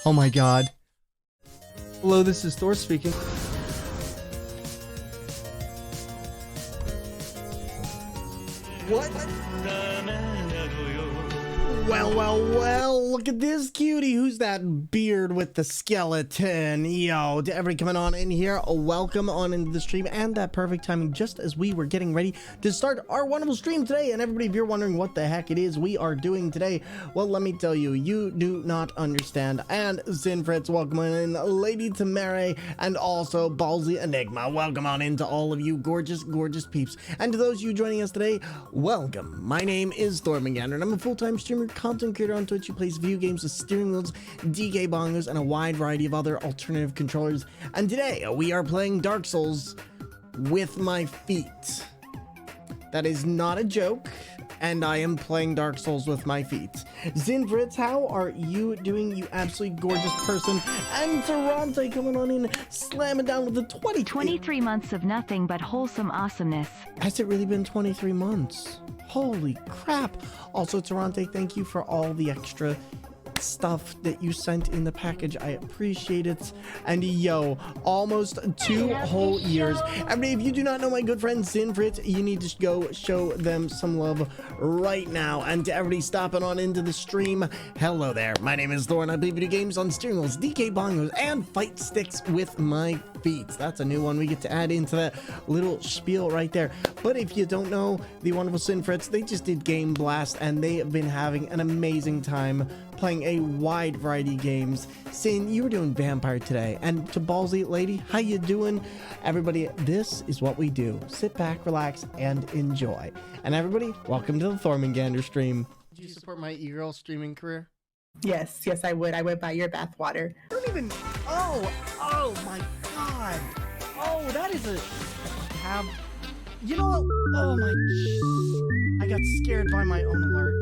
Oh my god. Hello, this is Thor speaking. What? Well, look at this cutie. Who's that beard with the skeleton? Yo, to everybody coming on in here, welcome on into the stream, and that perfect timing just as we were getting ready to start our wonderful stream today. And everybody, if you're wondering what the heck it is we are doing today, well, let me tell you, you do not understand. And Sinfritz, welcome on in, Lady Tamare, and also Ballsy Enigma. Welcome on into all of you gorgeous peeps. And to those of you joining us today, welcome. My name is Thor and I'm a full-time streamer, content creator on Twitch who plays video games with steering wheels, DK bongos, and a wide variety of other alternative controllers. And today we are playing Dark Souls with my feet. That is not a joke, and I am playing Dark Souls with my feet. Zinfritz, how are you doing, you absolutely gorgeous person? And Toronto coming on in, slamming down with the 23 months of nothing but wholesome awesomeness. Has it really been 23 months? Holy crap. Also, Toronto, thank you for all the extra stuff that you sent in the package. I appreciate it. And yo, almost 2 whole years. Everybody, if you do not know my good friend Sinfrit, you need to go show them some love right now. And to everybody stopping on into the stream, hello there. My name is Thor and I play video games on steering wheels, DK bongos, and fight sticks with my feet. That's a new one we get to add into that little spiel right there. But if you don't know the wonderful Sinfrits, they just did Game Blast and they have been having an amazing time playing a wide variety of games. Sin, you were doing Vampire today, and to Ballsy Lady, how you doing? Everybody, this is what we do. Sit back, relax, and enjoy. And everybody, welcome to the Thormangander stream. Do you support my e-girl streaming career? Yes, I would. I would buy your bathwater. I don't even... Oh my god. Oh, that is a... You know what? Oh my... I got scared by my own alert.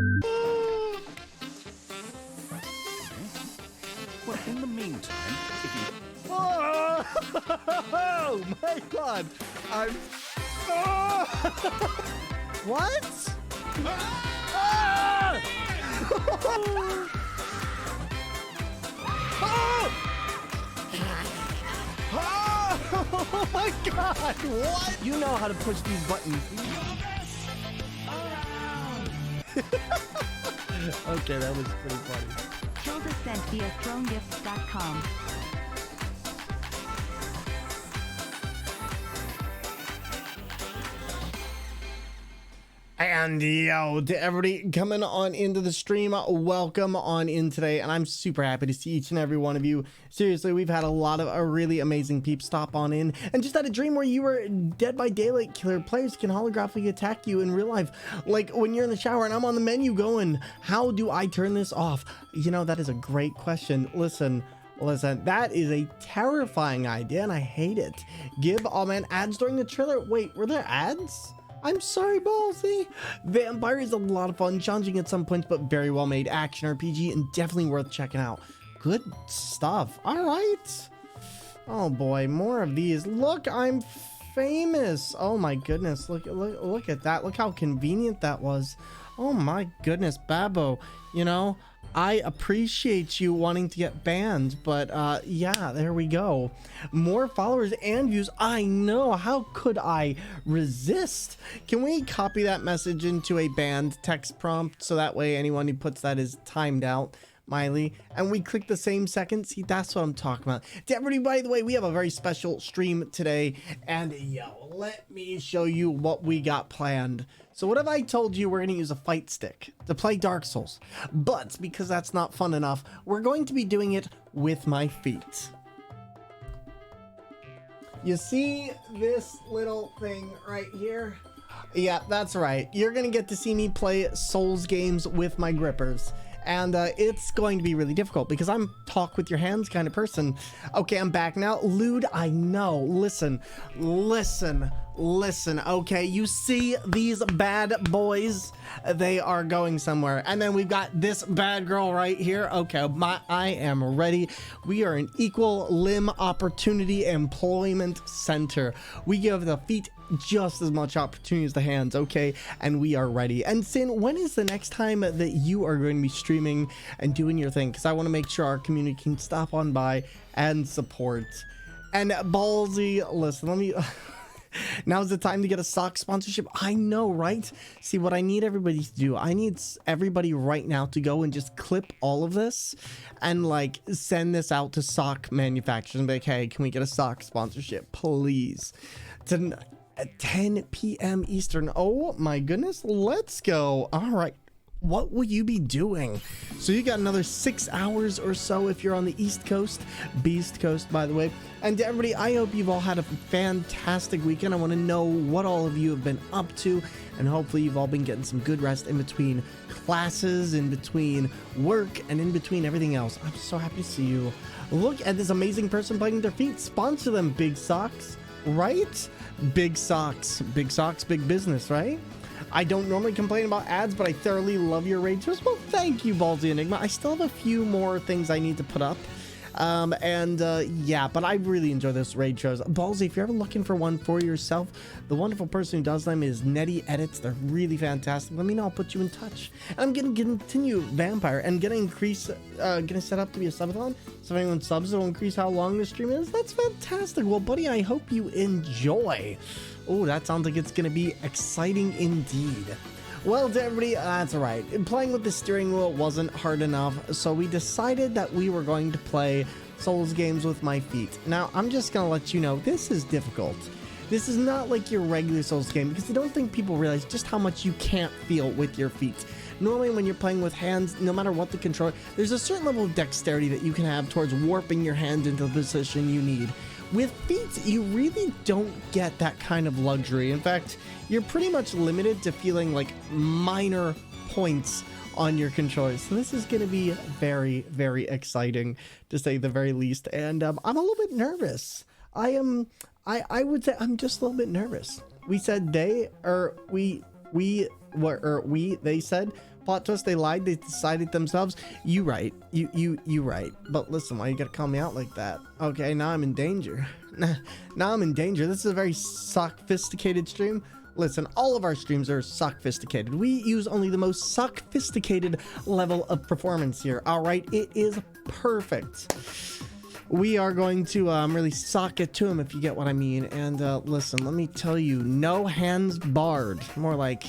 Well, in the meantime, if you... Oh my god! I'm... Oh! What? Ah! Oh my god! What? You know how to push these buttons. Okay, that was pretty funny. Hilda sent via thronegifts.com. And yo, to everybody coming on into the stream, welcome on in today. And I'm super happy to see each and every one of you. Seriously, we've had a lot of really amazing peeps stop on in. And just had a dream where you were Dead by Daylight killer. Players can holographically attack you in real life. Like when you're in the shower and I'm on the menu going, how do I turn this off? You know, that is a great question. Listen, that is a terrifying idea and I hate it. Oh man, ads during the trailer. Wait, were there ads? I'm sorry, Ballsy. Vampire is a lot of fun, challenging at some points, but very well made action RPG and definitely worth checking out. Good stuff. All right. Oh boy, more of these. Look, I'm famous. Oh my goodness. Look at that. Look how convenient that was. Oh my goodness, Babbo. You know, I appreciate you wanting to get banned, but yeah, there we go. More followers and views. I know. How could I resist? Can we copy that message into a banned text prompt so that way anyone who puts that is timed out? Miley, and we click the same second. See, that's what I'm talking about. To everybody, by the way, we have a very special stream today, and yo, let me show you what we got planned. So what have I told you? We're going to use a fight stick to play Dark Souls, but because that's not fun enough, we're going to be doing it with my feet. You see this little thing right here? Yeah, that's right. You're going to get to see me play Souls games with my grippers. And it's going to be really difficult because I'm talk with your hands kind of person. Okay, I'm back now. Lewd, I know. Listen. listen, okay, you see these bad boys, they are going somewhere. And then we've got this bad girl right here. Okay, I am ready. We are an equal limb opportunity employment center. We give the feet just as much opportunity as the hands, okay? And we are ready. And Sin, when is the next time that you are going to be streaming and doing your thing? Because I want to make sure our community can stop on by and support. And Ballsy, listen, let me... Now's the time to get a sock sponsorship. I know, right? See, what I need everybody to do, I need everybody right now to go and just clip all of this and like send this out to sock manufacturers and be like, hey, can we get a sock sponsorship, please? At 10 p.m. Eastern. Oh my goodness, let's go. All right. What will you be doing? So you got another 6 hours or so if you're on the East Coast, Beast Coast, by the way. And to everybody, I hope you've all had a fantastic weekend. I want to know what all of you have been up to, and hopefully you've all been getting some good rest in between classes, in between work, and in between everything else. I'm so happy to see you. Look at this amazing person playing with their feet. Sponsor them, Big Socks, right? Big Socks, big business, right? I don't normally complain about ads, but I thoroughly love your raid shows. Well, thank you, Ballsy Enigma. I still have a few more things I need to put up. Yeah, but I really enjoy those raid shows. Ballsy, if you're ever looking for one for yourself, the wonderful person who does them is Netty Edits. They're really fantastic. Let me know. I'll put you in touch. And I'm going to continue Vampire and going to set up to be a subathon. So if anyone subs, it'll increase how long the stream is. That's fantastic. Well, buddy, I hope you enjoy. Oh, that sounds like it's going to be exciting indeed. Well, to everybody, that's all right. Playing with the steering wheel wasn't hard enough, so we decided that we were going to play Souls games with my feet. Now, I'm just going to let you know, this is difficult. This is not like your regular Souls game, because I don't think people realize just how much you can't feel with your feet. Normally, when you're playing with hands, no matter what the controller, there's a certain level of dexterity that you can have towards warping your hands into the position you need. With feet, you really don't get that kind of luxury. In fact, you're pretty much limited to feeling like minor points on your controllers. So this is going to be very, very exciting, to say the very least. And I'm a little bit nervous. I would say I'm just a little bit nervous. We said they said. Plot twist, they lied, they decided themselves. You right. You right. But listen, why you gotta call me out like that? Okay, now I'm in danger. Now I'm in danger. This is a very sophisticated stream. Listen, all of our streams are sophisticated. We use only the most sophisticated level of performance here. All right, it is perfect. We are going to really sock it to him, if you get what I mean. And listen, let me tell you, no hands barred. More like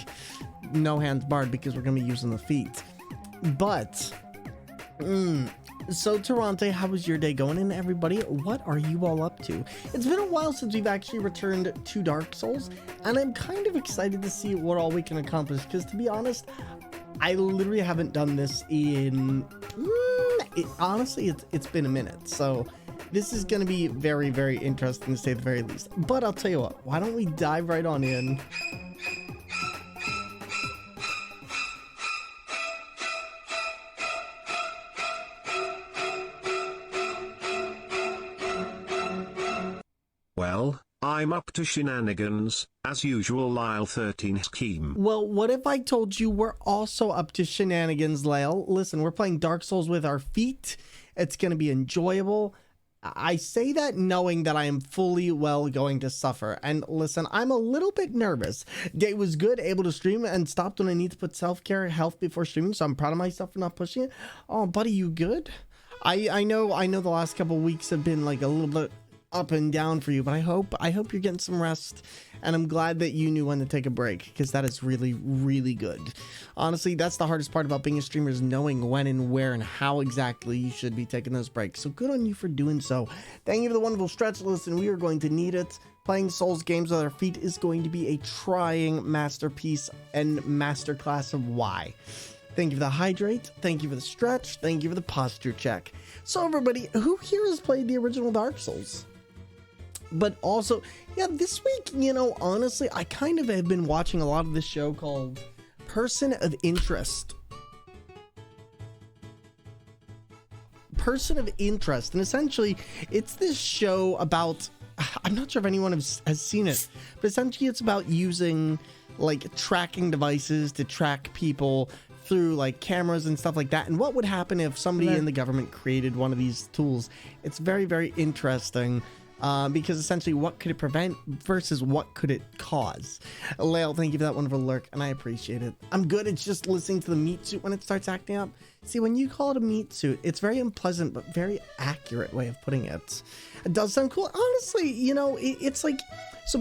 no hands barred, because we're going to be using the feet. But, so Toronto, how was your day going? And everybody, what are you all up to? It's been a while since we've actually returned to Dark Souls, and I'm kind of excited to see what all we can accomplish, because to be honest, I literally haven't done this in... honestly, it's been a minute, so this is going to be very, very interesting, to say the very least. But I'll tell you what, why don't we dive right on in? Well, I'm up to shenanigans, as usual. Lyle 13 scheme. Well, what if I told you we're also up to shenanigans, Lyle? Listen, we're playing Dark Souls with our feet. It's going to be enjoyable. I say that knowing that I am fully well going to suffer. And listen, I'm a little bit nervous. Day was good, able to stream, and stopped when I need to put self-care, health before streaming, so I'm proud of myself for not pushing it. Oh, buddy, you good? I know the last couple weeks have been like a little bit up and down for you, but I hope you're getting some rest, and I'm glad that you knew when to take a break, because that is really, really good. Honestly, that's the hardest part about being a streamer, is knowing when and where and how exactly you should be taking those breaks. So good on you for doing so. Thank you for the wonderful stretch. Listen, we are going to need it. Playing Souls games with our feet is going to be a trying masterpiece and masterclass of why. Thank you for the hydrate. Thank you for the stretch. Thank you for the posture check. So everybody, who here has played the original Dark Souls? But also, yeah, this week, you know, honestly, I kind of have been watching a lot of this show called Person of Interest. Person of Interest. And essentially, it's this show about I'm not sure if anyone has seen it, but essentially it's about using like tracking devices to track people through like cameras and stuff like that, and what would happen if somebody in the government created one of these tools. It's very, very interesting. Because essentially what could it prevent versus what could it cause? Lael, thank you for that wonderful lurk, and I appreciate it. I'm good at just listening to the meat suit when it starts acting up. See, when you call it a meat suit, it's very unpleasant but very accurate way of putting it. It does sound cool. Honestly, you know, it's like, so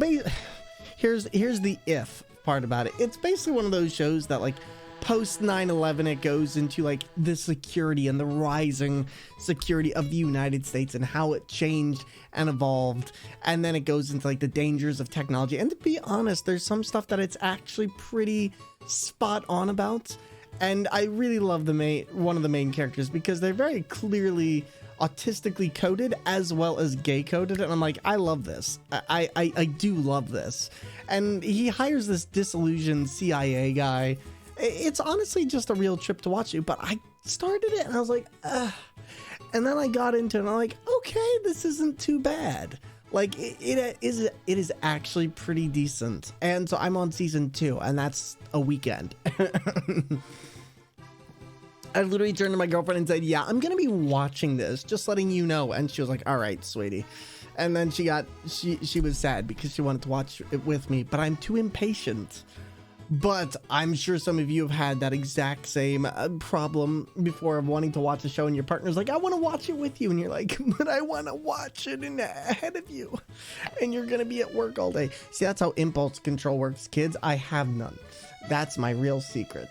here's the if part about it. It's basically one of those shows that like post 9/11 it goes into like the security and the rising security of the United States and how it changed and evolved, and then it goes into like the dangers of technology. And to be honest, there's some stuff that it's actually pretty spot on about, and I really love one of the main characters because they're very clearly autistically coded as well as gay coded, and I'm like, I love this. I do love this. And he hires this disillusioned CIA guy. It's honestly just a real trip to watch it, but I started it and I was like, ugh. And then I got into it and I'm like, okay, this isn't too bad. Like it is actually pretty decent. And so I'm on season 2 and that's a weekend. I literally turned to my girlfriend and said, yeah, I'm going to be watching this, just letting you know. And she was like, all right, sweetie. And then she was sad because she wanted to watch it with me, but I'm too impatient. But I'm sure some of you have had that exact same problem before of wanting to watch a show and your partner's like, I want to watch it with you. And you're like, but I want to watch it ahead of you. And you're going to be at work all day. See, that's how impulse control works, kids. I have none. That's my real secret.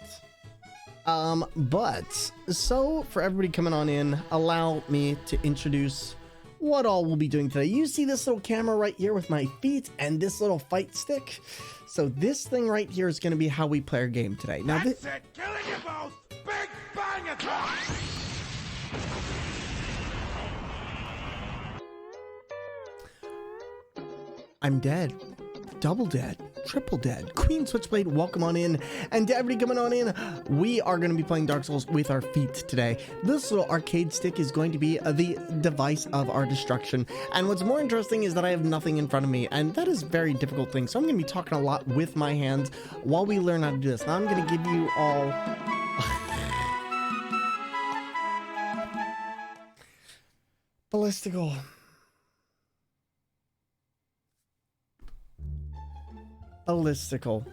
But so for everybody coming on in, allow me to introduce what all we'll be doing today. You see this little camera right here with my feet and this little fight stick. So this thing right here is going to be how we play our game today. Now, That's it! Killing you both! Big bang attack! I'm dead. Double dead. Triple dead. Queen Switchblade, welcome on in. And to everybody coming on in, we are going to be playing Dark Souls with our feet today. This little arcade stick is going to be the device of our destruction. And what's more interesting is that I have nothing in front of me, and that is a very difficult thing. So I'm going to be talking a lot with my hands while we learn how to do this. Now I'm going to give you all... Ballistical. Ballistical.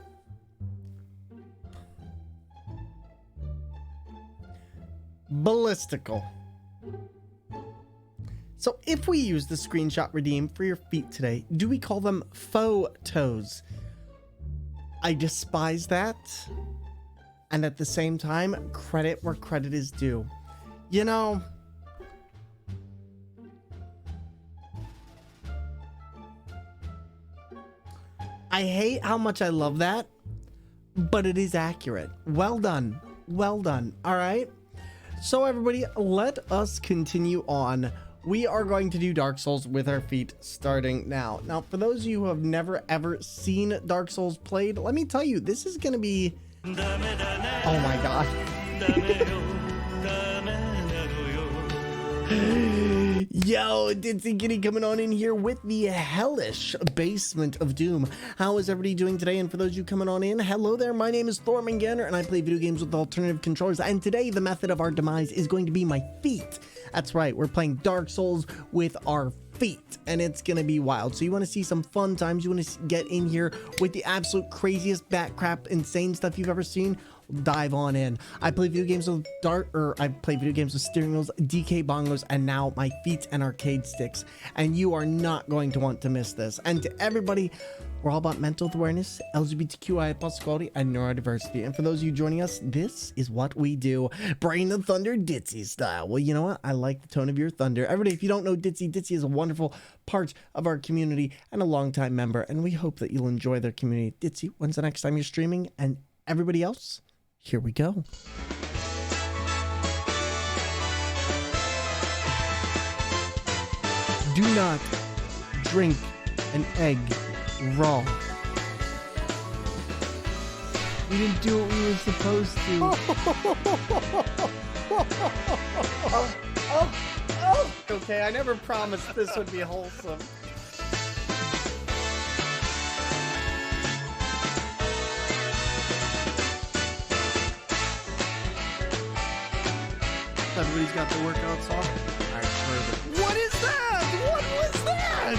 Ballistical. So if we use the screenshot redeem for your feet today, do we call them faux toes? I despise that. And at the same time, credit where credit is due. You know, I hate how much I love that, but it is accurate. Well done. Well done. All right. So everybody, let us continue on. We are going to do Dark Souls with our feet starting now. Now, for those of you who have never ever seen Dark Souls played, let me tell you, this is going to be... Oh my God. Yo, Ditzy Kitty coming on in here with the hellish basement of doom. How is everybody doing today? And for those of you coming on in, hello there. My name is Thor Manganer and I play video games with alternative controllers. And today the method of our demise is going to be my feet. That's right, we're playing Dark Souls with our feet, and it's gonna be wild. So you want to see some fun times, you want to get in here with the absolute craziest bat crap insane stuff you've ever seen, dive on in. I play video games with I play video games with steering wheels, DK bongos, and now my feet and arcade sticks, and you are not going to want to miss this. And to everybody, we're all about mental awareness, LGBTQI+ equality, and neurodiversity. And for those of you joining us, this is what we do. Brain the Thunder Ditzy style. Well, you know what? I like the tone of your thunder. Everybody, if you don't know Ditzy, Ditzy is a wonderful part of our community and a longtime member, and we hope that you'll enjoy their community. Ditzy, when's the next time you're streaming? And everybody else, here we go. Do not drink an egg raw. We didn't do what we were supposed to. Okay, I never promised this would be wholesome. Everybody's got their workouts off. All right, perfect. What is that? What was that?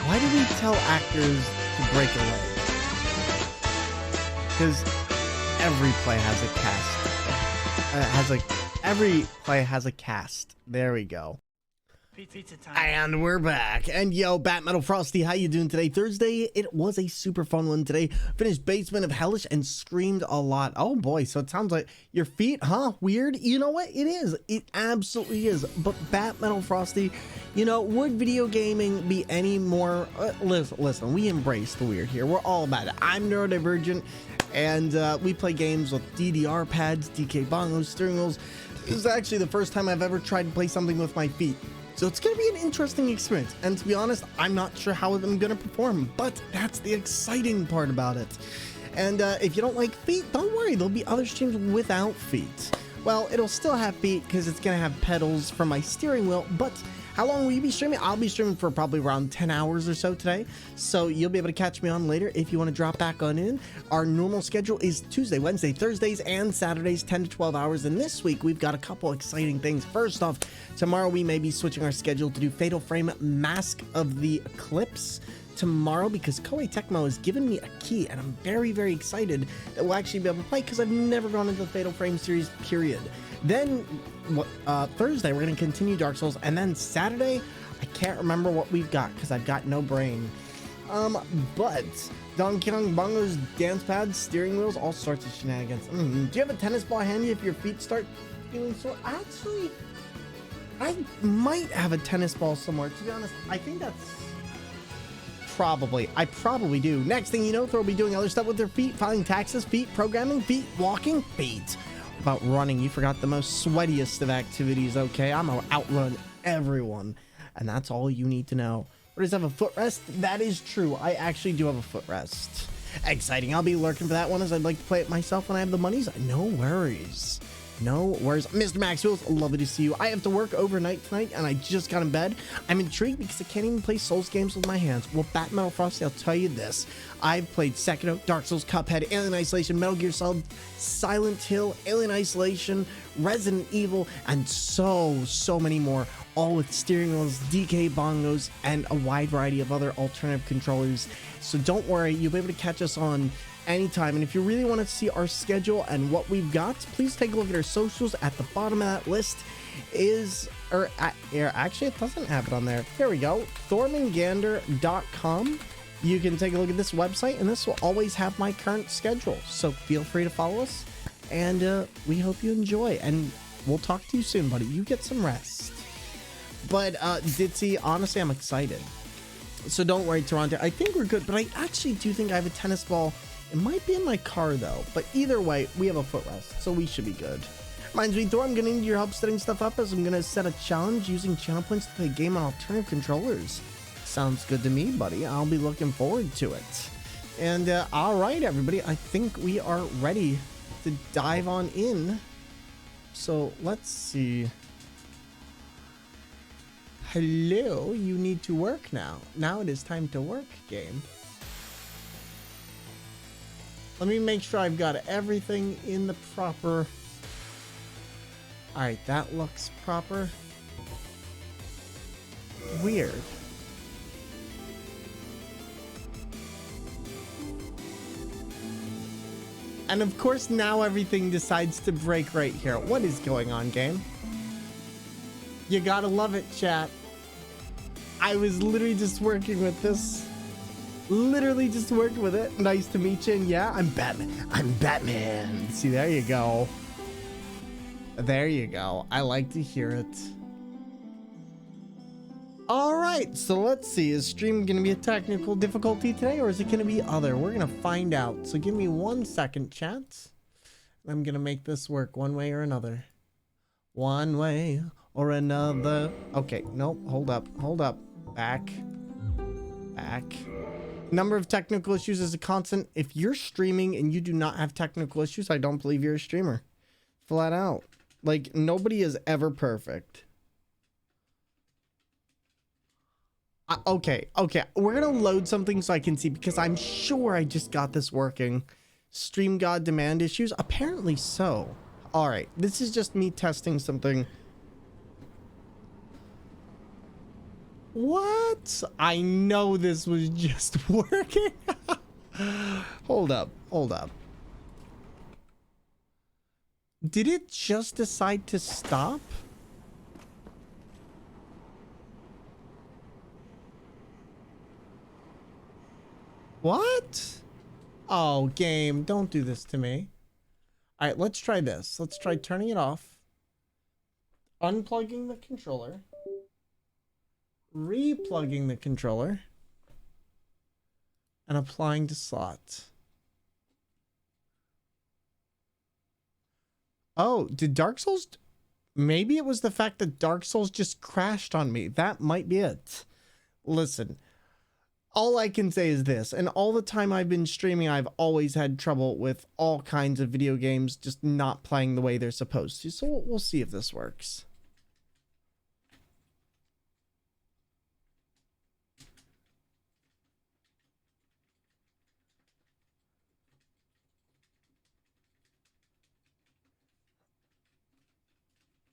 Why do we tell actors to break a leg? Because every play has a cast. Every play has a cast. There we go. Pizza time. And we're back. And yo, Bat Metal Frosty, how you doing today? Thursday, it was a super fun one today. Finished Basement of Hellish and screamed a lot. Oh boy, so it sounds like your feet, huh? Weird? You know what? It is. It absolutely is. But Bat Metal Frosty, you know, would video gaming be any more... listen, we embrace the weird here. We're all about it. I'm neurodivergent, and we play games with DDR pads, DK bongos, steering wheels. This is actually the first time I've ever tried to play something with my feet. So it's going to be an interesting experience. And to be honest, I'm not sure how I'm going to perform, but that's the exciting part about it. And if you don't like feet, don't worry. There'll be other streams without feet. Well, it'll still have feet because it's going to have pedals for my steering wheel, but how long will you be streaming? I'll be streaming for probably around 10 hours or so today. So you'll be able to catch me on later if you want to drop back on in. Our normal schedule is Tuesday, Wednesday, Thursdays, and Saturdays, 10 to 12 hours. And this week, we've got a couple exciting things. First off, tomorrow we may be switching our schedule to do Fatal Frame Mask of the Eclipse tomorrow because Koei Tecmo has given me a key, and I'm very, very excited that we'll actually be able to play because I've never gone into the Fatal Frame series, period. Then Thursday, we're going to continue Dark Souls, and then Saturday, I can't remember what we've got because I've got no brain. But Donkey Kong bongos, dance pads, steering wheels, all sorts of shenanigans. Do you have a tennis ball handy if your feet start feeling sore? Actually, I might have a tennis ball somewhere. To be honest, I think that's... I probably do. Next thing you know, Thor will be doing other stuff with their feet, filing taxes, feet, programming, feet, walking, feet. About running, you forgot the most sweatiest of activities, okay? I'm gonna outrun everyone, and that's all you need to know. Or does have a footrest? That is true. I actually do have a footrest. Exciting. I'll be lurking for that one as I'd like to play it myself when I have the monies. No worries. No worries. Mr. Maxwell's lovely to see you. I have to work overnight tonight, and I just got in bed. I'm intrigued because I can't even play Souls games with my hands. Well, Bat Metal Frosty, I'll tell you this. I've played Sekiro, Dark Souls, Cuphead, Alien Isolation, Metal Gear Solid, Silent Hill, Alien Isolation, Resident Evil, and so many more. All with steering wheels, DK bongos, and a wide variety of other alternative controllers. So don't worry, you'll be able to catch us on anytime. And if you really want to see our schedule and what we've got, please take a look at our socials. At the bottom of that list is, actually it doesn't have it on there. Here we go, thormangander.com. You can take a look at this website, and this will always have my current schedule. So feel free to follow us, and we hope you enjoy, and we'll talk to you soon, buddy. You get some rest. But Ditzy, honestly, I'm excited. So don't worry, Toronto. I think we're good, but I actually do think I have a tennis ball. It might be in my car, though. But either way, we have a footrest, so we should be good. Reminds me, Thor, I'm going to need your help setting stuff up as I'm going to set a challenge using channel points to play a game on alternative controllers. Sounds good to me, buddy. I'll be looking forward to it. And all right, everybody, I think we are ready to dive on in. So let's see. Hello, you need to work now. Now it is time to work, game. Let me make sure I've got everything in the proper... Alright, that looks proper. Weird. And of course now everything decides to break right here. What is going on, game? You gotta love it, chat. I was literally just working with this. Literally just worked with it. Nice to meet you. And yeah, I'm Batman. I'm Batman. See, there you go. There you go. I like to hear it. All right, so let's see. Is stream going to be a technical difficulty today, or is it going to be other? We're going to find out. So give me 1 second, chat. I'm going to make this work one way or another. One way or another. Okay, nope. Hold up. Hold up. Back. Number of technical issues is a constant. If you're streaming and you do not have technical issues, I don't believe you're a streamer. Flat out. Like, nobody is ever perfect. Okay. We're gonna load something so I can see, because I'm sure I just got this working. Stream God demand issues? Apparently so. All right, this is just me testing something. What? I know this was just working. Hold up, hold up. Did it just decide to stop? What? Oh, game, don't do this to me. All right, let's try this. Let's try turning it off. Unplugging the controller. Replugging the controller. And applying to slot. Oh, did Dark Souls... Maybe it was the fact that Dark Souls just crashed on me. That might be it. Listen, all I can say is this, and all the time I've been streaming, I've always had trouble with all kinds of video games just not playing the way they're supposed to. So we'll see if this works.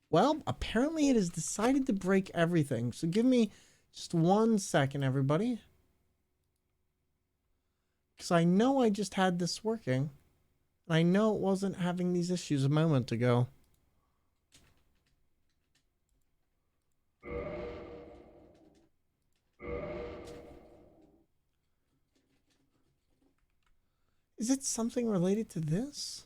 Well, apparently it has decided to break everything. So give me just 1 second, everybody. Because I know I just had this working. And I know it wasn't having these issues a moment ago. Is it something related to this?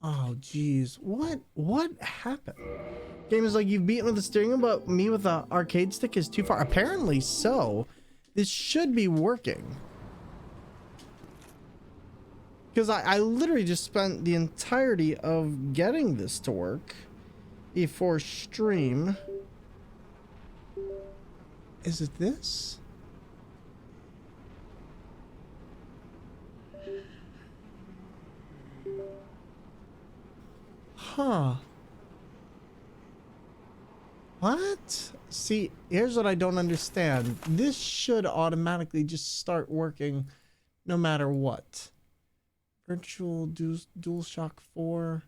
Oh, geez. What happened? Game is like, you've beaten with the steering wheel, but me with the arcade stick is too far. Apparently so. This should be working. Because I literally just spent the entirety of getting this to work before stream. Is it this? Huh. What? See, here's what I don't understand. This should automatically just start working no matter what. Virtual DualShock 4.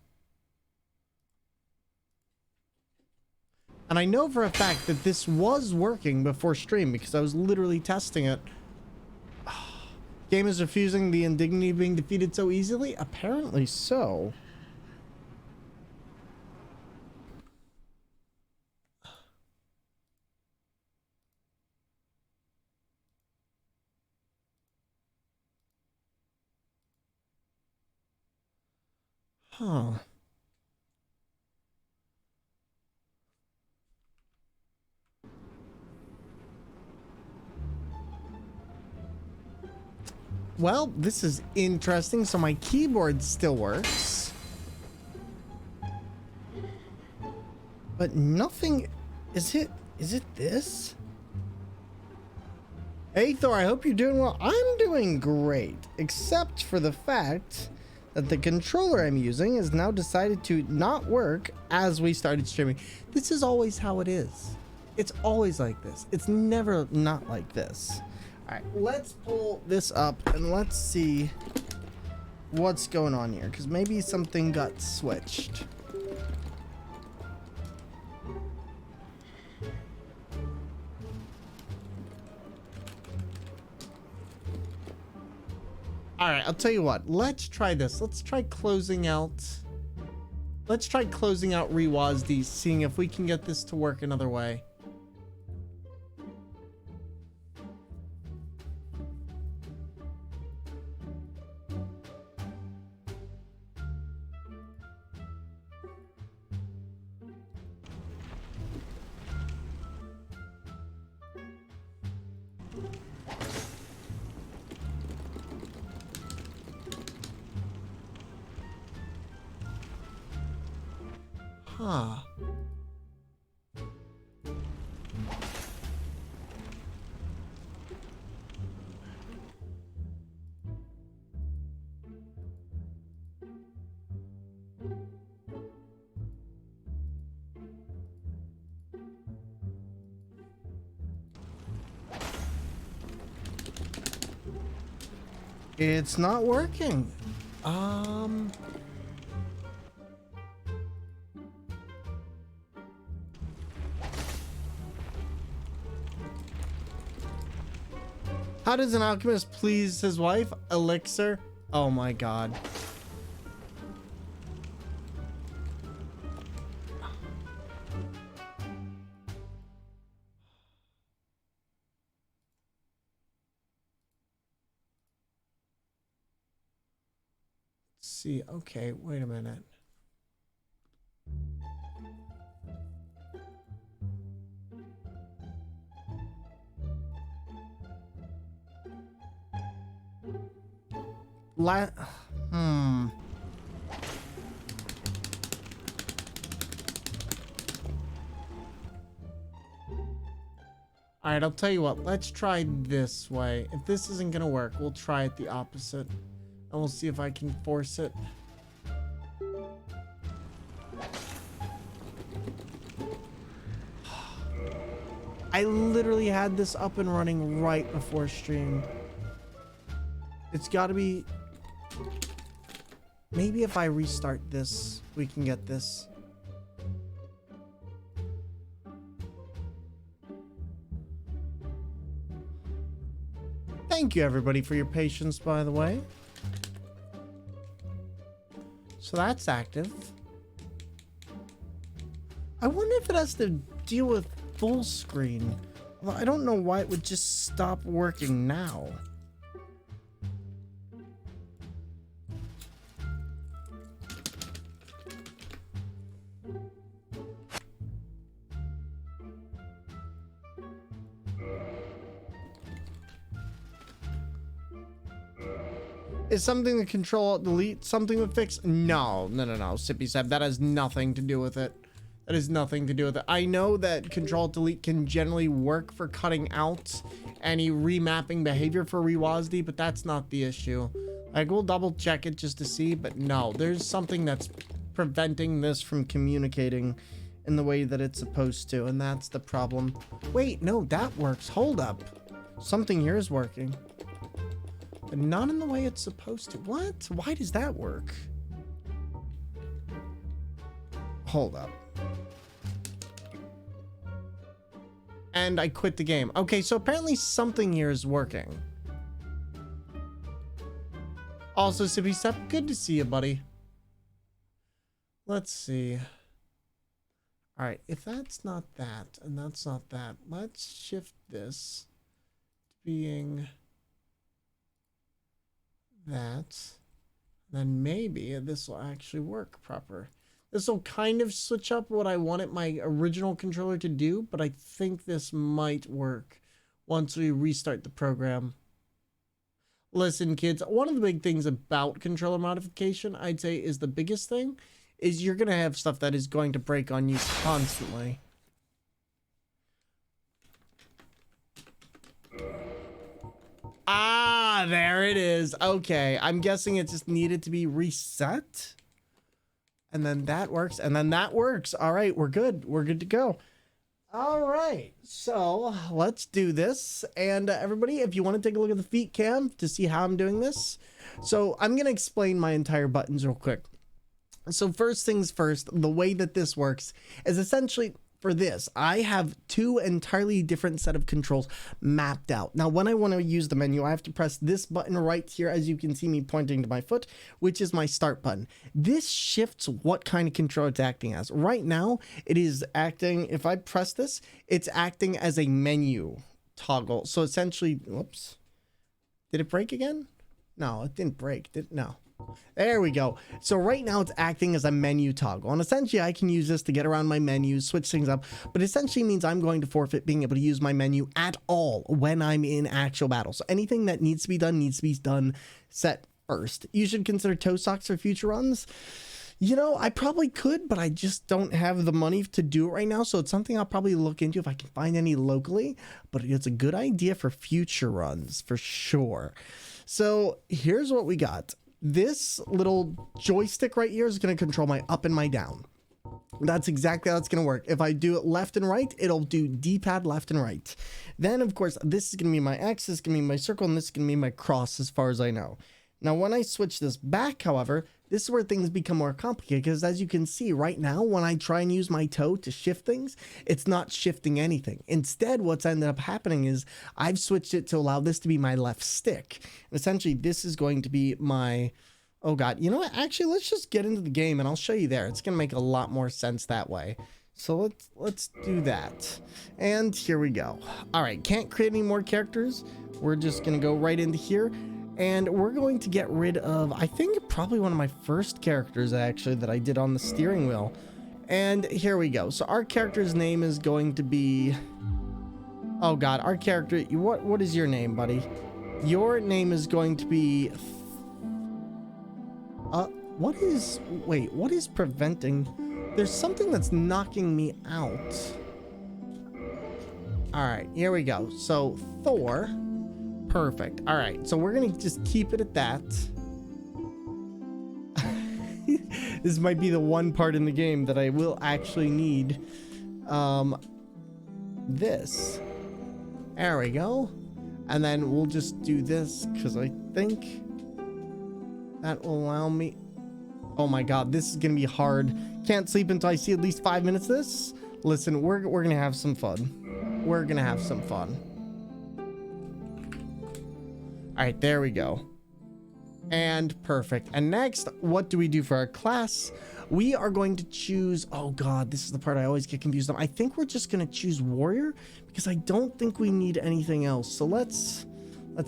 And I know for a fact that this was working before stream because I was literally testing it. Game is refusing the indignity of being defeated so easily? Apparently so. Huh. Well, this is interesting. So my keyboard still works. But nothing... Is it this? Hey Thor, I hope you're doing well. I'm doing great. Except for the fact that the controller I'm using has now decided to not work as we started streaming. This is always how it is. It's always like this. It's never not like this. All right, let's pull this up and let's see what's going on here, because maybe something got switched. All right, I'll tell you what. Let's try this. Let's try closing out. Let's try closing out Rewazd, seeing if we can get this to work another way. Huh. It's not working. How does an alchemist please his wife? Elixir? Oh my god. Let's see. Okay, wait a minute. Hmm. All right, I'll tell you what. Let's try this way. If this isn't gonna work, we'll try it the opposite, and we'll see if I can force it. I literally had this up and running right before stream. It's got to be... Maybe if I restart this, we can get this. Thank you, everybody, for your patience, by the way. So that's active. I wonder if it has to deal with full screen. Well, I don't know why it would just stop working now. Is something to control delete something to fix? No, Sippy Seb, that has nothing to do with it. That has nothing to do with it. I know that control delete can generally work for cutting out any remapping behavior for Rewasd, but that's not the issue. Like, we'll double check it just to see, but no, there's something that's preventing this from communicating in the way that it's supposed to, and that's the problem. Wait, no, that works. Hold up. Something here is working. But not in the way it's supposed to. What? Why does that work? Hold up. And I quit the game. Okay, so apparently something here is working. Also, Sippy Step, good to see you, buddy. Let's see. All right, if that's not that, and that's not that, let's shift this to being that. Then maybe this will actually work proper. This will kind of switch up what I wanted my original controller to do, but I think this might work once we restart the program. Listen, kids, one of the big things about controller modification, I'd say, is the biggest thing, is you're going to have stuff that is going to break on you constantly. Ah, there it is. Okay, I'm guessing it just needed to be reset. And then that works, and then that works. All right, we're good. We're good to go. All right, so let's do this. And everybody, if you want to take a look at the feet cam to see how I'm doing this. So I'm going to explain my entire buttons real quick. So first things first, the way that this works is essentially... For this, I have two entirely different set of controls mapped out. Now, when I want to use the menu, I have to press this button right here, as you can see me pointing to my foot, which is my start button. This shifts what kind of control it's acting as. Right now, it is acting, if I press this, it's acting as a menu toggle. So essentially, whoops, did it break again? No, it didn't break, no. There we go. So right now it's acting as a menu toggle, and essentially I can use this to get around my menus, switch things up, but essentially means I'm going to forfeit being able to use my menu at all when I'm in actual battle. So anything that needs to be done set first. You should consider toe socks for future runs. You know, I probably could, but I just don't have the money to do it right now. So it's something I'll probably look into if I can find any locally, but it's a good idea for future runs for sure. So here's what we got. This little joystick right here is going to control my up and my down. That's exactly how it's going to work. If I do it left and right, it'll do D-pad left and right. Then, of course, this is going to be my X, this is going to be my circle, and this is going to be my cross as far as I know. Now, when I switch this back, however, this is where things become more complicated because as you can see right now, when I try and use my toe to shift things, it's not shifting anything. Instead, what's ended up happening is I've switched it to allow this to be my left stick. And essentially, this is going to be my... Oh God, you know what? Actually, let's just get into the game and I'll show you there. It's gonna make a lot more sense that way. So let's do that. And here we go. All right, can't create any more characters. We're just gonna go right into here and we're going to get rid of, I think probably one of my first characters actually that I did on the steering wheel. And here we go. So our character's name is going to be, oh God, our character, what is your name, buddy? Your name is going to be what is preventing? There's something that's knocking me out. All right, here we go. So Thor, perfect. All right, so we're gonna just keep it at that. This might be the one part in the game that I will actually need. This. There we go. And then we'll just do this because I think that will allow me. Oh my God, this is gonna be hard. Can't sleep until I see at least 5 minutes of this. Listen, we're gonna have some fun. We're gonna have some fun. All right, there we go. And perfect. And next, what do we do for our class? We are going to choose, oh God, this is the part I always get confused on. I think we're just gonna choose warrior because I don't think we need anything else. So let's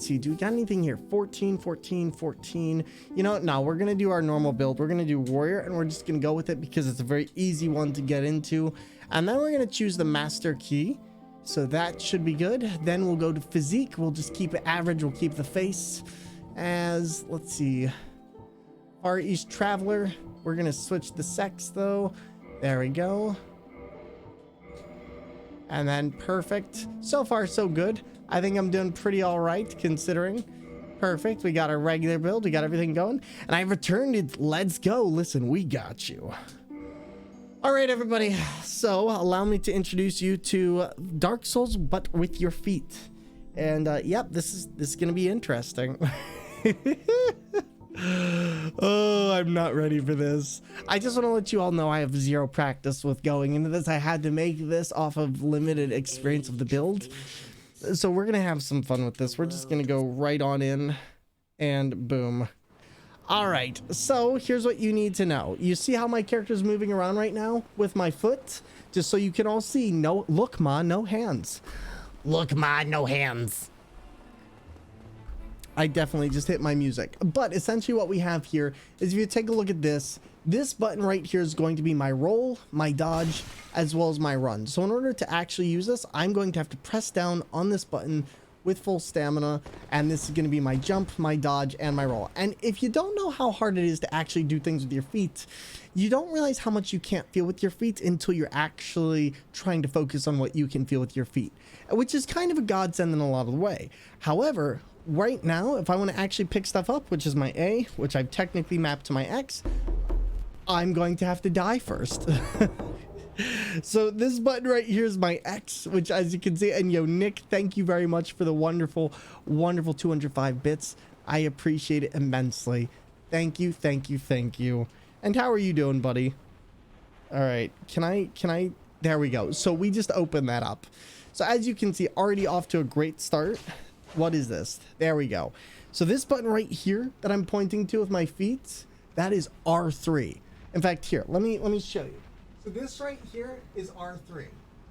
see, do we got anything here? 14, 14, 14. You know what? No, we're going to do our normal build. We're going to do warrior and we're just going to go with it because it's a very easy one to get into. And then we're going to choose the master key. So that should be good. Then we'll go to physique. We'll just keep it average. We'll keep the face as, let's see, Far East Traveler. We're going to switch the sex though. There we go. And then perfect. So far, so good. I think I'm doing pretty all right considering. Perfect. We got our regular build. We got everything going. And I returned it. Let's go. Listen, we got you. All right, everybody. So allow me to introduce you to Dark Souls, but with your feet. And yep, this is going to be interesting. Oh, I'm not ready for this. I just want to let you all know I have zero practice with going into this. I had to make this off of limited experience of the build. So we're going to have some fun with this. We're just going to go right on in and boom. All right. So here's what you need to know. You see how my character's moving around right now with my foot? Just so you can all see. No, look, ma, no hands. Look, ma, no hands. I definitely just hit my music. But essentially what we have here is if you take a look at this button right here is going to be my roll, my dodge, as well as my run. So in order to actually use this, I'm going to have to press down on this button with full stamina, and this is going to be my jump, my dodge, and my roll. And if you don't know how hard it is to actually do things with your feet, you don't realize how much you can't feel with your feet until you're actually trying to focus on what you can feel with your feet, which is kind of a godsend in a lot of the way. However, right now, if I want to actually pick stuff up, which is my A, which I've technically mapped to my X, I'm going to have to die first. So this button right here is my X, which as you can see, and yo, Nick, thank you very much for the wonderful, wonderful 205 bits. I appreciate it immensely. Thank you, thank you, thank you. And how are you doing, buddy? All right, can I, there we go. So we just opened that up. So as you can see, already off to a great start. What is this? There we go. So this button right here that I'm pointing to with my feet, that is R3. In fact, here, let me show you. So this right here is R3.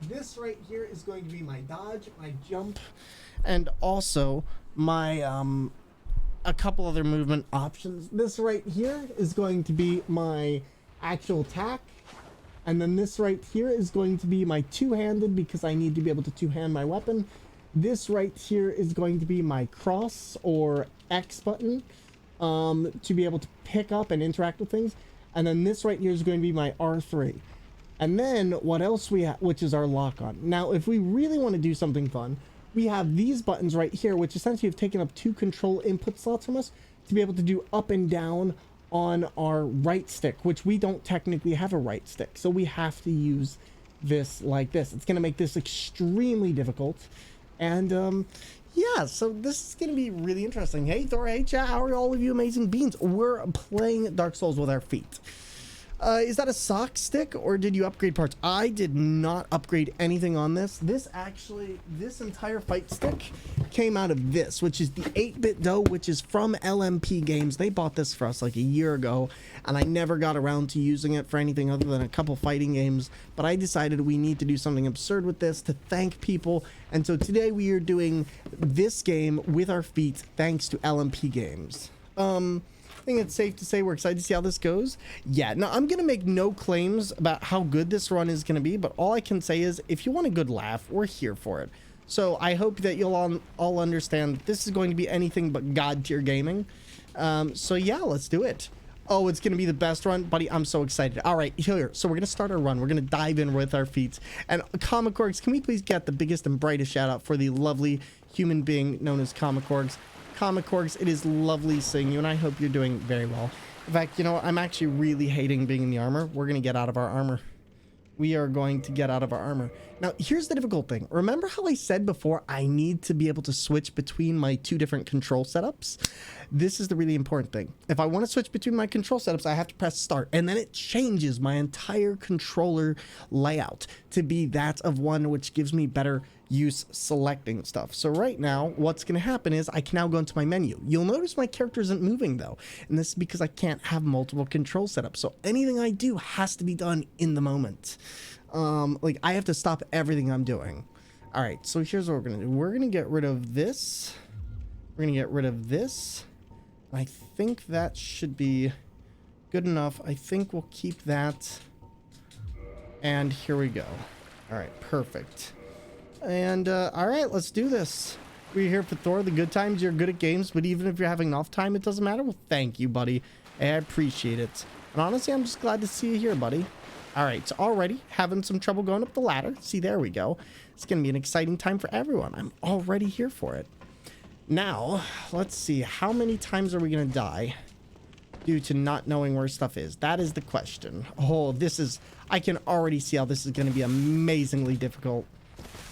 This right here is going to be my dodge, my jump, and also my a couple other movement options. This right here is going to be my actual attack, and then this right here is going to be my two-handed because I need to be able to two-hand my weapon. This right here is going to be my cross or X button to be able to pick up and interact with things. And then this right here is going to be my R3. And then what else we have, which is our lock on. Now, if we really want to do something fun, we have these buttons right here, which essentially have taken up 2 control input slots from us to be able to do up and down on our right stick, which we don't technically have a right stick. So we have to use this like this. It's going to make this extremely difficult. And yeah, so this is going to be really interesting. Hey Thor, hey chat, how are all of you amazing beings? We're playing Dark Souls with our feet. Is that a sock stick or did you upgrade parts? I did not upgrade anything on this. This entire fight stick came out of this, which is the 8-bit dough, which is from LMP Games. They bought this for us like a year ago, and I never got around to using it for anything other than a couple fighting games. But I decided we need to do something absurd with this to thank people. And so today we are doing this game with our feet thanks to LMP Games. I think it's safe to say we're excited to see how this goes. Yeah, now I'm gonna make no claims about how good this run is gonna be, but all I can say is if you want a good laugh, we're here for it. So I hope that you'll all understand that this is going to be anything but god tier gaming. So yeah, let's do it. Oh, it's gonna be the best run, buddy. I'm so excited. All right, here. So we're gonna start our run. We're gonna dive in with our feet. And Comic Orgs, can we please get the biggest and brightest shout out for the lovely human being known as Comic Orgs? Comic Orgs, it is lovely seeing you, and I hope you're doing very well. In fact, you know what? I'm actually really hating being in the armor. We're going to get out of our armor. We are going to get out of our armor. Now, here's the difficult thing. Remember how I said before I need to be able to switch between my two different control setups? This is the really important thing. If I want to switch between my control setups, I have to press start, and then it changes my entire controller layout to be that of one, which gives me better use selecting stuff. So right now, what's going to happen is I can now go into my menu. You'll notice my character isn't moving though, and this is because I can't have multiple control setups. So anything I do has to be done in the moment. Like I have to stop everything I'm doing. All right, so here's what we're going to do. We're going to get rid of this. We're going to get rid of this. I think that should be good enough. I think we'll keep that. And here we go. All right, perfect. And all right, let's do this. We're here for Thor, the good times. You're good at games, but even if you're having an off time, it doesn't matter. Well, thank you, buddy. I appreciate it. And honestly, I'm just glad to see you here, buddy. All right, so already having some trouble going up the ladder. See, there we go. It's going to be an exciting time for everyone. I'm already here for it. Now, let's see. How many times are we going to die due to not knowing where stuff is? That is the question. Oh, this is... I can already see how this is going to be amazingly difficult.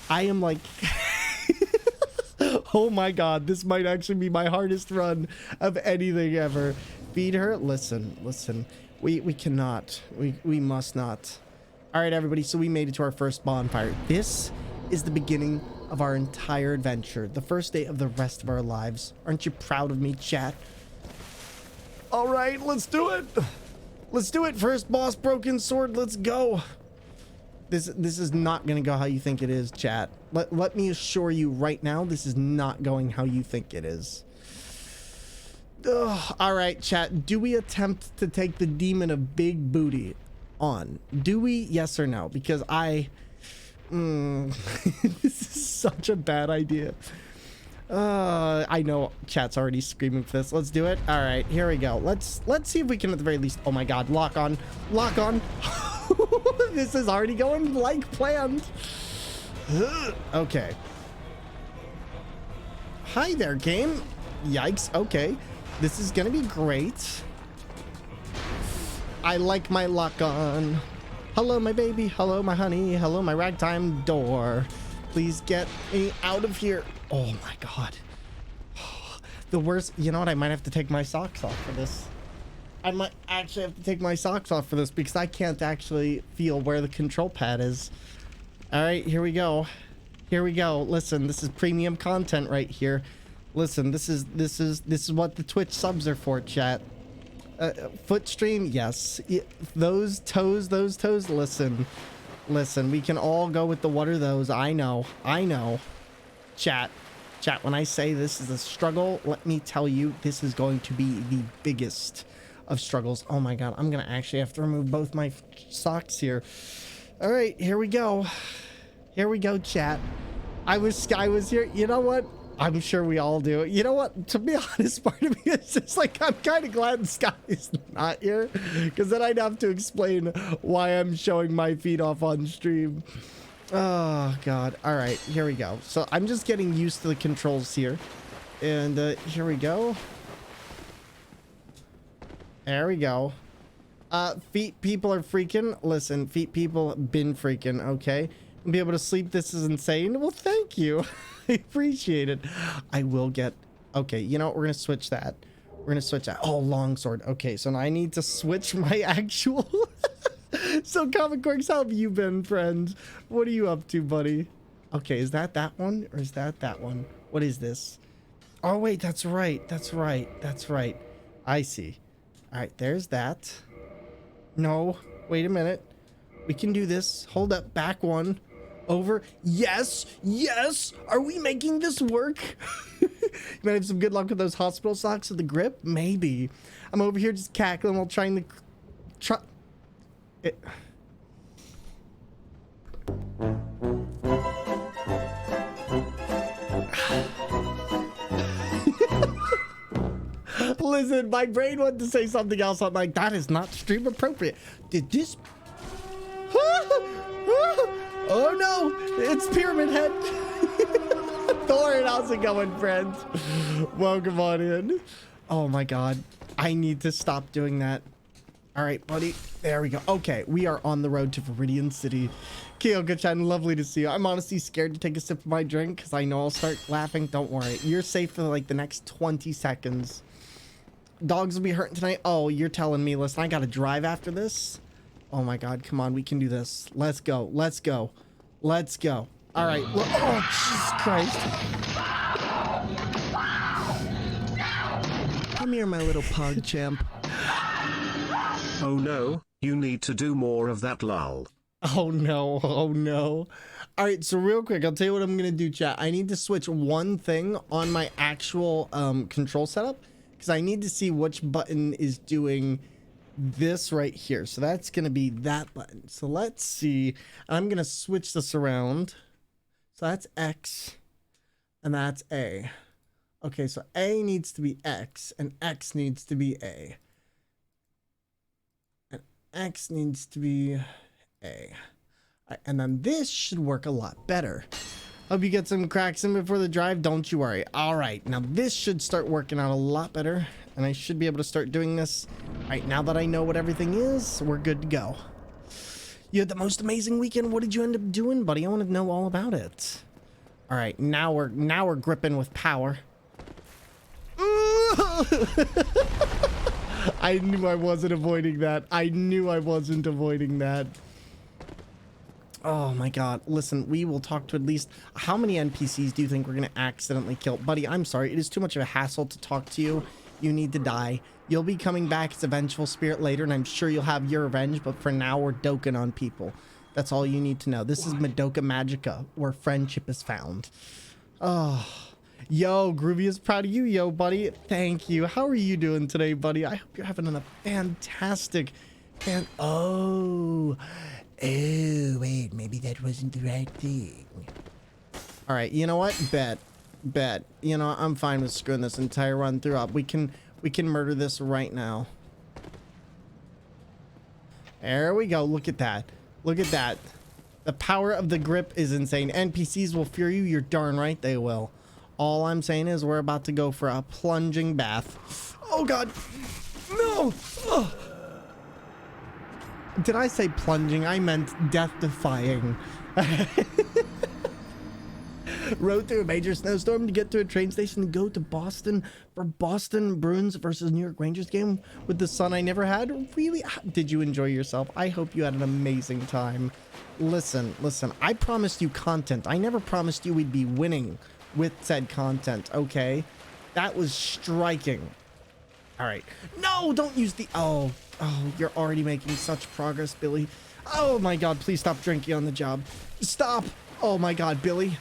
I am like... Oh my god, this might actually be my hardest run of anything ever. Feed her? Listen. We cannot. We must not. Alright, everybody, so we made it to our first bonfire. This is the beginning of our entire adventure. The first day of the rest of our lives. Aren't you proud of me, chat? Alright, let's do it! Let's do it! First boss, broken sword, let's go! This is not going to go how you think it is, chat. Let me assure you right now, this is not going how you think it is. Ugh. All right, chat. Do we attempt to take the demon of big booty on? Do we? Yes or no? Because this is such a bad idea. I know chat's already screaming for this. Let's do it. All right, here we go. Let's see if we can at the very least. Oh my god, lock on. This is already going like planned. Okay. Hi there, game. Yikes. Okay, this is gonna be great. I like my lock on. Hello, my baby. Hello, my honey. Hello, my ragtime door. Please get me out of here. Oh my god. The worst. You know what? I might have to take my socks off for this. I might actually have to take my socks off for this because I can't actually feel where the control pad is. All right, here we go. Here we go. Listen, this is premium content right here. Listen, this is what the Twitch subs are for, chat. Foot stream, yes. Those toes. Listen, we can all go with the what are those? I know. Chat, when I say this is a struggle, let me tell you, this is going to be the biggest of struggles. Oh my god, I'm gonna actually have to remove both my socks here. All right, here we go, chat. I was here. You know what? I'm sure we all do. You know what? To be honest, part of me is just like, I'm kind of glad Sky is not here, because then I'd have to explain why I'm showing my feet off on stream. Oh god. All right, here we go. So I'm just getting used to the controls here, and here we go. There we go. Feet people are freaking. Listen, feet people have been freaking, okay? Be able to sleep, this is insane. Well, thank you. I appreciate it. I will get... Okay, you know what? We're going to switch that. We're going to switch that. Oh, longsword. Okay, so now I need to switch my actual... So, Comic Quirks, how have you been, friend? What are you up to, buddy? Okay, is that one? Or is that one? What is this? Oh, wait, that's right. That's right. That's right. I see. All right, there's that. No, wait a minute. We can do this. Hold up, back one. Over. Yes, yes. Are we making this work? You might have some good luck with those hospital socks with the grip. Maybe. I'm over here just cackling while trying to... Listen, my brain wanted to say something else. I'm like, that is not stream appropriate. Did this... Oh no, it's Pyramid Head. Thor, how's it going, friends? Welcome on in. Oh my god, I need to stop doing that. All right, buddy, there we go. Okay, we are on the road to Viridian City. Kyoko-chan, lovely to see you. I'm honestly scared to take a sip of my drink because I know I'll start laughing. Don't worry, you're safe for like the next 20 seconds. Dogs will be hurting tonight. Oh, you're telling me. Listen, I gotta drive after this. Oh my god, come on, we can do this. Let's go, let's go, let's go. All right. Oh, Jesus Christ. Come here, my little pug champ. Oh no, you need to do more of that, lol. Oh no, oh no. All right, so real quick, I'll tell you what I'm gonna do, chat. I need to switch one thing on my actual control setup because I need to see which button is doing this right here. So that's gonna be that button. So let's see. I'm gonna switch this around. So that's X and that's A. Okay, so A needs to be X and X needs to be A. And X needs to be A. And then this should work a lot better. Hope you get some cracks in before the drive. Don't you worry. All right, now this should start working out a lot better. And I should be able to start doing this. All right, now that I know what everything is, we're good to go. You had the most amazing weekend. What did you end up doing, buddy? I want to know all about it. All right, now we're gripping with power. I knew I wasn't avoiding that. I knew I wasn't avoiding that. Oh my god. Listen, we will talk to at least... How many NPCs do you think we're going to accidentally kill? Buddy, I'm sorry. It is too much of a hassle to talk to you. You need to die. You'll be coming back as a vengeful spirit later, and I'm sure you'll have your revenge, but for now, we're doking on people. That's all you need to know. This is Madoka Magica, where friendship is found. Oh... Yo, Groovy is proud of you, yo, buddy. Thank you. How are you doing today, buddy? I hope you're having a fantastic... Oh, wait, maybe that wasn't the right thing. All right, you know what? Bet. You know, I'm fine with screwing this entire run through up. We can murder this right now. There we go. Look at that. Look at that. The power of the grip is insane. NPCs will fear you. You're darn right they will. All I'm saying is we're about to go for a plunging bath. Oh god. No. Ugh. Did I say plunging? I meant death-defying. Rode through a major snowstorm to get to a train station to go to Boston for Boston Bruins versus New York Rangers game with the sun I never had. Really? Did you enjoy yourself? I hope you had an amazing time. Listen, I promised you content. I never promised you we'd be winning with said content, okay? That was striking. All right. No, don't use the... Oh, you're already making such progress, Billy. Oh my god, please stop drinking on the job. Stop. Oh my god, Billy.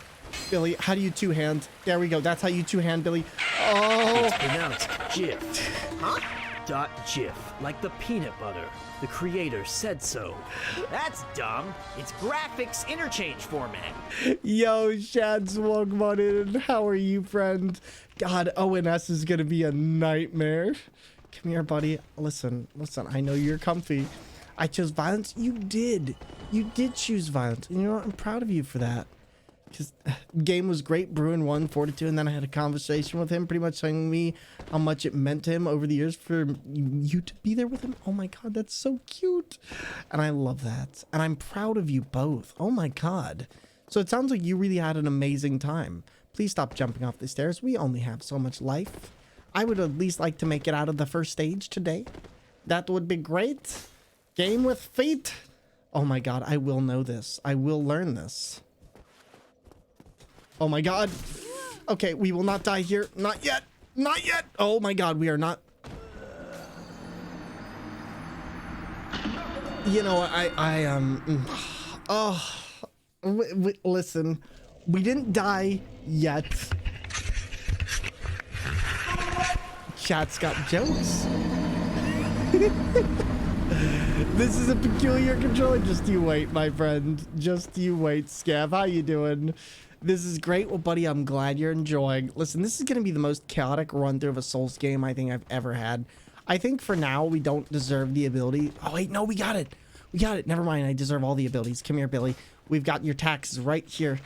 Billy, how do you two-hand? There we go. That's how you two-hand, Billy. Oh. It's pronounced GIF. Huh? .gif, like the peanut butter. The creator said so. That's dumb. It's graphics interchange format. Yo, Shads, welcome on in. How are you, friend? God, ONS is gonna be a nightmare. Come here, buddy. Listen, I know you're comfy. I chose violence. You did choose violence. And you know what? I'm proud of you for that. because game was great. Bruin won 4-2, and then I had a conversation with him, pretty much telling me how much it meant to him over the years for you to be there with him. Oh my god, that's so cute, and I love that, and I'm proud of you both. Oh my god. So it sounds like you really had an amazing time. Please stop jumping off the stairs. We only have so much life. I would at least like to make it out of the first stage today. That would be great. Game with feet. Oh my god, I will know this. I will learn this. Oh my god. Okay, we will not die here. Not yet. Not yet. Oh my god, we are not. You know, oh, listen, we didn't die yet. Chat's got jokes. This is a peculiar controller. Just you wait, my friend. Just you wait, Scav. How you doing? This is great. Well, buddy, I'm glad you're enjoying. Listen, this is going to be the most chaotic run through of a Souls game I think I've ever had. I think for now, we don't deserve the ability. Oh, wait, no, we got it. We got it. Never mind. I deserve all the abilities. Come here, Billy. We've got your taxes right here.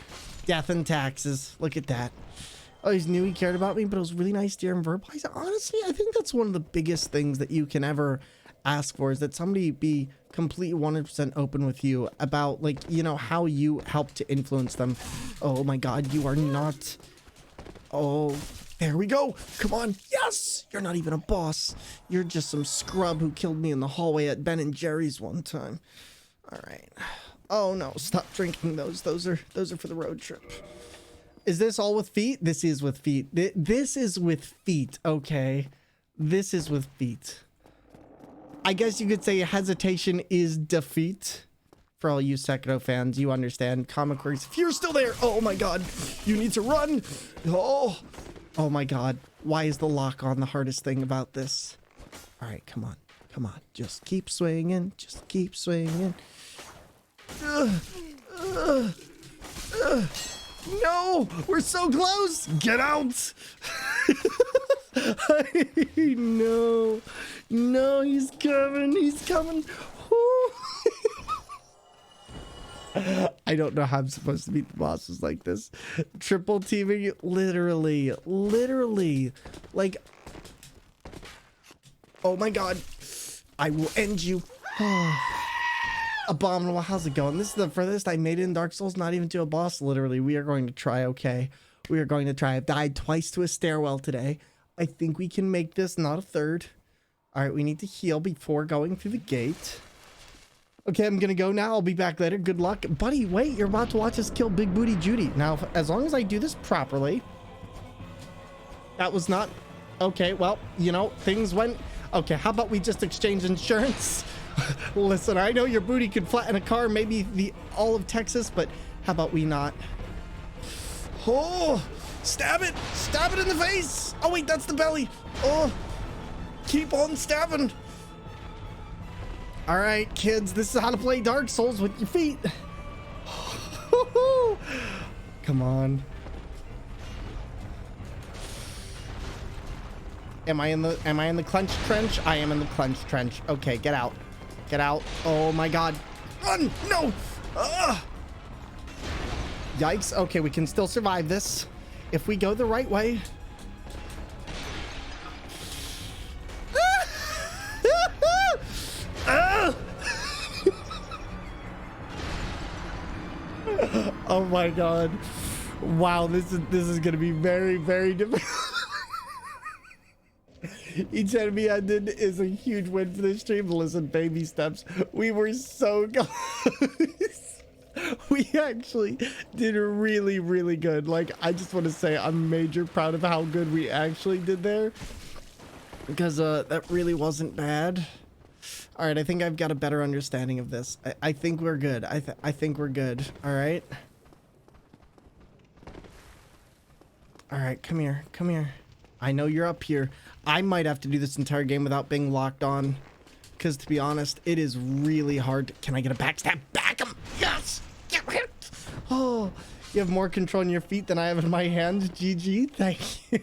Death and taxes. Look at that. Oh, he knew he cared about me, but it was really nice to hear him verbalize it. Honestly, I think that's one of the biggest things that you can ever ask for, is that somebody be completely 100% open with you about, like, you know, how you help to influence them. Oh my god, you are not. Oh, there we go. Come on. Yes, you're not even a boss. You're just some scrub who killed me in the hallway at Ben and Jerry's one time. All right. Oh no, stop drinking those. Those are for the road trip. Is this all with feet? This is with feet. This is with feet, okay? This is with feet. I guess you could say hesitation is defeat. For all you Sekiro fans, you understand. Comic works. If you're still there, oh my god, you need to run. Oh my god. Why is the lock on the hardest thing about this? All right, come on. Come on. Just keep swinging. Just keep swinging. No, we're so close. Get out. No, no, he's coming. He's coming. I don't know how I'm supposed to beat the bosses like this. Triple teaming, literally, like, oh my god, I will end you. Abominable, how's it going? This is the furthest I made it in Dark Souls, not even to a boss, literally. We are going to try, okay? We are going to try. I've died twice to a stairwell today. I think we can make this, not a third. All right, we need to heal before going through the gate. Okay, I'm gonna go now. I'll be back later. Good luck. Buddy, wait, you're about to watch us kill Big Booty Judy. Now, as long as I do this properly. That was not... Okay, well, you know, things went... Okay, how about we just exchange insurance? Listen, I know your booty could flatten a car, maybe all of Texas, but how about we not? Oh, stab it in the face. Oh wait, that's the belly. Oh, keep on stabbing. All right, kids, this is how to play Dark Souls with your feet. Come on. Am I in the clench trench? I am in the clench trench. Okay, get out. Get out. Oh my god. Run! No! Yikes. Okay, we can still survive this if we go the right way. Oh my god. Wow, this is gonna be very, very difficult. Each enemy ended is a huge win for this stream. Listen, baby steps. We were so close. We actually did really, really good. Like, I just want to say I'm major proud of how good we actually did there. Because that really wasn't bad. All right, I think I've got a better understanding of this. I think we're good. I think we're good. All right. All right, come here. Come here. I know you're up here. I might have to do this entire game without being locked on. Because to be honest, it is really hard. Can I get a backstab? Back him! Yes! Get hit! Oh, you have more control in your feet than I have in my hands. GG. Thank you.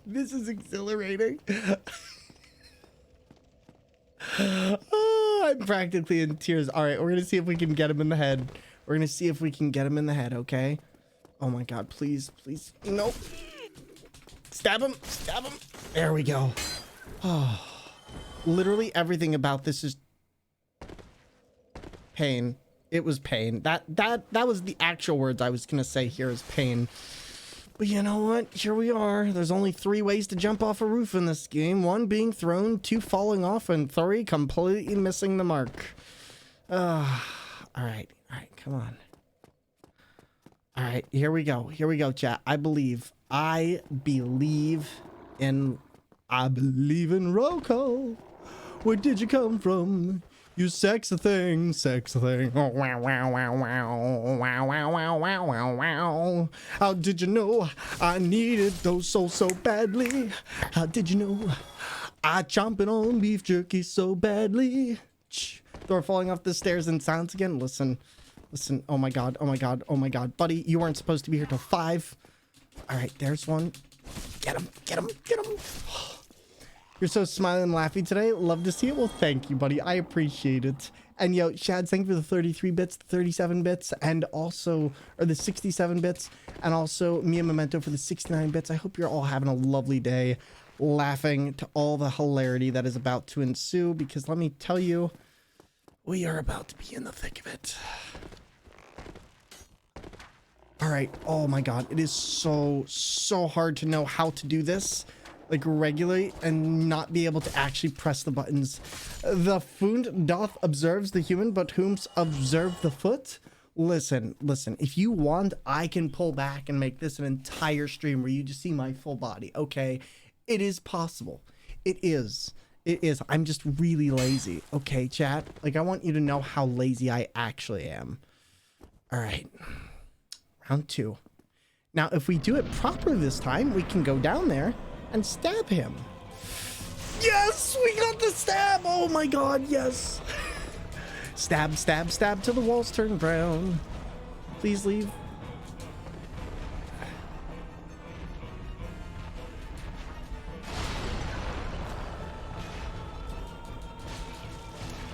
This is exhilarating. Oh, I'm practically in tears. All right, we're going to see if we can get him in the head. We're going to see if we can get him in the head, okay? Oh my god, please, please. Nope. Stab him, stab him. There we go. Oh, literally everything about this is pain. It was pain. That was the actual words I was gonna say here is pain. But you know what? Here we are. There's only 3 ways to jump off a roof in this game. 1 being thrown, 2 falling off, and 3 completely missing the mark. All right, come on. All right, here we go, chat. I believe in Rocco. Where did you come from? You sexy thing, sexy thing. Oh, wow, wow, wow, wow, wow, wow, wow, wow, wow, wow. How did you know I needed those so badly? How did you know I chomping on beef jerky so badly? Thor falling off the stairs in silence again. Listen. Oh my god. Buddy, you weren't supposed to be here till 5. All right, there's one. Get him. You're so smiling and laughing today. Love to see it. Well, thank you, buddy. I appreciate it. And yo, Shad, thank you for the 33 bits, the 37 bits, and also, or the 67 bits, and also Mia Memento for the 69 bits. I hope you're all having a lovely day, laughing to all the hilarity that is about to ensue, because let me tell you, we are about to be in the thick of it. All right. Oh my god. It is so hard to know how to do this like regularly and not be able to actually press the buttons. The Fund doth observes the human, but whom's observe the foot? Listen, if you want, I can pull back and make this an entire stream where you just see my full body. Okay. It is possible. It is. I'm just really lazy. Okay, chat. Like, I want you to know how lazy I actually am. All right. Round 2. Now, if we do it properly this time, we can go down there and stab him. Yes, we got the stab. Oh my god, yes. Stab till the walls turn brown. Please leave.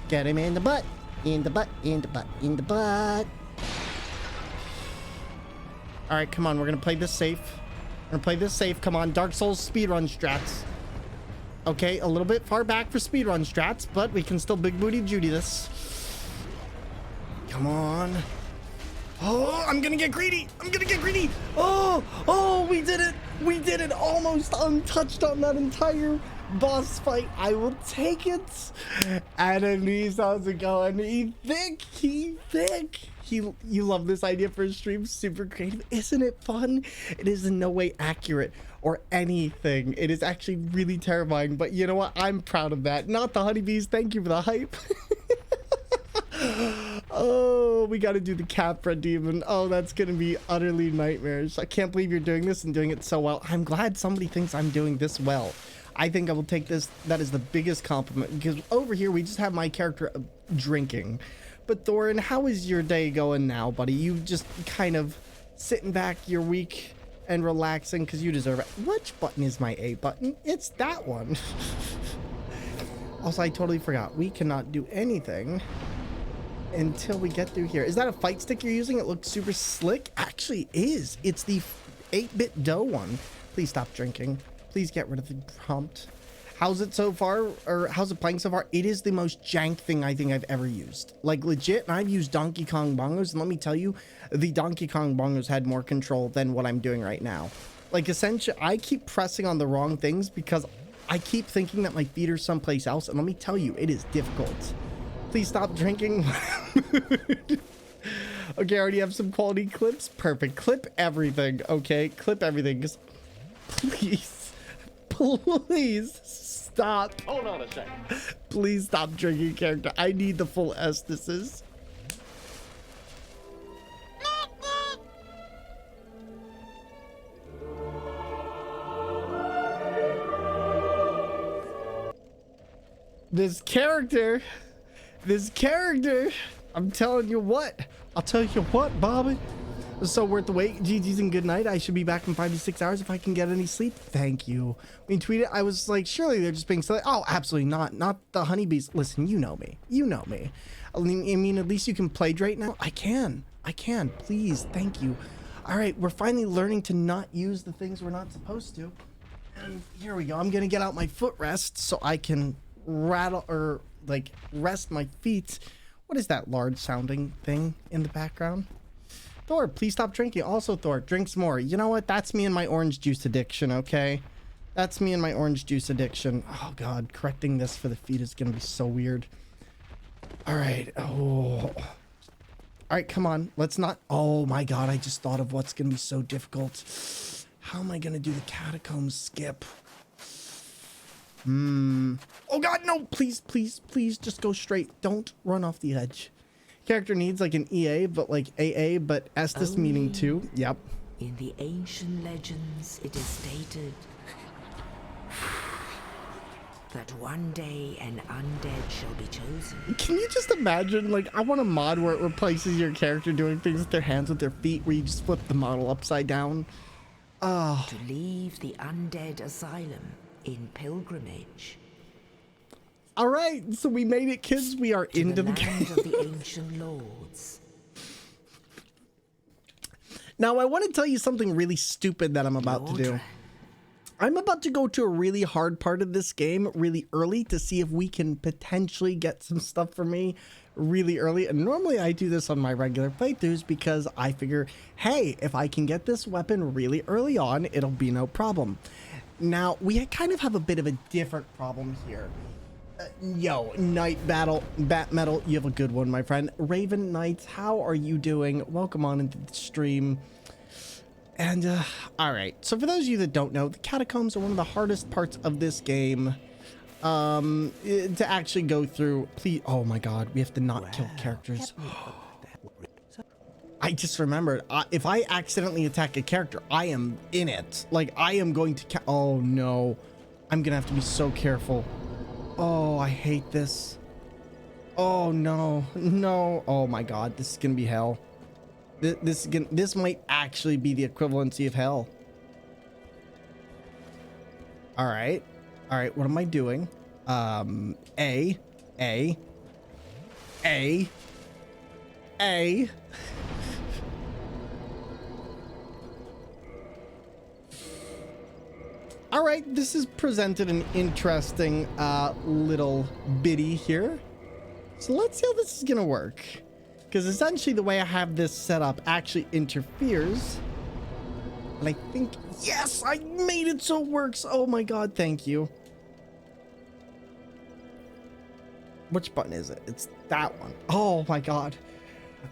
Get him in the butt. In the butt. All right, come on. We're going to play this safe. Come on. Dark Souls speedrun strats. Okay, a little bit far back for speedrun strats, but we can still big booty Judy this. Come on. Oh, I'm going to get greedy. Oh, we did it. Almost untouched on that entire boss fight. I will take it. Enemies, how's it going? He thick. You love this idea for a stream. Super creative. Isn't it fun? It is in no way accurate or anything. It is actually really terrifying, but you know what? I'm proud of that. Not the honeybees. Thank you for the hype. Oh, we got to do the Capra demon. Oh, that's going to be utterly nightmarish. I can't believe you're doing this and doing it so well. I'm glad somebody thinks I'm doing this well. I think I will take this. That is the biggest compliment, because over here we just have my character drinking. But Thorin, how is your day going now, buddy? You just kind of sitting back, you're weak and relaxing because you deserve it. Which button is my A button? It's that one. Also, I totally forgot. We cannot do anything until we get through here. Is that a fight stick you're using? It looks super slick. Actually is. It's the 8-bit dough one. Please stop drinking. Please get rid of the prompt. How's it so far? Or how's it playing so far? It is the most jank thing I think I've ever used. Like legit, and I've used Donkey Kong bongos, and let me tell you, the Donkey Kong bongos had more control than what I'm doing right now. Like essentially, I keep pressing on the wrong things because I keep thinking that my feet are someplace else, and let me tell you, it is difficult. Please stop drinking. Okay, I already have some quality clips. Perfect. Clip everything, okay? Clip everything. Just please stop. Hold on a second. Please stop drinking, character. I need the full estices. This character, I'm telling you what. I'll tell you what, Bobby. It's so worth the wait. GG's and good night. I should be back in 5 to 6 hours if I can get any sleep. Thank you. When you tweeted, I was like, surely they're just being silly. Oh, absolutely not. Not the honeybees. Listen, you know me. I mean, at least you can play right now. I can. Please. Thank you. All right, we're finally learning to not use the things we're not supposed to. And here we go. I'm gonna get out my footrest so I can rattle or like rest my feet. What is that large sounding thing in the background? Thor, please stop drinking. Also, Thor, drinks more. You know what? That's me and my orange juice addiction, okay? That's me and my orange juice addiction. Oh God, correcting this for the feet is gonna be so weird. All right. Oh. All right, come on. Let's not. Oh my God, I just thought of what's gonna be so difficult. How am I gonna do the catacombs skip? Oh God, no! Please, please, please, just go straight. Don't run off the edge. Character needs like an EA, but like AA, but Estes meaning too. Yep. In the ancient legends, it is stated that one day an undead shall be chosen. Can you just imagine, like, I want a mod where it replaces your character doing things with their hands with their feet, where you just flip the model upside down. Oh. To leave the undead asylum in pilgrimage. All right, so we made it, kids. We are into the game. Land of the ancient lords. Now, I want to tell you something really stupid that I'm about to do. I'm about to go to a really hard part of this game really early to see if we can potentially get some stuff for me really early. And normally I do this on my regular playthroughs because I figure, hey, if I can get this weapon really early on, it'll be no problem. Now, we kind of have a bit of a different problem here. Yo, Night Battle, Bat Metal, you have a good one, my friend. Raven Knights, how are you doing? Welcome on into the stream. And, all right. So for those of you that don't know, the catacombs are one of the hardest parts of this game to actually go through. Please, oh my God, we have to not kill characters. I just remembered, if I accidentally attack a character, I am in it. Like, I am going to oh no. I'm gonna have to be so careful. Oh, I hate this. Oh no, no. Oh my God, this is gonna be hell. This might actually be the equivalency of hell. All right, what am I doing? A. All right, this is presented an interesting little bitty here. So let's see how this is gonna work. Because essentially the way I have this set up actually interferes. And I think, yes, I made it so it works. Oh my God, thank you. Which button is it? It's that one. Oh my God.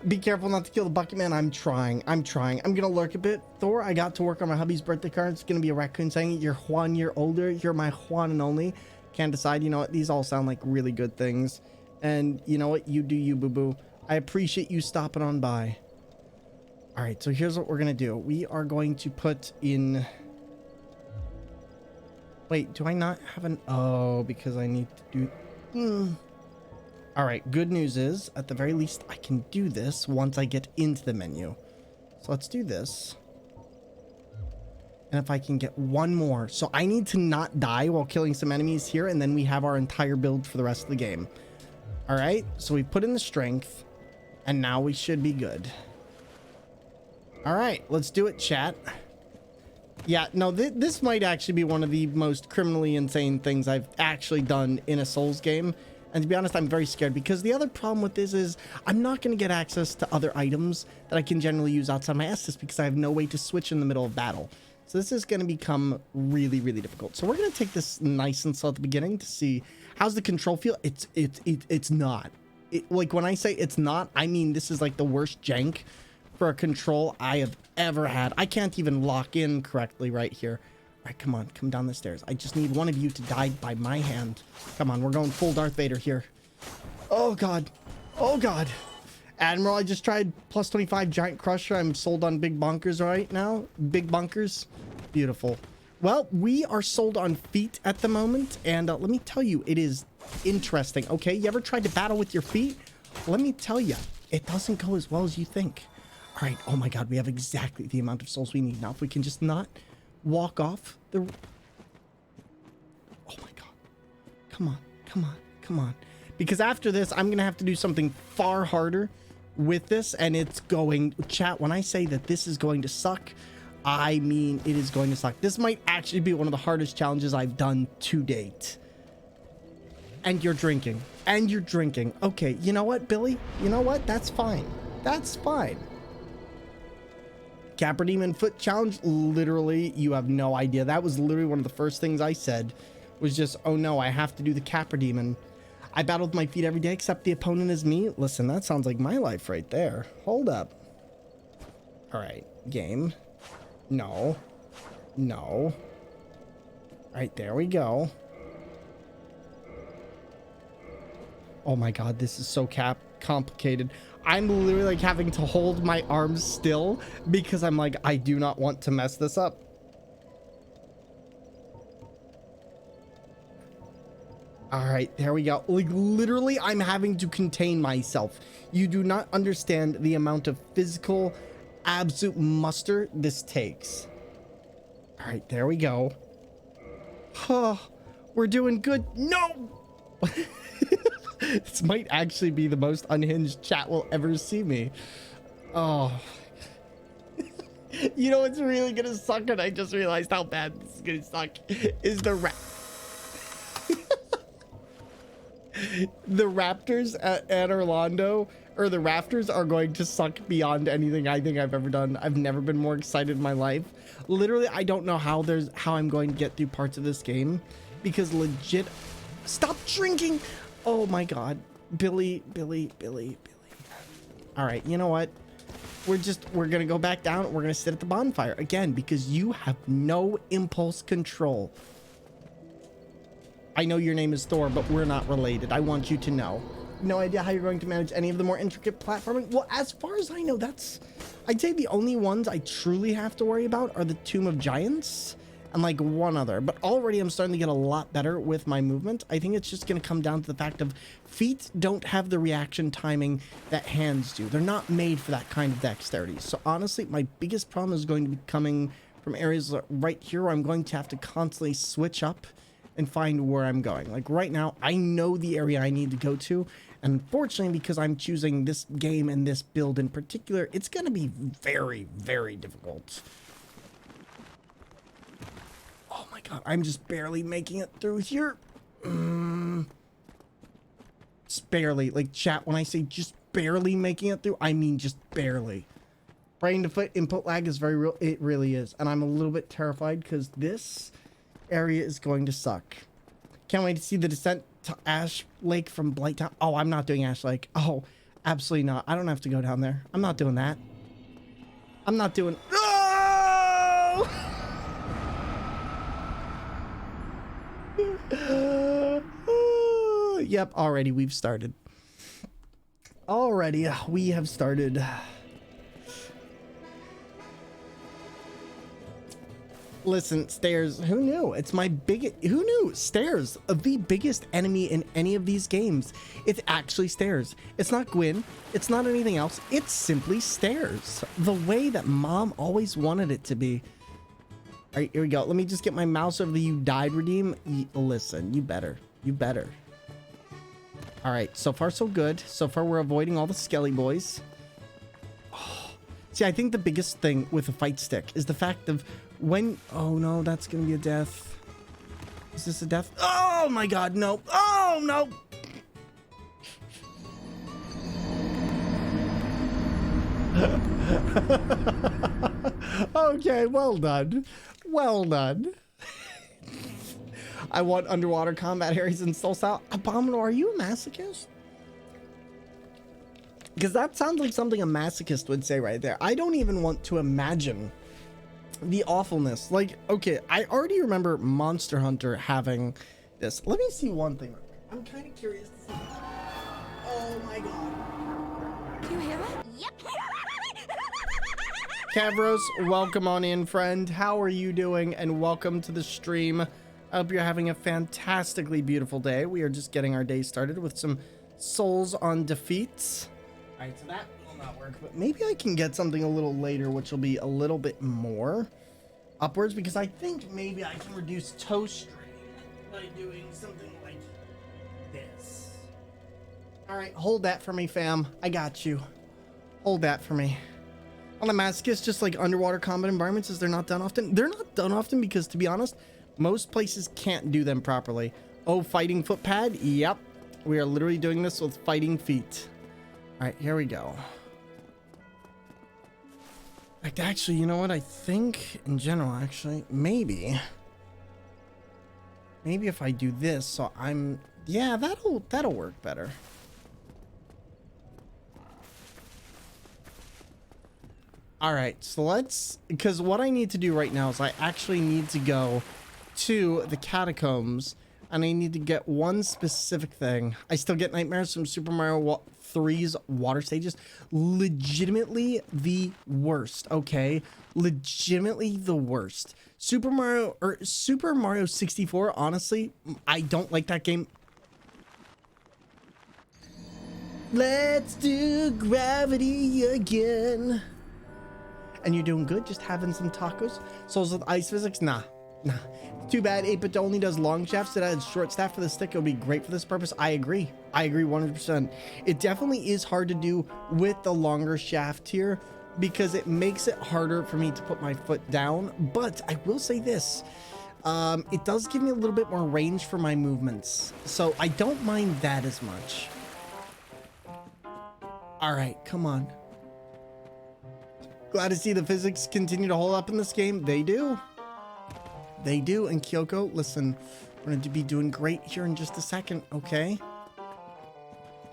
Be careful not to kill the bucket man. I'm trying. I'm gonna lurk a bit. Thor, I got to work on my hubby's birthday card. It's gonna be a raccoon saying, "You're 1 year older. You're my Juan and only." Can't decide. You know what? These all sound like really good things. And you know what? You do you, boo-boo. I appreciate you stopping on by. All right, so here's what we're gonna do. We are going to put in... Wait, do I not have an... Oh, because I need to do... All right, good news is, at the very least, I can do this once I get into the menu. So let's do this. And if I can get one more. So I need to not die while killing some enemies here, and then we have our entire build for the rest of the game. All right, so we put in the strength, and now we should be good. All right, let's do it, chat. Yeah, no, this might actually be one of the most criminally insane things I've actually done in a Souls game. And to be honest, I'm very scared because the other problem with this is I'm not going to get access to other items that I can generally use outside my Estus because I have no way to switch in the middle of battle. So this is going to become really, really difficult. So we're going to take this nice and slow at the beginning to see how's the control feel. It's not. Like when I say it's not, I mean this is like the worst jank for a control I have ever had. I can't even lock in correctly right here. All right, come on, come down the stairs. I just need one of you to die by my hand. Come on, we're going full Darth Vader here. Oh God, oh God. Admiral, I just tried plus 25 giant crusher. I'm sold on big bunkers right now. Big bunkers, beautiful. Well, we are sold on feet at the moment. And let me tell you, it is interesting. Okay, you ever tried to battle with your feet? Let me tell you, it doesn't go as well as you think. All right, oh my God, we have exactly the amount of souls we need now. If we can just not walk off the... Oh my God, come on, come on, come on. Because after this, I'm gonna have to do something far harder with this, and it's going, chat, when I say that this is going to suck, I mean it is going to suck. This might actually be one of the hardest challenges I've done to date. And you're drinking. And you're drinking. Okay, you know what, Billy? You know what? That's fine. That's fine. Capra Demon Foot Challenge, literally, you have no idea. That was literally one of the first things I said, was just, oh no, I have to do the Capra Demon. I battle with my feet every day, except the opponent is me. Listen, that sounds like my life right there. Hold up. All right, game. No. No. All right, there we go. Oh my god, this is so complicated. I'm literally like having to hold my arms still because I'm like, I do not want to mess this up. All right, there we go. Like literally, I'm having to contain myself. You do not understand the amount of physical, absolute muster this takes. All right, there we go. Oh, we're doing good. No! This might actually be the most unhinged chat will ever see me. Oh. You know what's really gonna suck, and I just realized how bad this is gonna suck, is the the Raptors at Orlando, or the Rafters, are going to suck beyond anything I think I've ever done. I've never been more excited in my life. Literally, I don't know how I'm going to get through parts of this game, because legit, stop drinking. Oh my god, Billy. All right, you know what? We're gonna go back down. We're gonna sit at the bonfire again because you have no impulse control. I know your name is Thor, but we're not related. I want you to know. No idea how you're going to manage any of the more intricate platforming. Well, as far as I know, I'd say the only ones I truly have to worry about are the Tomb of Giants and like one other. But already I'm starting to get a lot better with my movement. I think it's just going to come down to the fact of feet don't have the reaction timing that hands do. They're not made for that kind of dexterity. So honestly, my biggest problem is going to be coming from areas right here where I'm going to have to constantly switch up and find where I'm going. Like right now, I know the area I need to go to. And unfortunately, because I'm choosing this game and this build in particular, it's going to be very, very difficult. Oh my god, I'm just barely making it through here. Just barely. Like, chat, when I say just barely making it through, I mean just barely. Brain to foot input lag is very real. It really is. And I'm a little bit terrified because this area is going to suck. Can't wait to see the descent to Ash Lake from Blighttown. Oh, I'm not doing Ash Lake. Oh, absolutely not. I don't have to go down there. I'm not doing that. I'm not doing... Oh! Yep, already we've started. Already we have started. Listen, stairs, who knew? It's my biggest, who knew? Stairs, the biggest enemy in any of these games. It's actually stairs. It's not Gwyn. It's not anything else. It's simply stairs. The way that mom always wanted it to be. All right, here we go. Let me just get my mouse over the you died redeem. Listen, you better. You better. All right, so far so good. So far we're avoiding all the skelly boys. Oh. See, I think the biggest thing with a fight stick is the fact of when... Oh no, that's gonna be a death. Is this a death? Oh my god, no. Oh no. Okay, well done. Well done. I want underwater combat areas in Soul Style. Abominable, are you a masochist? Because that sounds like something a masochist would say right there. I don't even want to imagine the awfulness. Like, okay, I already remember Monster Hunter having this. Let me see one thing. I'm kind of curious to see. Oh my god. Do you hear it? Yep. Cavros, welcome on in, friend. How are you doing? And welcome to the stream. I hope you're having a fantastically beautiful day. We are just getting our day started with some souls on defeats. All right, so that will not work, but maybe I can get something a little later, which will be a little bit more upwards, because I think maybe I can reduce toe strain by doing something like this. All right, hold that for me, fam. I got you. Hold that for me. On Damascus, just like underwater combat environments, is they're not done often. They're not done often because, to be honest, most places can't do them properly. Oh, fighting foot pad. Yep. We are literally doing this with fighting feet. All right, here we go. In fact, actually, you know what? I think in general, actually, maybe if I do this, so I'm, yeah, that'll work better. All right, so let's, because what I need to do right now is I actually need to go to the catacombs and I need to get one specific thing. I still get nightmares from Super Mario 3's water stages. Legitimately the worst, okay? Legitimately the worst. Super Mario 64, honestly, I don't like that game. Let's do gravity again. And you're doing good, just having some tacos. Souls with ice physics? Nah. Too bad 8-bit only does long shafts. It adds short staff for the stick. It would be great for this purpose. I agree 100%. It definitely is hard to do with the longer shaft here because it makes it harder for me to put my foot down. But I will say this, it does give me a little bit more range for my movements, so I don't mind that as much. All right, come on. Glad to see the physics continue to hold up in this game. They do. They do. And Kyoko, listen, we're going to be doing great here in just a second, okay?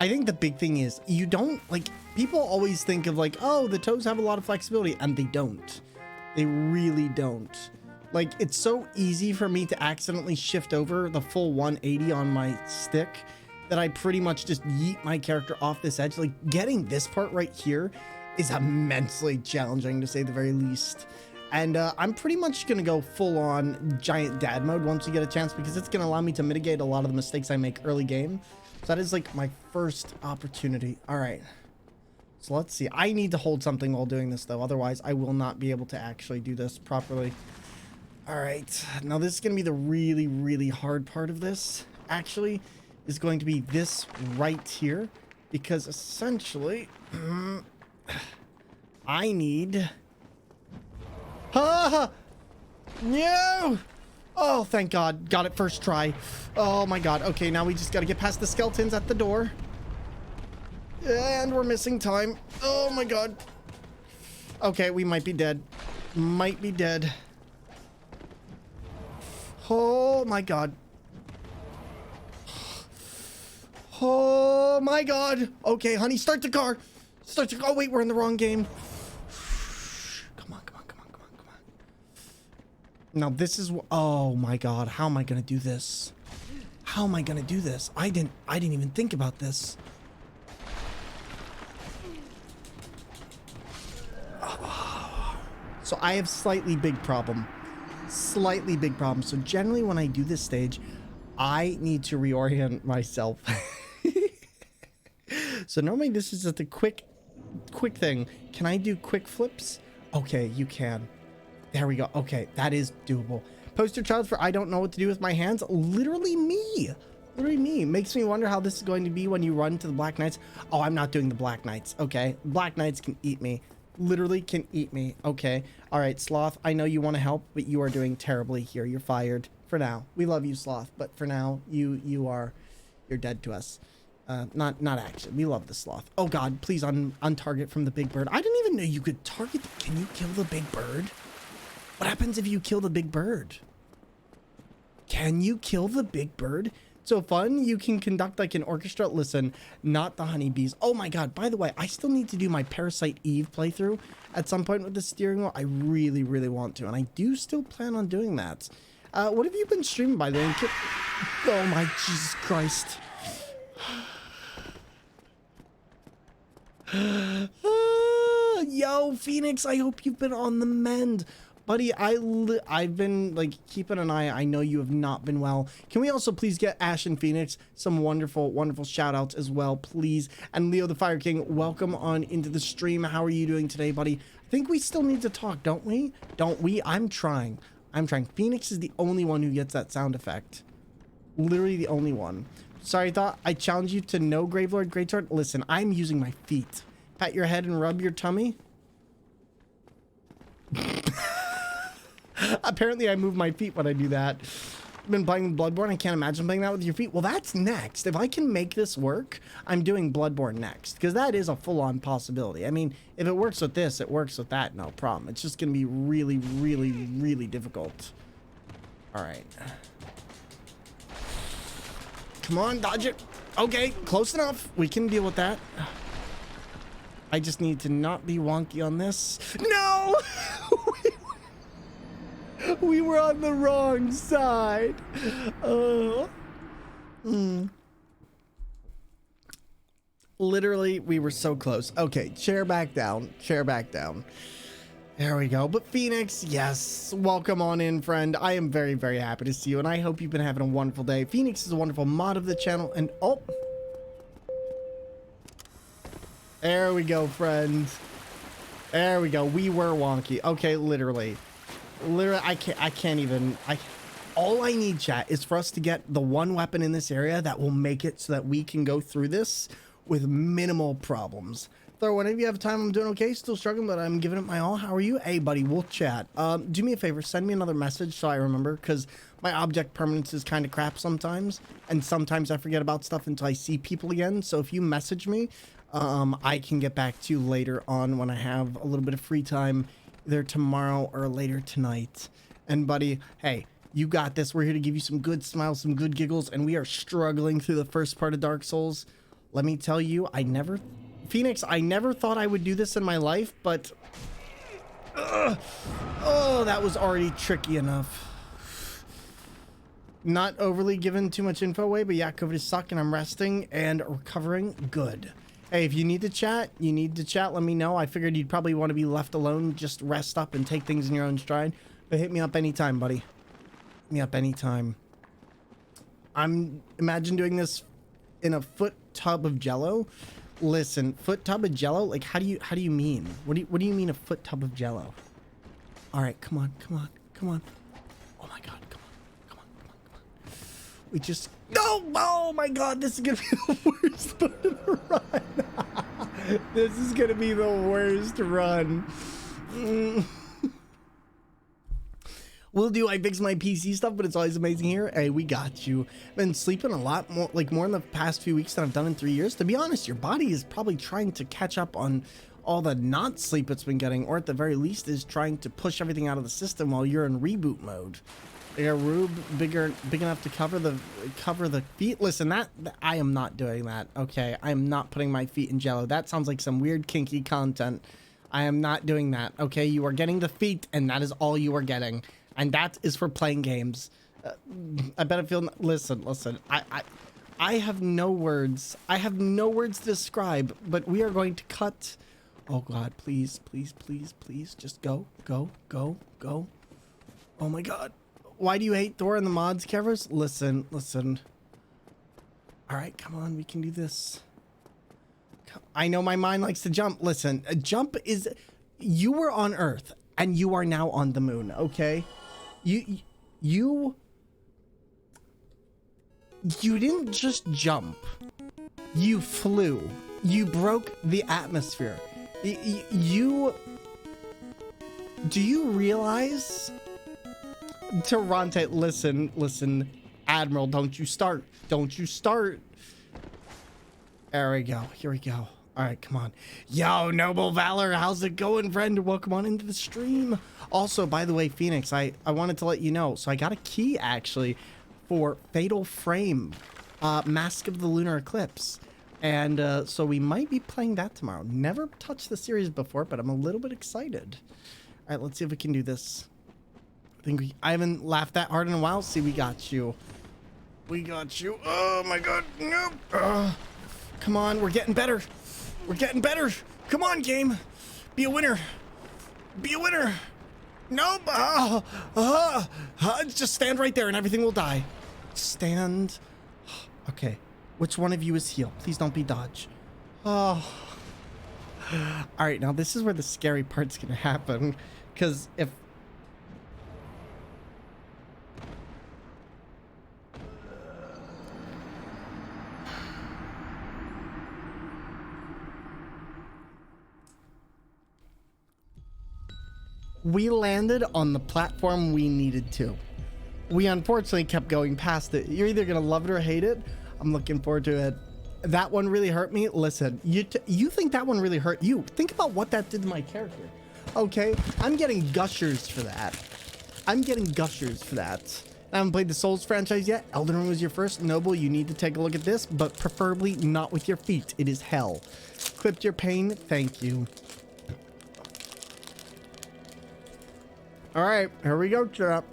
I think the big thing is you don't, like, people always think of like, oh, the toes have a lot of flexibility, and they don't. They really don't. Like, it's so easy for me to accidentally shift over the full 180 on my stick that I pretty much just yeet my character off this edge. Like, getting this part right here is immensely challenging, to say the very least. And I'm pretty much going to go full-on giant dad mode once we get a chance, because it's going to allow me to mitigate a lot of the mistakes I make early game. So that is like my first opportunity. All right. So let's see. I need to hold something while doing this, though. Otherwise, I will not be able to actually do this properly. All right. Now, this is going to be the really, really hard part of this, actually, is going to be this right here. Because essentially... I need... Ah! No! Oh, thank God. Got it first try. Oh my God. Okay, now we just gotta get past the skeletons at the door. And we're missing time. Oh my God. Okay, we might be dead. Might be dead. Oh my God. Oh my God. Okay, honey, start the car. Start the car. Oh wait, we're in the wrong game. Come on. Now this is, oh my God, how am I gonna do this? How am I gonna do this? I didn't even think about this. So I have slightly big problem. So generally when I do this stage, I need to reorient myself. So normally this is just a quick thing. Can I do quick flips? Okay, you can. There we go. Okay, that is doable. Poster child for I don't know what to do with my hands. Literally me. Makes me wonder how this is going to be when you run to the Black Knights. Oh, I'm not doing the Black Knights. Okay, Black Knights can eat me. Literally can eat me. Okay. All right, Sloth, I know you want to help, but you are doing terribly here. You're fired for now. We love you, Sloth, but for now, you're dead to us. Not actually. We love the Sloth. Oh God, please untarget from the big bird. I didn't even know you could target. Can you kill the big bird? What happens if you kill the big bird? Can you kill the big bird? So fun. You can conduct like an orchestra. Listen, not the honeybees. Oh my God. By the way, I still need to do my Parasite Eve playthrough at some point with the steering wheel. I really, really want to. And I do still plan on doing that. What have you been streaming, by the way? Oh my Jesus Christ. Yo, Phoenix, I hope you've been on the mend. Buddy, I've been like keeping an eye. I know you have not been well. Can we also please get Ash and Phoenix some wonderful, wonderful shout outs as well, please? And Leo the Fire King, welcome on into the stream. How are you doing today, buddy? I think we still need to talk, don't we? I'm trying. Phoenix is the only one who gets that sound effect. Literally the only one. Sorry, I thought I challenged you to no Gravelord Greatsword. Listen, I'm using my feet. Pat your head and rub your tummy. Apparently I move my feet when I do that. I've been playing Bloodborne. I can't imagine playing that with your feet. Well, that's next. If I can make this work, I'm doing Bloodborne next, because that is a full-on possibility. I mean, if it works with this, it works with that, no problem. It's just going to be really, really, really difficult. All right. Come on, dodge it. Okay, close enough. We can deal with that. I just need to not be wonky on this. No! We were on the wrong side. Literally, we were so close. Okay, chair back down. Chair back down. There we go. But Phoenix, yes. Welcome on in, friend. I am very, very happy to see you, and I hope you've been having a wonderful day. Phoenix is a wonderful mod of the channel, and oh. There we go, friend. There we go. We were wonky. Okay, literally. Literally, I can't even. All I need, chat, is for us to get the one weapon in this area that will make it so that we can go through this with minimal problems. Thor, whenever you have time, I'm doing okay. Still struggling, but I'm giving it my all. How are you? Hey, buddy, we'll chat. Do me a favor. Send me another message so I remember, because my object permanence is kind of crap sometimes. And sometimes I forget about stuff until I see people again. So if you message me, I can get back to you later on when I have a little bit of free time, either tomorrow or later tonight. And buddy, hey, you got this. We're here to give you some good smiles, some good giggles, and we are struggling through the first part of Dark Souls. Let me tell you, Phoenix, I never thought I would do this in my life, but oh, that was already tricky enough. Not overly giving too much info away, but yeah, COVID is sucking. I'm resting and recovering good. Hey, if you need to chat, let me know. I figured you'd probably want to be left alone, just rest up and take things in your own stride. But hit me up anytime, buddy. Hit me up anytime. Imagine doing this in a foot tub of Jello. Listen, foot tub of Jello? Like, how do you mean? What do you mean a foot tub of Jello? All right, come on. Oh my God, come on. We just, no! Oh my God, this is gonna be the worst part of the run. This is gonna be the worst run. Will do. I fixed my PC stuff, but it's always amazing here. Hey, we got you. Been sleeping a lot more, like more in the past few weeks than I've done in 3 years. To be honest, your body is probably trying to catch up on all the not sleep it's been getting, or at the very least is trying to push everything out of the system while you're in reboot mode. Like a rube big enough to cover the feet. Listen, that I am not doing that. Okay, I am not putting my feet in Jello. That sounds like some weird kinky content. I am not doing that. Okay, you are getting the feet, and that is all you are getting. And that is for playing games. I bet I feel. Listen. I have no words. I have no words to describe. But we are going to cut. Oh God, please, just go. Oh my God. Why do you hate Thor and the mods, Kevers? Listen. All right, come on, we can do this. I know my mind likes to jump. Listen, a jump is. You were on Earth, and you are now on the moon. Okay. You didn't just jump. You flew. You broke the atmosphere. Do you realize? Toronto, listen, Admiral, don't you start. There we go. Here we go. All right, come on. Yo, Noble Valor, how's it going, friend? Welcome on into the stream. Also, by the way, Phoenix, I wanted to let you know. So I got a key, actually, for Fatal Frame, Mask of the Lunar Eclipse. And so we might be playing that tomorrow. Never touched the series before, but I'm a little bit excited. All right, let's see if we can do this. I haven't laughed that hard in a while. See, we got you. Oh, my God. Nope. Come on, we're getting better. Come on, game. Be a winner. Nope. Just stand right there and everything will die. Stand. Okay. Which one of you is heal? Please don't be dodge. Oh. All right, now this is where the scary part's going to happen. Because if... we landed on the platform we needed to. We unfortunately kept going past it. You're either gonna love it or hate it. I'm looking forward to it. That one really hurt me. Listen, you think that one really hurt you. Think about what that did to my character. Okay, I'm getting gushers for that. I'm getting gushers for that. I haven't played the Souls franchise yet. Elden Ring was your first. Noble, you need to take a look at this, but preferably not with your feet. It is hell. Clipped your pain. Thank you. All right, here we go, chirp.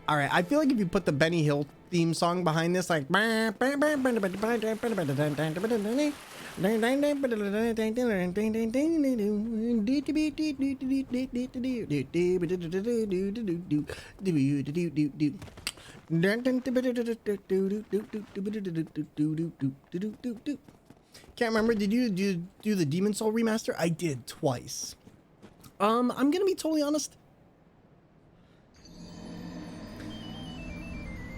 All right, I feel like if you put the Benny Hill theme song behind this, like, can't remember. Did you do the Demon Soul remaster? I did twice. I'm gonna be totally honest.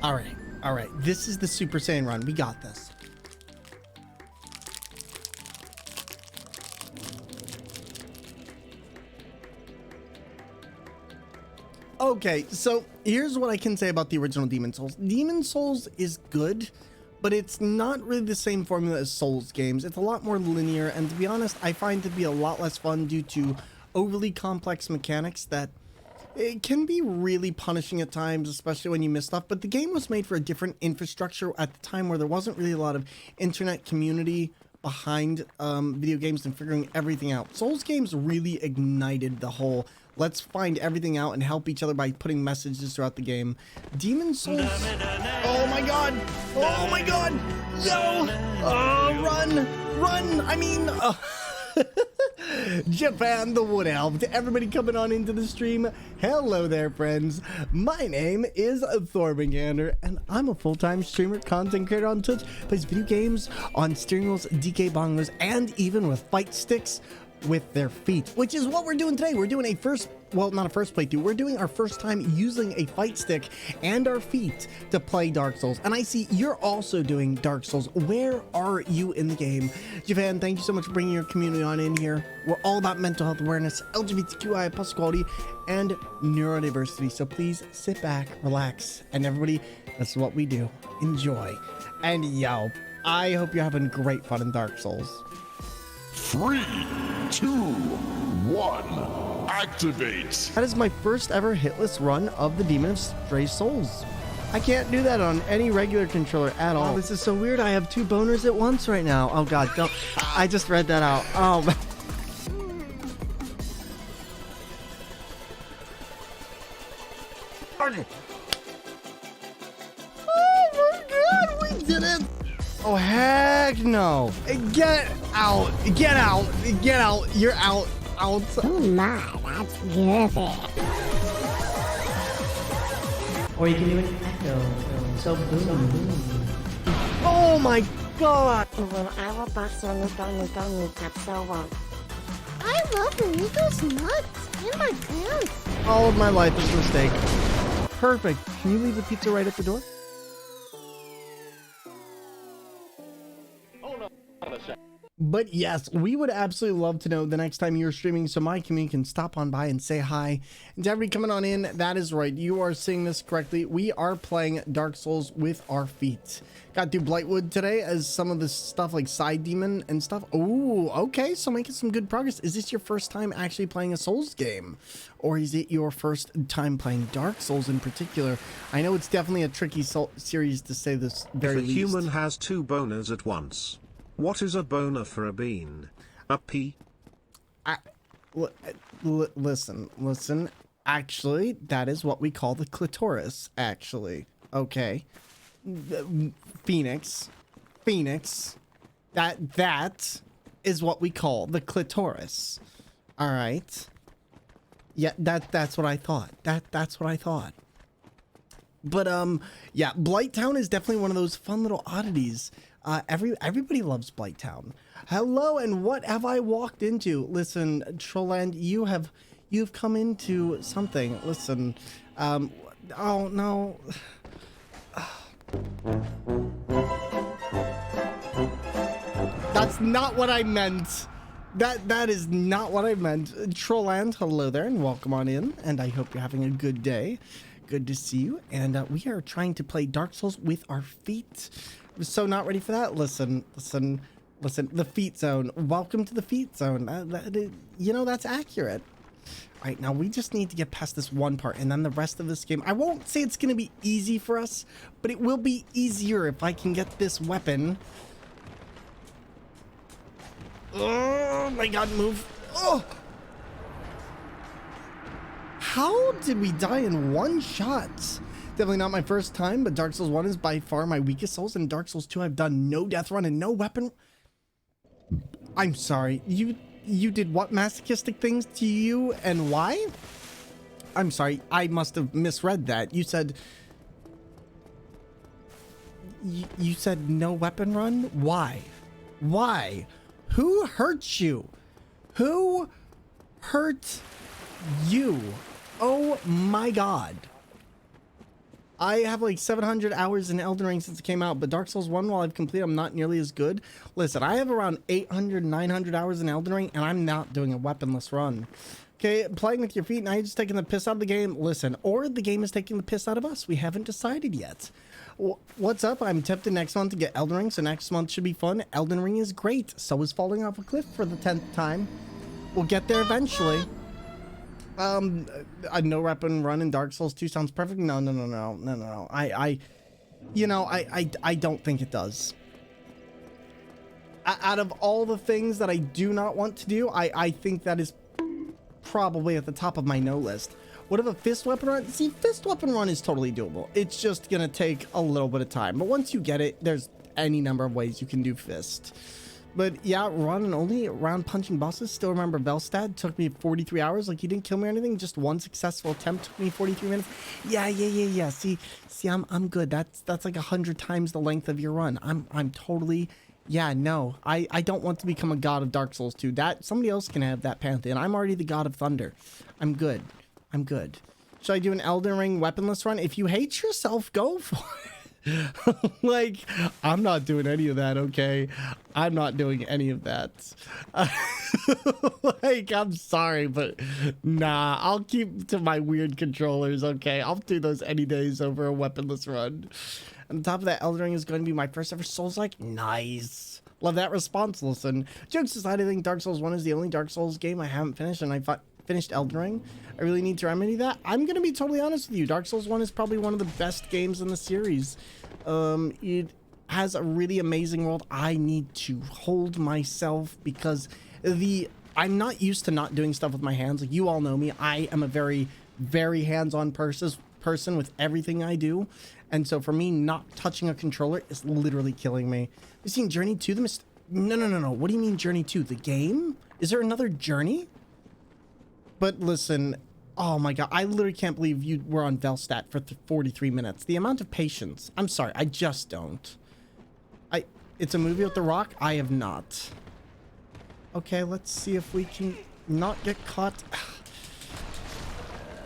All right. This is the Super Saiyan run. We got this. Okay, so here's what I can say about the original Demon Souls. Demon Souls is good, but it's not really the same formula as Souls games. It's a lot more linear, and to be honest, I find it to be a lot less fun due to overly complex mechanics that it can be really punishing at times, especially when you miss stuff. But the game was made for a different infrastructure at the time where there wasn't really a lot of internet community behind video games and figuring everything out. Souls games really ignited the whole let's find everything out and help each other by putting messages throughout the game. Demon Souls. Oh my god. Oh my god. Yo. Run. I mean, Japan the Wood Elf. To everybody coming on into the stream, hello there, friends. My name is Thor, and I'm a full-time streamer, content creator on Twitch, plays video games on steering wheels, DK bongos, and even with fight sticks with their feet, which is what we're doing today. We're doing a first, well, not a first playthrough. We're doing our first time using a fight stick and our feet to play Dark Souls. And I see you're also doing Dark Souls. Where are you in the game? Japan, thank you so much for bringing your community on in here. We're all about mental health awareness, LGBTQI plus equality, and neurodiversity. So please sit back, relax, and everybody, that's what we do. Enjoy. And yo, I hope you're having great fun in Dark Souls. 3, 2, 1, activate. That is my first ever hitless run of the Demon of Stray Souls. I can't do that on any regular controller at all. This is so weird. I have 2 boners at once right now. Oh god, don't. I just read that out. Oh my god, we did it! Oh heck no! Get out! Get out! Get out! You're out! Out! Oh my, that's good. Or you can do an echo. So boom, boom. Oh my god! Well, I will box your Nico Capsule. I love Nico's nuts in my pants. All of my life is a mistake. Perfect. Can you leave the pizza right at the door? But yes, we would absolutely love to know the next time you're streaming so my community can stop on by and say hi. And to everybody coming on in, that is right. You are seeing this correctly. We are playing Dark Souls with our feet. Got through Blightwood today as some of the stuff like Side Demon and stuff. Oh, okay. So making some good progress. Is this your first time actually playing a Souls game? Or is it your first time playing Dark Souls in particular? I know it's definitely a tricky series to say this very least. If a human has 2 boners at once, what is a boner for a bean? A pea? Listen. Actually, that is what we call the clitoris, actually. Okay. Phoenix. That is what we call the clitoris. All right. Yeah, that's what I thought. That's what I thought. But yeah, Blighttown is definitely one of those fun little oddities. Everybody loves Blighttown. Hello, and what have I walked into? Listen, Trolland, you've come into something. Listen, oh no. That's not what I meant. That is not what I meant. Trolland, hello there, and welcome on in. And I hope you're having a good day. Good to see you. And we are trying to play Dark Souls with our feet. So not ready for that? Listen. The feet zone. Welcome to the feet zone. You know, that's accurate. All right, now we just need to get past this one part, and then the rest of this game. I won't say it's going to be easy for us, but it will be easier if I can get this weapon. Oh my god, move. Oh! How did we die in one shot? Definitely not my first time, but Dark Souls 1 is by far my weakest Souls. In Dark Souls 2, I've done no death run and no weapon. I'm sorry. You did what masochistic things to you and why? I'm sorry. I must have misread that. You said... You said no weapon run? Why? Why? Who hurt you? Who hurt you? Oh my god. I have like 700 hours in Elden Ring since it came out, but Dark Souls 1, while I've completed, I'm not nearly as good. Listen, I have around 800, 900 hours in Elden Ring, and I'm not doing a weaponless run. Okay, playing with your feet, now you're just taking the piss out of the game. Listen, or the game is taking the piss out of us. We haven't decided yet. What's up? I'm tempted next month to get Elden Ring, so next month should be fun. Elden Ring is great. So is falling off a cliff for the 10th time. We'll get there eventually. A no weapon run in Dark Souls 2 sounds perfect. No. I don't think it does. Out of all the things that I do not want to do, I think that is probably at the top of my no list. What if a fist weapon run? See, fist weapon run is totally doable. It's just gonna take a little bit of time. But once you get it, there's any number of ways you can do fist. But yeah, run and only around punching bosses. Still remember Velstad took me 43 hours. Like, he didn't kill me or anything. Just one successful attempt took me 43 minutes. Yeah. See, I'm good. That's like 100 times the length of your run. I'm totally, yeah, no. I don't want to become a god of Dark Souls 2. That somebody else can have that pantheon. I'm already the god of Thunder. I'm good. Should I do an Elden Ring weaponless run? If you hate yourself, go for it. Like, I'm not doing any of that, okay? I'm not doing any of that. Like, I'm sorry, but nah, I'll keep to my weird controllers, okay? I'll do those any days over a weaponless run. On top of that, Elden Ring is going to be my first ever Souls-like. Nice. Love that response. Listen, jokes aside, I think Dark Souls 1 is the only Dark Souls game I haven't finished, and I finished Elden Ring. I really need to remedy that. I'm gonna be totally honest with you. Dark Souls 1 is probably one of the best games in the series. It has a really amazing world. I need to hold myself because I'm not used to not doing stuff with my hands. Like, you all know me. I am a very, very hands-on person with everything I do. And so for me, not touching a controller is literally killing me. You seen Journey 2? No. What do you mean Journey 2? The game? Is there another Journey? But listen, oh my god, I literally can't believe you were on Velstad for 43 minutes. The amount of patience. I'm sorry, I just don't. It's a movie with The Rock? I have not. Okay, let's see if we can not get caught.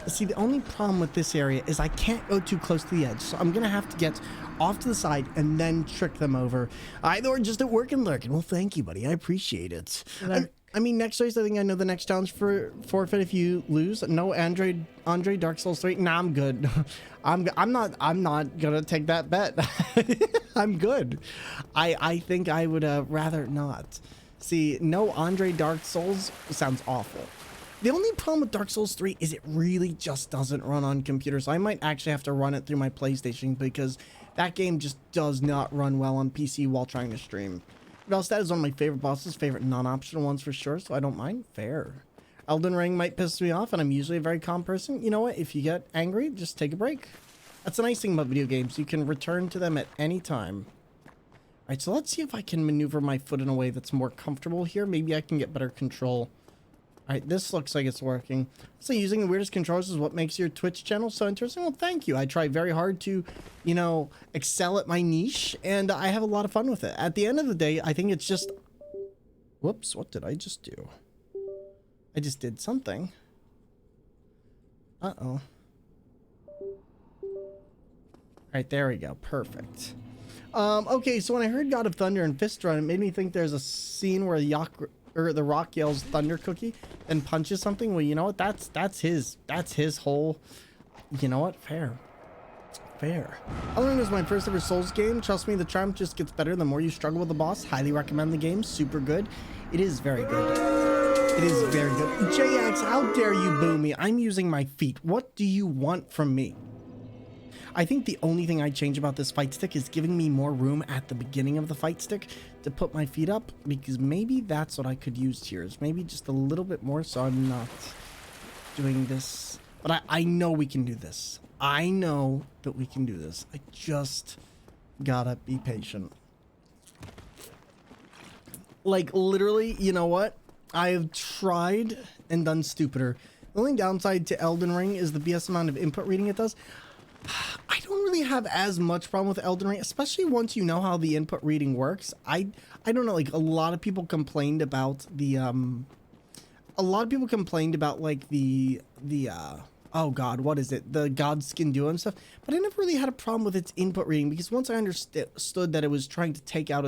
See, the only problem with this area is I can't go too close to the edge, so I'm gonna have to get off to the side and then trick them over. Either or just at work and lurking. Well, thank you, buddy. I appreciate it. I mean, next race, I think I know the next challenge for forfeit if you lose. No, Andre, Dark Souls 3. Nah, I'm good. I'm not gonna take that bet. I'm good. I think I would rather not. See, no Andre Dark Souls sounds awful. The only problem with Dark Souls 3 is it really just doesn't run on computers. So I might actually have to run it through my PlayStation because that game just does not run well on PC while trying to stream. Velstad is one of my favorite bosses, favorite non-optional ones for sure, so I don't mind. Fair. Elden Ring might piss me off, and I'm usually a very calm person. You know what? If you get angry, just take a break. That's the nice thing about video games. You can return to them at any time. Alright, so let's see if I can maneuver my foot in a way that's more comfortable here. Maybe I can get better control. Alright, this looks like it's working. So using the weirdest controls is what makes your Twitch channel so interesting. Well, thank you. I try very hard to, you know, excel at my niche, and I have a lot of fun with it. At the end of the day, I think it's just... Whoops, what did I just do? I just did something. Uh-oh. Alright, there we go. Perfect. Okay, so when I heard God of Thunder and Fist Run, it made me think there's a scene where or The Rock yells thunder cookie and punches something, well, you know what? That's his whole, you know what? Fair. Elden Ring was my first ever Souls game. Trust me, the triumph just gets better the more you struggle with the boss. Highly recommend the game. Super good. It is very good. It is very good. JX, how dare you boo me? I'm using my feet. What do you want from me? I think the only thing I'd change about this fight stick is giving me more room at the beginning of the fight stick to put my feet up, because maybe that's what I could use here, is maybe just a little bit more so I'm not doing this. But I know we can do this. I know that we can do this. I just gotta be patient. Like, literally, you know what? I have tried and done stupider. The only downside to Elden Ring is the BS amount of input reading it does. I don't really have as much problem with Elden Ring, especially once you know how the input reading works. I don't know, like, a lot of people complained about the like the oh god, what is it? The Godskin Duo and stuff. But I never really had a problem with its input reading, because once I understood that it was trying to take out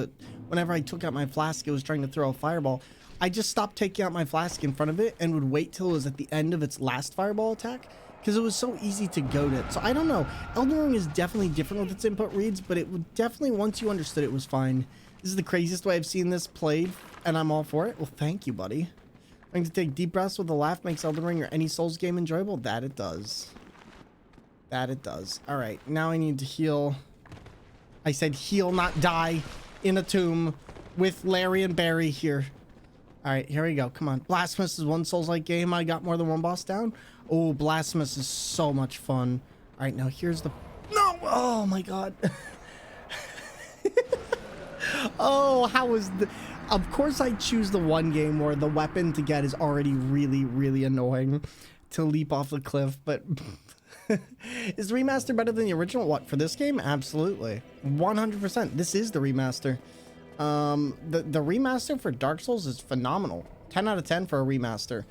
whenever I took out my flask, it was trying to throw a fireball. I just stopped taking out my flask in front of it and would wait till it was at the end of its last fireball attack, because it was so easy to goad it. So I don't know. Elden Ring is definitely different with its input reads, but it would definitely, once you understood it, was fine. This is the craziest way I've seen this played, and I'm all for it. Well, thank you, buddy. I think to take deep breaths with a laugh makes Elden Ring or any Souls game enjoyable. That it does. That it does. All right, now I need to heal. I said heal, not die in a tomb with Larry and Barry here. All right, here we go. Come on. Blasphemous is one Souls-like game. I got more than one boss down. Oh, Blasphemous is so much fun. All right, now here's the... No! Oh, my God. Oh, how was the... Of course I choose the one game where the weapon to get is already really, really annoying to leap off the cliff, but... Is the remaster better than the original? What, for this game? Absolutely. 100%. This is the remaster. The remaster for Dark Souls is phenomenal. 10 out of 10 for a remaster.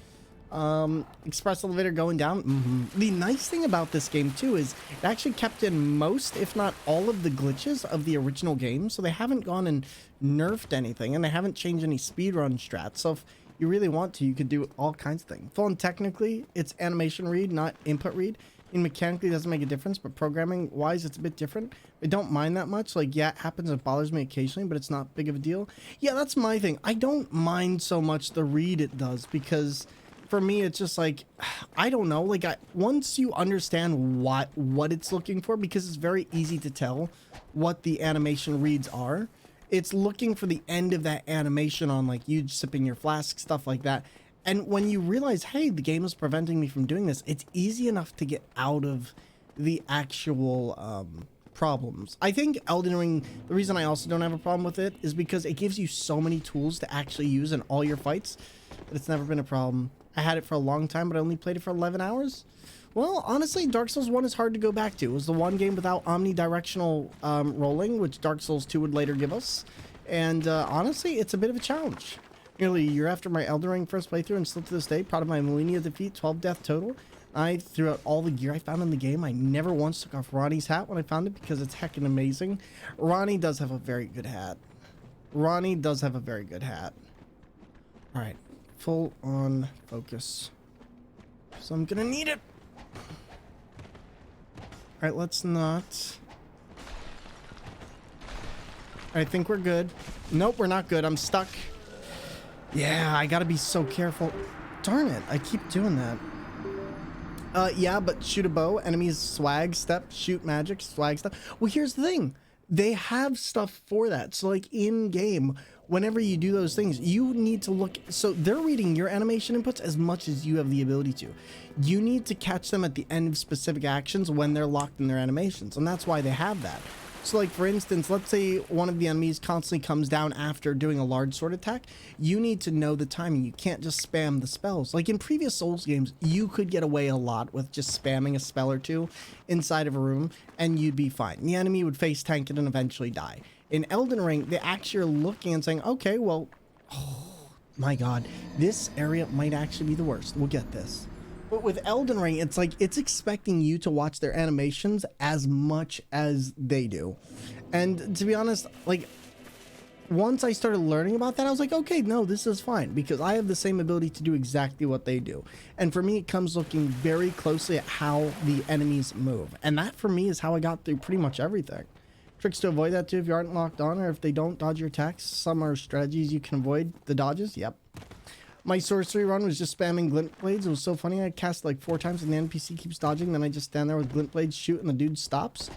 Express elevator going down. The nice thing about this game too is it actually kept in most, if not all, of the glitches of the original game, so they haven't gone and nerfed anything, and they haven't changed any speedrun strats. So if you really want to, you could do all kinds of things. Full and technically, it's animation read, not input read. And mechanically, it doesn't make a difference, but programming wise, it's a bit different. I don't mind that much. Like, yeah, it happens, it bothers me occasionally, but it's not big of a deal. Yeah, that's my thing. I don't mind so much the read it does, because for me, it's just like, I don't know, like, once you understand what it's looking for, because it's very easy to tell what the animation reads are, it's looking for the end of that animation on, like, you sipping your flask, stuff like that. And when you realize, hey, the game is preventing me from doing this, it's easy enough to get out of the actual problems. I think Elden Ring, the reason I also don't have a problem with it is because it gives you so many tools to actually use in all your fights that it's never been a problem. I had it for a long time, but I only played it for 11 hours. Well, honestly, Dark Souls 1 is hard to go back to. It was the one game without omnidirectional rolling, which Dark Souls 2 would later give us. And honestly, it's a bit of a challenge. Nearly a year after my Elden Ring first playthrough, and still to this day, proud of my Melania defeat, 12 death total. I threw out all the gear I found in the game. I never once took off Ronnie's hat when I found it, because it's heckin' amazing. Ronnie does have a very good hat. Ronnie does have a very good hat. Alright, full on focus. So I'm gonna need it. Alright, let's not... I think we're good. Nope, we're not good. I'm stuck. Yeah, I gotta be so careful. Darn it, I keep doing that. Yeah, but shoot a bow, enemies swag step, shoot magic, swag step. Well, here's the thing. They have stuff for that. So, like, in-game, whenever you do those things, you need to look... So, they're reading your animation inputs as much as you have the ability to. You need to catch them at the end of specific actions when they're locked in their animations, and that's why they have that. So, like, for instance, let's say one of the enemies constantly comes down after doing a large sword attack. You need to know the timing. You can't just spam the spells. Like, in previous Souls games, you could get away a lot with just spamming a spell or two inside of a room, and you'd be fine. The enemy would face tank it and eventually die. In Elden Ring, they actually are looking and saying, okay, well, oh my god, this area might actually be the worst. We'll get this. But with Elden Ring, it's like, it's expecting you to watch their animations as much as they do. And to be honest, like, once I started learning about that, I was like, okay, no, this is fine, because I have the same ability to do exactly what they do. And for me, it comes looking very closely at how the enemies move. And that for me is how I got through pretty much everything. Tricks to avoid that too if you aren't locked on, or if they don't dodge your attacks. Some are strategies you can avoid the dodges. Yep. My sorcery run was just spamming glint blades. It was so funny. I cast like 4 times and the NPC keeps dodging. Then I just stand there with glint blades, shoot, and the dude stops.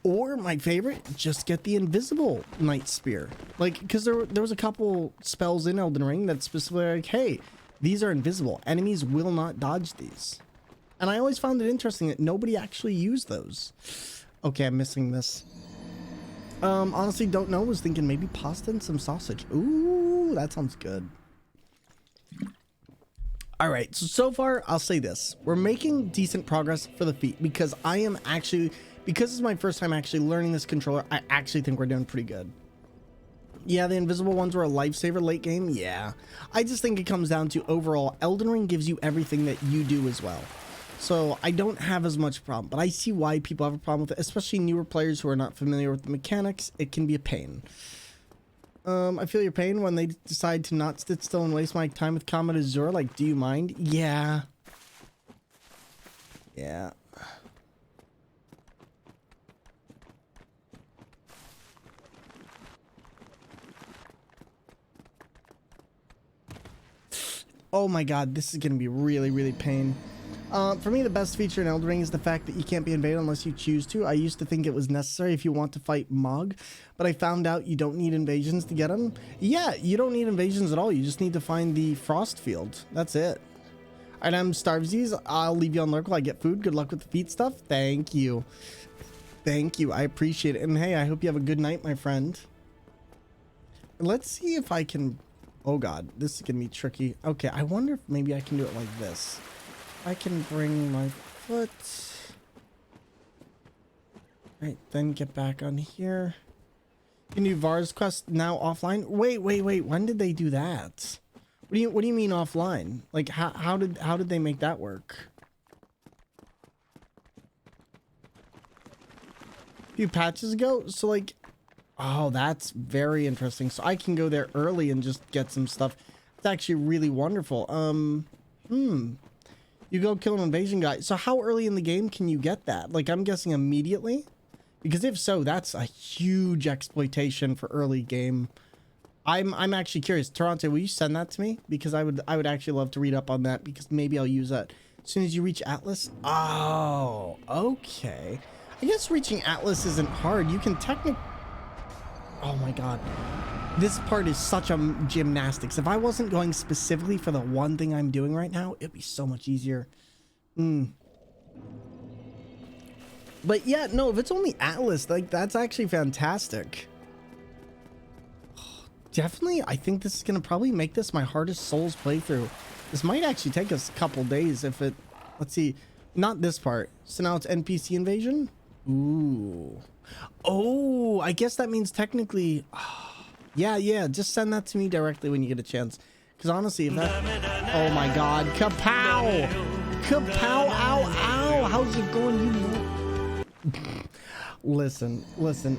Or my favorite, just get the invisible Night Spear. Like, because there was a couple spells in Elden Ring that specifically like, hey, these are invisible. Enemies will not dodge these. And I always found it interesting that nobody actually used those. Okay, I'm missing this. Honestly, don't know. Was thinking maybe pasta and some sausage. Ooh, that sounds good. All right, so far, I'll say this. We're making decent progress for the feet because because this is my first time actually learning this controller, I actually think we're doing pretty good. Yeah, the invisible ones were a lifesaver late game. Yeah, I just think it comes down to overall, Elden Ring gives you everything that you do as well. So I don't have as much problem, but I see why people have a problem with it, especially newer players who are not familiar with the mechanics. It can be a pain. I feel your pain when they decide to not sit still and waste my time with Comet Azure. Like, do you mind? Yeah. Yeah. Oh my god, this is gonna be really, really pain. For me, the best feature in Elden Ring is the fact that you can't be invaded unless you choose to. I used to think it was necessary if you want to fight Mog, but I found out you don't need invasions to get them. Yeah, you don't need invasions at all. You just need to find the Frost Field. That's it. Alright, I'm Starvesies. I'll leave you on lurk while I get food. Good luck with the feet stuff. Thank you. Thank you. I appreciate it. And hey, I hope you have a good night, my friend. Let's see if I can... Oh god, this is gonna be tricky. Okay, I wonder if maybe I can do it like this. I can bring my foot. Right, then get back on here. You can do Var's quest now offline. Wait. When did they do that? What do you mean offline? Like how did they make that work? A few patches ago. So like, oh, that's very interesting. So I can go there early and just get some stuff. It's actually really wonderful. You go kill an invasion guy. So how early in the game can you get that? Like, I'm guessing immediately? Because if so, that's a huge exploitation for early game. I'm actually curious. Toronto, will you send that to me? Because I would actually love to read up on that, because maybe I'll use that as soon as you reach Atlas. Oh, okay. I guess reaching Atlas isn't hard. You can technically... Oh my god. This part is such a gymnastics. If I wasn't going specifically for the one thing I'm doing right now, it'd be so much easier. But yeah, no, if it's only Atlas, like, that's actually fantastic. Definitely, I think this is going to probably make this my hardest Souls playthrough. This might actually take us a couple days if it... Let's see. Not this part. So now it's NPC invasion? Ooh. Oh, I guess that means technically... Yeah, just send that to me directly when you get a chance. Because honestly, if that... Oh my god, kapow! Kapow, ow! How's it going, you know? Listen.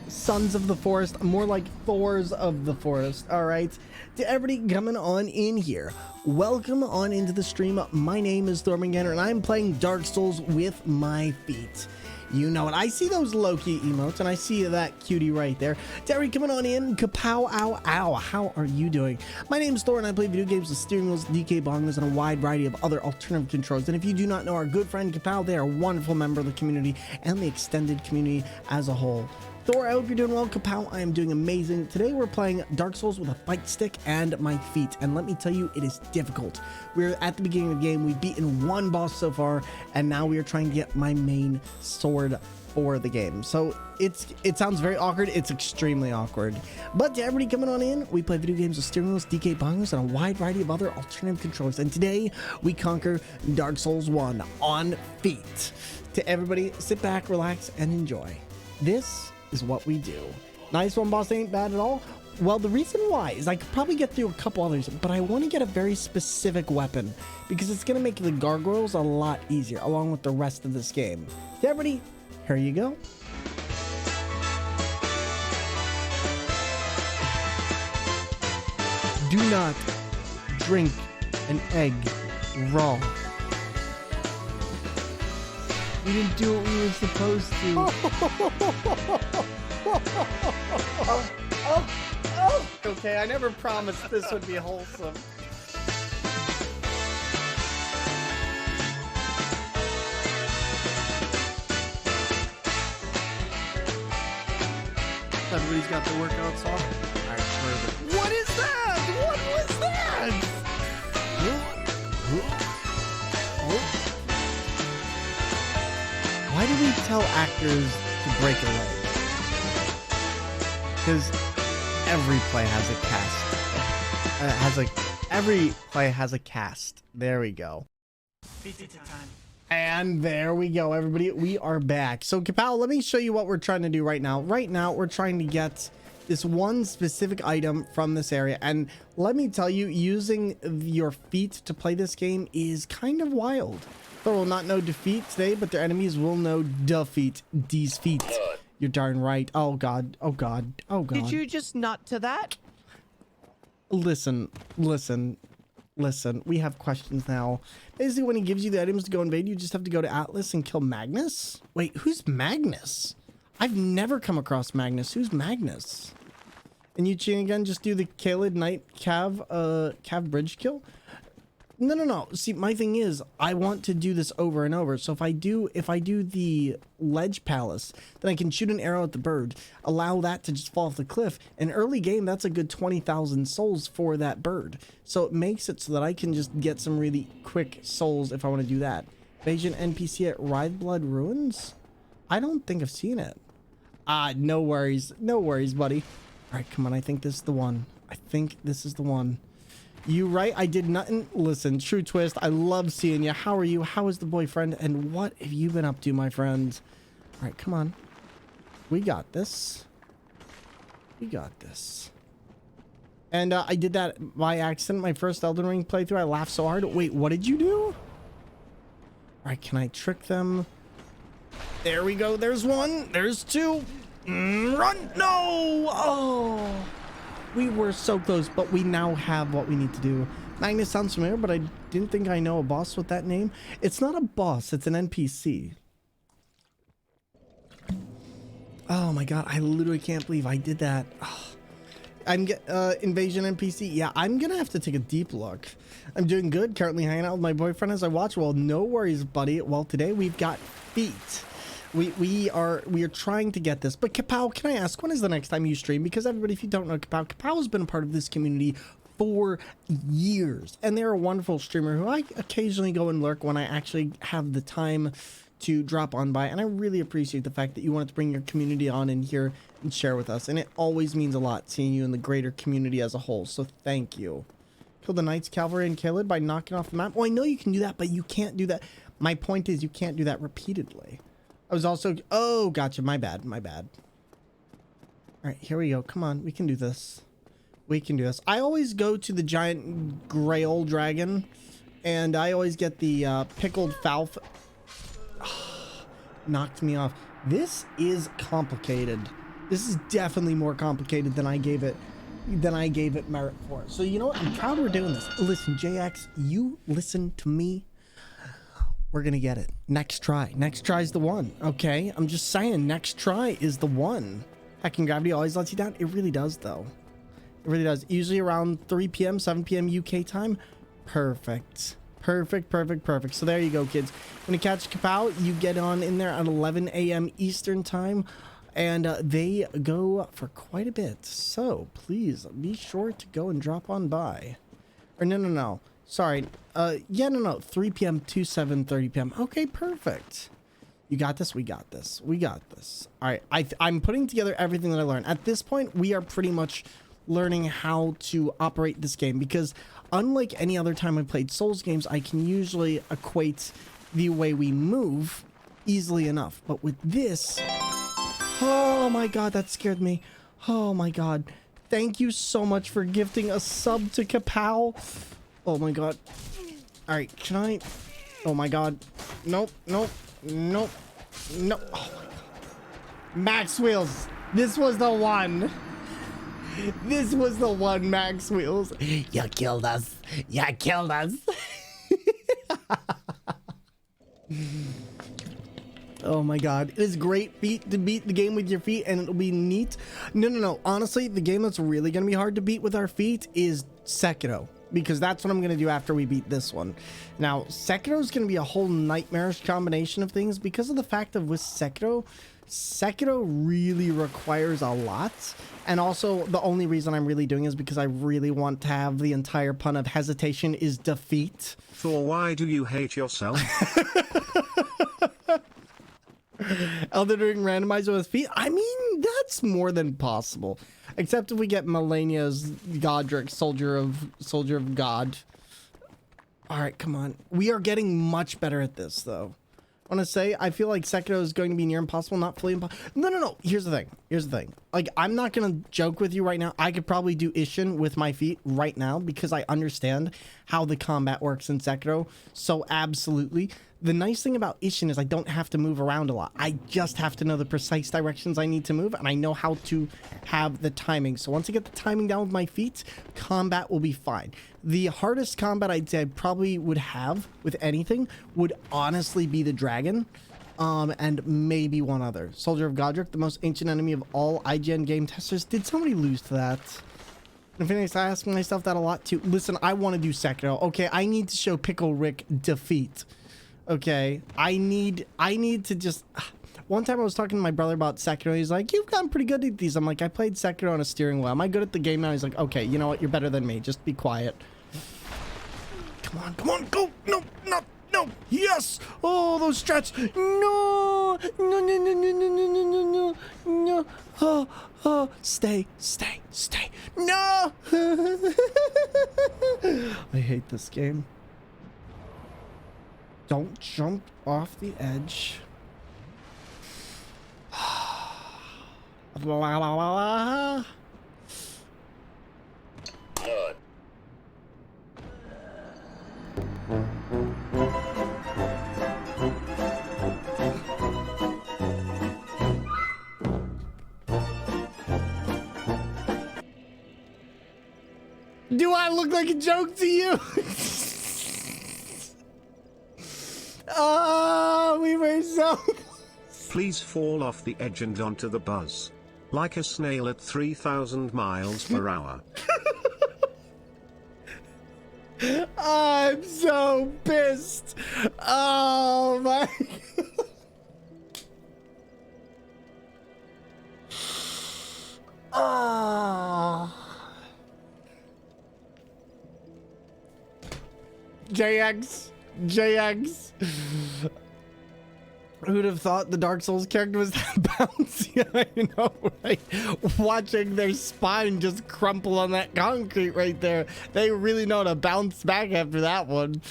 Sons of the Forest, more like Thors of the Forest, alright? To everybody coming on in here, welcome on into the stream. My name is Thor and I'm playing Dark Souls with my feet. You know it. I see those Loki emotes, and I see that cutie right there. Terry coming on in. Kapow, ow. How are you doing? My name is Thor, and I play video games with steering wheels, DK bongos, and a wide variety of other alternative controls. And if you do not know our good friend Kapow, they are a wonderful member of the community and the extended community as a whole. Thor, I hope you're doing well. Kapow, I am doing amazing. Today we're playing Dark Souls with a fight stick and my feet, and let me tell you, it is difficult. We're at the beginning of the game. We've beaten one boss so far, and now we are trying to get my main sword for the game. So it sounds very awkward. It's extremely awkward. But to everybody coming on in, we play video games with steering wheels, DK bongos, and a wide variety of other alternative controls. And today we conquer Dark Souls 1 on feet. To everybody, sit back, relax, and enjoy. This is what we do. Nice one, boss. Ain't bad at all. Well, the reason why is I could probably get through a couple others, but I want to get a very specific weapon because it's going to make the gargoyles a lot easier along with the rest of this game. To everybody, here you go. Do not drink an egg raw. We didn't do what we were supposed to. Okay, I never promised this would be wholesome. Everybody's got their workouts on. All right, perfect. What is that? What was that? Why do we tell actors to break a leg? Because every play has a cast. Every play has a cast. There we go. And there we go, everybody. We are back. So, Kapow, let me show you what we're trying to do right now. Right now, we're trying to get this one specific item from this area. And let me tell you, using your feet to play this game is kind of wild. Thor will not know defeat today, but their enemies will know defeat. These feet. You're darn right. Oh, God. Oh, God. Oh, God. Did you just nut to that? Listen. We have questions now. Basically, when he gives you the items to go invade, you just have to go to Atlas and kill Magnus? Wait, who's Magnus? I've never come across Magnus. Who's Magnus? And you cheating again? Just do the Kaled Knight Cav bridge kill? No. See, my thing is, I want to do this over and over. So if I do the ledge palace, then I can shoot an arrow at the bird, allow that to just fall off the cliff. In early game, that's a good 20,000 souls for that bird. So it makes it so that I can just get some really quick souls if I want to do that. Invasion NPC at Writhe-Blood Ruins? I don't think I've seen it. No worries. No worries, buddy. All right, come on. I think this is the one. You right? I did nothing. Listen, True Twist, I love seeing you. How are you? How is the boyfriend? And what have you been up to, my friend? All right, come on. We got this. And I did that by accident. My first Elden Ring playthrough. I laughed so hard. Wait, what did you do? All right, can I trick them? There we go. There's one. There's two. Run. No. Oh. We were so close, but we now have what we need to do. Magnus sounds familiar, but I didn't think I know a boss with that name. It's not a boss, it's an NPC. Oh my god, I literally can't believe I did that. Oh. Invasion NPC. Yeah, I'm gonna have to take a deep look. I'm doing good, currently hanging out with my boyfriend as I watch. Well, no worries, buddy. Well, today we've got feet. We are trying to get this. But Kapow, can I ask, when is the next time you stream? Because everybody, if you don't know Kapow has been a part of this community for years. And they're a wonderful streamer who I occasionally go and lurk when I actually have the time to drop on by. And I really appreciate the fact that you wanted to bring your community on in here and share with us. And it always means a lot seeing you in the greater community as a whole. So thank you. Kill the Knights Cavalry and Kaled by knocking off the map. Well, I know you can do that, but you can't do that. My point is you can't do that repeatedly. I was also... Oh, gotcha. My bad. All right, here we go. Come on. We can do this. I always go to the giant gray old dragon, and I always get the pickled fowl. Knocked me off. This is complicated. This is definitely more complicated than I gave it merit for. So you know what? I'm proud we're doing this. Listen, JX, you listen to me. We're gonna get it. Next try. Next try is the one. Okay? I'm just saying, next try is the one. Hacking gravity always lets you down. It really does, though. It really does. Usually around 3 p.m., 7 p.m. UK time. Perfect. So there you go, kids. When you catch Kapow, you get on in there at 11 a.m. Eastern time. And they go for quite a bit. So please be sure to go and drop on by. Or no. Sorry. 3 p.m. to 7:30 p.m. Okay, perfect. You got this. We got this. All right. I'm putting together everything that I learned. At this point, we are pretty much learning how to operate this game because unlike any other time I played Souls games, I can usually equate the way we move easily enough. But with this, oh my god, that scared me. Oh my god. Thank you so much for gifting a sub to Kapow. Oh my god. All right, can I? Oh my god. Nope. Oh my god. Max Wheels. This was the one. This was the one, Max Wheels. You killed us. You killed us. Oh my god. It is great feat to beat the game with your feet, and it'll be neat. No. Honestly, the game that's really going to be hard to beat with our feet is Sekiro, because that's what I'm going to do after we beat this one. Now, Sekiro is going to be a whole nightmarish combination of things because of the fact that with Sekiro really requires a lot. And also, the only reason I'm really doing is because I really want to have the entire pun of hesitation is defeat. Thor, why do you hate yourself? Elden Ring randomizer with feet? I mean, that's more than possible. Except if we get Melania's Godric, Soldier of God. Alright, come on. We are getting much better at this, though. I want to say, I feel like Sekiro is going to be near impossible, not fully impossible. No. Here's the thing. Like, I'm not going to joke with you right now. I could probably do Ishin with my feet right now because I understand how the combat works in Sekiro. So, absolutely. The nice thing about Ishin is I don't have to move around a lot. I just have to know the precise directions I need to move, and I know how to have the timing. So once I get the timing down with my feet, combat will be fine. The hardest combat I'd say I probably would have with anything would honestly be the dragon, and maybe one other. Soldier of Godric, the most ancient enemy of all IGN game testers. Did somebody lose to that? In Phoenix, I ask myself that a lot too. Listen, I want to do Sekiro. Okay, I need to show Pickle Rick defeat. Okay, I need to just... One time I was talking to my brother about Sekiro. He's like, you've gotten pretty good at these. I'm like, I played Sekiro on a steering wheel. Am I good at the game now? He's like, okay, you know what? You're better than me. Just be quiet. Come on, go. No. Yes. Oh, those strats. No. Oh. Stay. No. I hate this game. Don't jump off the edge. Do I look like a joke to you? Oh, we were so... Please fall off the edge and onto the buzz. Like a snail at 3,000 miles per hour. I'm so pissed. Oh my... Oh. JX. Who'd have thought the Dark Souls character was that bouncy? I know, right? Watching their spine just crumple on that concrete right there. They really know to bounce back after that one.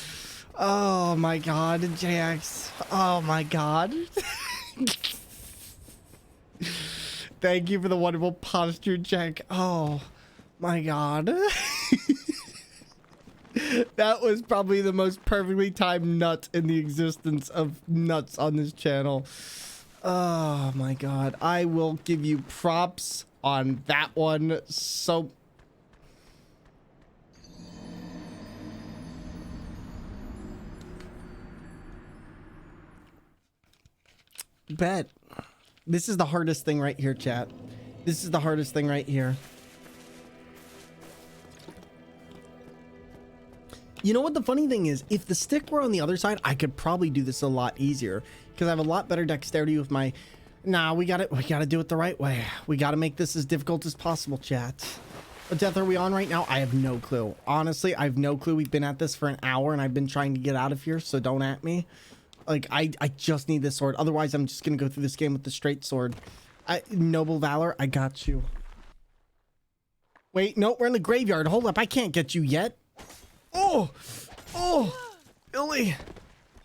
Oh my god, JX. Oh my god. Thank you for the wonderful posture check. Oh my god. That was probably the most perfectly timed nut in the existence of nuts on this channel. Oh my god. I will give you props on that one. So... Bet. This is the hardest thing right here, chat. This is the hardest thing right here. You know what the funny thing is? If the stick were on the other side, I could probably do this a lot easier because I have a lot better dexterity with my... Nah, we gotta do it the right way. We gotta make this as difficult as possible, chat. What death are we on right now? I have no clue. Honestly, I have no clue. We've been at this for an hour and I've been trying to get out of here, so don't at me. Like, I just need this sword. Otherwise, I'm just gonna go through this game with the straight sword. Noble Valor, I got you. Wait, no, we're in the graveyard. Hold up, I can't get you yet. Oh, Billy.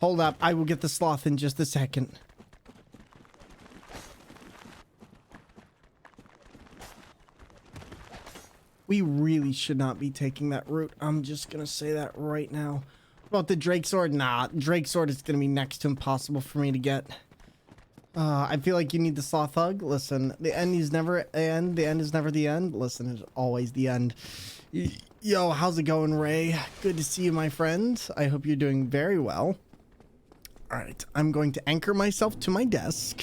Hold up, I will get the sloth in just a second. We really should not be taking that route. I'm just gonna say that right now. About the Drake sword? Nah, Drake sword is gonna be next to impossible for me to get. I feel like you need the sloth hug. Listen, the end is never end. The end is never the end. Listen, it's always the end. Yo, how's it going, Ray? Good to see you, my friend. I hope you're doing very well. All right, I'm going to anchor myself to my desk.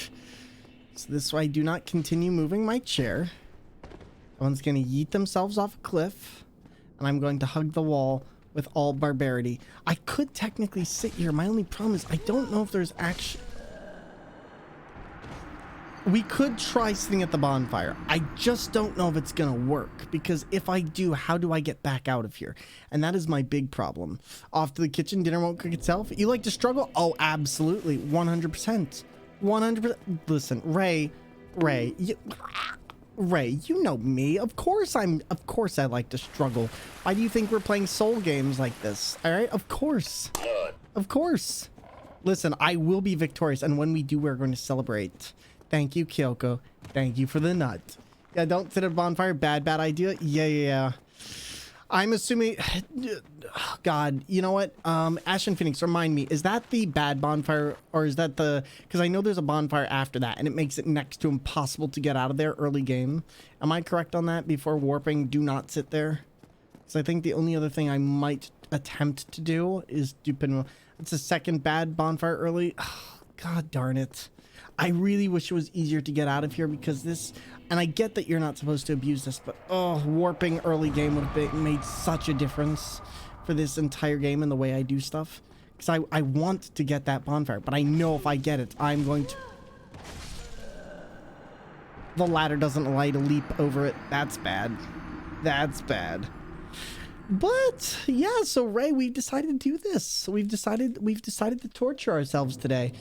So this way I do not continue moving my chair. Someone's going to yeet themselves off a cliff. And I'm going to hug the wall with all barbarity. I could technically sit here. My only problem is I don't know if there's actually... We could try sitting at the bonfire. I just don't know if it's gonna work, because if I do, how do I get back out of here? And that is my big problem. Off to the kitchen, dinner won't cook itself. You like to struggle? Oh, absolutely. 100%. 100%. Listen, Ray, you know me. Of course I like to struggle. Why do you think we're playing soul games like this? All right, of course. Of course. Listen, I will be victorious, and when we do, we're going to celebrate. Thank you, Kyoko. Thank you for the nut. Yeah, don't sit at a bonfire. Bad idea. Yeah. I'm assuming... God, you know what? Ash and Phoenix, remind me. Is that the bad bonfire? Or is that the... Because I know there's a bonfire after that, and it makes it next to impossible to get out of there early game. Am I correct on that? Before warping, do not sit there. So I think the only other thing I might attempt to do is do pinwheel. It's the second bad bonfire early. Oh, God darn it. I really wish it was easier to get out of here, because this, and I get that you're not supposed to abuse this, but oh, warping early game would have made such a difference for this entire game and the way I do stuff. Because I want to get that bonfire, but I know if I get it, I'm going to... The ladder doesn't allow you to leap over it. That's bad. That's bad. But yeah, so Ray, we've decided to do this. We've decided to torture ourselves today.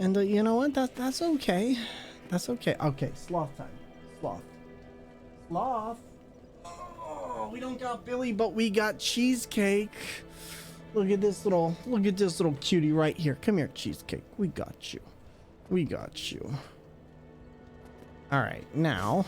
And you know what? That's okay. That's okay. Okay, sloth time. Sloth. Oh, we don't got Billy, but we got Cheesecake. Look at this little cutie right here. Come here, Cheesecake. We got you. All right, now.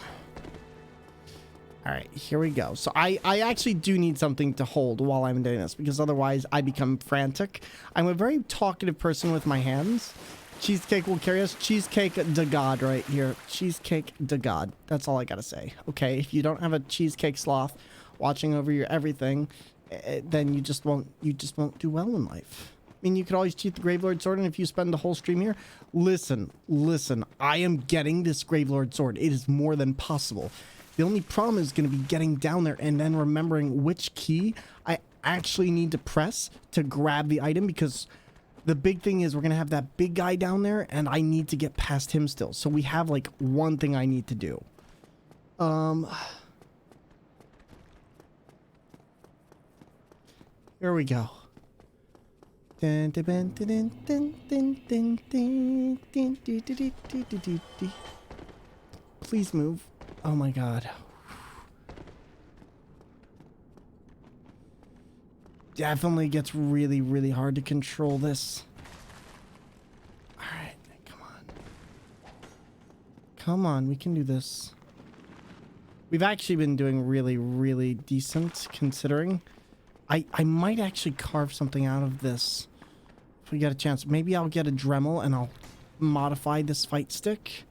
All right, here we go. So I actually do need something to hold while I'm doing this, because otherwise I become frantic. I'm a very talkative person with my hands. Cheesecake will carry us. Cheesecake de God right here. Cheesecake de God. That's all I gotta say. Okay, if you don't have a cheesecake sloth watching over your everything, then you just won't do well in life. I mean, you could always cheat the Gravelord sword, and if you spend the whole stream here, listen, I am getting this Gravelord sword. It is more than possible. The only problem is going to be getting down there and then remembering which key I actually need to press to grab the item, because the big thing is we're going to have that big guy down there and I need to get past him still. So we have like one thing I need to do. Here we go. Please move. Oh my God. Definitely gets really, really hard to control this. All right, come on. Come on, we can do this. We've actually been doing really, really decent, considering. I might actually carve something out of this if we get a chance. Maybe I'll get a Dremel and I'll modify this fight stick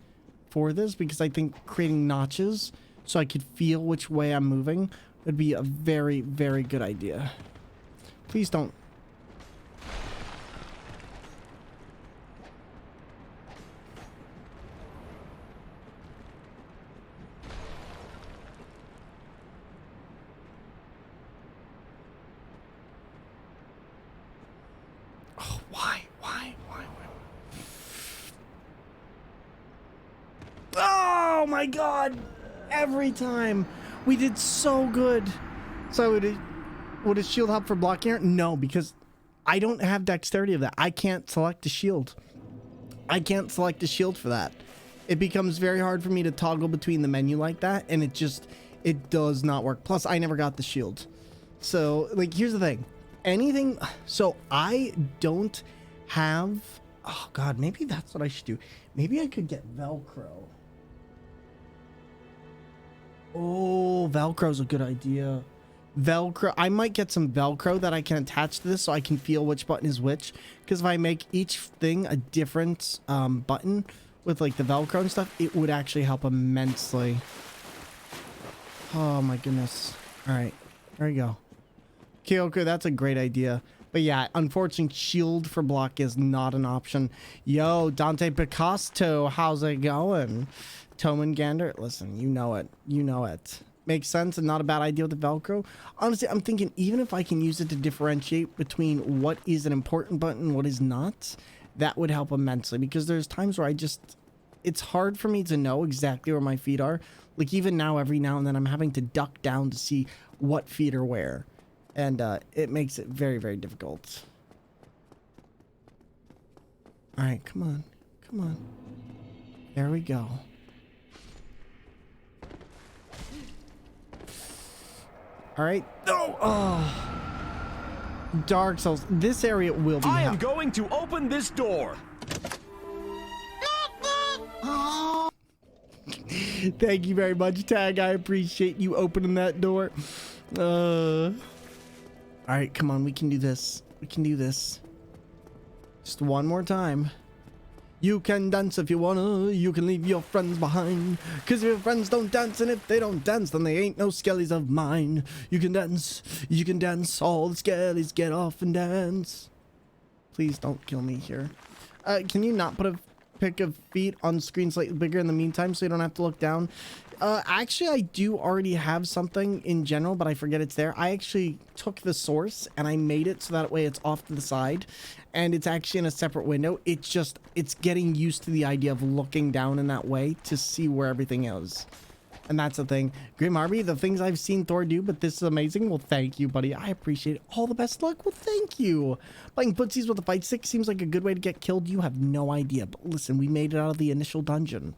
for this, because I think creating notches so I could feel which way I'm moving would be a very, very good idea. Please don't. Oh, why? Oh my God! Every time we did so good. So would a shield help for blocking her? No, because I don't have dexterity of that. I can't select a shield. I can't select a shield for that. It becomes very hard for me to toggle between the menu like that, and it does not work. Plus, I never got the shield. So, like, here's the thing. So I don't have... Oh, God, maybe that's what I should do. Maybe I could get Velcro. Oh, Velcro's a good idea. Velcro. I might get some Velcro that I can attach to this so I can feel which button is which. Because if I make each thing a different button, with like the Velcro and stuff, it would actually help immensely. Oh my goodness. All right, there we go. Okay, okay, that's a great idea. But yeah, unfortunately, shield for block is not an option. Yo, Dante Picasso, how's it going? Toman Gander, listen, you know it. You know it. Makes sense and not a bad idea with the Velcro. Honestly, I'm thinking even if I can use it to differentiate between what is an important button and what is not, that would help immensely, because there's times where it's hard for me to know exactly where my feet are. Like even now, every now and then I'm having to duck down to see what feet are where. And it makes it very, very difficult. All right, come on. Come on. There we go. All right. No. Oh. Dark Souls. This area will be. I am going to open this door. Thank you very much, Tag. I appreciate you opening that door. All right, come on. We can do this. We can do this. Just one more time. You can dance if you wanna, you can leave your friends behind. Cause if your friends don't dance, and if they don't dance, then they ain't no skellies of mine. You can dance, all the skellies get off and dance. Please don't kill me here. Can you not put a pic of feet on screen slightly bigger in the meantime so you don't have to look down? Actually, I do already have something in general, but I forget it's there. I actually took the source and I made it so that way it's off to the side and it's actually in a separate window. It's getting used to the idea of looking down in that way to see where everything is. And that's the thing. Grim Arby, the things I've seen Thor do, but this is amazing. Well, thank you, buddy. I appreciate it. All the best luck. Well, thank you. Playing footsies with a fight stick seems like a good way to get killed. You have no idea. But listen, we made it out of the initial dungeon.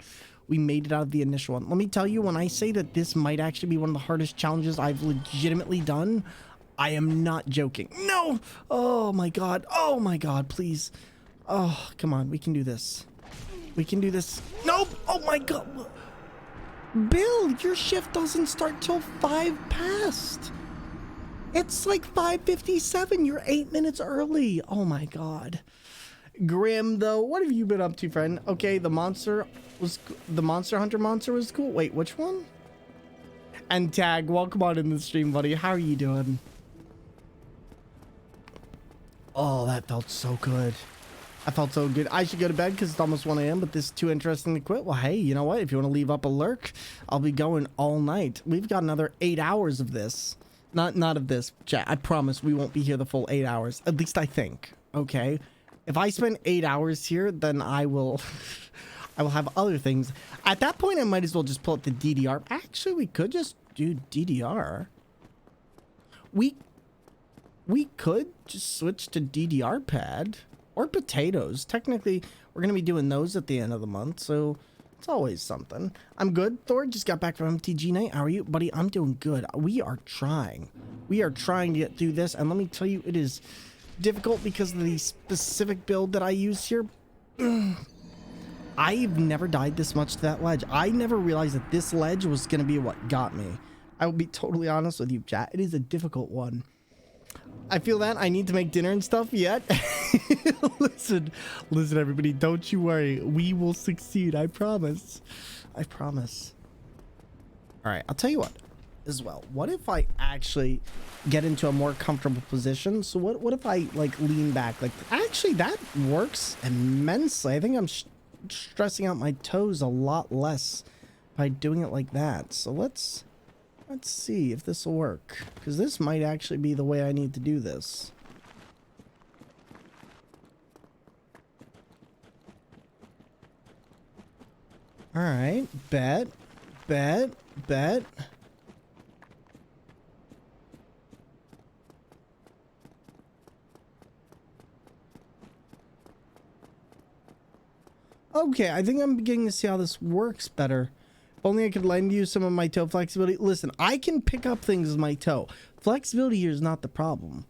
We made it out of the initial one. Let me tell you, when I say that this might actually be one of the hardest challenges I've legitimately done, I am not joking. No! Oh my god. Oh my god, please. Oh, come on. We can do this. We can do this. Nope! Oh my god. Bill, your shift doesn't start till 5 past. It's like 5:57. You're 8 minutes early. Oh my god. Grim, though, what have you been up to, friend? Okay, the Monster Hunter monster was cool. Wait, which one? And Tag, welcome on in the stream, buddy. How are you doing? Oh, that felt so good. I felt so good. I should go to bed because it's almost 1 a.m., but this is too interesting to quit. Well, hey, you know what? If you want to leave up a lurk, I'll be going all night. We've got another 8 hours of this. Not of this, chat. I promise we won't be here the full 8 hours. At least I think. Okay? If I spend 8 hours here, then I will I will have other things. At that point, I might as well just pull up the DDR. Actually, we could just do DDR. We could just switch to DDR pad or potatoes. Technically, we're going to be doing those at the end of the month, so it's always something. I'm good. Thor just got back from MTG night. How are you? Buddy, I'm doing good. We are trying. We are trying to get through this, and let me tell you, it is difficult because of the specific build that I use here. I've never died this much to that ledge. I never realized that this ledge was going to be what got me. I will be totally honest with you, chat. It is a difficult one. I feel that I need to make dinner and stuff yet. Listen, everybody, don't you worry. We will succeed. I promise. I promise. All right, I'll tell you what as well. What if I actually get into a more comfortable position? So what if I like lean back? Like actually that works immensely. I think I'm stressing out my toes a lot less by doing it like that. So let's see if this will work, because this might actually be the way I need to do this. All right, bet. Okay, I think I'm beginning to see how this works better. If only I could lend you some of my toe flexibility. Listen, I can pick up things with my toe. Flexibility here is not the problem.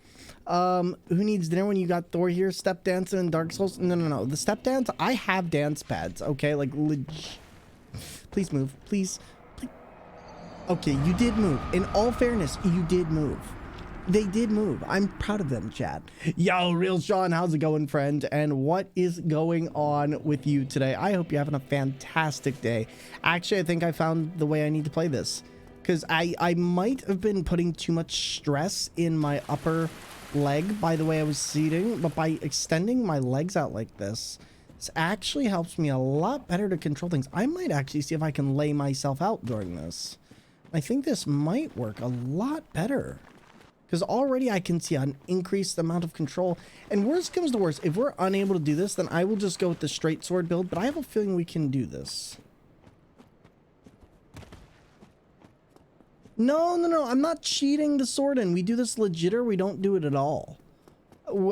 Who needs dinner when you got Thor here? Step dancing in Dark Souls? No. The step dance, I have dance pads, okay? Like, please move. Please. Okay, you did move. In all fairness, you did move. They did move. I'm proud of them, chat. Yo, Real Sean, how's it going, friend? And what is going on with you today? I hope you're having a fantastic day. Actually, I think I found the way I need to play this, because I might have been putting too much stress in my upper leg by the way I was seating, but by extending my legs out like this actually helps me a lot better to control things. I might actually see if I can lay myself out during this. I think this might work a lot better, because already I can see an increased amount of control. And worst comes to worst, if we're unable to do this, then I will just go with the straight sword build, but I have a feeling we can do this. No, I'm not cheating the sword in. We do this legit or we don't do it at all.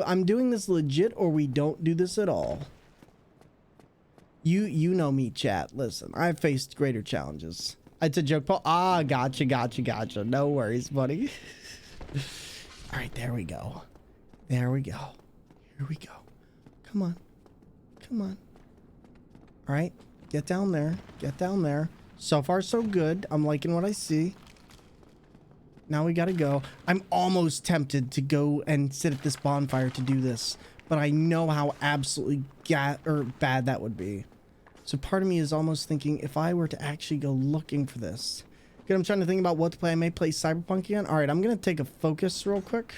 I'm doing this legit or we don't do this at all. You know me, chat. Listen, I've faced greater challenges. It's a joke, Paul. Ah, gotcha. No worries, buddy. All right, there we go. Here we go. Come on. All right, get down there. So far, so good. I'm liking what I see. Now we gotta go. I'm almost tempted to go and sit at this bonfire to do this, but I know how absolutely bad that would be. So part of me is almost thinking if I were to actually go looking for this. Okay, I'm trying to think about what to play. I may play Cyberpunk again. All right, I'm gonna take a focus real quick,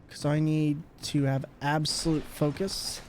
because I need to have absolute focus.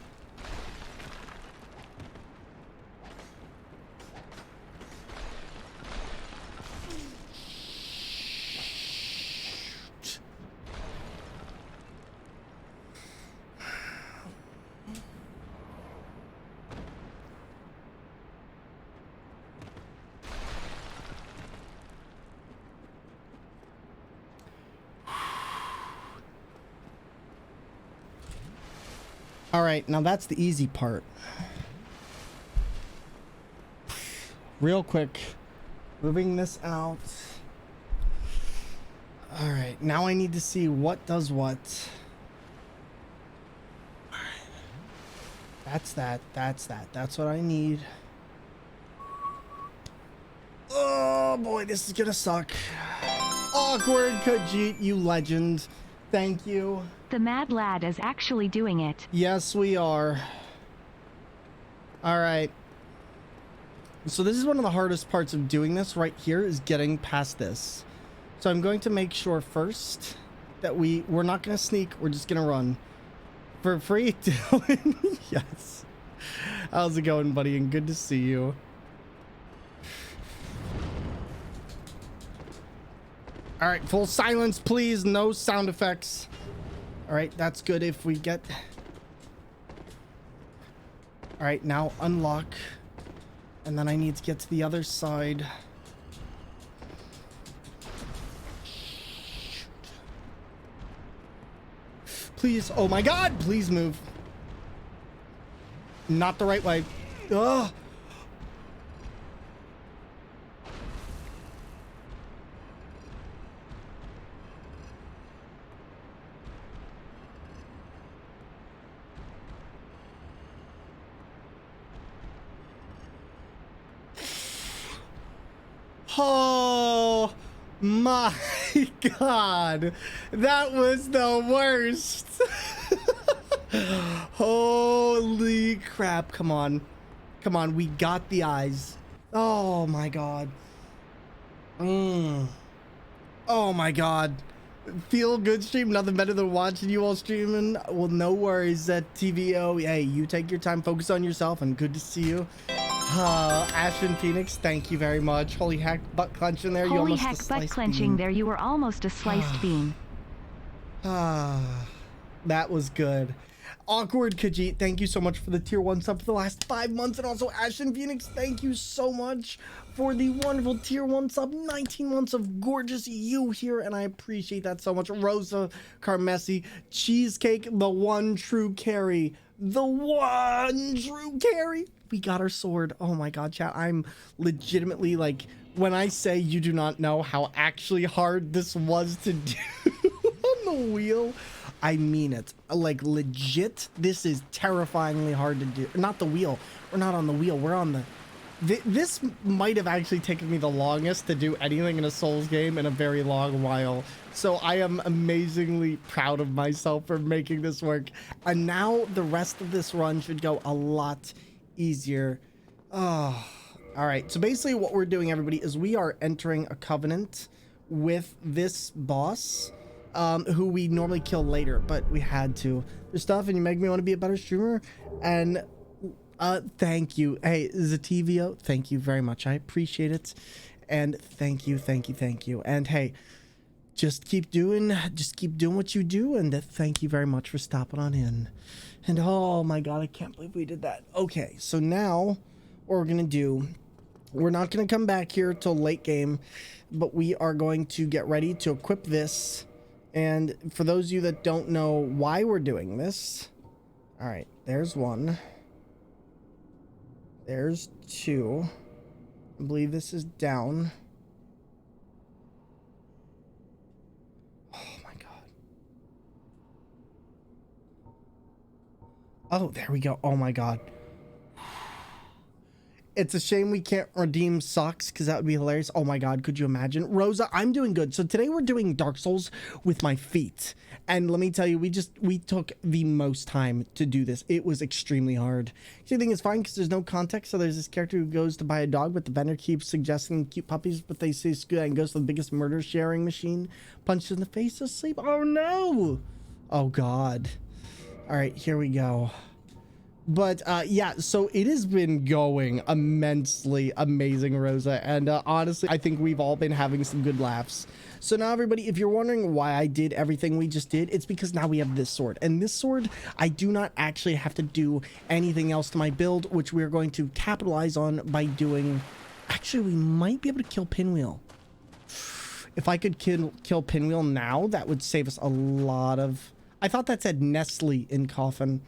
All right, now that's the easy part. Real quick, moving this out. All right, now I need to see what does what. All right. That's that. That's what I need. Oh boy, this is gonna suck. Awkward Khajiit, you legend. Thank you. The mad lad is actually doing it. Yes, we are. All right. So this is one of the hardest parts of doing this right here, is getting past this. So I'm going to make sure first that we're not going to sneak. We're just going to run. For free, Dylan. Yes. How's it going, buddy? And good to see you. All right, full silence, please. No sound effects. All right, that's good if we get... All right, now unlock. And then I need to get to the other side. Please, oh my God, please move. Not the right way. Ugh. Oh my God, that was the worst. Holy crap. Come on, we got the eyes. Oh my God. Oh my God. Feel good stream, nothing better than watching you all streaming. Well, no worries at TVO. Hey, you take your time, focus on yourself, and good to see you. Ashton Phoenix, thank you very much. Holy heck, butt clenching there. Holy heck, butt clenching there. You were almost a sliced bean. That was good. Awkward Khajiit, thank you so much for the tier 1 sub for the last 5 months. And also Ashton Phoenix, thank you so much for the wonderful tier 1 sub. 19 months of gorgeous you here, and I appreciate that so much. Rosa Carmessi, Cheesecake, the one true carry. The one true carry. We got our sword. Oh my God, chat. I'm legitimately, like, when I say you do not know how actually hard this was to do on the wheel, I mean it. Like, legit, this is terrifyingly hard to do. Not the wheel. We're not on the wheel. We're on the This might have actually taken me the longest to do anything in a Souls game in a very long while. So I am amazingly proud of myself for making this work. And now the rest of this run should go a lot easier. Oh, all right. So basically what we're doing, everybody, is we are entering a covenant with this boss, who we normally kill later, but we had to. There's stuff, and you make me want to be a better streamer. And thank you. Hey, Zativio, thank you very much. I appreciate it. And thank you. And hey, just keep doing what you do. And thank you very much for stopping on in. And oh my God, I can't believe we did that. Okay, so now what we're gonna do, we're not gonna come back here till late game, but we are going to get ready to equip this. And for those of you that don't know why we're doing this, all right, there's one. There's two. I believe this is down. Oh my God. Oh, there we go. Oh my God. It's a shame we can't redeem socks because that would be hilarious. Oh my God, could you imagine? Rosa, I'm doing good. So today we're doing Dark Souls with my feet. And let me tell you, we took the most time to do this. It was extremely hard. The thing is fine because there's no context. So there's this character who goes to buy a dog, but the vendor keeps suggesting cute puppies, but they say screw that and goes to the biggest murder sharing machine, punches in the face, asleep. Oh no. Oh God. All right, here we go. But yeah, so it has been going immensely amazing, Rosa, and honestly I think we've all been having some good laughs. So now everybody, if you're wondering why I did everything we just did, it's because now we have this sword, and this sword I do not actually have to do anything else to my build, which we're going to capitalize on by doing. Actually, we might be able to kill Pinwheel. If I could kill Pinwheel now, that would save us a lot of. I thought that said Nestle in Coffin.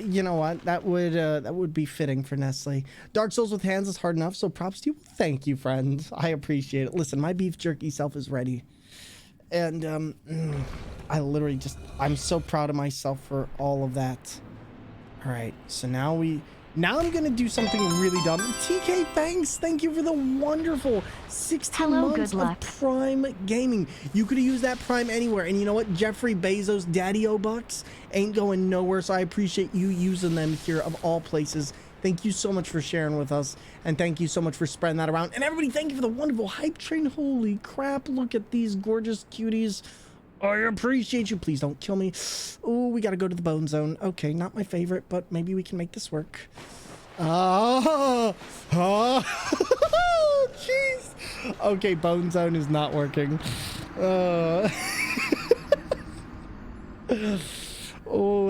You know what? That would be fitting for Nestle. Dark Souls with hands is hard enough, so props to you. Thank you, friends. I appreciate it. Listen, my beef jerky self is ready. And I literally I'm so proud of myself for all of that. All right, so now I'm gonna do something really dumb. TK, thanks. Thank you for the wonderful 16 months of Prime Gaming. You could have used that Prime anywhere. And you know what? Jeffrey Bezos' Daddy-O bucks ain't going nowhere. So I appreciate you using them here of all places. Thank you so much for sharing with us. And thank you so much for spreading that around. And everybody, thank you for the wonderful hype train. Holy crap. Look at these gorgeous cuties. I appreciate you. Please don't kill me. Oh, we got to go to the bone zone. Okay, not my favorite, but maybe we can make this work. Oh, jeez. Okay, bone zone is not working. Oh,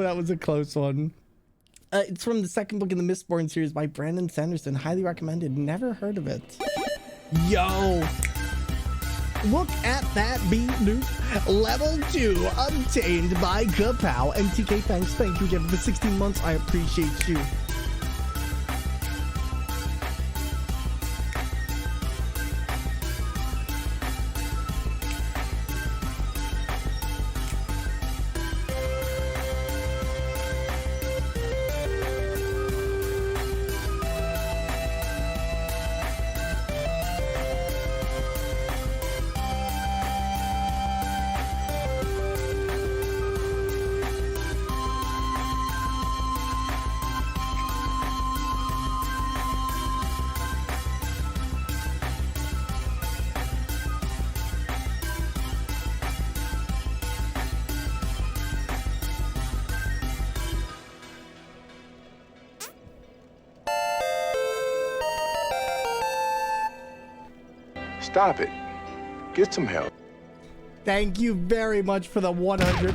that was a close one. It's from the second book in the Mistborn series by Brandon Sanderson. Highly recommended. Never heard of it. Yo. Look at that beat loop. Level 2 obtained by Kapow. And TK, thanks. Thank you again for the 16 months. I appreciate you. Stop it. Get some help. Thank you very much for the 100.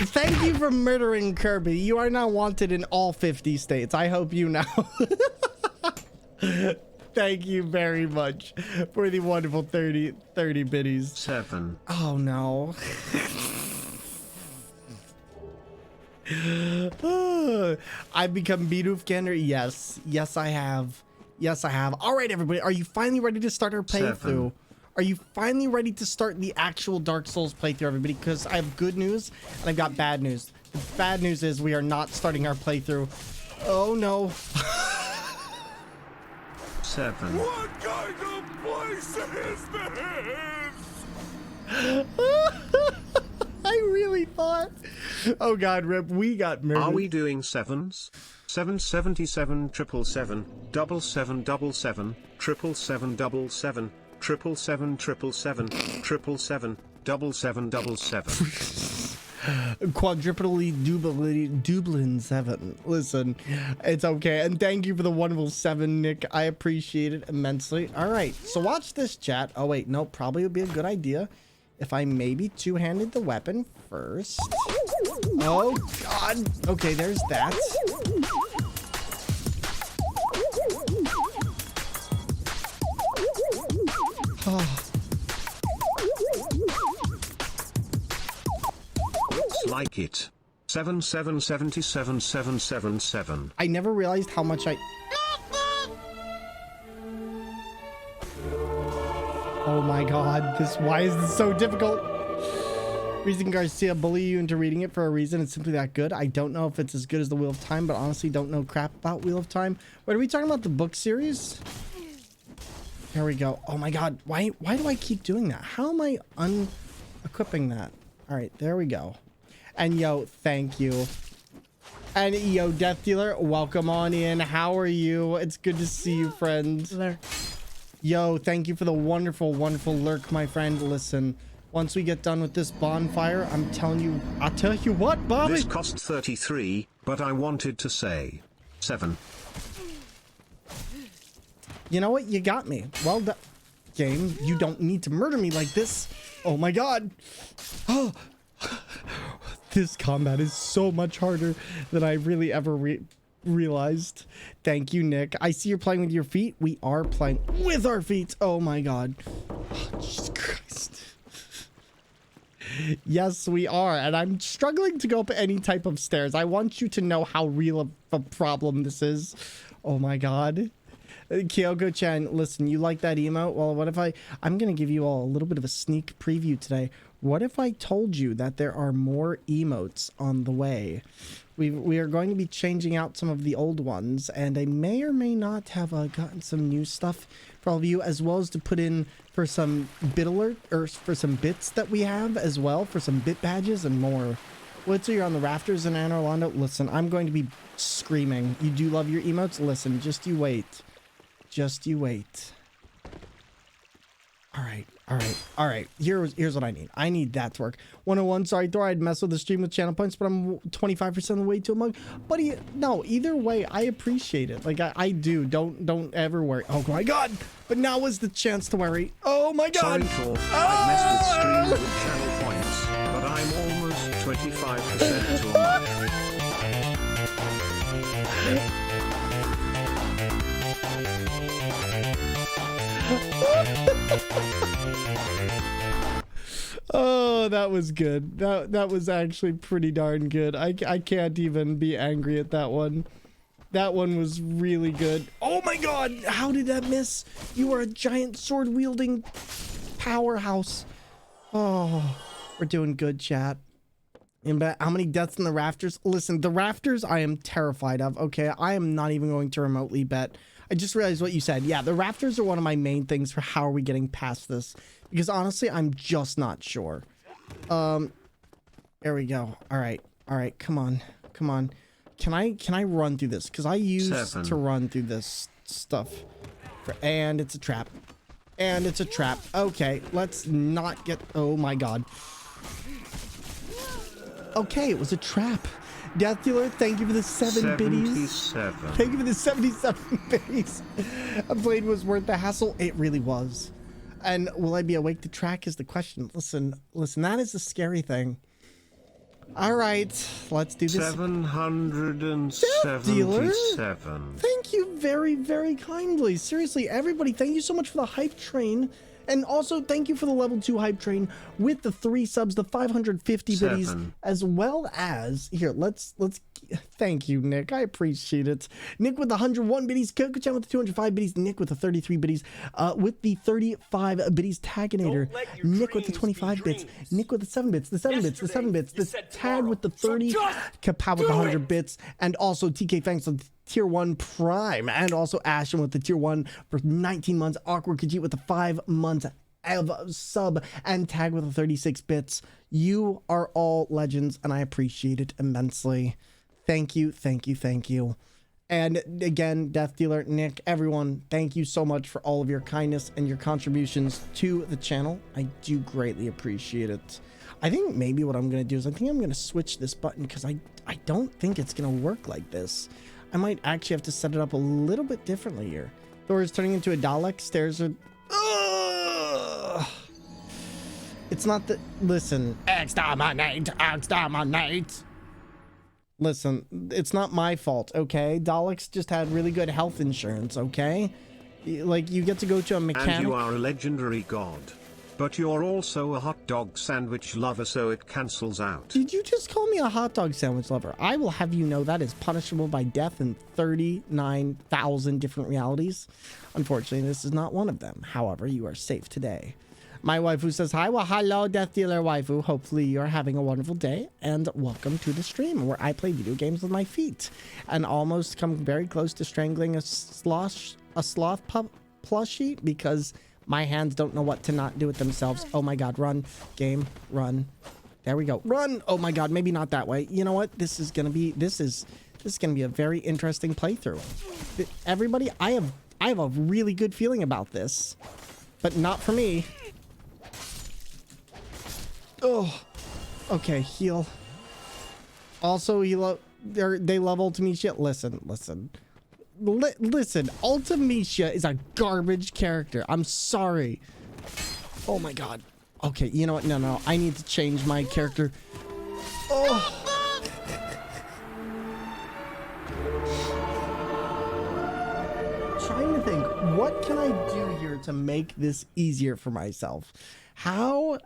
Thank you for murdering Kirby. You are now wanted in all 50 states. I hope you know. Thank you very much for the wonderful 30 biddies. 7. Oh no. I've become Bidoof Gander. Yes, I have. All right, everybody, are you finally ready to start our playthrough? Are you finally ready to start the actual Dark Souls playthrough, everybody? Because I have good news and I've got bad news. The bad news is we are not starting our playthrough. Oh no. 7. What kind of place is this? I really thought. Oh god, Rip, we got murdered. Are we doing 7s? 777 777 7777 777 777 777 777 Quadruply Dublin 7. Listen, it's okay. And thank you for the wonderful 7, Nick. I appreciate it immensely. All right, so watch this, chat. Oh wait, no, probably would be a good idea if I maybe two-handed the weapon first. Oh god. Okay, there's that. Like it. 7777777. I never realized how much I... Oh my god, why is this so difficult? Reason Garcia bully you into reading it for a reason. It's simply that good. I don't know if it's as good as the Wheel of Time, but honestly don't know crap about Wheel of Time. What are we talking about? The book series? There we go. Oh my god, why do I keep doing that? How am I unequipping that? All right, there we go. And yo, thank you. And yo, Death Dealer, welcome on in. How are you? It's good to see you, friend. Yo, thank you for the wonderful, wonderful lurk, my friend. Listen, once we get done with this bonfire, I'll tell you what, Bobby. This cost 33, but I wanted to say 7. You know what? You got me. Well done, game. You don't need to murder me like this. Oh my god. Oh. This combat is so much harder than I really ever realized. Thank you, Nick. I see you're playing with your feet. We are playing with our feet. Oh my god. Oh, Jesus Christ. Yes, we are. And I'm struggling to go up any type of stairs. I want you to know how real of a problem this is. Oh my god. Kyoko-chan, listen, you like that emote? Well, what if I'm going to give you all a little bit of a sneak preview today. What if I told you that there are more emotes on the way? We are going to be changing out some of the old ones, and I may or may not have gotten some new stuff for all of you, as well as to put in for some bit alert, or for some bits that we have as well, for some bit badges and more. What's you're on the rafters in Anne Orlando? Listen, I'm going to be screaming. You do love your emotes? Listen, just you wait. Just you wait. All right. Here's what I need. I need that to work. 101, sorry, Thor, I'd mess with the stream with channel points, but I'm 25% of the way to a mug. Buddy, no, either way, I appreciate it. Like, I do. Don't ever worry. Oh my god. But now is the chance to worry. Oh my god. Sorry, Thor, I messed with stream with channel points, but I'm almost 25% to a mug. Oh, that was good. That was actually pretty darn good. I can't even be angry at that one. That one was really good. Oh my god, how did that miss? You are a giant sword wielding powerhouse. Oh, we're doing good, chat. And how many deaths in the rafters? Listen, the rafters I am terrified of. Okay, I am not even going to remotely bet. I just realized what you said. Yeah, the rafters are one of my main things for how are we getting past this. Because honestly, I'm just not sure. There we go. All right, come on. Can I run through this? Because I used to run through this stuff. And it's a trap. Okay, let's not get... Oh my god. Okay, it was a trap. Death Dealer, thank you for the 7 biddies. Thank you for the 77 biddies. A blade was worth the hassle. It really was. And will I be awake to track is the question. Listen, that is the scary thing. All right, let's do this. 777. Thank you very, very kindly. Seriously, everybody, thank you so much for the hype train And also, thank you for the level 2 hype train with the 3 subs, the 550 biddies, 7. as well as here. Let's thank you, Nick. I appreciate it. Nick with the 101 biddies, Coco-chan with the 205 biddies, Nick with the 33 biddies, with the 35 biddies, Taganator, Nick with the 25 bits, Nick with the 7 bits, the 7 bits, the 7 bits, the Tag with the 30, Kapow with the 100 bits, and also TK Fangs with the tier 1 prime, and also Ashton with the tier 1 for 19 months, Awkward Khajiit with the 5 months of sub, and Tag with the 36 bits. You are all legends, and I appreciate it immensely. Thank you, thank you, thank you. And again, Death Dealer, Nick, everyone, thank you so much for all of your kindness and your contributions to the channel. I do greatly appreciate it. I think maybe what I'm going to do is I think I'm going to switch this button because I don't think it's going to work like this. I might actually have to set it up a little bit differently here. Thor is turning into a Dalek. Stairs are... Ugh. It's not that... Listen. Exterminate! Exterminate! Listen, it's not my fault, okay? Daleks just had really good health insurance, okay? Like, you get to go to a mechanic... And you are a legendary god. But you're also a hot dog sandwich lover, so it cancels out. Did you just call me a hot dog sandwich lover? I will have you know that is punishable by death in 39,000 different realities. Unfortunately, this is not one of them. However, you are safe today. My waifu says hi. Well, hello, Death Dealer waifu. Hopefully you're having a wonderful day, and welcome to the stream where I play video games with my feet and almost come very close to strangling a sloth plushie because my hands don't know what to not do with themselves. Oh my god, run, game, run. There we go. Run. Oh my god, maybe not that way. You know what? This is gonna be a very interesting playthrough. Everybody, I have a really good feeling about this, but not for me. Oh, okay, heal. Also, they love Ultimecia. Listen. Listen, Ultimecia is a garbage character. I'm sorry. Oh my god. Okay, you know what? No. I need to change my character. Oh. Trying to think, what can I do here to make this easier for myself? How...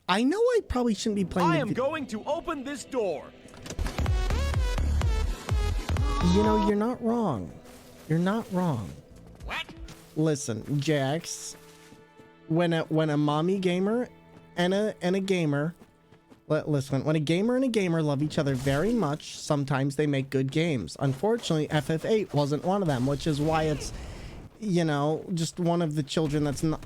I know I probably shouldn't be playing. I am going to open this door. You know, you're not wrong. You're not wrong. What? Listen, Jax. When a mommy gamer and a gamer, listen. When a gamer and a gamer love each other very much, sometimes they make good games. Unfortunately, FF8 wasn't one of them, which is why it's, you know, just one of the children that's not.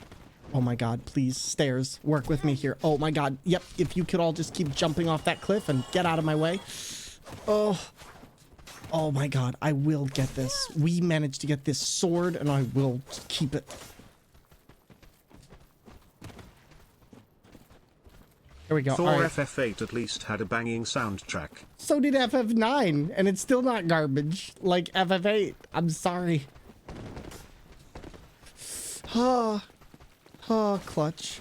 Oh my god, please, stairs, work with me here. Oh my god, yep, if you could all just keep jumping off that cliff and get out of my way. Oh my god, I will get this. We managed to get this sword and I will keep it. There we go. Thor Right. FF8 at least had a banging soundtrack. So did FF9, and it's still not garbage like FF8. I'm sorry. Clutch.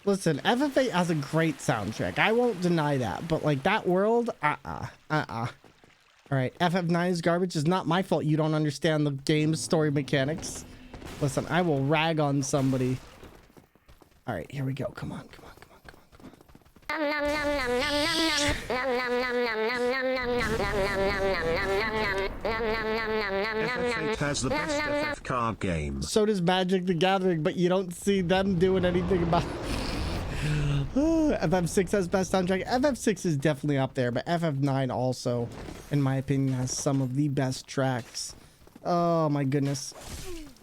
Listen, FF8 has a great soundtrack. I won't deny that, but like that world, All right, FF9 is garbage. It's not my fault you don't understand the game's story mechanics. Listen, I will rag on somebody. All right, here we go. Come on. FF8 has the best FF card game. So does Magic the Gathering, but you don't see them doing anything about it. FF6 has best soundtrack. FF6 is definitely up there, but FF9 also, in my opinion, has some of the best tracks. Oh my goodness.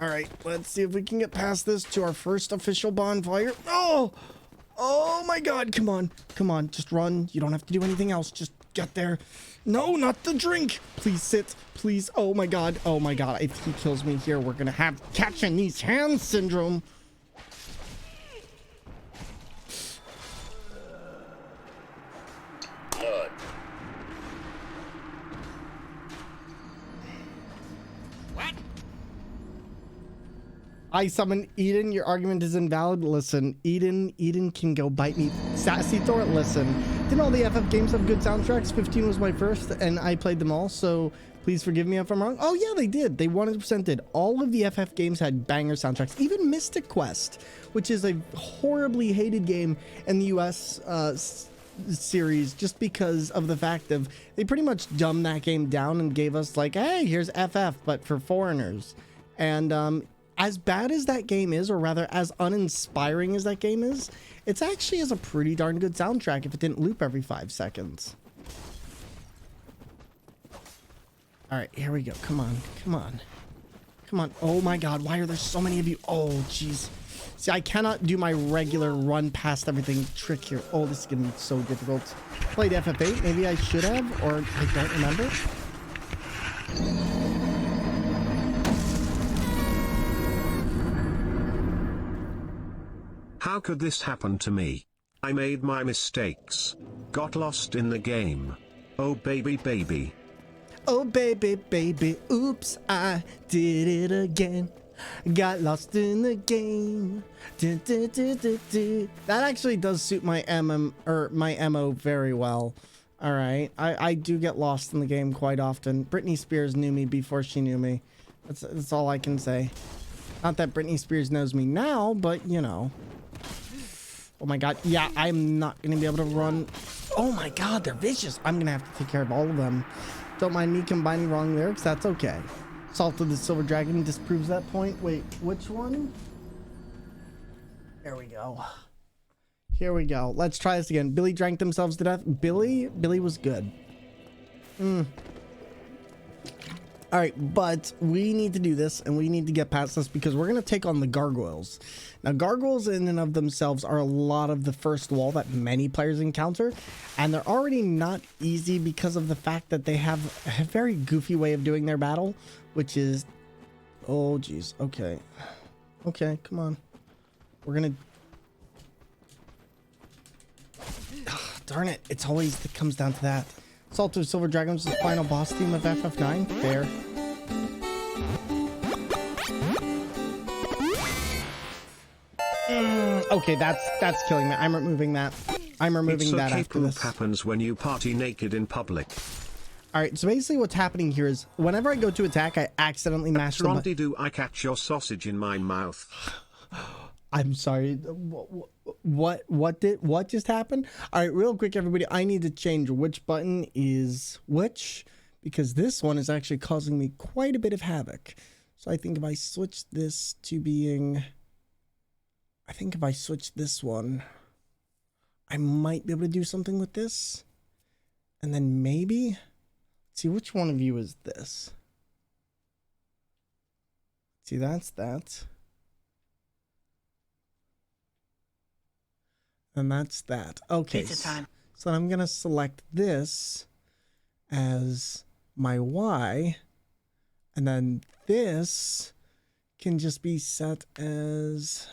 All right, let's see if we can get past this to our first official bonfire. Oh my god, come on, just run. You don't have to do anything else, just get there. No, not the drink. Please sit, please. Oh my god, if he kills me here, we're gonna have catching these hands syndrome. I summon Eden. Your argument is invalid. Listen, Eden can go bite me. Sassy Thor, listen. Didn't all the FF games have good soundtracks? 15 was my first, and I played them all. So Please forgive me if I'm wrong. Oh yeah, they did. They 100% did. All of the FF games had banger soundtracks. Even Mystic Quest, which is a horribly hated game in the US series, just because of the fact of they pretty much dumbed that game down and gave us like, hey, here's FF, but for foreigners. And as bad as that game is, or rather as uninspiring as that game is, it's actually has a pretty darn good soundtrack if it didn't loop every 5 seconds. All right, here we go. Come on, come on, come on. Oh my God, why are there so many of you? Oh, jeez. See, I cannot do my regular run past everything trick here. Oh, this is gonna be so difficult. Played FF8, maybe I should have, or I don't remember. How could this happen to me? I made my mistakes. Got lost in the game. Oh baby baby. Oh baby, baby, oops, I did it again. Got lost in the game. That actually does suit my my MO very well. All right, I do get lost in the game quite often. Britney Spears knew me before she knew me. That's all I can say. Not that Britney Spears knows me now, but you know. Oh my God, yeah, I'm not gonna be able to run. Oh my God, they're vicious. I'm gonna have to take care of all of them. Don't mind me combining wrong lyrics, that's okay. Salt of the Silver Dragon disproves that point. Wait, which one? There we go. Here we go. Let's try this again. Billy drank themselves to death. Billy was good. All right, but we need to do this, and we need to get past this because we're going to take on the gargoyles. Now, gargoyles in and of themselves are a lot of the first wall that many players encounter, and they're already not easy because of the fact that they have a very goofy way of doing their battle, which is... Oh, geez. Okay. Okay, come on. We're going to... Darn it. It's always... It comes down to that. Salt of Silver Dragon is the final boss theme of FF9. Fair. Okay, that's killing me. I'm removing that. I'm removing that after this. Happens when you party naked in public. All right, so basically what's happening here is whenever I go to attack, I accidentally mash the button. Do I catch your sausage in my mouth? I'm sorry. What just happened? All right, real quick, everybody. I need to change which button is which because this one is actually causing me quite a bit of havoc. So I think if I switch this to being, I think if I switch this one, I might be able to do something with this, and then maybe let's see which one of you is this. See, that's that. And that's that. Okay. Pizza time. So I'm going to select this as my Y. And then this can just be set as...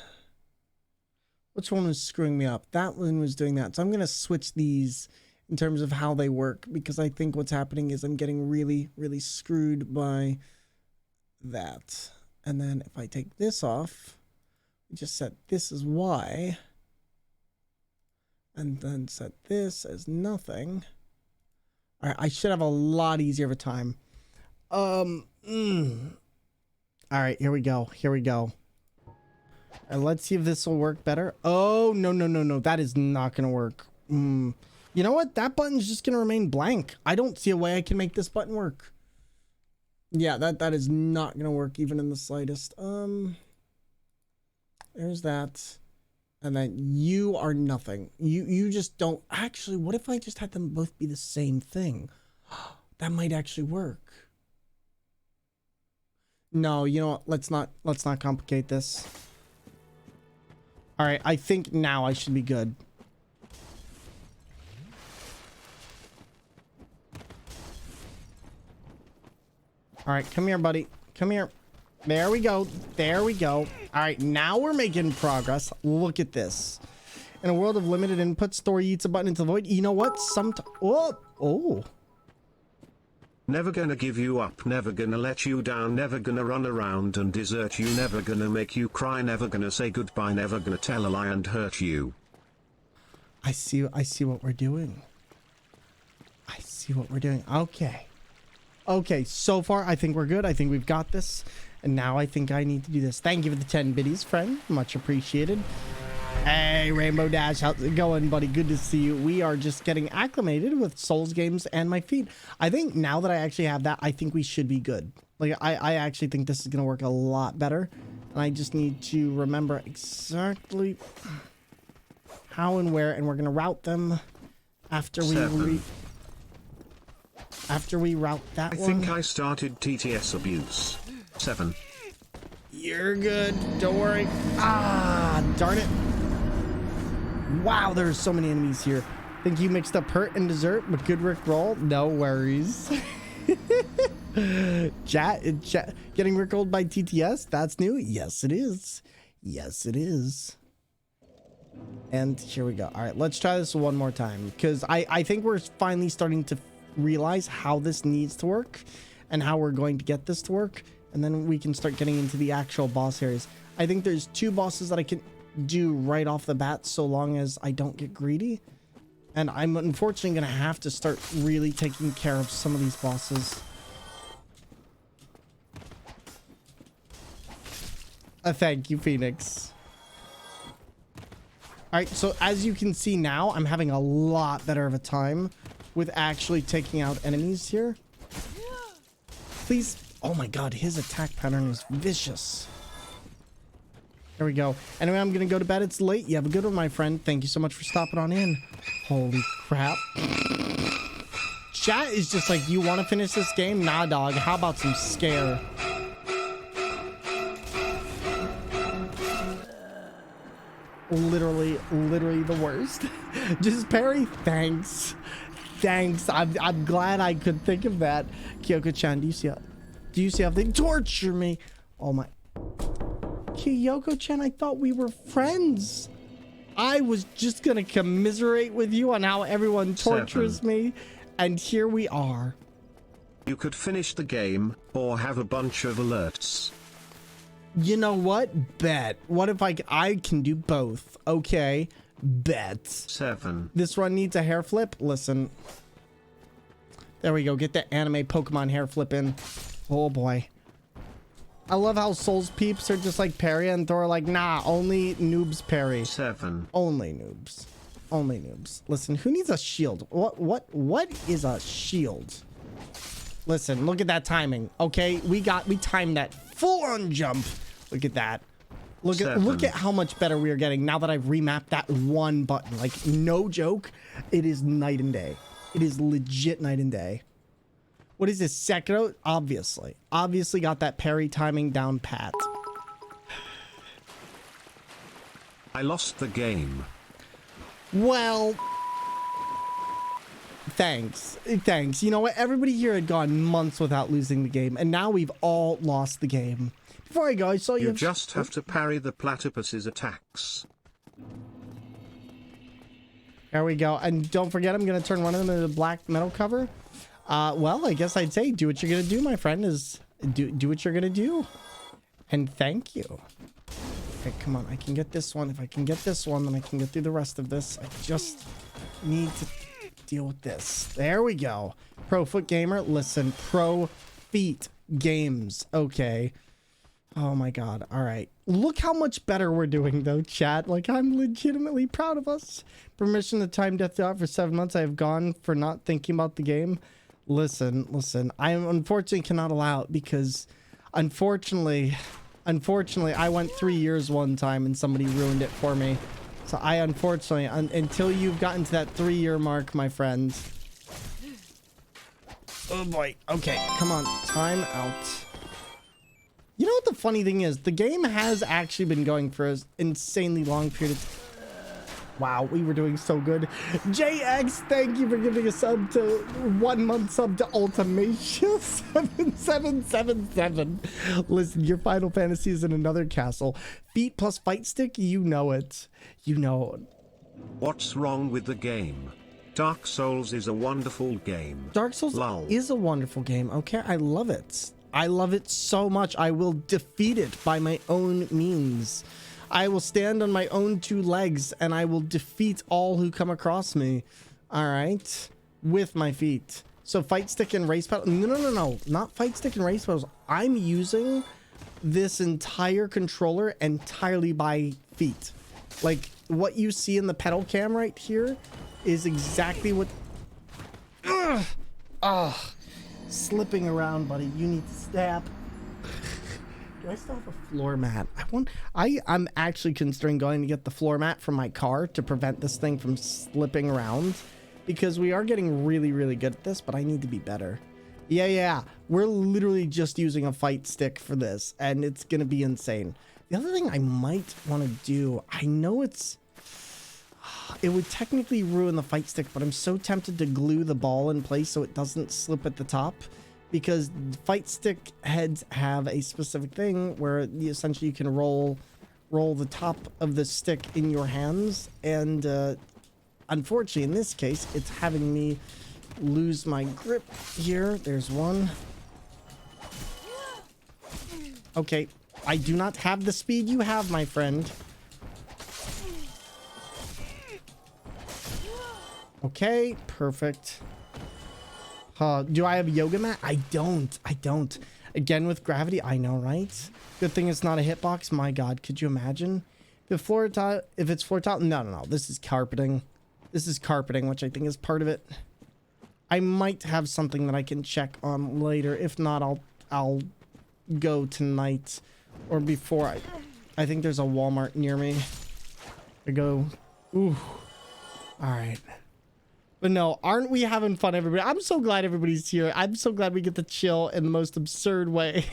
Which one was screwing me up? That one was doing that. So I'm going to switch these in terms of how they work, because I think what's happening is I'm getting really, really screwed by that. And then if I take this off, we just set this as Y. And then set this as nothing. All right, I should have a lot easier of a time. All right, here we go. Here we go. And let's see if this will work better. Oh, no. That is not going to work. You know what? That button's just going to remain blank. I don't see a way I can make this button work. Yeah, that is not going to work even in the slightest. There's that. And then you are nothing. You just don't... Actually, what if I just had them both be the same thing? That might actually work. No, you know what? Let's not complicate this. All right, I think now I should be good. All right, come here, buddy. Come here. There we go. There we go. All right, now we're making progress. Look at this. In a world of limited inputs, Thor eats a button into the void. You know what? Oh. Never gonna give you up, never gonna let you down, never gonna run around and desert you, never gonna make you cry, never gonna say goodbye, never gonna tell a lie and hurt you. I see what we're doing. I see what we're doing. Okay. Okay, so far I think we're good. I think we've got this. And now I think I need to do this. Thank you for the 10 biddies, friend. Much appreciated. Hey, Rainbow Dash, how's it going, buddy? Good to see you. We are just getting acclimated with Souls games and my feet. I think now that I actually have that, I think we should be good. Like, I actually think this is going to work a lot better. And I just need to remember exactly how and where. And we're going to route them after we route that one. I think I started TTS abuse. 7. You're good. Don't worry. Ah, darn it. Wow, there's so many enemies here. Think you mixed up hurt and dessert, but good Rick roll? No worries. Chat, getting rickrolled by TTS? That's new? Yes, it is. Yes, it is. And here we go. All right, let's try this one more time because I think we're finally starting to realize how this needs to work and how we're going to get this to work. And then we can start getting into the actual boss areas. I think there's 2 bosses that I can do right off the bat so long as I don't get greedy. And I'm unfortunately going to have to start really taking care of some of these bosses. Thank you, Phoenix. Alright, so as you can see now, I'm having a lot better of a time with actually taking out enemies here. Please. Oh my god, his attack pattern is vicious. There we go. Anyway, I'm gonna go to bed. It's late. You have a good one, my friend. Thank you so much for stopping on in. Holy crap. Chat is just like, you want to finish this game? Nah, dog. How about some scare? Literally the worst. Just parry? Thanks. Thanks. I'm glad I could think of that. Kyoko-chan, do you see how they torture me? Oh my. Kyoko-chan, I thought we were friends. I was just gonna commiserate with you on how everyone tortures me. And here we are. You could finish the game, or have a bunch of alerts. You know what? Bet. What if I can do both? Okay. Bet. 7. This run needs a hair flip. Listen. There we go. Get that anime Pokemon hair flip in. Oh boy. I love how Souls peeps are just like parry and Thor are like, nah, only noobs parry. 7. Only noobs. Only noobs. Listen, who needs a shield? What is a shield? Listen, look at that timing. Okay, we timed that full on jump. Look at that. Look at how much better we are getting now that I've remapped that one button. Like, no joke, it is night and day. It is legit night and day. What is this, Sekiro? Obviously got that parry timing down pat. I lost the game. Well, thanks. You know what? Everybody here had gone months without losing the game, and now we've all lost the game. Before I go, I saw you just have to parry the platypus's attacks. There we go. And don't forget, I'm going to turn one of them into a black metal cover. Well, I guess I'd say do what you're going to do, my friend, is do what you're going to do. And thank you. Okay, come on. I can get this one. If I can get this one, then I can get through the rest of this. I just need to deal with this. There we go. Pro Foot Gamer. Listen, Pro Feet Games. Okay. Oh my god. All right. Look how much better we're doing though, chat. Like, I'm legitimately proud of us. Permission to time Death Dot for 7 months. I have gone for not thinking about the game. Listen. I unfortunately cannot allow it because unfortunately, I went 3 years one time and somebody ruined it for me. So I unfortunately, until you've gotten to that 3-year mark, my friend. Oh boy. Okay, come on. Time out. You know what the funny thing is? The game has actually been going for an insanely long period of time. Wow, we were doing so good. JX, thank you for giving a sub to 1 month sub to Ultimation 7777. Listen, your Final Fantasy is in another castle. Feet plus fight stick, you know it. You know it. What's wrong with the game? Dark Souls is a wonderful game. Dark Souls is a wonderful game. Okay, I love it. I love it so much. I will defeat it by my own means. I will stand on my own 2 legs and I will defeat all who come across me. All right. With my feet. So fight stick and race pedal. No, not fight stick and race pedals. I'm using this entire controller entirely by feet. Like what you see in the pedal cam right here is exactly what. Slipping around, buddy. You need to stop. Do I still have a floor mat? I'm actually considering going to get the floor mat from my car to prevent this thing from slipping around, because we are getting really, really good at this, but I need to be better. Yeah. We're literally just using a fight stick for this, and it's going to be insane. The other thing I might want to do, I know it would technically ruin the fight stick, but I'm so tempted to glue the ball in place so it doesn't slip at the top, because fight stick heads have a specific thing where essentially you can roll the top of the stick in your hands, and unfortunately in this case it's having me lose my grip here. There's one. Okay, I do not have the speed you have, my friend. Okay, perfect. Do I have a yoga mat? I don't. Again, with gravity, I know, right? Good thing it's not a hitbox. My God, could you imagine? If it's floor tile, no. This is carpeting. This is carpeting, which I think is part of it. I might have something that I can check on later. If not, I'll go tonight or before. I think there's a Walmart near me. I go. Ooh. All right. But no, aren't we having fun, everybody? I'm so glad everybody's here. I'm so glad we get to chill in the most absurd way.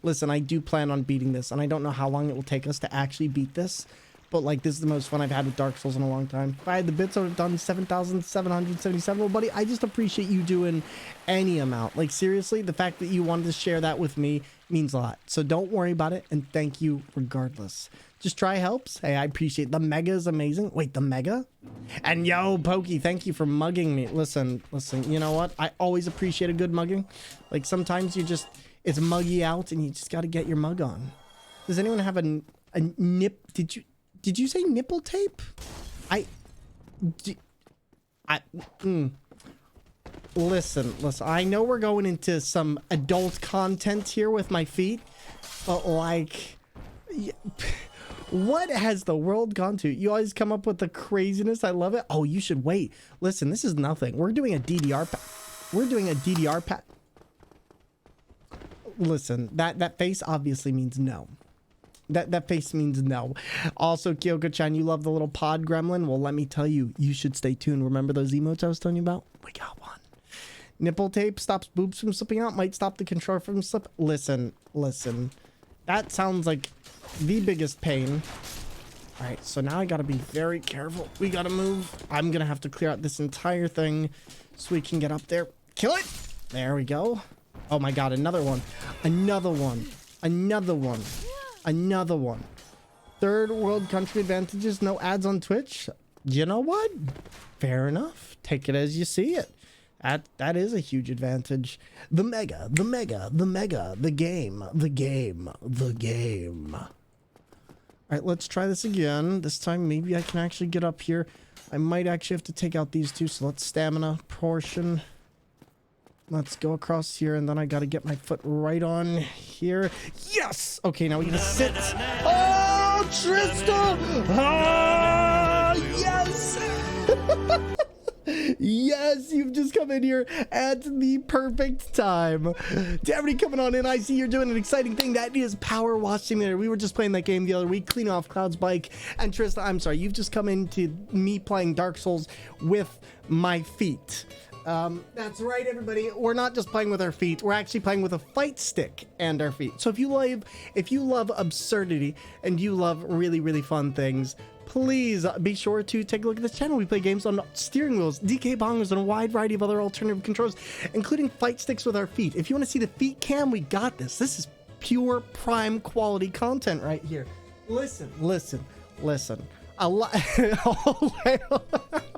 Listen, I do plan on beating this, and I don't know how long it will take us to actually beat this. But, like, this is the most fun I've had with Dark Souls in a long time. If I had the bits, I would have done 7,777. Well, buddy, I just appreciate you doing any amount. Like, seriously, the fact that you wanted to share that with me means a lot. So don't worry about it, and thank you regardless. Just try helps. Hey, I appreciate it. The mega is amazing. Wait, the mega? And yo, Pokey, thank you for mugging me. Listen, you know what? I always appreciate a good mugging. Like, sometimes it's muggy out, and you just got to get your mug on. Does anyone have a nip? Did you say nipple tape? Listen, I know we're going into some adult content here with my feet, but like, what has the world gone to? You always come up with the craziness. I love it. Oh, you should wait. Listen, this is nothing. We're doing a DDR pack. Listen, that face obviously means no. That face means no. Also, Kyoko-chan, you love the little pod gremlin? Well, let me tell you, you should stay tuned. Remember those emotes I was telling you about? We got one. Nipple tape stops boobs from slipping out, might stop the controller from slip. Listen. That sounds like the biggest pain. All right, so now I gotta be very careful. We gotta move. I'm gonna have to clear out this entire thing so we can get up there. Kill it! There we go. Oh my God, another one. Third world country advantages, no ads on Twitch. You know what? Fair enough. Take it as you see it. That is a huge advantage. The mega, the game. All right, let's try this again. This time, maybe I can actually get up here. I might actually have to take out these two, so let's stamina portion. Let's go across here, and then I gotta get my foot right on here. Yes! Okay, now we gotta sit. Oh, Trista! Ah, yes! Yes, you've just come in here at the perfect time. To everybody coming on in, I see you're doing an exciting thing. That is Power Wash Simulator. We were just playing that game the other week, clean off Cloud's bike. And Trista, I'm sorry, you've just come into me playing Dark Souls with my feet. That's right, everybody. We're not just playing with our feet. We're actually playing with a fight stick and our feet. So if you love absurdity and you love really, really fun things, please be sure to take a look at this channel. We play games on steering wheels, DK bongos, and a wide variety of other alternative controls, including fight sticks with our feet. If you want to see the feet cam, we got this. This is pure prime quality content right here. Listen. A lot.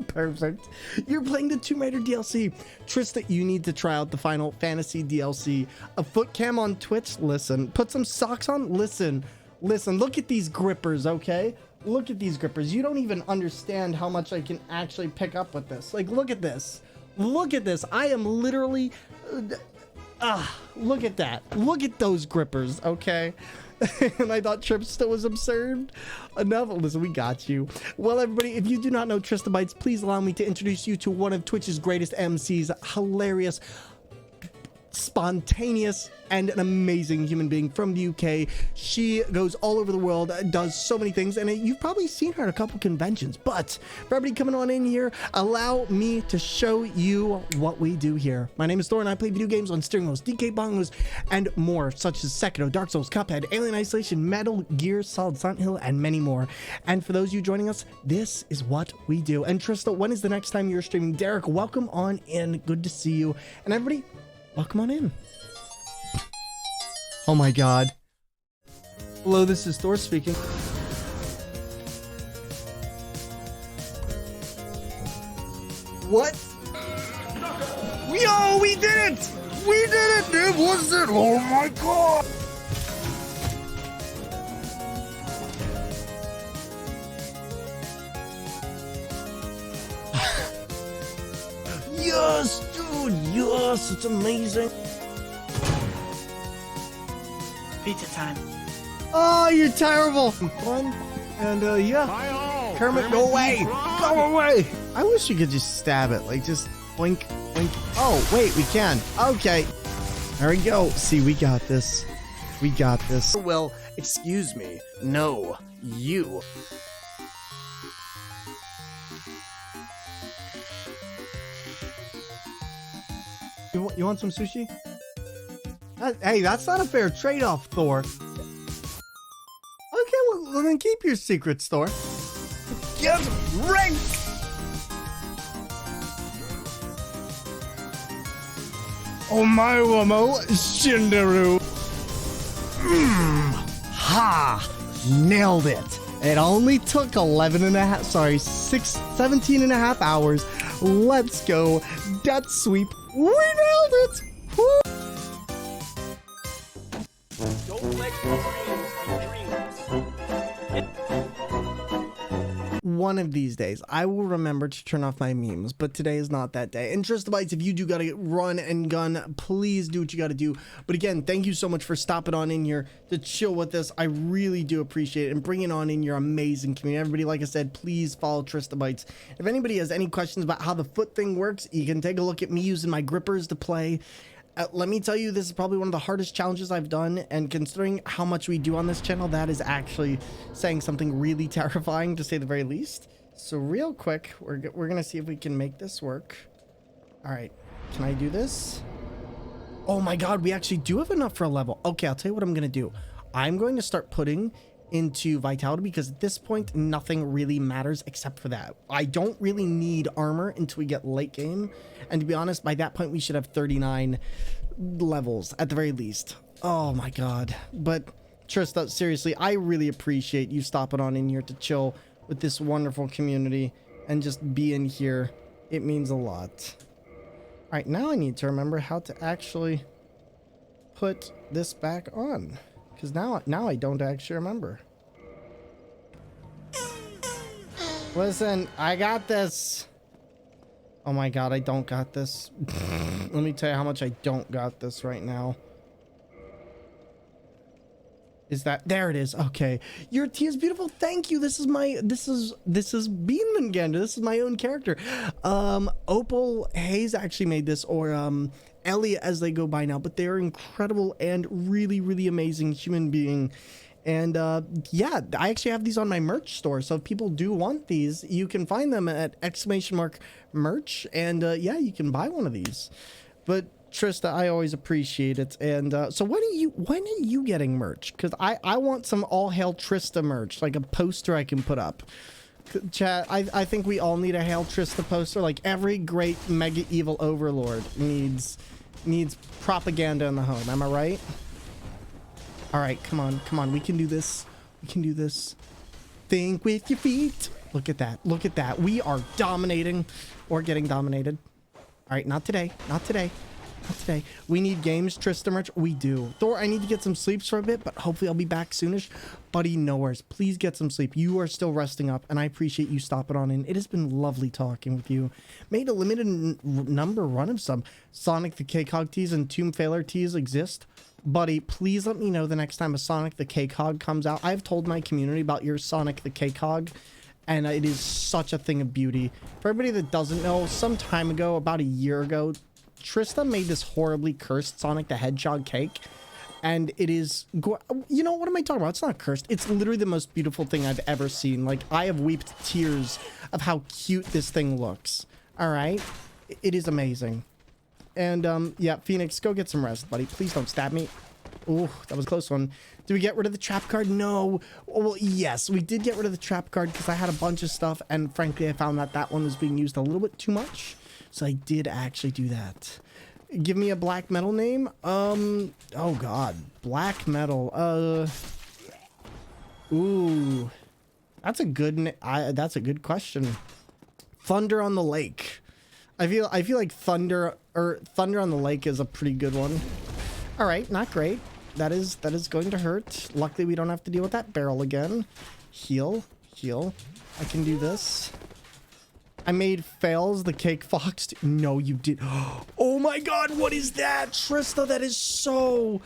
Perfect. You're playing the Tomb Raider DLC. Trista, you need to try out the Final Fantasy DLC. A foot cam on Twitch. Listen. Put some socks on. Listen. Look at these grippers, okay? Look at these grippers. You don't even understand how much I can actually pick up with this. Like, look at this. Look at this. I am literally... look at that. Look at those grippers, okay? And I thought Trista was absurd. Enough. Listen, we got you. Well, everybody, if you do not know Trista Bites, please allow me to introduce you to one of Twitch's greatest MCs. Hilarious, spontaneous, and an amazing human being from the UK. She goes all over the world, does so many things, and you've probably seen her at a couple conventions. But for everybody coming on in here, allow me to show you what we do here. My name is Thor, and I play video games on steering wheels, DK bongos, and more, such as Sekiro, Dark Souls, Cuphead, Alien Isolation, Metal Gear Solid, Silent Hill, and many more. And for those of you joining us, this is what we do. And Trista, when is the next time you're streaming? Derek, welcome on in. Good to see you. And everybody, welcome on in. Oh my god. Hello, this is Thor speaking. What? Yo, we did it! We did it! It was it! Oh my god! Yes, dude! Yes, it's amazing! Pizza time. Oh, you're terrible. Fun. And yeah. Kermit, go away. Go away. I wish you could just stab it. Like just blink, blink. Oh, wait, we can. Okay. There we go. See, we got this. We got this. Well, excuse me. No, you. You want some sushi? Hey, that's not a fair trade-off, Thor. Okay, well, then keep your secrets, Thor. Get right! Omae-wamo Shinderu. Ha! Nailed it. It only took 17 and a half hours. Let's go. Death sweep. We nailed it. Woo! Don't let your dreams be dreams. One of these days, I will remember to turn off my memes, but today is not that day. And Trista Bites, if you do gotta run and gun, please do what you gotta do. But again, thank you so much for stopping on in here to chill with us. I really do appreciate it, and bringing on in your amazing community. Everybody, like I said, please follow Trista Bites. If anybody has any questions about how the foot thing works, you can take a look at me using my grippers to play. Let me tell you, this is probably one of the hardest challenges I've done, and considering how much we do on this channel, that is actually saying something really terrifying, to say the very least. So real quick, we're gonna see if we can make this work. All right, can I do this? Oh my god, we actually do have enough for a level. Okay, I'll tell you what I'm gonna do. I'm going to start putting into vitality, because at this point nothing really matters except for that. I don't really need armor until we get late game, and to be honest, by that point we should have 39 levels at the very least. Oh my god. But Trista, seriously, I really appreciate you stopping on in here to chill with this wonderful community and just be in here. It means a lot. All right, now I need to remember how to actually put this back on, because now I don't actually remember. Listen, I got this. Oh my god, I don't got this. Let me tell you how much I don't got this right now. Is that there? It is. Okay, your tea is beautiful. Thank you. This is Beanman Gander. This is my own character. Opal Hayes actually made this, or Elliot as they go by now, but they are incredible and really amazing human being. And yeah, I actually have these on my merch store, so if people do want these, you can find them at !merch, and yeah, you can buy one of these. But Trista, I always appreciate it. And so when are you getting merch? Because I want some All Hail Trista merch, like a poster I can put up. Chat, I think we all need a Hail Trista poster. Like every great mega evil overlord needs propaganda in the home. Am I right? All right, come on, we can do this. We can do this. Think with your feet. Look at that. Look at that. We are dominating or getting dominated. All right, not today. Not today. Not today. We need games, Trista merch. We do. Thor, I need to get some sleeps for a bit, but hopefully I'll be back soonish. Buddy, no worries. Please get some sleep. You are still resting up, and I appreciate you stopping on in. It has been lovely talking with you. Made a limited number run of some Sonic the K-Hog teas and Tomb Failure teas exist. Buddy, please let me know the next time a Sonic the K-Hog comes out. I've told my community about your Sonic the K-Hog, and it is such a thing of beauty. For everybody that doesn't know, some time ago, about a year ago, Trista made this horribly cursed Sonic the Hedgehog cake, and it is, you know, what am I talking about? It's not cursed. It's literally the most beautiful thing I've ever seen. Like, I have wept tears of how cute this thing looks. All right? It is amazing. And, yeah, Phoenix, go get some rest, buddy. Please don't stab me. Oh, that was a close one. Did we get rid of the trap card? No. Well, yes, we did get rid of the trap card because I had a bunch of stuff, and frankly, I found that that one was being used a little bit too much. So I did actually do that. Give me a black metal name. Oh god, black metal. Ooh, that's a good. That's a good question. Thunder on the Lake. I feel like Thunder on the Lake is a pretty good one. All right, not great. That is going to hurt. Luckily, we don't have to deal with that barrel again. Heal. I can do this. I made Fails the Cake Fox. No, you did. Oh my god, what is that? Trista, that is so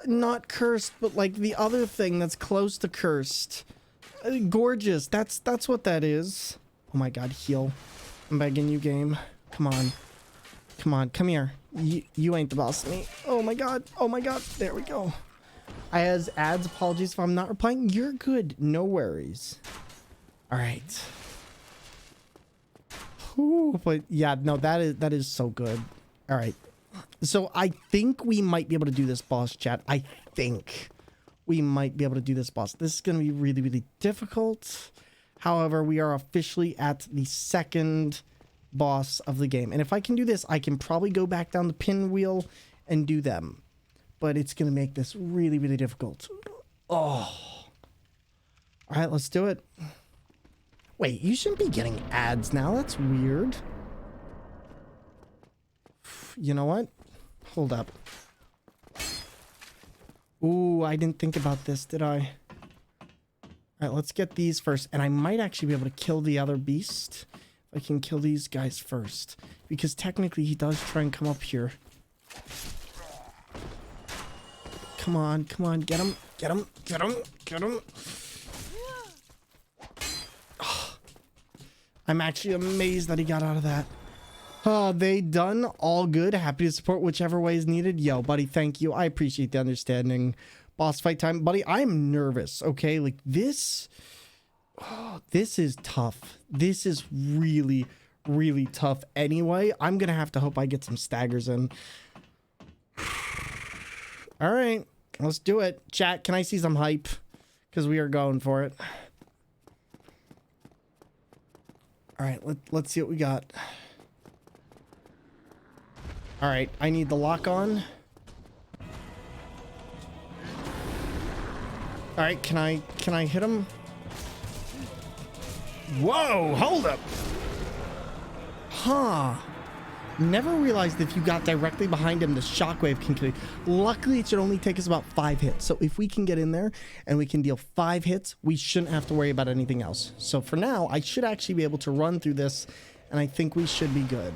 not cursed, but like the other thing that's close to cursed. Gorgeous. That's what that is. Oh my god, heal. I'm begging you, game. Come on. Come here. You ain't the boss of me. Oh my god. There we go. I has ads. Apologies if I'm not replying. You're good. No worries. All right. Ooh, but yeah, no, that is so good. All right. So I think we might be able to do this, boss, chat. I think we might be able to do this, boss. This is going to be really, really difficult. However, we are officially at the second boss of the game. And if I can do this, I can probably go back down the pinwheel and do them. But it's going to make this really, really difficult. Oh. All right, let's do it. Wait, you shouldn't be getting ads now. That's weird. You know what? Hold up. Ooh, I didn't think about this, did I? All right, let's get these first. And I might actually be able to kill the other beast. If I can kill these guys first. Because technically he does try and come up here. Come on. Get him. I'm actually amazed that he got out of that. Oh, they done all good. Happy to support whichever way is needed. Yo, buddy, thank you. I appreciate the understanding. Boss fight time. Buddy, I'm nervous, okay? Like, this... Oh, this is tough. This is really, really tough anyway. I'm gonna have to hope I get some staggers in. All right, let's do it. Chat, can I see some hype? Because we are going for it. All right, let's see what we got. All right, I need the lock on. All right, can I hit him? Whoa, hold up. Huh. Never realized if you got directly behind him, the shockwave can kill you. Luckily, it should only take us about 5 hits. So if we can get in there and we can deal 5 hits, we shouldn't have to worry about anything else. So for now, I should actually be able to run through this, and I think we should be good.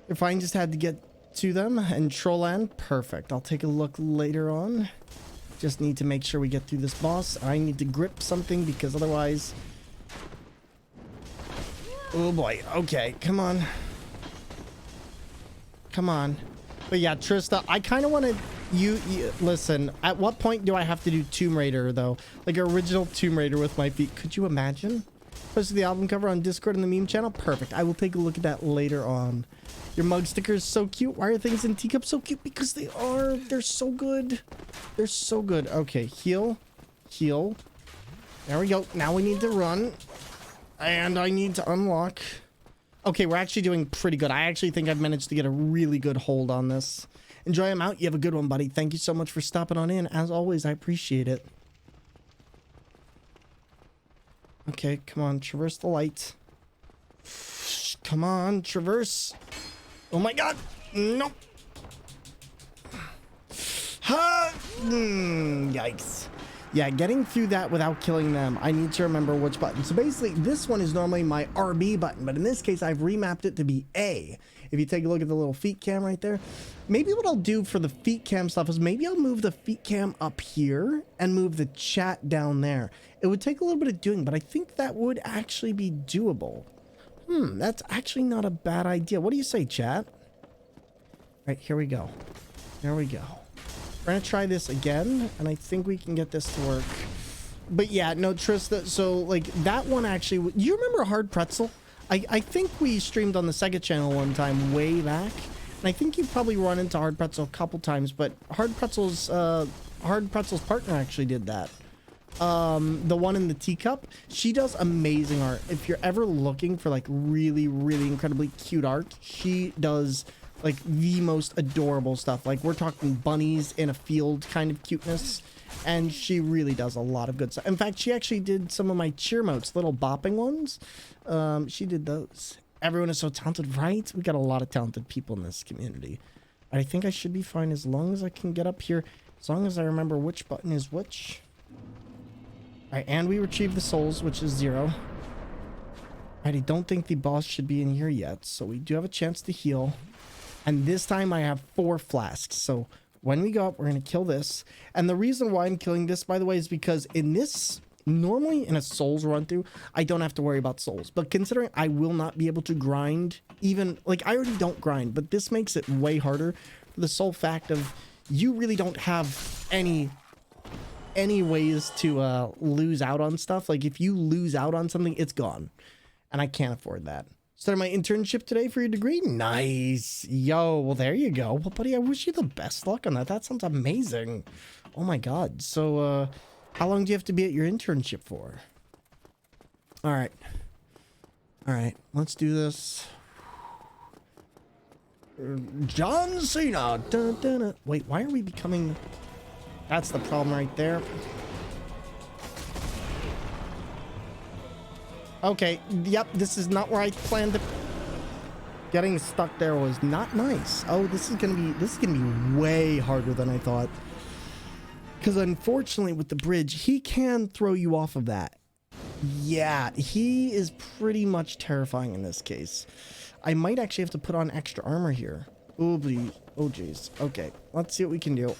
If I just had to get to them and troll land, perfect. I'll take a look later on. Just need to make sure we get through this boss. I need to grip something because otherwise... Oh boy. Okay, come on. Come on. But yeah, Trista, I kind of want to... You listen, at what point do I have to do Tomb Raider, though? Like, original Tomb Raider with my feet. Could you imagine? Posted the album cover on Discord and the meme channel? Perfect. I will take a look at that later on. Your mug sticker is so cute. Why are things in teacups so cute? Because they are. They're so good. They're so good. Okay, heal. Heal. There we go. Now we need to run. And I need to unlock... Okay, we're actually doing pretty good. I actually think I've managed to get a really good hold on this. Enjoy them out. You have a good one, buddy. Thank you so much for stopping on in. As always, I appreciate it. Okay, come on. Traverse the light. Come on, traverse. Oh my god. Nope. Yikes. Yeah, getting through that without killing them, I need to remember which button. So basically, this one is normally my RB button, but in this case, I've remapped it to be A. If you take a look at the little feet cam right there, maybe what I'll do for the feet cam stuff is maybe I'll move the feet cam up here and move the chat down there. It would take a little bit of doing, but I think that would actually be doable. That's actually not a bad idea. What do you say, chat? Right, here we go. There we go. We're gonna try this again, and I think we can get this to work. But yeah, no, Trista, so like that one actually, do you remember Hard Pretzel? I think we streamed on the Sega channel one time way back, and I think you've probably run into Hard Pretzel a couple times, but Hard Pretzel's partner actually did that. The one in the teacup, she does amazing art. If you're ever looking for like really, really incredibly cute art, she does like the most adorable stuff. Like we're talking bunnies in a field kind of cuteness, and she really does a lot of good stuff. In fact, she actually did some of my cheer motes, little bopping ones. She did those. Everyone is so talented, right? We got a lot of talented people in this community. I think I should be fine as long as I can get up here, as long as I remember which button is which. All right, and we retrieve the souls, which is 0. All right, I don't think the boss should be in here yet, so we do have a chance to heal. And this time I have 4 flasks. So when we go up, we're going to kill this. And the reason why I'm killing this, by the way, is because in this, normally in a souls run through, I don't have to worry about souls. But considering I will not be able to grind, even like I already don't grind, but this makes it way harder for the sole fact of you really don't have any ways to lose out on stuff. Like if you lose out on something, it's gone. And I can't afford that. Started my internship today for your degree. Nice. Yo, well, there you go. Well, buddy, I wish you the best luck on that. That sounds amazing. Oh my God. So, how long do you have to be at your internship for? All right. All right. Let's do this. John Cena. Dun, dun, dun. Wait, why are we becoming... That's the problem right there. Okay, yep, this is not where I planned to... Getting stuck there was not nice. Oh, this is gonna be way harder than I thought. Because unfortunately with the bridge, he can throw you off of that. Yeah, he is pretty much terrifying in this case. I might actually have to put on extra armor here. Oh, jeez. Okay, let's see what we can do.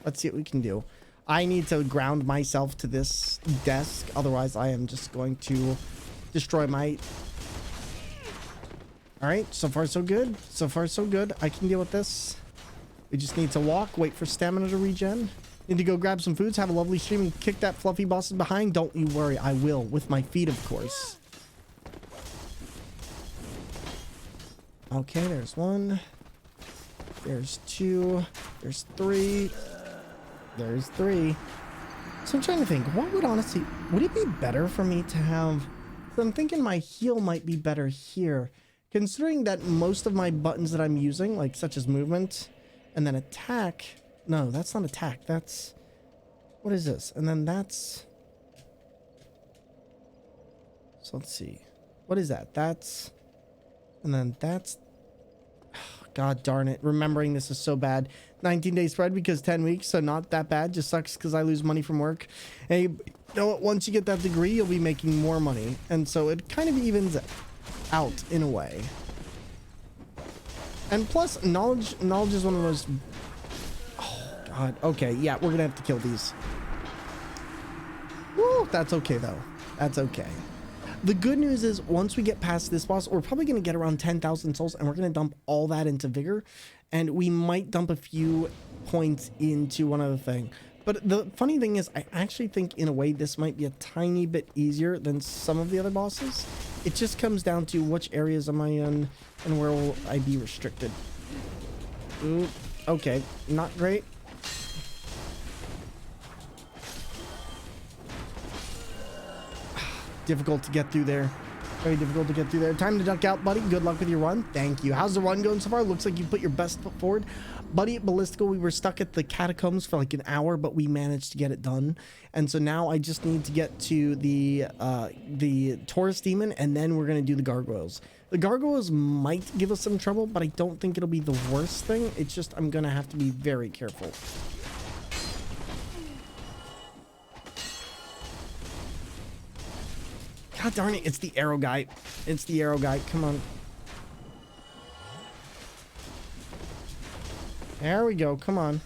Let's see what we can do. I need to ground myself to this desk. Otherwise, I am just going to destroy my... All right, so far so good. So far so good. I can deal with this. We just need to walk, wait for stamina to regen. Need to go grab some foods, have a lovely stream, and kick that fluffy boss's behind. Don't you worry, I will. With my feet, of course. Okay, there's 1. There's 2. There's 3. There's 3. So I'm trying to think, what would honestly... Would it be better for me to have... So I'm thinking my heal might be better here. Considering that most of my buttons that I'm using, like such as movement and then attack... No, that's not attack. That's... What is this? And then that's... So let's see. What is that? That's... And then that's... God darn it. Remembering this is so bad. 19-day spread because 10 weeks, so not that bad. Just sucks because I lose money from work. Hey, you know what? Once you get that degree, you'll be making more money. And so it kind of evens out in a way. And plus, knowledge is one of those... Oh, God. Okay, yeah, we're going to have to kill these. Woo, that's okay, though. That's okay. The good news is once we get past this boss, we're probably going to get around 10,000 souls, and we're going to dump all that into vigor, and we might dump a few points into one other thing. But the funny thing is, I actually think in a way this might be a tiny bit easier than some of the other bosses. It just comes down to which areas am I in and where will I be restricted. Ooh, okay, not great. Difficult to get through there. Very difficult to get through there. Time to duck out, buddy. Good luck with your run. Thank you. How's the run going so far? Looks like you put your best foot forward. Buddy, at Ballistical, we were stuck at the catacombs for like an hour, but we managed to get it done. And so now I just need to get to the Taurus Demon, and then we're going to do the gargoyles. The gargoyles might give us some trouble, but I don't think it'll be the worst thing. It's just I'm going to have to be very careful. God darn it, it's the arrow guy. It's the arrow guy. Come on. There we go. Come on.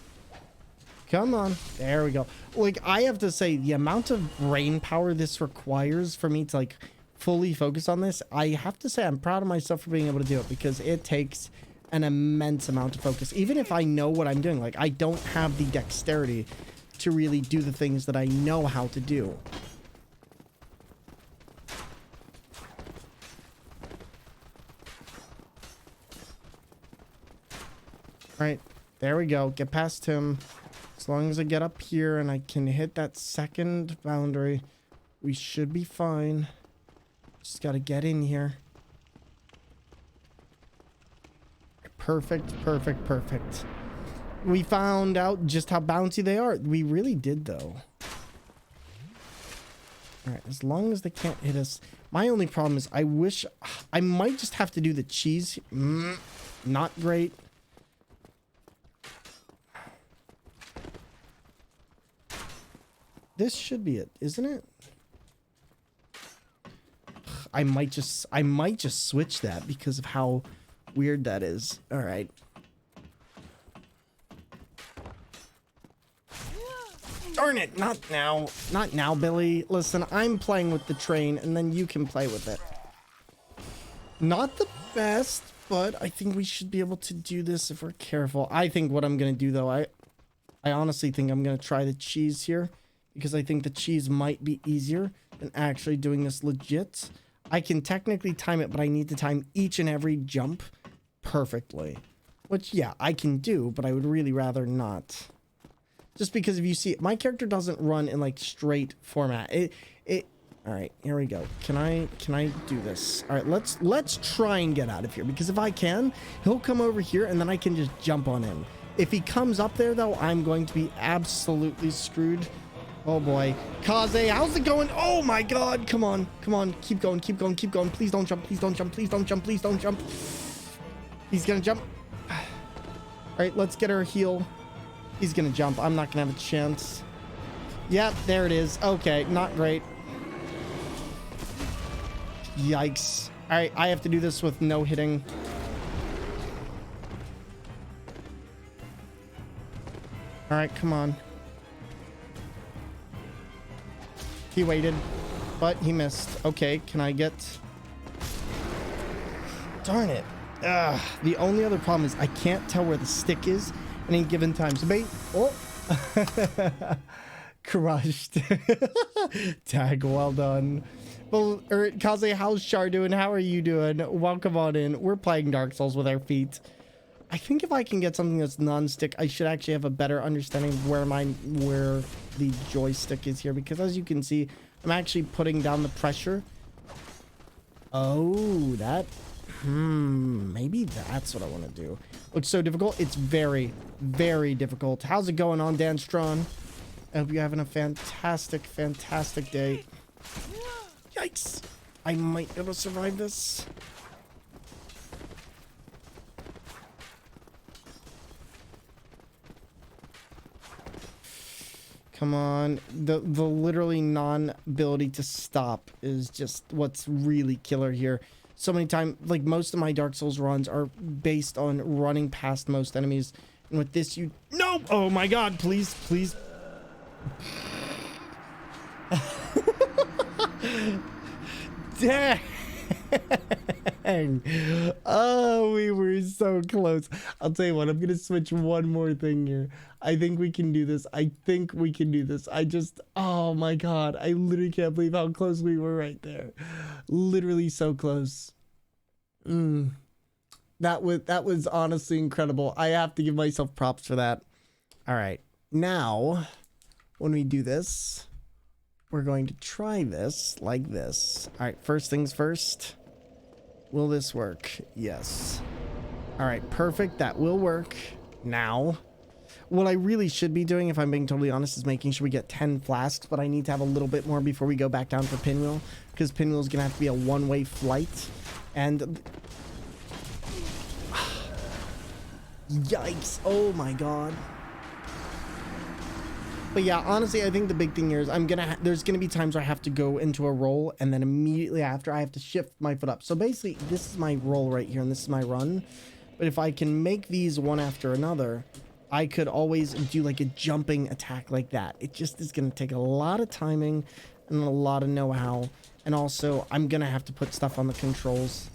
Come on. There we go. Like, I have to say, the amount of brain power this requires for me to, like, fully focus on this, I have to say I'm proud of myself for being able to do it, because it takes an immense amount of focus. Even if I know what I'm doing, like, I don't have the dexterity to really do the things that I know how to do. All right, there we go. Get past him. As long as I get up here and I can hit that second boundary, we should be fine. Just gotta get in here. Perfect, perfect, perfect. We found out just how bouncy they are. We really did, though. All right, as long as they can't hit us. My only problem is I wish I might just have to do the cheese. Not great. This should be it, isn't it? I might just switch that because of how weird that is. All right. Darn it, not now. Not now, Billy. Listen, I'm playing with the train and then you can play with it. Not the best, but I think we should be able to do this if we're careful. I think what I'm going to do, though, I honestly think I'm going to try the cheese here, because I think the cheese might be easier than actually doing this legit. I can technically time it, but I need to time each and every jump perfectly. Which, yeah, I can do, but I would really rather not. Just because if you see, my character doesn't run in, like, straight format. All right, here we go. Can I do this? All right, let's try and get out of here, because if I can, he'll come over here and then I can just jump on him. If he comes up there, though, I'm going to be absolutely screwed. Oh boy. Kaze, how's it going? Oh my god. Come on. Come on. Keep going. Keep going. Keep going. Please don't jump. Please don't jump. Please don't jump. Please don't jump. He's gonna jump. All right, let's get our heal. He's gonna jump. I'm not gonna have a chance. Yep, there it is. Okay, not great. Yikes. All right, I have to do this with no hitting. All right, come on. He waited, but he missed. Okay, can I get... Darn it. Ugh. The only other problem is I can't tell where the stick is at any given time. So bait... Oh! Crushed. Tag, well done. Well, Kaze, how's Char doing? How are you doing? Welcome on in. We're playing Dark Souls with our feet. I think if I can get something that's non-stick, I should actually have a better understanding of where the joystick is here, because as you can see, I'm actually putting down the pressure. Oh, that... maybe that's what I want to do. Looks so difficult. It's very, very difficult. How's it going on, Dan Strawn? I hope you're having a fantastic, fantastic day. Yikes. I might be able to survive this. Come on. The literally non-ability to stop is just what's really killer here. So many times, like, most of my Dark Souls runs are based on running past most enemies. And with this, you... No! Oh my god, please, please. Dang. Oh, we were so close. I'll tell you what, I'm going to switch one more thing here. I think we can do this. I think we can do this. Oh my god. I literally can't believe how close we were right there. Literally so close. That was honestly incredible. I have to give myself props for that. All right. Now, when we do this, we're going to try this like this. All right. First things first. Will this work? Yes. All right. Perfect. That will work. Now, what I really should be doing, if I'm being totally honest, is making sure we get 10 flasks, but I need to have a little bit more before we go back down for Pinwheel, because Pinwheel is going to have to be a one-way flight. And yikes. Oh my god. But yeah, honestly, I think the big thing here is there's gonna be times where I have to go into a roll, and then immediately after I have to shift my foot up. So basically, this is my roll right here, and this is my run. But if I can make these one after another, I could always do like a jumping attack like that. It just is gonna take a lot of timing and a lot of know-how, and also I'm gonna have to put stuff on the controls.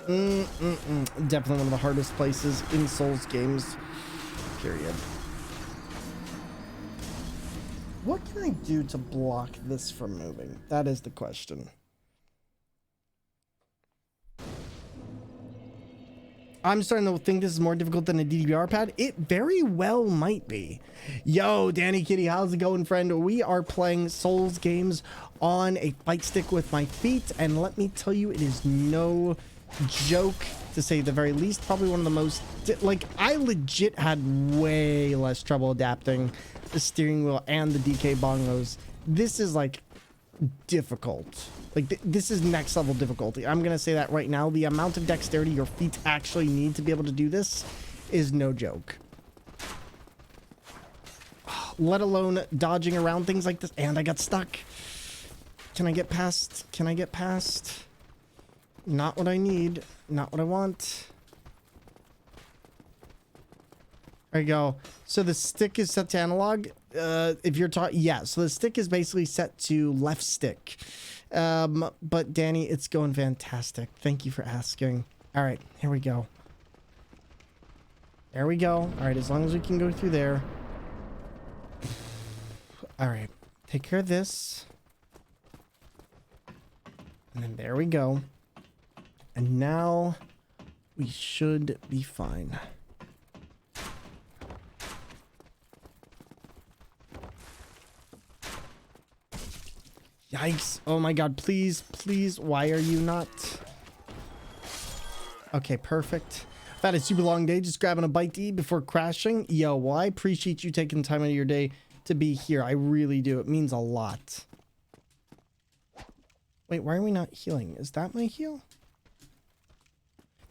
Definitely one of the hardest places in Souls games, period. What can I do to block this from moving? That is the question. I'm starting to think this is more difficult than a DDR pad. It very well might be. Yo, Danny Kitty, how's it going, friend? We are playing Souls games on a fight stick with my feet, and let me tell you, it is no joke, to say the very least. Probably one of the most, like, I legit had way less trouble adapting the steering wheel and the DK bongos. This is like difficult. Like this is next level difficulty. I'm gonna say that right now. The amount of dexterity your feet actually need to be able to do this is no joke. Let alone dodging around things like this. And I got stuck. Can I get past? Can I get past? Not what I need. Not what I want. There you go. So the stick is set to analog. If you're talking, yeah. So the stick is basically set to left stick. But Danny, it's going fantastic. Thank you for asking. All right, here we go. There we go. All right, as long as we can go through there. All right, take care of this. And then there we go. And now we should be fine. Yikes. Oh my god, please, please, why are you not? Okay, perfect. I've had a super long day, just grabbing a bite to eat before crashing. Yo, well, I appreciate you taking time out of your day to be here. I really do. It means a lot. Wait, why are we not healing? Is that my heal?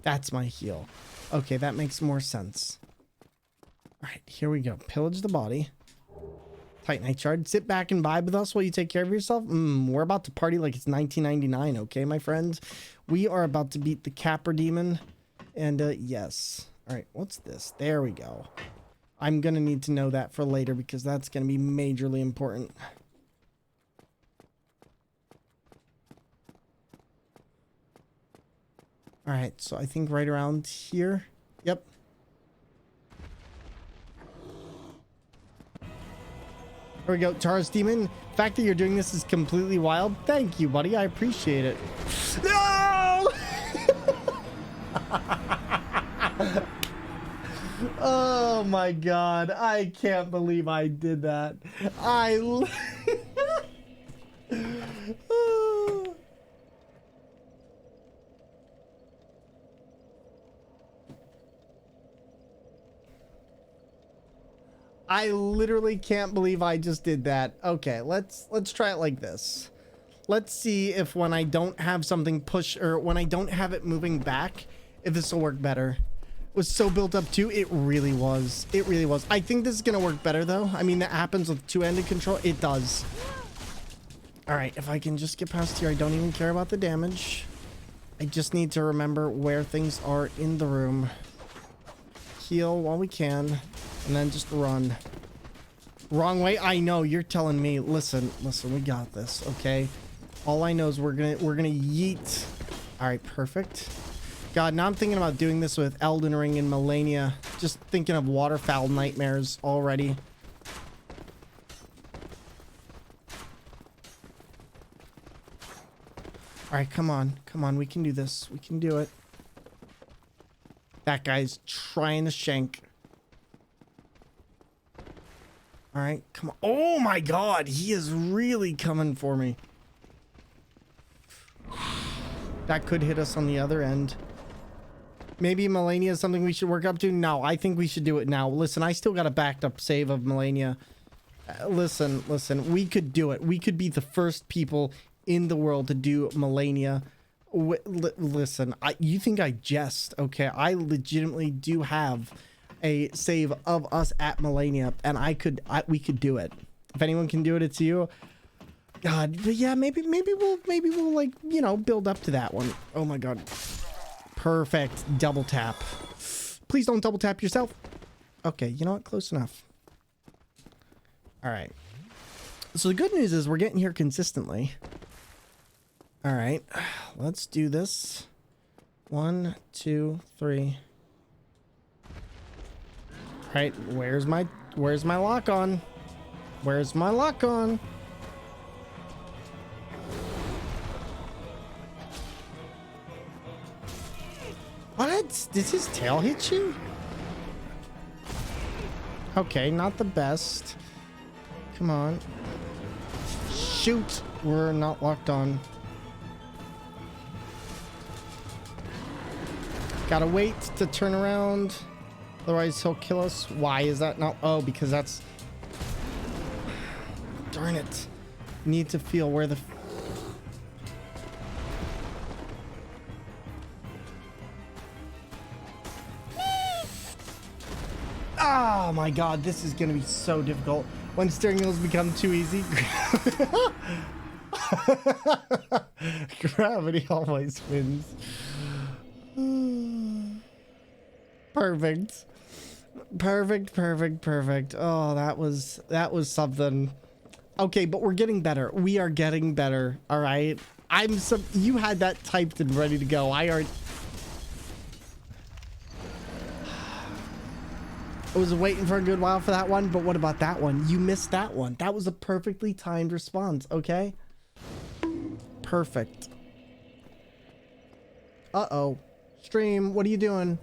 That's my heal. Okay, that makes more sense. All right, here we go. Pillage the body. Titanite shard. Sit back and vibe with us while you take care of yourself. We're about to party like it's 1999, okay, my friends? We are about to beat the Capper Demon. And, yes. All right, what's this? There we go. I'm going to need to know that for later because that's going to be majorly important. All right, so I think right around here. Yep. There we go, Taurus Demon. The fact that you're doing this is completely wild. Thank you, buddy. I appreciate it. No! Oh my god. I can't believe I did that. I literally can't believe I just did that. Okay, let's try it like this. Let's see if when I don't have something push, or when I don't have it moving back, if this will work better. It was so built up too. It really was. It really was. I think this is gonna work better though. I mean, that happens with two-handed control. It does. All right, if I can just get past here, I don't even care about the damage. I just need to remember where things are in the room. Heal while we can. And then just run. Wrong way. I know, you're telling me. Listen, we got this, okay? All I know is we're gonna yeet. All right, perfect. God, now I'm thinking about doing this with Elden Ring and Melania. Just thinking of waterfowl nightmares already. All right, come on, we can do this. We can do it. That guy's trying to shank. All right, come on. Oh my god, he is really coming for me. That could hit us on the other end. Maybe Melania is something we should work up to. No, I think we should do it now. Listen, I still got a backed up save of Melania. Listen, we could do it. We could be the first people in the world to do Melania. Listen, you think I jest, okay? I legitimately do have a save of us at Melania, and we could do it. If anyone can do it, it's you. God, but yeah, maybe we'll like, you know, build up to that one. Oh my God. Perfect. Double tap. Please don't double tap yourself. Okay, you know what? Close enough. All right. So the good news is we're getting here consistently. All right, let's do this. 1, 2, 3. All right, where's my lock on? Where's my lock on? What? Did his tail hit you? Okay, not the best. Come on. Shoot! We're not locked on. Gotta wait to turn around. Otherwise he'll kill us. Why is that not? Oh, because that's... Darn it. Need to feel where the... Oh my God, this is gonna be so difficult when steering wheels become too easy. Gravity always wins. Perfect. Oh, that was something. Okay, but we're getting better. We are getting better. All right. You had that typed and ready to go. I was waiting for a good while for that one, but what about that one? You missed that one. That was a perfectly timed response, okay? Perfect. Uh-oh. Stream, what are you doing?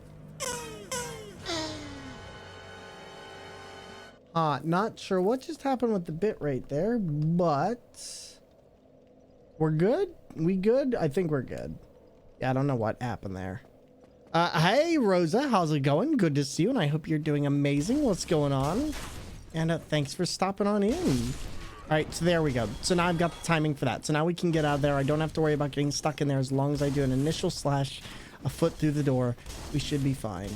Not sure what just happened with the bit rate there, but we're good? We good? I think we're good. Yeah, I don't know what happened there. Hey, Rosa, how's it going? Good to see you, and I hope you're doing amazing. What's going on? And thanks for stopping on in. All right, so there we go. So now I've got the timing for that. So now we can get out of there. I don't have to worry about getting stuck in there as long as I do an initial slash, a foot through the door. We should be fine.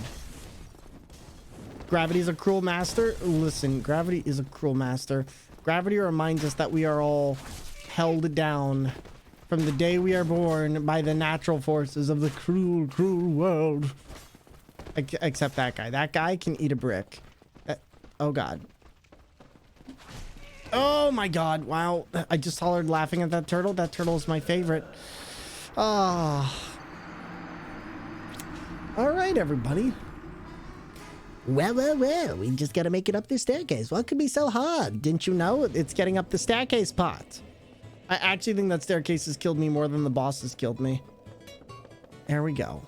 Gravity's a cruel master. Listen, gravity is a cruel master. Gravity reminds us that we are all held down from the day we are born by the natural forces of the cruel, cruel world. Except that guy. That guy can eat a brick. Oh, God. Oh, my God. Wow. I just hollered laughing at that turtle. That turtle is my favorite. Ah. All right, everybody. Well, we just gotta make it up the staircase. What could be so hard? Didn't you know? It's getting up the staircase part. I actually think that staircase has killed me more than the boss has killed me. There we go.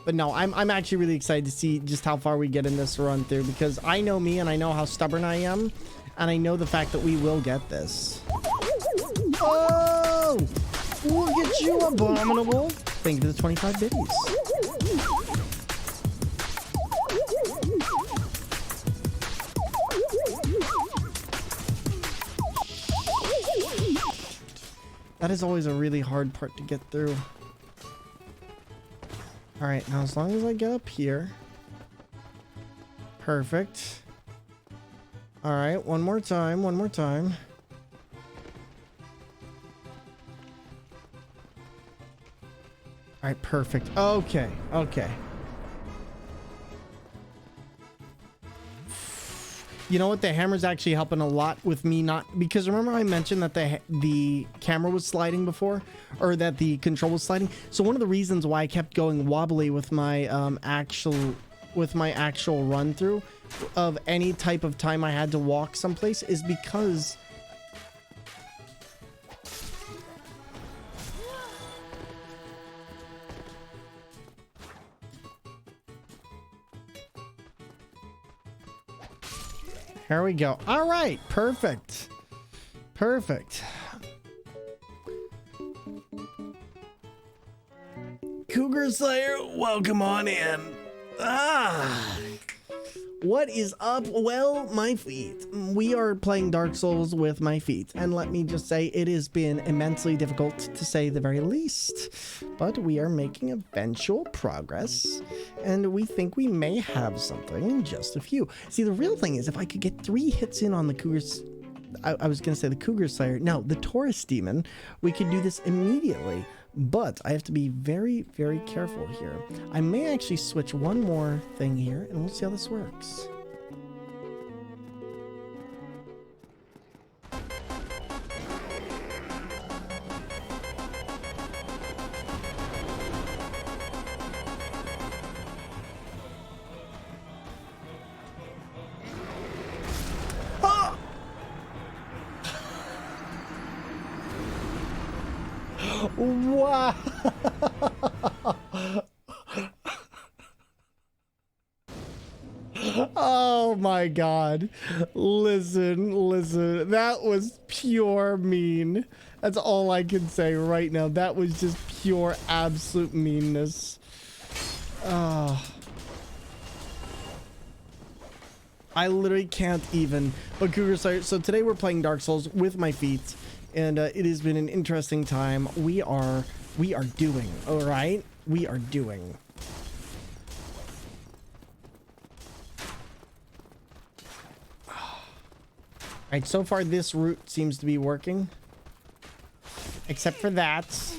But no, I'm actually really excited to see just how far we get in this run through, because I know me and I know how stubborn I am, and I know the fact that we will get this. Oh! Look at you, Abominable! Thank you for the 25 biddies. That is always a really hard part to get through. All right, now as long as I get up here. Perfect. All right, one more time. All right, perfect. Okay. You know what? The hammer's actually helping a lot with me not... Because remember I mentioned that the camera was sliding before? Or that the control was sliding? So one of the reasons why I kept going wobbly with my actual run through of any type of time I had to walk someplace is because... Here we go. All right. Perfect. Cougar Slayer, welcome on in. What is up? Well, my feet. We are playing Dark Souls with my feet, and let me just say it has been immensely difficult to say the very least, but we are making eventual progress, and we think we may have something in just a few. See, the real thing is if I could get 3 hits in on the Cougar's, I was gonna say the Cougar Slayer, no, the Taurus Demon, we could do this immediately. But I have to be very, very careful here. I may actually switch one more thing here, and we'll see how this works. Wow. Oh my god. Listen. That was pure mean. That's all I can say right now. That was just pure absolute meanness. Oh. I literally can't even. But Cougar Slayer, so today we're playing Dark Souls with my feet. And it has been an interesting time. We are doing, all right? We are doing. All right, so far this route seems to be working. Except for that.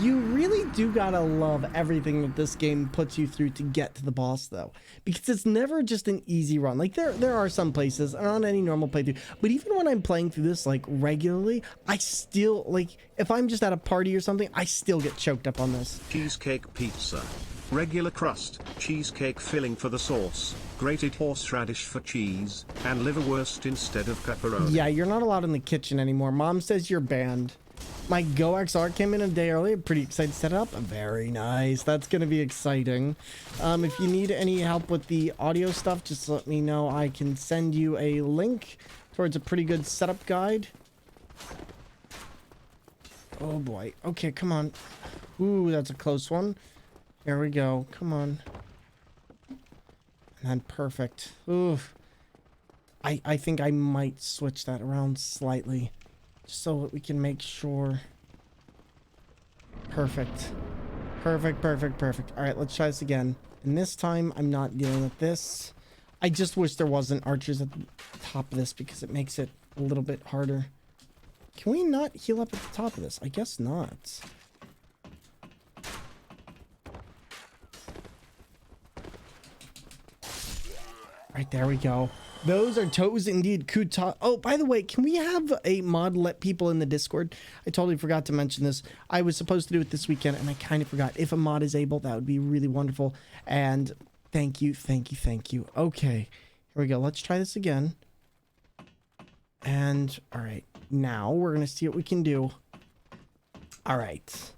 You really do gotta love everything that this game puts you through to get to the boss, though, because it's never just an easy run. Like there are some places, and on any normal playthrough, but even when I'm playing through this like regularly, I still, like, if I'm just at a party or something, I still get choked up on this. Cheesecake pizza. Regular crust, cheesecake filling for the sauce, grated horseradish for cheese, and liverwurst instead of pepperoni. Yeah, you're not allowed in the kitchen anymore. Mom says you're banned. My Go XR came in a day early. Pretty excited to set it up. Very nice. That's going to be exciting. If you need any help with the audio stuff, just let me know. I can send you a link towards a pretty good setup guide. Oh boy. Okay, come on. Ooh, that's a close one. Here we go. Come on. And then perfect. Ooh. I think I might switch that around slightly, so that we can make sure. Perfect. Perfect. All right, let's try this again. And this time, I'm not dealing with this. I just wish there wasn't archers at the top of this because it makes it a little bit harder. Can we not heal up at the top of this? I guess not. Right, there we go. Those are toes indeed. Kuta. Oh, by the way, can we have a mod let people in the Discord? I totally forgot to mention this. I was supposed to do it this weekend, and I kind of forgot. If a mod is able, that would be really wonderful. And thank you. Okay, here we go. Let's try this again. And, all right. Now, we're going to see what we can do. All right.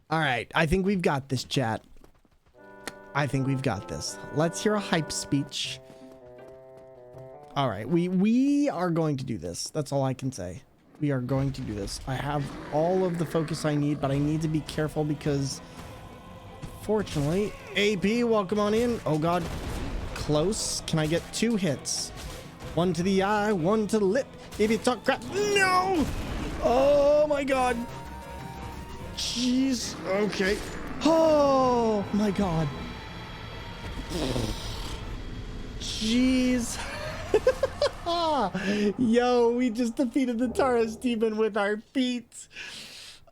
I think we've got this, chat. I think we've got this. Let's hear a hype speech. All right, we are going to do this. That's all I can say. We are going to do this. I have all of the focus I need, but I need to be careful because, fortunately, AP, welcome on in. Oh God, close. Can I get 2 hits? One to the eye, one to the lip. If you talk crap, no! Oh my God. Jeez. Okay. Oh my God. Jeez. Yo, we just defeated the Taurus Demon with our feet.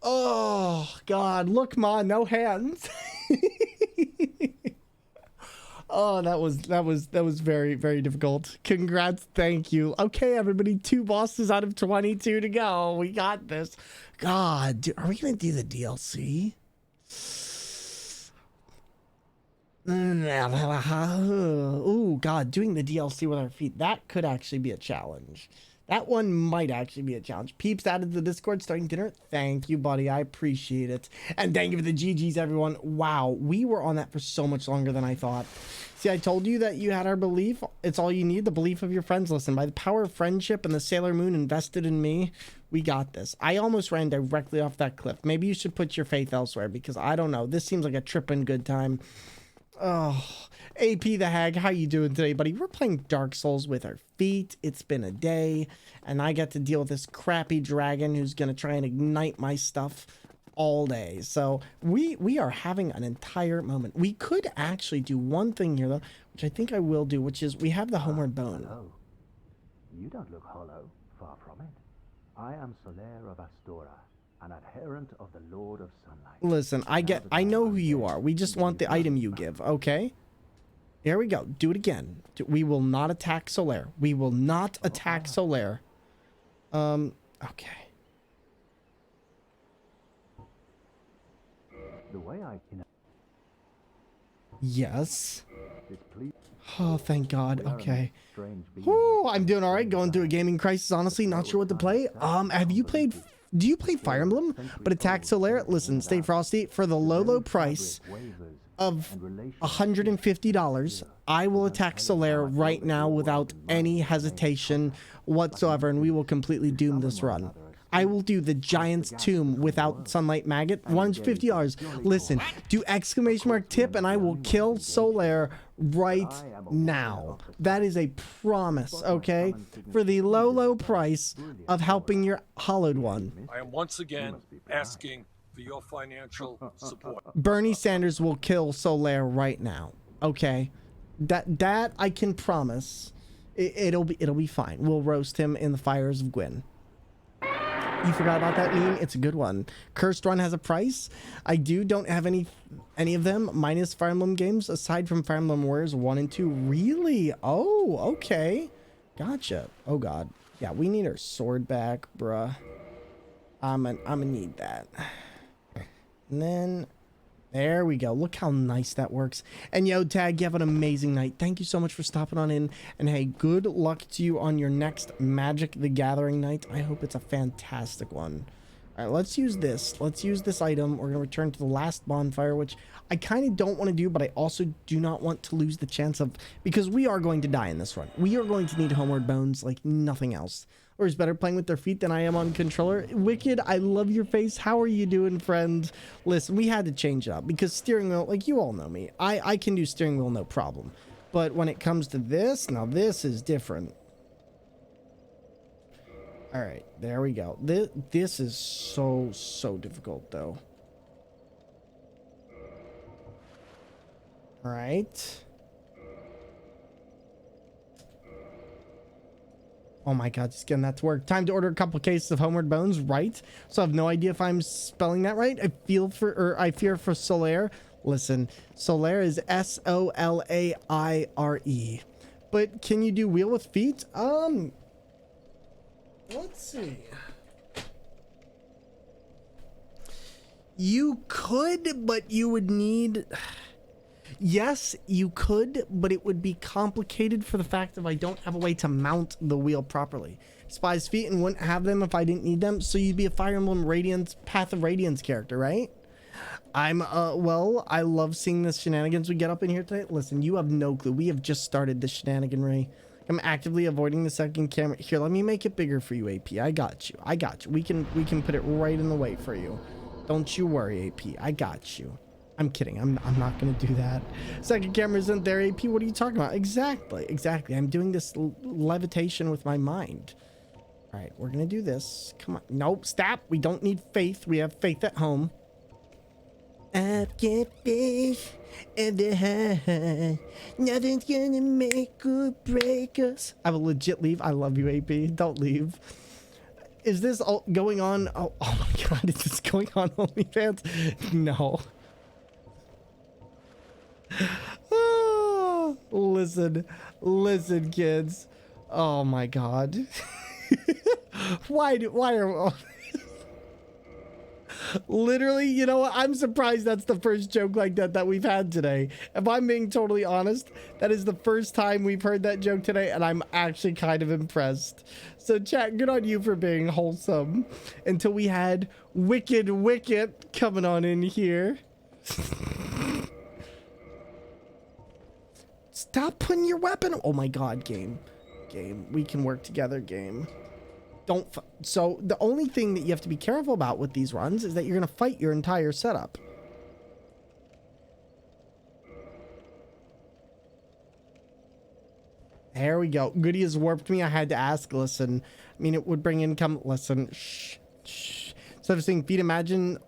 Oh God, look, Ma, no hands. Oh, that was very, very difficult. Congrats, thank you. Okay, everybody, 2 bosses out of 22 to go. We got this. God, dude, are we gonna do the DLC? Oh God, doing the DLC with our feet, that could actually be a challenge. That one might actually be a challenge. Peeps added to the Discord starting dinner. Thank you, buddy. I appreciate it. And thank you for the GGs, everyone. Wow, we were on that for so much longer than I thought. See, I told you that you had our belief. It's all you need, the belief of your friends. Listen, by the power of friendship and the Sailor Moon invested in me, we got this. I almost ran directly off that cliff. Maybe you should put your faith elsewhere because I don't know. This seems like a tripping good time. Oh, AP the Hag, how you doing today, buddy? We're playing Dark Souls with our feet. It's been a day, and I get to deal with this crappy dragon who's gonna try and ignite my stuff all day. So we are having an entire moment. We could actually do one thing here though, which I think I will do, which is we have the homeward bone. Hello. You don't look hollow. Far from it. I am Solaire of Astora, an adherent of the Lord of Sunlight. Listen, I know who you are. We just want the item you give, okay? There we go. Do it again. We will not attack Solaire. We will not attack Solaire. Okay. The way I can... Yes. Oh, thank God. Okay. Whew, I'm doing all right. Going through a gaming crisis. Honestly, not sure what to play. Have you played... Do you play Fire Emblem, but attack Solaire? Listen, stay frosty. For the low price of $150, I will attack Solaire right now without any hesitation whatsoever, and we will completely doom this run. I will do the Giant's Tomb without Sunlight Maggot. $150. Listen, do exclamation mark tip, and I will kill Solaire right now. That is a promise, okay? For the low price of helping your hollowed one. I am once again asking for your financial support. Bernie Sanders will kill Solaire right now, okay? That I can promise. It'll be fine. We'll roast him in the fires of Gwyn. You forgot about that meme? It's a good one. Cursed Run has a price. I don't have any of them minus Fire Emblem games aside from Fire Emblem Warriors 1 and 2. Really? Oh, okay. Gotcha. Oh God. Yeah, we need our sword back, bruh. I'm gonna need that. And then there we go. Look how nice that works. And yo, Tag, you have an amazing night. Thank you so much for stopping on in. And hey, good luck to you on your next Magic the Gathering night. I hope it's a fantastic one. All right, let's use this. Let's use this item. We're going to return to the last bonfire, which I kind of don't want to do, but I also do not want to lose the chance of... Because we are going to die in this run. We are going to need Homeward Bones like nothing else. Or is better playing with their feet than I am on controller. Wicked, I love your face. How are you doing, friend? Listen, we had to change up because steering wheel, like you all know me. I can do steering wheel no problem. But when it comes to this, now this is different. All right, there we go. This is so difficult though. All right. Oh my God, just getting that to work. Time to order a couple cases of Homeward Bones, right? So I have no idea if I'm spelling that right. I fear for Solaire. Listen, Solaire is Solaire. But can you do wheel with feet? Let's see. You could, but you would need... Yes, you could, but it would be complicated for the fact that I don't have a way to mount the wheel properly. Spy's feet and wouldn't have them if I didn't need them, so you'd be a Fire Emblem Radiance, Path of Radiance character, right? Well, I love seeing the shenanigans we get up in here today. Listen, you have no clue. We have just started this shenaniganry. I'm actively avoiding the second camera. Here, let me make it bigger for you, AP. I got you. We can put it right in the way for you. Don't you worry, AP. I got you. I'm kidding. I'm not going to do that. Second camera isn't there, AP. What are you talking about? Exactly. I'm doing this levitation with my mind. All right, we're going to do this. Come on. Nope, stop. We don't need faith. We have faith at home. I've got faith in the heart. Nothing's going to make or break us. I will legit leave. I love you, AP. Don't leave. Is this all going on? Oh my God. Is this going on OnlyFans? No. Oh, listen kids. Oh my God. why are Literally, you know what? I'm surprised that's the first joke like that we've had today. If I'm being totally honest, that is the first time we've heard that joke today, and I'm actually kind of impressed. So chat, good on you for being wholesome. Until we had Wicked Wicket coming on in here. Stop putting your weapon. Oh my god, game. We can work together, game. So the only thing that you have to be careful about with these runs is that you're going to fight your entire setup. There we go. Goody has warped me. I had to ask. Listen, I mean, it would bring income. Listen, shh. Instead of saying feet, imagine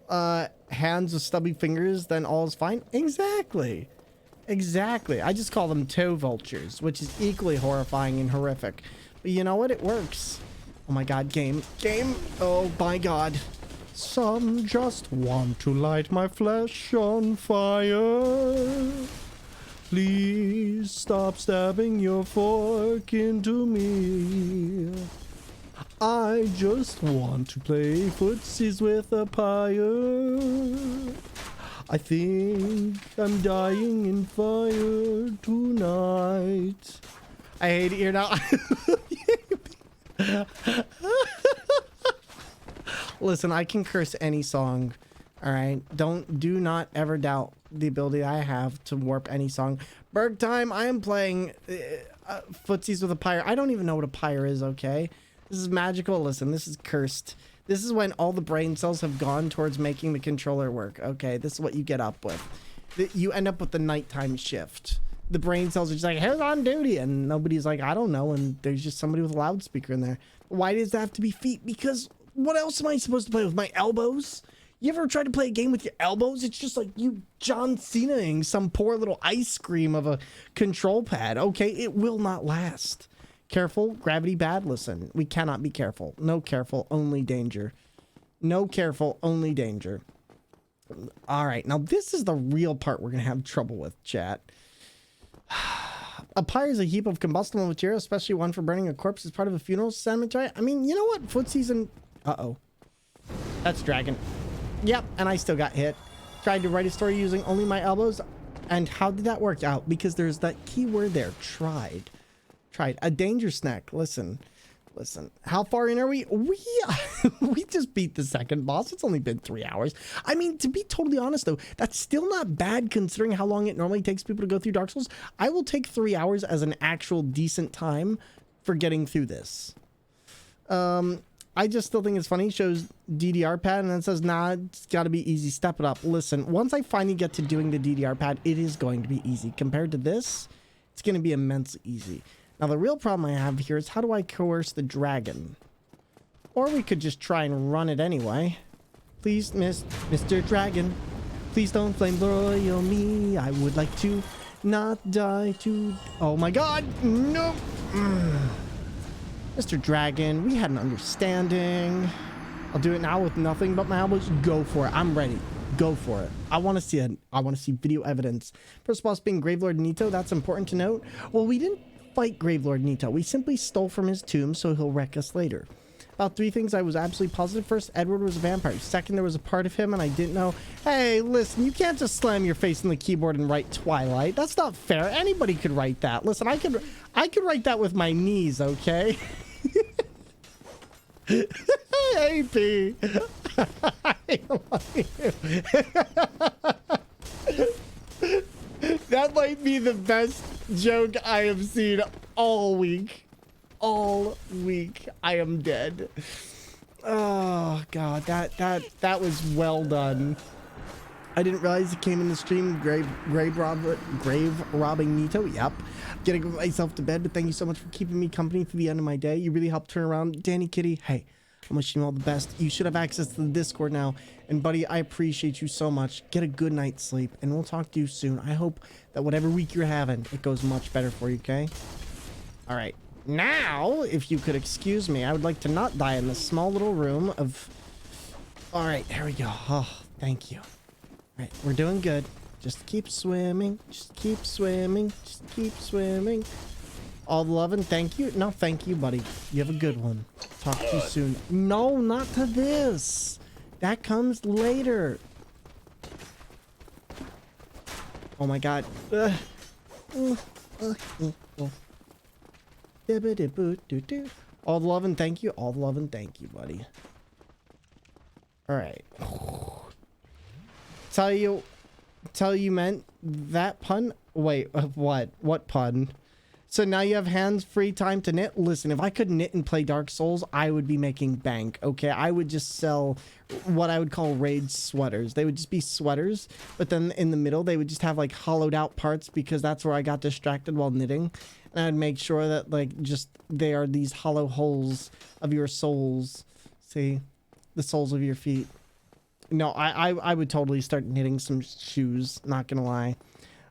hands with stubby fingers, then all is fine. Exactly. I just call them toe vultures, which is equally horrifying and horrific. But you know what? It works. Oh my god, game. Oh my god. Some just want to light my flesh on fire. Please stop stabbing your fork into me. I just want to play footsies with a pyre. I think I'm dying in fire tonight. I hate it here now. Listen, I can curse any song. All right, do not ever doubt the ability I have to warp any song. Berg time, I am playing footsies with a pyre. I don't even know what a pyre is. Okay, this is magical. Listen, this is cursed. This is when all the brain cells have gone towards making the controller work. Okay, this is what you get up with. You end up with the nighttime shift. The brain cells are just like, who's on duty? And nobody's like, I don't know. And there's just somebody with a loudspeaker in there. Why does that have to be feet? Because what else am I supposed to play with? My elbows? You ever tried to play a game with your elbows? It's just like you John Cena-ing some poor little ice cream of a control pad. Okay, it will not last. Careful, gravity bad. Listen, we cannot be careful. No careful, only danger. No careful, only danger. All right, now this is the real part we're going to have trouble with, chat. A pyre is a heap of combustible material, especially one for burning a corpse as part of a funeral cemetery. I mean, you know what? Footsies and... Uh-oh. That's dragon. Yep, and I still got hit. Tried to write a story using only my elbows. And how did that work out? Because there's that keyword there. Tried. A danger snack. Listen. How far in are we? We just beat the second boss. It's only been 3 hours. I mean, to be totally honest though, that's still not bad considering how long it normally takes people to go through Dark Souls. I will take 3 hours as an actual decent time for getting through this. I just still think it's funny. It shows DDR pad and then says, nah, it's got to be easy. Step it up. Listen, once I finally get to doing the DDR pad, it is going to be easy. Compared to this, it's going to be immensely easy. Now, the real problem I have here is how do I coerce the dragon? Or we could just try and run it anyway. Please, Mr. Dragon, please don't flame broil me. I would like to not die to... Oh my god, no! Mr. Dragon, we had an understanding. I'll do it now with nothing but my elbows. Go for it. I'm ready. Go for it. I want to see it. I want to see video evidence. First boss being Gravelord Nito. That's important to note. Well, we didn't fight Gravelord Nito. We simply stole from his tomb, so he'll wreck us later. About 3 things I was absolutely positive. First, Edward was a vampire. Second, there was a part of him and I didn't know. Hey, listen, you can't just slam your face in the keyboard and write Twilight. That's not fair. Anybody could write that. Listen, I could write that with my knees, okay? Hey, P. I love you. That might be the best joke I have seen all week. All week. I am dead. Oh god, that was well done. I didn't realize it came in the stream. Grave robbing Nito. Yep. Getting myself to bed, but thank you so much for keeping me company through the end of my day. You really helped turn around. Danny Kitty, hey, I'm wishing you all the best. You should have access to the Discord now. And buddy, I appreciate you so much. Get a good night's sleep, and we'll talk to you soon. I hope that whatever week you're having, it goes much better for you, okay? All right. Now, if you could excuse me, I would like to not die in this small little room of... All right, here we go. Oh, thank you. All right, we're doing good. Just keep swimming. Just keep swimming. Just keep swimming. All the love and thank you. No, thank you, buddy. You have a good one. Talk to you soon. No, not to this. That comes later. Oh my god. All the love and thank you. All the love and thank you, buddy. Alright. Tell you meant that pun? Wait, what? What pun? So now you have hands-free time to knit? Listen, if I could knit and play Dark Souls, I would be making bank, okay? I would just sell what I would call raid sweaters. They would just be sweaters, but then in the middle, they would just have like hollowed out parts because that's where I got distracted while knitting. And I would make sure that like just they are these hollow holes of your souls. See? The soles of your feet. No, I would totally start knitting some shoes, not gonna lie.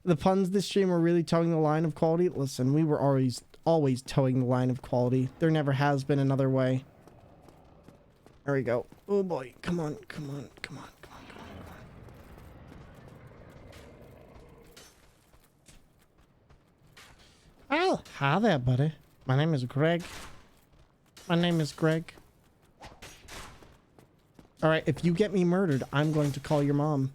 The puns this stream are really towing the line of quality. Listen, we were always towing the line of quality. There never has been another way. There we go. Oh boy, come on, come on, come on, come on, come on, come on. Oh, hi there, buddy. My name is Greg. My name is Greg. Alright, if you get me murdered, I'm going to call your mom.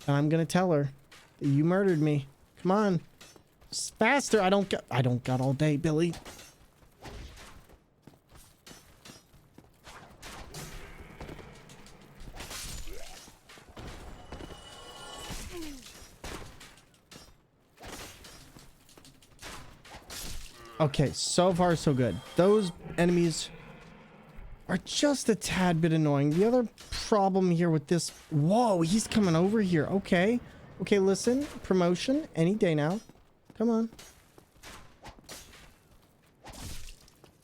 And I'm going to tell her that you murdered me. Come on. Just faster. I don't got all day, Billy. Okay, so far so good. Those enemies are just a tad bit annoying. The other problem here with this... Whoa, he's coming over here. Okay. Okay, listen. Promotion any day now. Come on.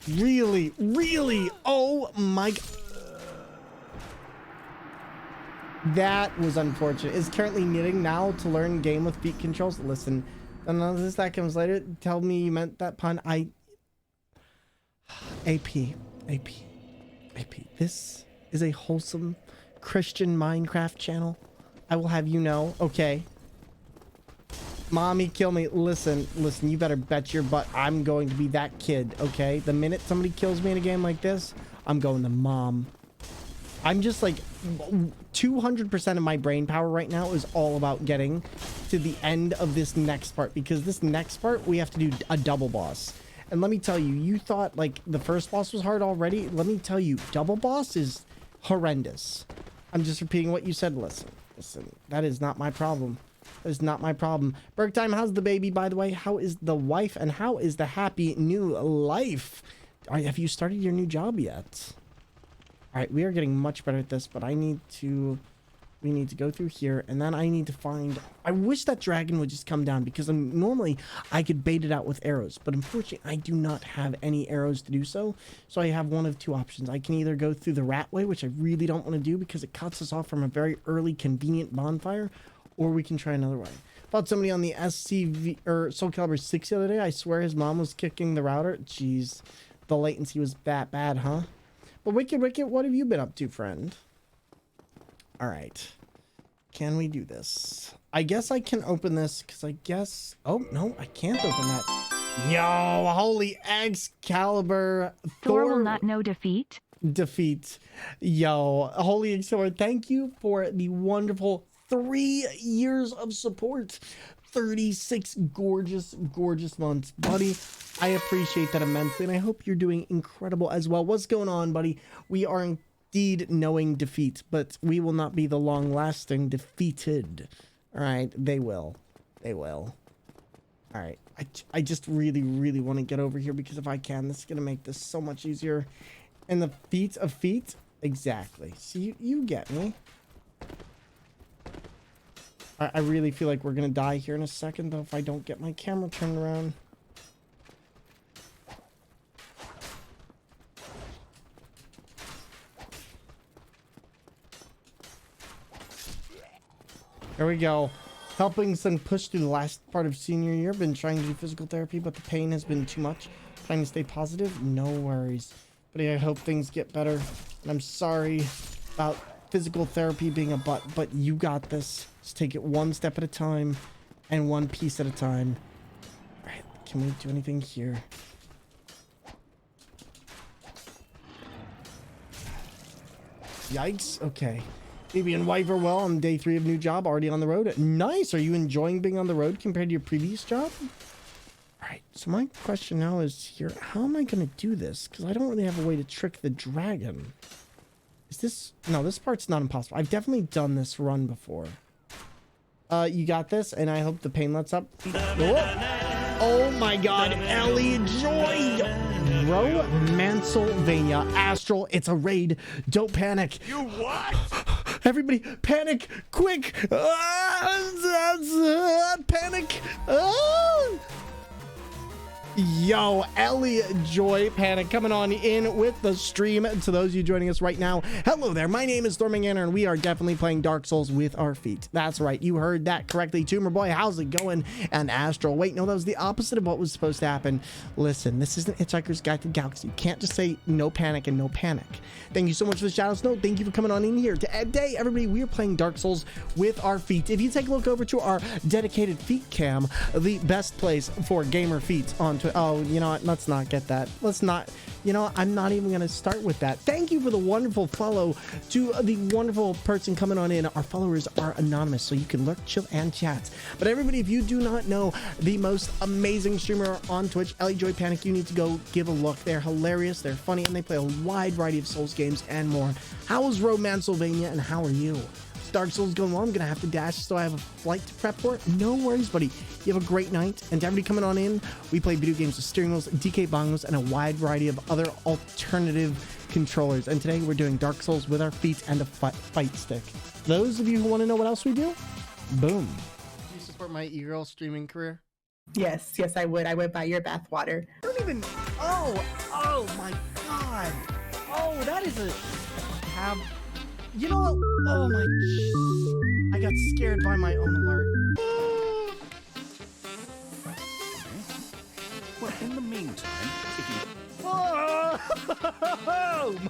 Really? Really? Oh my... That was unfortunate. Is currently knitting now to learn game with feet controls. Listen, none of this that comes later. Tell me you meant that pun. AP. This is a wholesome Christian Minecraft channel. I will have you know. Okay. Mommy, kill me. Listen, you better bet your butt I'm going to be that kid, okay? The minute somebody kills me in a game like this, I'm going to mom. I'm just like 200% of my brain power right now is all about getting to the end of this next part, because this next part we have to do a double boss. And let me tell you, you thought like the first boss was hard already. Let me tell you, double boss is horrendous. I'm just repeating what you said. Listen, that is not my problem. That is not my problem. Berg time, how's the baby, by the way? How is the wife? And how is the happy new life? Have you started your new job yet? All right, we are getting much better at this, but we need to go through here, and then I need to find... I wish that dragon would just come down, because normally I could bait it out with arrows, but unfortunately I do not have any arrows to do so. So I have one of two options. I can either go through the rat way, which I really don't want to do because it cuts us off from a very early convenient bonfire, or we can try another way. Fought somebody on the SCV or Soul Calibur 6 the other day. I swear his mom was kicking the router. Jeez, the latency was that bad, huh? But Wicked, what have you been up to, friend? All right. Can we do this? I guess I can open this because I guess... Oh, no, I can't open that. Yo, holy Excalibur. Thor will not know defeat. Defeat. Yo, holy Excalibur, thank you for the wonderful 3 years of support. 36 gorgeous months, buddy. I appreciate that immensely, and I hope you're doing incredible as well. What's going on, buddy? We are indeed knowing defeat, but we will not be the long-lasting defeated. All right, they will. All right, I just really want to get over here, because if I can, this is gonna make this so much easier. And the feet of feet, exactly. So you get me. I really feel like we're gonna die here in a second, though, if I don't get my camera turned around. There we go. Helping son push through the last part of senior year. Been trying to do physical therapy, but the pain has been too much. Trying to stay positive. No worries. But I hope things get better. And I'm sorry about physical therapy being a butt, but you got this. Just take it one step at a time and one piece at a time. All right, can we do anything here? Yikes. Okay. Maybe in Wyver well on day 3 of new job, already on the road. Nice. Are you enjoying being on the road compared to your previous job? All right. So my question now is here, how am I going to do this? Because I don't really have a way to trick the dragon. Is this... No, this part's not impossible. I've definitely done this run before. You got this, and I hope the pain lets up. Oh my god, Ellie Joy! Remastered Astral, it's a raid. Don't panic. You what? Everybody, panic! Quick! Panic! Yo, Ellie Joy Panic coming on in with the stream. To those of you joining us right now, hello there. My name is Thor and we are definitely playing Dark Souls with our feet. That's right. You heard that correctly. Tumor Boy, how's it going? And Astral. Wait, no, that was the opposite of what was supposed to happen. Listen, this isn't Hitchhiker's Guide to the Galaxy. You can't just say no panic and no panic. Thank you so much for the shout-outs. No, thank you for coming on in here. Today, everybody, we are playing Dark Souls with our feet. If you take a look over to our dedicated feet cam, the best place for gamer feet on Twitter. Oh, you know what? Let's not get that. Let's not. You know, I'm not even going to start with that. Thank you for the wonderful follow to the wonderful person coming on in. Our followers are anonymous, so you can lurk, chill, and chat. But everybody, if you do not know the most amazing streamer on Twitch, Ellie Joy Panic, you need to go give a look. They're hilarious, they're funny, and they play a wide variety of Souls games and more. How is Remastered, and how are you? Dark Souls going well. I'm gonna have to dash, so I have a flight to prep for. No worries, buddy. You have a great night. And to everybody coming on in, we play video games with steering wheels, DK bongos, and a wide variety of other alternative controllers. And today we're doing Dark Souls with our feet and a fight stick. Those of you who want to know what else we do, boom. Do you support my e-girl streaming career? Yes, yes, I would. I would buy your bathwater. I don't even. Oh my god. Oh, that is a tab. You know what? Oh my... I got scared by my own alert. Well, in the meantime, if you... Oh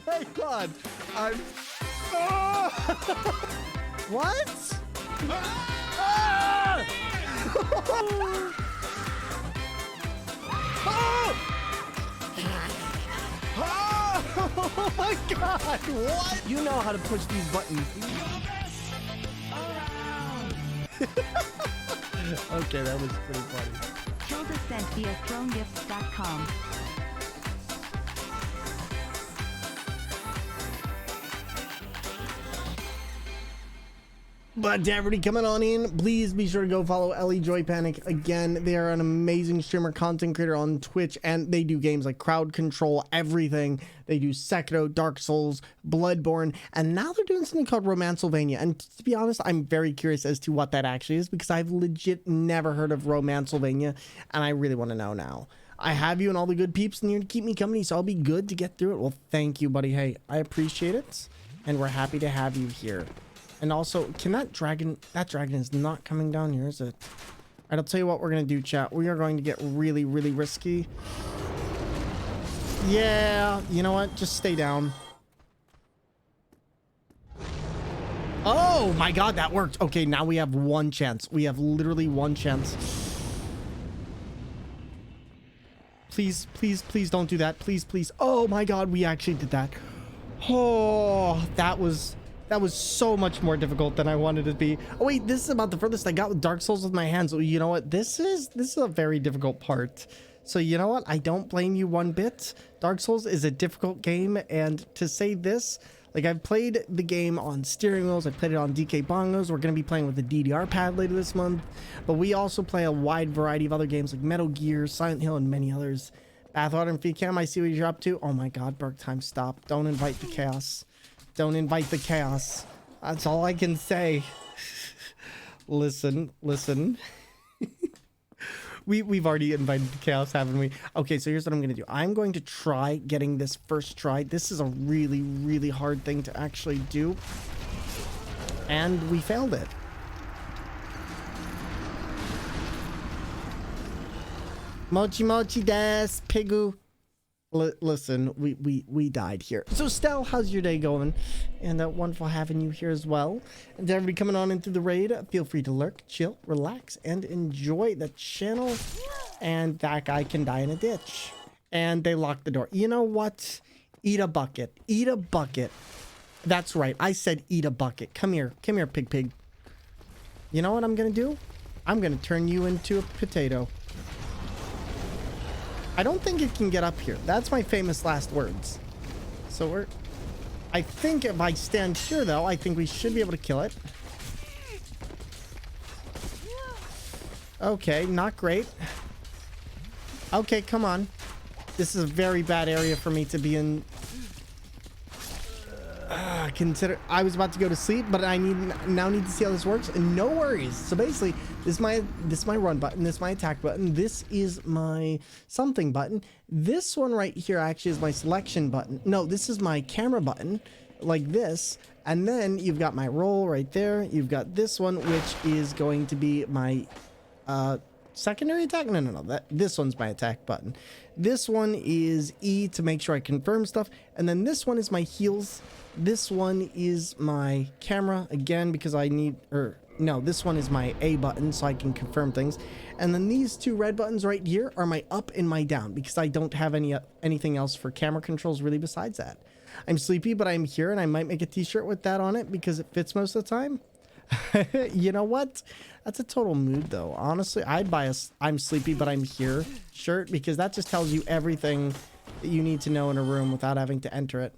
my god! I'm... Oh! What? Ah! Oh my god! What? You know how to push these buttons. Okay, that was pretty funny. Hilda sent via thronegifts.com. But to everybody coming on in, please be sure to go follow Ellie Joy Panic. Again, they are an amazing streamer, content creator on Twitch, and they do games like Crowd Control, everything. They do Sekiro, Dark Souls, Bloodborne, and now they're doing something called Remastered. And to be honest, I'm very curious as to what that actually is, because I've legit never heard of Remastered, and I really want to know now. I have you and all the good peeps in here to keep me company, so I'll be good to get through it. Well, thank you, buddy. Hey, I appreciate it, and we're happy to have you here. And also, can that dragon is not coming down here, is it? All right, I'll tell you what we're going to do, chat. We are going to get really, really risky. Yeah, you know what? Just stay down. Oh my god, that worked. Okay, now we have one chance. We have literally one chance. Please, please, please don't do that. Please, please. Oh my god, we actually did that. Oh, that was so much more difficult than I wanted it to be. Oh wait, this is about the furthest I got with Dark Souls with my hands. So you know what? This is a very difficult part. So you know what? I don't blame you one bit. Dark Souls is a difficult game, and to say this, like, I've played the game on steering wheels, I played it on DK bongos. We're gonna be playing with the DDR pad later this month, but we also play a wide variety of other games like Metal Gear, Silent Hill, and many others. Bathwater and Feet Cam, I see what you're up to. Oh my god, Burke time, stop. Don't invite the chaos. Don't invite the chaos. That's all I can say. Listen. We've already invited the chaos, haven't we? Okay, so here's what I'm gonna do. I'm going to try getting this first try. This is a really, really hard thing to actually do. And we failed it. Mochi mochi des, pigu. Listen, we died here. So Stell, how's your day going? And wonderful having you here as well. And to everybody coming on into the raid, feel free to lurk, chill, relax, and enjoy the channel. And that guy can die in a ditch. And they locked the door. You know what? Eat a bucket. Eat a bucket. That's right. I said eat a bucket. Come here. Come here, pig. You know what I'm going to do? I'm going to turn you into a potato. I don't think it can get up here. That's my famous last words. So I think if I stand here, though, I think we should be able to kill it. Okay, not great. Okay, come on. This is a very bad area for me to be in. Consider I was about to go to sleep, but I now need to see how this works. And no worries. So basically, this is my run button. This is my attack button. This is my something button. This one right here actually is my selection button. No, this is my camera button, like this. And then you've got my roll right there. You've got this one, which is going to be my secondary attack. No. This one's my attack button. This one is E to make sure I confirm stuff. And then this one is my heals. This one is my camera again because I need, this one is my A button so I can confirm things. And then these two red buttons right here are my up and my down because I don't have anything else for camera controls really besides that. I'm sleepy, but I'm here, and I might make a t-shirt with that on it because it fits most of the time. You know what? That's a total mood though. Honestly, I'd buy a I'm sleepy but I'm here shirt because that just tells you everything that you need to know in a room without having to enter it.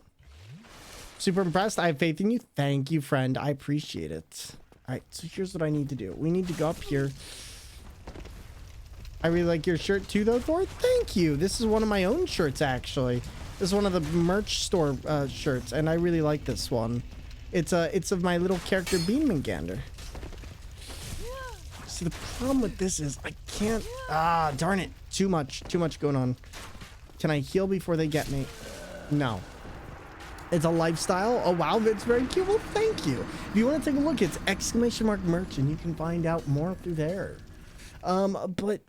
Super impressed. I have faith in you. Thank you, friend. I appreciate it. All right, so here's what I need to do. We need to go up here. I really like your shirt too, though, Thor. Thank you. This is one of my own shirts, actually. This is one of the merch store shirts, and I really like this one. It's of my little character Beanmangander. See, the problem with this is I can't. Darn it! Too much going on. Can I heal before they get me? No. It's a lifestyle. Oh wow, that's very cute. Well, thank you. If you want to take a look, it's !merch, and you can find out more through there. But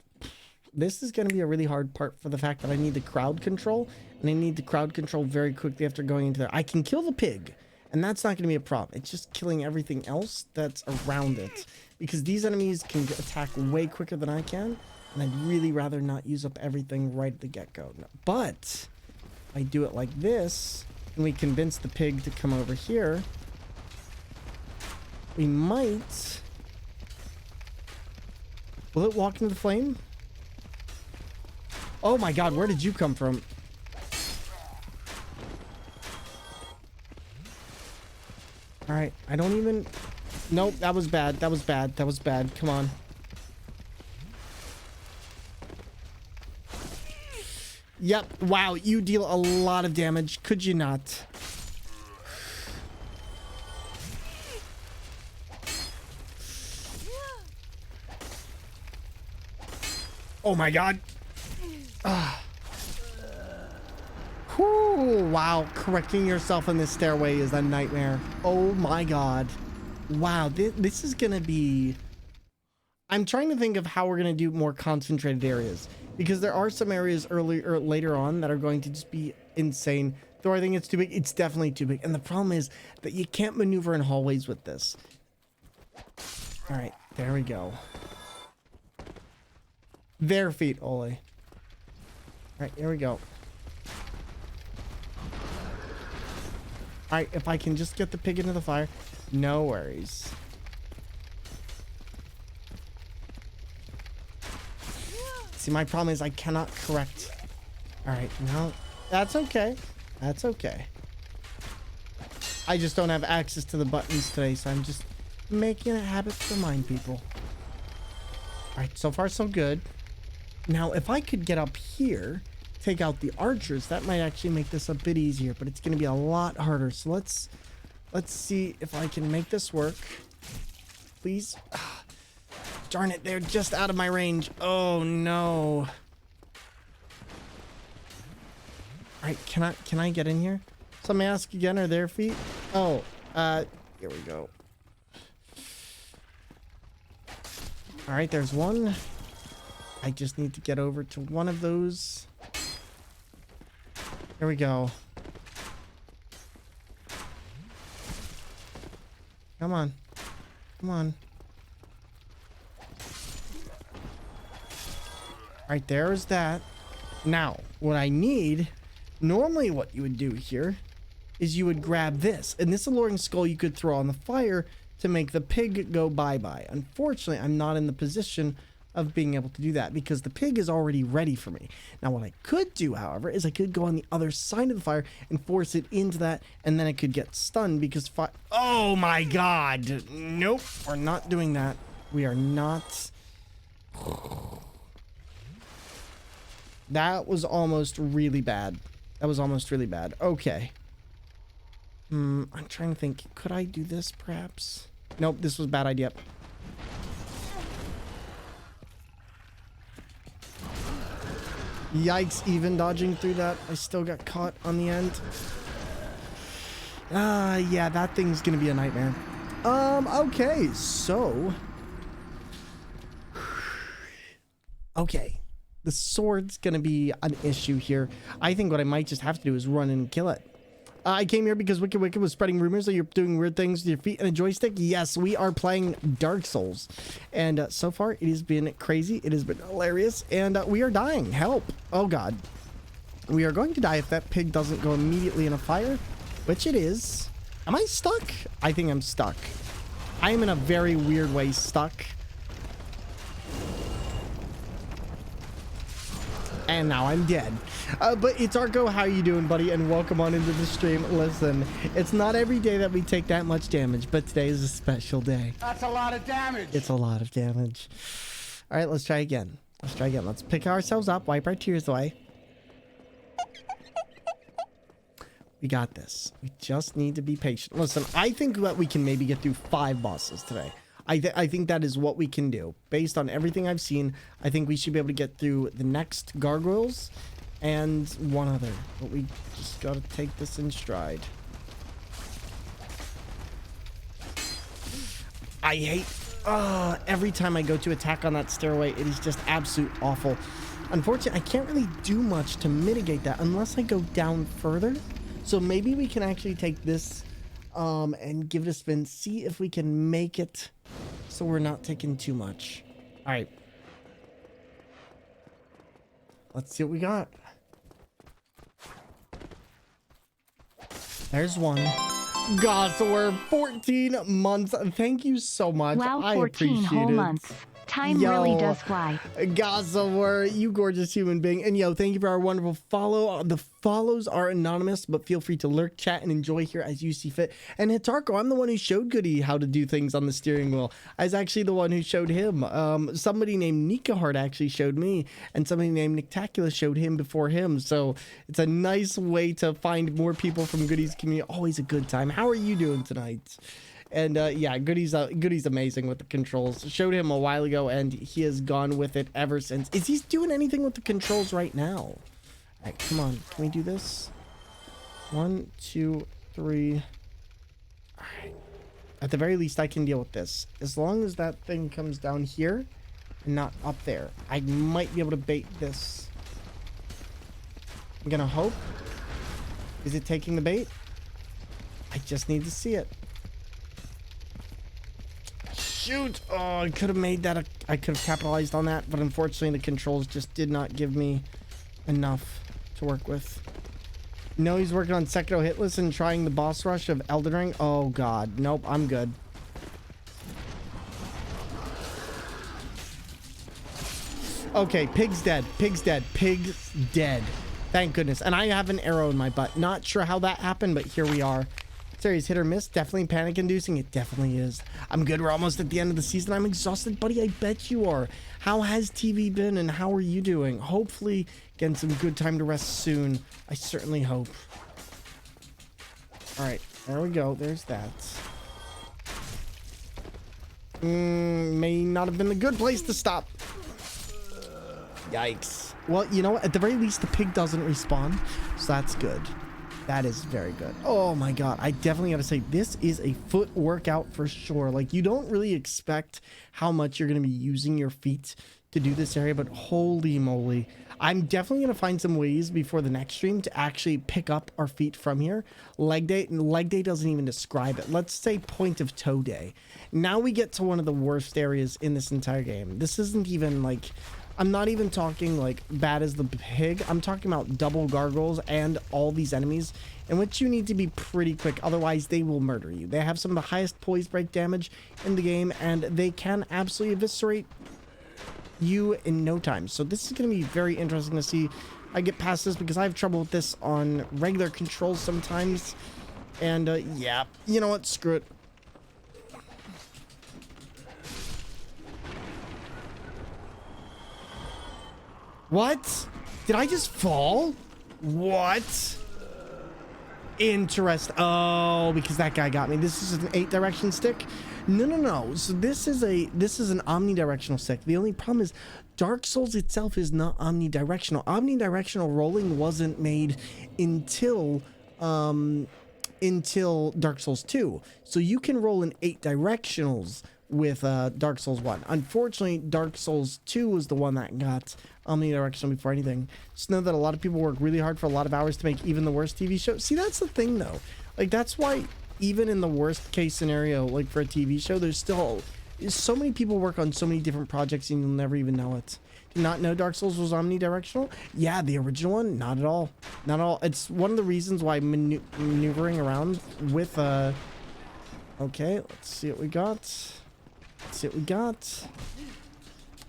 this is going to be a really hard part for the fact that I need the crowd control, and I need the crowd control very quickly after going into there. I can kill the pig, and that's not going to be a problem. It's just killing everything else that's around it, because these enemies can attack way quicker than I can, and I'd really rather not use up everything right at the get-go. No. But if I do it like this, and we convince the pig to come over here, we might... Will it walk into the flame? Oh my god, where did you come from? Alright, I don't even... Nope, that was bad. That was bad. That was bad. Come on. Yep. Wow, you deal a lot of damage. Could you not? Oh my god. Whew, wow, correcting yourself in this stairway is a nightmare. Oh my god. Wow, this is gonna be... I'm trying to think of how we're gonna do more concentrated areas, because there are some areas earlier or later on that are going to just be insane. Though I think it's too big. It's definitely too big. And the problem is that you can't maneuver in hallways with this. All right, there we go. Their feet, Ole. All right, here we go. All right, if I can just get the pig into the fire, no worries. See, my problem is I cannot correct. All right, no, that's okay. That's okay. I just don't have access to the buttons today, so I'm just making a habit to remind people. All right, so far so good. Now, if I could get up here, take out the archers, that might actually make this a bit easier, but it's going to be a lot harder. So let's see if I can make this work. Please. Darn it, they're just out of my range. Oh no. Alright, can I get in here? So let me ask again, are their feet? Oh, here we go. Alright, there's one. I just need to get over to one of those. Here we go. Come on. Come on. Right, there's that. Now, what I need, normally what you would do here is you would grab this, and this alluring skull you could throw on the fire to make the pig go bye-bye. Unfortunately, I'm not in the position of being able to do that because the pig is already ready for me. Now, what I could do, however, is I could go on the other side of the fire and force it into that, and then it could get stunned because oh my god! Nope, we're not doing that. We are not. That was almost really bad. That was almost really bad. Okay. I'm trying to think. Could I do this, perhaps? Nope, this was a bad idea. Yikes, even dodging through that. I still got caught on the end. Yeah, that thing's gonna be a nightmare. Okay, so... Okay. The sword's gonna be an issue here. I think what I might just have to do is run in and kill it. I came here because Wicked Wicked was spreading rumors that you're doing weird things with your feet and a joystick. Yes, we are playing Dark Souls. And so far, it has been crazy. It has been hilarious. And we are dying. Help. Oh, God. We are going to die if that pig doesn't go immediately in a fire, which it is. Am I stuck? I think I'm stuck. I am in a very weird way stuck. And now I'm dead. But it's Arco. How you doing, buddy? And welcome on into the stream. Listen, it's not every day that we take that much damage, but today is a special day. That's a lot of damage. It's a lot of damage. All right, let's try again. Let's try again. Let's pick ourselves up, wipe our tears away. We got this. We just need to be patient. Listen, I think that we can maybe get through 5 bosses today. I think that is what we can do. Based on everything I've seen, I think we should be able to get through the next gargoyles and one other. But we just got to take this in stride. I hate... every time I go to attack on that stairway, it is just absolute awful. Unfortunately, I can't really do much to mitigate that unless I go down further. So maybe we can actually take this and give it a spin. See if we can make it so we're not taking too much. All right. Let's see what we got. There's one. God, so we're 14 months. Thank you so much. Wow, I 14 appreciate whole it. months. Time really does fly. Gossamer, you gorgeous human being. And yo, thank you for our wonderful follow. The follows are anonymous, but feel free to lurk, chat, and enjoy here as you see fit. And Hitarko, I'm the one who showed Goody how to do things on the steering wheel. I was actually the one who showed him. Somebody named Nikahart actually showed me, and somebody named Nictacula showed him before him. So it's a nice way to find more people from Goody's community. Always a good time. How are you doing tonight? And yeah, Goody's amazing with the controls. Showed him a while ago, and he has gone with it ever since. Is he doing anything with the controls right now? All right, come on. Can we do this? 1, 2, 3. All right. At the very least, I can deal with this. As long as that thing comes down here and not up there, I might be able to bait this. I'm gonna hope. Is it taking the bait? I just need to see it. Shoot! Oh, I could have made that. I could have capitalized on that, but unfortunately the controls just did not give me enough to work with. No, he's working on Sekiro Hitless and trying the boss rush of Elden Ring. Oh god, nope, I'm good. Okay, pig's dead. Pig's dead. Pig's dead. Thank goodness. And I have an arrow in my butt. Not sure how that happened, but here we are. Series hit or miss, definitely panic inducing. It definitely is. I'm good. We're almost at the end of the season. I'm exhausted, buddy. I bet you are. How has TV been and how are you doing? Hopefully getting some good time to rest soon. I certainly hope. All right, there we go. There's that. May not have been a good place to stop. Yikes. Well, you know what? At the very least, the pig doesn't respawn, so that's good. That is very good. Oh my god, I definitely gotta say, this is a foot workout for sure. Like, you don't really expect how much you're gonna be using your feet to do this area, but holy moly. I'm definitely gonna find some ways before the next stream to actually pick up our feet from here. Leg day doesn't even describe it. Let's say point of toe day. Now we get to one of the worst areas in this entire game. This isn't even like I'm not even talking like bad as the pig. I'm talking about double gargoyles and all these enemies in which you need to be pretty quick. Otherwise, they will murder you. They have some of the highest poise break damage in the game, and they can absolutely eviscerate you in no time. So this is going to be very interesting to see. I get past this because I have trouble with this on regular controls sometimes. And yeah, you know what? Screw it. What? Did I just fall? What? Interest. Oh, because that guy got me. This is an 8-direction stick. No. So this is an omnidirectional stick. The only problem is Dark Souls itself is not omnidirectional. Omnidirectional rolling wasn't made until Dark Souls 2. So you can roll in 8 directionals with Dark Souls 1. Unfortunately, Dark Souls 2 was the one that got omnidirectional before anything. Just know that a lot of people work really hard for a lot of hours to make even the worst TV show. See, that's the thing though. Like, that's why even in the worst case scenario, like for a TV show, there's still so many people work on so many different projects and you'll never even know it. Did not know Dark Souls was omnidirectional? Yeah, the original one, not at all. Not at all. It's one of the reasons why maneuvering around with okay, let's see what we got. Let's see what we got.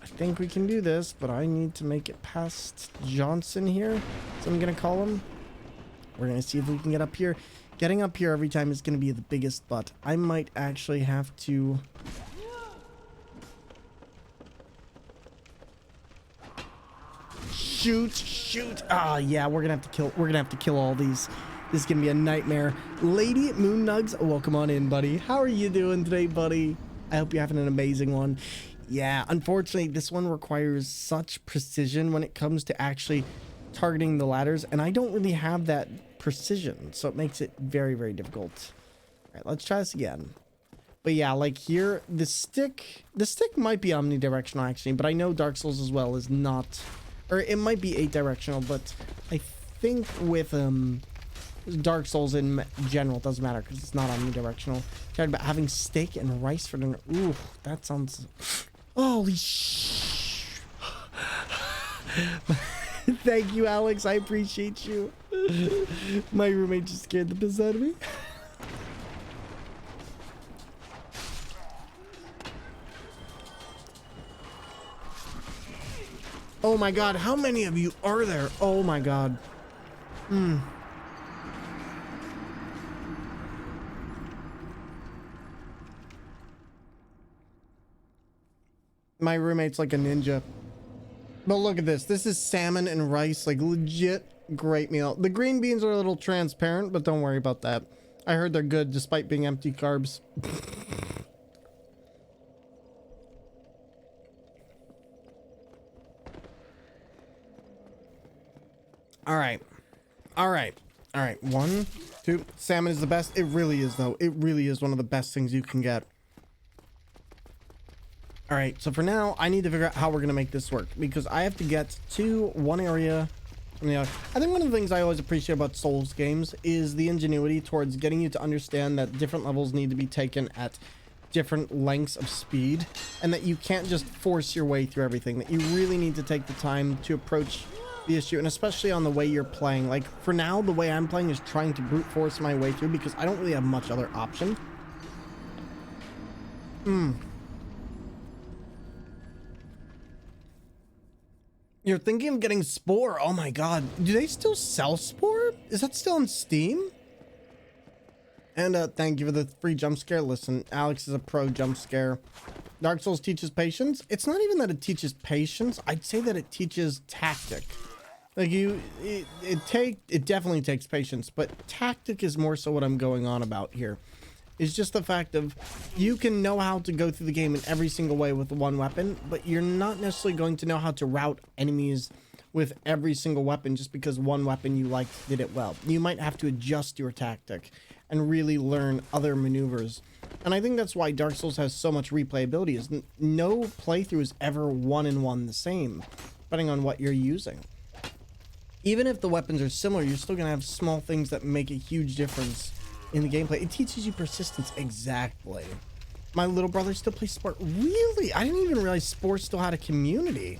I think we can do this, but I need to make it past Johnson here. So I'm gonna call him. We're gonna see if we can get up here. Getting up here every time is gonna be the biggest butt. I might actually have to shoot. Ah, yeah, we're gonna have to kill all these. This is gonna be a nightmare. Lady Moon Nugs, welcome on in, buddy. How are you doing today, buddy? I hope you're having an amazing one. Yeah, unfortunately, this one requires such precision when it comes to actually targeting the ladders, and I don't really have that precision, so it makes it very, very difficult. All right, let's try this again. But yeah, like here, the stick might be omnidirectional actually, but I know Dark Souls as well is not, or it might be 8-directional, but I think with Dark Souls in general, it doesn't matter because it's not omnidirectional. Talking about having steak and rice for dinner. Ooh, that sounds... Holy sh... Thank you, Alex. I appreciate you. My roommate just scared the piss out of me. Oh my god, how many of you are there? Oh my god. My roommate's like a ninja. But look at this. This is salmon and rice, like legit great meal. The green beans are a little transparent, but don't worry about that. I heard they're good despite being empty carbs. All right. 1, 2. Salmon is the best. It really is, though. It really is one of the best things you can get. All right, so for now, I need to figure out how we're going to make this work because I have to get to one area from the other. I think one of the things I always appreciate about Souls games is the ingenuity towards getting you to understand that different levels need to be taken at different lengths of speed and that you can't just force your way through everything, that you really need to take the time to approach the issue, and especially on the way you're playing. Like, for now, the way I'm playing is trying to brute force my way through because I don't really have much other option. You're thinking of getting Spore? Oh my god. Do they still sell Spore? Is that still on Steam? And thank you for the free jump scare. Listen, Alex is a pro jump scare. Dark Souls teaches patience. It's not even that it teaches patience. I'd say that it teaches tactic. Like it definitely takes patience, but tactic is more so what I'm going on about here. It's just the fact of you can know how to go through the game in every single way with one weapon, but you're not necessarily going to know how to route enemies with every single weapon just because one weapon you liked did it well. You might have to adjust your tactic and really learn other maneuvers. And I think that's why Dark Souls has so much replayability, is no playthrough is ever one-in-one the same, depending on what you're using. Even if the weapons are similar, you're still gonna have small things that make a huge difference in the gameplay. It teaches you persistence. Exactly. My little brother still plays Spore. Really? I didn't even realize Spore still had a community.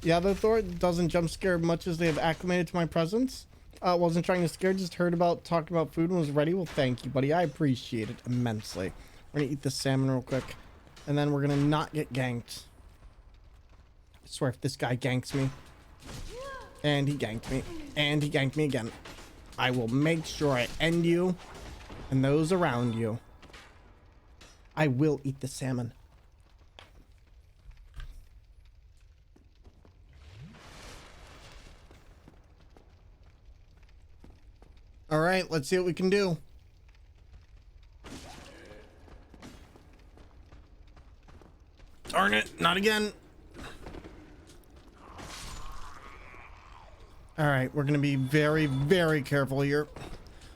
Yeah, the Thor doesn't jump scare much as they have acclimated to my presence. Wasn't trying to scare, just heard about talking about food and was ready. Well, thank you, buddy. I appreciate it immensely. We're gonna eat the salmon real quick, and then we're gonna not get ganked. I swear, if this guy ganks me, and he ganked me, and he ganked me again, I will make sure I end you and those around you. I will eat the salmon. All right, let's see what we can do. Darn it, not again. All right, we're gonna be very, very careful here,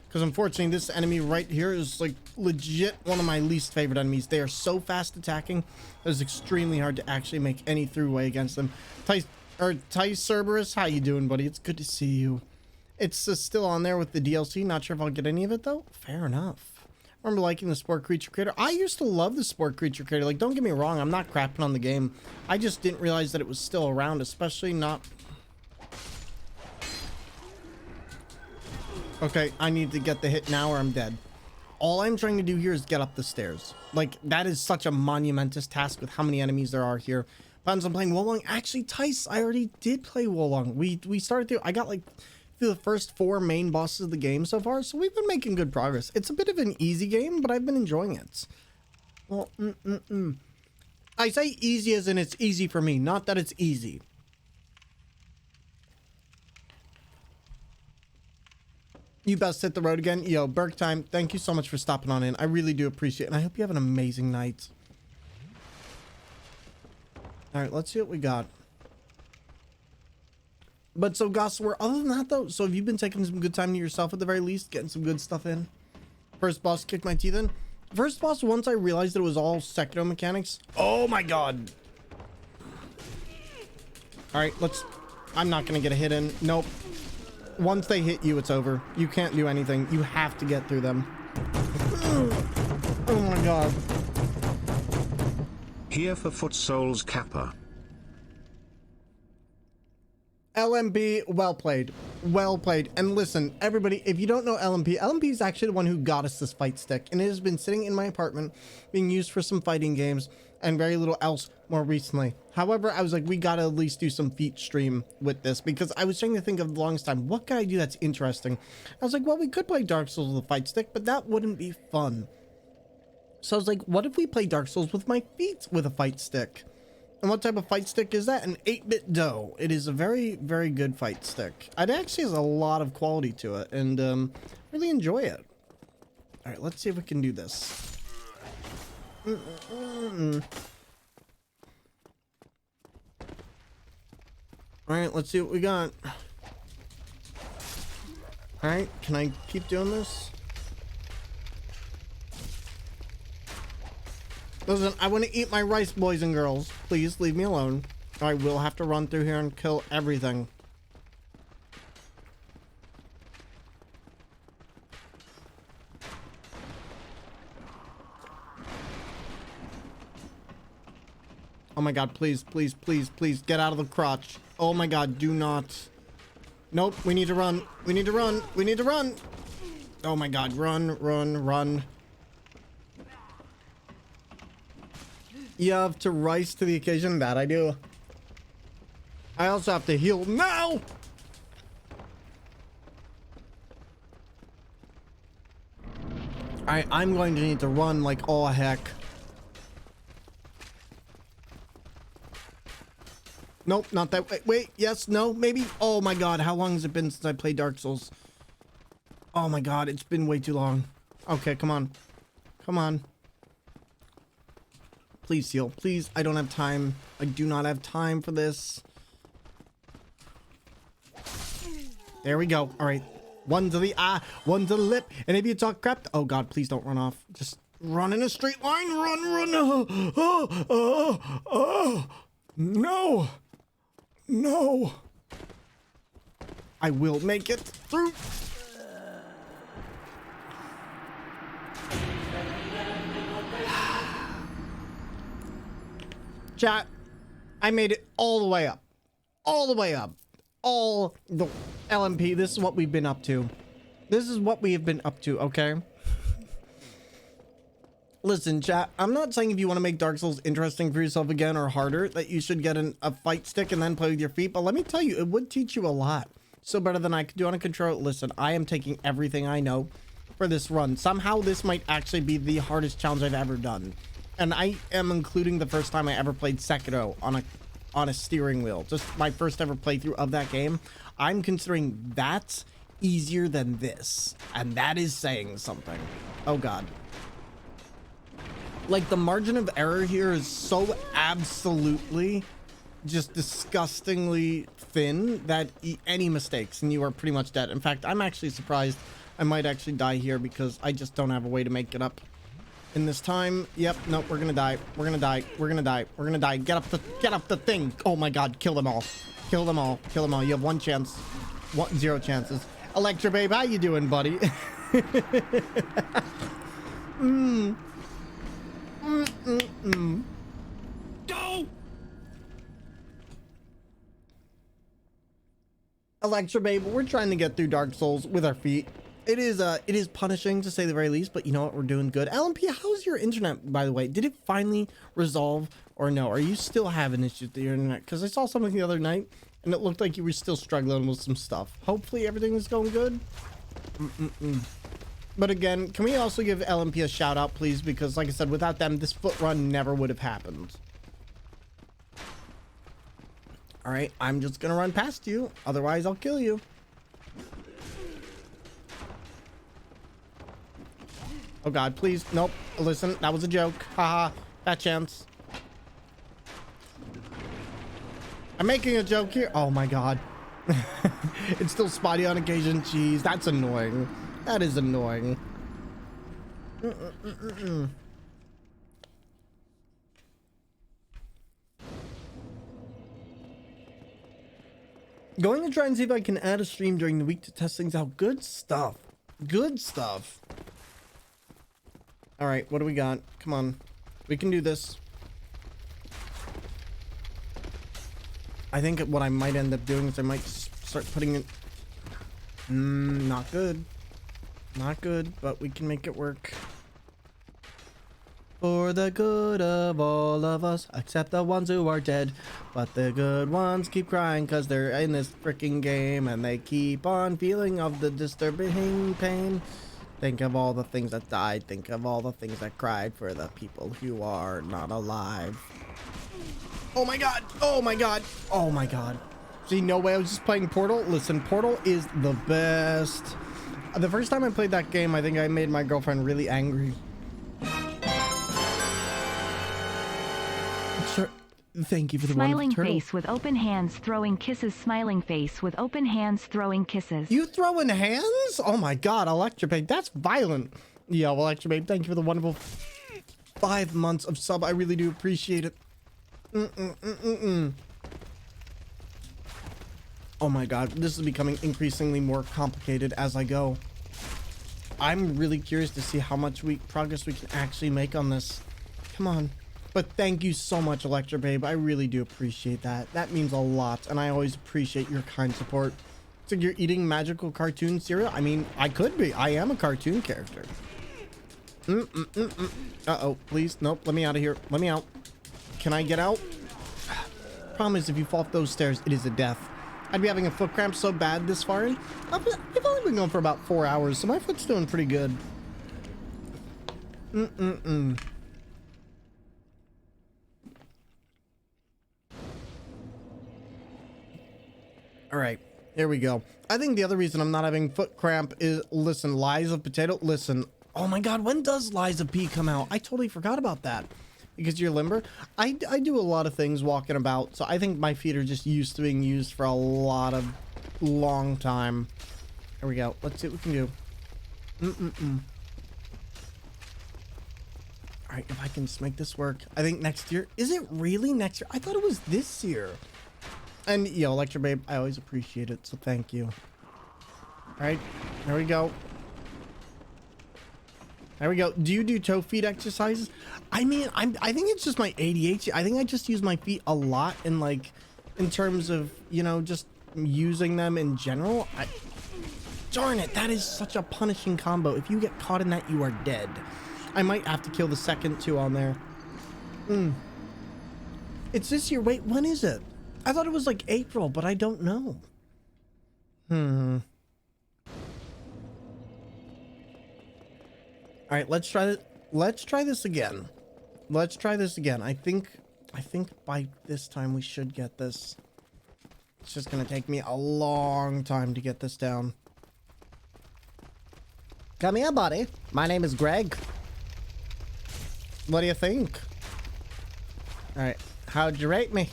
because unfortunately this enemy right here is like legit one of my least favorite enemies. They are so fast attacking that it's extremely hard to actually make any throughway against them. Cerberus, how you doing, buddy? It's good to see you. It's still on there with the DLC. Not sure if I'll get any of it though. Fair enough. I remember liking the Sport Creature Creator. I used to love the Sport Creature Creator. Like, don't get me wrong, I'm not crapping on the game. I just didn't realize that it was still around, especially not... Okay, I need to get the hit now or I'm dead. All I'm trying to do here is get up the stairs. Like, that is such a monumentous task with how many enemies there are here. But I'm playing Wolong. Actually, Tice, I already did play Wolong. We started through... I got like... through the first 4 main bosses of the game so far, so we've been making good progress. It's a bit of an easy game, but I've been enjoying it. Well, I say easy as in it's easy for me, not that it's easy. You best hit the road again. Yo, Burke time, thank you so much for stopping on in. I really do appreciate it, and I hope you have an amazing night. All right, let's see what we got. But so, Gossamer, other than that, though, so have you been taking some good time to yourself at the very least? Getting some good stuff in? First boss kicked my teeth in. First boss, once I realized that it was all Sekiro mechanics. Oh my god. Alright, let's... I'm not gonna get a hit in. Nope. Once they hit you, it's over. You can't do anything. You have to get through them. Oh my god. Here for Foot Souls Kappa. LMP, well played. Well played. And listen, everybody, if you don't know LMP, LMP is actually the one who got us this fight stick, and it has been sitting in my apartment being used for some fighting games and very little else more recently. However, I was like, we gotta at least do some feat stream with this, because I was trying to think of the longest time, what can I do that's interesting? I was like, well, we could play Dark Souls with a fight stick, but that wouldn't be fun. So I was like, what if we play Dark Souls with my feet with a fight stick? And what type of fight stick is that? An 8-bit dough. It is a very, very good fight stick. It actually has a lot of quality to it, and really enjoy it. All right, let's see if we can do this. All right, let's see what we got. All right, can I keep doing this? Listen, I want to eat my rice, boys and girls. Please leave me alone. I will have to run through here and kill everything. Oh my god, please, please, please, please, get out of the crotch. Oh my god, do not. Nope, we need to run. We need to run. We need to run. Oh my god, run, run, run. You have to rise to the occasion. That I do. I also have to heal now. Alright, I'm going to need to run like all heck. Nope, not that way. Wait, yes, no, maybe. Oh my god, how long has it been since I played Dark Souls? Oh my god, it's been way too long. Okay, come on. Come on. Please heal. Please, I don't have time. I do not have time for this. There we go. All right. One to the eye, one to the lip. And if you talk crap... Oh, God, please don't run off. Just run in a straight line. Run, run. No. No. I will make it through. Chat, I made it all the way up. all the way up. All the LMP, this is what we've been up to. This is what we have been up to, okay? Listen, chat, I'm not saying if you want to make Dark Souls interesting for yourself again or harder, that you should get a fight stick and then play with your feet, but let me tell you, it would teach you a lot. So better than I could do on a controller. Listen, I am taking everything I know for this run. Somehow this might actually be the hardest challenge I've ever done. And I am including the first time I ever played Sekiro on a steering wheel. Just my first ever playthrough of that game. I'm considering that easier than this. And that is saying something. Oh God. Like, the margin of error here is so absolutely just disgustingly thin that any mistakes and you are pretty much dead. In fact, I'm actually surprised I might actually die here because I just don't have a way to make it up in this time. Yep, nope, we're gonna die. We're gonna die. We're gonna die. We're gonna die. Get up the thing. Oh my God, kill them all. Kill them all. Kill them all. You have one chance. Zero chances. Electra babe, how you doing, buddy? Go! Electra babe, we're trying to get through Dark Souls with our feet. It is punishing to say the very least, but you know what? We're doing good. LMP, how's your internet, by the way? Did it finally resolve or no? Are you still having issues with your internet? Because I saw something the other night and it looked like you were still struggling with some stuff. Hopefully everything is going good. But again, can we also give LMP a shout out, please? Because like I said, without them, this foot run never would have happened. All right, I'm just gonna run past you. Otherwise, I'll kill you. Oh God, please. Nope. Listen, that was a joke. Haha. Fat chance. I'm making a joke here. Oh my God. It's still spotty on occasion. Jeez, that's annoying. That is annoying. Going to try and see if I can add a stream during the week to test things out. Good stuff. Good stuff. All right, what do we got? Come on. We can do this. I think what I might end up doing is I might start putting it... not good. Not good, but we can make it work. For the good of all of us, except the ones who are dead. But the good ones keep crying because they're in this freaking game and they keep on feeling of the disturbing pain. Think of all the things that died. Think of all the things that cried for the people who are not alive. Oh my God. Oh my God. Oh my God. See, no way I was just playing Portal. Listen, Portal is the best. The first time I played that game, I think I made my girlfriend really angry. Sure. Thank you for the smiling turtle. face with open hands throwing kisses. Smiling face with open hands throwing kisses. You throwing hands? Oh my God, Electra Babe, that's violent. Yeah, well, Electra Babe, thank you for the wonderful 5 months of sub. I really do appreciate it. Oh my God, this is becoming increasingly more complicated as I go. I'm really curious to see how much progress we can actually make on this. Come on. But thank you so much, Electra Babe. I really do appreciate that. That means a lot, and I always appreciate your kind support. So you're eating magical cartoon cereal? I mean, I could be. I am a cartoon character. Uh-oh, please. Nope, let me out of here. Let me out. Can I get out? Problem is, if you fall off those stairs, it is a death. I'd be having a foot cramp so bad this far in. I've only been going for about 4 hours, so my foot's doing pretty good. All right, here we go. I think the other reason I'm not having foot cramp is, listen, Lies of Potato, listen. Oh my God, when does Lies of P come out? I totally forgot about that. Because you're limber. I do a lot of things walking about, so I think my feet are just used to being used for a long time. Here we go. Let's see what we can do. All right, if I can just make this work. I think next year. Is it really next year? I thought it was this year. And, yo, Electra Babe, I always appreciate it, so thank you. All right, there we go. There we go. Do you do toe feet exercises? I mean, I think it's just my ADHD. I think I just use my feet a lot, and like, in terms of, you know, just using them in general. Darn it, that is such a punishing combo. If you get caught in that, you are dead. I might have to kill the second two on there. It's this year. Wait, when is it? I thought it was like April, but I don't know. All right, let's try it. Let's try this again. Let's try this again. I think by this time we should get this. It's just gonna take me a long time to get this down. Come here, buddy. My name is Greg. What do you think? All right, how'd you rate me?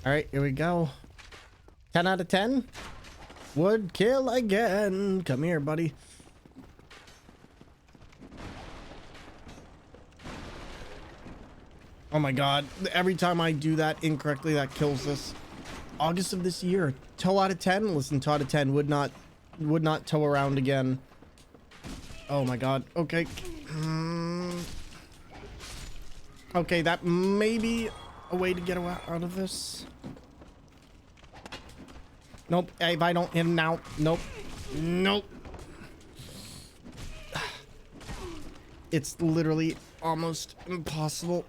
All right, here we go. 10 out of 10. Would kill again. Come here, buddy. Oh my god, every time I do that incorrectly, that kills this. August of this year. Toe out of 10. Listen, toe out of 10 would not toe around again. Oh my god. Okay. Okay, that may be a way to get out of this. Nope. If I don't hit him now. Nope. Nope. It's literally almost impossible.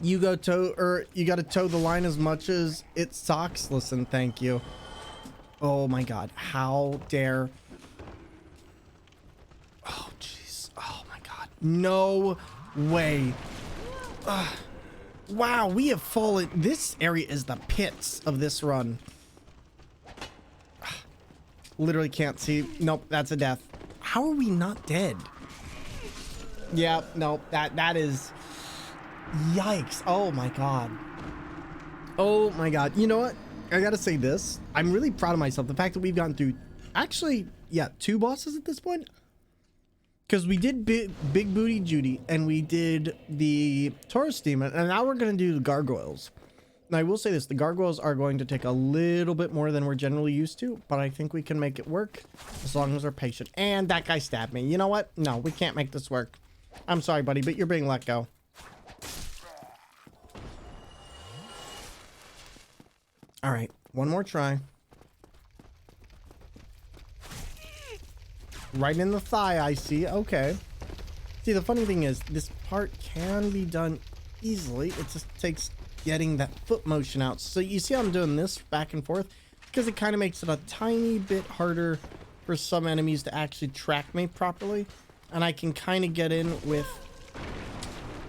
You go toe, or you got to toe the line as much as it sucks. Listen, thank you. Oh my god, how dare. Oh jeez. Oh my god, no way. Wow, we have fallen. This area is the pits of this run. Literally can't see. Nope, that's a death. How are we not dead? Yeah, nope, that is. Yikes. Oh my god. Oh my god. You know what? I gotta say this. I'm really proud of myself. The fact that we've gone through, actually, yeah, 2 bosses at this point. Because we did Big Booty Judy and we did the Taurus Demon, and now we're gonna do the Gargoyles. Now I will say this, the Gargoyles are going to take a little bit more than we're generally used to, but I think we can make it work as long as we're patient. And that guy stabbed me. You know what? No, we can't make this work. I'm sorry, buddy, but you're being let go. All right, one more try. Right in the thigh, I see. Okay. See, the funny thing is, this part can be done easily. It just takes getting that foot motion out. So you see how I'm doing this back and forth? Because it kind of makes it a tiny bit harder for some enemies to actually track me properly. And I can kind of get in with...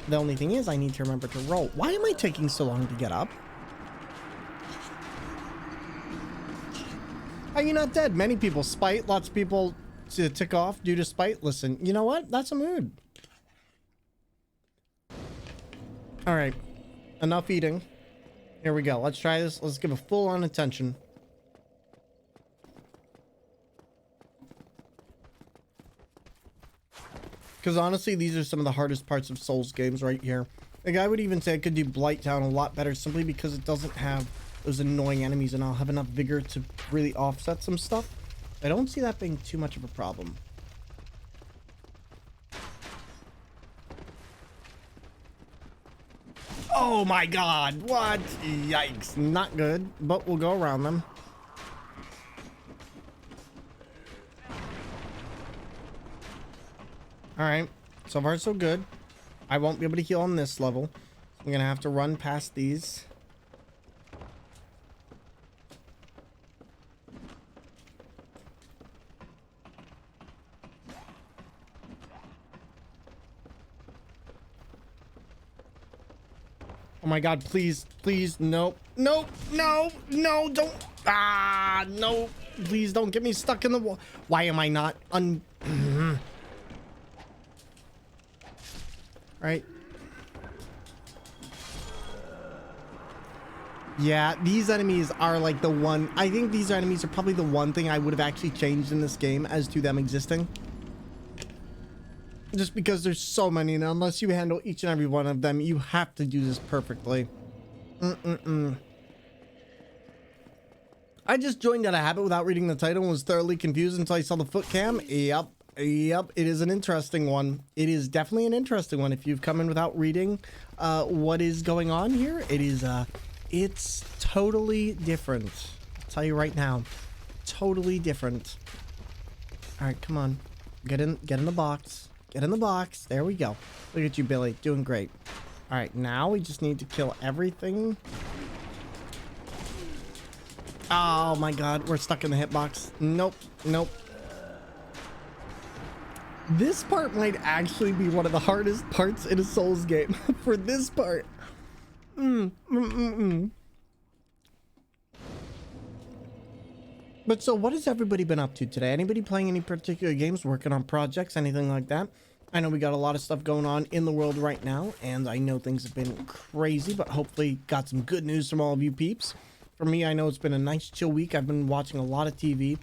The only thing is, I need to remember to roll. Why am I taking so long to get up? Are you not dead? Many people spite. Lots of people to tick off due to spite. Listen, you know what? That's a mood. All right. Enough eating. Here we go. Let's try this. Let's give a full-on attention. Because honestly, these are some of the hardest parts of Souls games right here. Like, I would even say I could do Blighttown a lot better simply because it doesn't have those annoying enemies, and I'll have enough vigor to really offset some stuff. I don't see that being too much of a problem. Oh my god, what? Yikes, not good, but we'll go around them. Alright, so far so good. I won't be able to heal on this level. I'm gonna have to run past these. Oh my god, please, please, nope, nope, no, no, don't, no, please don't get me stuck in the wall. Why am I not right? Yeah, these enemies are like the one, I think these enemies are probably the one thing I would have actually changed in this game as to them existing. Just because there's so many, and unless you handle each and every one of them, you have to do this perfectly. I just joined out of habit without reading the title and was thoroughly confused until I saw the foot cam. Yep, Yep, it is an interesting one. It is definitely an interesting one. If you've come in without reading what is going on here, it's totally different. I'll tell you right now, totally different. All right, come on, get in the box. Get in the box. There we go. Look at you, Billy, doing great. All right, now we just need to kill everything. Oh my God, we're stuck in the hitbox. Nope, nope. This part might actually be one of the hardest parts in a Souls game. For this part. But so what has everybody been up to today? Anybody playing any particular games, working on projects, anything like that? I know we got a lot of stuff going on in the world right now, and I know things have been crazy, but hopefully got some good news from all of you peeps. For me, I know it's been a nice chill week. I've been watching a lot of TV.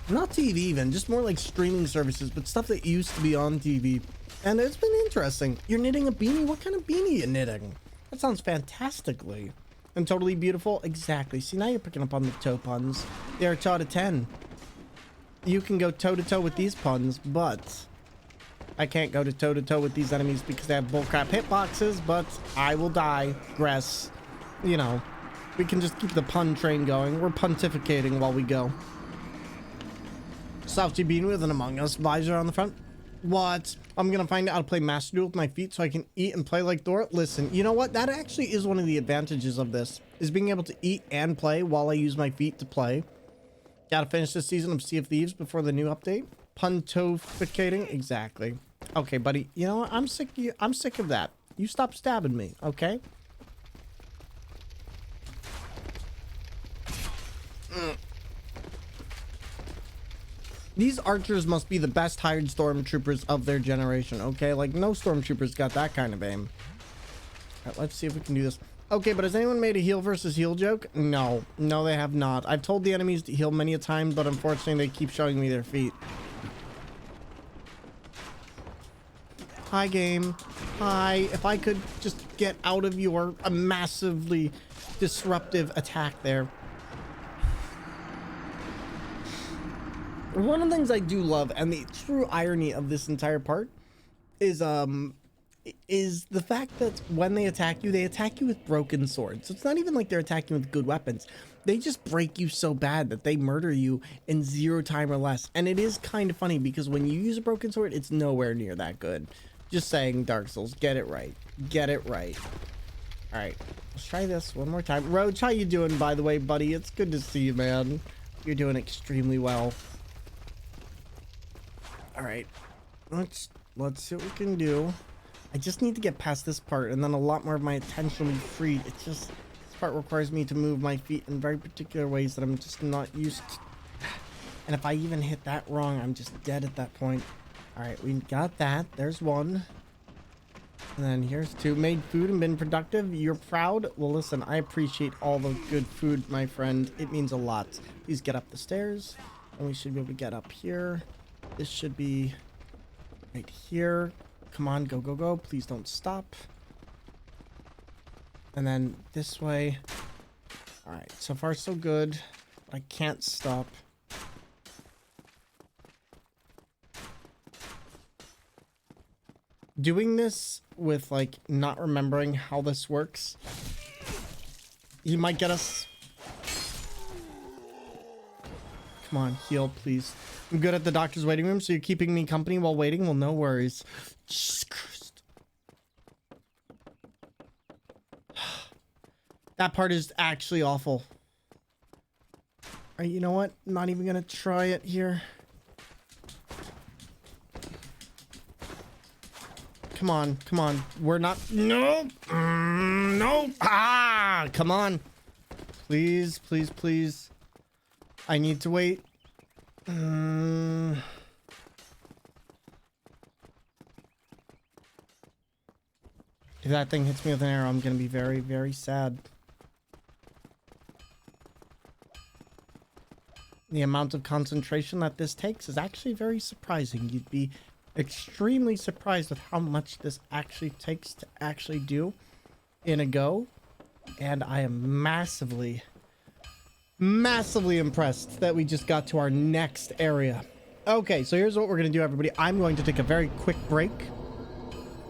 Not TV even, just more like streaming services, but stuff that used to be on TV. And it's been interesting. You're knitting a beanie? What kind of beanie are you knitting? That sounds fantastically. And totally beautiful? Exactly. See, now you're picking up on the toe puns. They're a 2 out of 10. You can go toe-to-toe with these puns, but I can't go toe-to-toe with these enemies because they have bullcrap hitboxes, but I will die. Gress. You know, we can just keep the pun train going. We're pontificating while we go. Softy Bean with an Among Us visor on the front. What? I'm gonna find out how to play Master Duel with my feet so I can eat and play like Thor. Listen, you know what? That actually is one of the advantages of this, is being able to eat and play while I use my feet to play. Gotta finish this season of Sea of Thieves before the new update. Pontificating? Exactly. Okay, buddy. You know what? I'm sick of that. You stop stabbing me, okay? These archers must be the best hired stormtroopers of their generation, okay? Like, no stormtroopers got that kind of aim. All right, let's see if we can do this. Okay, but has anyone made a heal versus heal joke? No. No, they have not. I've told the enemies to heal many a time, but unfortunately, they keep showing me their feet. Hi, game. Hi. If I could just get out of your massively disruptive attack there. One of the things I do love, and the true irony of this entire part, is the fact that when they attack you with broken swords. So it's not even like they're attacking with good weapons. They just break you so bad that they murder you in 0 time or less. And it is kind of funny because when you use a broken sword, it's nowhere near that good. Just saying, Dark Souls, get it right. Get it right. All right, let's try this one more time. Roach, how you doing, by the way, buddy? It's good to see you, man. You're doing extremely well. All right, let's see what we can do. I just need to get past this part, and then a lot more of my attention will be freed. It's just, this part requires me to move my feet in very particular ways that I'm just not used to. And if I even hit that wrong, I'm just dead at that point. All right, we got that. There's one. And then here's 2. Made food and been productive. You're proud? Well, listen, I appreciate all the good food, my friend. It means a lot. Please get up the stairs, and we should be able to get up here. This should be right here. Come on, go, go, go. Please don't stop. And then this way. All right, so far so good. I can't stop. Doing this with, like, not remembering how this works, you might get us. Come on, heal, please. I'm good at the doctor's waiting room, so you're keeping me company while waiting? Well, no worries. Jesus Christ. That part is actually awful. All right, you know what? I'm not even gonna try it here. Come on, come on. We're not. No. No. Ah, come on. Please, please, please. I need to wait. If that thing hits me with an arrow, I'm gonna be very, very sad. The amount of concentration that this takes is actually very surprising. You'd be extremely surprised with how much this actually takes to actually do in a go. And I am massively impressed that we just got to our next area. Okay, so here's what we're gonna do, everybody. I'm going to take a very quick break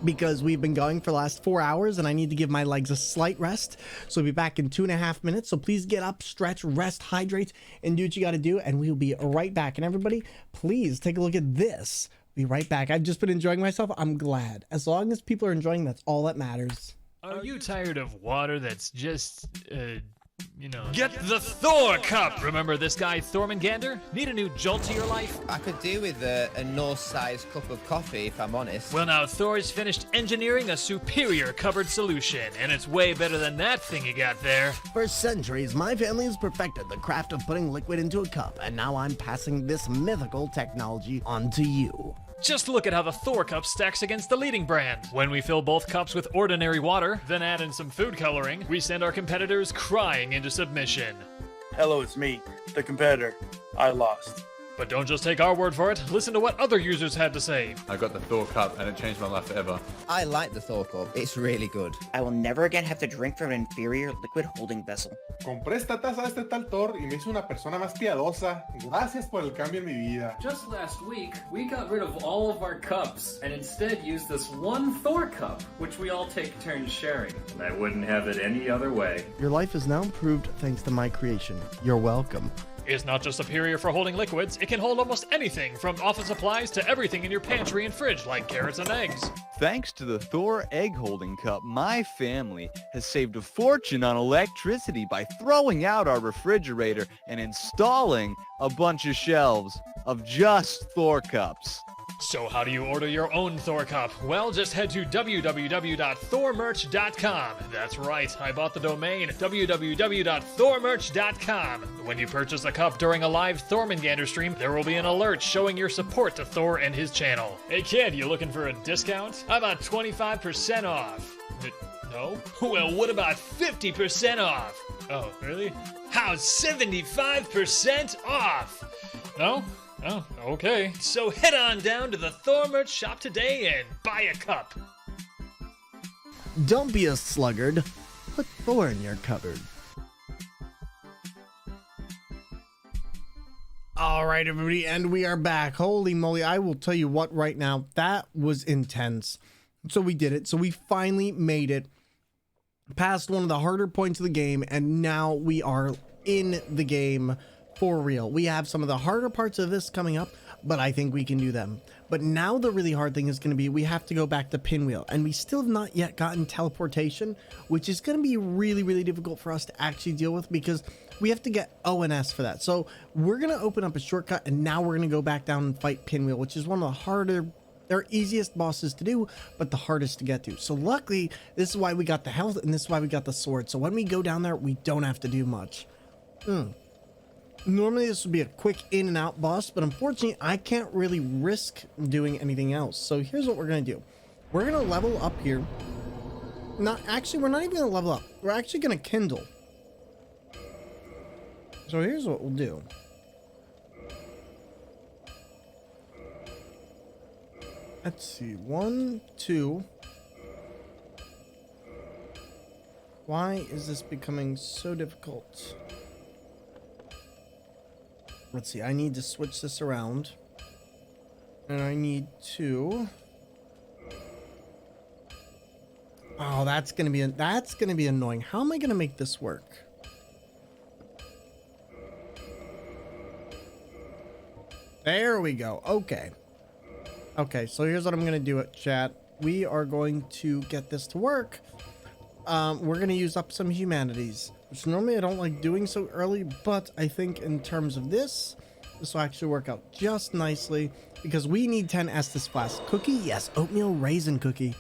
because we've been going for the last 4 hours and I need to give my legs a slight rest. So we'll be back in 2.5 minutes. So please get up, stretch, rest, hydrate, and do what you got to do. And we'll be right back. And everybody, please take a look at this. Be right back. I've just been enjoying myself. I'm glad. As long as people are enjoying, that's all that matters. Are you tired of water that's just, Get the Thor Cup! Remember this guy, Thormangander? Need a new jolt to your life? I could do with a Norse-sized cup of coffee, if I'm honest. Well, now, Thor's finished engineering a superior cupboard solution, and it's way better than that thing you got there. For centuries, my family has perfected the craft of putting liquid into a cup, and now I'm passing this mythical technology on to you. Just look at how the Thor Cup stacks against the leading brand. When we fill both cups with ordinary water, then add in some food coloring, we send our competitors crying into submission. Hello, it's me, the competitor. I lost. But don't just take our word for it. Listen to what other users had to say. I got the Thor Cup and it changed my life forever. I like the Thor Cup. It's really good. I will never again have to drink from an inferior liquid holding vessel. Compré esta taza de este tal Thor y me hizo una persona más piadosa. Gracias por el cambio en mi vida. Just last week, we got rid of all of our cups and instead used this one Thor cup, which we all take turns sharing. I wouldn't have it any other way. Your life is now improved thanks to my creation. You're welcome. It's not just superior for holding liquids, it can hold almost anything from office supplies to everything in your pantry and fridge like carrots and eggs. Thanks to the Thor Egg Holding Cup, my family has saved a fortune on electricity by throwing out our refrigerator and installing a bunch of shelves of just Thor cups. So how do you order your own Thor Cup? Well, just head to www.thormerch.com. That's right, I bought the domain, www.thormerch.com. When you purchase a cup during a live Thormangander stream, there will be an alert showing your support to Thor and his channel. Hey kid, you looking for a discount? How about 25% off? No? Well, what about 50% off? Oh, really? How's 75% off? No? Oh, okay. So head on down to the Thor merch shop today and buy a cup. Don't be a sluggard. Put Thor in your cupboard. All right, everybody, and we are back. Holy moly, I will tell you what right now, that was intense. So we did it. So we finally made it past one of the harder points of the game, and now we are in the game for real. We have some of the harder parts of this coming up, but I think we can do them. But now the really hard thing is going to be we have to go back to Pinwheel, and we still have not yet gotten teleportation, which is going to be really, really difficult for us to actually deal with because we have to get O and S for that. So we're going to open up a shortcut, and now we're going to go back down and fight Pinwheel, which is one of the harder, they're easiest bosses to do, but the hardest to get to. So luckily, this is why we got the health, and this is why we got the sword. So when we go down there, we don't have to do much. Normally this would be a quick in and out boss, but unfortunately I can't really risk doing anything else. So here's what we're going to do. We're going to level up here. We're not even going to level up. We're actually going to kindle. So here's what we'll do. Let's see. 1, 2. Why is this becoming so difficult? Let's see, I need to switch this around. And I need to... Oh, that's gonna be annoying. How am I gonna make this work? There we go. Okay. Okay, so here's what I'm gonna do, chat. We are going to get this to work. We're gonna use up some humanities, which normally I don't like doing so early, but I think in terms of this will actually work out just nicely because we need 10 Estus Flask. Cookie? Yes, oatmeal raisin cookie.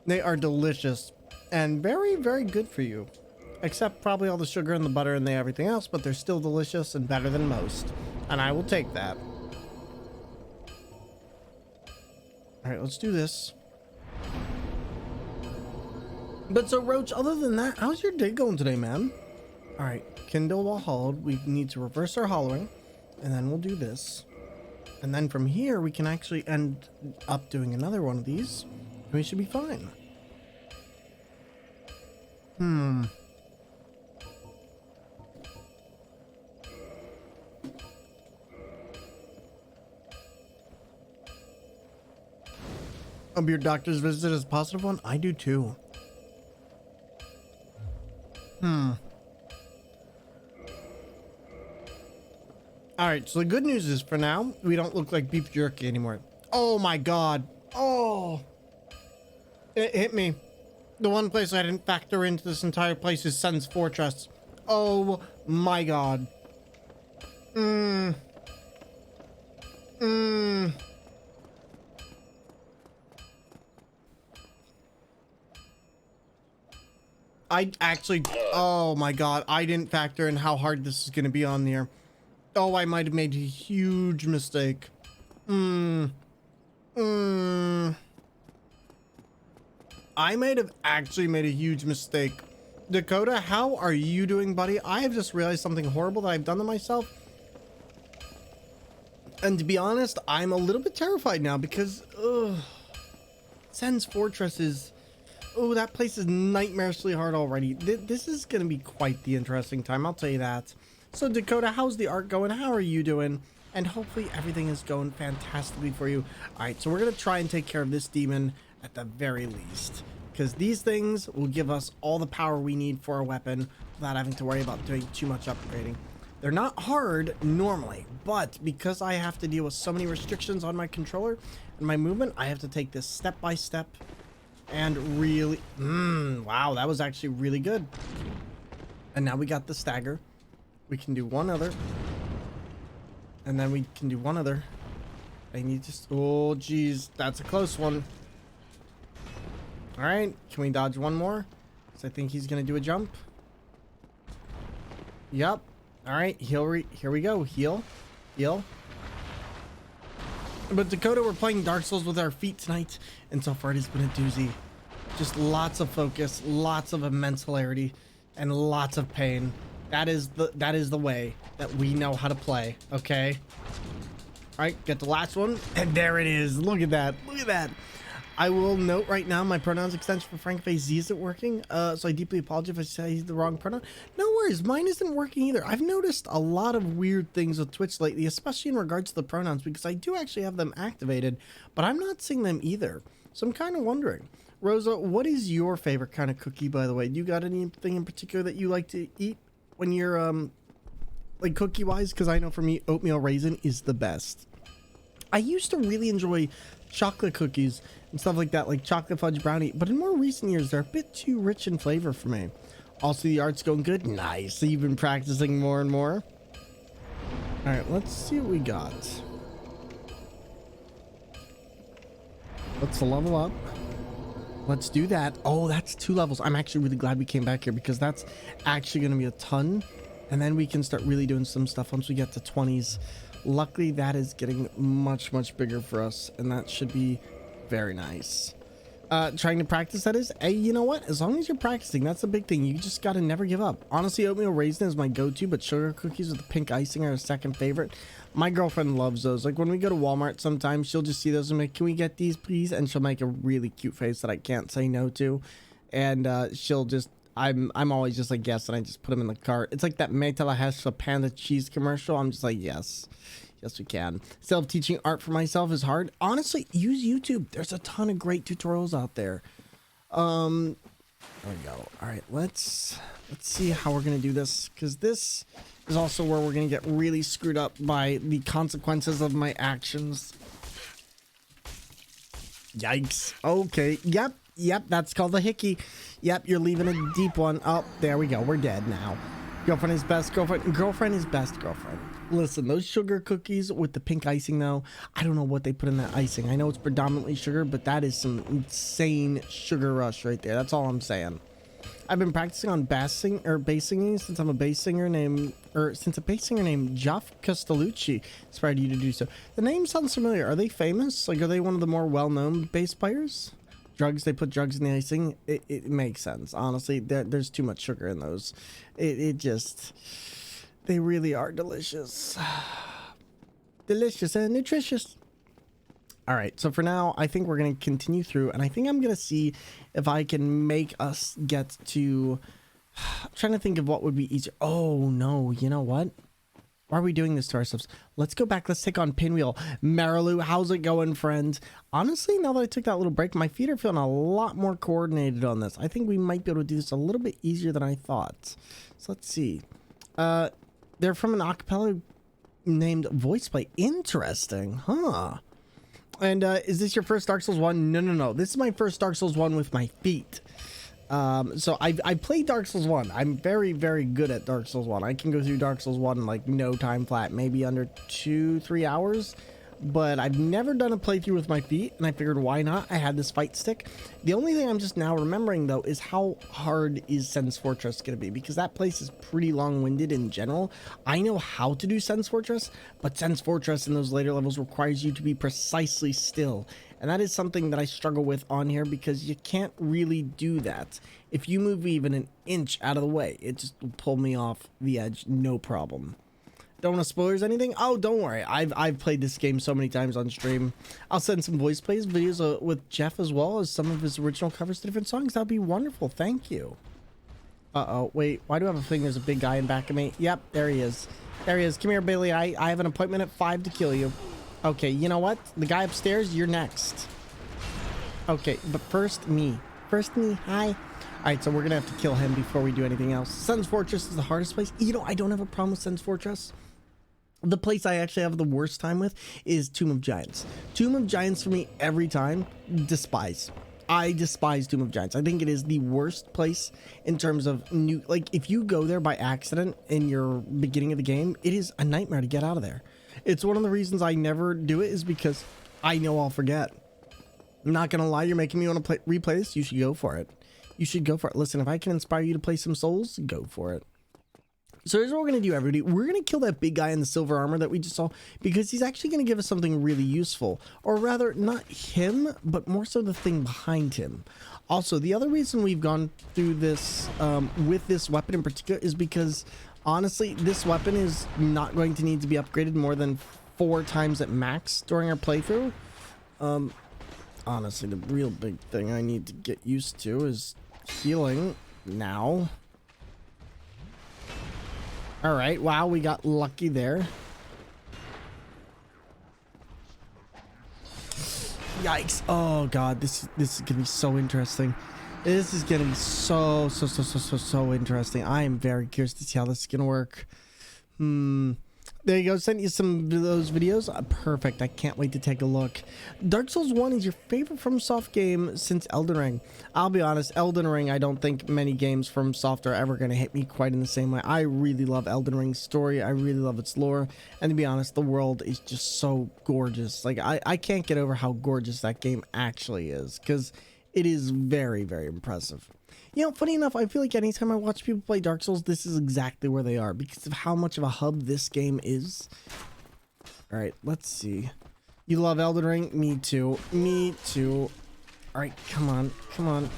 They are delicious and very, very good for you. Except probably all the sugar and the butter and everything else, but they're still delicious and better than most. And I will take that. Alright, let's do this. But so, Roach, other than that, how's your day going today, man? Alright, kindle while hollowed. We need to reverse our hollowing. And then we'll do this. And then from here, we can actually end up doing another one of these. And we should be fine. Hope your doctor's visit is a positive one. I do too. Alright, so the good news is for now, we don't look like beef jerky anymore. Oh my god. Oh. It hit me. The one place I didn't factor into this entire place is Sen's Fortress. Oh my god. I actually, oh my god, I didn't factor in how hard this is going to be on there. Oh, I might have made a huge mistake. I might have actually made a huge mistake. Dakota, how are you doing, buddy? I have just realized something horrible that I've done to myself. And to be honest, I'm a little bit terrified now because, Sen's Fortress is, that place is nightmarishly hard already. This is going to be quite the interesting time, I'll tell you that. So Dakota, how's the art going? How are you doing? And hopefully everything is going fantastically for you. All right, so we're going to try and take care of this demon at the very least, because these things will give us all the power we need for a weapon without having to worry about doing too much upgrading. They're not hard normally, but because I have to deal with so many restrictions on my controller and my movement, I have to take this step by step and really, wow, that was actually really good. And now we got the stagger. We can do one other. And then we can do one other. I need to, oh geez, that's a close one. All right, can we dodge one more? So I think he's gonna do a jump. Yep. All right, here we go. Heal. But Dakota, we're playing Dark Souls with our feet tonight, and so far it has been a doozy. Just lots of focus, lots of immense hilarity, and lots of pain. That is the way that we know how to play. Okay. All right, get the last one, and there it is. Look at that. Look at that. I will note right now my pronouns extension for Frank Z isn't working, so I deeply apologize if I say the wrong pronoun. No worries, mine isn't working either. I've noticed a lot of weird things with Twitch lately, especially in regards to the pronouns, because I do actually have them activated, but I'm not seeing them either. So I'm kind of wondering. Rosa, what is your favorite kind of cookie, by the way? Do you got anything in particular that you like to eat when you're, like cookie-wise? Because I know for me, oatmeal raisin is the best. I used to really enjoy chocolate cookies and stuff like that, like chocolate fudge brownie, but in more recent years they're a bit too rich in flavor for me. Also, the art's going good. Nice. So you've been practicing more and more. All right, let's see what we got. Let's level up. Let's do that. Oh, that's 2 levels. I'm actually really glad we came back here, because that's actually going to be a ton, and then we can start really doing some stuff once we get to 20s. Luckily, that is getting much bigger for us, and that should be very nice. Trying to practice, that is. Hey, you know what? As long as you're practicing, that's the big thing. You just gotta never give up. Honestly, oatmeal raisin is my go-to, but sugar cookies with the pink icing are a second favorite. My girlfriend loves those. Like when we go to Walmart sometimes, she'll just see those and be like, can we get these please? And she'll make a really cute face that I can't say no to. And she'll just, I'm always just like, yes, and I just put them in the cart. It's like that Metalahesh panda cheese commercial. I'm just like, yes. Yes, we can. Self-teaching art for myself is hard. Honestly, use YouTube. There's a ton of great tutorials out there. There we go. All right, let's see how we're gonna do this, because this is also where we're gonna get really screwed up by the consequences of my actions. Yikes. Okay. Yep. That's called a hickey. Yep. You're leaving a deep one. Oh, there we go. We're dead now. Girlfriend is best. Girlfriend is best. Girlfriend. Listen, those sugar cookies with the pink icing, though, I don't know what they put in that icing. I know it's predominantly sugar, but that is some insane sugar rush right there. That's all I'm saying. I've been practicing on bass singing since I'm a bass singer named Geoff Castellucci inspired you to do so. The name sounds familiar. Are they famous? Like, are they one of the more well-known bass players? Drugs, they put drugs in the icing. It makes sense. Honestly, there's too much sugar in those. It just... They really are delicious. Delicious and nutritious. All right, so for now, I think we're going to continue through, and I think I'm going to see if I can make us get to... I'm trying to think of what would be easier. Oh, no, you know what? Why are we doing this to ourselves? Let's go back. Let's take on Pinwheel. Marilu, how's it going, friends? Honestly, now that I took that little break, my feet are feeling a lot more coordinated on this. I think we might be able to do this a little bit easier than I thought. So let's see. They're from an acapella named Voice Play. Interesting, huh? And is this your first Dark Souls 1? No. This is my first Dark Souls 1 with my feet. So I played Dark Souls 1. I'm very, very good at Dark Souls 1. I can go through Dark Souls 1 in like no time flat, maybe under 2-3 hours. But I've never done a playthrough with my feet, and I figured why not? I had this fight stick. The only thing I'm just now remembering though is how hard is Sen's Fortress going to be, because that place is pretty long-winded in general. I know how to do Sen's Fortress, but Sen's Fortress in those later levels requires you to be precisely still. And that is something that I struggle with on here, because you can't really do that. If you move even an inch out of the way, it just will pull me off the edge, no problem. Don't want to spoilers anything? Oh, don't worry. I've played this game so many times on stream. I'll send some voice plays videos with Jeff, as well as some of his original covers to different songs. That'd be wonderful. Thank you. Uh-oh. Wait, why do I have a thing? There's a big guy in back of me. Yep, there he is. There he is. Come here, Bailey. I have an appointment at 5 to kill you. Okay, you know what? The guy upstairs, you're next. Okay, but first me. First me. Hi. All right, so we're going to have to kill him before we do anything else. Sen's Fortress is the hardest place. You know, I don't have a problem with Sen's Fortress. The place I actually have the worst time with is Tomb of Giants. Tomb of Giants for me every time, despise. I despise Tomb of Giants. I think it is the worst place in terms of new, like if you go there by accident in your beginning of the game, it is a nightmare to get out of there. It's one of the reasons I never do it, is because I know I'll forget. I'm not going to lie, you're making me want to replay this. You should go for it. You should go for it. Listen, if I can inspire you to play some Souls, go for it. So here's what we're going to do, everybody. We're going to kill that big guy in the silver armor that we just saw, because he's actually going to give us something really useful. Or rather, not him, but more so the thing behind him. Also, the other reason we've gone through this with this weapon in particular is because, honestly, this weapon is not going to need to be upgraded more than 4 times at max during our playthrough. Honestly, the real big thing I need to get used to is healing now. All right, wow, we got lucky there. Yikes. Oh god, this is gonna be so interesting. This is gonna be so interesting. I am very curious to see how this is gonna work. There you go. Sent you some of those videos. Perfect. I can't wait to take a look. Dark Souls 1 is your favorite FromSoft game since Elden Ring. I'll be honest, Elden Ring, I don't think many games from Soft are ever going to hit me quite in the same way. I really love Elden Ring's story. I really love its lore. And to be honest, the world is just so gorgeous. Like, I can't get over how gorgeous that game actually is, because it is very, very impressive. You know, funny enough, I feel like anytime I watch people play Dark Souls, this is exactly where they are, because of how much of a hub this game is. Alright, let's see. You love Elden Ring? Me too. Me too. Alright, come on. Come on.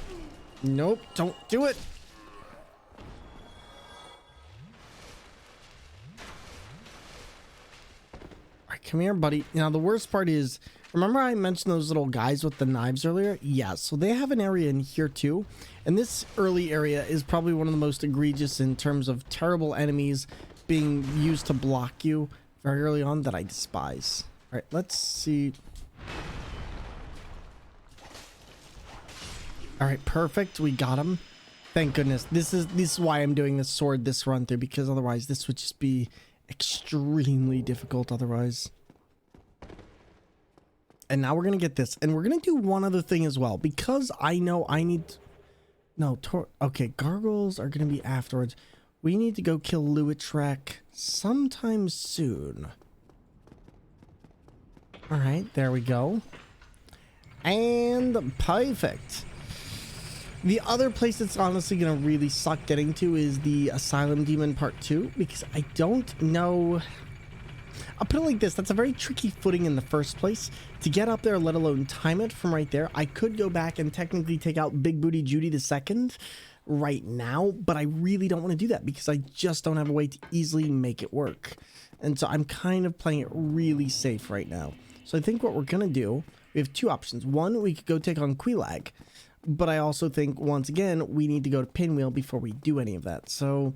Nope, don't do it! Alright, come here, buddy. Now, the worst part is, remember I mentioned those little guys with the knives earlier? Yeah, so they have an area in here too. And this early area is probably one of the most egregious in terms of terrible enemies being used to block you very early on that I despise. All right, let's see. All right, perfect. We got him. Thank goodness. This is why I'm doing this sword this run through, because otherwise this would just be extremely difficult otherwise. And now we're going to get this. And we're going to do one other thing as well, because I know I need... No, okay, gargoyles are going to be afterwards. We need to go kill Luitrek sometime soon. All right, there we go. And perfect. The other place that's honestly going to really suck getting to is the Asylum Demon Part 2, because I don't know... I'll put it like this, that's a very tricky footing in the first place. To get up there, let alone time it from right there, I could go back and technically take out Big Booty Judy II right now, but I really don't want to do that because I just don't have a way to easily make it work. And so I'm kind of playing it really safe right now. So I think what we're going to do, we have 2 options. One, we could go take on Quelaag, but I also think, once again, we need to go to Pinwheel before we do any of that. So,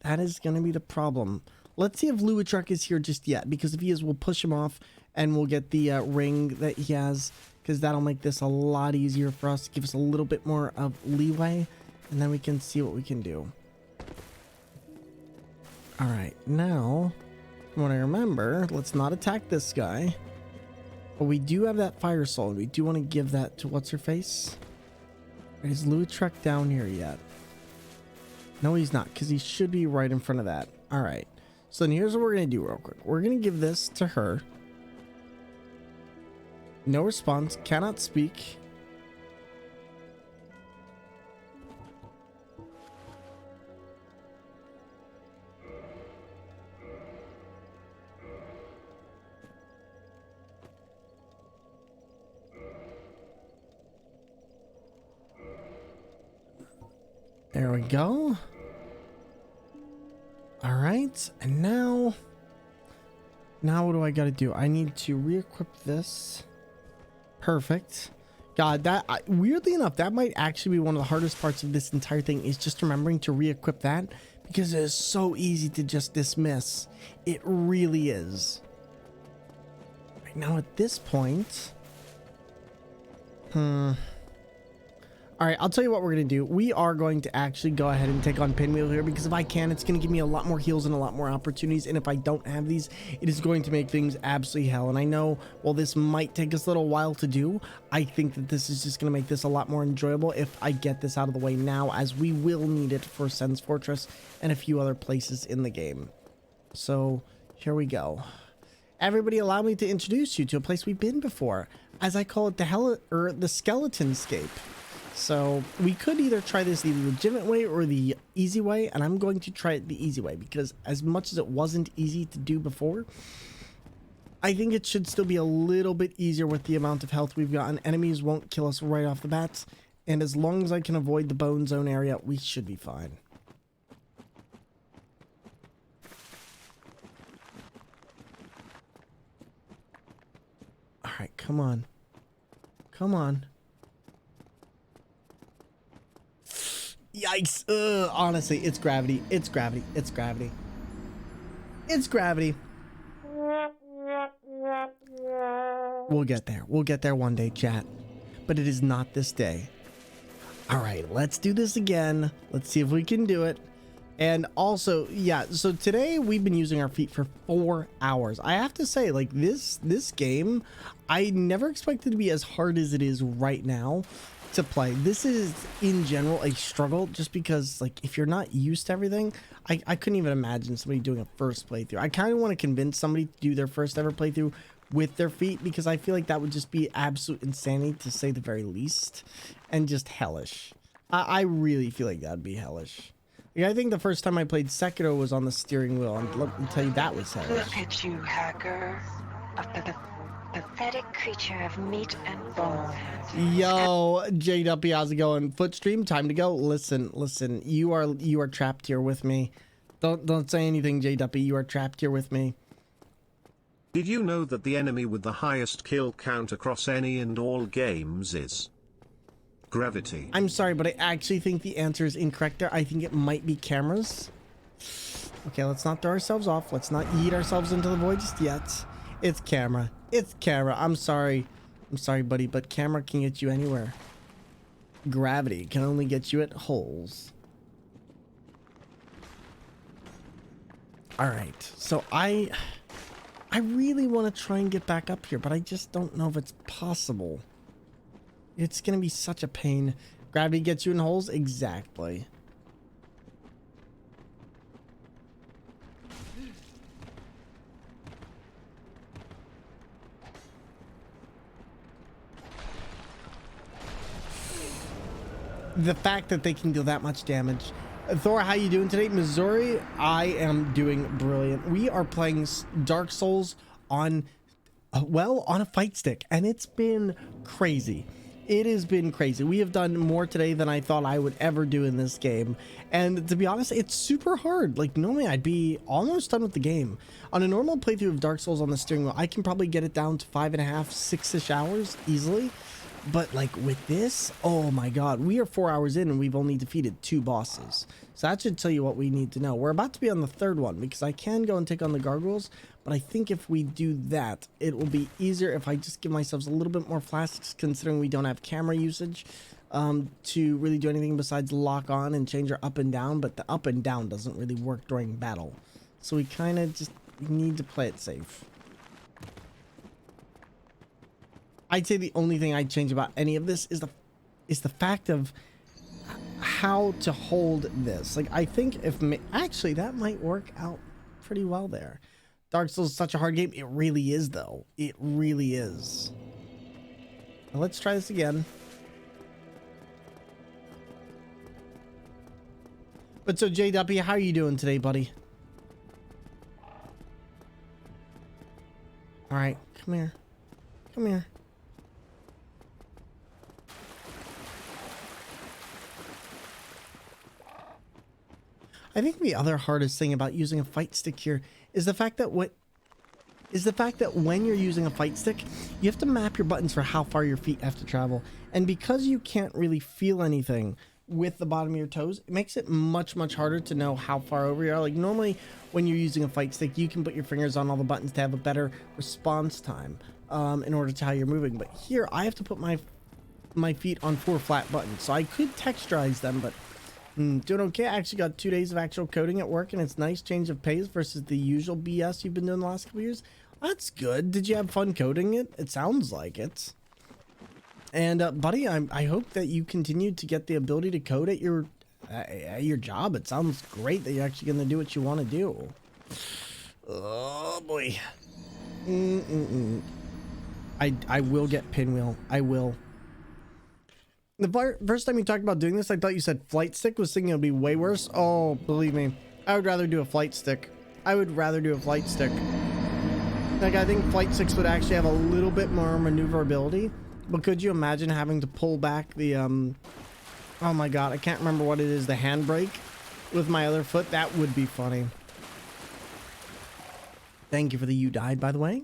That is going to be the problem. Let's see if Luatruck is here just yet, because if he is, we'll push him off and we'll get the ring that he has, because that'll make this a lot easier for us, give us a little bit more of leeway, and then we can see what we can do. All right, now, from what I remember, let's not attack this guy, but we do have that fire soul, and we do want to give that to what's-her-face. Is Luatruck down here yet? No, he's not, because he should be right in front of that. All right, so then here's what we're going to do real quick. We're going to give this to her. No response, cannot speak. There we go. All right, and now what do I got to do? I need to re-equip this. Perfect. God, that weirdly enough, that might actually be one of the hardest parts of this entire thing, is just remembering to re-equip that, because it is so easy to just dismiss. It really is. Right now at this point, all right, I'll tell you what we're going to do. We are going to actually go ahead and take on Pinwheel here, because if I can, it's going to give me a lot more heals and a lot more opportunities. And if I don't have these, it is going to make things absolutely hell. And I know, while this might take us a little while to do, I think that this is just going to make this a lot more enjoyable if I get this out of the way now, as we will need it for Sen's Fortress and a few other places in the game. So here we go. Everybody, allow me to introduce you to a place we've been before, as I call it the Skeletonscape. So we could either try this the legitimate way or the easy way, and I'm going to try it the easy way, because as much as it wasn't easy to do before, I think it should still be a little bit easier with the amount of health we've got, and enemies won't kill us right off the bat, and as long as I can avoid the bone zone area, we should be fine. All right, come on. Come on. Yikes. Honestly, it's gravity. It's gravity. It's gravity. It's gravity. We'll get there. We'll get there one day, chat. But it is not this day. All right, let's do this again. Let's see if we can do it. And also, yeah, so today we've been using our feet for 4 hours. I have to say, like, this game, I never expected to be as hard as it is right now to play. This is in general a struggle, just because, like, if you're not used to everything, I couldn't even imagine somebody doing a first playthrough. I kind of want to convince somebody to do their first ever playthrough with their feet, because I feel like that would just be absolute insanity, to say the very least, and just hellish. I really feel like that'd be hellish. Like, I think the first time I played Sekiro was on the steering wheel, and let me tell you, that was hellish. Look at you, hacker. A pathetic creature of meat and bone. Yo, JW, how's it going? Footstream, time to go. Listen, you are trapped here with me. Don't say anything, JW. You are trapped here with me. Did you know that the enemy with the highest kill count across any and all games is gravity? I'm sorry, but I actually think the answer is incorrect there. I think it might be cameras. Okay, let's not throw ourselves off. Let's not yeet ourselves into the void just yet. It's camera. It's camera. I'm sorry. I'm sorry, buddy, but camera can get you anywhere. Gravity can only get you at holes. All right, so I really want to try and get back up here, but I just don't know if it's possible. It's gonna be such a pain. Gravity gets you in holes? Exactly. The fact that they can deal that much damage. Thor, how you doing today? Missouri, I am doing brilliant. We are playing Dark Souls on, well, on a fight stick, and it's been crazy. It has been crazy. We have done more today than I thought I would ever do in this game. And to be honest, it's super hard. Like, normally I'd be almost done with the game. On a normal playthrough of Dark Souls on the steering wheel, I can probably get it down to 5.5, 6-ish hours easily. But like with this, oh my god, we are 4 hours in and we've only defeated 2 bosses. So that should tell you what we need to know. We're about to be on the 3rd one because I can go and take on the gargoyles, but I think if we do that, it will be easier if I just give myself a little bit more flasks, considering we don't have camera usage to really do anything besides lock on and change our up and down, but the up and down doesn't really work during battle. So we kind of just need to play it safe. I'd say the only thing I'd change about any of this is the fact of how to hold this. Like, I think if actually that might work out pretty well there. Dark Souls is such a hard game. It really is, though. It really is. Now let's try this again. But so, JW, how are you doing today, buddy? All right, come here. Come here. I think the other hardest thing about using a fight stick here is the fact that when you're using a fight stick, you have to map your buttons for how far your feet have to travel. And because you can't really feel anything with the bottom of your toes, it makes it much harder to know how far over you are. Like normally when you're using a fight stick, you can put your fingers on all the buttons to have a better response time in order to how you're moving. But here I have to put my feet on 4 flat buttons. So I could texturize them, but doing okay. I actually got 2 days of actual coding at work, and it's nice change of pace versus the usual BS you've been doing the last couple years. That's good. Did you have fun coding it? It sounds like it. And buddy, I hope that you continue to get the ability to code at your job. It sounds great that you're actually going to do what you want to do. Oh boy. I will get Pinwheel. I will. The first time you talked about doing this, I thought you said flight stick. Was thinking it would be way worse. Oh, believe me, I would rather do a flight stick. I would rather do a flight stick. Like, I think flight sticks would actually have a little bit more maneuverability. But could you imagine having to pull back the, oh my god, I can't remember what it is, the handbrake with my other foot? That would be funny. Thank you for the you died, by the way.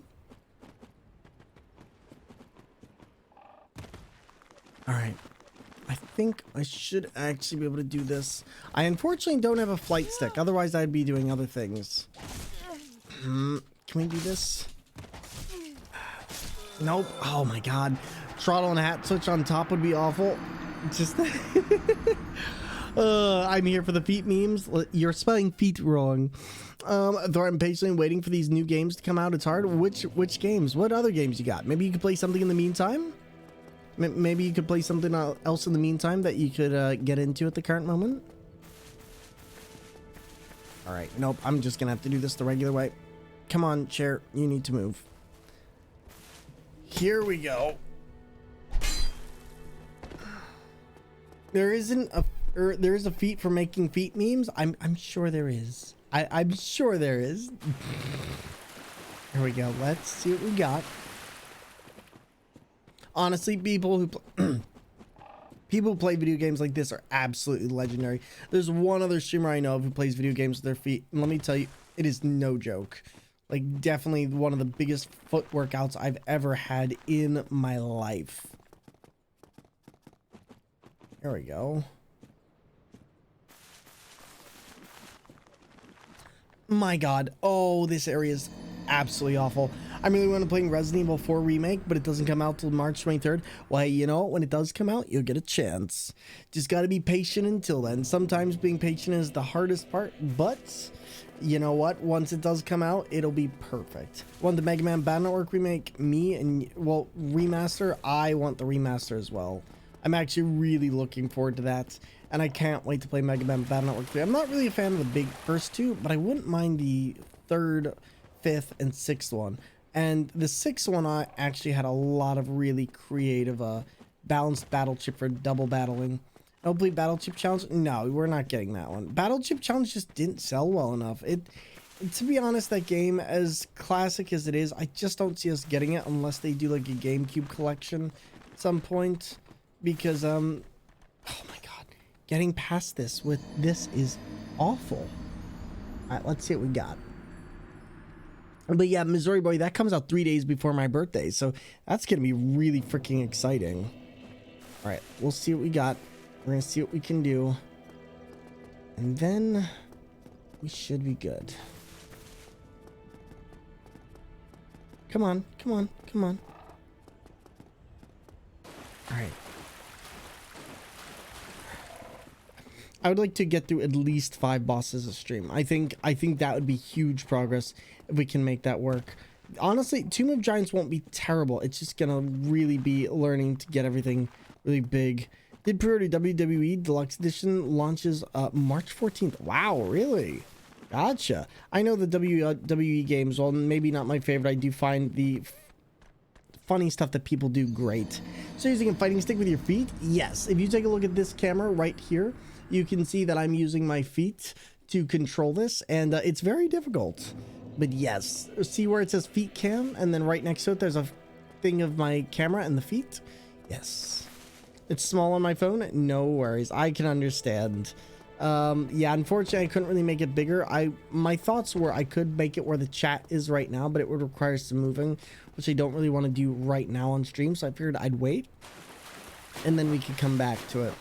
All right. I think I should actually be able to do this. I unfortunately don't have a flight stick. Otherwise, I'd be doing other things. Can we do this? Nope. Oh my god. Throttle and a hat switch on top would be awful. Just I'm here for the feet memes. You're spelling feet wrong. Thor, I'm patiently waiting for these new games to come out. It's hard. Which games? What other games you got? Maybe you could play something in the meantime? Maybe you could play something else in the meantime that you could get into at the current moment? Alright, nope, I'm just gonna have to do this the regular way. Come on, chair, you need to move. Here we go. There isn't a... there is a feat for making feet memes? I'm sure there is. I'm sure there is. Here we go, let's see what we got. Honestly, people who play video games like this are absolutely legendary. There's one other streamer I know of who plays video games with their feet, and let me tell you, it is no joke. Like, definitely one of the biggest foot workouts I've ever had in my life. There we go. My god. Oh, this area is absolutely awful. I'm really want to play Resident Evil 4 Remake, but it doesn't come out till March 23rd. Well, hey, you know, when it does come out, you'll get a chance. Just got to be patient until then. Sometimes being patient is the hardest part, but you know what? Once it does come out, it'll be perfect. Want the Mega Man Battle Network remake? Me and, well, remaster? I want the remaster as well. I'm actually really looking forward to that, and I can't wait to play Mega Man Battle Network 3. I'm not really a fan of the big first two, but I wouldn't mind the 3rd, 5th, and 6th one. And the 6th one, I actually had a lot of really creative, balanced battle chip for double battling. Hopefully Battle Chip Challenge? No, we're not getting that one. Battle Chip Challenge just didn't sell well enough. To be honest, that game, as classic as it is, I just don't see us getting it unless they do like a GameCube collection at some point. Because, oh my god, getting past this with this is awful. Alright, let's see what we got. But yeah, Missouri Boy, that comes out 3 days before my birthday, so that's gonna be really freaking exciting. All right, we'll see what we got. We're gonna see what we can do, and then we should be good. Come on, come on, come on. All right. I would like to get through at least 5 bosses a stream. I think that would be huge progress if we can make that work. Honestly, Tomb of Giants won't be terrible. It's just gonna really be learning to get everything really big. Did pre-order WWE Deluxe Edition launches March 14th. Wow, really? Gotcha. I know the WWE games, well, maybe not my favorite. I do find the funny stuff that people do great. So using a fighting stick with your feet? Yes. If you take a look at this camera right here, you can see that I'm using my feet to control this, and it's very difficult. But yes, see where it says feet cam, and then right next to it there's a thing of my camera and the feet? Yes. It's small on my phone? No worries. I can understand. Yeah, unfortunately I couldn't really make it bigger. My thoughts were I could make it where the chat is right now, but it would require some moving, which I don't really want to do right now on stream, so I figured I'd wait, and then we could come back to it.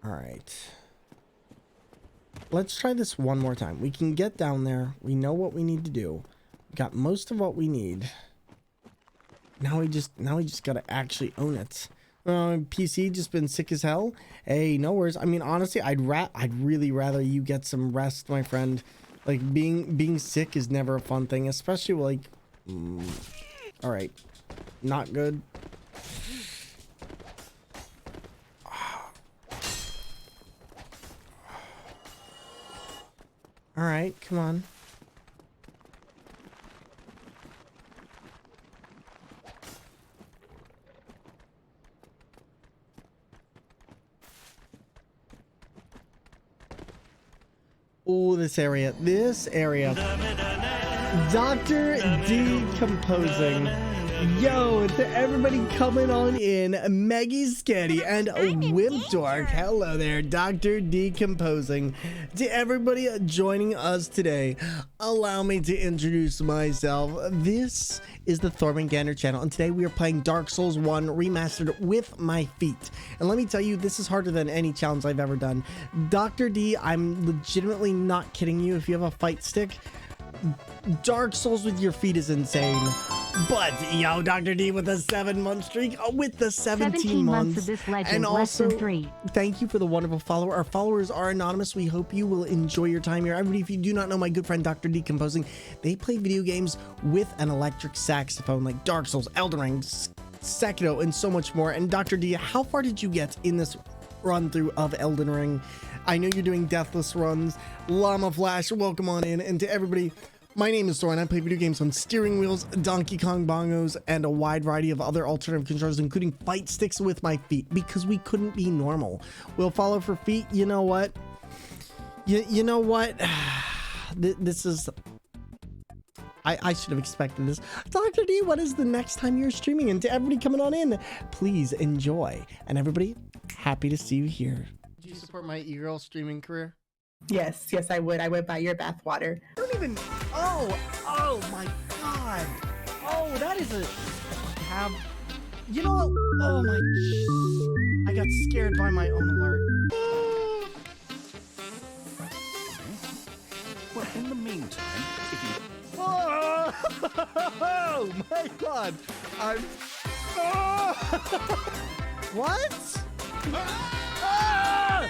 All right. Let's try this one more time. We can get down there. We know what we need to do. We got most of what we need. Now we just gotta actually own it. PC just been sick as hell. Hey, no worries. I mean, honestly, I'd really rather you get some rest, my friend. Like being sick is never a fun thing, especially like. All right, not good. All right, come on. Oh, this area. Dr. Decomposing. Yo, to everybody coming on in, Maggie Sketty and Wimpdork. Hello there, Dr. Decomposing. To everybody joining us today, allow me to introduce myself. This is the Thor Gander channel, and today we are playing Dark Souls 1 Remastered with my feet. And let me tell you, this is harder than any challenge I've ever done. Dr. D, I'm legitimately not kidding you. If you have a fight stick, Dark Souls with your feet is insane. But yo, Dr. D with a 7-month streak, with the 17 months of this legend, and less also than 3. Thank you for the wonderful follower. Our followers are anonymous. We hope you will enjoy your time here. Everybody, if you do not know my good friend Dr. Decomposing, they play video games with an electric saxophone like Dark Souls, Elden Ring, Sekiro, and so much more. And Dr. D, how far did you get in this run through of Elden Ring? I know you're doing deathless runs. Llama Flash, welcome on in. And to everybody, my name is Thor, and I play video games on steering wheels, Donkey Kong bongos, and a wide variety of other alternative controllers, including fight sticks with my feet, because we couldn't be normal. We'll follow for feet. You know what? You know what? This is... I should have expected this. Dr. D, what is the next time you're streaming? And to everybody coming on in, please enjoy. And everybody, happy to see you here. Do you support my e-girl streaming career? Yes, I would. I would buy your bathwater. I don't even... Oh my god. Oh, that is a... Have... You know what? Oh my... I got scared by my own alert. Well, in the meantime, if you... Oh my god. I'm... Oh! What? Ah!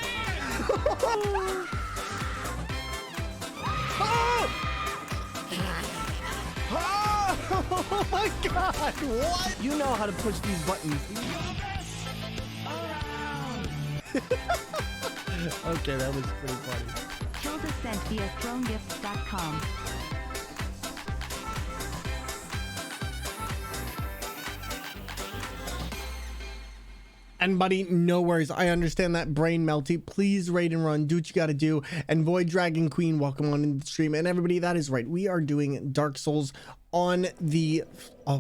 Oh my god, what? You know how to push these buttons. Okay, that was pretty funny. Hilda sent via thronegifts.com. And buddy, no worries. I understand that brain melty. Please raid and run. Do what you gotta do. And Void Dragon Queen, welcome on into the stream. And everybody, that is right. We are doing Dark Souls on the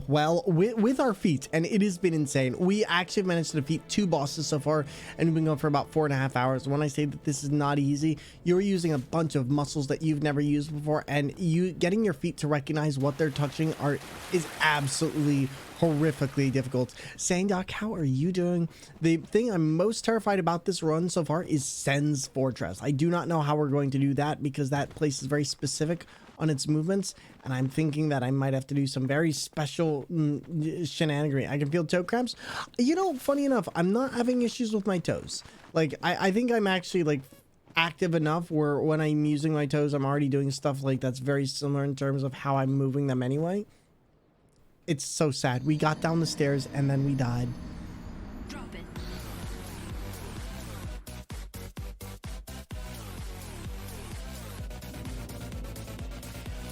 well with our feet, and it has been insane. We actually managed to defeat 2 bosses so far, and we've been going for about 4.5 hours. When I say that this is not easy, you're using a bunch of muscles that you've never used before, and you getting your feet to recognize what they're touching is absolutely horrifically difficult. Sandok, how are you doing? The thing I'm most terrified about this run so far is Sen's Fortress. I do not know how we're going to do that because that place is very specific on its movements, and I'm thinking that I might have to do some very special shenanigery. I can feel toe cramps. You know, funny enough, I'm not having issues with my toes. Like, I think I'm actually like active enough where when I'm using my toes, I'm already doing stuff like that's very similar in terms of how I'm moving them anyway. It's so sad. We got down the stairs and then we died. Drop it.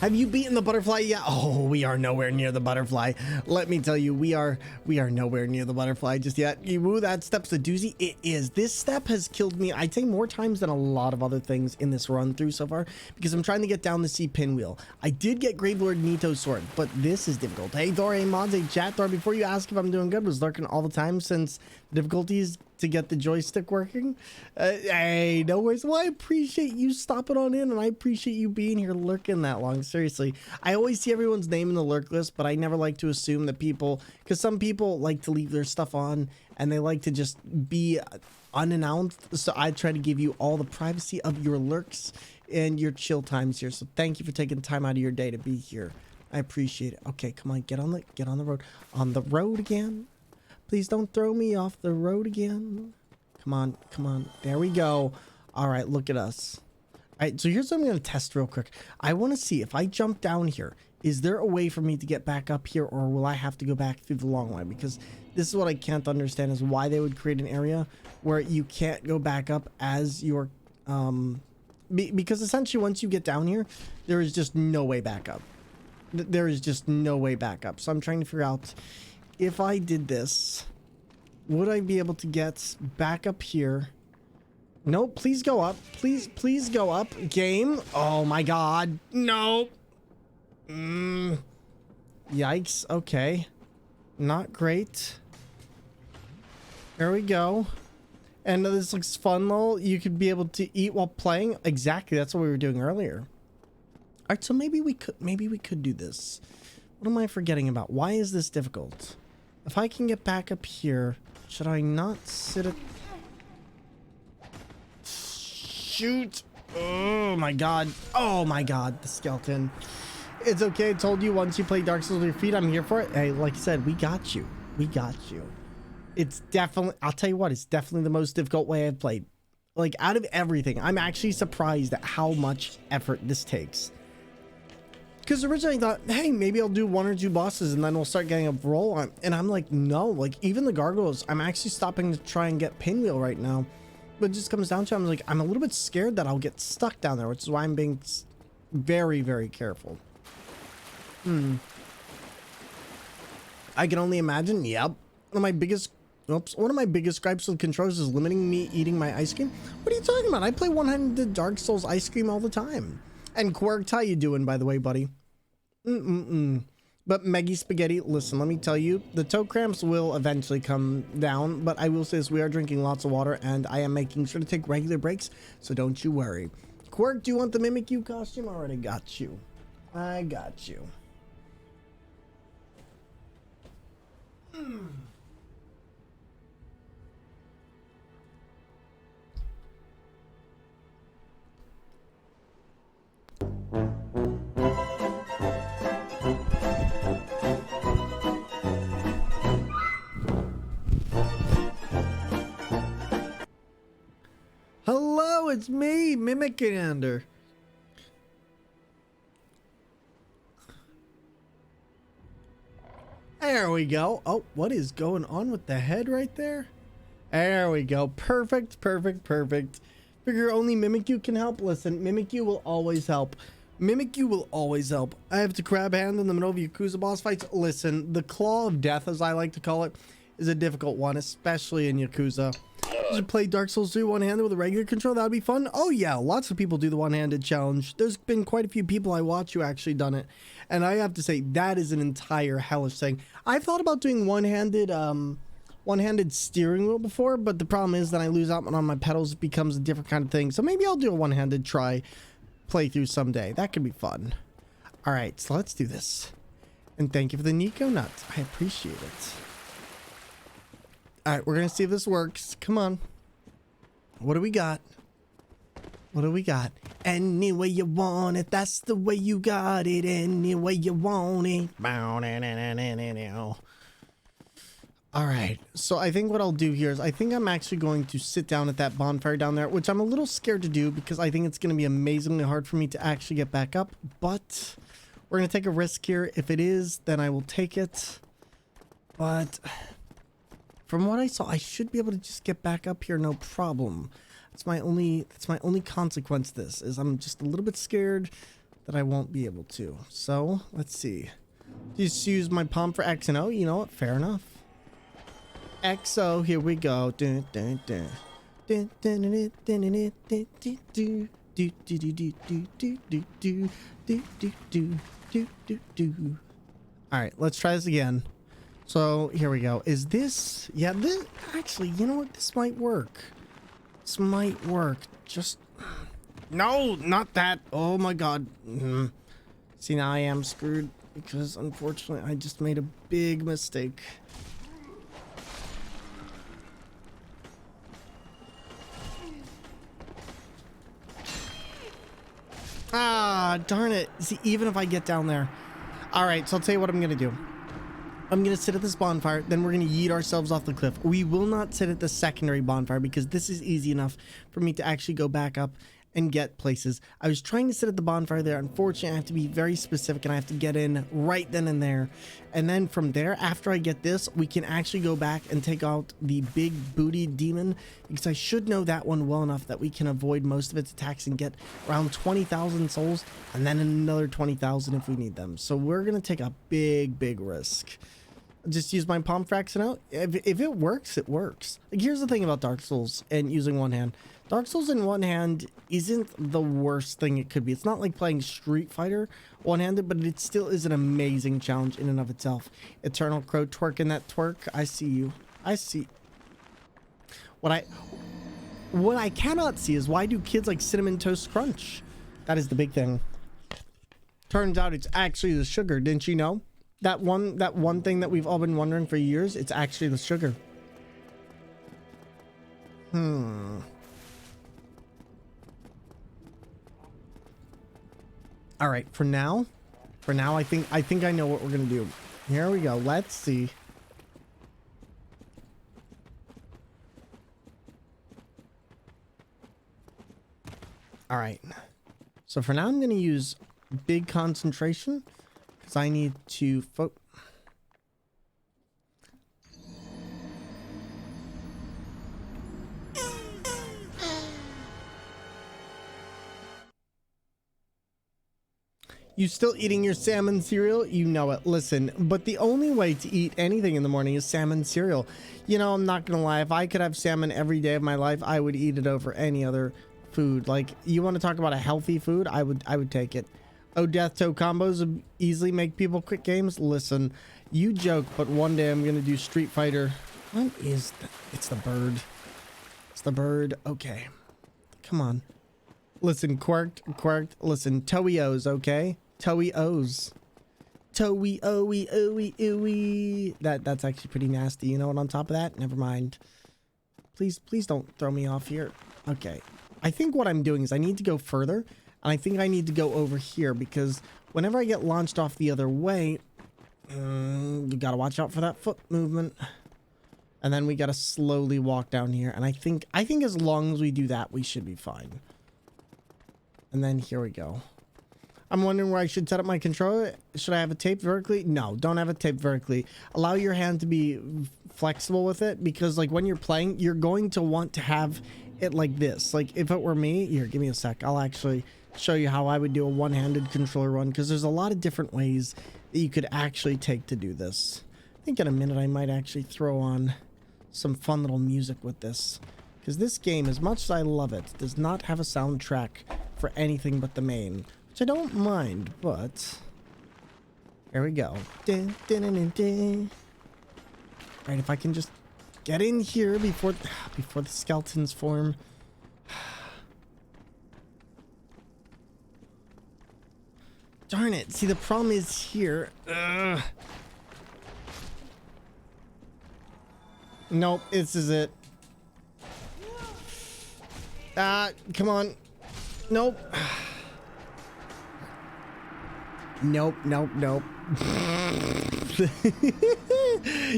Have you beaten the butterfly yet? Oh, we are nowhere near the butterfly. Let me tell you, we are nowhere near the butterfly just yet. Woo, that step's a doozy. It is. This step has killed me, I'd say, more times than a lot of other things in this run through so far, because I'm trying to get down the sea pinwheel. I did get Gravelord Nito's sword, but this is difficult. Hey, Thor, hey, mods, hey, chat. Thor, before you ask if I'm doing good, was lurking all the time since the difficulties to get the joystick working. Hey, no worries. Well, I appreciate you stopping on in, and I appreciate you being here lurking that long. Seriously, I always see everyone's name in the lurk list, but I never like to assume that people, because some people like to leave their stuff on and they like to just be unannounced. So I try to give you all the privacy of your lurks and your chill times here. So thank you for taking time out of your day to be here. I appreciate it. Okay, come on, get on the road. On the road again. Please don't throw me off the road again. Come on, come on. There we go. All right, look at us. All right, so here's what I'm going to test real quick. I want to see if I jump down here, is there a way for me to get back up here, or will I have to go back through the long way? Because this is what I can't understand, is why they would create an area where you can't go back up as your... because essentially once you get down here, there is just no way back up. There is just no way back up. So I'm trying to figure out... if I did this, would I be able to get back up here? No, please go up. Please go up. Game. Oh my God. No. Yikes. Okay. Not great. There we go. And this looks fun, lol. You could be able to eat while playing. Exactly. That's what we were doing earlier. All right. So maybe we could do this. What am I forgetting about? Why is this difficult? If I can get back up here, should I not sit at... Shoot! Oh my God. Oh my God, the skeleton. It's okay, I told you once you play Dark Souls with your feet, I'm here for it. Hey, like I said, we got you. We got you. It's definitely, I'll tell you what, it's definitely the most difficult way I've played. Like, out of everything, I'm actually surprised at how much effort this takes. Because originally I thought, hey, maybe I'll do 1 or 2 bosses and then we'll start getting a roll on. And I'm like, no, like even the gargoyles, I'm actually stopping to try and get pinwheel right now. But it just comes down to, I'm like, I'm a little bit scared that I'll get stuck down there, which is why I'm being very, very careful. I can only imagine. Yep. One of my biggest gripes with controls is limiting me eating my ice cream. What are you talking about? I play one-handed Dark Souls ice cream all the time. And Quirk, how you doing, by the way, buddy? But Meggie Spaghetti, listen, let me tell you, the toe cramps will eventually come down, but I will say this, we are drinking lots of water, and I am making sure to take regular breaks, so don't you worry. Quirk, do you want the Mimikyu costume? I already got you. I got you. Hello, it's me, Mimikander. There we go. Oh, what is going on with the head right there? There we go. Perfect, perfect, perfect. Figure only Mimikyu can help. Listen, Mimikyu will always help. Mimikyu will always help. I have to grab hand in the middle of Yakuza boss fights. Listen, the Claw of Death, as I like to call it, is a difficult one, especially in Yakuza. You should play Dark Souls 2 one-handed with a regular control. That would be fun. Oh yeah, lots of people do the one-handed challenge. There's been quite a few people I watch who actually done it, and I have to say that is an entire hellish thing. I've thought about doing one-handed steering wheel before, but the problem is that I lose out on my pedals. It becomes a different kind of thing. So maybe I'll do a one-handed playthrough someday. That could be fun. All right, so let's do this. And thank you for the Nico nuts. I appreciate it. All right, we're going to see if this works. Come on. What do we got? What do we got? Any way you want it, that's the way you got it. Any way you want it. All right, so I think what I'll do here is I think I'm actually going to sit down at that bonfire down there, which I'm a little scared to do because I think it's going to be amazingly hard for me to actually get back up. But we're going to take a risk here. If it is, then I will take it. But from what I saw, I should be able to just get back up here, no problem. That's my only consequence to this, is I'm just a little bit scared that I won't be able to. So, let's see. Just use my palm for X and O. You know what? Fair enough. XO, here we go. Dun, dun, dun. Dun, dun, dun, dun, dun, dun, dun, dun, dun. Do, do, do, do, do, do, do, do, do, do, do, do, do, do. All right, let's try this again. So here we go. Is this? Yeah, this actually. You know what? This might work. This might work. Just no, not that. Oh my God. See, now I am screwed because unfortunately I just made a big mistake. Ah, darn it. See, even if I get down there. All right, so I'll tell you what I'm going to do. I'm going to sit at this bonfire, then we're going to yeet ourselves off the cliff. We will not sit at the secondary bonfire because this is easy enough for me to actually go back up and get places. I was trying to sit at the bonfire there. Unfortunately, I have to be very specific and I have to get in right then and there. And then from there, after I get this, we can actually go back and take out the big booty demon, because I should know that one well enough that we can avoid most of its attacks and get around 20,000 souls and then another 20,000 if we need them. So we're going to take a big risk. Just use my palm for X and O. If it works, it works. Like, here's the thing about Dark Souls and using one hand. Dark Souls in one hand isn't the worst thing it could be. It's not like playing Street Fighter one-handed, but it still is an amazing challenge in and of itself. Eternal Crow twerking that twerk. I see you. I see. What I cannot see is, why do kids like Cinnamon Toast Crunch? That is the big thing. Turns out it's actually the sugar. Didn't you know? That one thing that we've all been wondering for years, it's actually the sugar. All right, for now, I think I know what we're gonna do. Here we go. Let's see. All right. So for now, I'm gonna use big concentration because I need to You still eating your salmon cereal? You know it. Listen, but the only way to eat anything in the morning is salmon cereal. You know, I'm not gonna lie. If I could have salmon every day of my life, I would eat it over any other food. Like, you want to talk about a healthy food? I would take it. Oh, death toe combos would easily make people quit games. Listen, you joke, but one day I'm gonna do Street Fighter. What is that? It's the bird. It's the bird. Okay, come on. Listen, quirked. Listen, Toey-O's, okay? Toey-O's. Toey-Oey-Oey-Oey. That's actually pretty nasty. You know what? On top of that, never mind. Please don't throw me off here. Okay. I think what I'm doing is I need to go further, and I think I need to go over here, because whenever I get launched off the other way, you gotta watch out for that foot movement. And then we gotta slowly walk down here, and I think as long as we do that, we should be fine. And then here we go. I'm wondering where I should set up my controller. Should I have it taped vertically? No, don't have it taped vertically. Allow your hand to be flexible with it, because like when you're playing, you're going to want to have it like this. Like if it were me, here, give me a sec. I'll actually show you how I would do a one-handed controller run, because there's a lot of different ways that you could actually take to do this. I think in a minute I might actually throw on some fun little music with this, because this game, as much as I love it, does not have a soundtrack for anything but the main, which I don't mind, but there we go. Dun, dun, dun, dun, dun. All right, if I can just get in here before the skeletons form. Darn it. See, the problem is here. Ugh. Nope, this is it. Come on. Nope. Nope, nope, nope.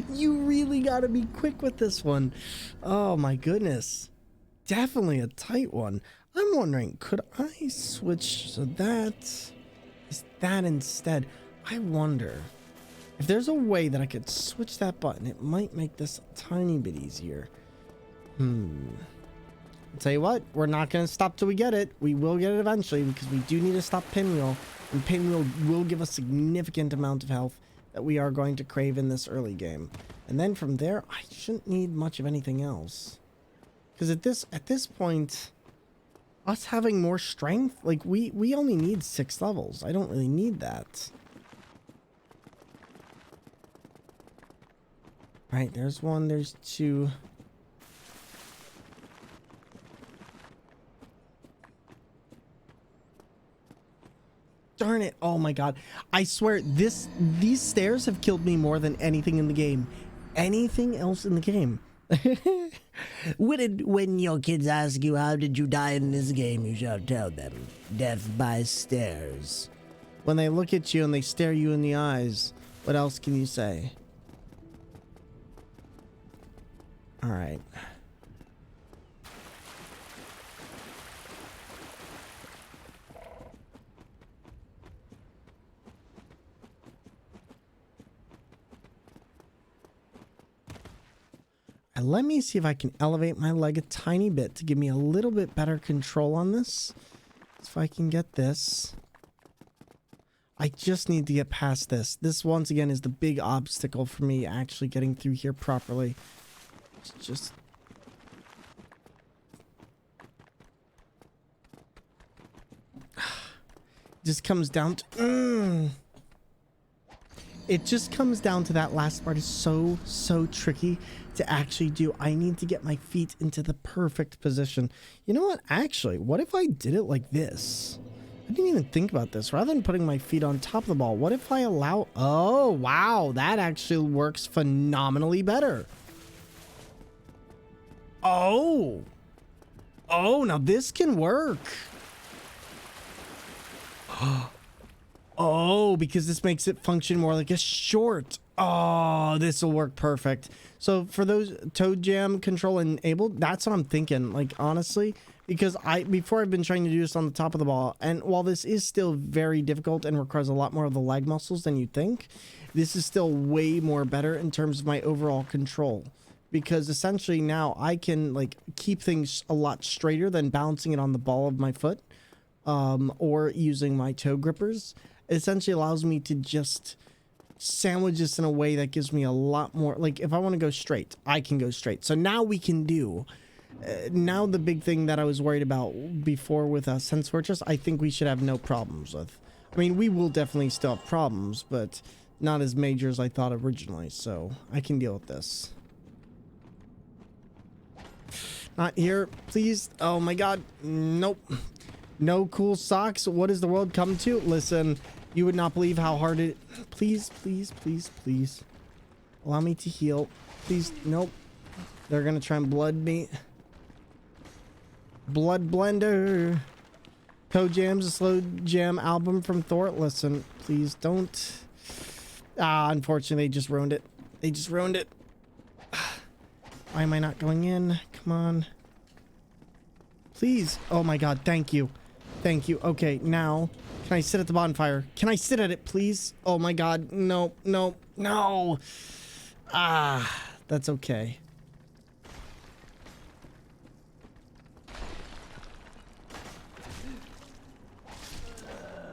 You really gotta be quick with this one. Oh my goodness. Definitely a tight one. I'm wondering, could I switch so that is that instead? I wonder if there's a way that I could switch that button. It might make this a tiny bit easier. I'll tell you what, we're not going to stop till we get it. We will get it eventually because we do need to stop Pinwheel. And Pinwheel will give a significant amount of health that we are going to crave in this early game. And then from there, I shouldn't need much of anything else. Because at this point, us having more strength, like we only need 6 levels. I don't really need that. All right, there's 1, there's 2. Darn it. Oh my god. I swear these stairs have killed me more than anything in the game. Anything else in the game. When your kids ask you how did you die in this game, you shall tell them, death by stairs. When they look at you and they stare you in the eyes, what else can you say? All right. And let me see if I can elevate my leg a tiny bit to give me a little bit better control on this. So if I can get this. I just need to get past this. This once again is the big obstacle for me actually getting through here properly. It's just... just comes down to... It just comes down to that last part is so tricky to actually do. I need to get my feet into the perfect position. You know what? Actually, what if I did it like this? I didn't even think about this. Rather than putting my feet on top of the ball, what if I allow... Oh, wow. That actually works phenomenally better. Oh. Oh, now this can work. Oh, because this makes it function more like a short. Oh, this will work perfect. So for those toe jam control enabled, that's what I'm thinking. Like, honestly, because before I've been trying to do this on the top of the ball, and while this is still very difficult and requires a lot more of the leg muscles than you'd think, this is still way more better in terms of my overall control. Because essentially now I can like keep things a lot straighter than balancing it on the ball of my foot, or using my toe grippers. It essentially allows me to just sandwich this in a way that gives me a lot more, like if I want to go straight, I can go straight. So now we can do, now the big thing that I was worried about before with Sense Fortress, I think we should have no problems with. I mean, we will definitely still have problems, but not as major as I thought originally, so I can deal with this. Not here, please. Oh my god, nope. No cool socks. What does the world come to? Listen, you would not believe how hard it... Please, please, please, please. Allow me to heal. Please, nope. They're gonna try and blood me. Blood blender. Toe Jam's a slow jam album from Thor. Listen, please don't... unfortunately, they just ruined it. They just ruined it. Why am I not going in? Come on. Please. Oh my god, thank you. Thank you. Okay, now, can I sit at the bonfire? Can I sit at it, please? Oh my god, no, no, no. That's okay.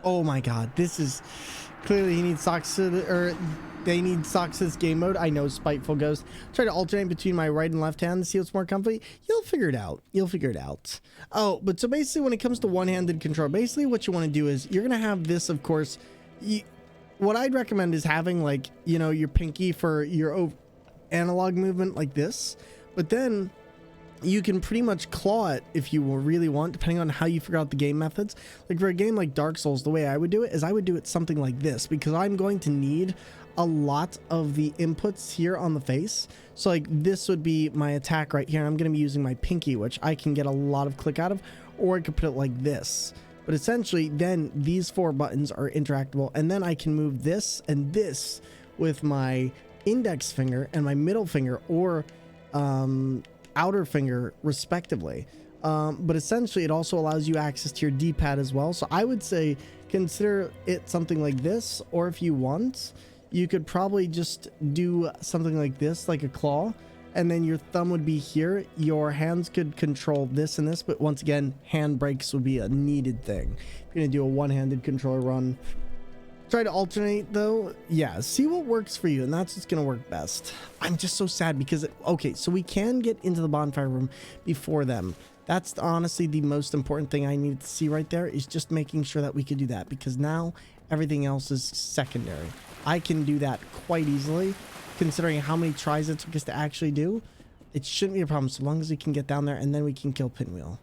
Oh my god, this is... Clearly he needs socks or they need socks this game mode. I know, Spiteful Ghost. Try to alternate between my right and left hand to see what's more comfy. You'll figure it out. You'll figure it out. Oh, but so basically when it comes to one-handed control, basically what you want to do is you're going to have this, of course. What I'd recommend is having, like, you know, your pinky for your analog movement like this. But then you can pretty much claw it if you really want, depending on how you figure out the game methods. Like for a game like Dark Souls, the way I would do it is I would do it something like this, because I'm going to need a lot of the inputs here on the face. So like this would be my attack right here. I'm going to be using my pinky, which I can get a lot of click out of, or I could put it like this. But essentially then these 4 buttons are interactable, and then I can move this and this with my index finger and my middle finger, or outer finger respectively. But essentially it also allows you access to your D-pad as well. So I would say consider it something like this, or if you want, you could probably just do something like this, like a claw, and then your thumb would be here. Your hands could control this and this, but once again, hand brakes would be a needed thing. If you're gonna do a one-handed controller run, try to alternate though. Yeah, see what works for you, and that's what's gonna work best. I'm just so sad because okay, so we can get into the bonfire room before them. That's honestly the most important thing I needed to see right there, is just making sure that we could do that, because now everything else is secondary. I can do that quite easily, considering how many tries it took us to actually do. It shouldn't be a problem so long as we can get down there, and then we can kill Pinwheel.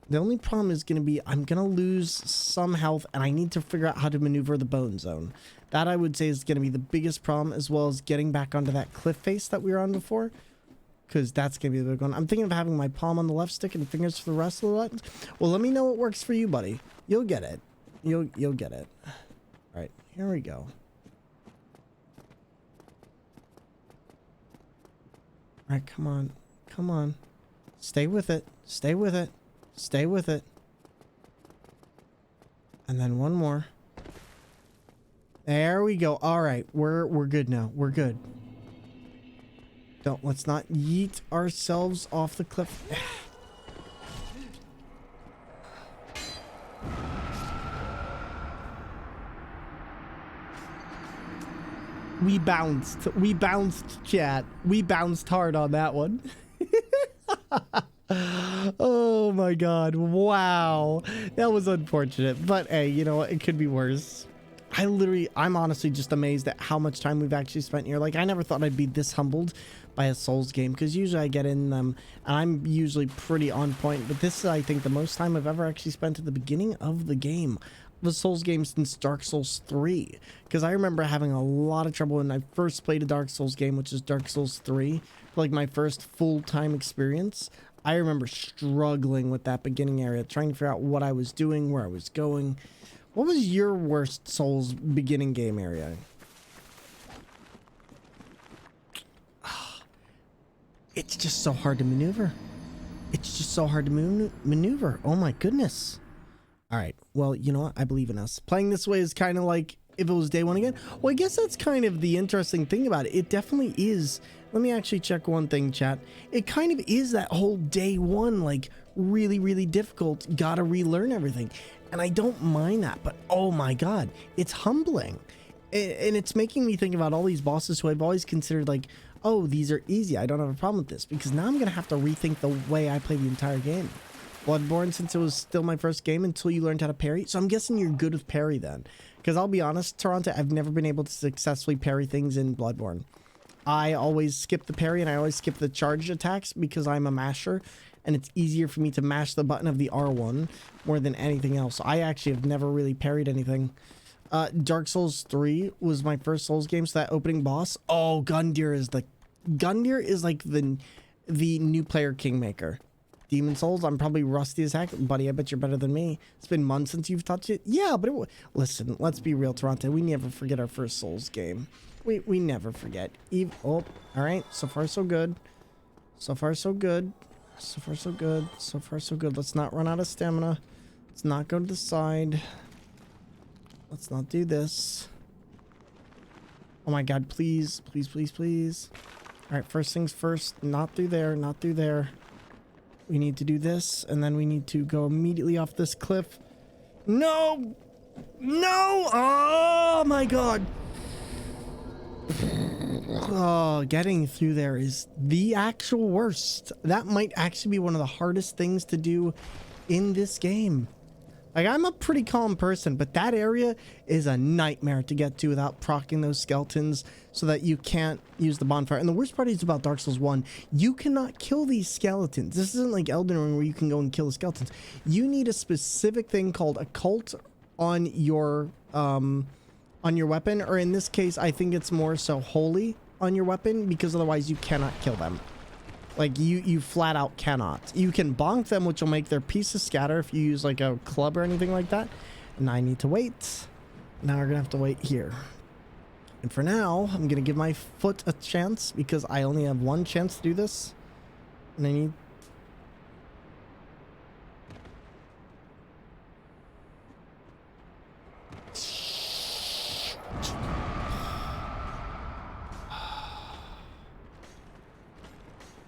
The only problem is going to be I'm going to lose some health, and I need to figure out how to maneuver the bone zone. That I would say is going to be the biggest problem, as well as getting back onto that cliff face that we were on before, because that's going to be the big one. I'm thinking of having my palm on the left stick and fingers for the rest of the buttons. Well, let me know what works for you, buddy. You'll get it. You'll get it. All right, here we go. All right, come on. Come on. Stay with it. Stay with it. Stay with it. And then one more. There we go. All right, we're good now. We're good. Let's not yeet ourselves off the cliff. We bounced, chat. We bounced hard on that one. Oh my god, wow, that was unfortunate, but hey, you know what, it could be worse. I'm honestly just amazed at how much time we've actually spent here. Like, I never thought I'd be this humbled by a Souls game, because usually I get in them and I'm usually pretty on point, but this is, I think, the most time I've ever actually spent at the beginning of the game, the Souls game, since Dark Souls 3, because I remember having a lot of trouble when I first played a Dark Souls game, which is Dark Souls 3, like my first full-time experience. I remember struggling with that beginning area, trying to figure out what I was doing, where I was going. What was your worst Souls beginning game area? It's just so hard to maneuver. It's just so hard to maneuver. Oh my goodness. All right, well, you know what? I believe in us. Playing this way is kind of like if it was day one again. Well, I guess that's kind of the interesting thing about it. It definitely is. Let me actually check one thing, chat. It kind of is that whole day one, like really, really difficult. Gotta relearn everything. And I don't mind that, but oh my god, it's humbling. And it's making me think about all these bosses who I've always considered like, oh, these are easy. I don't have a problem with this, because now I'm going to have to rethink the way I play the entire game. Bloodborne, since it was still my first game until you learned how to parry. So I'm guessing you're good with parry then. Because I'll be honest, Toronto, I've never been able to successfully parry things in Bloodborne. I always skip the parry and I always skip the charged attacks because I'm a masher. And it's easier for me to mash the button of the R1 more than anything else. I actually have never really parried anything. Dark Souls 3 was my first Souls game, so that opening boss, oh, Gundyr is like the new player kingmaker. Demon Souls, I'm probably rusty as heck. Buddy, I bet you're better than me. It's been months since you've touched it. Yeah, but listen, let's be real, Toronto. We never forget our first Souls game. We never forget. Oh, all right. So far, so good. So far, so good. So far, so good. So far, so good. Let's not run out of stamina. Let's not go to the side. Let's not do this. Oh my god, please. Please, please, please. All right, first things first. Not through there. Not through there. We need to do this, and then we need to go immediately off this cliff. No! No! Oh my god! Oh, getting through there is the actual worst. That might actually be one of the hardest things to do in this game. Like, I'm a pretty calm person, but that area is a nightmare to get to without proccing those skeletons so that you can't use the bonfire. And the worst part is about Dark Souls 1, you cannot kill these skeletons. This isn't like Elden Ring where you can go and kill the skeletons. You need a specific thing called Occult on your weapon, or in this case, I think it's more so Holy on your weapon, because otherwise you cannot kill them. Like, you flat out cannot. You can bonk them, which will make their pieces scatter if you use like a club or anything like that. And I need to wait. Now we're gonna have to wait here. And for now, I'm gonna give my foot a chance because I only have one chance to do this. And I need...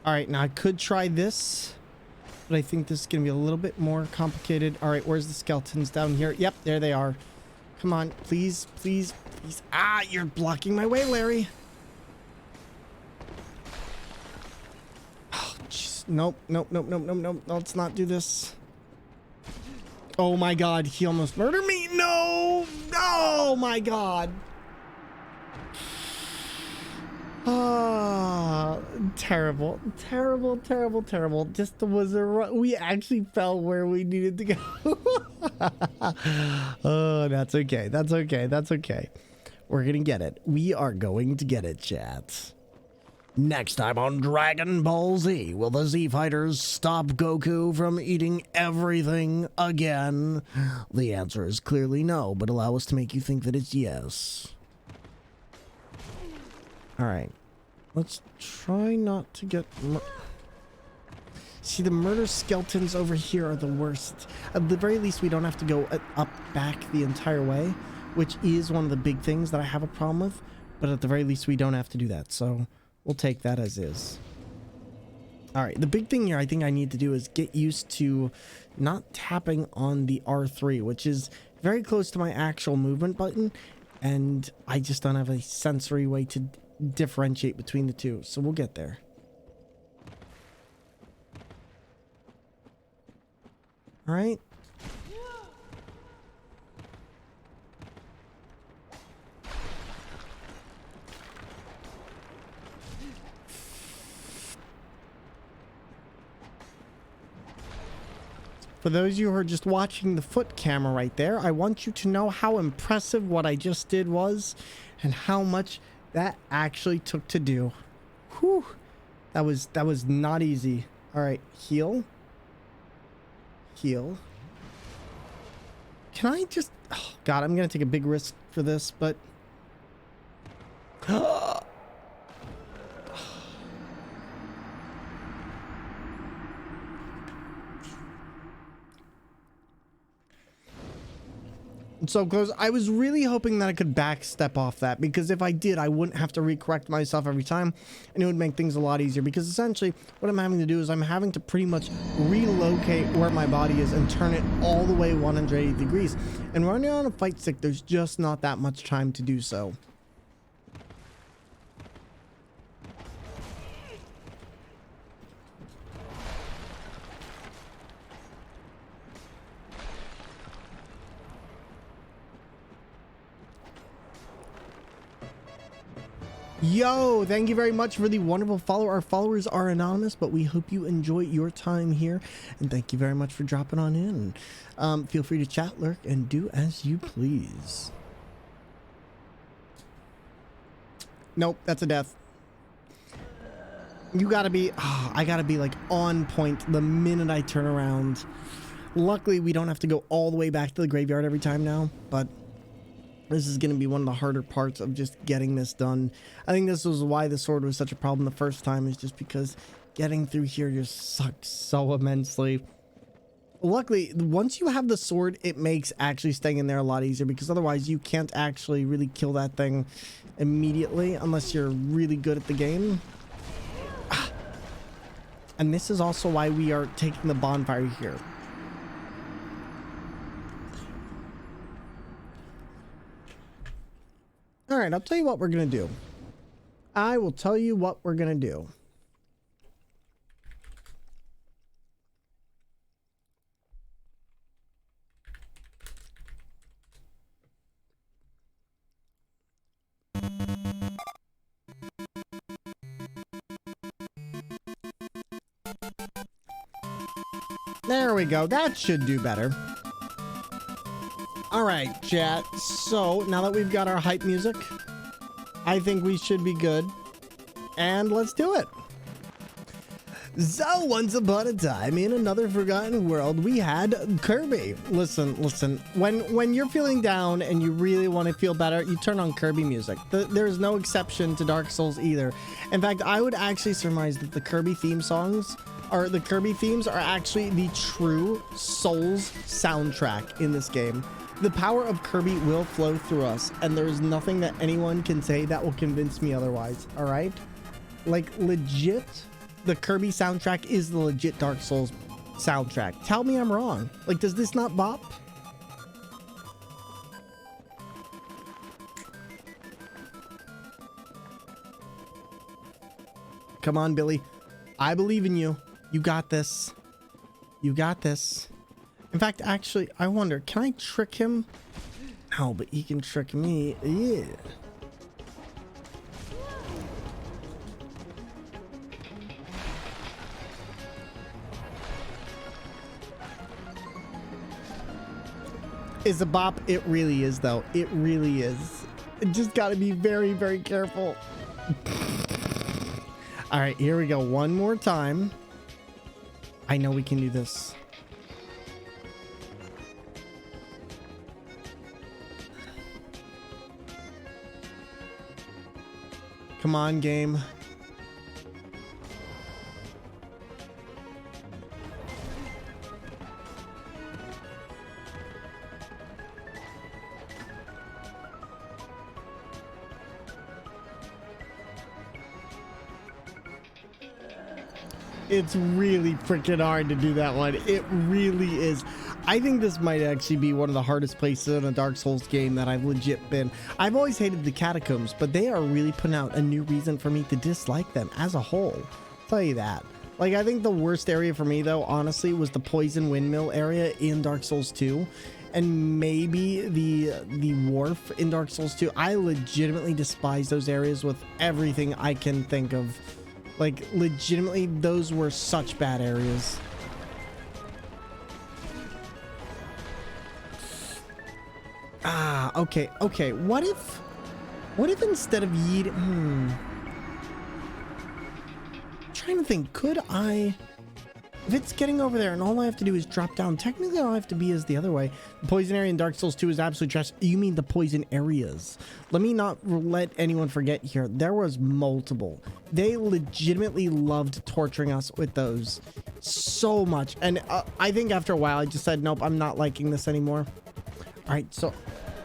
Alright, now I could try this, but I think this is going to be a little bit more complicated. Alright, where's the skeletons? Down here? Yep, there they are. Come on, please, please, please. Ah, you're blocking my way, Larry. Oh, jeez. Nope, nope, nope, nope, nope, nope. Let's not do this. Oh my god, he almost murdered me. No! Oh my god. Ah, terrible, terrible, terrible, terrible. Just was we actually fell where we needed to go. Oh, that's okay. That's okay. That's okay. We're gonna get it. We are going to get it, chat. Next time on Dragon Ball Z, will the Z Fighters stop Goku from eating everything again? The answer is clearly no, but allow us to make you think that it's yes. Alright, let's try not to get... See, the murder skeletons over here are the worst. At the very least, we don't have to go up back the entire way, which is one of the big things that I have a problem with. But at the very least, we don't have to do that, so we'll take that as is. Alright, the big thing here I think I need to do is get used to not tapping on the R3, which is very close to my actual movement button, and I just don't have a sensory way to differentiate between the two, so we'll get there. All right. For those of you who are just watching the foot camera right there, I want you to know how impressive what I just did was and how much that actually took to do. Whew. That was not easy. All right, heal. Heal. Can I just... Oh, God, I'm going to take a big risk for this, but... So close. I was really hoping that I could back step off that, because if I did, I wouldn't have to recorrect myself every time, and it would make things a lot easier, because essentially what I'm having to do is I'm having to pretty much relocate where my body is and turn it all the way 180 degrees. And running on a fight stick, there's just not that much time to do so. Yo, thank you very much for the wonderful follow. Our followers are anonymous, but we hope you enjoy your time here, and thank you very much for dropping on in. Feel free to chat, lurk, and do as you please. Nope, that's a death. You gotta be... Oh, I gotta be like on point the minute I turn around. Luckily, we don't have to go all the way back to the graveyard every time now, but... This is going to be one of the harder parts of just getting this done. I think this was why the sword was such a problem the first time, is just because getting through here just sucks so immensely. Luckily, once you have the sword, it makes actually staying in there a lot easier, because otherwise you can't actually really kill that thing immediately unless you're really good at the game. And this is also why we are taking the bonfire here. All right, I'll tell you what we're going to do. I will tell you what we're going to do. There we go. That should do better. All right, chat. So now that we've got our hype music, I think we should be good. And let's do it. So once upon a time in another forgotten world, we had Kirby. Listen. When you're feeling down and you really want to feel better, you turn on Kirby music. There's no exception to Dark Souls either. In fact, I would actually surmise that the Kirby themes are actually the true Souls soundtrack in this game. The power of Kirby will flow through us, and there's nothing that anyone can say that will convince me otherwise. All right, like legit. The Kirby soundtrack is the legit Dark Souls soundtrack. Tell me I'm wrong. Like, does this not bop? Come on, Billy. I believe in you. You got this. You got this. In fact, actually, I wonder, can I trick him? No, but he can trick me. Yeah. Is a bop. It really is, though. It really is. It just got to be very, very careful. All right, here we go. One more time. I know we can do this. Come on, game. It's really freaking hard to do that one. It really is. I think this might actually be one of the hardest places in a Dark Souls game that I've legit been. I've always hated the catacombs, but they are really putting out a new reason for me to dislike them as a whole. I'll tell you that. Like, I think the worst area for me, though, honestly, was the Poison Windmill area in Dark Souls 2. And maybe the wharf in Dark Souls 2. I legitimately despise those areas with everything I can think of. Like, legitimately, those were such bad areas. Ah, okay. What if instead of yeet... I'm trying to think, could I... If it's getting over there and all I have to do is drop down, technically all I have to be is the other way. The poison area in Dark Souls 2 is absolute trash. You mean the poison areas. Let me not let anyone forget here. There was multiple. They legitimately loved torturing us with those so much. And I think after a while, I just said, nope, I'm not liking this anymore. All right, so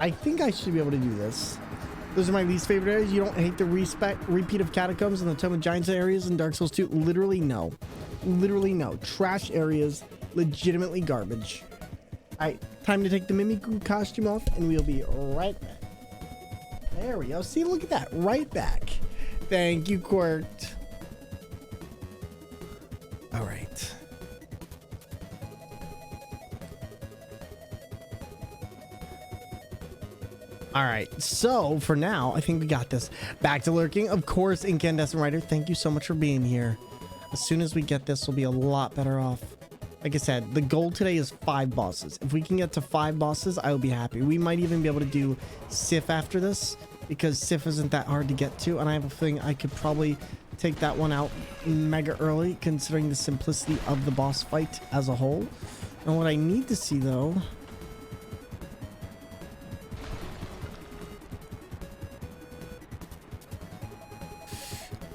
I think I should be able to do this. Those are my least favorite areas. You don't hate the repeat of Catacombs and the Tomb of Giants areas in Dark Souls 2? Literally, no. Literally, no. Trash areas. Legitimately garbage. Alright, time to take the Mimikyu costume off, and we'll be right back. There we go. See, look at that. Right back. Thank you, Quirt. Alright. Alright, so for now, I think we got this. Back to lurking. Of course, Incandescent Rider, thank you so much for being here. As soon as we get this, we'll be a lot better off. Like I said, the goal today is 5 bosses. If we can get to 5 bosses, I will be happy. We might even be able to do Sif after this, because Sif isn't that hard to get to, and I have a feeling I could probably take that one out mega early, considering the simplicity of the boss fight as a whole. And what I need to see, though...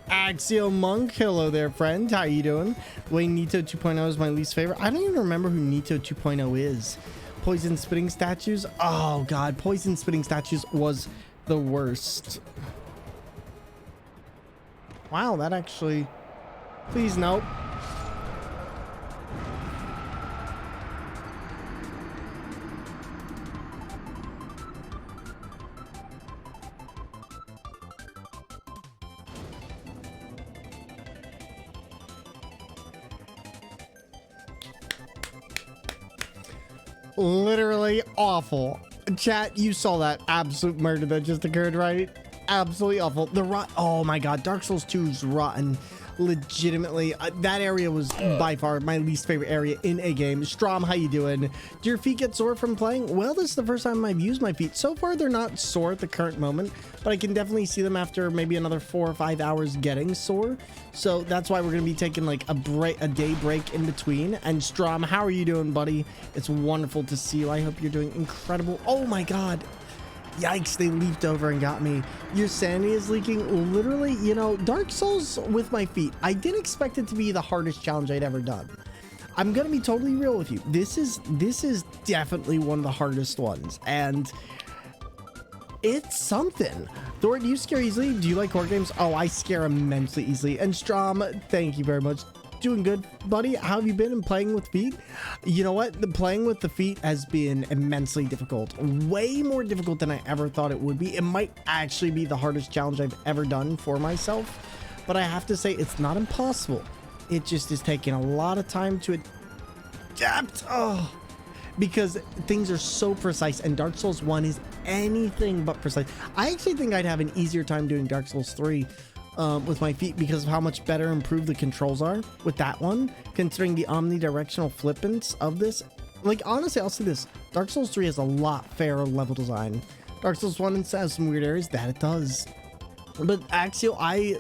Axio Monk, hello there, friend. How you doing? Wayne Nito 2.0 is my least favorite. I don't even remember who Nito 2.0 is. Poison Spitting Statues? Oh, God. Poison Spitting Statues was the worst. Wow, that actually... Please, nope. Literally awful. Chat, you saw that absolute murder that just occurred, right? Absolutely awful. Oh my God, Dark Souls 2's rotten. legitimately, that area was by far my least favorite area in a game. Strom, how you doing? Do your feet get sore from playing? Well, this is the first time I've used my feet. So far, they're not sore at the current moment, but I can definitely see them after maybe another 4 or 5 hours getting sore. So that's why we're going to be taking like a day break in between. And Strom, how are you doing, buddy? It's wonderful to see you. I hope you're doing incredible. Oh my God. Yikes, they leaped over and got me. Your sanity is leaking. Literally, you know, Dark Souls with my feet. I didn't expect it to be the hardest challenge I'd ever done. I'm gonna be totally real with you. This is definitely one of the hardest ones, and it's something. Thor, do you scare easily? Do you like horror games? Oh, I scare immensely easily. And Strom, thank you very much. Doing good, buddy. How have you been in playing with feet? You know what? The playing with the feet has been immensely difficult. Way more difficult than I ever thought it would be. It might actually be the hardest challenge I've ever done for myself. But I have to say, it's not impossible. It just is taking a lot of time to adapt. Oh, because things are so precise, and Dark Souls 1 is anything but precise. I actually think I'd have an easier time doing Dark Souls 3 with my feet because of how much better improved the controls are with that one, considering the omnidirectional flippance of this. Like, honestly, I'll say this. Dark Souls 3 has a lot fairer level design. Dark Souls 1 has some weird areas that it does. But Axial, I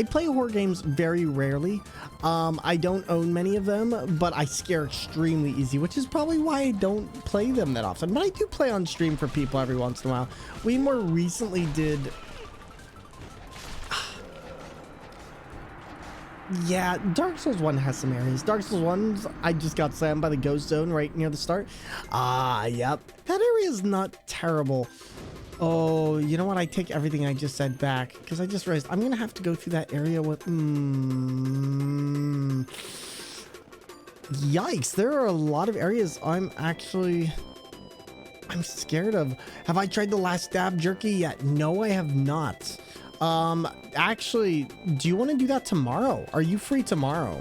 play horror games very rarely. I don't own many of them, but I scare extremely easy, which is probably why I don't play them that often. But I do play on stream for people every once in a while. We more recently did... Yeah, Dark Souls 1 has some areas. Dark Souls 1, I just got slammed by the ghost zone right near the start. Yep. That area is not terrible. Oh, you know what? I take everything I just said back, because I just realized I'm going to have to go through that area with... Yikes, there are a lot of areas I'm scared of. Have I tried the last dab jerky yet? No, I have not. Actually, do you want to do that tomorrow? Are you free tomorrow?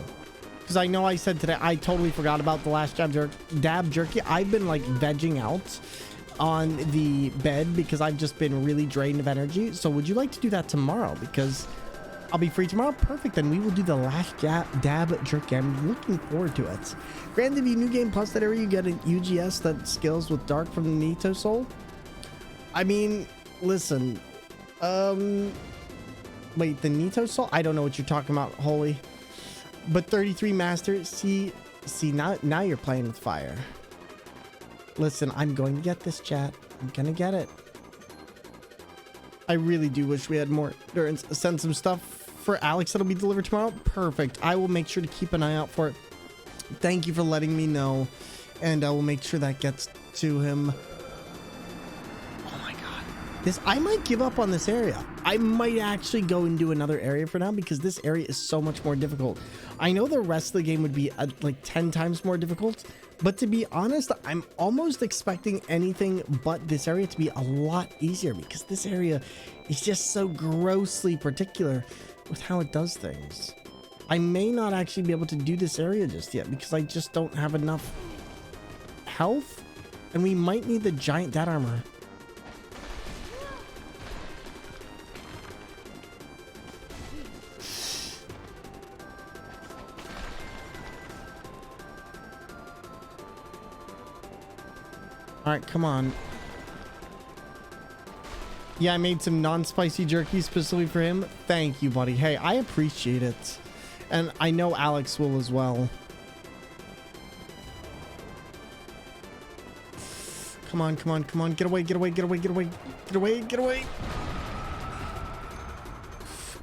Because I know I said today, I totally forgot about the last dab jerky. I've been like vegging out on the bed because I've just been really drained of energy. So would you like to do that tomorrow? Because I'll be free tomorrow. Perfect. Then we will do the last dab jerky. I'm looking forward to it. Granted, the new game plus that area, you get an UGS that scales with Dark from the Nito Soul. I mean, listen, wait, the Nito Soul? I don't know what you're talking about, Holy. But 33 Master, see, now you're playing with fire. Listen, I'm going to get this, chat. I'm gonna get it. I really do wish we had more endurance. Send some stuff for Alex that'll be delivered tomorrow. Perfect. I will make sure to keep an eye out for it. Thank you for letting me know. And I will make sure that gets to him. I might give up on this area. I might actually go and do another area for now because this area is so much more difficult. I know the rest of the game would be like 10 times more difficult, but to be honest, I'm almost expecting anything but this area to be a lot easier because this area is just so grossly particular with how it does things. I may not actually be able to do this area just yet because I just don't have enough health, and we might need the giant dad armor. All right, come on. Yeah, I made some non-spicy jerky specifically for him. Thank you, buddy. Hey, I appreciate it. And I know Alex will as well. Come on, come on, come on. Get away, get away, get away, get away. Get away, get away.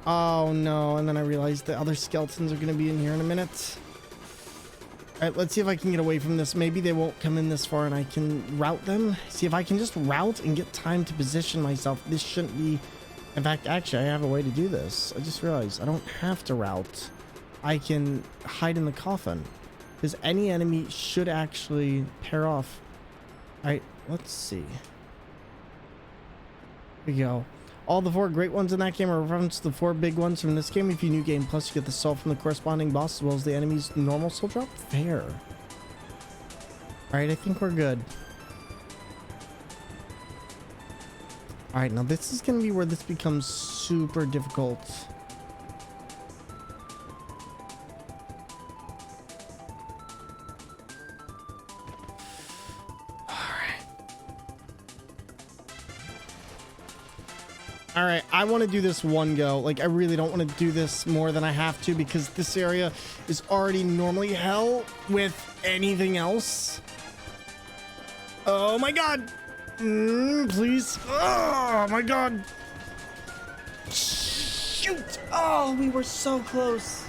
Oh, no. And then I realized the other skeletons are going to be in here in a minute. All right, let's see if I can get away from this. Maybe they won't come in this far and I can route them. See if I can just route and get time to position myself. This shouldn't be... In fact, actually, I have a way to do this. I just realized I don't have to route. I can hide in the coffin. Because any enemy should actually pair off. All right, let's see. Here we go. All the 4 great ones in that game are referenced to the 4 big ones from this game. If you new game plus, you get the soul from the corresponding boss as well as the enemy's normal soul drop. Fair. All right, I think we're good. All right, now this is going to be where this becomes super difficult. All right, I want to do this one go. Like, I really don't want to do this more than I have to because this area is already normally hell with anything else. Oh my god. Please. Oh my god. Shoot. Oh, we were so close.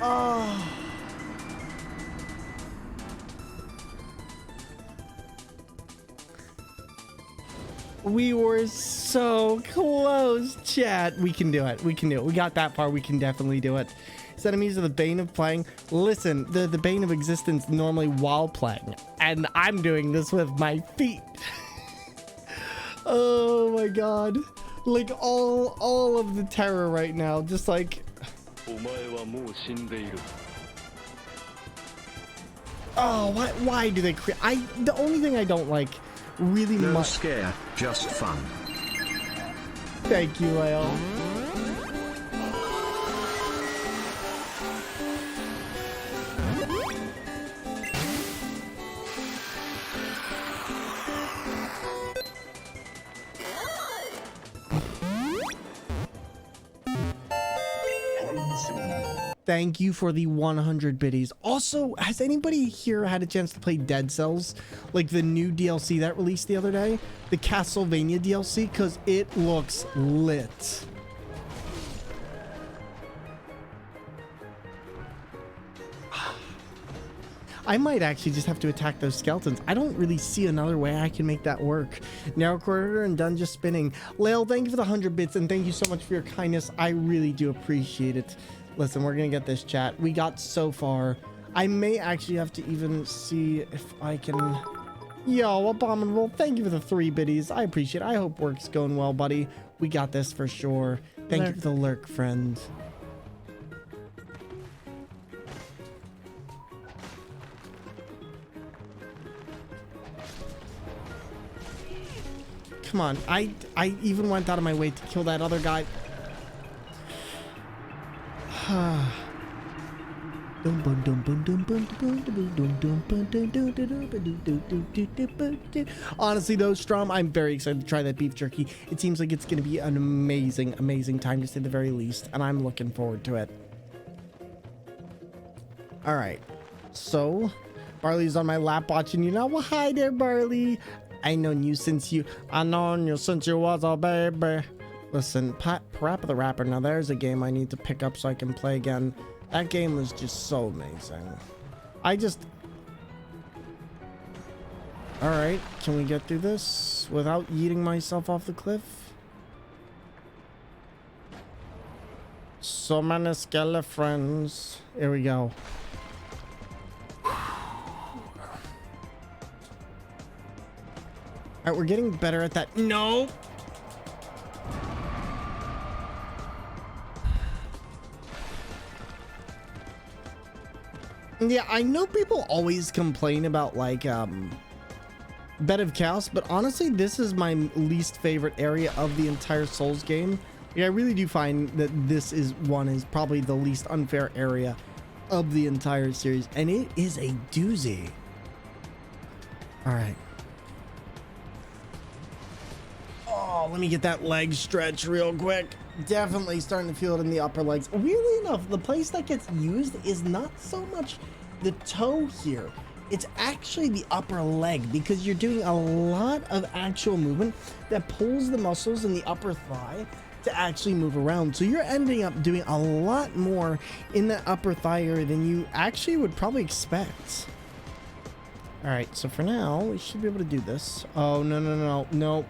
Oh. We were so close, chat. We can do it. We can do it. We got that far. We can definitely do it. These enemies are the bane of playing. Listen, they're the bane of existence normally while playing. And I'm doing this with my feet. Oh my god. Like all of the terror right now. Just like... Oh, why do they create... The only thing I don't like really no much... scare, just fun. Thank you, Lale. Thank you for the 100 biddies. Also, has anybody here had a chance to play Dead Cells? Like the new DLC that released the other day? The Castlevania DLC? Because it looks lit. I might actually just have to attack those skeletons. I don't really see another way I can make that work. Narrow corridor and done just spinning. Lale, thank you for the 100 bits and thank you so much for your kindness. I really do appreciate it. Listen, we're gonna get this, chat. We got so far. I may actually have to even see if I can... Yo, Abominable, thank you for the 3 biddies. I appreciate it. I hope work's going well, buddy. We got this for sure. Thank you for the lurk, friend. Come on, I even went out of my way to kill that other guy. Honestly though, Strom, I'm very excited to try that beef jerky. It seems like it's going to be an amazing time to say the very least, and I'm looking forward to it. All right, so Barley's on my lap watching you now. Well, hi there, Barley. I known you since you was a baby. Listen, Parappa the Rapper, now there's a game I need to pick up so I can play again. That game was just so amazing. Alright, can we get through this without yeeting myself off the cliff? So many skeletons. Here we go. Alright, we're getting better at that. No! Yeah, I know people always complain about like Bed of Chaos, but honestly this is my least favorite area of the entire Souls game. Yeah, I really do find that this is probably the least unfair area of the entire series, and it is a doozy. All right. Oh, let me get that leg stretch real quick. Definitely starting to feel it in the upper legs. Weirdly enough, the place that gets used is not so much the toe here. It's actually the upper leg, because you're doing a lot of actual movement that pulls the muscles in the upper thigh to actually move around. So you're ending up doing a lot more in that upper thigh area than you actually would probably expect. All right, so for now, we should be able to do this. Oh, no.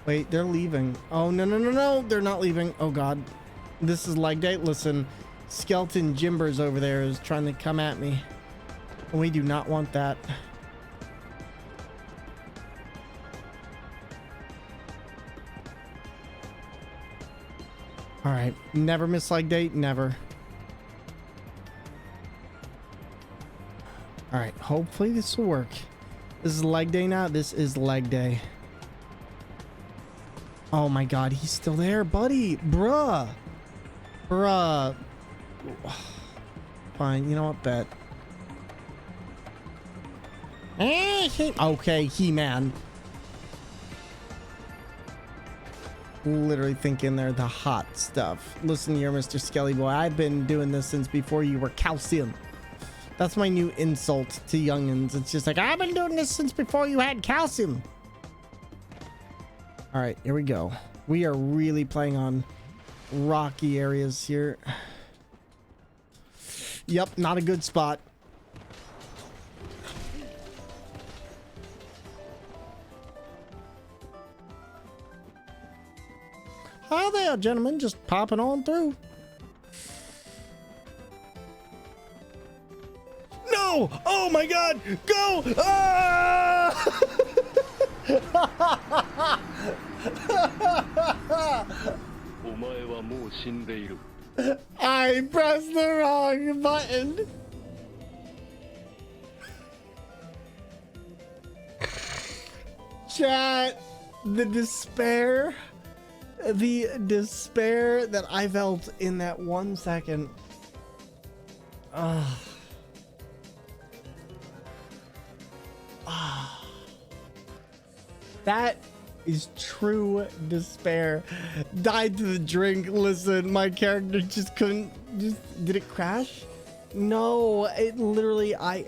Wait, they're leaving. Oh, no. They're not leaving. Oh, God. This is leg day. Listen, Skeleton Jimbers over there is trying to come at me. And we do not want that. All right. Never miss leg day. Never. All right. Hopefully this will work. This is leg day now. This is leg day. Oh my God, he's still there, buddy. Bruh. Fine, you know what, bet. Okay, He-Man. literally thinking they're the hot stuff. Listen here, Mr. Skelly Boy. I've been doing this since before you were calcium. That's my new insult to youngins. It's just like, I've been doing this since before you had calcium. All right, here we go. We are really playing on rocky areas here. Yep, not a good spot. Hi there, gentlemen. Just popping on through. No! Oh my god! Go! Ah! I pressed the wrong button. Chat, the despair that I felt in that 1 second. That is true despair. Died to the drink. Listen, my character just couldn't. Did it crash? No, it literally. I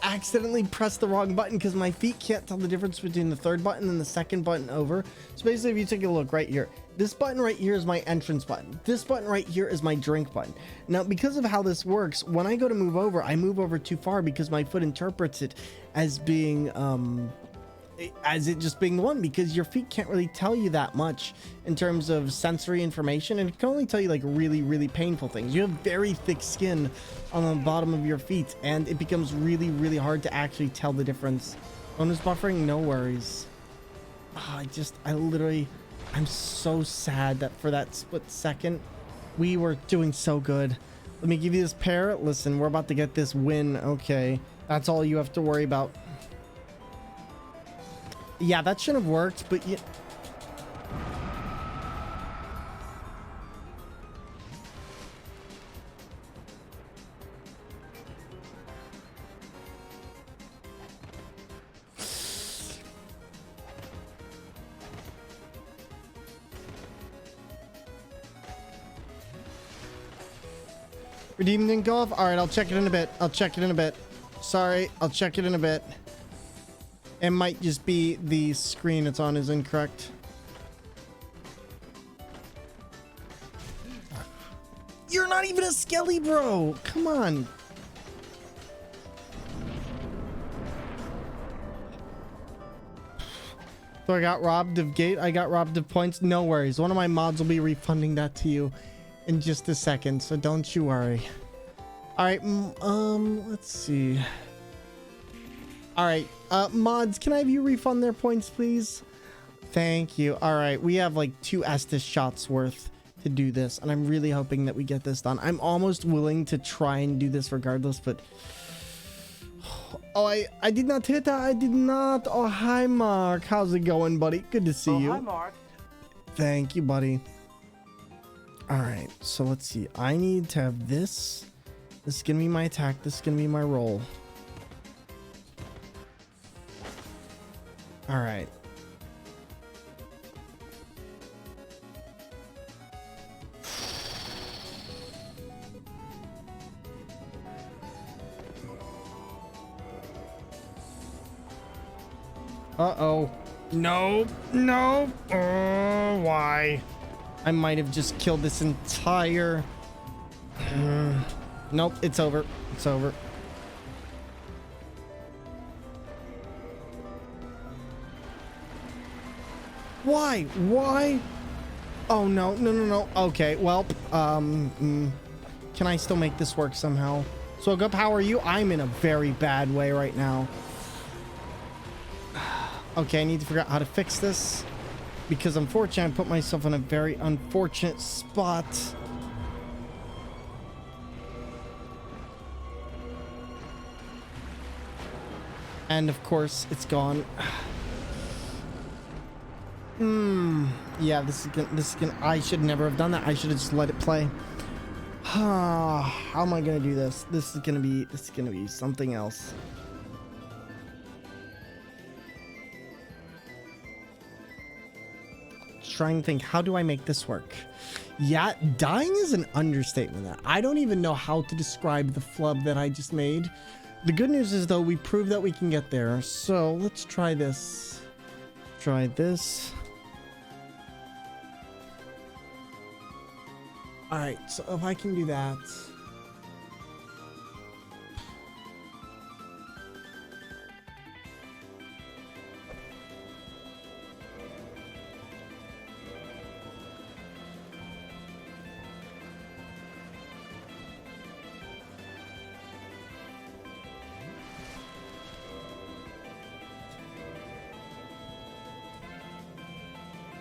accidentally pressed the wrong button because my feet can't tell the difference between the third button and the second button over. So basically, if you take a look right here, this button right here is my entrance button. This button right here is my drink button. Now, because of how this works, when I go to move over, I move over too far because my foot interprets it as being as it just being the one, because your feet can't really tell you that much in terms of sensory information, and it can only tell you like really painful things. You have very thick skin on the bottom of your feet, and it becomes really hard to actually tell the difference. Bonus buffering, no worries. I'm so sad that for that split second we were doing so good. Let me give you this pair. Listen, we're about to get this win. Okay, that's all you have to worry about. Yeah, that shouldn't have worked, but yeah. Redeem didn't go off? Alright, I'll check it in a bit. Sorry, I'll check it in a bit. It might just be the screen it's on is incorrect. You're not even a skelly, bro. Come on. So I got robbed of gate. I got robbed of points. No worries. One of my mods will be refunding that to you in just a second, so don't you worry. All right. Let's see. All right, mods, can I have you refund their points, please? Thank you. All right, we have like 2 Estus shots worth to do this, and I'm really hoping that we get this done. I'm almost willing to try and do this regardless, but... Oh, I did not hit that. I did not. Oh, hi, Mark. How's it going, buddy? Good to see you. Hi, Mark. Thank you, buddy. All right, so let's see. I need to have this. This is going to be my attack. This is going to be my roll. All right. Uh-oh. No. Oh, why? I might have just killed this entire... Nope, it's over. It's over. Why? Oh, no. Okay, well, can I still make this work somehow? So, Gup, how are you? I'm in a very bad way right now. Okay, I need to figure out how to fix this, because unfortunately, I put myself in a very unfortunate spot. And of course, it's gone. Yeah, this is gonna. I should never have done that. I should have just let it play. How am I gonna do this? This is gonna be something else. trying to think, how do I make this work? Yeah, dying is an understatement. I don't even know how to describe the flub that I just made. The good news is, though, we proved that we can get there. So let's try this. Try this. All right, so if I can do that.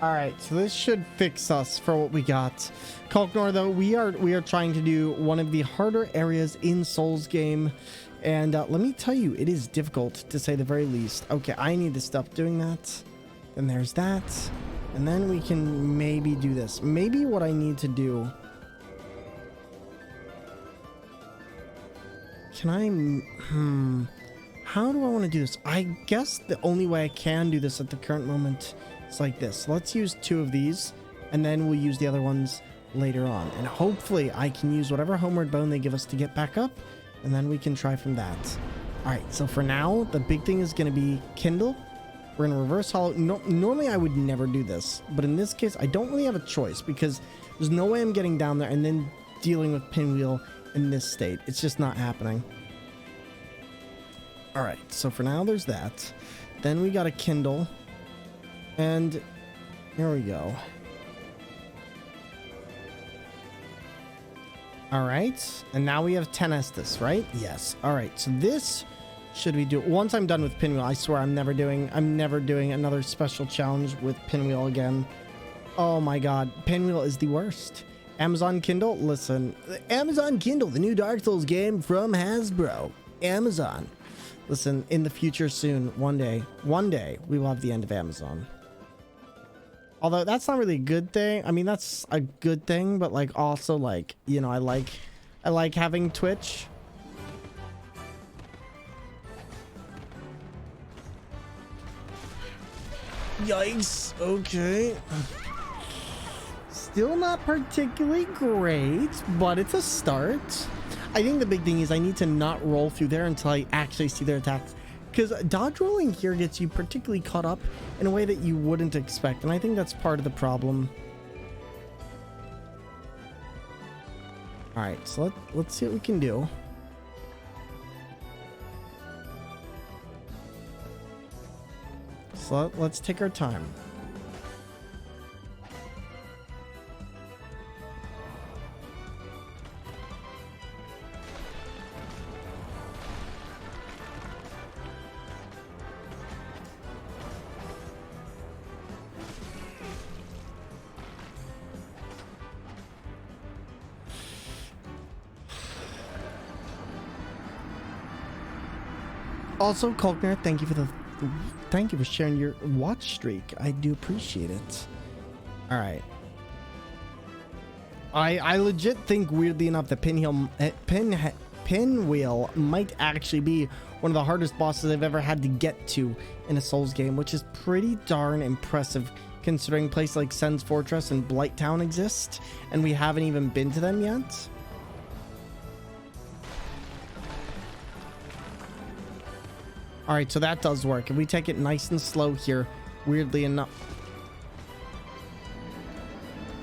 All right, so this should fix us for what we got. Kalknor, though, we are trying to do one of the harder areas in Souls game, and let me tell you, it is difficult to say the very least. Okay, I need to stop doing that. Then there's that, and then we can maybe do this. Maybe what I need to do. Can I? How do I want to do this? I guess the only way I can do this at the current moment. It's like this. Let's use 2 of these, and then we'll use the other ones later on. And hopefully I can use whatever homeward bone they give us to get back up, and then we can try from that. All right, so for now, the big thing is going to be Kindle. We're going to reverse hollow. Normally I would never do this, but in this case, I don't really have a choice because there's no way I'm getting down there and then dealing with Pinwheel in this state. It's just not happening. All right, so for now, there's that. Then we got a Kindle. And here we go. All right, and now we have 10 Estus, right? Yes. All right, so this should we do once I'm done with Pinwheel. I swear I'm never doing another special challenge with Pinwheel again. Oh my god, Pinwheel is the worst. Amazon Kindle, listen. Amazon Kindle, the new Dark Souls game from Hasbro. Amazon. Listen, in the future soon, one day, we will have the end of Amazon. Although that's not really a good thing. I mean, that's a good thing, but like also like, you know, I like having Twitch. Yikes. Okay. Still not particularly great, but it's a start. I think the big thing is I need to not roll through there until I actually see their attacks. Because dodge rolling here gets you particularly caught up in a way that you wouldn't expect. And I think that's part of the problem. All right, so let's see what we can do. So let's take our time. Also, Kalkner, thank you for sharing your watch streak. I do appreciate it. All right. I legit think, weirdly enough, that Pinwheel might actually be one of the hardest bosses I've ever had to get to in a Souls game, which is pretty darn impressive considering places like Sen's Fortress and Blighttown exist, and we haven't even been to them yet. All right, so that does work. If we take it nice and slow here, weirdly enough.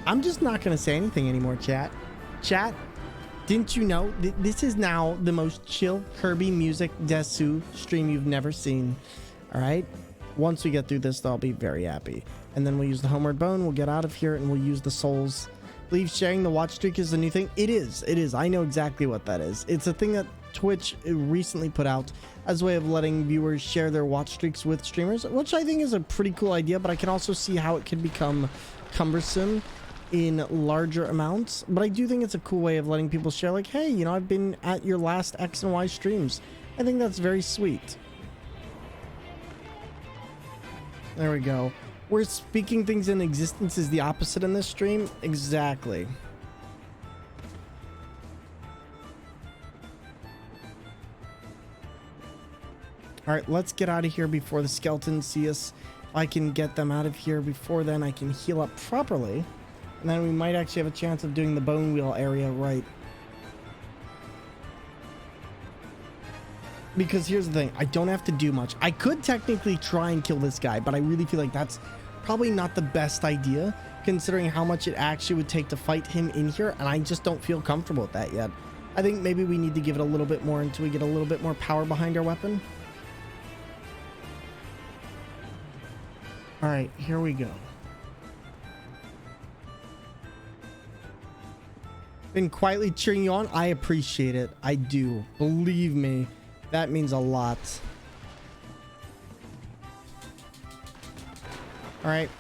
I'm just not going to say anything anymore, chat. Chat, didn't you know? This is now the most chill Kirby music Desu stream you've never seen. All right? Once we get through this, I'll be very happy. And then we'll use the Homeward Bone, we'll get out of here, and we'll use the souls. I believe sharing the watch streak is the new thing. It is. It is. I know exactly what that is. It's a thing that Twitch recently put out as a way of letting viewers share their watch streaks with streamers, which I think is a pretty cool idea, but I can also see how it could become cumbersome in larger amounts. But I do think it's a cool way of letting people share, like, hey, you know, I've been at your last X and Y streams. I think that's very sweet. There we go. Where speaking things in existence is the opposite in this stream. Exactly. All right, let's get out of here before the skeletons see us I can get them out of here before then, I can heal up properly. And then we might actually have a chance of doing the bone wheel area right. Because here's the thing, I don't have to do much. I could technically try and kill this guy, but I really feel like that's probably not the best idea, considering how much it actually would take to fight him in here, and I just don't feel comfortable with that yet. I think maybe we need to give it a little bit more until we get a little bit more power behind our weapon. All right, here we go. Been quietly cheering you on. I appreciate it. I do. Believe me, that means a lot. All right.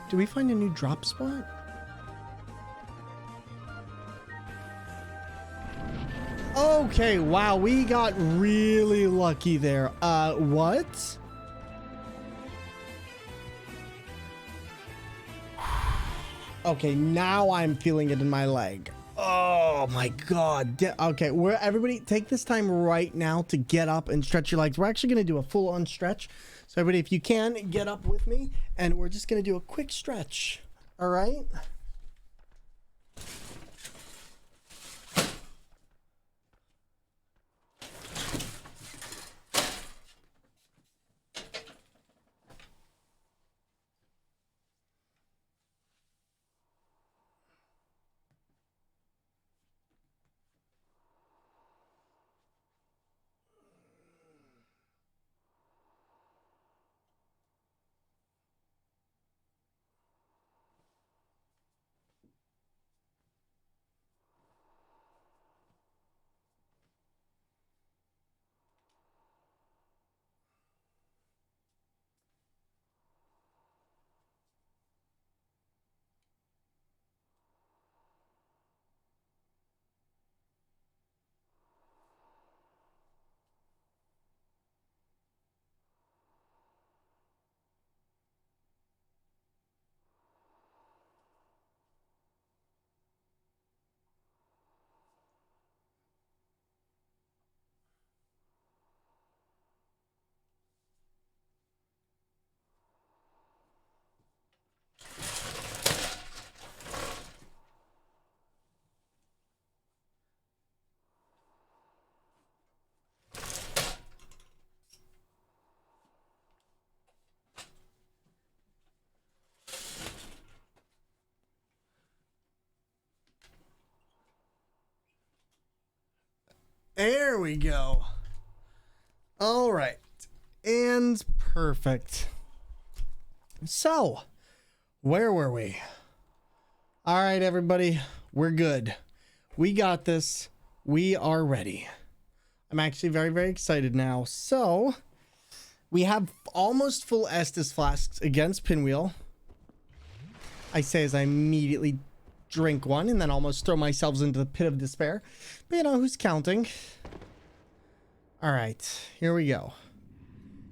Do we find a new drop spot? Okay, wow, we got really lucky there. What? Okay, now I'm feeling it in my leg. Oh my God. Okay, everybody take this time right now to get up and stretch your legs. We're actually going to do a full on stretch. So everybody, if you can, get up with me, and we're just going to do a quick stretch. All right? There we go. All right. And perfect. So, where were we? All right, everybody. We're good. We got this. We are ready. I'm actually very, very excited now. So, we have almost full Estus flasks against Pinwheel. I say as I immediately drink one and then almost throw myself into the pit of despair. But you know, who's counting? All right, here we go.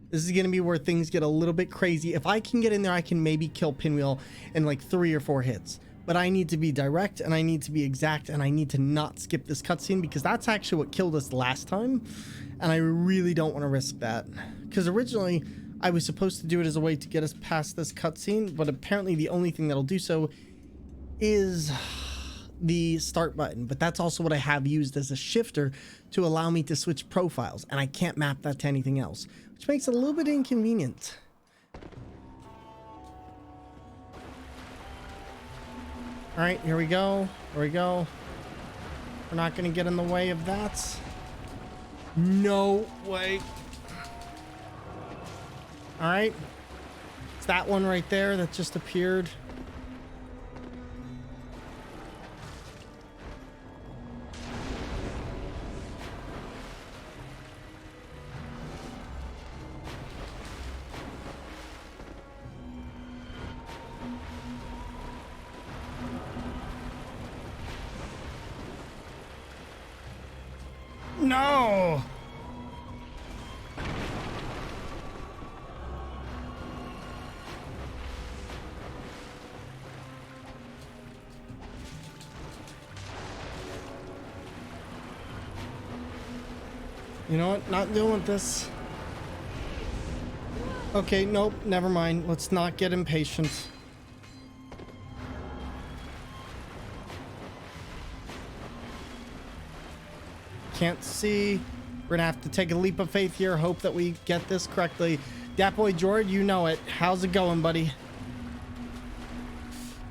This is going to be where things get a little bit crazy. If I can get in there, I can maybe kill Pinwheel in like 3 or 4 hits. But I need to be direct and I need to be exact and I need to not skip this cutscene because that's actually what killed us last time. And I really don't want to risk that. Because originally, I was supposed to do it as a way to get us past this cutscene, but apparently the only thing that'll do so is the start button, but that's also what I have used as a shifter to allow me to switch profiles, and I can't map that to anything else, which makes it a little bit inconvenient. All right, here we go. Here we go. We're not going to get in the way of that. No way. All right. It's that one right there that just appeared. No! You know what? Not dealing with this. Okay, nope, never mind. Let's not get impatient. Can't see. We're gonna have to take a leap of faith here. Hope that we get this correctly. Dat boy Jord, you know it. How's it going, buddy?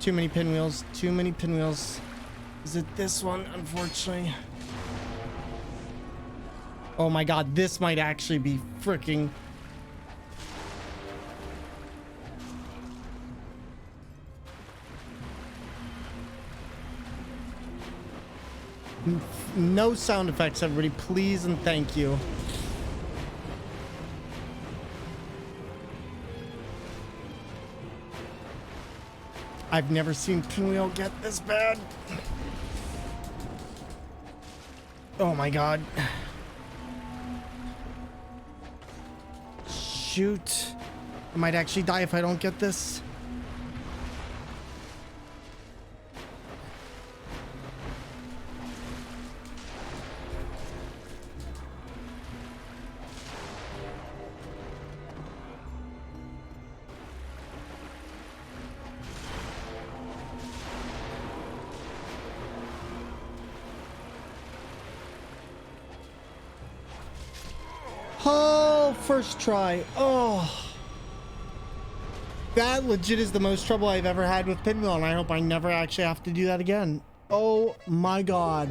Too many pinwheels. Too many pinwheels. Is it this one? Unfortunately. Oh my god, this might actually be freaking... No sound effects, everybody, please and thank you. I've never seen Pinwheel get this bad. Oh my god. Shoot. I might actually die if I don't get this. Oh, first try. Oh. That legit is the most trouble I've ever had with Pinwheel, and I hope I never actually have to do that again. Oh my god.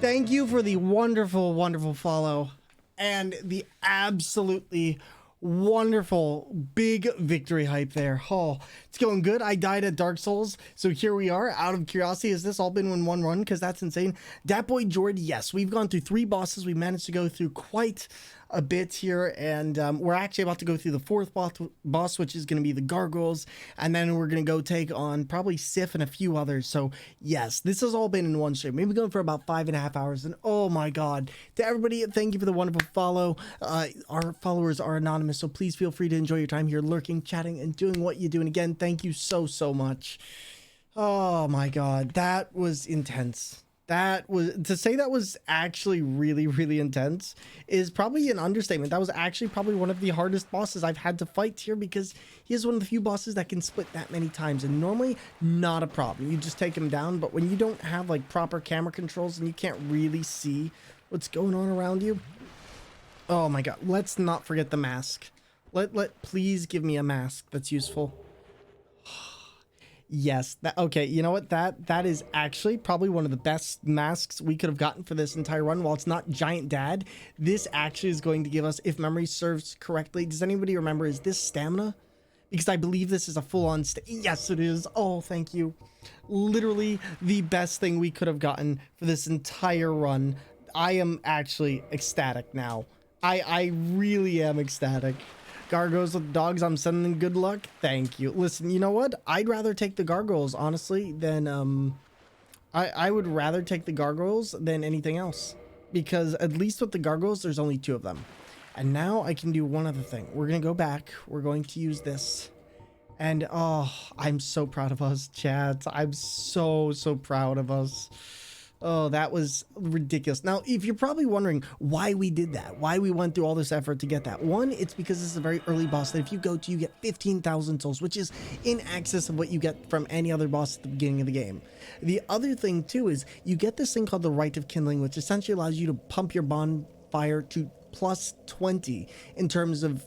Thank you for the wonderful, wonderful follow and the absolutely wonderful big victory hype there. Oh, it's going good. I died at Dark Souls, so here we are. Out of curiosity, has this all been in one run? Because that's insane. Dat boy Jord, yes, we've gone through 3 bosses. We managed to go through quite a bit here, and we're actually about to go through the 4th boss, which is going to be the gargoyles, and then we're going to go take on probably Sif and a few others. So yes, this has all been in one stream. Maybe going for about 5.5 hours, and oh my god, to everybody, thank you for the wonderful follow. Our followers are anonymous, so please feel free to enjoy your time here lurking, chatting, and doing what you do. And again, thank you so much. Oh my god, that was intense. That was, to say that was actually really intense is probably an understatement. That was actually probably one of the hardest bosses I've had to fight here, because he is one of the few bosses that can split that many times, and normally not a problem. You just take him down, but when you don't have like proper camera controls and you can't really see what's going on around you. Oh my god, let's not forget the mask. Please give me a mask that's useful. Yes, okay, you know what, that is actually probably one of the best masks we could have gotten for this entire run. While it's not Giant Dad, this actually is going to give us, if memory serves correctly, does anybody remember, is this stamina? Because I believe this is a full-on yes, it is. Oh, thank you. Literally the best thing we could have gotten for this entire run. I am actually ecstatic now. I really am ecstatic. Gargoyles with dogs, I'm sending good luck. Thank you. Listen, you know what? I'd rather take the gargoyles, honestly, than I would rather take the gargoyles than anything else, because at least with the gargoyles there's only 2 of them. And now I can do one other thing. We're gonna go back, we're going to use this, and oh, I'm so proud of us, chat. I'm so proud of us. Oh, that was ridiculous. Now, if you're probably wondering why we did that, why we went through all this effort to get that, one, it's because this is a very early boss that if you go to, you get 15,000 souls, which is in excess of what you get from any other boss at the beginning of the game. The other thing, too, is you get this thing called the Rite of Kindling, which essentially allows you to pump your bonfire to plus 20 in terms of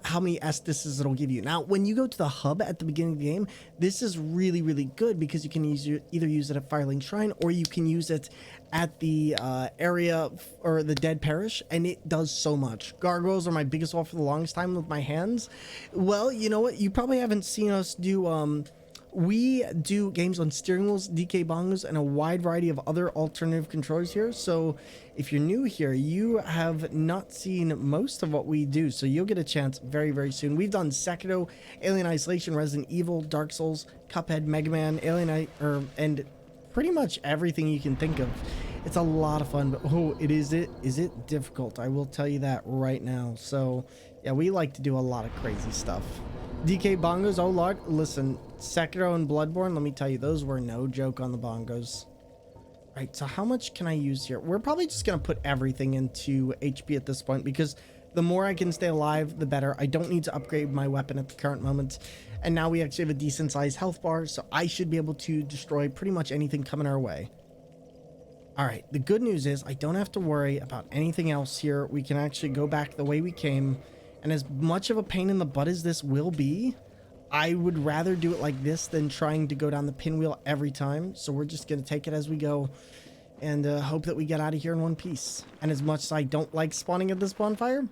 how many Estises it'll give you. Now, when you go to the hub at the beginning of the game, this is really good, because you can either use it at Firelink Shrine, or you can use it at the area or the Dead Parish, and it does so much. Gargoyles are my biggest wall for the longest time with my hands. Well, you know what? You probably haven't seen us do we do games on steering wheels, DK bongos, and a wide variety of other alternative controllers here. So if you're new here, you have not seen most of what we do, so you'll get a chance very soon. We've done Sekiro, Alien Isolation, Resident Evil, Dark Souls, Cuphead, Mega Man, and pretty much everything you can think of. It's a lot of fun, but oh, is it difficult? I will tell you that right now. So yeah, we like to do a lot of crazy stuff. DK bongos, oh lord, listen, Sekiro and Bloodborne, let me tell you, those were no joke on the bongos. Right, so how much can I use here? We're probably just gonna put everything into HP at this point because the more I can stay alive, the better. I don't need to upgrade my weapon at the current moment. And now we actually have a decent sized health bar, so I should be able to destroy pretty much anything coming our way. All right, the good news is I don't have to worry about anything else here. We can actually go back the way we came. And as much of a pain in the butt as this will be, I would rather do it like this than trying to go down the pinwheel every time. So we're just going to take it as we go and hope that we get out of here in one piece. And as much as I don't like spawning at this bonfire,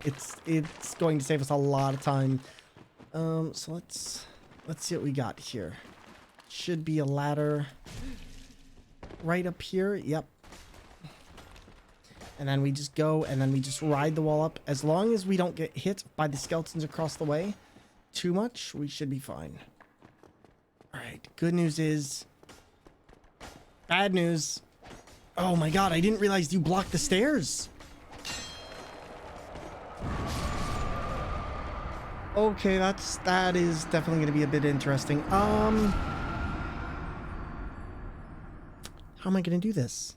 it's going to save us a lot of time. So let's see what we got here. Should be a ladder right up here. Yep. And then we just go and then we just ride the wall up. As long as we don't get hit by the skeletons across the way too much, we should be fine. All right. Good news is... Bad news. Oh my god, I didn't realize you blocked the stairs. Okay, that is definitely going to be a bit interesting. How am I going to do this?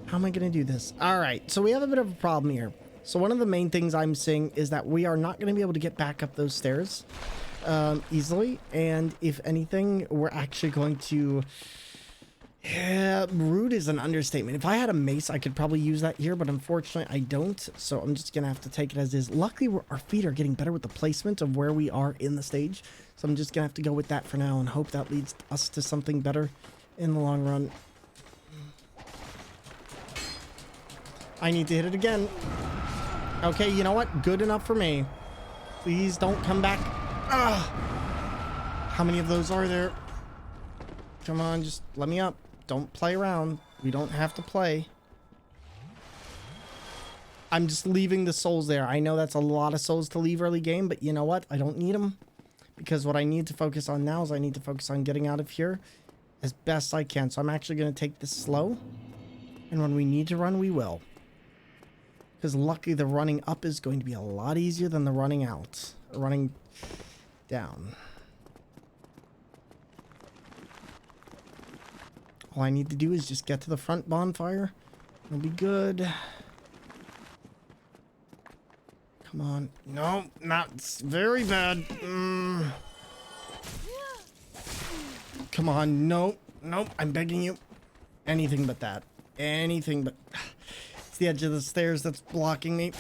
How am I going to do this? All right, so we have a bit of a problem here. So one of the main things I'm seeing is that we are not going to be able to get back up those stairs easily. And if anything, we're actually going to... Yeah, rude is an understatement. If I had a mace, I could probably use that here, but unfortunately I don't. So I'm just going to have to take it as is. Luckily, our feet are getting better with the placement of where we are in the stage. So I'm just going to have to go with that for now and hope that leads us to something better in the long run. I need to hit it again. Okay, you know what? Good enough for me. Please don't come back. Ugh. How many of those are there? Come on, just let me up. Don't play around. We don't have to play. I'm just leaving the souls there. I know that's a lot of souls to leave early game, but you know what? I don't need them. Because what I need to focus on now is I need to focus on getting out of here as best I can. So I'm actually going to take this slow. And when we need to run, we will. Because luckily the running up is going to be a lot easier than the running out. Or running down. All I need to do is just get to the front bonfire. It'll be good. Come on. No, not very bad. Come on. No, no, I'm begging you. Anything but that. Anything but... It's the edge of the stairs that's blocking me.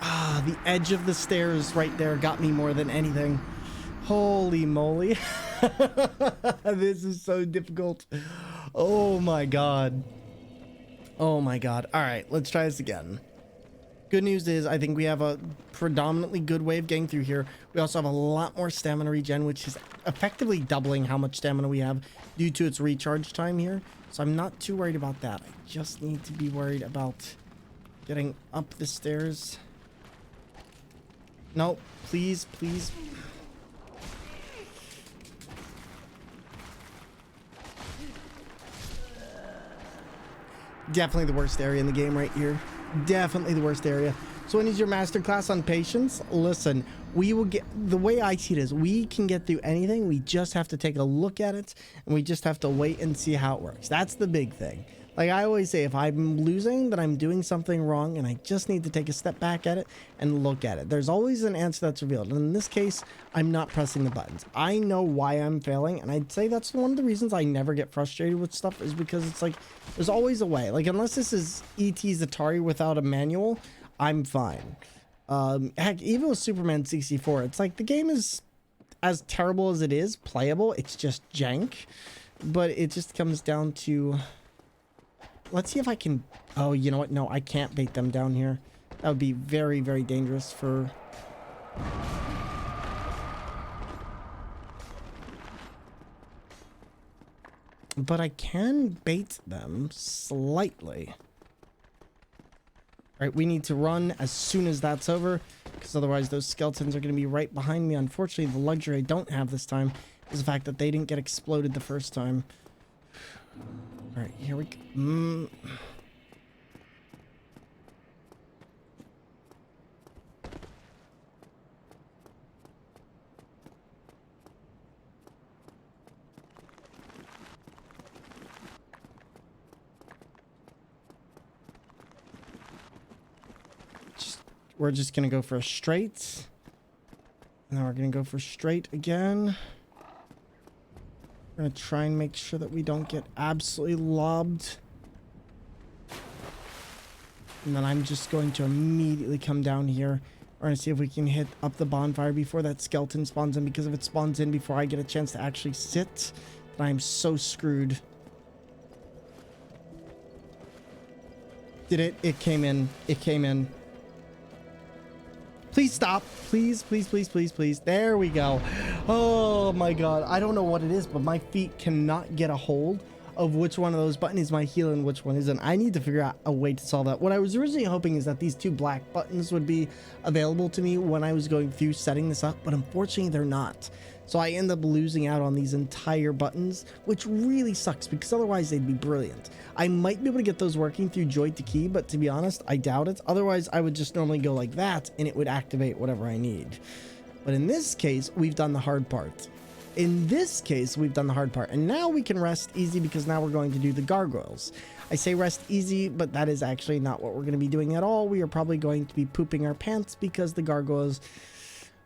Ah, the edge of the stairs right there got me more than anything. Holy moly. This is so difficult. Oh my god. Oh my god. All right, let's try this again. Good news is I think we have a predominantly good way of getting through here. We also have a lot more stamina regen, which is effectively doubling how much stamina we have due to its recharge time here. So I'm not too worried about that. I just need to be worried about getting up the stairs. No, please, please. Definitely the worst area in the game right here. Definitely the worst area. So when is your master class on patience? Listen, we will get... The way I see it is we can get through anything. We just have to take a look at it. And we just have to wait and see how it works. That's the big thing. Like I always say, if I'm losing, then I'm doing something wrong. And I just need to take a step back at it and look at it. There's always an answer that's revealed. And in this case, I'm not pressing the buttons. I know why I'm failing. And I'd say that's one of the reasons I never get frustrated with stuff is because it's like, there's always a way. Like unless this is E.T.'s Atari without a manual, I'm fine. Heck, even with Superman 64, it's like the game is as terrible as it is playable. It's just jank. But it just comes down to... Let's see if I can... Oh, you know what? No, I can't bait them down here. That would be very, very dangerous for... But I can bait them slightly. All right, we need to run as soon as that's over, because otherwise those skeletons are going to be right behind me. Unfortunately, the luxury I don't have this time is the fact that they didn't get exploded the first time. All right, here we go. we're just gonna go for a straight. And then we're gonna go for straight again. We're gonna try and make sure that we don't get absolutely lobbed. And then I'm just going to immediately come down here. We're gonna see if we can hit up the bonfire before that skeleton spawns in, because if it spawns in before I get a chance to actually sit, then I'm so screwed. Did it? It came in. It came in. Please stop. Please, please, please, please, please. There we go. Oh my god. I don't know what it is, but my feet cannot get a hold of which one of those buttons is my heel and which one isn't. I need to figure out a way to solve that. What I was originally hoping is that these two black buttons would be available to me when I was going through setting this up, but unfortunately they're not. So I end up losing out on these entire buttons, which really sucks because otherwise they'd be brilliant. I might be able to get those working through Joy to Key, but to be honest, I doubt it. Otherwise, I would just normally go like that and it would activate whatever I need. But in this case, we've done the hard part. In this case, we've done the hard part, and now we can rest easy because now we're going to do the gargoyles. I say rest easy, but that is actually not what we're going to be doing at all. We are probably going to be pooping our pants because the gargoyles,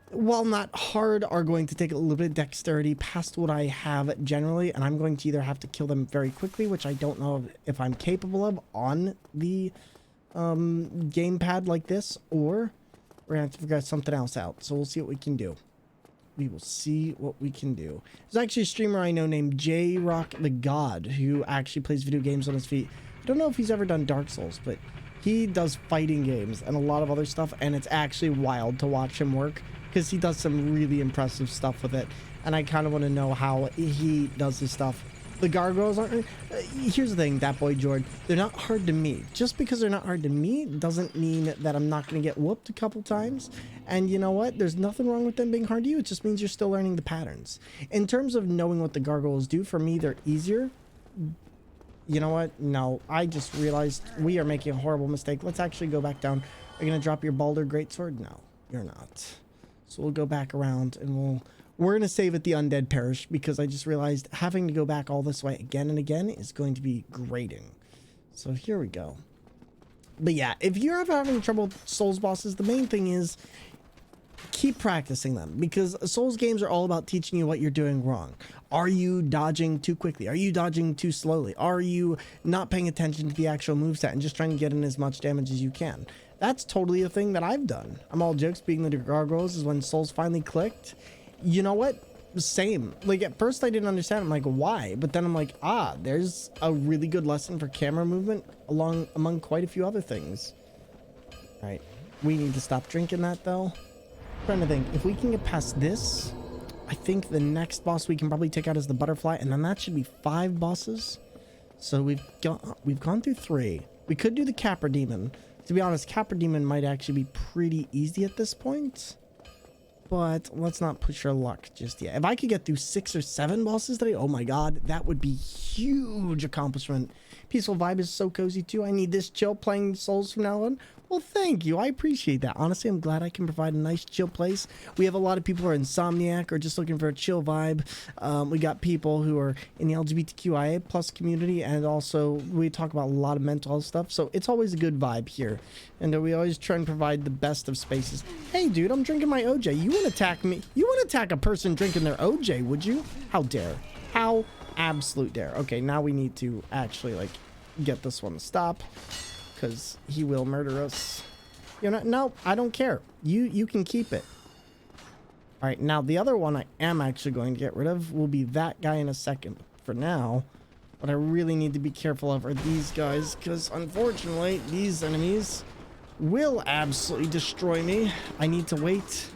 while not hard, are going to take a little bit of dexterity past what I have generally, and I'm going to either have to kill them very quickly, which I don't know if I'm capable of on the gamepad like this, or we're going to have to figure out something else out. So we'll see what we can do. We will see what we can do. There's actually a streamer I know named J-Rock the God who actually plays video games on his feet. I don't know if he's ever done Dark Souls, but he does fighting games and a lot of other stuff, and it's actually wild to watch him work because he does some really impressive stuff with it, and I kind of want to know how he does his stuff. The gargoyles aren't... here's the thing, that boy Jordan, they're not hard to me. Just because they're not hard to me doesn't mean that I'm not going to get whooped a couple times. And you know what? There's nothing wrong with them being hard to you. It just means you're still learning the patterns. In terms of knowing what the gargoyles do, for me, they're easier. You know what? No, I just realized we are making a horrible mistake. Let's actually go back down. Are you going to drop your Baldur Greatsword? No, you're not. So we'll go back around and we're going to save it the undead perish, because I just realized having to go back all this way again and again is going to be grating. So here we go. But yeah, if you're ever having trouble with Souls bosses, the main thing is keep practicing them, because Souls games are all about teaching you what you're doing wrong. Are you dodging too quickly? Are you dodging too slowly? Are you not paying attention to the actual moveset and just trying to get in as much damage as you can? That's totally a thing that I've done. I'm all jokes, being the gargoyles is when Souls finally clicked. You know what? Same. Like, at first I didn't understand. I'm like, why? But then I'm like, there's a really good lesson for camera movement among quite a few other things. All right. We need to stop drinking that, though. I'm trying to think. If we can get past this, I think the next boss we can probably take out is the butterfly, and then that should be 5 bosses. So we've gone through 3. We could do the Capra Demon. To be honest, Capra Demon might actually be pretty easy at this point. But let's not push our luck just yet. If I could get through 6 or 7 bosses today, oh my god, that would be huge accomplishment. Peaceful Vibe is so cozy too. I need this chill playing Souls from now on. Well, thank you. I appreciate that. Honestly, I'm glad I can provide a nice chill place. We have a lot of people who are insomniac or just looking for a chill vibe. We got people who are in the LGBTQIA plus community, and also we talk about a lot of mental health stuff. So it's always a good vibe here. And we always try and provide the best of spaces. Hey, dude, I'm drinking my OJ. You want to attack me? You want to attack a person drinking their OJ, would you? How dare? How absolute dare. Okay, now we need to actually, like, get this one to stop, because he will murder us. You know, no, I don't care. You can keep it. All right, now the other one I am actually going to get rid of will be that guy in a second. For now, what I really need to be careful of are these guys, because unfortunately, these enemies will absolutely destroy me. I need to wait.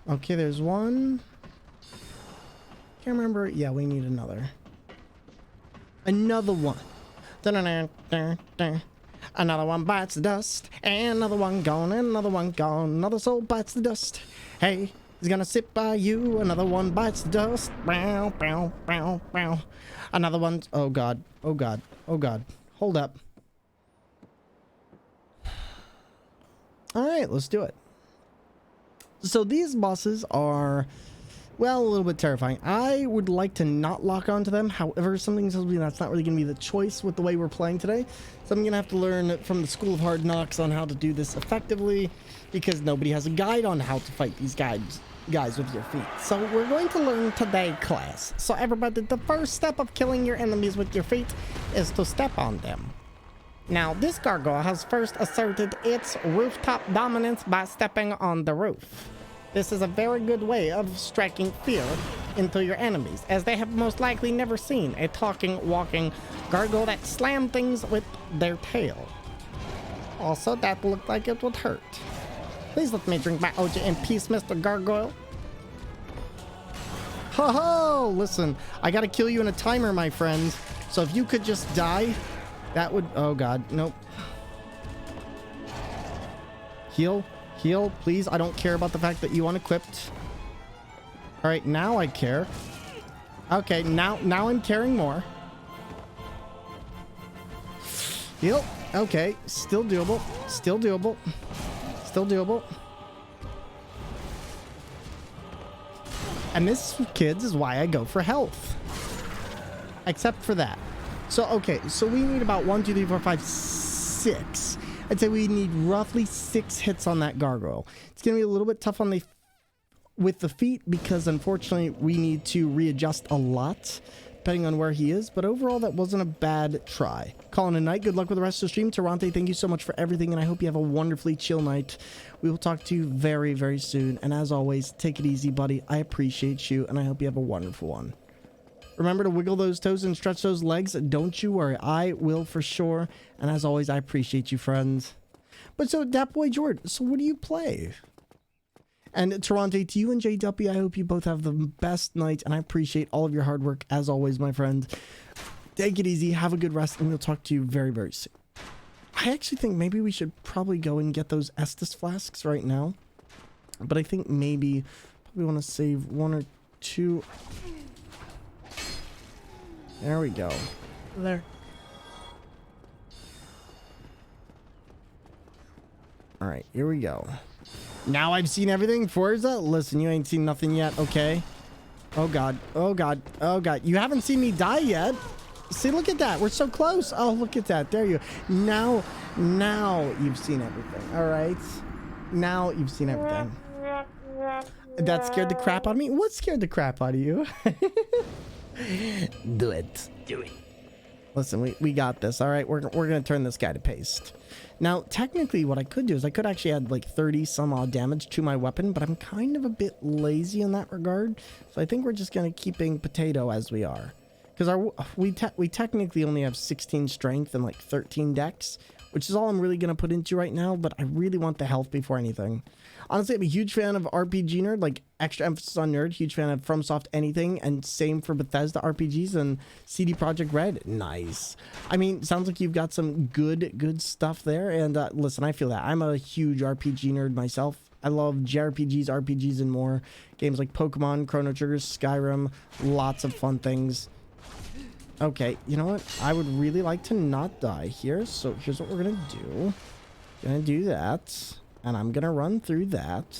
Okay, there's one. Can't remember. Yeah, we need another. Another one. Another one bites the dust. Another one gone. Another one gone. Another soul bites the dust. Hey, he's gonna sit by you. Another one bites the dust. Bow, bow, bow, bow. Another one. Oh god. Oh god. Oh god. Hold up. All right, let's do it. So these bosses are well, a little bit terrifying. I would like to not lock onto them. However, something tells me that's not really going to be the choice with the way we're playing today. So I'm going to have to learn from the School of Hard Knocks on how to do this effectively, because nobody has a guide on how to fight these guys with your feet. So we're going to learn today, class. So everybody, the first step of killing your enemies with your feet is to step on them. Now, this gargoyle has first asserted its rooftop dominance by stepping on the roof. This is a very good way of striking fear into your enemies, as they have most likely never seen a talking, walking gargoyle that slammed things with their tail. Also, that looked like it would hurt. Please let me drink my OJ in peace, Mr. Gargoyle. Ho ho! Listen, I gotta kill you in a timer, my friend. So if you could just die, that would... Oh god, nope. Heal. Heal, please. I don't care about the fact that you unequipped. All right, now I care. Okay, now I'm caring more. Heal. Okay, still doable. Still doable. Still doable. And this, kids, is why I go for health. Except for that. So, okay, so we need about 1, 2, 3, 4, 5, 6. I'd say we need roughly 6 hits on that gargoyle. It's going to be a little bit tough on with the feet, because unfortunately we need to readjust a lot depending on where he is. But overall, that wasn't a bad try. Calling a night. Good luck with the rest of the stream. Tarante, thank you so much for everything, and I hope you have a wonderfully chill night. We will talk to you very, very soon. And as always, take it easy, buddy. I appreciate you, and I hope you have a wonderful one. Remember to wiggle those toes and stretch those legs. Don't you worry. I will for sure. And as always, I appreciate you, friends. But so, Dapboy George, so what do you play? And Tarante, to you and JW, I hope you both have the best night. And I appreciate all of your hard work, as always, my friend. Take it easy. Have a good rest. And we'll talk to you very, very soon. I actually think maybe we should probably go and get those Estus flasks right now. But I think maybe we want to save 1 or 2... There we go. There. All right, here we go. Now I've seen everything. Forza, listen, you ain't seen nothing yet, okay? Oh god, oh god, oh god. You haven't seen me die yet. See, look at that. We're so close. Oh, look at that. There you go. Now you've seen everything. All right. Now you've seen everything. That scared the crap out of me. What scared the crap out of you? Do it. Do it. Listen, we got this. All right, we're gonna turn this guy to paste. Now, technically, what I could do is I could actually add like 30 some odd damage to my weapon, but I'm kind of a bit lazy in that regard. So I think we're just gonna keep being potato as we are, because we technically only have 16 strength and like 13 dex, which is all I'm really gonna put into right now. But I really want the health before anything. Honestly, I'm a huge fan of RPG Nerd, like extra emphasis on nerd, huge fan of FromSoft anything, and same for Bethesda RPGs and CD Projekt Red. Nice. I mean, sounds like you've got some good stuff there, and listen, I feel that. I'm a huge RPG nerd myself. I love JRPGs, RPGs, and more. Games like Pokemon, Chrono Trigger, Skyrim, lots of fun things. Okay, you know what? I would really like to not die here, so here's what we're gonna do. Gonna do that. And I'm gonna run through that.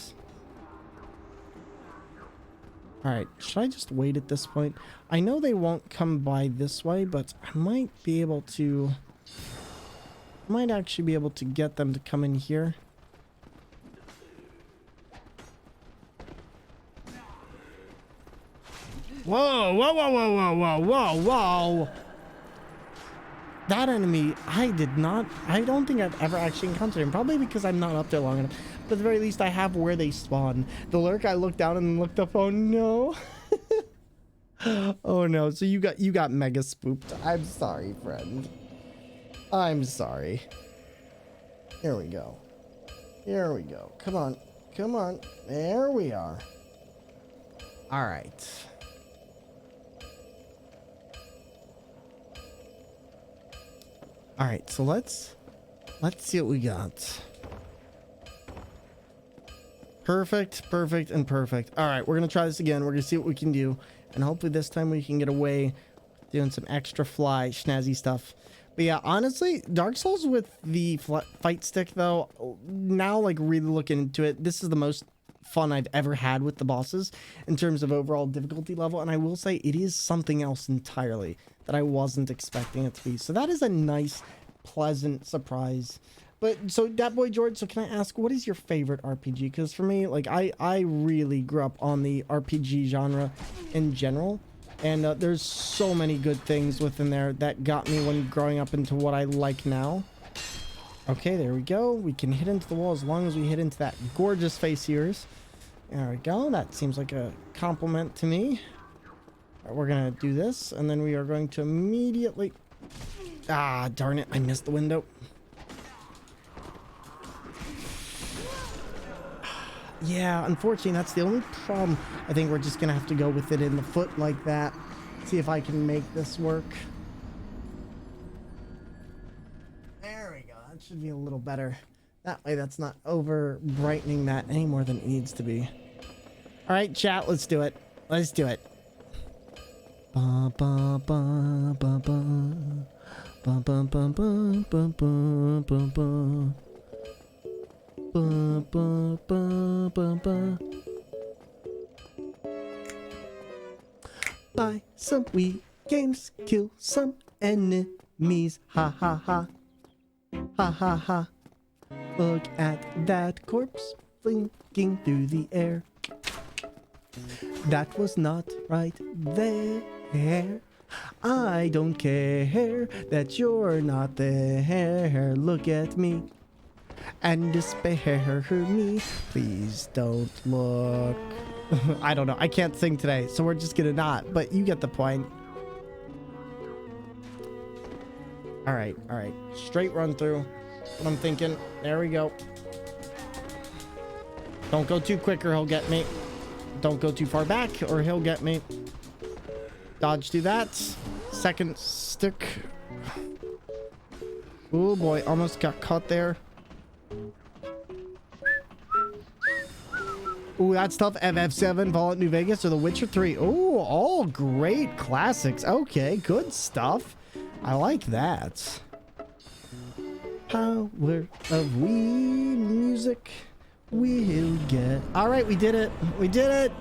Alright, should I just wait at this point? I know they won't come by this way, but I might be able to... I might actually be able to get them to come in here. Whoa, whoa, whoa, whoa, whoa, whoa, whoa, whoa! That enemy, I don't think I've ever actually encountered him. Probably because I'm not up there long enough. But at the very least, I have where they spawn. The lurk, I looked down and looked up. Oh no. Oh no. So you got mega spooked. I'm sorry, friend. I'm sorry. Here we go. Here we go. Come on. Come on. There we are. All right. All right, so let's see what we got. Perfect, and perfect. All right, we're gonna try this again. We're gonna see what we can do, and hopefully this time we can get away doing some extra fly snazzy stuff. But yeah, honestly, Dark Souls with the fight stick though, now like really looking into it, this is the most fun I've ever had with the bosses in terms of overall difficulty level. And I will say it is something else entirely that I wasn't expecting it to be. So that is a nice, pleasant surprise. But so that boy George, so can I ask, what is your favorite RPG? Because for me, like I really grew up on the RPG genre in general. And there's so many good things within there that got me when growing up into what I like now. Okay, there we go. We can hit into the wall as long as we hit into that gorgeous face of yours. There we go. That seems like a compliment to me. All right, we're going to do this, and then we are going to immediately... Ah, darn it. I missed the window. Yeah, unfortunately, that's the only problem. I think we're just going to have to go with it in the foot like that. See if I can make this work. There we go. That should be a little better. That way that's not over brightening that any more than it needs to be. All right, chat, let's do it. Let's do it. Ba ba ba ba ba. Ba ba ba ba ba ba ba ba. Ba, ba, ba, ba, ba. Buy some Wii games, kill some enemies. Ha ha ha. Ha ha ha. Look at that corpse blinking through the air. That was not right there. I don't care that you're not there. Look at me and despair me. Please don't look. I don't know. I can't sing today, so we're just gonna not. But you get the point. All right. Straight run through. What I'm thinking. There we go. Don't go too quick or he'll get me. Don't go too far back or he'll get me. Dodge do that. Second stick. Oh boy, almost got caught there. Ooh, that's tough. FF7, Fallout New Vegas, or The Witcher 3. Ooh, all great classics. Okay, good stuff. I like that. Power of Wii music we'll get. All right, we did it. We did it.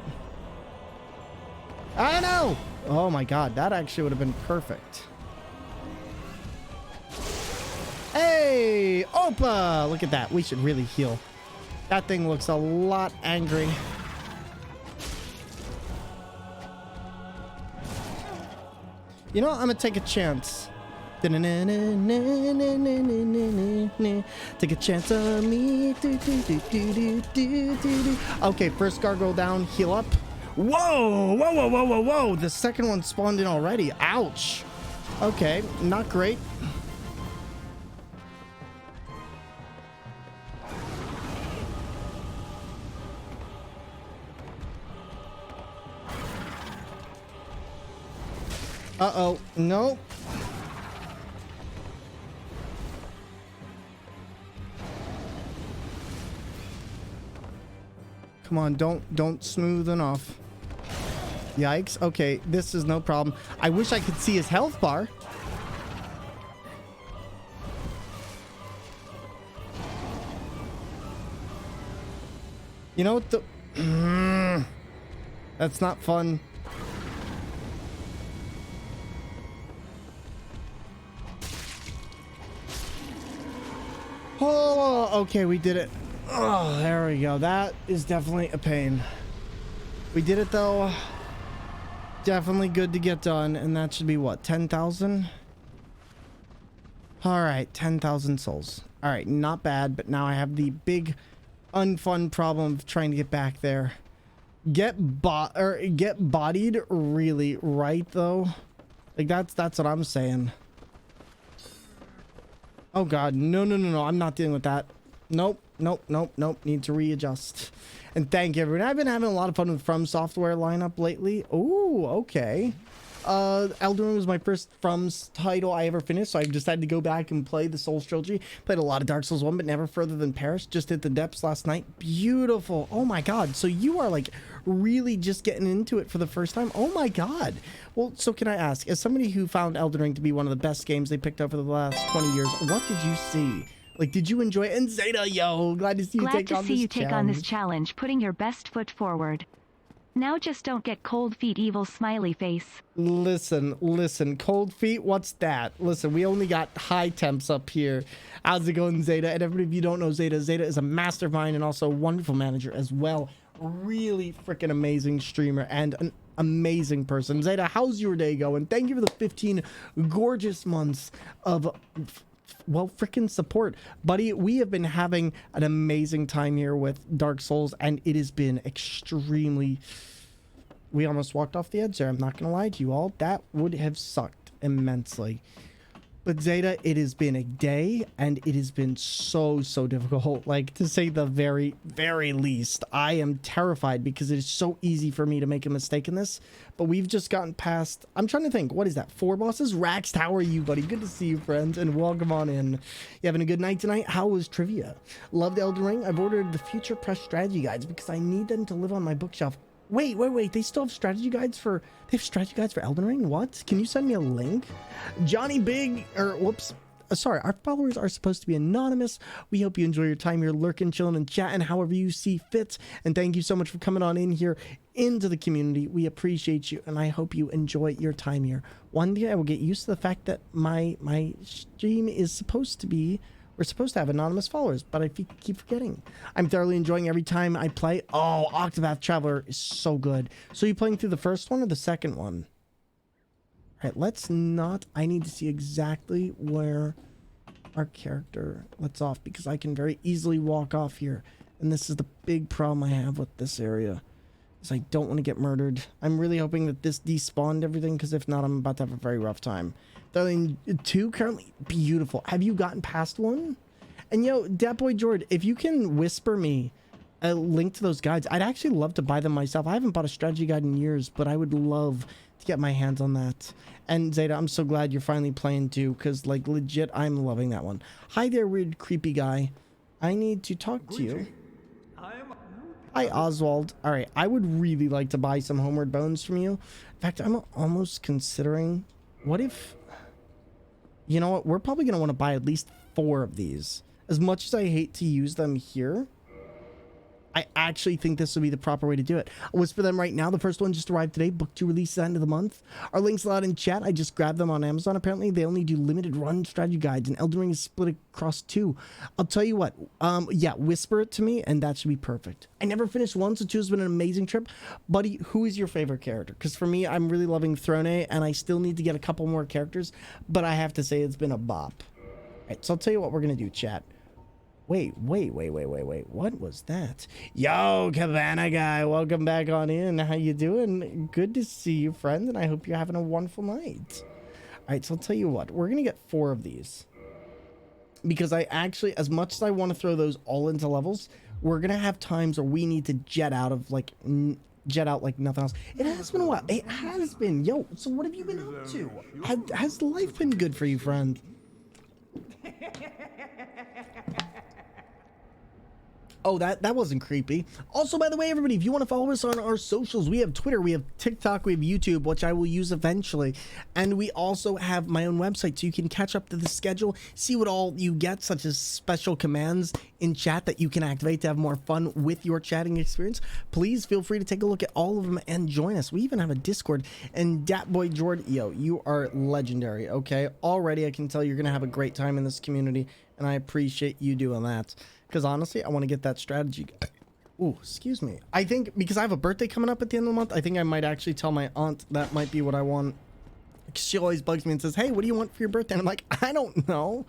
I know. Oh my god, that actually would have been perfect. Hey, Opa! Look at that. We should really heal. That thing looks a lot angry. You know, I'm gonna take a chance. Take a chance on me. Okay, first gargoyle down, heal up. Whoa! The second one spawned in already. Ouch. Okay, not great. Uh-oh. Nope. Come on, don't smoothen off. Yikes. Okay, this is no problem. I wish I could see his health bar. You know what the... That's not fun. Oh, okay, we did it. Oh, there we go. That is definitely a pain. We did it, though. Definitely good to get done. And that should be, what, 10,000? All right, 10,000 souls. All right, not bad. But now I have the big, unfun problem of trying to get back there. Get bodied really right, though. Like, that's what I'm saying. Oh, God. No. I'm not dealing with that. Nope. Need to readjust. And thank you, everyone. I've been having a lot of fun with From Software lineup lately. Oh, okay. Elden Ring was my first From title I ever finished, so I decided to go back and play the Souls trilogy. Played a lot of Dark Souls 1, but never further than Paris. Just hit the depths last night. Beautiful. Oh my god. So you are like really just getting into it for the first time? Oh my god. Well, so can I ask, as somebody who found Elden Ring to be one of the best games they picked up for the last 20 years, what did you see Like, did you enjoy it? And Zeta, yo, glad to see you take on this challenge. Challenge, putting your best foot forward. Now just don't get cold feet, evil smiley face. Listen, cold feet, what's that? Listen, we only got high temps up here. How's it going, Zeta? And everybody, if you don't know Zeta is a mastermind and also a wonderful manager as well. Really freaking amazing streamer and an amazing person. Zeta, how's your day going? Thank you for the 15 gorgeous months of, well, freaking support. Buddy, we have been having an amazing time here with Dark Souls, and it has been extremely... We almost walked off the edge there. I'm not going to lie to you all. That would have sucked immensely. But Zeta, it has been a day, and it has been so difficult. Like, to say the very least. I am terrified because it is so easy for me to make a mistake in this. But we've just gotten past... I'm trying to think. What is that? 4 bosses? Rax, how are you, buddy? Good to see you, friends, and welcome on in. You having a good night tonight? How was trivia? Loved Elden Ring? I've ordered the future press strategy guides because I need them to live on my bookshelf. Wait. They still have strategy guides for... They have strategy guides for Elden Ring? What? Can you send me a link? Johnny Big... Whoops. Sorry, our followers are supposed to be anonymous. We hope you enjoy your time here lurking, chilling, and chatting however you see fit. And thank you so much for coming on in here into the community. We appreciate you, and I hope you enjoy your time here. One day I will get used to the fact that my stream is supposed to be... We're supposed to have anonymous followers, but I keep forgetting. I'm thoroughly enjoying every time I play. Oh, Octopath Traveler is so good. So you playing through the first one or the second one? All right, let's not... I need to see exactly where our character lets off because I can very easily walk off here. And this is the big problem I have with this area. Is I don't want to get murdered. I'm really hoping that this despawned everything because if not, I'm about to have a very rough time. Darling, 2 currently beautiful. Have you gotten past 1? And yo, Dat Boy Jord, if you can whisper me a link to those guides, I'd actually love to buy them myself. I haven't bought a strategy guide in years, but I would love to get my hands on that. And Zeta, I'm so glad you're finally playing too, because like legit, I'm loving that one. Hi there, weird creepy guy. I need to talk to you. Hi, Oswald. All right, I would really like to buy some Homeward Bones from you. In fact, I'm almost considering, what if... You know what? We're probably going to want to buy at least 4 of these. As much as I hate to use them here, I actually think this would be the proper way to do it. I'll whisper them right now. The first one just arrived today. Booked to release at the end of the month. Our links allowed in chat. I just grabbed them on Amazon. Apparently, they only do limited run strategy guides, and Elden Ring is split across 2. I'll tell you what. Yeah, whisper it to me, and that should be perfect. I never finished 1, so 2 has been an amazing trip. Buddy, who is your favorite character? Because for me, I'm really loving Throne, and I still need to get a couple more characters, but I have to say it's been a bop. All right, so I'll tell you what we're going to do, chat. Wait. What was that? Yo, Cabana guy, welcome back on in. How you doing? Good to see you, friend, and I hope you're having a wonderful night. All right, so I'll tell you what. We're going to get 4 of these. Because I actually, as much as I want to throw those all into levels, we're going to have times where we need to jet out like nothing else. It has been a while. It has been. Yo, so what have you been up to? Has life been good for you, friend? Oh, that wasn't creepy. Also, by the way, everybody, if you want to follow us on our socials, we have Twitter, we have TikTok, we have YouTube, which I will use eventually. And we also have my own website, so you can catch up to the schedule, see what all you get, such as special commands in chat that you can activate to have more fun with your chatting experience. Please feel free to take a look at all of them and join us. We even have a Discord. And Dat Boy Jord, yo, you are legendary, okay? Already, I can tell you're going to have a great time in this community, and I appreciate you doing that. Because honestly, I want to get that strategy. Oh, excuse me. I think because I have a birthday coming up at the end of the month, I think I might actually tell my aunt that might be what I want. She always bugs me and says, hey, what do you want for your birthday? And I'm like, I don't know.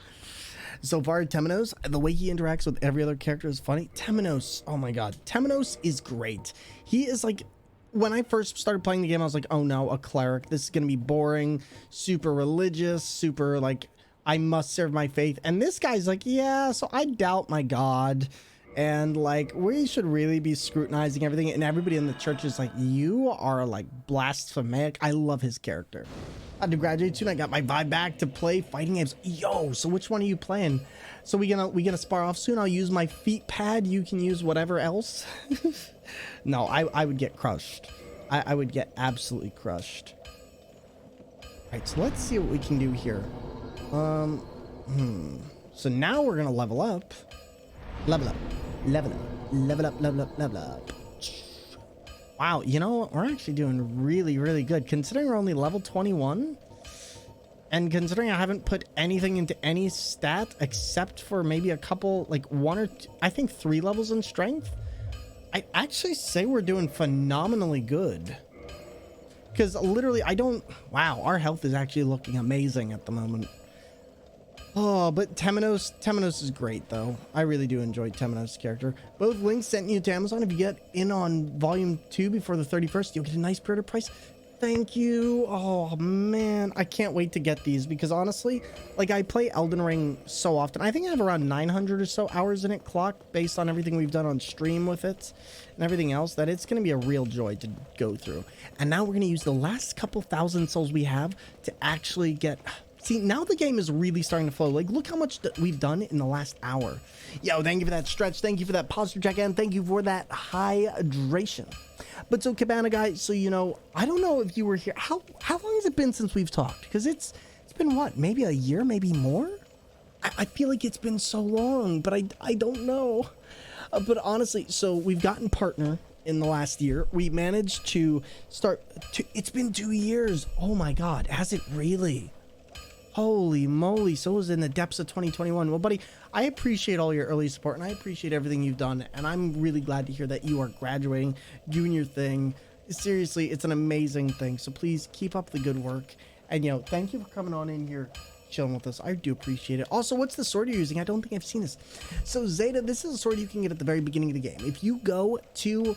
So far, Temenos, the way he interacts with every other character is funny. Temenos, oh my God. Temenos is great. He is like, when I first started playing the game, I was like, oh no, a cleric. This is going to be boring, super religious, super like, I must serve my faith. And this guy's like, yeah, so I doubt my God. And like, we should really be scrutinizing everything. And everybody in the church is like, you are like blasphemic. I love his character. I had to graduate soon. I got my vibe back to play fighting games. Yo, so which one are you playing? So we gonna spar off soon. I'll use my feet pad. You can use whatever else. No, I would get crushed. I would get absolutely crushed. All right, so let's see what we can do here. So now we're gonna level up. Level up. Level up. Level up, level up, level up. Wow, you know what? We're actually doing really, really good. Considering we're only level 21, and considering I haven't put anything into any stat except for maybe a couple, like one or two, I think 3 levels in strength, I actually say we're doing phenomenally good. Because literally, wow, our health is actually looking amazing at the moment. Oh, but Temenos is great, though. I really do enjoy Temenos' character. Both links sent you to Amazon. If you get in on Volume 2 before the 31st, you'll get a nice pre-order price. Thank you. Oh, man. I can't wait to get these because, honestly, like, I play Elden Ring so often. I think I have around 900 or so hours in it clocked based on everything we've done on stream with it and everything else, that it's going to be a real joy to go through. And now we're going to use the last couple thousand souls we have to actually get... See, now the game is really starting to flow. Like, look how much we've done in the last hour. Yo, thank you for that stretch. Thank you for that posture check, and thank you for that hydration. But so, Cabana guy, so, you know, I don't know if you were here. How long has it been since we've talked? Because it's been, what, maybe a year, maybe more? I feel like it's been so long, but I don't know. But honestly, so we've gotten partner in the last year. We managed to start... It's been 2 years. Oh, my God. Has it really? Holy moly, so it was in the depths of 2021. Well, buddy, I appreciate all your early support, and I appreciate everything you've done, and I'm really glad to hear that you are graduating, doing your thing. Seriously, it's an amazing thing, so please keep up the good work. And, you know, thank you for coming on in here, chilling with us. I do appreciate it. Also, what's the sword you're using? I don't think I've seen this. So, Zeta, this is a sword you can get at the very beginning of the game. If you go to...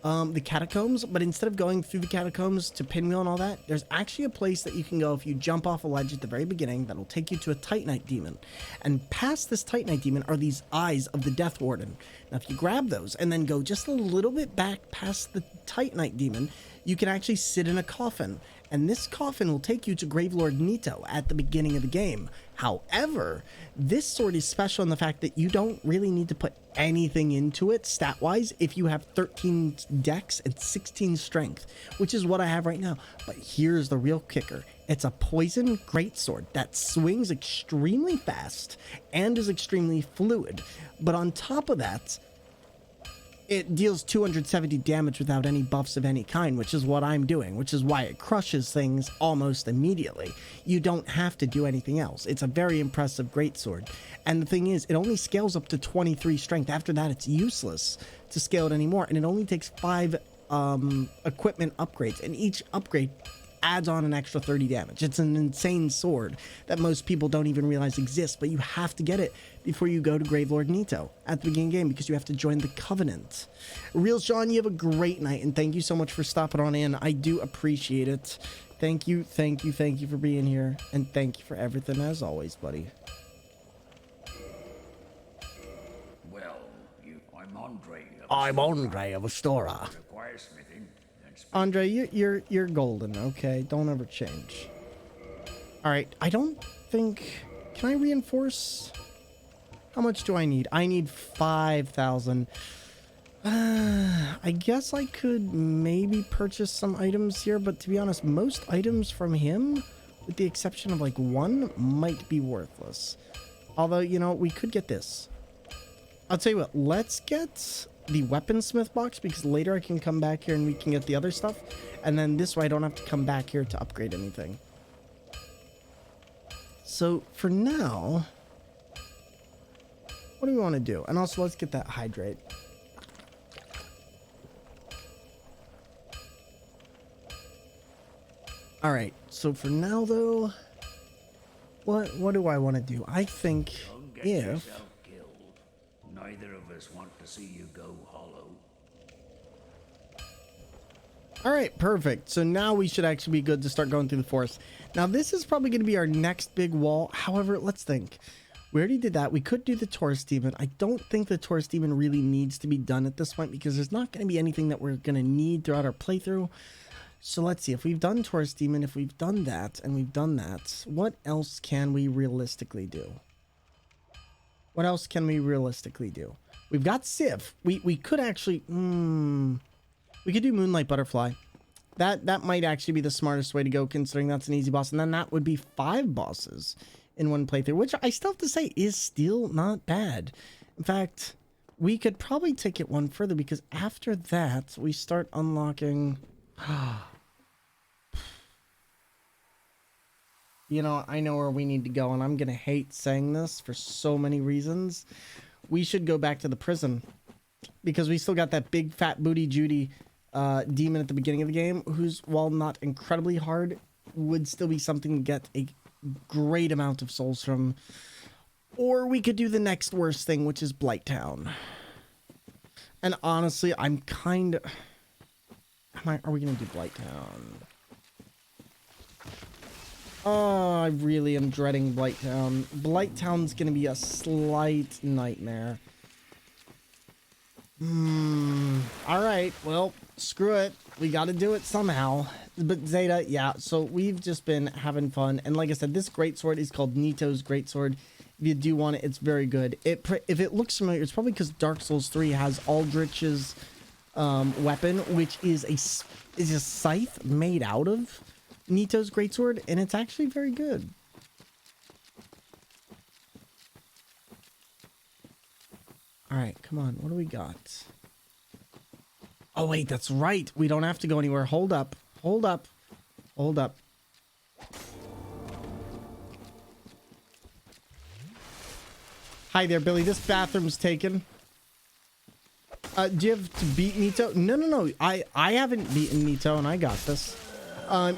the catacombs, but instead of going through the catacombs to Pinwheel and all that, there's actually a place that you can go if you jump off a ledge at the very beginning that'll take you to a Titanite demon. And past this Titanite demon are these eyes of the Death Warden. Now, if you grab those and then go just a little bit back past the Titanite demon, you can actually sit in a coffin. And this coffin will take you to Gravelord Nito at the beginning of the game. However, this sword is special in the fact that you don't really need to put anything into it stat-wise if you have 13 dex and 16 strength, which is what I have right now. But here's the real kicker. It's a poison greatsword that swings extremely fast and is extremely fluid. But on top of that, it deals 270 damage without any buffs of any kind, which is what I'm doing, which is why it crushes things almost immediately. You don't have to do anything else. It's a very impressive greatsword. And the thing is, it only scales up to 23 strength. After that, it's useless to scale it anymore. And it only takes 5 equipment upgrades. And each upgrade adds on an extra 30 damage. It's an insane sword that most people don't even realize exists, but you have to get it before you go to Gravelord Nito at the beginning of the game because you have to join the Covenant. Real Sean, you have a great night, and thank you so much for stopping on in. I do appreciate it. Thank you for being here, and thank you for everything as always, buddy. Well, I'm Andre. I'm Andre of Astora. Andre, you're golden, okay? Don't ever change. Alright, I don't think... Can I reinforce? How much do I need? I need 5,000. I guess I could maybe purchase some items here, but to be honest, most items from him, with the exception of like one, might be worthless. Although, you know, we could get this. I'll tell you what, let's get the weaponsmith box, because later I can come back here and we can get the other stuff, and then this way I don't have to come back here to upgrade anything. So for now, what do we want to do? And also let's get that hydrate. All right, so for now though, what do I want to do? I think if neither of us want to see you go hollow. All right, perfect. So now we should actually be good to start going through the forest. Now this is probably going to be our next big wall. However, let's think. We already did that. We could do the Taurus Demon. I don't think the Taurus Demon really needs to be done at this point because there's not going to be anything that we're going to need throughout our playthrough. So let's see. If we've done Taurus Demon, if we've done that, and we've done that, what else can we realistically do? What else can we realistically do? We've got Civ. We could actually... we could do Moonlight Butterfly. That might actually be the smartest way to go, considering that's an easy boss. And then that would be 5 bosses in one playthrough, which I still have to say is still not bad. In fact, we could probably take it one further, because after that we start unlocking you know, I know where we need to go, and I'm gonna hate saying this for so many reasons. We should go back to the prison, because we still got that big fat booty Judy demon at the beginning of the game, who's, while not incredibly hard, would still be something to get a great amount of souls from. Or we could do the next worst thing, which is Blighttown. And honestly, I'm kind of... Are we going to do Blighttown? Oh, I really am dreading Blighttown. Blighttown's going to be a slight nightmare. Alright, well, screw it. We got to do it somehow. But Zeta, yeah, so we've just been having fun. And like I said, this greatsword is called Nito's Greatsword. If you do want it, it's very good. If it looks familiar, it's probably because Dark Souls 3 has Aldrich's weapon, which is a scythe made out of Nito's Greatsword, and it's actually very good. Alright, come on. What do we got? Oh, wait, that's right. We don't have to go anywhere. Hold up. Hold up. Hold up. Hi there, Billy. This bathroom's taken. Do you have to beat Nito? No. I haven't beaten Nito, and I got this.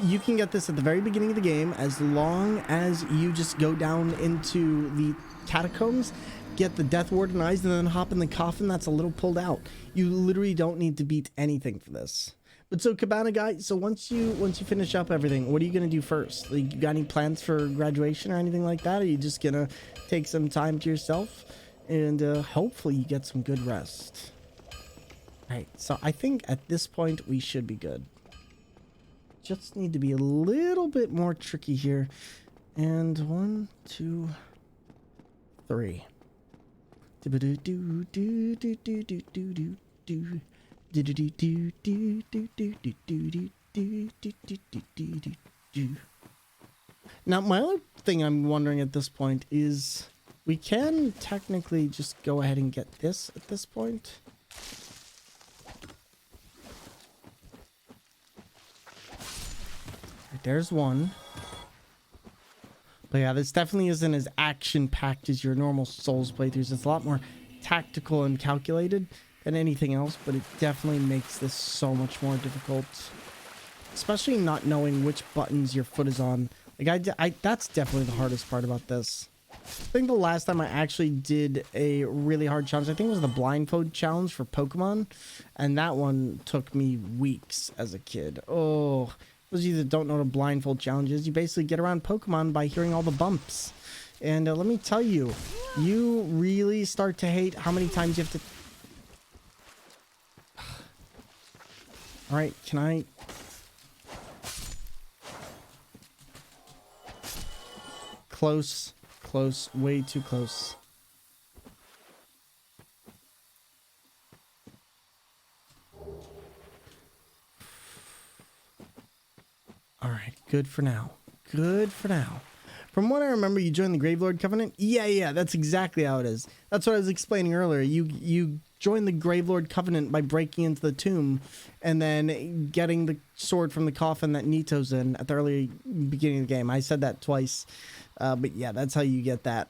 You can get this at the very beginning of the game, as long as you just go down into the catacombs, get the Death Warden eyes, and then hop in the coffin that's a little pulled out. You literally don't need to beat anything for this. But so, Cabana guy, so once you finish up everything, what are you gonna do first? Like, you got any plans for graduation or anything like that? Or are you just gonna take some time to yourself and hopefully you get some good rest? Alright, so I think at this point we should be good. Just need to be a little bit more tricky here. And 1, 2, 3. Now, my other thing I'm wondering at this point is, we can technically just go ahead and get this at this point. Right, there's one. But yeah, this definitely isn't as action-packed as your normal Souls playthroughs. It's a lot more tactical and calculated than anything else, but it definitely makes this so much more difficult. Especially not knowing which buttons your foot is on. Like, that's definitely the hardest part about this. I think the last time I actually did a really hard challenge, I think it was the blindfold challenge for Pokemon. And that one took me weeks as a kid. Oh... Those of you that don't know what a blindfold challenge is, you basically get around Pokemon by hearing all the bumps. And let me tell you, you really start to hate how many times you have to... Alright, can I... Close, close, way too close. Alright, good for now. Good for now. From what I remember, you joined the Gravelord Covenant? Yeah, that's exactly how it is. That's what I was explaining earlier. You joined the Gravelord Covenant by breaking into the tomb and then getting the sword from the coffin that Nito's in at the early beginning of the game. I said that twice. But yeah, that's how you get that.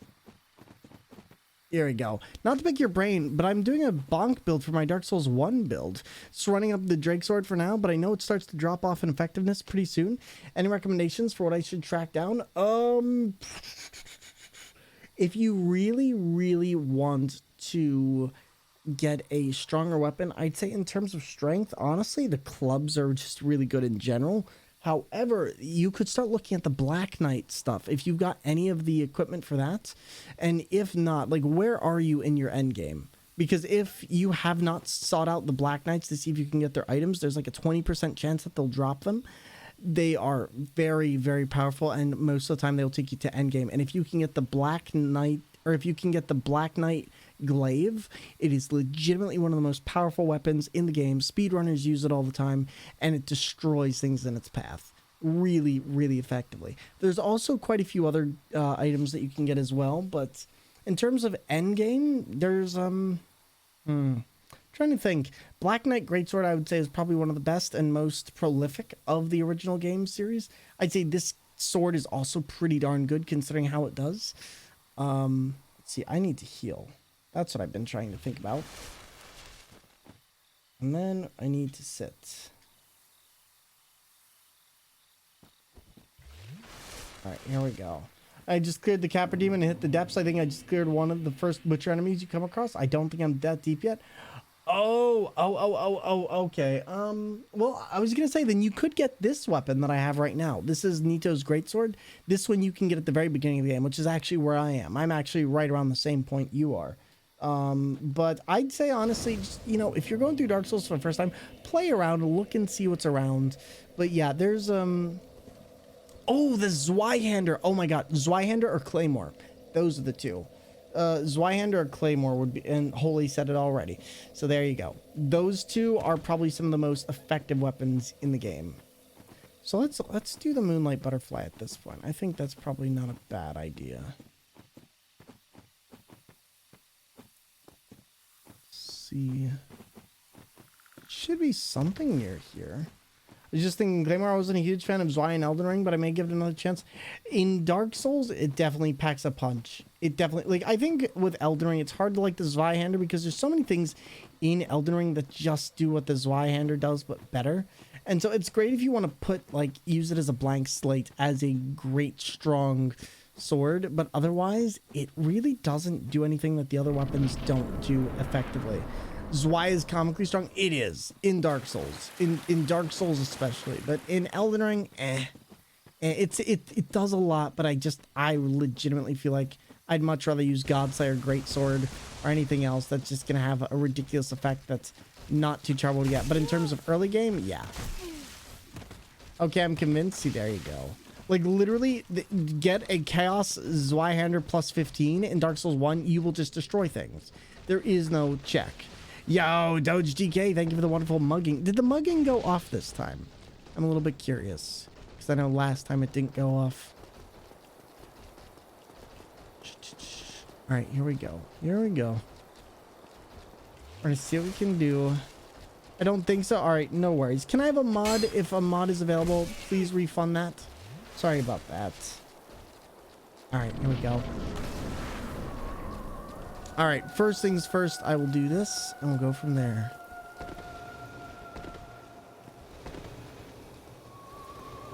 Here we go. Not to pick your brain, but I'm doing a bonk build for my Dark Souls 1 build. It's running up the Drake Sword for now, but I know it starts to drop off in effectiveness pretty soon. Any recommendations for what I should track down? If you really, really want to get a stronger weapon, I'd say in terms of strength, honestly, the clubs are just really good in general. However, you could start looking at the Black Knight stuff if you've got any of the equipment for that. And if not, like, where are you in your end game? Because if you have not sought out the Black Knights to see if you can get their items, there's like a 20% chance that they'll drop them. They are very, very powerful, and most of the time they'll take you to end game. And if you can get the Black Knight, or if you can get the Black Knight glaive, it is legitimately one of the most powerful weapons in the game. Speedrunners use it all the time, and it destroys things in its path. really, really effectively. There's also quite a few other items that you can get as well, but in terms of end game, there's trying to think. Black Knight Greatsword, I would say, is probably one of the best and most prolific of the original game series. I'd say this sword is also pretty darn good considering how it does. Let's see, I need to heal. That's what I've been trying to think about. And then I need to sit. Alright, here we go. I just cleared the Capra Demon and hit the depths. I think I just cleared one of the first butcher enemies you come across. I don't think I'm that deep yet. Okay. Well, I was gonna say, then you could get this weapon that I have right now. This is Nito's Greatsword. This one you can get at the very beginning of the game, which is actually where I am. I'm actually right around the same point you are. But I'd say, honestly, just, you know, if you're going through Dark Souls for the first time, play around, look and see what's around. But yeah, there's, oh, the Zweihander. Oh my god, Zweihander or Claymore. Those are the two. Zweihander or Claymore would be, and Holy said it already. So there you go. Those two are probably some of the most effective weapons in the game. So let's do the Moonlight Butterfly at this point. I think that's probably not a bad idea. Let's see. Should be something near here. I was just thinking, Claymore, I wasn't a huge fan of Zwei and Elden Ring, but I may give it another chance. In Dark Souls, it definitely packs a punch. It definitely, like, I think with Elden Ring, it's hard to like the Zweihander because there's so many things in Elden Ring that just do what the Zweihander does, but better. And so it's great if you want to put, like, use it as a blank slate as a great, strong sword, but otherwise, it really doesn't do anything that the other weapons don't do effectively. Zwei is comically strong. It is in Dark Souls, in Dark Souls especially, but in Elden Ring, it does a lot. But I legitimately feel like I'd much rather use Godslayer Greatsword or anything else that's just gonna have a ridiculous effect that's not too trouble to get. But in terms of early game, yeah. Okay, I'm convinced. See, there you go. Like, literally, get a Chaos Zweihander plus 15 in Dark Souls 1, you will just destroy things. There is no check. Yo, Doge DK, thank you for the wonderful mugging. Did the mugging go off this time? I'm a little bit curious, because I know last time it didn't go off. All right, here we go. Here we go. We're going to see what we can do. I don't think so. All right, no worries. Can I have a mod? If a mod is available, please refund that. Sorry about that. All right, here we go. All right, first things first, I will do this, and we'll go from there.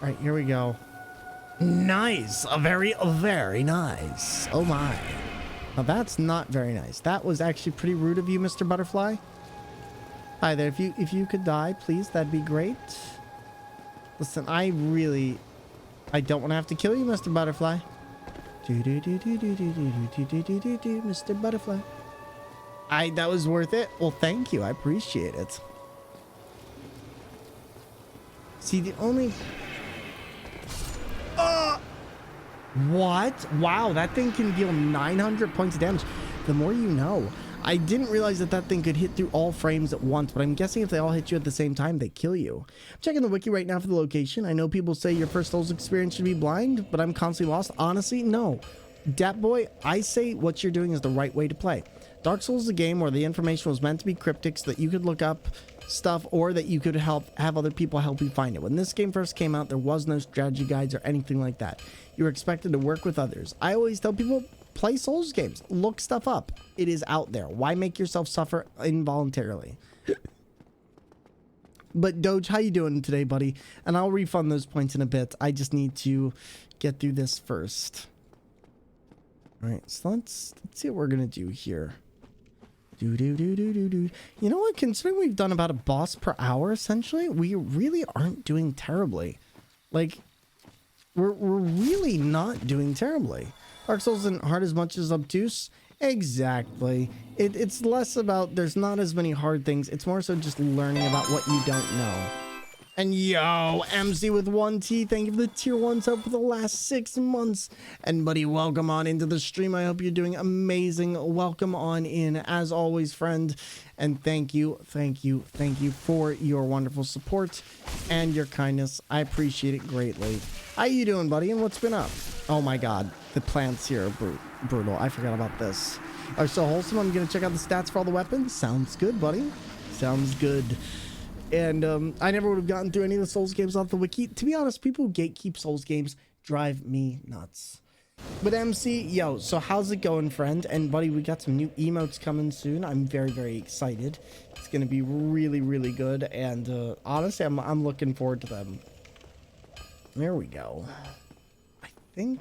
All right, here we go. Nice. Very nice. Oh, my. Now, that's not very nice. That was actually pretty rude of you, Mr. Butterfly. Hi there. If you could die, please, that'd be great. Listen, I don't want to have to kill you, Mr. Butterfly. Mr. Butterfly. That was worth it. Well, thank you. I appreciate it. See, the only... What? Wow, that thing can deal 900 points of damage. The more you know. I didn't realize that thing could hit through all frames at once, but I'm guessing if they all hit you at the same time, they kill you. I'm checking the wiki right now for the location. I know people say your first Souls experience should be blind, but I'm constantly lost. Honestly, no. Dat boy, I say what you're doing is the right way to play. Dark Souls is a game where the information was meant to be cryptic so that you could look up stuff or that you could have other people help you find it. When this game first came out, there was no strategy guides or anything like that. You were expected to work with others. I always tell people, play Souls games. Look stuff up. It is out there. Why make yourself suffer involuntarily? But Doge, how you doing today, buddy? And I'll refund those points in a bit. I just need to get through this first. All right, so let's see what we're gonna do here. You know what? Considering we've done about a boss per hour, essentially, we really aren't doing terribly. Like, we're really not doing terribly. Dark Souls isn't hard as much as obtuse. Exactly. It's less about, there's not as many hard things. It's more so just learning about what you don't know. And yo, MC with 1T, thank you for the tier 1 sub for the last 6 months. And buddy, welcome on into the stream. I hope you're doing amazing. Welcome on in, as always, friend. And thank you for your wonderful support and your kindness. I appreciate it greatly. How you doing, buddy? And what's been up? Oh my god, the plants here are brutal. I forgot about this. Are so wholesome. I'm gonna check out the stats for all the weapons. Sounds good, buddy. Sounds good. And I never would have gotten through any of the Souls games off the wiki. To be honest, people who gatekeep Souls games drive me nuts. But MC, yo, so how's it going, friend? And buddy, we got some new emotes coming soon. I'm very, very excited. It's gonna be really, really good. And honestly, I'm looking forward to them. There we go. I think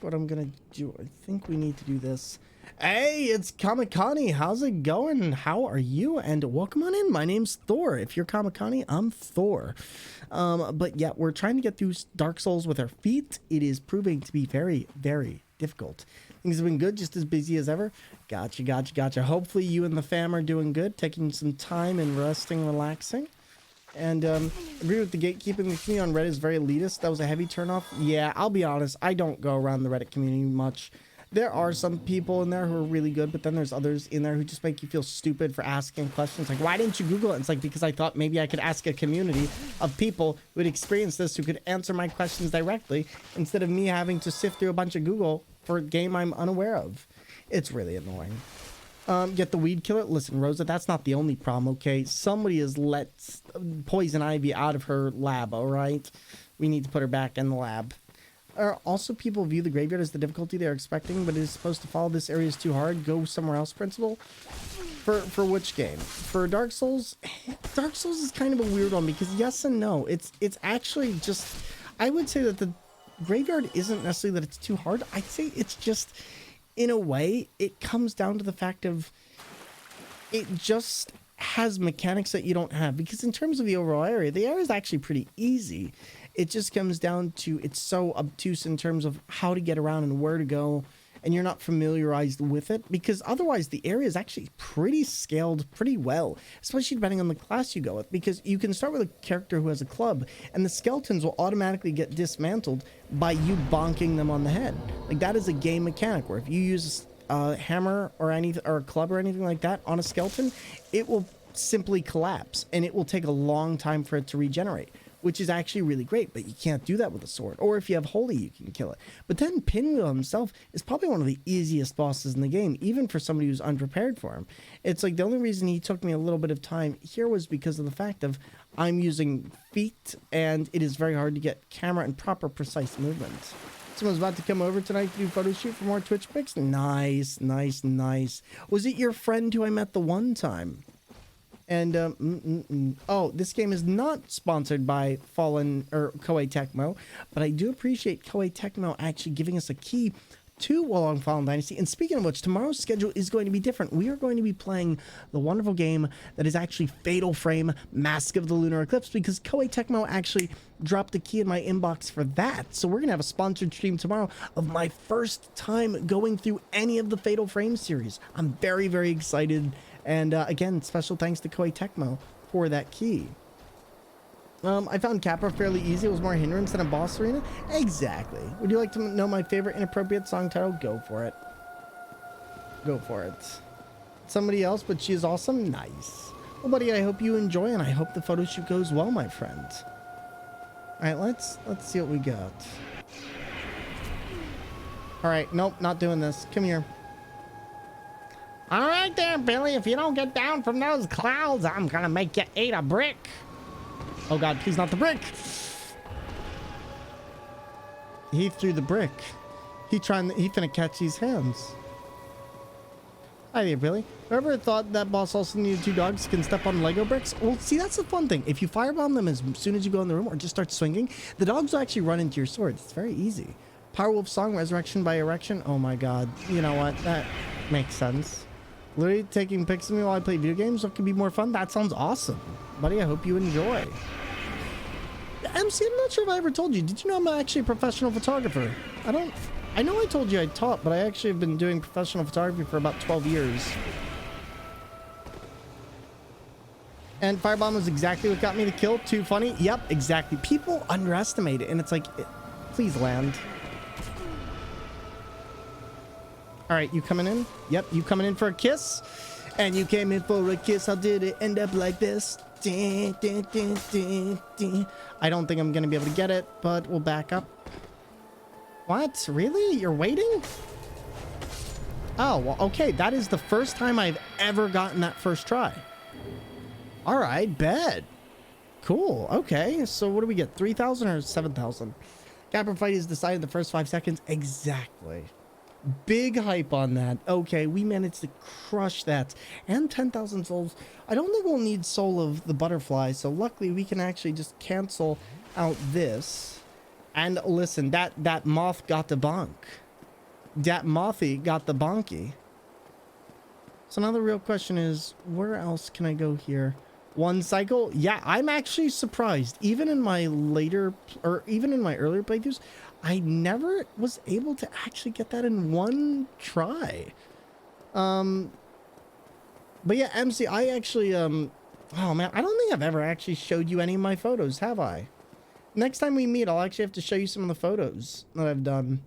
what I'm gonna do, I think we need to do this. Hey, it's Kamikani. How's it going? How are you? And welcome on in. My name's Thor. If you're Kamikani, I'm Thor. But yeah, we're trying to get through Dark Souls with our feet. It is proving to be very, very difficult. Things have been good, just as busy as ever. Gotcha. Hopefully you and the fam are doing good, taking some time and resting, relaxing. And agree with the gatekeeping. The community on Reddit is very elitist. That was a heavy turnoff. Yeah, I'll be honest. I don't go around the Reddit community much. There are some people in there who are really good, but then there's others in there who just make you feel stupid for asking questions. Like, why didn't you Google it? It's like, because I thought maybe I could ask a community of people who had experienced this, who could answer my questions directly, instead of me having to sift through a bunch of Google for a game I'm unaware of. It's really annoying. Get the weed killer. Listen, Rosa, that's not the only problem, okay? Somebody has let poison ivy out of her lab, all right? We need to put her back in the lab. Also, people view the graveyard as the difficulty they're expecting, but it is supposed to follow this area is too hard, go somewhere else principle. For which game? For Dark Souls? Dark Souls is kind of a weird one because yes and no. It's actually just, I would say that the graveyard isn't necessarily that it's too hard. I'd say it's just, in a way, it comes down to the fact of it just has mechanics that you don't have. Because in terms of the overall area, the area is actually pretty easy. It just comes down to it's so obtuse in terms of how to get around and where to go, and you're not familiarized with it, because otherwise the area is actually pretty scaled pretty well, especially depending on the class you go with, because you can start with a character who has a club and the skeletons will automatically get dismantled by you bonking them on the head. Like, that is a game mechanic where if you use a hammer or anything, or a club or anything like that on a skeleton, it will simply collapse and it will take a long time for it to regenerate, which is actually really great, but you can't do that with a sword. Or if you have Holy, you can kill it. But then Pinwheel himself is probably one of the easiest bosses in the game, even for somebody who's unprepared for him. It's like the only reason he took me a little bit of time here was because of the fact of I'm using feet, and it is very hard to get camera and proper precise movement. Someone's about to come over tonight to do photo shoot for more Twitch pics. Nice. Was it your friend who I met the one time? And oh, this game is not sponsored by Fallen or Koei Tecmo, but I do appreciate Koei Tecmo actually giving us a key to Wolong Fallen Dynasty. And speaking of which, tomorrow's schedule is going to be different. We are going to be playing the wonderful game that is actually Fatal Frame Mask of the Lunar Eclipse, because Koei Tecmo actually dropped a key in my inbox for that. So we're gonna have a sponsored stream tomorrow of my first time going through any of the Fatal Frame series. I'm very, very excited. And again, special thanks to Koei Tecmo for that key. I found Capra fairly easy. It was more hindrance than a boss arena. Exactly. Would you like to know my favorite inappropriate song title? Go for it. Go for it. Somebody else, but she is awesome. Nice. Well, buddy, I hope you enjoy, and I hope the photo shoot goes well, my friend. All right, let's see what we got. All right, nope, not doing this. Come here. All right there, Billy. If you don't get down from those clouds, I'm gonna make you eat a brick. Oh God, please not the brick. He threw the brick. He finna catch these hands. Hi there, Billy. Whoever thought that boss also needed 2 dogs can step on Lego bricks? Well, see, that's the fun thing. If you firebomb them as soon as you go in the room or just start swinging, the dogs will actually run into your sword. It's very easy. Powerwolf song, Resurrection by Erection. Oh my God. You know what? That makes sense. Literally taking pics of me while I play video games. What could be more fun? That sounds awesome. Buddy, I hope you enjoy. MC, I'm not sure if I ever told you. Did you know I'm actually a professional photographer? I know I told you I taught, but I actually have been doing professional photography for about 12 years. And Firebomb was exactly what got me the kill. Too funny. Yep, exactly. People underestimate it, and it's like, please land. All right, you coming in? Yep, you coming in for a kiss? And you came in for a kiss. How did it end up like this? I don't think I'm going to be able to get it, but we'll back up. What? Really? You're waiting? Oh, well, okay. That is the first time I've ever gotten that first try. All right, bet. Cool. Okay, so what do we get? 3,000 or 7,000? Capper fight is decided the first 5 seconds. Exactly. Big hype on that. Okay, we managed to crush that. And 10,000 souls. I don't think we'll need soul of the butterfly, so luckily we can actually just cancel out this. And listen, that moth got the bonk. That mothy got the bonky. So now the real question is, where else can I go here? One cycle? Yeah, I'm actually surprised. Even in my later, or even in my earlier playthroughs, I never was able to actually get that in one try. But yeah, MC, I actually, oh man, I don't think I've ever actually showed you any of my photos, have I? Next time we meet, I'll actually have to show you some of the photos that I've done.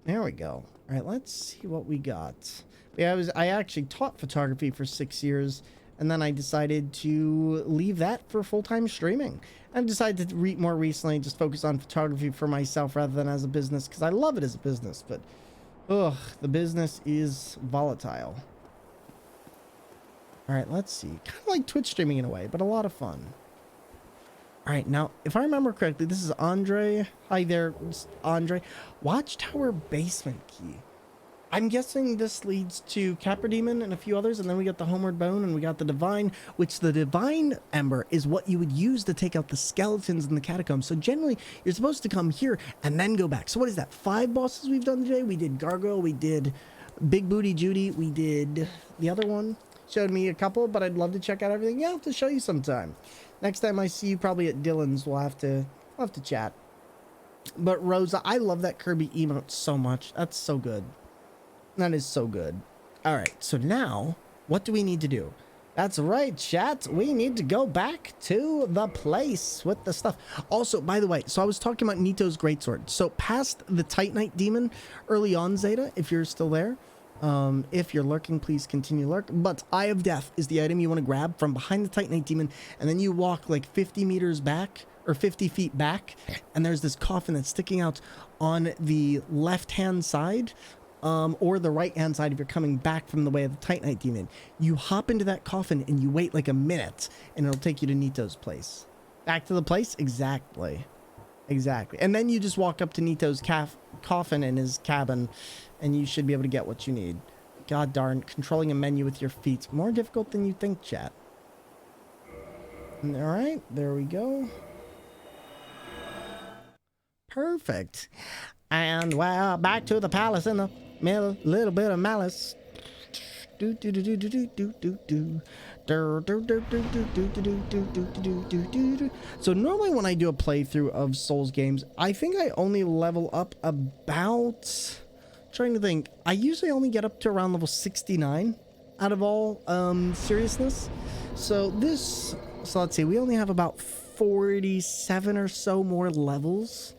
There we go. All right, let's see what we got. Yeah, I actually taught photography for 6 years, and then I decided to leave that for full-time streaming. I've decided to more recently just focus on photography for myself rather than as a business, because I love it as a business, but ugh, the business is volatile. All right, let's see. Kind of like Twitch streaming in a way, but a lot of fun. All right, now, if I remember correctly, this is Andre. Hi there, Andre. Watchtower basement key. I'm guessing this leads to Capper Demon and a few others, and then we got the Homeward Bone, and we got the Divine, which the Divine Ember is what you would use to take out the skeletons in the catacombs. So generally, you're supposed to come here and then go back. So what is that? 5 bosses we've done today? We did Gargoyle, we did Big Booty Judy, we did the other one. Showed me a couple, but I'd love to check out everything. Yeah, I'll have to show you sometime. Next time I see you, probably at Dylan's, we'll have to chat. But Rosa, I love that Kirby emote so much. That's so good. That is so good. All right, so now what do we need to do? That's right, chat. We need to go back to the place with the stuff. Also, by the way, so I was talking about Nito's Greatsword. So past the Titanite Demon early on, Zeta, if you're still there. If you're lurking, please continue lurk. But Eye of Death is the item you want to grab from behind the Titanite Demon, and then you walk like 50 meters back, or 50 feet back, and there's this coffin that's sticking out on the left-hand side, or the right-hand side if you're coming back from the way of the Titanite Demon. You hop into that coffin and you wait like a minute, and it'll take you to Nito's place. Back to the place? Exactly. Exactly. And then you just walk up to Nito's coffin in his cabin, and you should be able to get what you need. God darn, controlling a menu with your feet. More difficult than you think, chat. All right, there we go. Perfect. And well, back to the palace in the middle, little bit of malice. Do do do do do do do do do. So normally when I do a playthrough of Souls games, I think I only level up about, trying to think, I usually only get up to around level 69 out of all seriousness. So let's see, we only have about 47 or so more levels,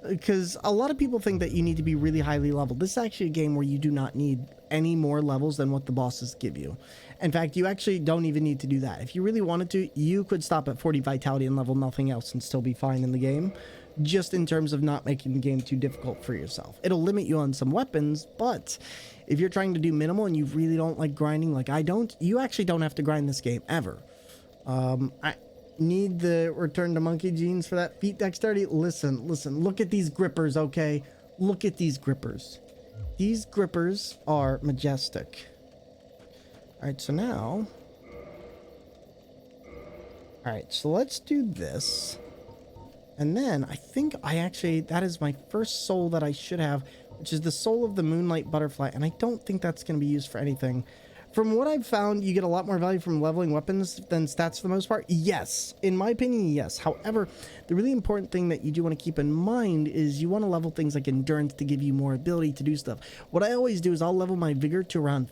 because a lot of people think that you need to be really highly leveled. This is actually a game where you do not need any more levels than what the bosses give you. In fact, you actually don't even need to do that. If you really wanted to, you could stop at 40 vitality and level nothing else and still be fine in the game, just in terms of not making the game too difficult for yourself. It'll limit you on some weapons, but if you're trying to do minimal and you really don't like grinding like I don't, you actually don't have to grind this game ever. I need the return to monkey genes for that feet dexterity. Listen, look at these grippers, okay? Look at these grippers. These grippers are majestic. All right, so now, all right, so let's do this. And then I think that is my first soul that I should have, which is the soul of the Moonlight Butterfly. And I don't think that's going to be used for anything. From what I've found, you get a lot more value from leveling weapons than stats for the most part. Yes, in my opinion, yes. However, the really important thing that you do want to keep in mind is you want to level things like endurance to give you more ability to do stuff. What I always do is I'll level my vigor to around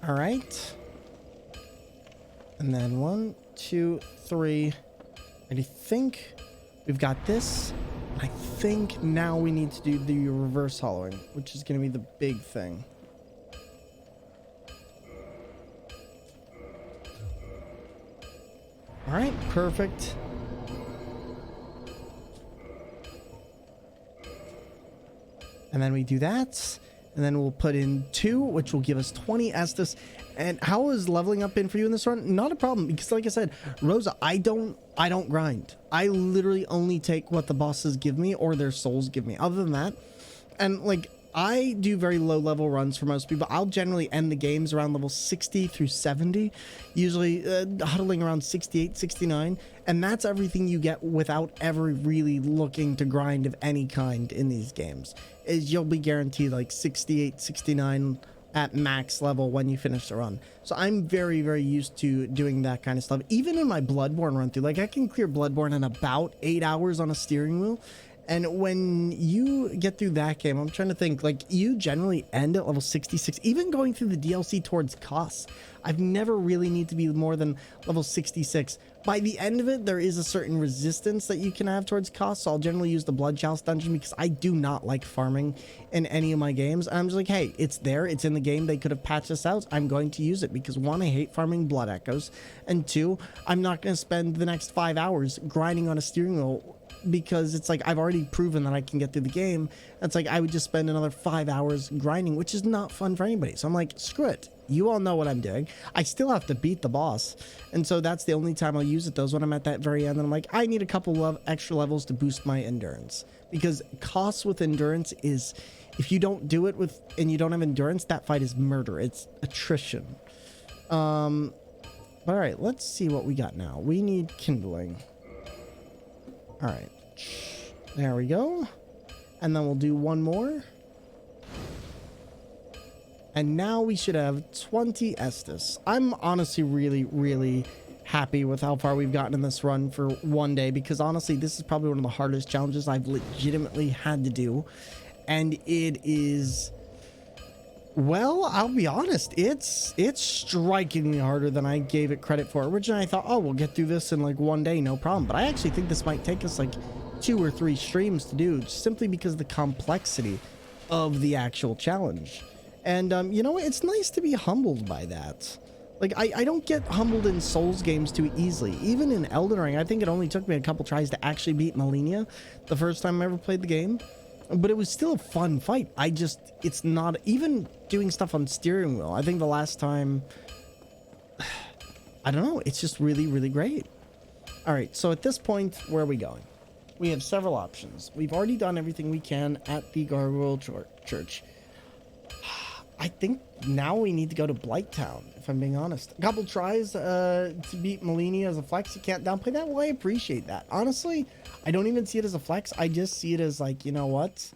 All right. And then 1, 2, 3. And I think we've got this. I think now we need to do the reverse hollowing, which is going to be the big thing. All right, perfect. And then we do that. And then we'll put in 2, which will give us 20 Estus. And how is leveling up been for you in this run? Not a problem, because like I said, Rosa, I don't grind. I literally only take what the bosses give me or their souls give me. Other than that, and like I do very low level runs for most people. I'll generally end the games around level 60 through 70, usually huddling around 68, 69. And that's everything you get without ever really looking to grind of any kind in these games. Is you'll be guaranteed like 68, 69 at max level when you finish the run. So I'm very, very used to doing that kind of stuff. Even in my Bloodborne run through, like I can clear Bloodborne in about 8 hours on a steering wheel. And when you get through that game, I'm trying to think, like you generally end at level 66, even going through the DLC towards costs. I've never really need to be more than level 66. By the end of it, there is a certain resistance that you can have towards costs. So I'll generally use the Blood Chalice dungeon because I do not like farming in any of my games. And I'm just like, hey, it's there. It's in the game. They could have patched this out. I'm going to use it because 1, I hate farming Blood Echoes. And 2, I'm not going to spend the next 5 hours grinding on a steering wheel because it's like I've already proven that I can get through the game. It's like I would just spend another 5 hours grinding, which is not fun for anybody. So I'm like, screw it. You all know what I'm doing. I still have to beat the boss. And so that's the only time I'll use it, though, is when I'm at that very end. And I'm like, I need a couple of extra levels to boost my endurance. Because costs with endurance is, if you don't do it with, and you don't have endurance, that fight is murder. It's attrition. But all right, let's see what we got now. We need kindling. All right. There we go. And then we'll do one more. And now we should have 20 Estus. I'm honestly really, really happy with how far we've gotten in this run for one day, because honestly, this is probably one of the hardest challenges I've legitimately had to do. And it is, well, I'll be honest, it's strikingly harder than I gave it credit for. Originally, I thought, oh, we'll get through this in like one day, no problem. But I actually think this might take us like 2 or 3 streams to do, simply because of the complexity of the actual challenge. And, you know, it's nice to be humbled by that. Like, I don't get humbled in Souls games too easily. Even in Elden Ring, I think it only took me a couple tries to actually beat Malenia the first time I ever played the game. But it was still a fun fight. It's not, even doing stuff on steering wheel, I think the last time, I don't know, it's just really, really great. All right, so at this point, where are we going? We have several options. We've already done everything we can at the Gargoyle Church. I think now we need to go to Blighttown, if I'm being honest. A couple tries to beat Malenia as a flex. You can't downplay that. Well, I appreciate that. Honestly, I don't even see it as a flex. I just see it as like, you know what?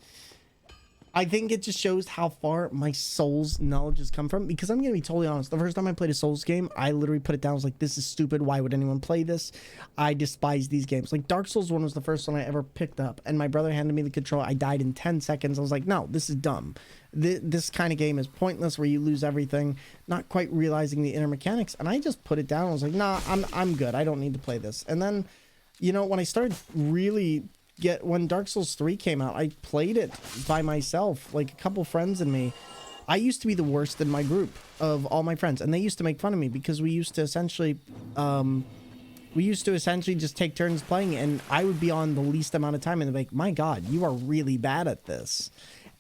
I think it just shows how far my Souls knowledge has come from. Because I'm going to be totally honest. The first time I played a Souls game, I literally put it down. I was like, this is stupid. Why would anyone play this? I despise these games. Like Dark Souls 1 was the first one I ever picked up. And my brother handed me the controller. I died in 10 seconds. I was like, no, this is dumb. This kind of game is pointless, where you lose everything, not quite realizing the inner mechanics. And I just put it down. I was like, nah, I'm good. I don't need to play this. And then, you know, when I started really when Dark Souls 3 came out, I played it by myself, like a couple friends and me. I used to be the worst in my group of all my friends, and they used to make fun of me because we used to essentially just take turns playing, and I would be on the least amount of time, and they're like, my God, you are really bad at this.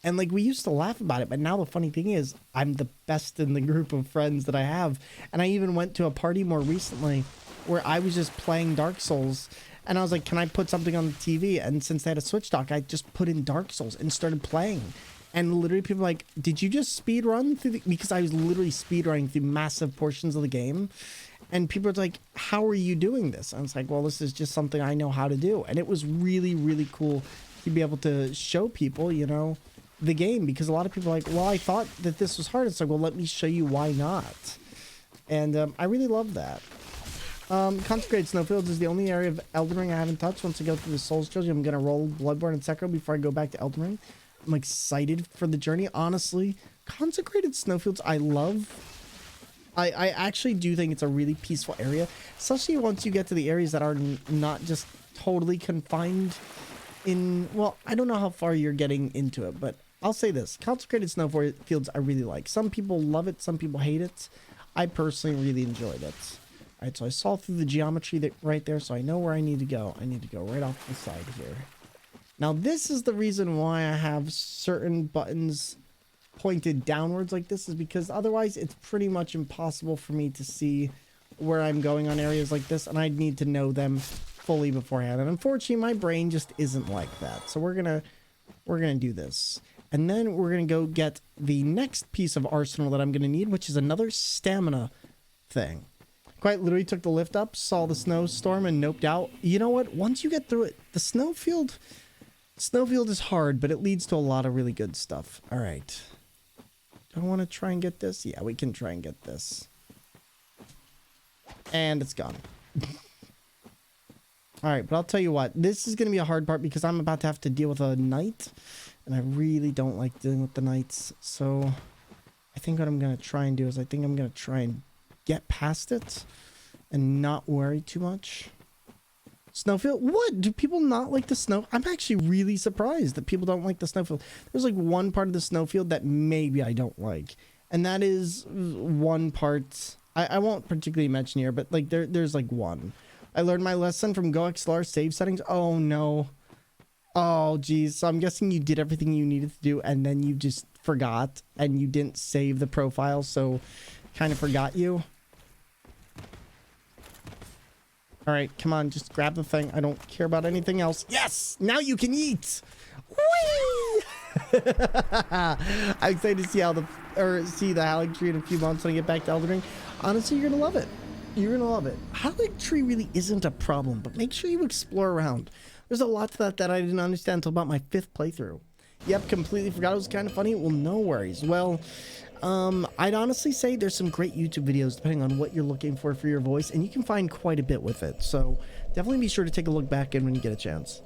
And like, we used to laugh about it, but now the funny thing is I'm the best in the group of friends that I have. And I even went to a party more recently where I was just playing Dark Souls, and I was like, can I put something on the TV? And since they had a Switch dock, I just put in Dark Souls and started playing. And literally people were like, did you just speed run through because I was literally speed running through massive portions of the game. And people were like, how are you doing this? And I was like, well, this is just something I know how to do. And it was really, really cool to be able to show people, you know, the game, because a lot of people are like, well, I thought that this was hard. It's like, well, let me show you why not. And I really love that. Consecrated Snowfields is the only area of Elden Ring I haven't touched. Once I go through the Souls trilogy, I'm going to roll Bloodborne and Sekiro before I go back to Elden Ring. I'm excited for the journey. Honestly, Consecrated Snowfields I love, I actually do think it's a really peaceful area, especially once you get to the areas that are not just totally confined in, well, I don't know how far you're getting into it, but I'll say this. Consecrated snowfields I really like. Some people love it, some people hate it. I personally really enjoyed it. All right, so I saw through the geometry that right there, so I know where I need to go. I need to go right off the side here. Now, this is the reason why I have certain buttons pointed downwards like this, is because otherwise it's pretty much impossible for me to see where I'm going on areas like this, and I'd need to know them fully beforehand. And unfortunately, my brain just isn't like that. So we're gonna do this. And then we're gonna go get the next piece of arsenal that I'm gonna need, which is another stamina thing. Quite literally took the lift up, saw the snowstorm, and noped out. You know what? Once you get through it, the snowfield is hard, but it leads to a lot of really good stuff. All right. Do I want to try and get this? Yeah, we can try and get this. And it's gone. All right, but I'll tell you what. This is going to be a hard part because I'm about to have to deal with a knight. And I really don't like dealing with the knights. So I think what I'm going to try and do is I think I'm going to try and get past it and not worry too much. Snowfield? What? Do people not like the snow? I'm actually really surprised that people don't like the snowfield. There's like one part of the snowfield that maybe I don't like. And that is one part I won't particularly mention here, but like there's like one. I learned my lesson from Go XLR save settings. Oh no. Oh geez. So I'm guessing you did everything you needed to do and then you just forgot and you didn't save the profile, so kind of forgot you. All right, come on, just grab the thing. I don't care about anything else. Yes! Now you can eat! Whee! I'm excited to see see the Howling Tree in a few months when I get back to Elden Ring. Honestly, you're gonna love it. You're gonna love it. Howling Tree really isn't a problem, but make sure you explore around. There's a lot to that I didn't understand until about my 5th playthrough. Yep, completely forgot it was kind of funny. Well, no worries. Well, I'd honestly say there's some great YouTube videos depending on what you're looking for your voice, and you can find quite a bit with it. So definitely be sure to take a look back in when you get a chance.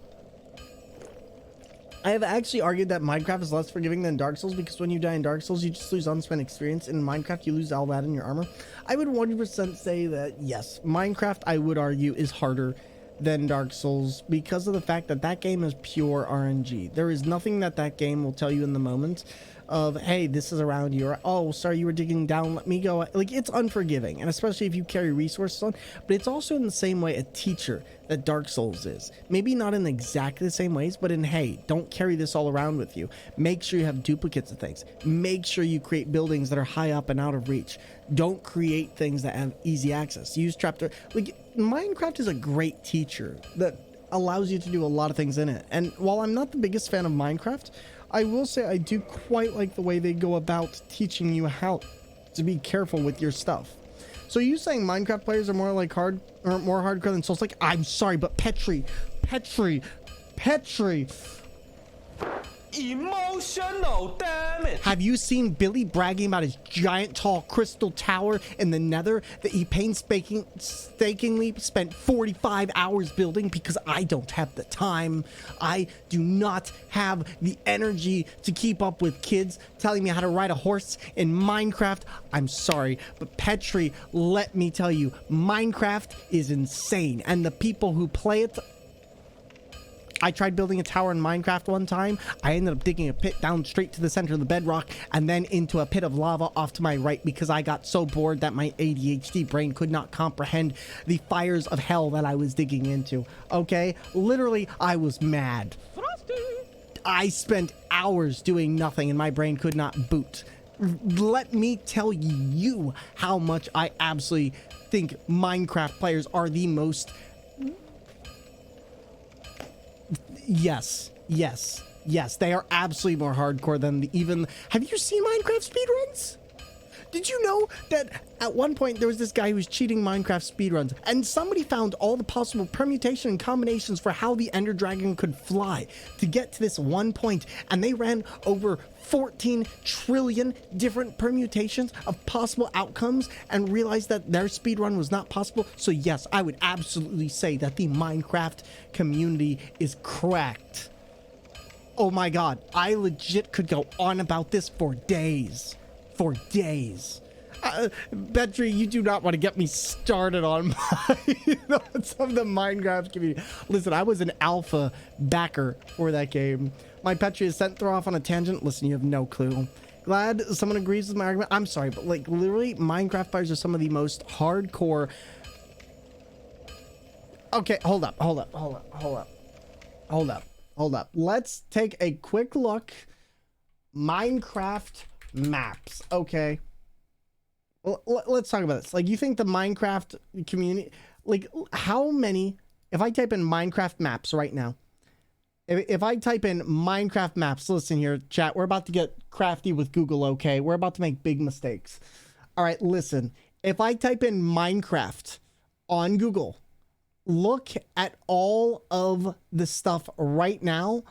I have actually argued that Minecraft is less forgiving than Dark Souls because when you die in Dark Souls, you just lose unspent experience. In Minecraft, you lose all that in your armor. I would 100% say that, yes, Minecraft, I would argue, is harder than Dark Souls because of the fact that that game is pure RNG. There is nothing that game will tell you in the moment of, hey, this is around you, or, oh, sorry, you were digging down, let me go. Like, it's unforgiving, and especially if you carry resources on, but it's also in the same way a teacher that Dark Souls is. Maybe not in exactly the same ways, but in, hey, don't carry this all around with you. Make sure you have duplicates of things. Make sure you create buildings that are high up and out of reach. Don't create things that have easy access. Use trapdoor. Like, Minecraft is a great teacher that allows you to do a lot of things in it. And while I'm not the biggest fan of Minecraft, I will say I do quite like the way they go about teaching you how to be careful with your stuff. So you saying Minecraft players are more like more hardcore than Souls? Like, I'm sorry, but Petri. Emotional, damn it! Have you seen Billy bragging about his giant tall crystal tower in the Nether that he painstakingly spent 45 hours building? Because I don't have the time. I do not have the energy to keep up with kids telling me how to ride a horse in Minecraft. I'm sorry, but Petri, let me tell you, Minecraft is insane, and the people who play it. I tried building a tower in Minecraft one time. I ended up digging a pit down straight to the center of the bedrock and then into a pit of lava off to my right because I got so bored that my ADHD brain could not comprehend the fires of hell that I was digging into. Okay? Literally, I was mad. I spent hours doing nothing and my brain could not boot. Let me tell you how much I absolutely think Minecraft players are the most... Yes, they are absolutely more hardcore than even... Have you seen Minecraft speedruns? Did you know that at one point there was this guy who was cheating Minecraft speedruns and somebody found all the possible permutation and combinations for how the Ender Dragon could fly to get to this one point, and they ran over 14 trillion different permutations of possible outcomes and realized that their speedrun was not possible. So yes, I would absolutely say that the Minecraft community is cracked. Oh my god, I legit could go on about this for days. Petri, you do not want to get me started on some of the Minecraft community. Listen, I was an alpha backer for that game. My Petri is sent Thor off on a tangent. Listen, you have no clue. Glad someone agrees with my argument. I'm sorry, but like literally, Minecraft players are some of the most hardcore. Okay, hold up. Let's take a quick look. Minecraft maps, okay? Let's talk about this. Like, you think the Minecraft community, like, how many, if I type in Minecraft maps right now, if I type in Minecraft maps, listen here, chat, we're about to get crafty with Google, okay? We're about to make big mistakes. All right, listen. If I type in Minecraft on Google, look at all of the stuff right now.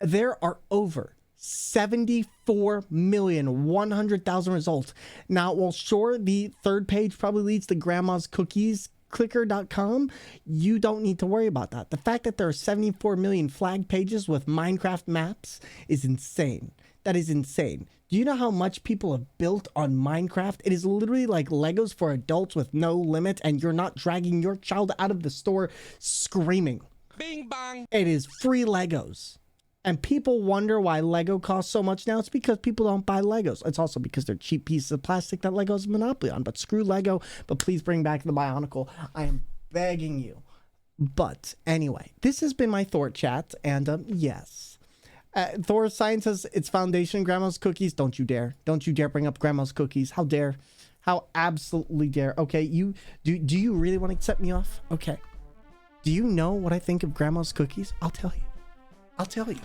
There are over 74,100,000 results. Now, well, sure, the third page probably leads to grandma's cookies clicker.com. You don't need to worry about that. The fact that there are 74 million flag pages with Minecraft maps is insane. That is insane. Do you know how much people have built on Minecraft? It is literally like Legos for adults with no limit, and you're not dragging your child out of the store screaming. Bing bang. It is free Legos. And people wonder why Lego costs so much now. It's because people don't buy Legos. It's also because they're cheap pieces of plastic that Legos monopoly on. But screw Lego. But please bring back the Bionicle. I am begging you. But anyway, this has been my Thor chat. And yes. Thor Science says its foundation, Grandma's cookies. Don't you dare. Don't you dare bring up Grandma's cookies. How dare. How absolutely dare. Okay, do you really want to set me off? Okay. Do you know what I think of Grandma's cookies? I'll tell you. I'll tell you.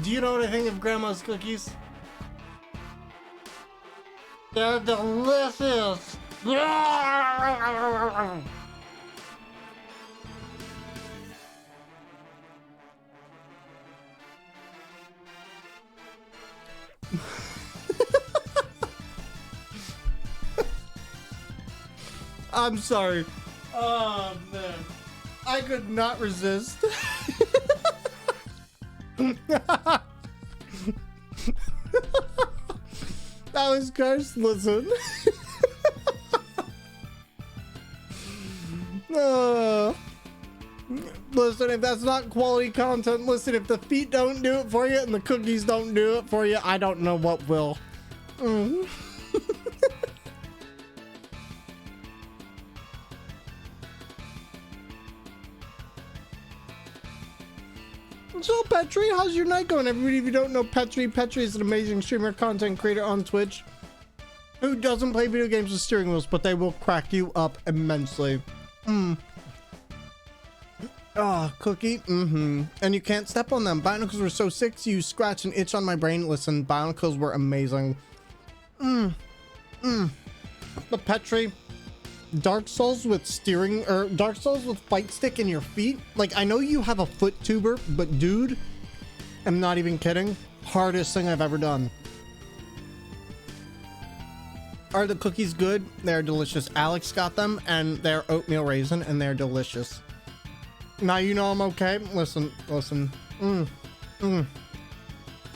Do you know what I think of Grandma's cookies? They're delicious. I'm sorry. Oh man, I could not resist. That was cursed. Listen. Listen, if that's not quality content, listen, if the feet don't do it for you and the cookies don't do it for you, I don't know what will. So Petri, how's your night going? Everybody, if you don't know Petri is an amazing streamer, content creator on Twitch who doesn't play video games with steering wheels, but they will crack you up immensely. Cookie. And you can't step on them. Bionicles were so sick, you scratch and itch on my brain. Listen, Bionicles were amazing. But Petri, Dark Souls with steering, or Dark Souls with fight stick in your feet. Like, I know you have a foot tuber, but dude, I'm not even kidding. Hardest thing I've ever done. Are the cookies good? They're delicious. Alex got them, and they're oatmeal raisin, and they're delicious. Now you know I'm okay. Listen.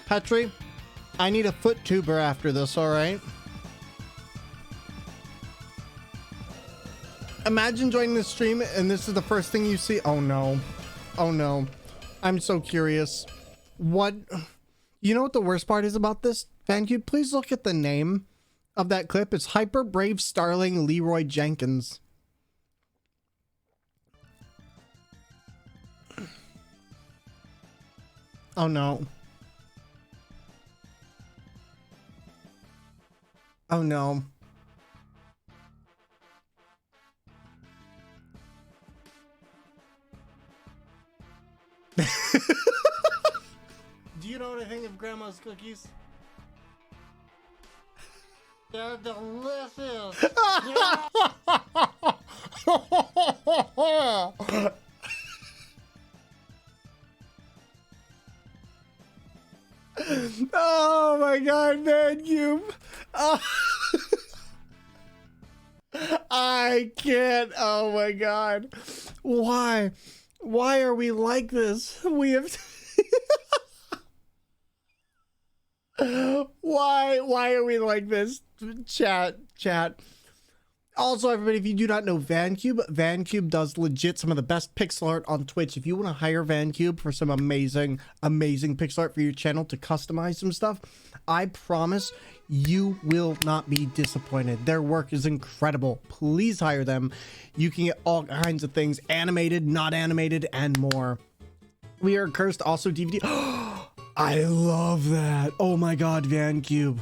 Petri, I need a foot tuber after this, alright? Imagine joining the stream and this is the first thing you see. Oh no. I'm so curious. What? You know what the worst part is about this? FanCube, please look at the name of that clip. It's Hyper Brave Starling Leroy Jenkins. Oh no. Oh no. Do you know what I think of Grandma's cookies? They're delicious. Oh my god, man, I can't. Oh my god. Why? Why are we like this? We have why are we like this? Chat. Also, everybody, if you do not know VanCube does legit some of the best pixel art on Twitch. If you want to hire VanCube for some amazing pixel art for your channel to customize some stuff, I promise you will not be disappointed. Their work is incredible. Please hire them. You can get all kinds of things, animated, not animated, and more. We Are Cursed also DVD. I love that. Oh my god, VanCube.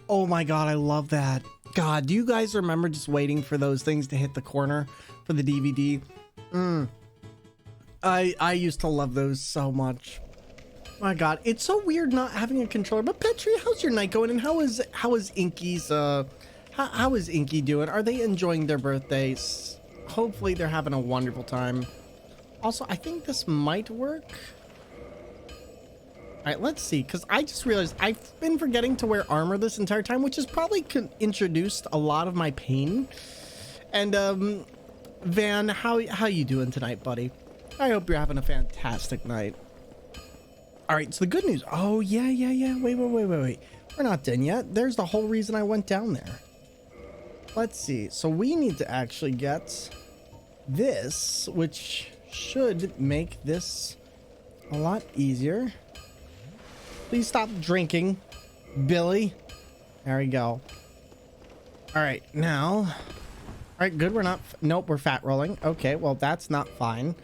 Oh my god, I love that. God, do you guys remember just waiting for those things to hit the corner for the DVD? I used to love those so much. My god, it's so weird not having a controller. But Petri, how's your night going? And how is Inky's how is Inky doing? Are they enjoying their birthdays? Hopefully they're having a wonderful time. Also, I think this might work. All right, let's see, because I just realized I've been forgetting to wear armor this entire time, which has probably introduced a lot of my pain. And, Van, how you doing tonight, buddy? I hope you're having a fantastic night. All right, so the good news. Oh, yeah. Wait. We're not done yet. There's the whole reason I went down there. Let's see. So we need to actually get this, which should make this a lot easier. Please stop drinking, Billy. There we go. All right, now. All right, good. We're not. Nope, we're fat rolling. Okay, well, that's not fine.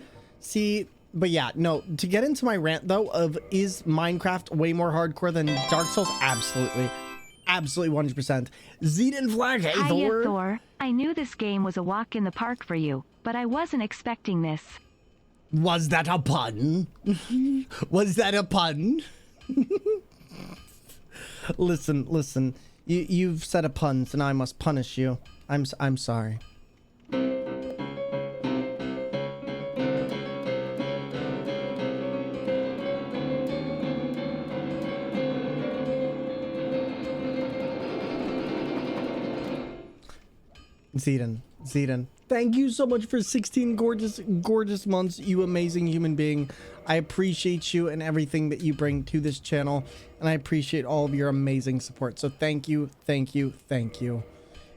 See, but yeah, no. To get into my rant, though, of is Minecraft way more hardcore than Dark Souls? Absolutely. Absolutely 100%. Zeden Flag, hey, Hiya, Thor. Thor. I knew this game was a walk in the park for you, but I wasn't expecting this. Was that a pun? Was that a pun? Listen. You've said a pun, so now I must punish you. I'm sorry. Zeden, thank you so much for 16 gorgeous months, you amazing human being. I appreciate you and everything that you bring to this channel, and I appreciate all of your amazing support. So thank you.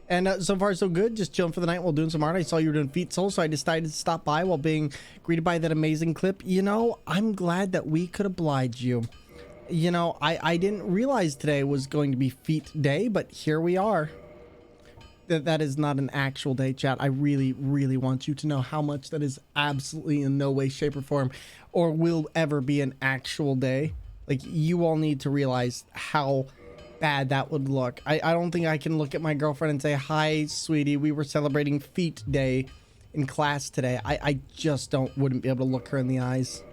And so far so good, just chilling for the night while doing some art. I saw you were doing Feet Soul, so I decided to stop by while being greeted by that amazing clip. You know, I'm glad that we could oblige you. You know, I didn't realize today was going to be Feet Day, but here we are. That is not an actual day, chat. I really want you to know how much that is absolutely in no way, shape, or form, or will ever be an actual day. Like, you all need to realize how bad that would look. I don't think I can look at my girlfriend and say, hi, sweetie, we were celebrating Feet Day in class today. I just wouldn't be able to look her in the eyes.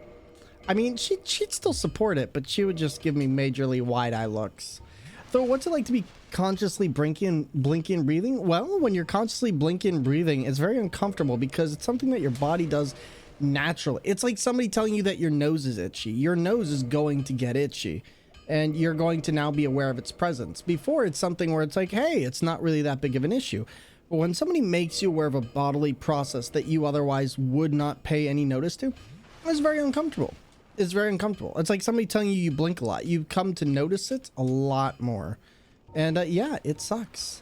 I mean, she'd still support it, but she would just give me majorly wide-eye looks. So what's it like to be consciously blinking and breathing? Well, when you're consciously blinking and breathing, it's very uncomfortable because it's something that your body does naturally. It's like somebody telling you that your nose is itchy. Your nose is going to get itchy, and you're going to now be aware of its presence. Before, it's something where it's like, hey, it's not really that big of an issue. But when somebody makes you aware of a bodily process that you otherwise would not pay any notice to, it's very uncomfortable. It's very uncomfortable. It's like somebody telling you blink a lot. You come to notice it a lot more. And yeah, it sucks.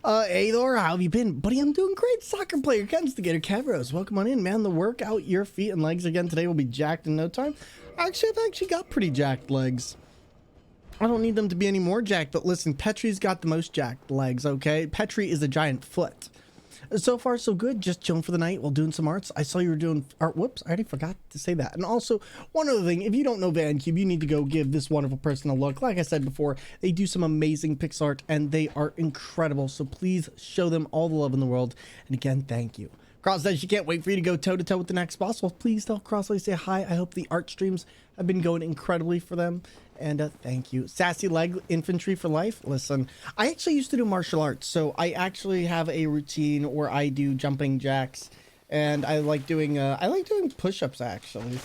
Hey Thor, how have you been? Buddy, I'm doing great. Soccer player, Constigator, Cavros. Welcome on in, man. The workout, your feet and legs again today will be jacked in no time. Actually, I've actually got pretty jacked legs. I don't need them to be any more jacked, but listen, Petri's got the most jacked legs, okay? Petri is a giant foot. So far, so good. Just chilling for the night while doing some arts. I saw you were doing art. Whoops, I already forgot to say that. And also, one other thing, if you don't know VanCube, you need to go give this wonderful person a look. Like I said before, they do some amazing pixel art, and they are incredible. So please show them all the love in the world. And again, thank you Cross says she can't wait for you to go toe to toe with the next boss. Well, please tell Crossley say hi. I hope the art streams have been going incredibly for them. And thank you. Sassy Leg Infantry for life. Listen, I actually used to do martial arts, so I actually have a routine where I do jumping jacks, and I like doing push-ups actually.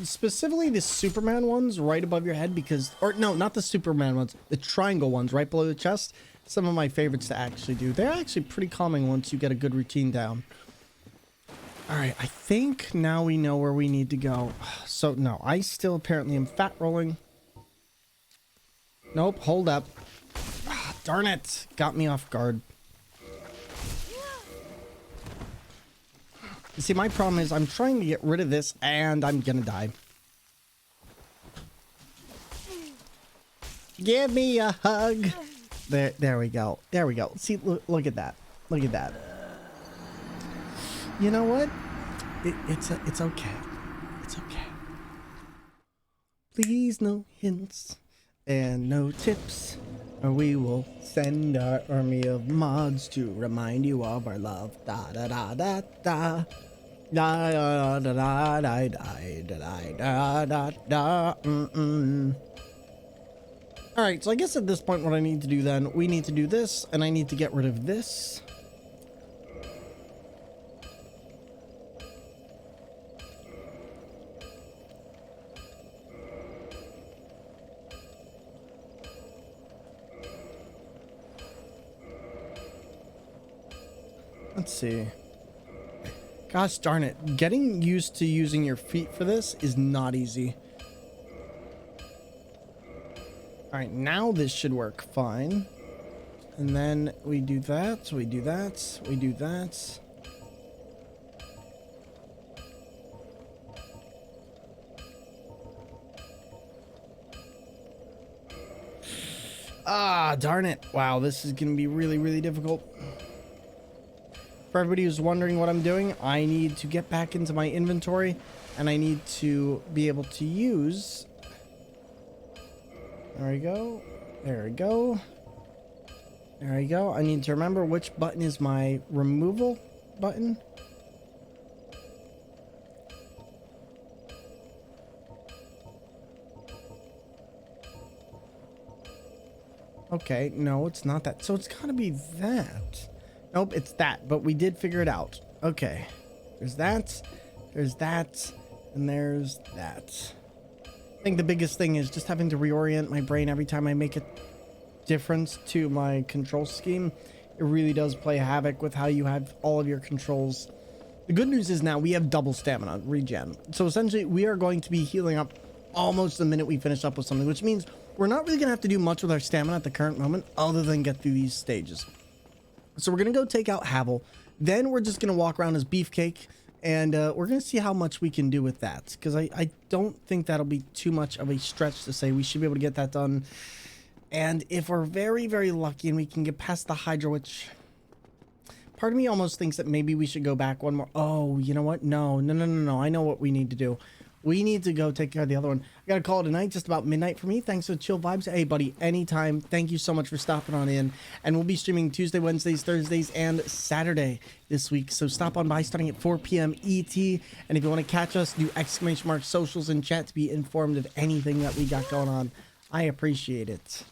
Specifically the Superman ones right above your head because, or no, not the Superman ones, the triangle ones right below the chest. Some of my favorites to actually do. They're actually pretty calming once you get a good routine down. All right, I think now we know where we need to go. So no, I still apparently am fat rolling. Nope, hold up. Ah, darn it, got me off guard. You see, my problem is I'm trying to get rid of this and I'm gonna die. Give me a hug. There we go. There we go. See, look at that. Look at that. You know what? It's okay. It's okay. Please, no hints and no tips, or we will send our army of mods to remind you of our love. Da da da da da. Da da da da da da da da da. All right, so I guess at this point what I need to do then, we need to do this, and I need to get rid of this. Let's see. Gosh darn it. Getting used to using your feet for this is not easy. Alright, now this should work fine. And then we do that, we do that, we do that. Ah, darn it. Wow, this is going to be really, really difficult. For everybody who's wondering what I'm doing, I need to get back into my inventory and I need to be able to use... There we go. There we go. There we go. I need to remember which button is my removal button. Okay, no, it's not that. So it's gotta be that. Nope, it's that, but we did figure it out. Okay. There's that, and there's that. I think the biggest thing is just having to reorient my brain every time I make a difference to my control scheme. It really does play havoc with how you have all of your controls. The good news is now we have double stamina regen. So essentially we are going to be healing up almost the minute we finish up with something, which means we're not really gonna have to do much with our stamina at the current moment other than get through these stages. So we're gonna go take out Havel. Then we're just gonna walk around as Beefcake, and we're gonna see how much we can do with that. Because I don't think that'll be too much of a stretch to say we should be able to get that done. And if we're very, very lucky and we can get past the Hydra, which part of me almost thinks that maybe we should go back one more. Oh, you know what? No. I know what we need to do. We need to go take care of the other one. I gotta call it a night, just about midnight for me. Thanks for the chill vibes. Hey, buddy, anytime. Thank you so much for stopping on in. And we'll be streaming Tuesday, Wednesdays, Thursdays, and Saturday this week. So stop on by starting at 4 p.m. ET. And if you want to catch us, do ! socials in chat to be informed of anything that we got going on. I appreciate it.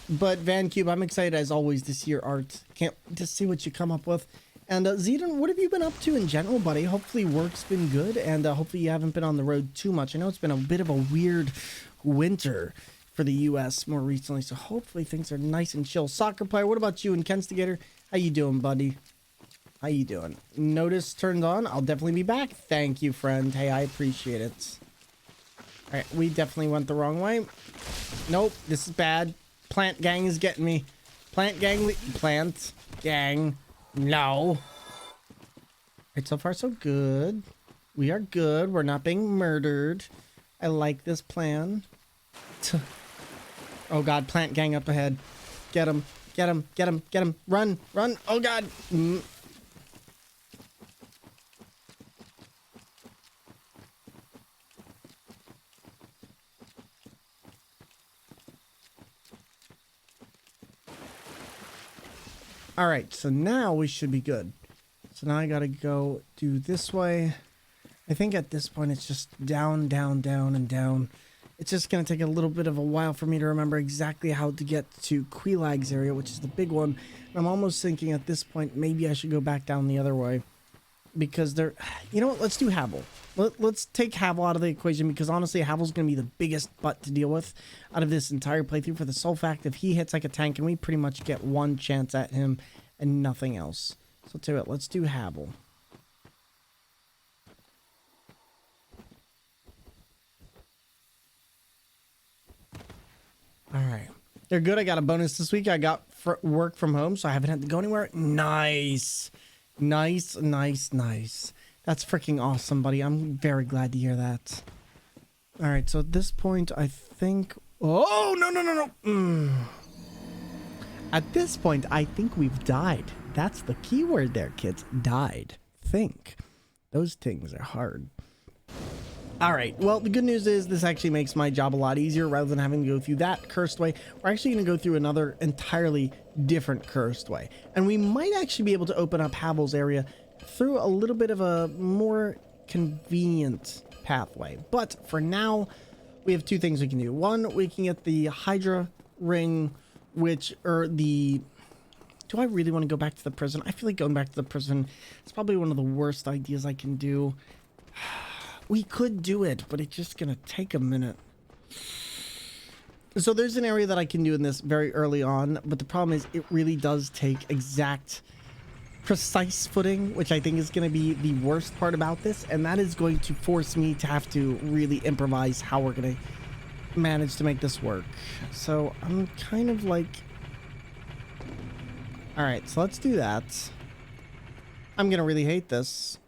But VanCube, I'm excited as always to see your art. Can't just see what you come up with. And Zedon, what have you been up to in general, buddy? Hopefully work's been good, and hopefully you haven't been on the road too much. I know it's been a bit of a weird winter for the U.S. more recently, so hopefully things are nice and chill. Soccer player, what about you and Kenstigator? How you doing, buddy? How you doing? Notice turned on. I'll definitely be back. Thank you, friend. Hey, I appreciate it. All right, we definitely went the wrong way. Nope, this is bad. Plant gang is getting me. Plant gang. No. Right, so far so good. We are good. We're not being murdered. I like this plan. Oh god, plant gang up ahead. Get him. Get him. Get him. Get him. Run. Run. Oh god. All right, so now we should be good. So now I gotta go do this way. I think at this point it's just down, down, down, and down. It's just gonna take a little bit of a while for me to remember exactly how to get to Quilag's area, which is the big one. And I'm almost thinking at this point maybe I should go back down the other way. Because they're... You know what? Let's do Havel. Let's take Havel out of the equation, because honestly Havel's gonna be the biggest butt to deal with out of this entire playthrough, for the sole fact if he hits like a tank and we pretty much get one chance at him and nothing else. So I'll tell you what, let's do Havel. Alright. They're good. I got a bonus this week. I got work from home, so I haven't had to go anywhere. Nice. Nice, nice, nice. That's freaking awesome, buddy. I'm very glad to hear that. Alright, so at this point, I think... Oh, no, no, no, no. At this point, I think we've died. That's the key word there, kids. Died. Think. Those things are hard. Alright, well, the good news is this actually makes my job a lot easier. Rather than having to go through that cursed way, we're actually going to go through another entirely different cursed way. And we might actually be able to open up Havel's area through a little bit of a more convenient pathway. But for now, we have two things we can do. One, we can get the Hydra ring, which, or the... Do I really want to go back to the prison? I feel like going back to the prison is probably one of the worst ideas I can do. We could do it, but it's just gonna take a minute. So there's an area that I can do in this very early on, but the problem is it really does take exact, precise footing, which I think is gonna be the worst part about this, and that is going to force me to have to really improvise how we're gonna manage to make this work. So I'm kind of like... Alright, so let's do that. I'm gonna really hate this.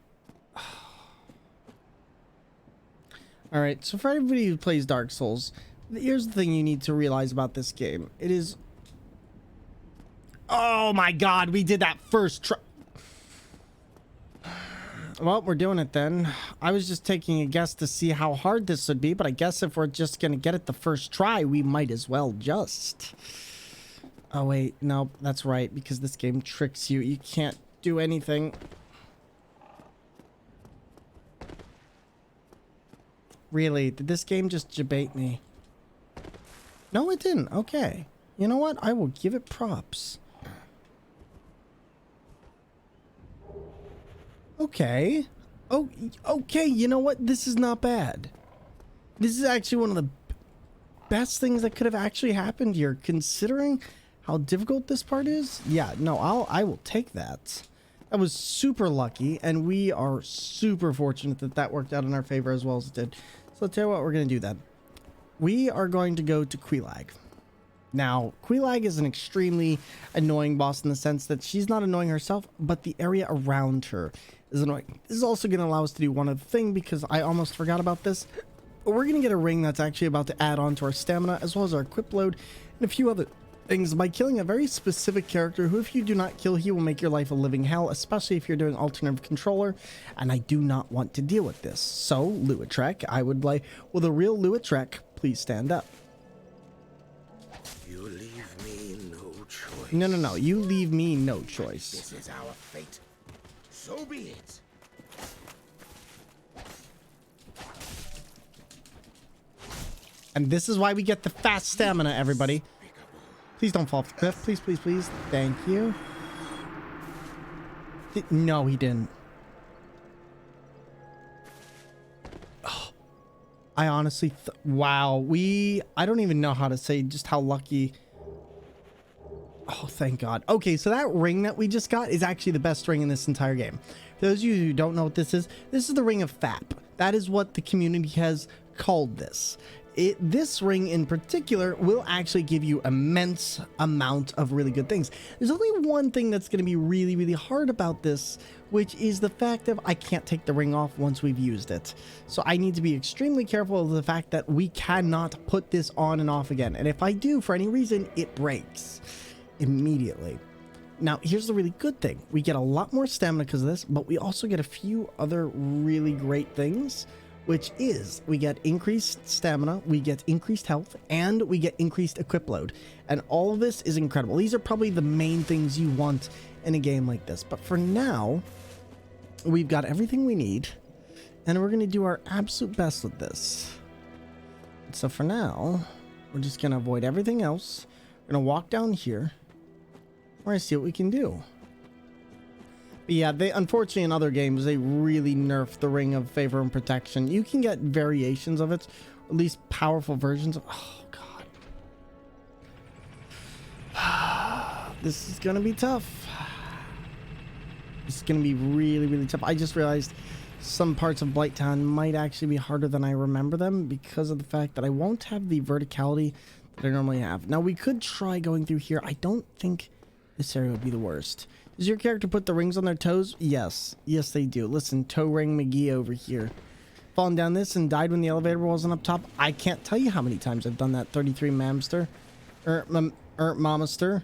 Alright, so for everybody who plays Dark Souls, here's the thing you need to realize about this game. It is... Oh my god, we did that first try. Well, we're doing it then. I was just taking a guess to see how hard this would be, but I guess if we're just gonna get it the first try, we might as well just... Oh wait, no, that's right, because this game tricks you. You can't do anything. Really? Did this game just debate me? No, it didn't. Okay. You know what? I will give it props. Okay. Oh, okay. You know what? This is not bad. This is actually one of the best things that could have actually happened here, considering how difficult this part is. Yeah, no, I will take that. That was super lucky, and we are super fortunate that that worked out in our favor as well as it did. So I'll tell you what we're going to do then. We are going to go to Quilag. Now, Quilag is an extremely annoying boss in the sense that she's not annoying herself, but the area around her is annoying. This is also going to allow us to do one other thing, because I almost forgot about this. We're going to get a ring that's actually about to add on to our stamina, as well as our equip load, and a few other things by killing a very specific character who, if you do not kill, he will make your life a living hell, especially if you're doing alternative controller, and I do not want to deal with this. So, Luatrek, I would like, will the real Luatrek please stand up? You leave me no choice. No, no, no, you leave me no choice. This is our fate. So be it. And this is why we get the fast stamina, everybody. Please don't fall off the cliff. Please, please, please. Thank you. No, he didn't. Oh, I honestly... Wow. I don't even know how to say just how lucky... Oh, thank God. Okay, so that ring that we just got is actually the best ring in this entire game. For those of you who don't know what this is the ring of FAP. That is what the community has called this. This ring in particular will actually give you immense amount of really good things. There's only one thing that's going to be really, really hard about this, which is the fact that I can't take the ring off once we've used it. So I need to be extremely careful of the fact that we cannot put this on and off again. And if I do, for any reason, it breaks immediately. Now, here's the really good thing. We get a lot more stamina because of this, but we also get a few other really great things, which is we get increased stamina, we get increased health, and we get increased equip load. And all of this is incredible. These are probably the main things you want in a game like this. But for now, we've got everything we need, and we're gonna do our absolute best with this. So for now, we're just gonna avoid everything else. We're gonna walk down here. We're gonna see what we can do. But yeah, they unfortunately in other games they really nerfed the Ring of Favor and Protection. You can get variations of it, or at least powerful versions of. Oh god, this is gonna be tough. This is gonna be really, really tough. I just realized some parts of Blighttown might actually be harder than I remember them because of the fact that I won't have the verticality that I normally have. Now we could try going through here. I don't think this area would be the worst. Does your character put the rings on their toes? Yes. Yes, they do. Listen, Toe Ring McGee over here. Fallen down this and died when the elevator wasn't up top. I can't tell you how many times I've done that. 33 Mamster. Mamaster.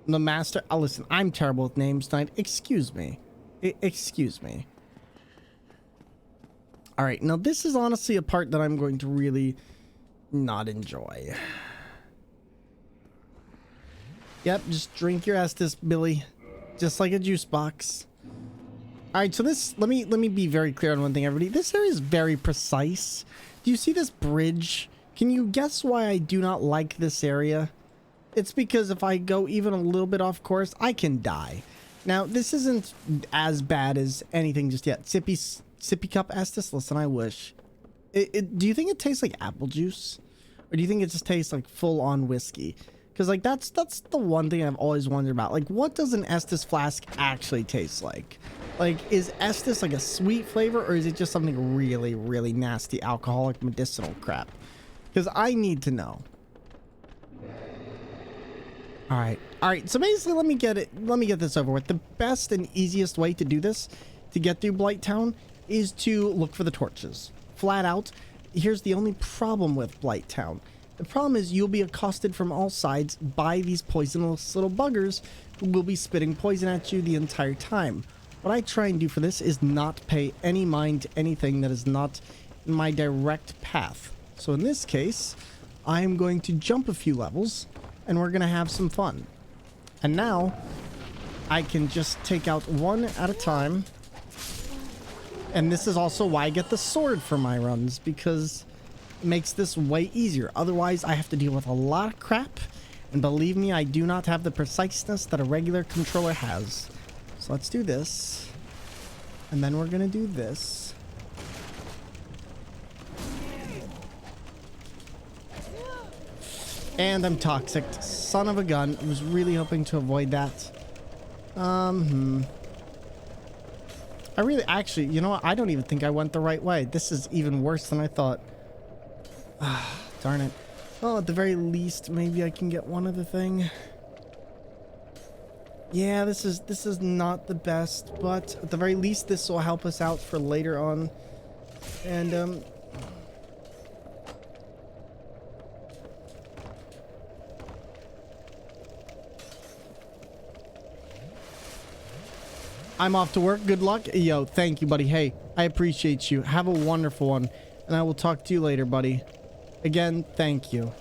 The Master. Oh, listen, I'm terrible with names tonight. Excuse me. Excuse me. Alright, now this is honestly a part that I'm going to really not enjoy. Yep, just drink your Estus, Billy. Just like a juice box. Alright, so this, let me be very clear on one thing, everybody. This area is very precise. Do you see this bridge? Can you guess why I do not like this area? It's because if I go even a little bit off course, I can die. Now, this isn't as bad as anything just yet. Sippy cup Estus? Listen, I wish. Do you think it tastes like apple juice? Or do you think it just tastes like full-on whiskey? Because, like, that's the one thing I've always wondered about. Like, what does an Estus flask actually taste like? Like, is Estus like a sweet flavor, or is it just something really, really nasty, alcoholic, medicinal crap? Because I need to know. Alright, so basically let me get this over with. The best and easiest way to do this, to get through Blighttown, is to look for the torches. Flat out. Here's the only problem with Blighttown. The problem is you'll be accosted from all sides by these poisonous little buggers who will be spitting poison at you the entire time. What I try and do for this is not pay any mind to anything that is not in my direct path. So in this case, I am going to jump a few levels and we're going to have some fun. And now I can just take out one at a time. And this is also why I get the sword for my runs, because it makes this way easier. Otherwise, I have to deal with a lot of crap. And believe me, I do not have the preciseness that a regular controller has. So let's do this. And then we're going to do this. And I'm toxic. Son of a gun. I was really hoping to avoid that. I really, actually, you know what? I don't even think I went the right way. This is even worse than I thought. Ah, darn it. Well, at the very least, maybe I can get one other thing. Yeah, this is not the best, but at the very least, this will help us out for later on. And, I'm off to work. Good luck. Yo, thank you, buddy. Hey, I appreciate you. Have a wonderful one. And I will talk to you later, buddy. Again, thank you.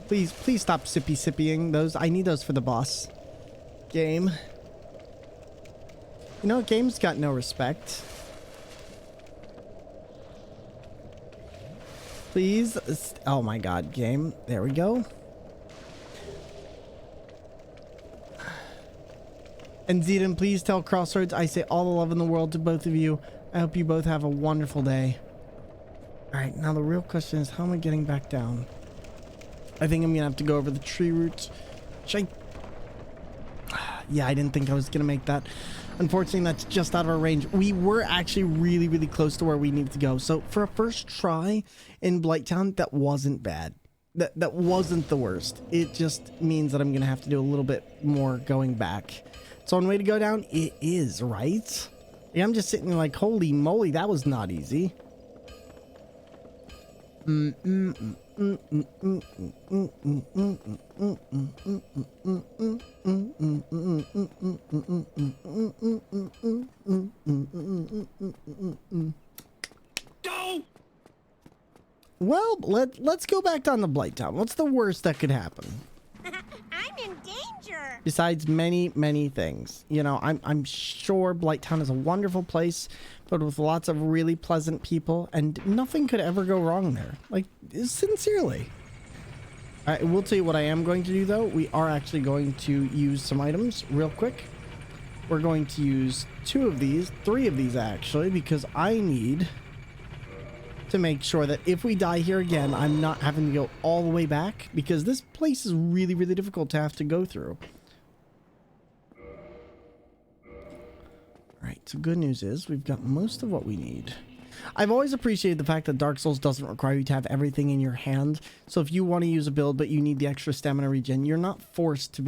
Please stop sippying those. I need those for the boss. Game. You know, game's got no respect. Please. Oh my god, game. There we go. And Zedon, please tell Crossroads I say all the love in the world to both of you. I hope you both have a wonderful day. Alright, now the real question is, how am I getting back down? I think I'm gonna have to go over the tree roots. Yeah, I didn't think I was gonna make that. Unfortunately, that's just out of our range. We were actually really, really close to where we needed to go. So for a first try in Blighttown, that wasn't bad. That wasn't the worst. It just means that I'm gonna have to do a little bit more going back. So one way to go down, it is, right? Yeah, I'm just sitting there like, holy moly, that was not easy. Well, let's go back down to Blighttown. What's the worst that could happen? I'm in danger. besides many things. You know, I'm sure Blighttown is a wonderful place, but with lots of really pleasant people, and nothing could ever go wrong there. Like, sincerely. I will tell you what I am going to do, though. We are actually going to use some items real quick. We're going to use 2 of these, 3 of these actually, because I need to make sure that if we die here again, I'm not having to go all the way back, because this place is really difficult to have to go through. Alright, so good news is we've got most of what we need. I've always appreciated the fact that Dark Souls doesn't require you to have everything in your hand. So if you want to use a build but you need the extra stamina regen, you're not forced to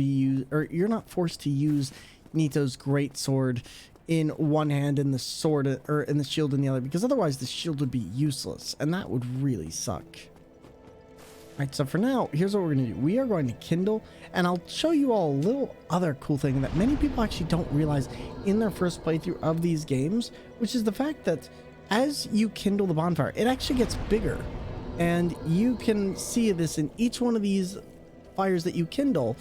use Nito's great sword in one hand and the sword or in the shield in the other, because otherwise the shield would be useless and that would really suck. Alright, so for now, here's what we're going to do. We are going to kindle, and I'll show you all a little other cool thing that many people actually don't realize in their first playthrough of these games, which is the fact that as you kindle the bonfire, it actually gets bigger. And you can see this in each one of these fires that you kindle,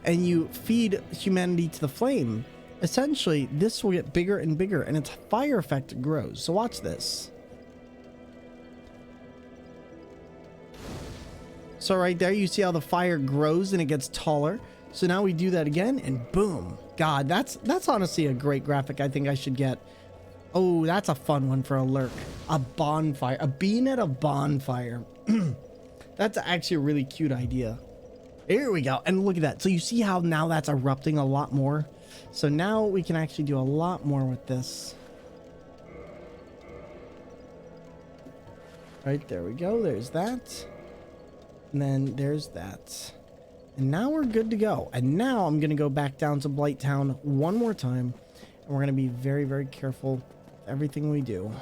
and you feed humanity to the flame. Essentially, this will get bigger and bigger, and its fire effect grows. So watch this. So right there, you see how the fire grows and it gets taller. So now we do that again, and boom. God, that's honestly a great graphic I think I should get. Oh, that's a fun one for a lurk. A bonfire. A bean at a bonfire. That's actually a really cute idea. Here we go. And look at that. So you see how now that's erupting a lot more? So now we can actually do a lot more with this. Right, there we go. There's that. And then there's that. And now we're good to go. And now I'm going to go back down to Blighttown one more time. And we're going to be very careful with everything we do.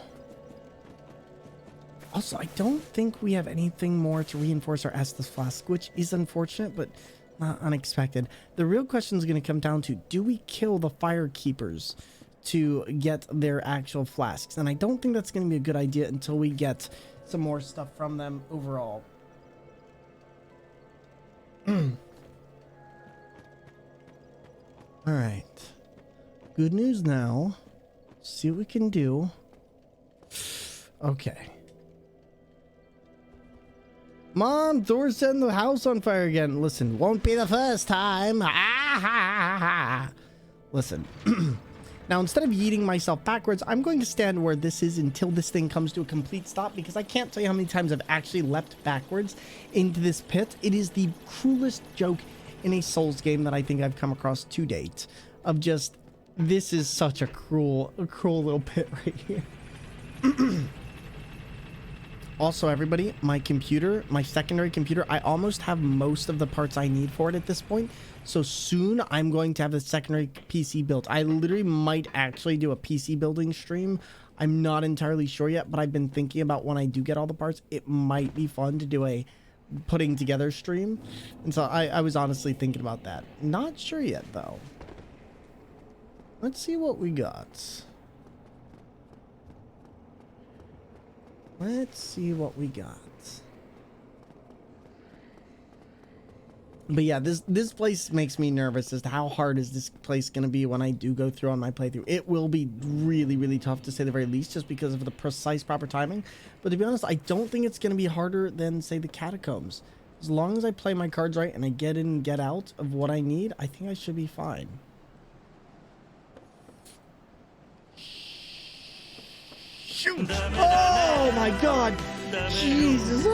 Also, I don't think we have anything more to reinforce our Estus flask, which is unfortunate, but not unexpected. The real question is going to come down to, do we kill the fire keepers to get their actual flasks? And I don't think that's going to be a good idea until we get some more stuff from them overall. All right. Good news now. See what we can do. Okay. Mom, Thor setting the house on fire again. Listen, won't be the first time. Listen. Now, instead of yeeting myself backwards, I'm going to stand where this is until this thing comes to a complete stop, because I can't tell you how many times I've actually leapt backwards into this pit. It is the cruelest joke in a Souls game that I think I've come across to date. Of just, this is such a cruel little pit right here. Also, everybody, my computer, my secondary computer, I almost have most of the parts I need for it at this point. So soon I'm going to have the secondary PC built. I literally might actually do a PC building stream. I'm not entirely sure yet, but I've been thinking about when I do get all the parts, it might be fun to do a putting together stream. And so I was honestly thinking about that. Not sure yet, though. Let's see what we got. Let's see what we got. But yeah, this place makes me nervous as to how hard is this place going to be when I do go through on my playthrough. It will be really tough, to say the very least, just because of the precise proper timing. But to be honest, I don't think it's going to be harder than, say, the catacombs. As long as I play my cards right and I get in and get out of what I need, I think I should be fine. Shoot! Oh my god! Jesus!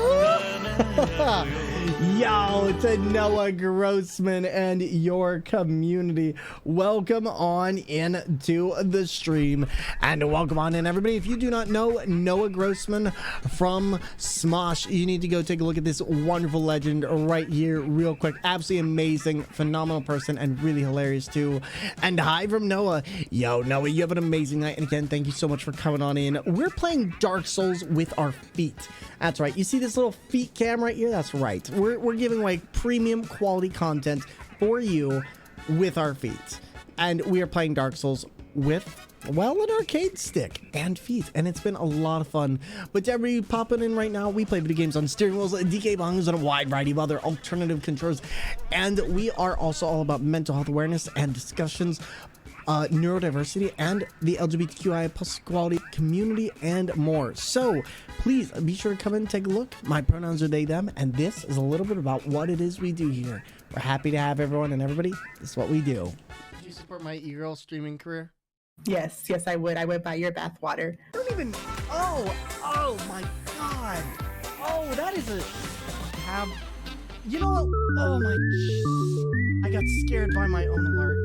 Yo, to Noah Grossman and your community, welcome on into the stream, and welcome on in, everybody. If you do not know Noah Grossman from Smosh, you need to go take a look at this wonderful legend right here real quick. Absolutely amazing, phenomenal person, and really hilarious too. And hi from Noah. Yo, Noah, you have an amazing night, and again, thank you so much for coming on in. We're playing Dark Souls with our feet. That's right. You see this little feet cam right here? That's right. We're giving away premium quality content for you with our feet. And we are playing Dark Souls with, well, an arcade stick and feet, and it's been a lot of fun. But to everybody popping in right now, we play video games on steering wheels, DK bongs, and a wide variety of other alternative controls, and we are also all about mental health awareness and discussions, neurodiversity, and the LGBTQI plus equality community, and more. So please be sure to come in and take a look. My pronouns are they, them, and this is a little bit about what it is we do here. We're happy to have everyone and everybody. This is what we do. Do you support my e-girl streaming career? Yes, yes, I would. I would buy your bath water. I don't even. Oh my God. Oh, that is a tab. You know what? Oh my. I got scared by my own alert.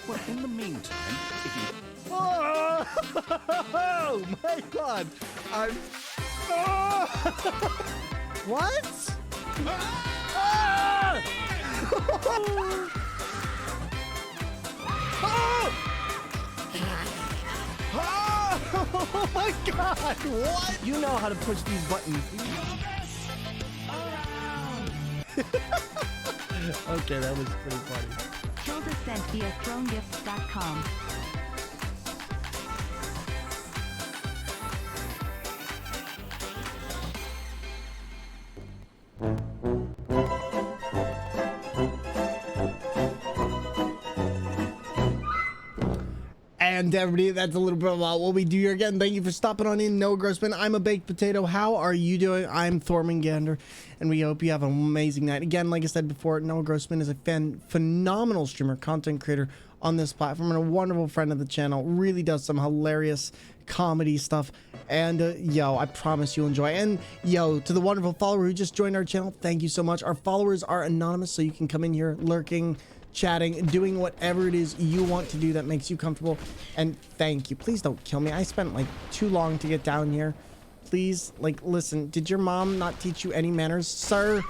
Well, in the meantime, if you... Oh my God. I'm... Oh. What? Ah! Oh! Oh my God! What? You know how to push these buttons. Okay, that was pretty funny. Shoulder sent via thronegifts.com. And everybody, that's a little bit about what we do here. Again, thank you for stopping on in. Noah Grossman, I'm a baked potato. How are you doing? I'm Thormangander, and we hope you have an amazing night. Again, like I said before, Noah Grossman is a phenomenal streamer, content creator on this platform, and a wonderful friend of the channel. Really does some hilarious comedy stuff. And yo, I promise you'll enjoy. And yo, to the wonderful follower who just joined our channel, thank you so much. Our followers are anonymous, so you can come in here lurking, chatting, doing whatever it is you want to do that makes you comfortable. And thank you. Please don't kill me. I spent like too long to get down here. Please, like, listen, did your mom not teach you any manners, sir?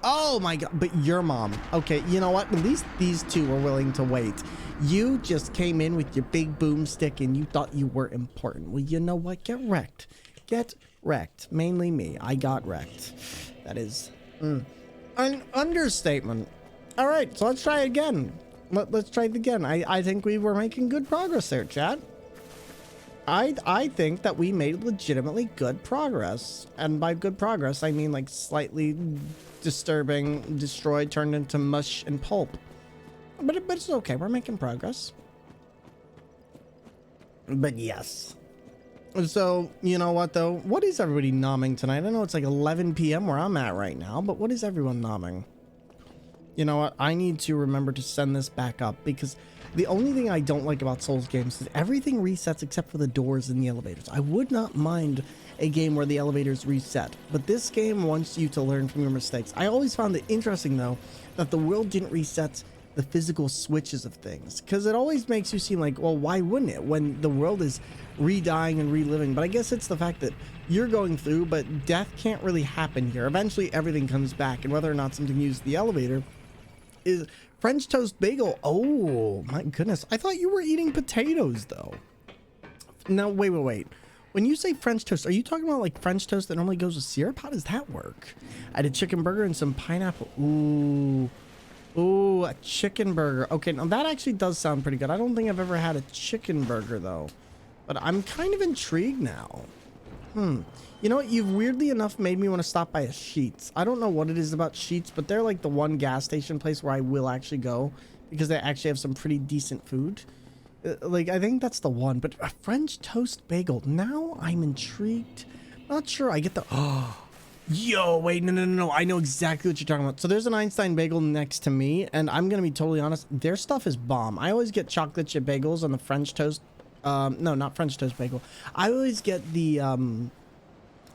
Oh my God, but your mom. Okay, you know what? At least these two were willing to wait. You just came in with your big boomstick and you thought you were important. Well, you know what? Get wrecked. Get wrecked. Mainly me. I got wrecked. That is an understatement. All right, so let's try it again. Let's try it again. I think we were making good progress there, chat. I think that we made legitimately good progress. And by good progress, I mean like slightly disturbing, destroyed, turned into mush and pulp. But it's okay. We're making progress. But yes. So, you know what, though? What is everybody nomming tonight? I know it's like 11 p.m. where I'm at right now, but what is everyone nomming? You know what? I need to remember to send this back up, because the only thing I don't like about Souls games is everything resets except for the doors and the elevators. I would not mind a game where the elevators reset, but this game wants you to learn from your mistakes. I always found it interesting, though, that the world didn't reset the physical switches of things, because it always makes you seem like, well, why wouldn't it when the world is re-dying and reliving? But I guess it's the fact that you're going through, but death can't really happen here. Eventually everything comes back, and whether or not something uses the elevator is French toast bagel. Oh my goodness, I thought you were eating potatoes though. No, wait. When you say French toast, are you talking about like French toast that normally goes with syrup? How does that work? I had a chicken burger and some pineapple. Ooh, a chicken burger. Okay, now that actually does sound pretty good. I don't think I've ever had a chicken burger though, but I'm kind of intrigued now. You know what? You've weirdly enough made me want to stop by a Sheetz. I don't know what it is about Sheetz, but they're like the one gas station place where I will actually go because they actually have some pretty decent food. Like, I think that's the one. But a French toast bagel. Now I'm intrigued. Not sure I get the... Oh, yo, wait, no. I know exactly what you're talking about. So there's an Einstein bagel next to me, and I'm going to be totally honest. Their stuff is bomb. I always get chocolate chip bagels on the French toast. No, not French toast bagel. I always get the...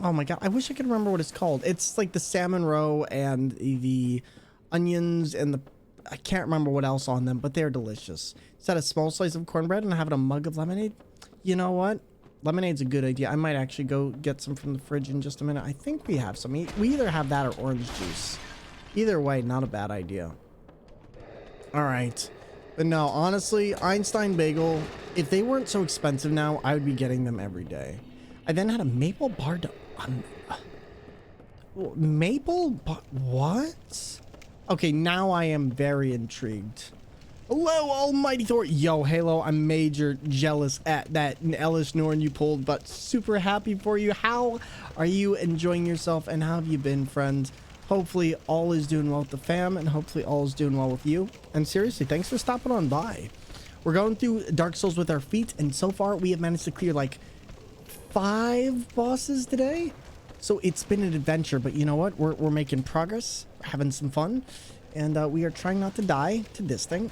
Oh my God, I wish I could remember what it's called. It's like the salmon roe and the onions and the... I can't remember what else on them, but they're delicious. Set a small slice of cornbread and have it a mug of lemonade. You know what? Lemonade's a good idea. I might actually go get some from the fridge in just a minute. I think we have some. We either have that or orange juice. Either way, not a bad idea. All right. But no, honestly, Einstein bagel, if they weren't so expensive now, I would be getting them every day. I then had a maple bar... what? Okay, now I am very intrigued. Hello, almighty Thor. Yo, Halo, I'm major jealous at that Ellis Norn you pulled, but super happy for you. How are you enjoying yourself, and how have you been, friends? Hopefully all is doing well with the fam, and hopefully all is doing well with you. And seriously, thanks for stopping on by. We're going through Dark Souls with our feet, and so far we have managed to clear like 5 bosses today. So it's been an adventure, but you know what? We're making progress, having some fun. And we are trying not to die to this thing.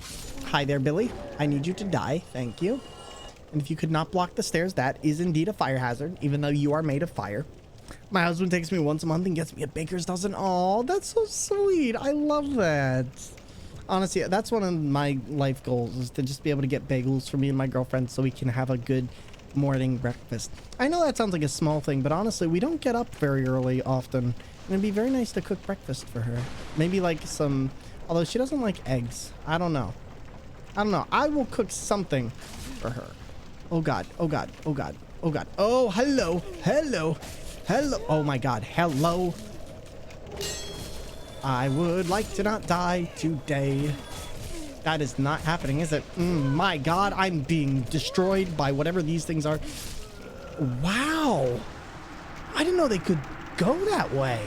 Hi there, Billy. I need you to die. Thank you. And if you could not block the stairs, that is indeed a fire hazard, even though you are made of fire. My husband takes me once a month and gets me a baker's dozen. Oh, that's so sweet. I love that. Honestly, that's one of my life goals, is to just be able to get bagels for me and my girlfriend so we can have a good morning breakfast. I know that sounds like a small thing, but honestly, we don't get up very early often. And it'd be very nice to cook breakfast for her. Maybe like some, although she doesn't like eggs. I don't know. I will cook something for her. Oh God, oh God, oh God, oh God. Oh, hello, hello, hello. Oh my God, hello. I would like to not die today. That is not happening, is it? My God, I'm being destroyed by whatever these things are. Wow. I didn't know they could go that way.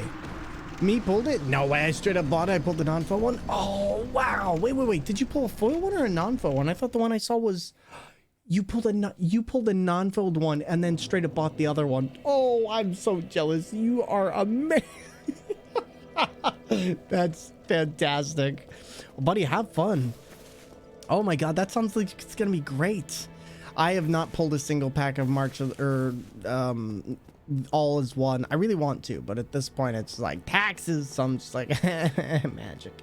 Me pulled it? No way. I straight up bought it. I pulled the non-foil one. Oh, wow. Wait. Did you pull a foil one or a non-foil one? I thought the one I saw was... You pulled a non-foiled one and then straight up bought the other one. Oh, I'm so jealous. You are amazing. That's fantastic. Well, buddy, have fun. Oh my God, that sounds like it's gonna be great. I have not pulled a single pack of March or All is One. I really want to, but at this point it's like taxes, so I'm just like magic.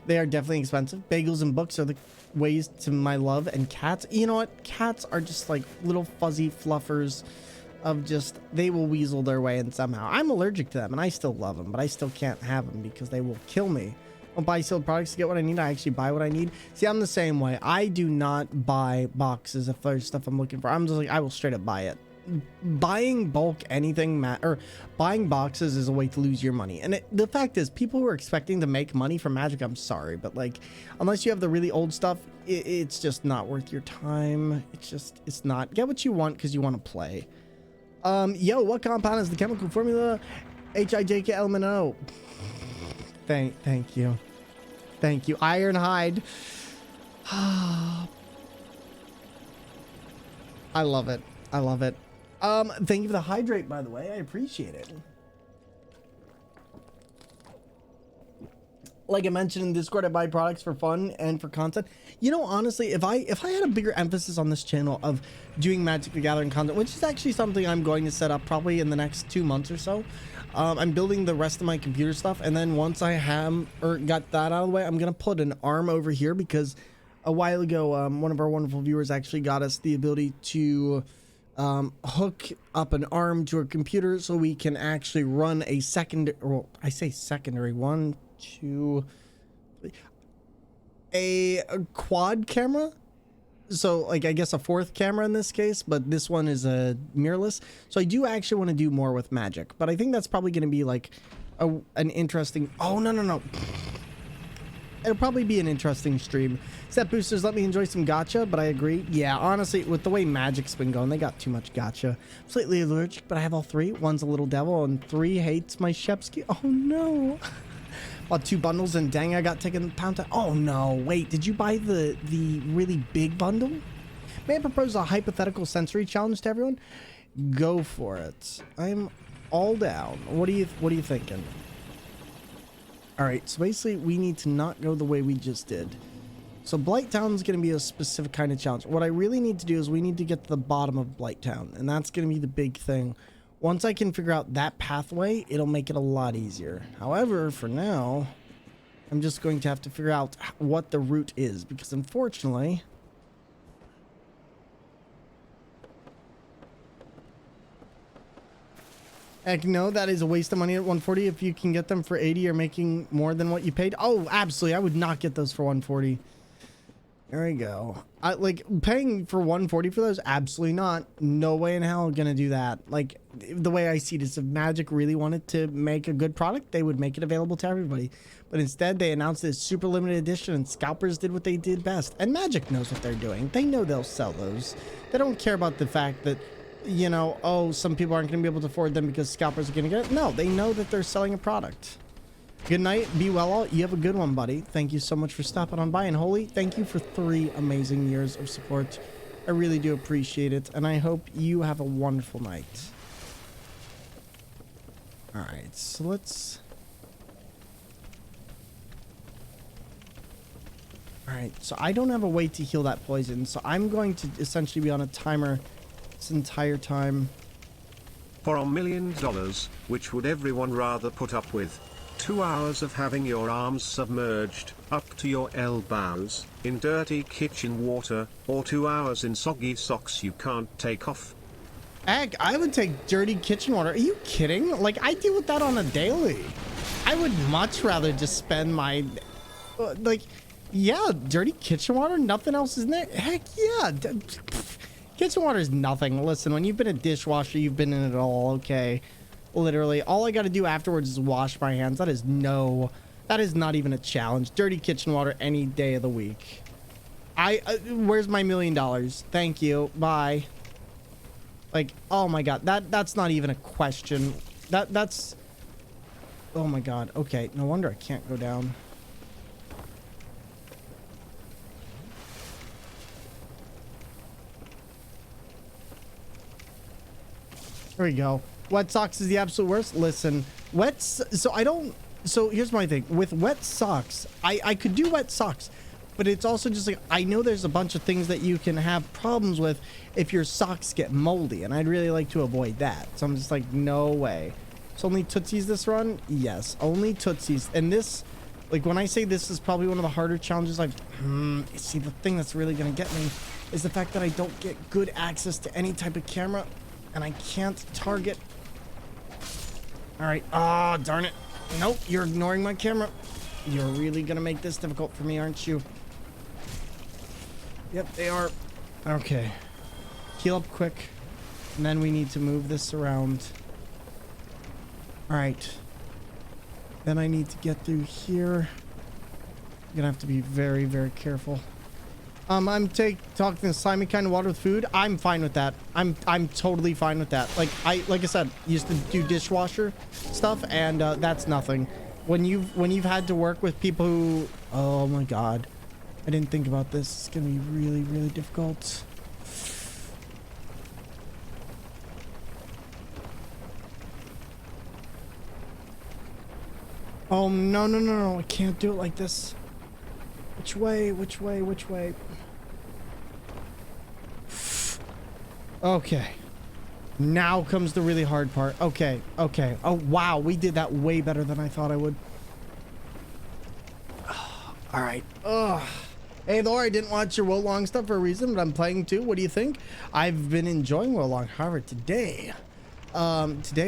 They are definitely expensive. Bagels and books are the ways to my love, and cats. You know what? Cats are just like little fuzzy fluffers of just, they will weasel their way in somehow. I'm allergic to them and I still love them, but I still can't have them because they will kill me. I don't buy sealed products to get what I need. I actually buy what I need. See, I'm the same way. I do not buy boxes if there's stuff I'm looking for. I'm just like, I will straight up buy it. Buying bulk anything or buying boxes is a way to lose your money. And the fact is, people who are expecting to make money from Magic, I'm sorry, but like, unless you have the really old stuff, it's just not worth your time. It's not. Get what you want because you want to play. Yo, what compound is the chemical formula? HIJKLMNO. Thank you. Thank you. Ironhide. I love it. I love it. Thank you for the hydrate, by the way. I appreciate it. Like I mentioned in Discord, I buy products for fun and for content. You know, honestly, if I had a bigger emphasis on this channel of doing Magic the Gathering content, which is actually something I'm going to set up probably in the next 2 months or so. I'm building the rest of my computer stuff, and then once I have got that out of the way, I'm gonna put an arm over here because a while ago, one of our wonderful viewers actually got us the ability to hook up an arm to our computer so we can actually run a a quad camera. So like, I guess a 4th camera in this case, but this one is a mirrorless. So I do actually want to do more with Magic, but I think that's probably going to be like an interesting, oh no, it'll probably be an interesting stream. Set boosters let me enjoy some gacha, but I agree. Yeah, honestly, with the way Magic's been going, they got too much gacha. I'm slightly allergic, but I have all 3. One's a little devil and 3 hates my Shepsky. Oh no. Bought 2 bundles and dang, I got taken pound time. Oh no, wait, did you buy the really big bundle? May I propose a hypothetical sensory challenge to everyone? Go for it. I'm all down. What are you thinking? All right, so basically we need to not go the way we just did. So Blighttown is going to be a specific kind of challenge. What I really need to do is we need to get to the bottom of Blighttown, and that's going to be the big thing. Once I can figure out that pathway, it'll make it a lot easier. However, for now, I'm just going to have to figure out what the route is, because unfortunately... Heck no, that is a waste of money at 140. If you can get them for 80, you're making more than what you paid. Oh, absolutely. I would not get those for 140. There we go. Like paying for 140 for those? Absolutely not. No way in hell gonna do that. Like the way I see it is if Magic really wanted to make a good product, they would make it available to everybody. But instead they announced this super limited edition and scalpers did what they did best. And Magic knows what they're doing. They know they'll sell those. They don't care about the fact that, you know, oh, some people aren't gonna be able to afford them because scalpers are gonna get it. No, they know that they're selling a product. Good night. Be well all. You have a good one, buddy. Thank you so much for stopping on by. And Holy, thank you for 3 amazing years of support. I really do appreciate it. And I hope you have a wonderful night. All right. So let's... All right. So I don't have a way to heal that poison. So I'm going to essentially be on a timer this entire time. For $1 million, which would everyone rather put up with? 2 hours of having your arms submerged, up to your elbows, in dirty kitchen water, or 2 hours in soggy socks you can't take off? Heck, I would take dirty kitchen water. Are you kidding? Like, I deal with that on a daily. I would much rather just spend my... like, yeah, dirty kitchen water? Nothing else is in there? Heck, yeah. Kitchen water is nothing. Listen, when you've been a dishwasher, you've been in it all, okay? Literally, all I got to do afterwards is wash my hands. That is not even a challenge. Dirty kitchen water any day of the week. Where's my $1 million? Thank you. Bye. Like, oh my god, that's not even a question. That's, oh my god. Okay, no wonder I can't go down. There we go. Wet socks is the absolute worst. Listen, so here's my thing with wet socks. I could do wet socks, but it's also just like, I know there's a bunch of things that you can have problems with if your socks get moldy, and I'd really like to avoid that. So I'm just like, no way. So only Tootsies this run? Yes, only Tootsies. And this, like when I say this is probably one of the harder challenges I've, see, the thing that's really gonna get me is the fact that I don't get good access to any type of camera, and I can't target. All right. Oh, darn it. Nope, you're ignoring my camera. You're really gonna make this difficult for me, aren't you? Yep, they are. Okay. Heal up quick. And then we need to move this around. All right. Then I need to get through here. I'm gonna have to be very, very careful. I'm talking the slimy kind of water with food. I'm fine with that. I'm totally fine with that. Like I said, used to do dishwasher stuff, and that's nothing. When you've had to work with people who, oh my god, I didn't think about this. It's gonna be really, really difficult. Oh no! I can't do it like this. Which way? Which way? Which way? Okay. Now comes the really hard part. Okay. Okay. Oh, wow. We did that way better than I thought I would. All right. Ugh. Hey, Thor, I didn't watch your Wolong stuff for a reason, but I'm playing too. What do you think? I've been enjoying Wolong. However, today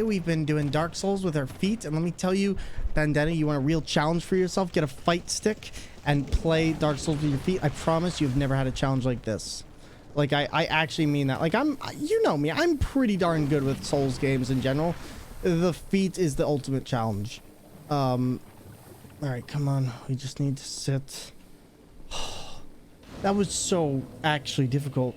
we've been doing Dark Souls with our feet. And let me tell you, Bandana, you want a real challenge for yourself? Get a fight stick and play Dark Souls with your feet. I promise you've never had a challenge like this. Like, I actually mean that. Like, you know me, I'm pretty darn good with Souls games in general. The feet is the ultimate challenge. All right, come on. We just need to sit. That was so actually difficult.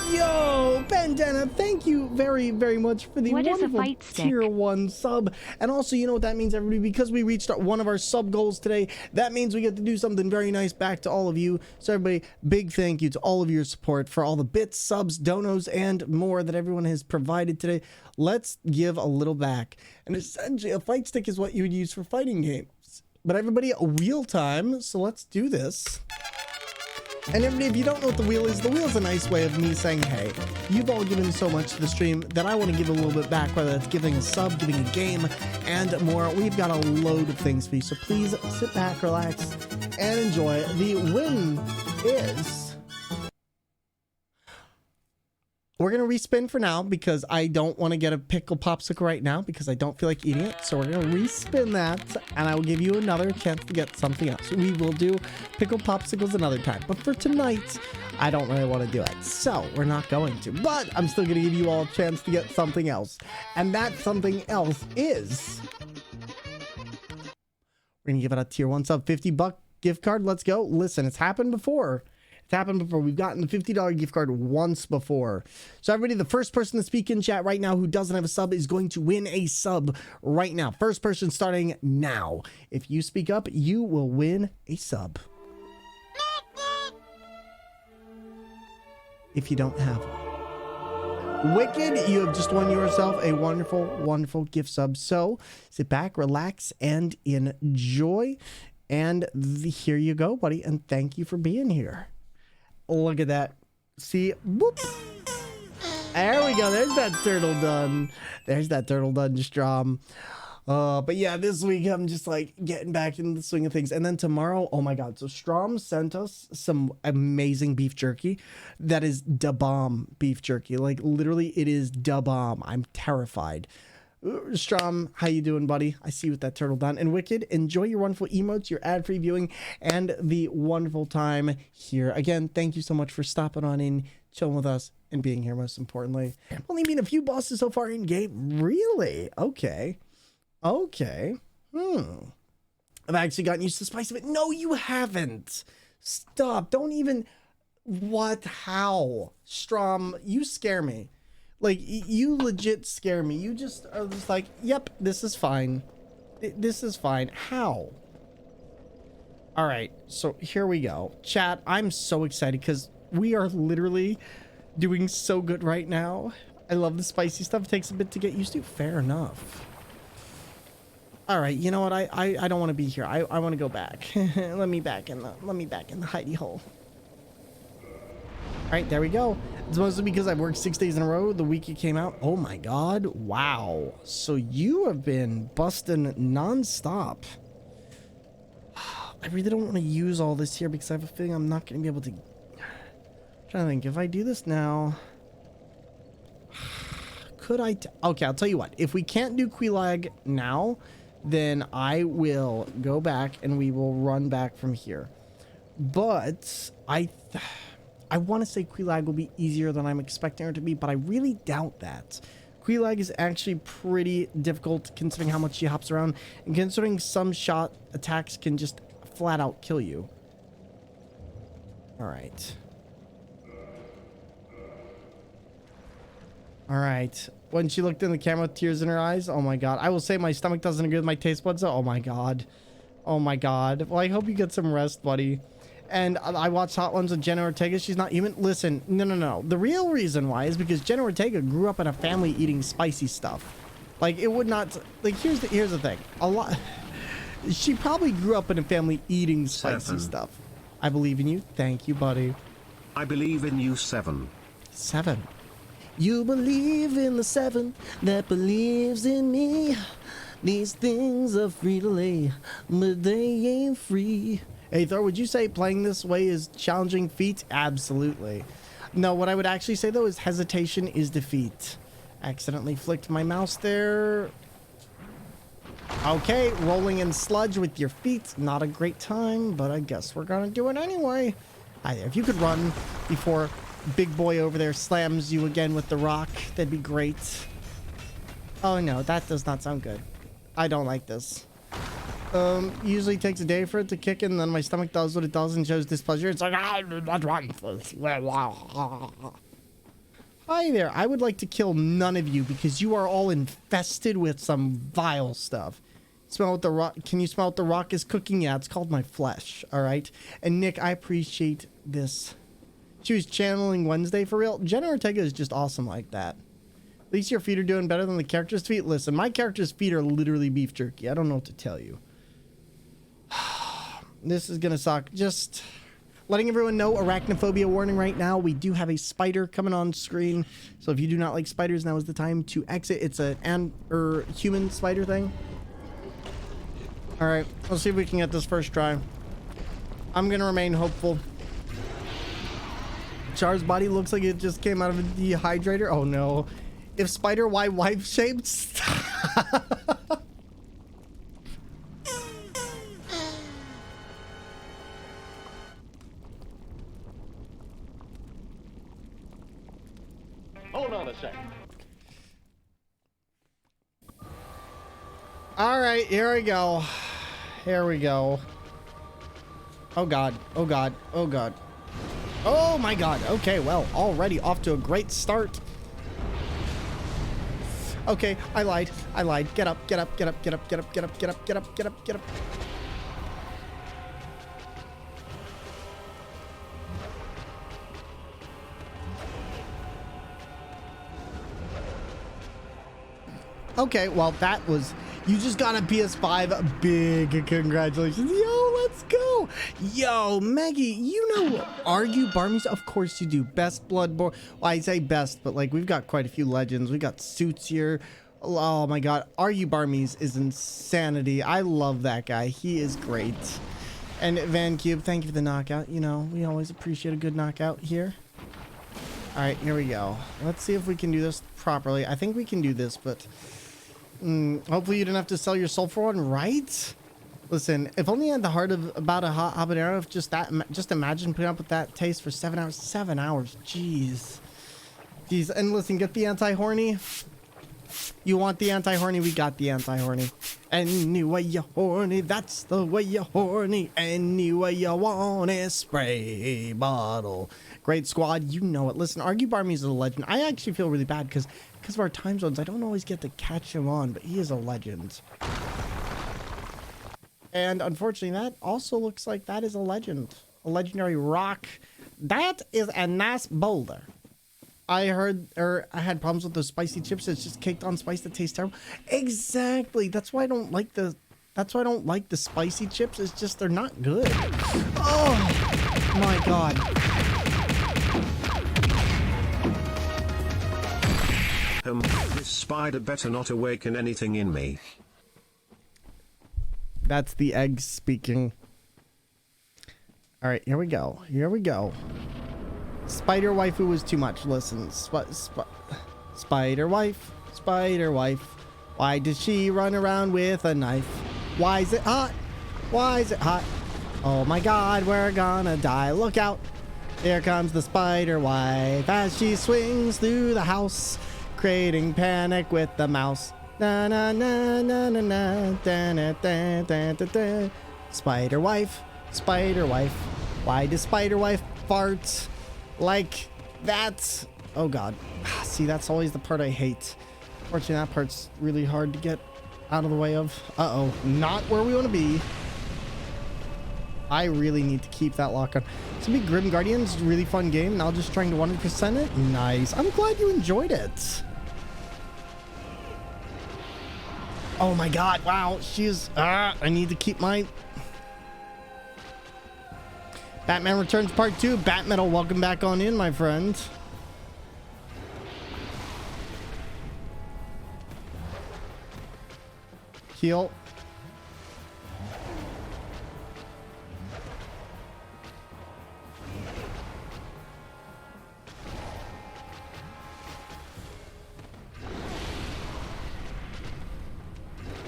Yo, Bandana, thank you very, very much for the wonderful tier 1 sub. And also, you know what that means, everybody? Because we reached one of our sub goals today, that means we get to do something very nice back to all of you. So everybody, big thank you to all of your support for all the bits, subs, donos, and more that everyone has provided today. Let's give a little back. And essentially, a fight stick is what you would use for fighting games. But everybody, wheel time, so let's do this. And everybody, if you don't know what the wheel is a nice way of me saying, hey, you've all given so much to the stream that I want to give a little bit back, whether it's giving a sub, giving a game, and more. We've got a load of things for you, so please sit back, relax, and enjoy. The win is We're going to respin for now because I don't want to get a pickle popsicle right now because I don't feel like eating it. So we're going to respin that and I will give you another chance to get something else. We will do pickle popsicles another time. But for tonight, I don't really want to do it. So we're not going to. But I'm still going to give you all a chance to get something else. And that something else is... We're going to give it a tier 1 sub, $50 gift card. Let's go. Listen, it's happened before. It's happened before. We've gotten the $50 gift card once before. So everybody, the first person to speak in chat right now who doesn't have a sub is going to win a sub right now. First person starting now. If you speak up, you will win a sub. If you don't have one. Wicked, you have just won yourself a wonderful, wonderful gift sub. So sit back, relax, and enjoy. And here you go, buddy. And thank you for being here. Look at that. See? Whoop. There we go. There's that turtle done. There's that turtle done, Strom. But yeah, this week I'm just like getting back in the swing of things. And then tomorrow, oh my God. So Strom sent us some amazing beef jerky. That is da bomb beef jerky. Like literally it is da bomb. I'm terrified. Strom, how you doing, buddy? I see you with that turtle done. And Wicked, enjoy your wonderful emotes, your ad-free viewing, and the wonderful time here. Again, thank you so much for stopping on in, chilling with us, and being here, most importantly. Only been a few bosses so far in game. Really? Okay. Okay. I've actually gotten used to the spice of it. No, you haven't. Stop. Don't even... What? How? Strom, you scare me. Like, you legit scare me. You just are just like, yep, this is fine. This is fine. How? All right, so here we go. Chat, I'm so excited because we are literally doing so good right now. I love the spicy stuff. It takes a bit to get used to. Fair enough. All right, you know what? I don't want to be here. I want to go back. let me back in the hidey hole. All right, there we go. It's mostly because I've worked 6 days in a row the week it came out. Oh my God. Wow. So you have been busting nonstop. I really don't want to use all this here because I have a feeling I'm not going to be able to... I'm trying to think. If I do this now... Could I... Okay, I'll tell you what. If we can't do Quelaag now, then I will go back and we will run back from here. But I want to say Quelaag will be easier than I'm expecting it to be, but I really doubt that. Quelaag is actually pretty difficult considering how much she hops around and considering some shot attacks can just flat out kill you. All right. All right. When she looked in the camera with tears in her eyes, oh my God. I will say my stomach doesn't agree with my taste buds. Oh my God. Oh my God. Well, I hope you get some rest, buddy. And I watched Hot Ones with Jenna Ortega. She's not human. Listen, no. The real reason why is because Jenna Ortega grew up in a family eating spicy stuff. Like, it would not... Like, here's the thing. A lot... She probably grew up in a family eating spicy stuff. I believe in you. Thank you, buddy. I believe in you, 7. 7. You believe in the 7 that believes in me. These things are free to lay, but they ain't free. Hey, Thor, would you say playing this way is challenging feat? Absolutely. No, what I would actually say, though, is hesitation is defeat. Accidentally flicked my mouse there. Okay, rolling in sludge with your feet. Not a great time, but I guess we're gonna do it anyway. Hi there. If you could run before big boy over there slams you again with the rock, that'd be great. Oh, no, that does not sound good. I don't like this. Usually takes a day for it to kick in, and then my stomach does what it does and shows displeasure. It's like, I did not want this. Hi there. I would like to kill none of you because you are all infested with some vile stuff. Smell what the rock... Can you smell what the rock is cooking? Yeah, it's called my flesh, all right? And Nick, I appreciate this. She was channeling Wednesday for real. Jenna Ortega is just awesome like that. At least your feet are doing better than the character's feet. Listen, my character's feet are literally beef jerky. I don't know what to tell you. This is gonna suck. Just letting everyone know, arachnophobia warning right now. We do have a spider coming on screen. So if you do not like spiders, now is the time to exit. It's a human spider thing. All right, let's see if we can get this first try. I'm gonna remain hopeful. Char's body looks like it just came out of a dehydrator. Oh no. If spider wife shaped. Hold on a sec. All right, here we go. Here we go. Oh god. Oh god. Oh god. Oh my god. Okay, well, already off to a great start. Okay, I lied. I lied. Get up, get up, get up, get up, get up, get up, get up, get up, get up, get up. Okay, well, that was... You just got a PS5. Big congratulations. Yo, let's go. Yo, Maggie, you know Argue Barmies? Of course you do. Best Bloodborne. Well, I say best, but like we've got quite a few legends. We got Suits here. Oh my god. Argue Barmies is insanity. I love that guy. He is great. And Van Cube, thank you for the knockout. You know, we always appreciate a good knockout here. All right, here we go. Let's see if we can do this properly. I think we can do this, but... hopefully you didn't have to sell your soul for one, right? Listen, if only I had the heart of about a hot habanero, if just imagine putting up with that taste for 7 hours. 7 hours, jeez. Jeez, and listen, get the anti-horny. You want the anti-horny, we got the anti-horny. Anyway you horny, that's the way you horny. Anyway you want it, spray bottle. Great squad, you know it. Listen, Argue Barmies is a legend. I actually feel really bad because of our time zones, I don't always get to catch him on, but he is a legend. And unfortunately, that also looks like that is a legend. A legendary rock. That is a nice boulder. I had problems with those spicy chips. It's just caked on spice that tastes terrible. Exactly. That's why I don't like the spicy chips. It's just they're not good. Oh my god. This spider better not awaken anything in me. That's the egg speaking. All right, here we go. Here we go. Spider waifu was too much. Listen, spider wife, spider wife. Why does she run around with a knife? Why is it hot? Why is it hot? Oh my god, we're gonna die. Look out. Here comes the spider wife as she swings through the house, creating panic with the mouse. Na na na na na na da, na, da, da, da, da. Spider wife, spider wife. Why does spider wife fart like that? Oh god. See, that's always the part I hate. Fortunately, that part's really hard to get out of the way of. Uh-oh, not where we want to be. I really need to keep that lock on. It's gonna be Grim Guardians, really fun game. Now just trying to 100% it. Nice. I'm glad you enjoyed it. Oh my god, wow, she's... I need to keep my... Batman Returns Part 2. Batmetal, welcome back on in, my friend. Heal.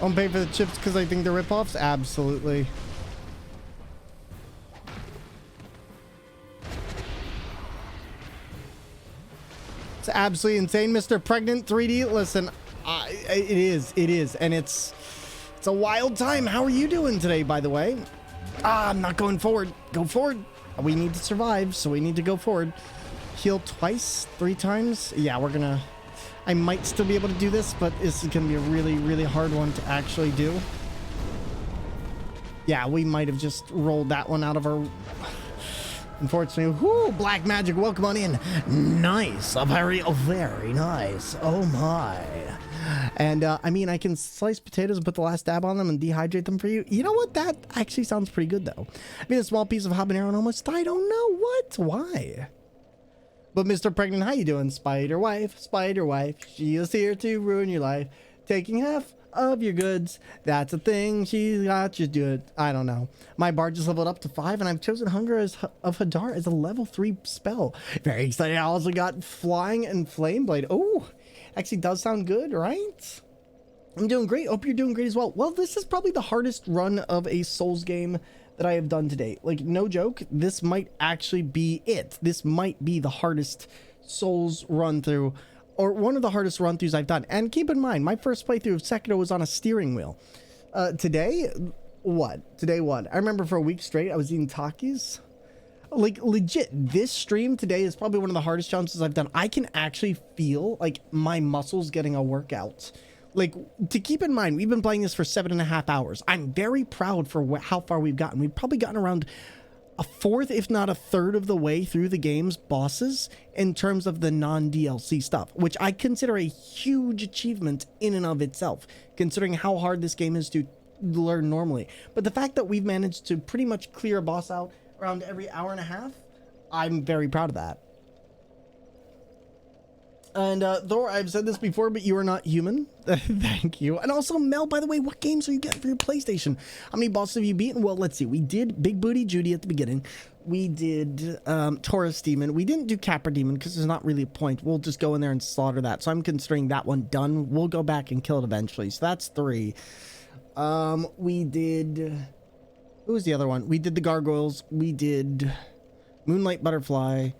I'll pay for the chips because I think they're ripoffs? Absolutely. It's absolutely insane, Mr. Pregnant 3D. Listen, it is. And it's a wild time. How are you doing today, by the way? I'm not going forward. Go forward. We need to survive, so we need to go forward. Heal twice, 3 times. Yeah, we're gonna... I might still be able to do this, but this is going to be a really, really hard one to actually do. Yeah, we might have just rolled that one out of our... Unfortunately, whoo, Black Magic, welcome on in. Nice, very nice. Oh my. And I mean, I can slice potatoes and put the last dab on them and dehydrate them for you. You know what? That actually sounds pretty good, though. I mean, a small piece of habanero and almost died. I don't know what. Why? But Mr. Pregnant, how you doing? Spider wife, she is here to ruin your life. Taking half of your goods. That's a thing she's got you do it. I don't know. My bar just leveled up to 5, and I've chosen Hunger of Hadar as a level 3 spell. Very excited. I also got Flying and Flame Blade. Oh, actually does sound good, right? I'm doing great. Hope you're doing great as well. Well, this is probably the hardest run of a Souls game that I have done to date. Like, no joke, this might actually be it. This might be the hardest Souls run through, or one of the hardest run throughs I've done. And keep in mind, my first playthrough of Sekiro was on a steering wheel. Today, what? I remember for a week straight, I was eating Takis. Like, legit, this stream today is probably one of the hardest challenges I've done. I can actually feel, like, my muscles getting a workout. Like, to keep in mind, we've been playing this for 7.5 hours. I'm very proud for how far we've gotten. We've probably gotten around a fourth, if not a third of the way through the game's bosses in terms of the non-DLC stuff, which I consider a huge achievement in and of itself, considering how hard this game is to learn normally. But the fact that we've managed to pretty much clear a boss out around every hour and a half, I'm very proud of that. And Thor, I've said this before, but you are not human. Thank you. And also, Mel, by the way, what games are you getting for your PlayStation? How many bosses have you beaten? Well, let's see. We did Big Booty Judy at the beginning. We did Taurus Demon. We didn't do Capra Demon because there's not really a point. We'll just go in there and slaughter that. So I'm considering that one done. We'll go back and kill it eventually. So that's 3. We did... Who was the other one? We did the Gargoyles. We did Moonlight Butterfly.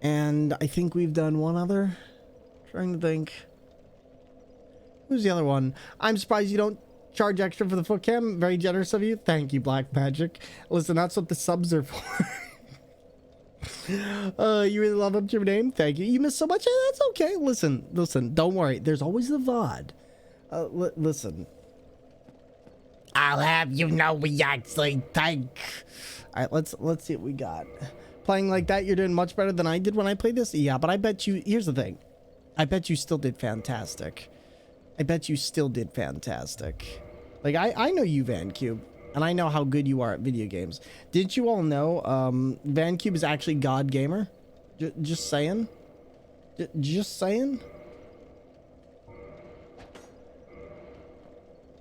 And I think we've done one other. Trying to think. Who's the other one? I'm surprised you don't charge extra for the foot cam. Very generous of you. Thank you, Black Magic. Listen, that's what the subs are for. You really love up your name. Thank you. You missed so much. That's okay. Listen. Don't worry. There's always the VOD. Listen. I'll have you know we actually think. All right, let's see what we got. Playing like that, you're doing much better than I did when I played this. Yeah, but I bet you. Here's the thing. I bet you still did fantastic. Like, I know you, VanCube, and I know how good you are at video games. Didn't you all know VanCube is actually God Gamer? Just saying. Just saying.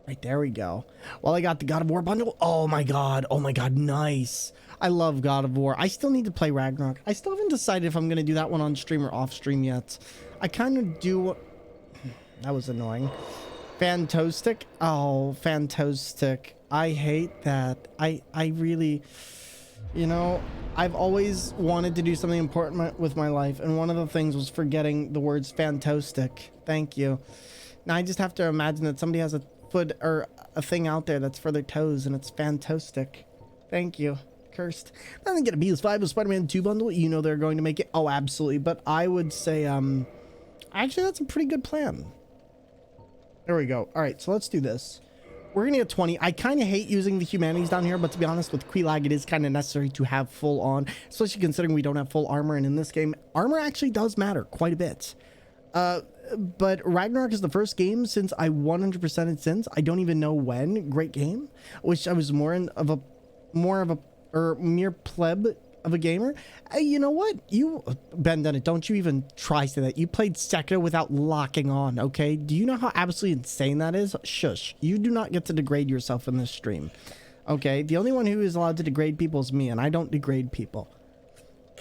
Right, there we go. Well, I got the God of War bundle. Oh my god, nice. I love God of War. I still need to play Ragnarok. I still haven't decided if I'm going to do that one on stream or off stream yet. I kind of do... That was annoying. Fantastic. Oh, Fantastic. I hate that. I really... You know, I've always wanted to do something important with my life, and one of the things was forgetting the words Fantastic. Thank you. Now I just have to imagine that somebody has a foot or a thing out there that's for their toes, and it's Fantastic. Thank you. Cursed. I didn't get a PS5 with Spider-Man 2 bundle. You know they're going to make it. Oh, absolutely. But I would say, actually, that's a pretty good plan. There we go. All right, so let's do this. We're going to get 20. I kind of hate using the humanities down here, but to be honest, with Quelaag, it is kind of necessary to have full on, especially considering we don't have full armor. And in this game, armor actually does matter quite a bit. But Ragnarok is the first game since I 100%ed since. I don't even know when. Great game. Which I was more of a mere pleb of a gamer. Hey, you know what? You, Ben Dennett, don't you even try to say that. You played Sekiro without locking on, okay? Do you know how absolutely insane that is? Shush. You do not get to degrade yourself in this stream. Okay? The only one who is allowed to degrade people is me, and I don't degrade people.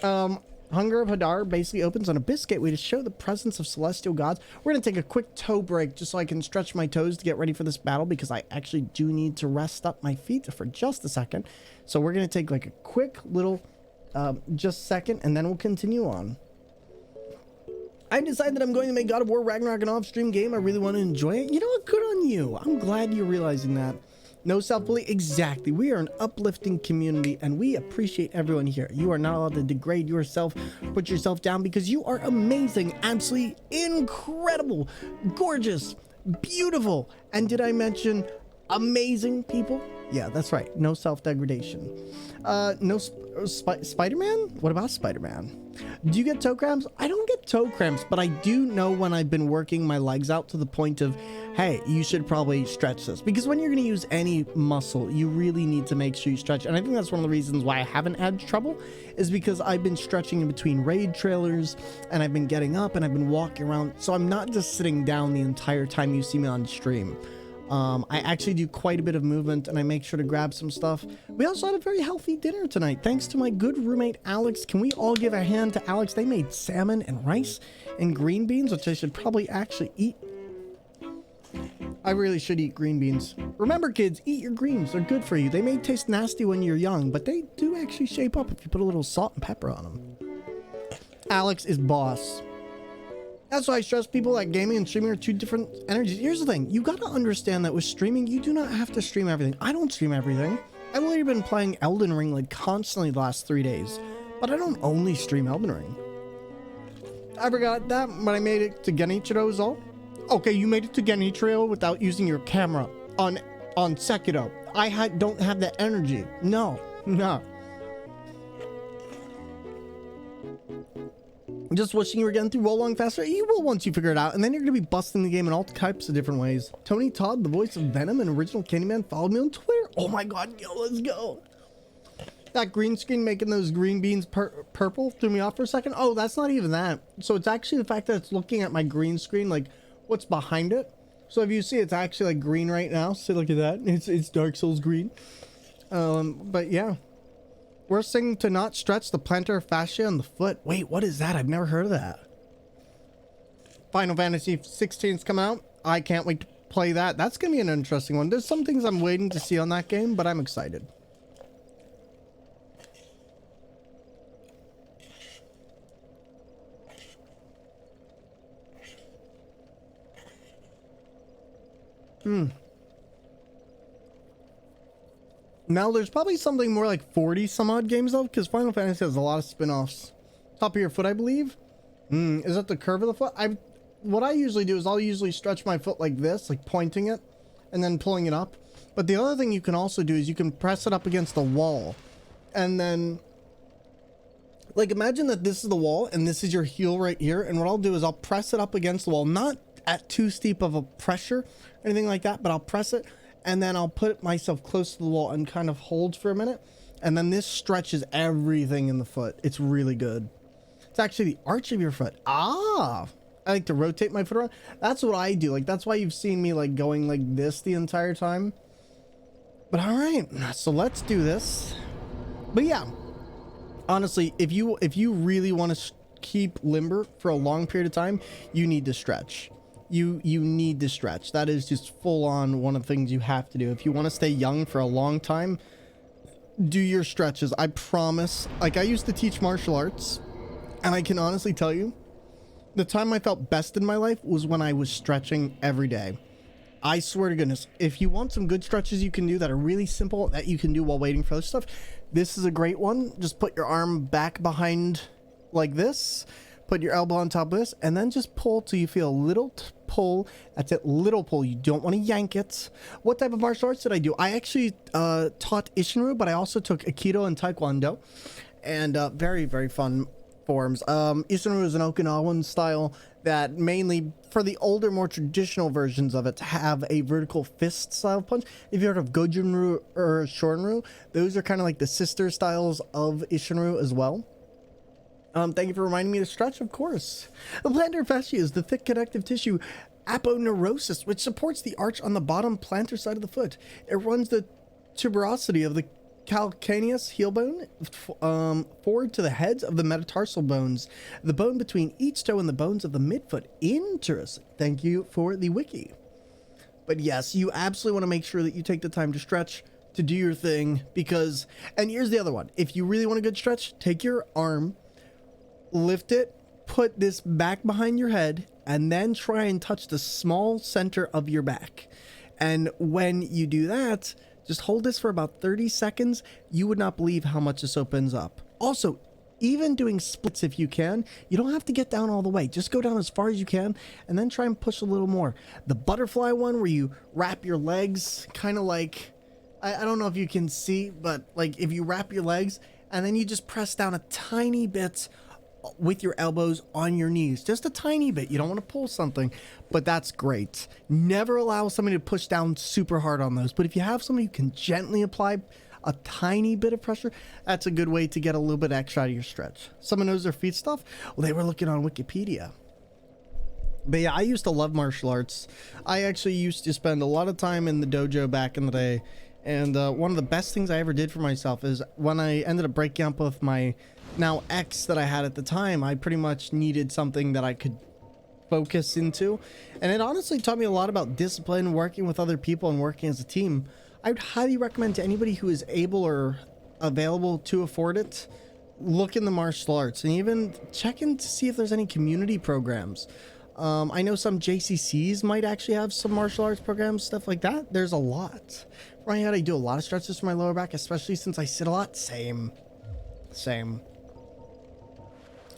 Hunger of Hadar basically opens on Abyss Gateway to show the presence of celestial gods. We're going to take a quick toe break just so I can stretch my toes to get ready for this battle, because I actually do need to rest up my feet for just a second. So we're going to take like a quick little just second, and then we'll continue on. I've decided that I'm going to make God of War Ragnarok an off-stream game. I really want to enjoy it. You know what? Good on you. I'm glad you're realizing that. No self-bully. Exactly. We are an uplifting community, and we appreciate everyone here. You are not allowed to degrade yourself, put yourself down, because you are amazing, absolutely incredible, gorgeous, beautiful, and did I mention amazing people? Yeah, that's right. No self-degradation. No Spider-Man? What about Spider-Man? Do you get toe cramps? I don't get toe cramps, but I do know when I've been working my legs out to the point of, hey, you should probably stretch this. Because when you're going to use any muscle, you really need to make sure you stretch. And I think that's one of the reasons why I haven't had trouble, is because I've been stretching in between raid trailers, and I've been getting up, and I've been walking around. So I'm not just sitting down the entire time you see me on stream. I actually do quite a bit of movement, and I make sure to grab some stuff. We also had a very healthy dinner tonight, thanks to my good roommate Alex. Can we all give a hand to Alex? They made salmon and rice and green beans, which I should probably actually eat. I really should eat green beans. Remember, kids, eat your greens. They're good for you. They may taste nasty when you're young, but they do actually shape up if you put a little salt and pepper on them. Alex is boss. That's why I stress people that gaming and streaming are two different energies. Here's the thing. You got to understand that with streaming, you do not have to stream everything. I don't stream everything. I've only been playing Elden Ring like constantly the last 3 days, but I don't only stream Elden Ring. I forgot that when I made it to Genichiro is all. Okay, you made it to Genichiro without using your camera on Sekiro. I don't have that energy. No. Just wishing you were getting through Roll Along faster. You will once you figure it out, and then you're going to be busting the game in all types of different ways. Tony Todd, the voice of Venom and original Candyman, followed me on Twitter. Oh my god, yo, let's go. That green screen making those green beans purple threw me off for a second. Oh, that's not even that. So it's actually the fact that it's looking at my green screen, like what's behind it. So if you see, it's actually like green right now. So look at that. It's Dark Souls green. But yeah. Worst thing to not stretch the plantar fascia on the foot. Wait, what is that? I've never heard of that. Final Fantasy 16 is coming out. I can't wait to play that. That's going to be an interesting one. There's some things I'm waiting to see on that game, but I'm excited. Now, there's probably something more like 40 some odd games though, because Final Fantasy has a lot of spin-offs. Top of your foot, I believe. Is that the curve of the foot? What I usually do is I'll usually stretch my foot like this, like pointing it, and then pulling it up. But the other thing you can also do is you can press it up against the wall. And then, like, imagine that this is the wall, and this is your heel right here. And what I'll do is I'll press it up against the wall, not at too steep of a pressure, anything like that, but I'll press it. And then I'll put myself close to the wall and kind of hold for a minute. And then this stretches everything in the foot. It's really good. It's actually the arch of your foot. Ah, I like to rotate my foot around. That's what I do. Like, that's why you've seen me like going like this the entire time. But all right, so let's do this. But yeah, honestly, if you really want to keep limber for a long period of time, you need to stretch. You need to stretch. That is just full on one of the things you have to do. If you want to stay young for a long time, do your stretches. I promise. Like, I used to teach martial arts, and I can honestly tell you, the time I felt best in my life was when I was stretching every day. I swear to goodness, if you want some good stretches you can do that are really simple, that you can do while waiting for other stuff, this is a great one. Just put your arm back behind like this. Put your elbow on top of this, and then just pull till you feel a little pull. That's it, little pull. You don't want to yank it. What type of martial arts did I do? I actually taught Ishinru, but I also took Aikido and Taekwondo, and very, very fun forms. Ishinru is an Okinawan style that mainly, for the older, more traditional versions of it, have a vertical fist style punch. If you heard of Gojunru or Shorinru, those are kind of like the sister styles of Ishinru as well. Thank you for reminding me to stretch, of course. The plantar fascia is the thick connective tissue aponeurosis, which supports the arch on the bottom plantar side of the foot. It runs the tuberosity of the calcaneus heel bone forward to the heads of the metatarsal bones, the bone between each toe and the bones of the midfoot. Interesting. Thank you for the wiki. But yes, you absolutely want to make sure that you take the time to stretch, to do your thing, because, and here's the other one. If you really want a good stretch, take your arm, lift it, put this back behind your head, and then try and touch the small center of your back. And when you do that, just hold this for about 30 seconds. You would not believe how much this opens up. Also, even doing splits if you can, you don't have to get down all the way. Just go down as far as you can and then try and push a little more. The butterfly one where you wrap your legs, kind of like, I don't know if you can see, but like if you wrap your legs and then you just press down a tiny bit with your elbows on your knees, just a tiny bit. You don't want to pull something, but that's great. Never allow somebody to push down super hard on those, but if you have somebody who can gently apply a tiny bit of pressure, that's a good way to get a little bit extra out of your stretch. Someone knows their feet stuff? Well, they were looking on Wikipedia. But yeah, I used to love martial arts. I actually used to spend a lot of time in the dojo back in the day. And one of the best things I ever did for myself is when I ended up breaking up with my now ex that I had at the time, I pretty much needed something that I could focus into. And it honestly taught me a lot about discipline, working with other people, and working as a team. I would highly recommend to anybody who is able or available to afford it, look in the martial arts and even check in to see if there's any community programs. I know some JCCs might actually have some martial arts programs, stuff like that. There's a lot. Right now, I do a lot of stretches for my lower back, especially since I sit a lot. Same.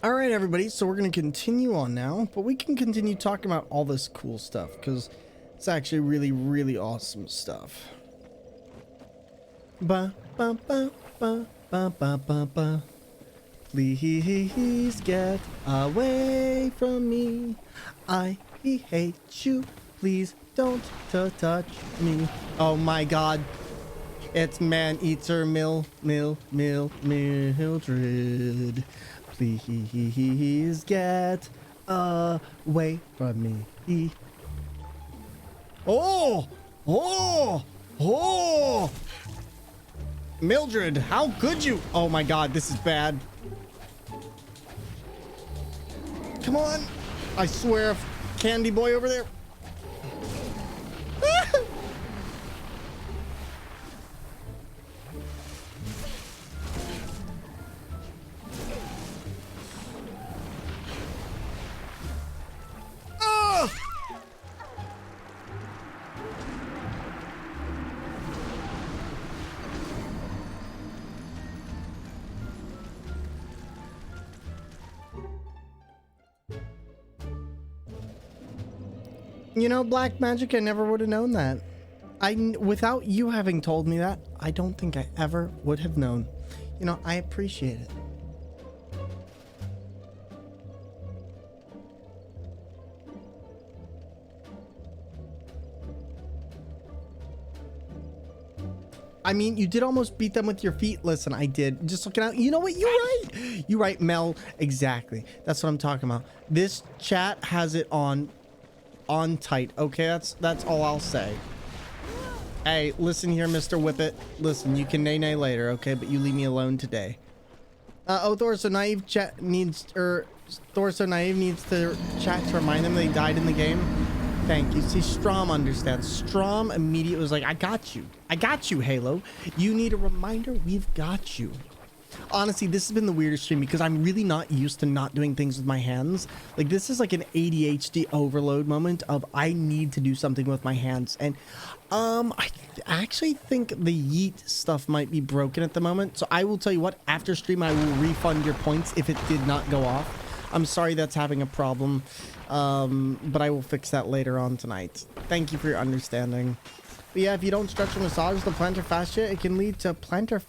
All right, everybody. So we're going to continue on now, but we can continue talking about all this cool stuff because it's actually really, really awesome stuff. Ba ba ba ba ba ba ba ba. Please get away from me. I hate you. Please don't touch me. Oh my God. It's Man-Eater Mildred. Please get away from me. Oh! Mildred, how could you? Oh my God, this is bad. Come on. I swear, Candy Boy over there. You know, Black Magic, I never would have known that. Without you having told me that, I don't think I ever would have known. You know, I appreciate it. I mean, you did almost beat them with your feet. Listen, I did. Just looking out. You know what? You're right. You're right, Mel. Exactly. That's what I'm talking about. This chat has it on tight. Okay, that's all I'll say. Hey, listen here, Mr. Whippet. Listen, you can nay later, okay? But you leave me alone today. Thor So Naive needs to chat to remind them they died in the game. Thank you. See, Strom understands. Strom immediately was like, I got you. I got you, Halo. You need a reminder? We've got you. Honestly, this has been the weirdest stream because I'm really not used to not doing things with my hands. Like, this is like an ADHD overload moment of I need to do something with my hands. And I actually think the yeet stuff might be broken at the moment. So I will tell you what, after stream, I will refund your points if it did not go off. I'm sorry that's having a problem, but I will fix that later on tonight. Thank you for your understanding. But yeah, if you don't stretch or massage the plantar fascia, it can lead to plantar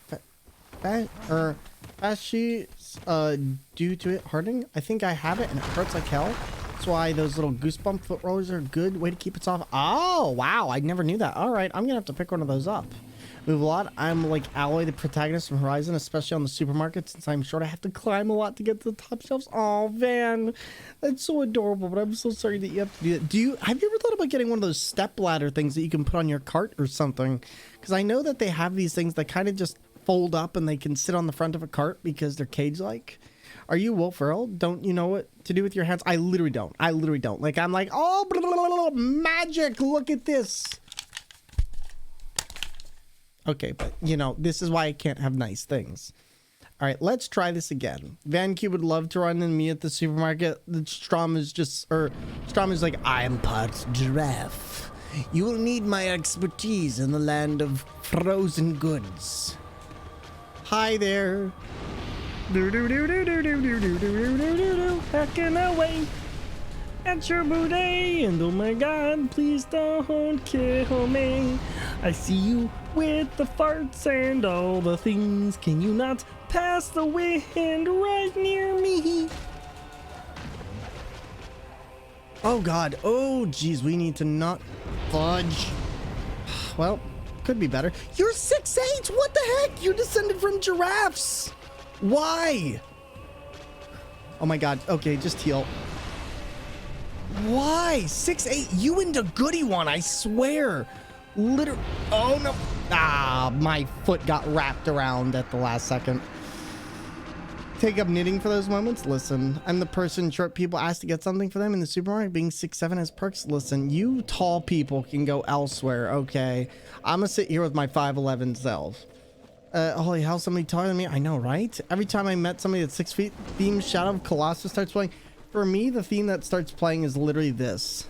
fascia due to it hardening. I think I have it and it hurts like hell. That's why those little goosebump foot rollers are a good way to keep it soft. Oh, wow. I never knew that. All right. I'm going to have to pick one of those up. Move a lot. I'm like Alloy, the protagonist from Horizon, especially on the supermarket. Since I'm short, I have to climb a lot to get to the top shelves. Oh, Van. That's so adorable, but I'm so sorry that you have to do that. Have you ever thought about getting one of those step ladder things that you can put on your cart or something? Because I know that they have these things that kind of just fold up and they can sit on the front of a cart because they're cage-like. Are you Wolf Earl? Don't you know what to do with your hands? I literally don't. Like, I'm like, oh, blah, blah, blah, blah, magic. Look at this. Okay, but, you know, this is why I can't have nice things. All right, let's try this again. Van Q would love to run in me at the supermarket. The Strom is like, I am part giraffe. You will need my expertise in the land of frozen goods. Hi there. Hacking away at your booty, and oh my God, please don't kill me. I see you with the farts and all the things. Can you not pass the wind right near me? Oh God. Oh geez, we need to not fudge. Well, could be better. You're 6'8". What the heck? You're descended from giraffes. Why? Oh my God. Okay, just heal. Why? 6'8", you and the goody one, I swear. Literally. Oh, no. Ah, my foot got wrapped around at the last second. Take up knitting for those moments. Listen, I'm the person short people ask to get something for them in the supermarket. Being 6'7" has perks. Listen, you tall people can go elsewhere, okay? I'm gonna sit here with my 5'11" self. Holy hell, somebody taller than me. I know, right? Every time I met somebody that's 6 feet, theme Shadow of Colossus starts playing. For me, the theme that starts playing is literally this.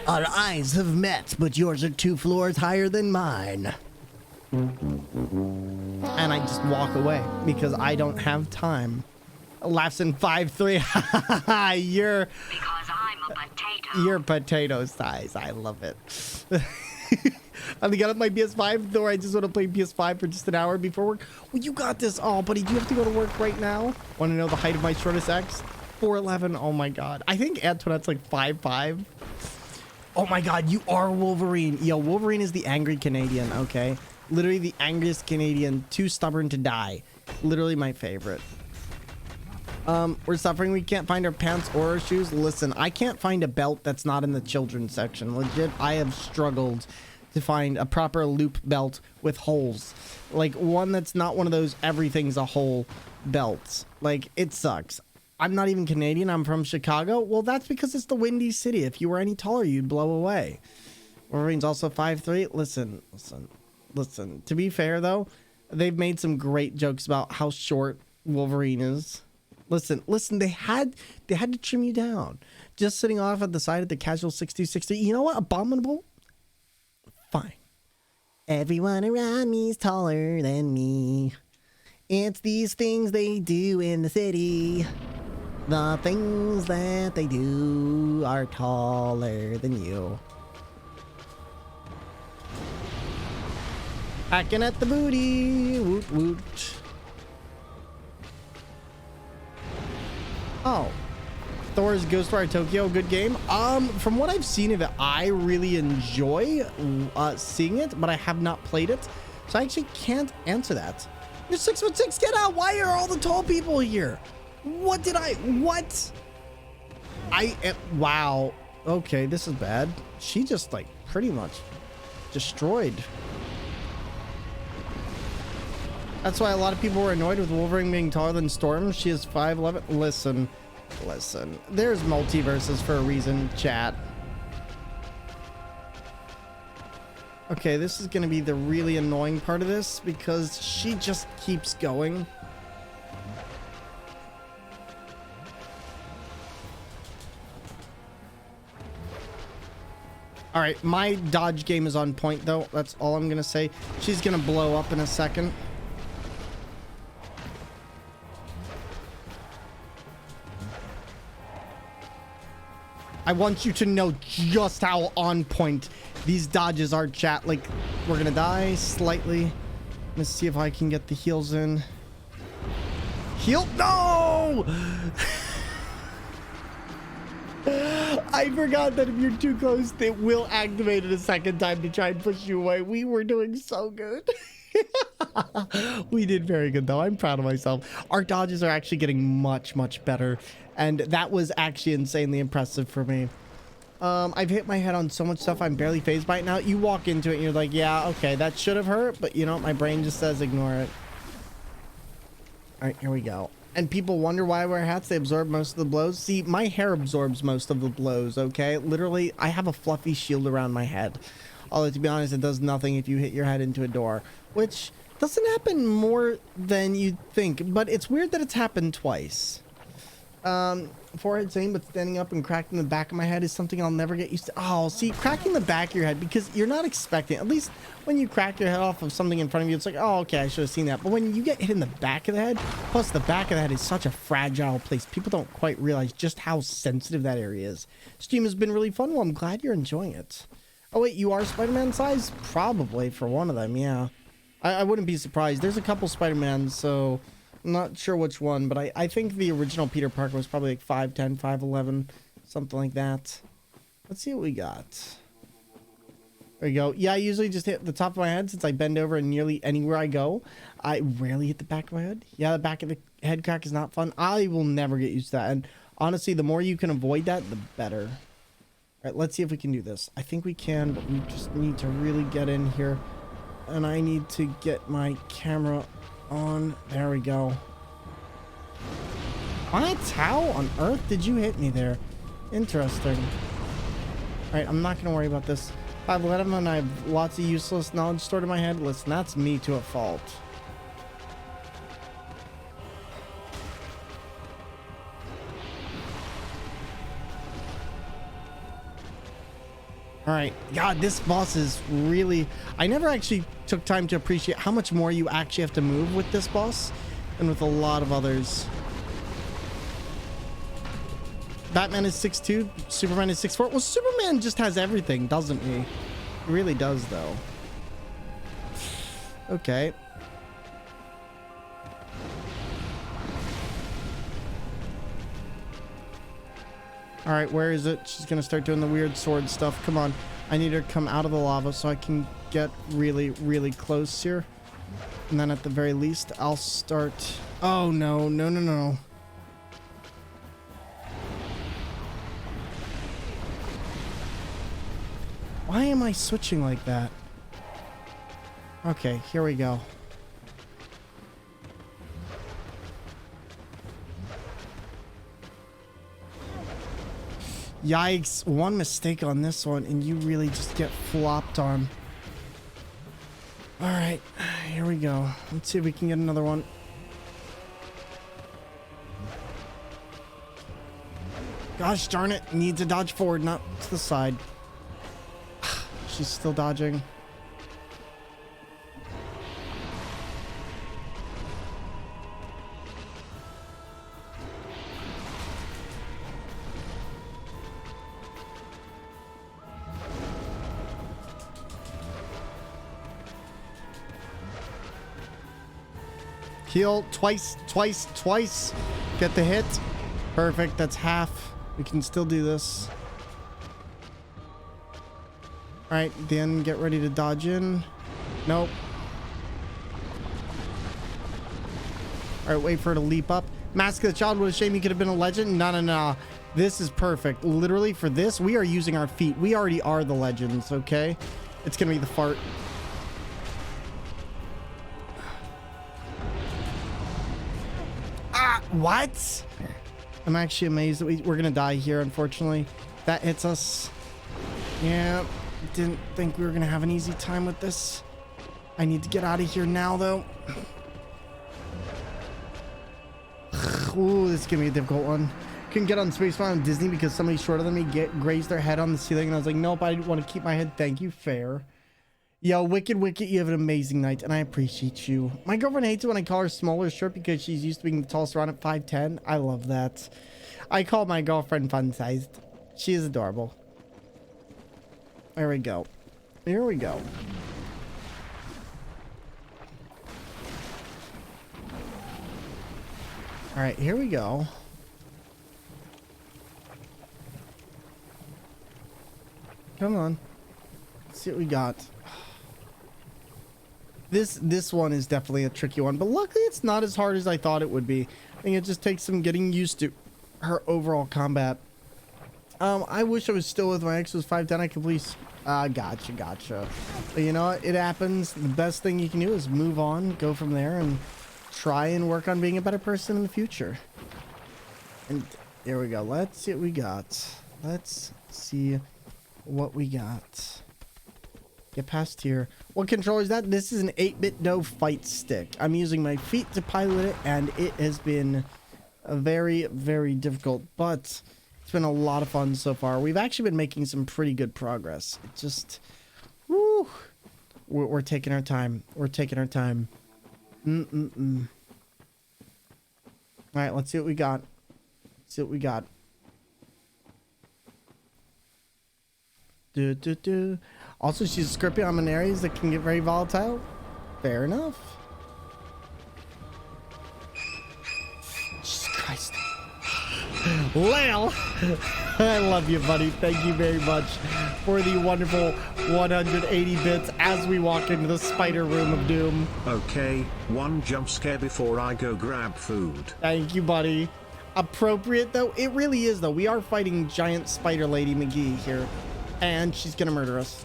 Our eyes have met, but yours are 2 floors higher than mine. And I just walk away because I don't have time. Laughs in 5'3". You're potato size. I love it. I got up my PS5, Thor. I just want to play PS5 for just an hour before work. Well, you got this. Oh, buddy, do you have to go to work right now? Want to know the height of my shortest ex? 4'11". Oh my god. I think Antoinette's like 5'5". Oh my god, you are Wolverine. Yo, Wolverine is the angry Canadian, okay? Literally the angriest Canadian, too stubborn to die. Literally my favorite. We're suffering. We can't find our pants or our shoes. Listen, I can't find a belt that's not in the children's section. Legit, I have struggled to find a proper loop belt with holes. Like one that's not one of those everything's a hole belts. Like, it sucks. I'm not even Canadian. I'm from Chicago. Well, that's because it's the Windy City. If you were any taller, you'd blow away. Wolverine's also 5'3". Listen. To be fair, though, they've made some great jokes about how short Wolverine is. Listen. They had to trim you down. Just sitting off at the side of the casual 60-60. You know what? Abominable. Fine. Everyone around me's taller than me. It's these things they do in the city. The things that they do are taller than you. Hacking at the booty. Woot woot. Oh. Thor's Ghostwire Tokyo, good game. From what I've seen of it, I really enjoy seeing it, but I have not played it, so I actually can't answer that. You're 6'6", get out! Why are all the tall people here? What? Wow. Okay, this is bad. She just, like, pretty much destroyed. That's why a lot of people were annoyed with Wolverine being taller than Storm. She is 5'11". Listen. There's multiverses for a reason, chat. Okay, this is gonna be the really annoying part of this because she just keeps going. All right, my dodge game is on point though. That's all I'm gonna say. She's gonna blow up in a second. I want you to know just how on point these dodges are, chat. Like, we're gonna die slightly. Let's see if I can get the heals in. Heal? No! I forgot that if you're too close, it will activate it a second time to try and push you away. We were doing so good. We did very good though. I'm proud of myself. Our dodges are actually getting much better, and that was actually insanely impressive for me. I've hit my head on so much stuff I'm barely phased by it now. You walk into it and you're like, yeah, okay, that should have hurt, but you know, my brain just says ignore it. All right, here we go. And people wonder why I wear hats. They absorb most of the blows. See, my hair absorbs most of the blows, okay? Literally, I have a fluffy shield around my head. Although, to be honest, it does nothing if you hit your head into a door, which doesn't happen more than you'd think, but it's weird that it's happened twice. Forehead same, but standing up and cracking the back of my head is something I'll never get used to. Oh, see, cracking the back of your head, because you're not expecting, at least when you crack your head off of something in front of you, it's like, oh, okay, I should have seen that. But when you get hit in the back of the head, plus the back of the head is such a fragile place, people don't quite realize just how sensitive that area is. Stream has been really fun. Well, I'm glad you're enjoying it. Oh, wait, you are Spider-Man size? Probably for one of them, yeah. I wouldn't be surprised. There's a couple Spider-Mans, so I'm not sure which one, but I think the original Peter Parker was probably like 5'10", 5'11", something like that. Let's see what we got. There we go. Yeah, I usually just hit the top of my head since I bend over and nearly anywhere I go. I rarely hit the back of my head. Yeah, the back of the head crack is not fun. I will never get used to that. And Honestly, the more you can avoid that, the better. All right, let's see if we can do this. I think we can, but we just need to really get in here. And I need to get my camera on. There we go. What? How on earth did you hit me there? Interesting. All right, I'm not going to worry about this. I've let him and I have lots of useless knowledge stored in my head. Listen, that's me to a fault. All right, God, this boss is really... I never actually took time to appreciate how much more you actually have to move with this boss than with a lot of others. Batman is 6'2", Superman is 6'4". Well, Superman just has everything, doesn't he? He really does, though. Okay. All right, where is it? She's gonna start doing the weird sword stuff. Come on. I need her to come out of the lava so I can get really, really close here. And then at the very least, I'll start... Oh, no, no, no, no. Why am I switching like that? Okay, here we go. Yikes, one mistake on this one and you really just get flopped on. All right, here we go. Let's see if we can get another one. Gosh darn it, need to dodge forward, not to the side. She's still dodging. Heal twice, twice, twice. Get the hit. Perfect. That's half. We can still do this. All right, then get ready to dodge in. Nope. All right, wait for her to leap up. Mask of the Child, what a shame you could have been a legend. No, no, no. This is perfect. Literally for this, we are using our feet. We already are the legends, okay? It's gonna be the fart. What? I'm actually amazed that we're gonna die here, unfortunately. That hits us. Yeah, didn't think we were gonna have an easy time with this. I need to get out of here now, though. Ooh, this is gonna be a difficult one. Couldn't get on Space Mountain on Disney because somebody shorter than me grazed their head on the ceiling, and I was like, nope, I want to keep my head. Thank you, fair. Yo, Wicked, you have an amazing night, and I appreciate you. My girlfriend hates it when I call her small or short because she's used to being the tallest around at 5'10". I love that. I call my girlfriend fun-sized. She is adorable. There we go. Here we go. All right, here we go. Come on. Let's see what we got. This one is definitely a tricky one, but luckily it's not as hard as I thought it would be. I think it just takes some getting used to her overall combat. I wish I was still with my ex was 5'10". I could please... Gotcha. But you know what? It happens. The best thing you can do is move on, go from there, and try and work on being a better person in the future. And there we go. Let's see what we got. Let's see what we got. Get past here. What controller is that? This is an 8-bit dough fight stick. I'm using my feet to pilot it, and it has been a very, very difficult, but it's been a lot of fun so far. We've actually been making some pretty good progress. It just, woo, we're taking our time. We're taking our time. All right, let's see what we got. Let's see what we got. Also, she's a Scorpion. I'm in areas that can get very volatile. Fair enough. Jesus Christ. Lale! I love you, buddy. Thank you very much for the wonderful 180 bits as we walk into the spider room of doom. Okay, one jump scare before I go grab food. Thank you, buddy. appropriate though. It really is though. We are fighting giant spider lady McGee here, and she's gonna murder us.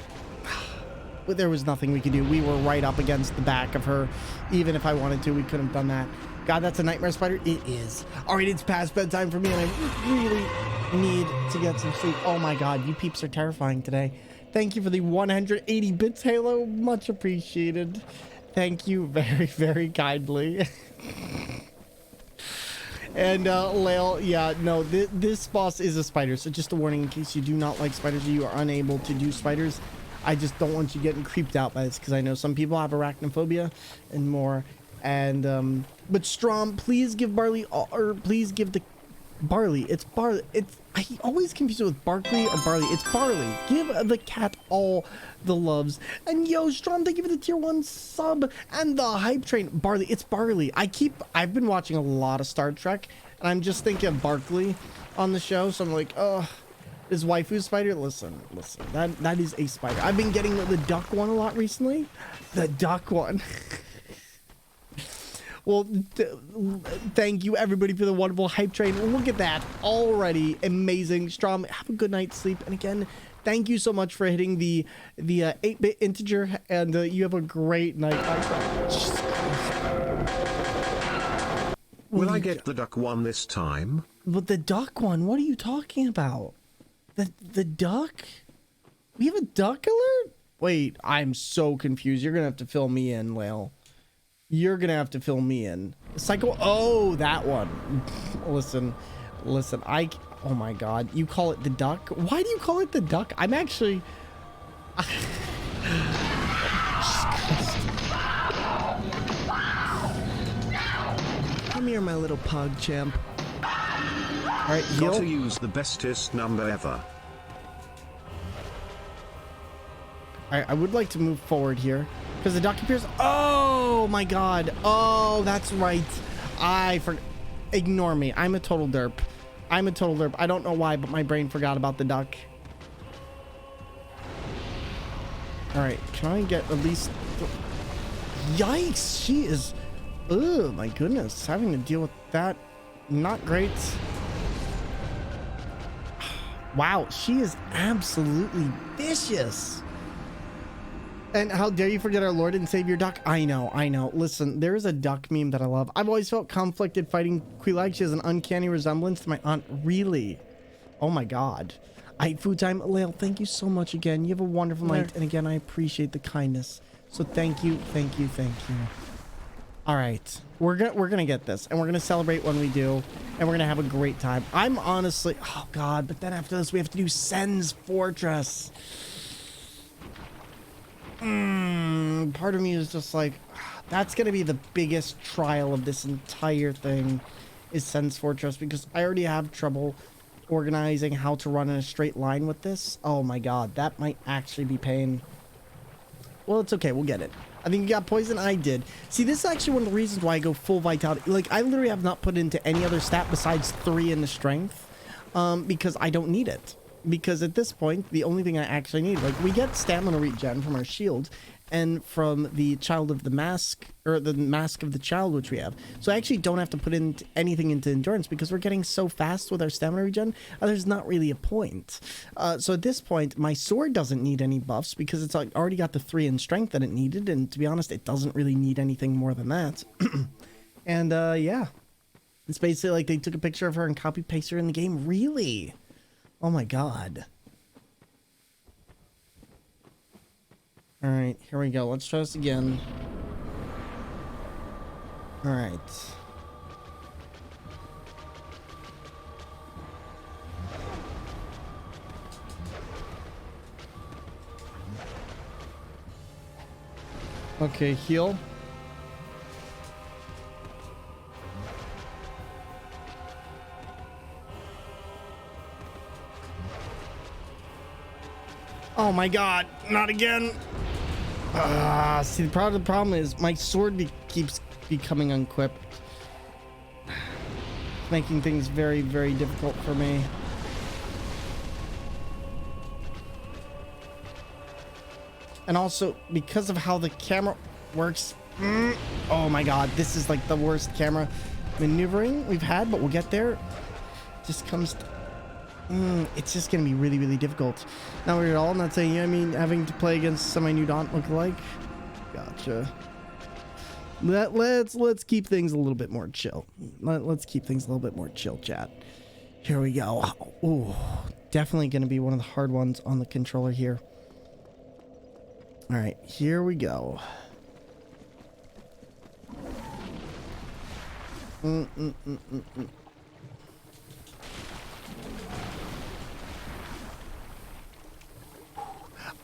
But there was nothing we could do. We were right up against the back of her. Even if I wanted to, we couldn't have done that. God, that's a nightmare spider. It is. All right, it's past bedtime for me, and I really need to get some sleep. Oh my God, you peeps are terrifying today. Thank you for the 180 bits, Halo. Much appreciated. Thank you very, very kindly. And Lael, yeah, no, this boss is a spider. So just a warning in case you do not like spiders or you are unable to do spiders. I just don't want you getting creeped out by this because I know some people have arachnophobia and more. And but Strom, please give Barley, or please give the Barley. It's Barley. I always confuse it with Barkley or Barley. It's Barley. Give the cat all the loves. And yo, Strom, thank you for the tier 1 sub and the hype train. Barley, it's Barley. I've been watching a lot of Star Trek, and I'm just thinking of Barkley on the show. So I'm like, oh, this waifu spider. Listen, that is a spider. I've been getting the duck one a lot recently. The duck one. Well, thank you everybody for the wonderful hype train. Look at that already. Amazing. Strom, have a good night's sleep. And again, thank you so much for hitting the 8-bit integer, and you have a great night. Will I get the duck one this time? But the duck one? What are you talking about? The duck? We have a duck alert? Wait, I'm so confused. You're gonna have to fill me in, Lael. You're gonna have to fill me in. Psycho. Oh, that one. Listen. Oh my God. You call it the duck? Why do you call it the duck? I'm actually. Come here, my little pug champ. All right, got to use the bestest number ever. All right, I would like to move forward here because the duck appears. Oh my God. Oh, that's right. Ignore me. I'm a total derp. I don't know why, but my brain forgot about the duck. All right, can I get at least... Yikes, she is... Oh my goodness, having to deal with that, not great. Wow, she is absolutely vicious. And how dare you forget our Lord and Savior duck? I know. Listen, there is a duck meme that I love. I've always felt conflicted fighting Queelag. She has an uncanny resemblance to my aunt. Really? Oh my God. Food time. Lael, thank you so much again. You have a wonderful night. And again, I appreciate the kindness. So thank you. All right. We're gonna get this, and we're gonna celebrate when we do, and we're gonna have a great time. I'm honestly, oh God, but then after this we have to do Sen's Fortress. Part of me is just like, that's gonna be the biggest trial of this entire thing, is Sen's Fortress, because I already have trouble organizing how to run in a straight line with this. Oh my God, that might actually be pain. Well, it's okay, we'll get it. I think you got poison. I did. See, this is actually one of the reasons why I go full vitality. Like, I literally have not put into any other stat besides 3 in the strength, because I don't need it. Because at this point, the only thing I actually need, like, we get stamina regen from our shield and from the child of the mask, or the mask of the child, which we have. So I actually don't have to put in anything into endurance because we're getting so fast with our stamina regen. There's not really a point. So at this point, my sword doesn't need any buffs because it's already got the 3 in strength that it needed. And to be honest, it doesn't really need anything more than that. And yeah, it's basically like they took a picture of her and copy pasted her in the game. Really? Oh my God. All right, here we go. Let's try this again. All right. Okay, heal. Oh my God, not again. See, the problem is my sword keeps becoming unequipped, making things very, very difficult for me. And also, because of how the camera works, oh my God, this is like the worst camera maneuvering we've had, but we'll get there. Just comes it's just gonna be really, really difficult. Not worried at all. I'm not saying, I mean, having to play against somebody you don't look like. Gotcha. Let's keep things a little bit more chill. Let's keep things a little bit more chill, chat. Here we go. Ooh, definitely gonna be one of the hard ones on the controller here. All right, here we go.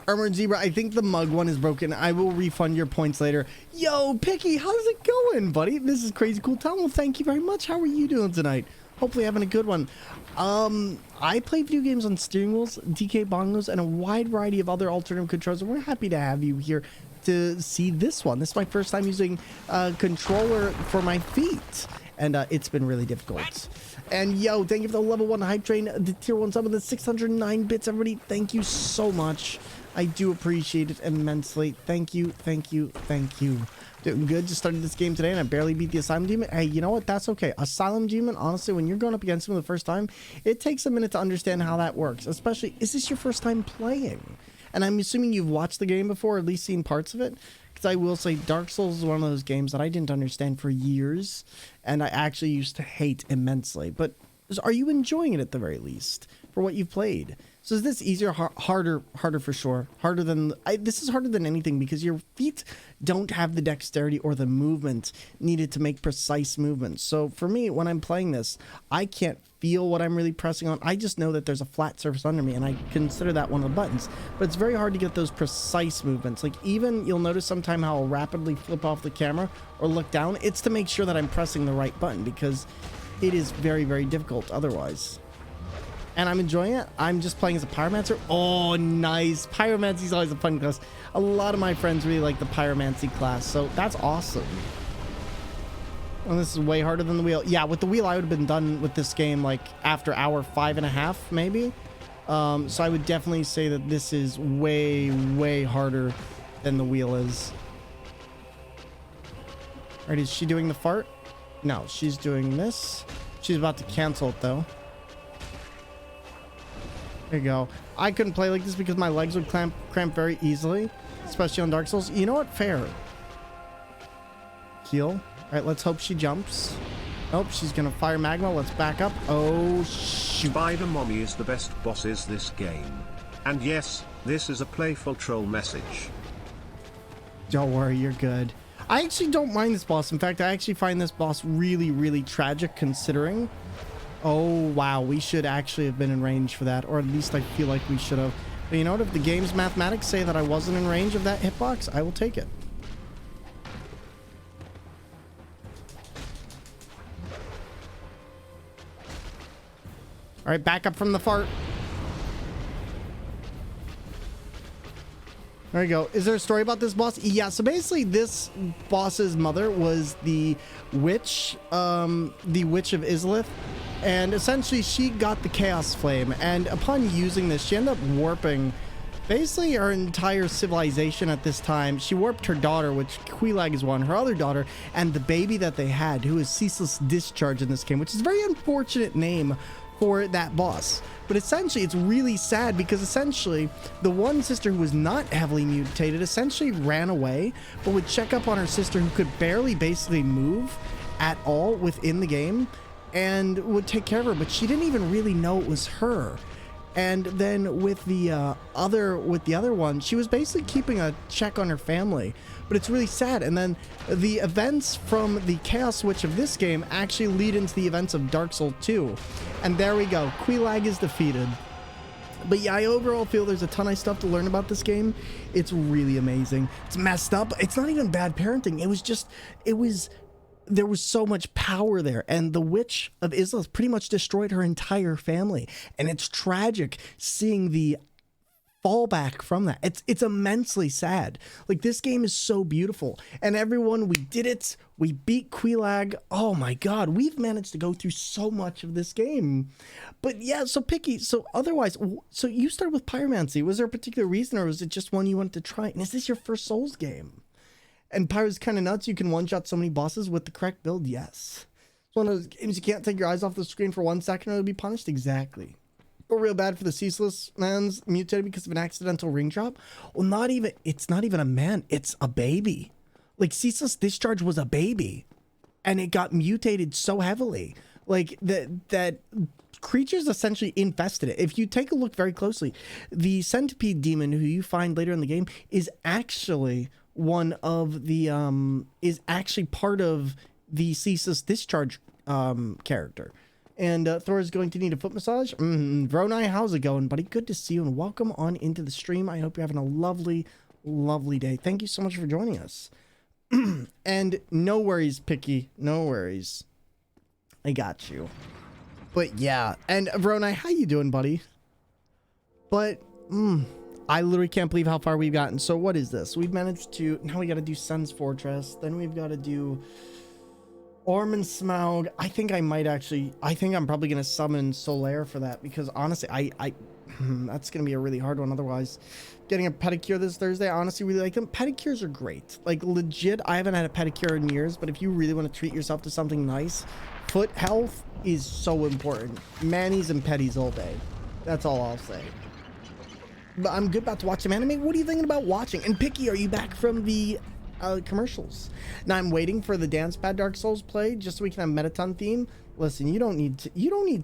Armored Zebra, I think the mug one is broken. I will refund your points later. Yo, Picky, how's it going, buddy? This is Crazy Cool Town. Well, thank you very much. How are you doing tonight? Hopefully having a good one. I play video games on steering wheels, DK bongos, and a wide variety of other alternative controls. And we're happy to have you here to see this one. This is my first time using a controller for my feet, and it's been really difficult. And yo, thank you for the level 1 hype train, the tier 1 sub of the 609 bits, everybody. Thank you so much. I do appreciate it immensely. Thank you, thank you, thank you. Doing good. Just started this game today and I barely beat the Asylum Demon. Hey, you know what? That's okay. Asylum Demon, honestly, when you're going up against him the first time, it takes a minute to understand how that works. Especially, is this your first time playing? And I'm assuming you've watched the game before, or at least seen parts of it. Because I will say Dark Souls is one of those games that I didn't understand for years. And I actually used to hate immensely. But are you enjoying it at the very least for what you've played? So is this easier, harder for sure? Harder than this is harder than anything because your feet don't have the dexterity or the movement needed to make precise movements. So for me, when I'm playing this, I can't feel what I'm really pressing on. I just know that there's a flat surface under me and I consider that one of the buttons. But it's very hard to get those precise movements. Like even you'll notice sometime how I'll rapidly flip off the camera or look down. It's to make sure that I'm pressing the right button because it is very, very difficult otherwise. And I'm enjoying it. I'm just playing as a pyromancer. Oh, nice. Pyromancy is always a fun class. A lot of my friends really like the pyromancy class, so that's awesome. And this is way harder than the wheel. Yeah, with the wheel, I would have been done with this game like after hour 5.5, maybe. So I would definitely say that this is way, way harder than the wheel is. All right, is she doing the fart? No, she's doing this. She's about to cancel it, though. There you go. I couldn't play like this because my legs would cramp very easily, especially on Dark Souls. You know what? Fair. Heal. All right, let's hope she jumps. Nope, she's gonna fire magma. Let's back up. Oh, shoot. Spider Mommy is the best bosses this game. And yes, this is a playful troll message. Don't worry, you're good. I actually don't mind this boss. In fact, I actually find this boss really, really tragic considering. Oh, wow. We should actually have been in range for that. Or at least I feel like we should have. But you know what? If the game's mathematics say that I wasn't in range of that hitbox, I will take it. All right, back up from the fart. There you go. Is there a story about this boss? Yeah, so basically this boss's mother was the witch of Izalith. And essentially she got the Chaos Flame. And upon using this, she ended up warping basically her entire civilization at this time. She warped her daughter, which Quelaag is one, her other daughter, and the baby that they had, who is Ceaseless Discharge in this game, which is a very unfortunate name for that boss. But essentially it's really sad because essentially the one sister who was not heavily mutated essentially ran away, but would check up on her sister who could barely basically move at all within the game and would take care of her, but she didn't even really know it was her. And then with the other one, she was basically keeping a check on her family. But it's really sad. And then the events from the Chaos Switch of this game actually lead into the events of Dark Souls 2. And there we go. Quelaag is defeated. But yeah, I overall feel there's a ton of stuff to learn about this game. It's really amazing. It's messed up. It's not even bad parenting. There was so much power there, and the Witch of Izalith pretty much destroyed her entire family, and it's tragic seeing the fallback from that. It's immensely sad. Like, this game is so beautiful, and everyone, we did it. We beat Quelaag. Oh my god, we've managed to go through so much of this game. But yeah, so Picky, so otherwise, so you started with Pyromancy. Was there a particular reason, or was it just one you wanted to try? And is this your first Souls game? And Pyro's kind of nuts. You can one-shot so many bosses with the correct build. Yes. It's one of those games you can't take your eyes off the screen for 1 second or you'll be punished. Exactly. Or real bad for the ceaseless man's mutated because of an accidental ring drop. Well, not even, it's not even a man, it's a baby. Like ceaseless discharge was a baby and it got mutated so heavily. Like that creatures essentially infested it. If you take a look very closely, the centipede demon who you find later in the game is actually one of the is actually part of the ceaseless discharge character. And Thor is going to need a foot massage. Vronai, how's it going, buddy? Good to see you and welcome on into the stream. I hope you're having a lovely, lovely day. Thank you so much for joining us. And no worries, Picky. No worries. I got you. But yeah, and Vronai, how you doing, buddy? But I literally can't believe how far we've gotten. So what is this? We've managed to, now we got to do Sun's Fortress. Then we've got to do Orm and Smaug. I think I'm probably going to summon Solaire for that because honestly, that's going to be a really hard one otherwise. Getting a pedicure this Thursday, I honestly really like them. Pedicures are great. Like legit, I haven't had a pedicure in years, but if you really want to treat yourself to something nice, foot health is so important. Manis and petties all day. That's all I'll say. But I'm good about to watch some anime. What are you thinking about watching? And Picky, are you back from the commercials? Now I'm waiting for the dance pad Dark Souls play just so we can have Metaton theme. Listen, you don't need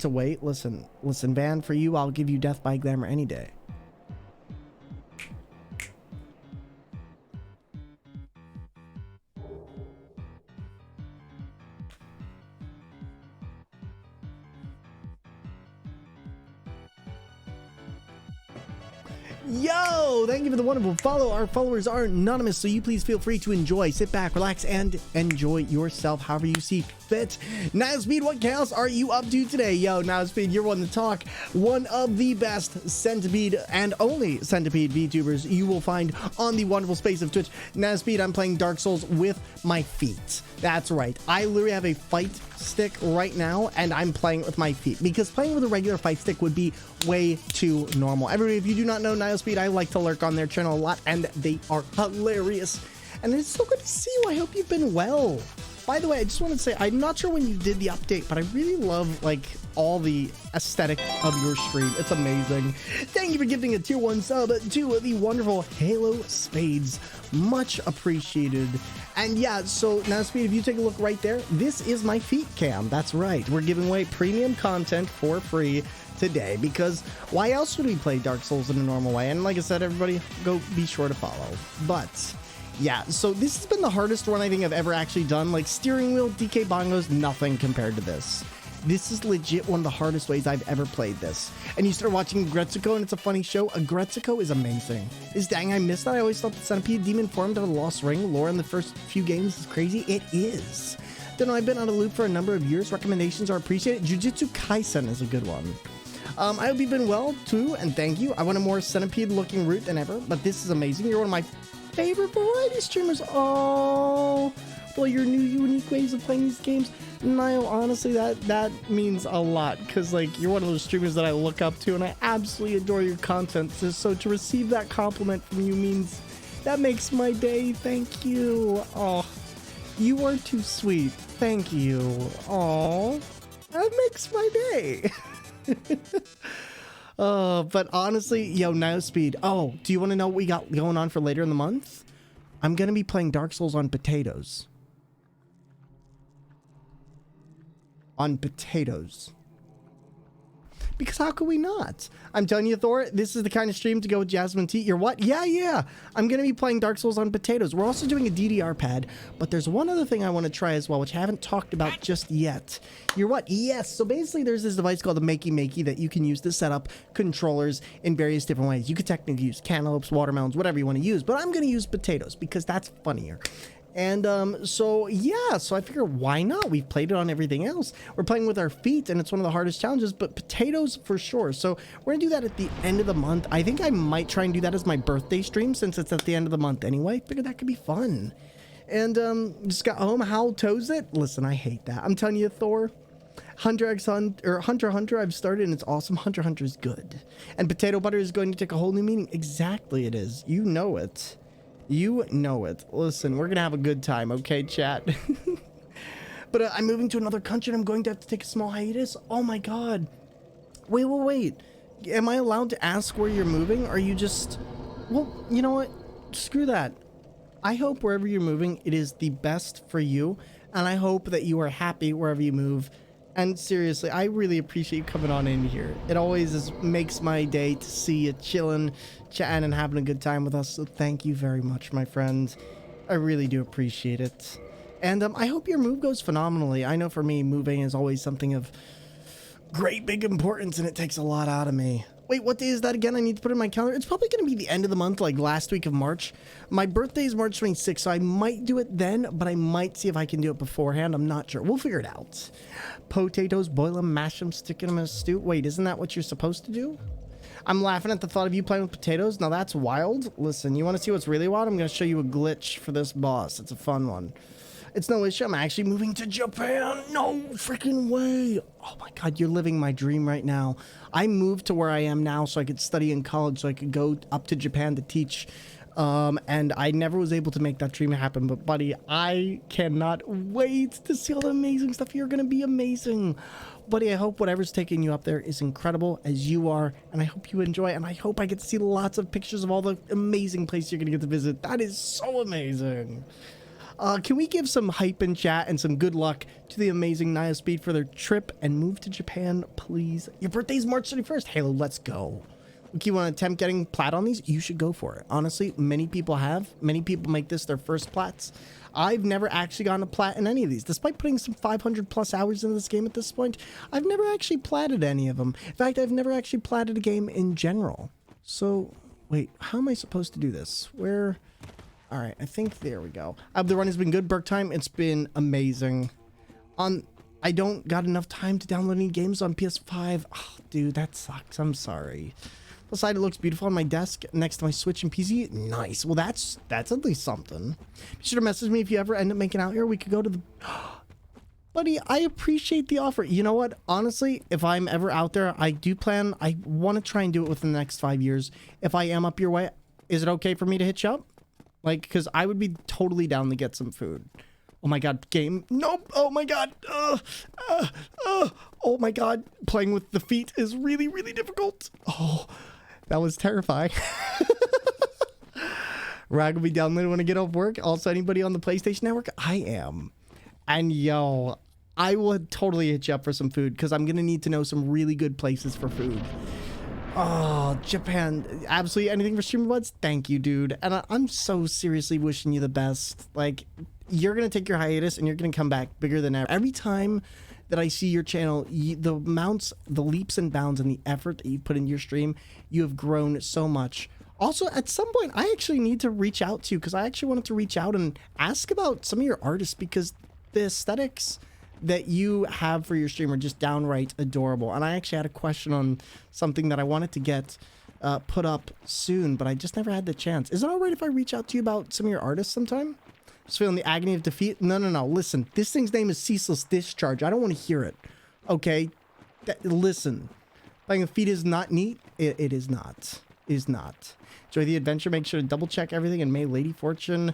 to wait. Listen, Van, for you, I'll give you Death by Glamour any day. Yo, thank you for the wonderful follow. Our followers are anonymous, so you please feel free to enjoy, sit back, relax, and enjoy yourself however you see fit. Nowspeed, what chaos are you up to today? Yo, Nowspeed, you're one to talk. One of the best centipede and only centipede VTubers you will find on the wonderful space of Twitch. Nowspeed, I'm playing Dark Souls with my feet. That's right. I literally have a fight stick right now, and I'm playing it with my feet because playing with a regular fight stick would be way too normal. Everybody, if you do not know Nowspeed, I like to lurk on their channel a lot, and they are hilarious. And it's so good to see you. I hope you've been well. By the way, I just want to say, I'm not sure when you did the update, but I really love, like, all the aesthetic of your stream. It's amazing. Thank you for giving a tier 1 sub to the wonderful Halo Spades. Much appreciated. And yeah, so Nowspeed, if you take a look right there, this is my feet cam. That's right. We're giving away premium content for free today because why else would we play Dark Souls in a normal way? And like I said, everybody, go be sure to follow. But yeah, so this has been the hardest one I think I've ever actually done. Like steering wheel, DK bongos, nothing compared to this. This is legit one of the hardest ways I've ever played this. And you start watching Agretsuko and it's a funny show. Agretsuko is amazing. Is dang, I missed that. I always thought the Centipede Demon formed out of the Lost Ring lore in the first few games is crazy. It is. Don't know, I've been on a loop for a number of years. Recommendations are appreciated. Jujutsu Kaisen is a good one. I hope you've been well too, and thank you. I want a more centipede looking route than ever, but this is amazing. You're one of my favorite variety streamers. Oh, well, your new unique ways of playing these games. Niall, honestly, that means a lot because like you're one of those streamers that I look up to and I absolutely adore your content. So to receive that compliment from you means that makes my day. Thank you. Oh, you are too sweet. Thank you. Oh, that makes my day. But honestly, yo, Nowspeed. Oh, do you want to know what we got going on for later in the month? I'm gonna be playing Dark Souls on potatoes. On potatoes. Because how could we not? I'm telling you, Thor, this is the kind of stream to go with Jasmine Tea. You're what? Yeah. I'm going to be playing Dark Souls on potatoes. We're also doing a DDR pad, but there's one other thing I want to try as well, which I haven't talked about just yet. You're what? Yes. So basically, there's this device called the Makey that you can use to set up controllers in various different ways. You could technically use cantaloupes, watermelons, whatever you want to use, but I'm going to use potatoes because that's funnier. And so yeah, so I figure why not? We've played it on everything else. We're playing with our feet and it's one of the hardest challenges, but potatoes for sure. So we're gonna do that at the end of the month. I think I might try and do that as my birthday stream since it's at the end of the month anyway. Figure that could be fun. And just got home. How toes it? Listen, I hate that. I'm telling you, Thor. Hunter x Hunter I've started and it's awesome. Hunter is good. And potato butter is going to take a whole new meaning. Exactly it is. You know it. You know it. Listen, we're gonna have a good time, okay, chat? But I'm moving to another country and I'm going to have to take a small hiatus. Oh my god. Wait. Am I allowed to ask where you're moving? Are you just... Well, you know what? Screw that. I hope wherever you're moving, it is the best for you. And I hope that you are happy wherever you move. And seriously, I really appreciate you coming on in here. It always makes my day to see you chilling, chatting, and having a good time with us. So thank you very much, my friend. I really do appreciate it. And I hope your move goes phenomenally. I know for me, moving is always something of great big importance, and it takes a lot out of me. Wait, what day is that again? I need to put it in my calendar. It's probably going to be the end of the month, like last week of March. My birthday is March 26th, so I might do it then, but I might see if I can do it beforehand. I'm not sure. We'll figure it out. Potatoes, boil them, mash them, stick them in a stew. Wait, isn't that what you're supposed to do? I'm laughing at the thought of you playing with potatoes. Now that's wild. Listen, you want to see what's really wild? I'm going to show you a glitch for this boss. It's a fun one. It's no issue. I'm actually moving to Japan. No freaking way. Oh my god, you're living my dream right now. I moved to where I am now so I could study in college, so I could go up to Japan to teach. And I never was able to make that dream happen. But buddy, I cannot wait to see all the amazing stuff. You're going to be amazing. Buddy, I hope whatever's taking you up there is incredible as you are. And I hope you enjoy it. And I hope I get to see lots of pictures of all the amazing places you're going to get to visit. That is so amazing. Can we give some hype in chat and some good luck to the amazing Naya Speed for their trip and move to Japan, please? Your birthday's March 31st. Halo, let's go. If you want to attempt getting plat on these, you should go for it. Honestly, many people have. Many people make this their first plats. I've never actually gotten a plat in any of these. Despite putting some 500 plus hours into this game at this point, I've never actually platted any of them. In fact, I've never actually platted a game in general. So, wait, how am I supposed to do this? Where... All right, I think there we go. The run has been good. Burk time, it's been amazing. I don't got enough time to download any games on PS5. Oh, dude, that sucks. I'm sorry. Beside, it looks beautiful on my desk next to my Switch and PC. Nice. Well, that's at least something. Be sure to message me if you ever end up making out here. We could go to the... Buddy, I appreciate the offer. You know what? Honestly, if I'm ever out there, I want to try and do it within the next 5 years. If I am up your way, is it okay for me to hit you up? Like, because I would be totally down to get some food. Oh my god, game. Nope. Oh my god. Oh my god. Playing with the feet is really, really difficult. Oh, that was terrifying. Rag will be downloaded when I get off work. Also, anybody on the PlayStation Network? I am. And yo, I would totally hit you up for some food because I'm going to need to know some really good places for food. Oh, Japan. Absolutely anything for Streamer Buds? Thank you, dude. And I'm so seriously wishing you the best. Like, you're going to take your hiatus and you're going to come back bigger than ever. Every time that I see your channel, the leaps and bounds and the effort that you put into your stream, you have grown so much. Also, at some point, I actually need to reach out to you because I actually wanted to reach out and ask about some of your artists because the aesthetics that you have for your stream are just downright adorable. And I actually had a question on something that I wanted to get put up soon, but I just never had the chance. Is it all right if I reach out to you about some of your artists sometime? Just feeling the agony of defeat? No. Listen, this thing's name is Ceaseless Discharge. I don't want to hear it. Okay? Listen. Playing with feet is not neat. It is not. It is not. Enjoy the adventure. Make sure to double check everything, and may Lady Fortune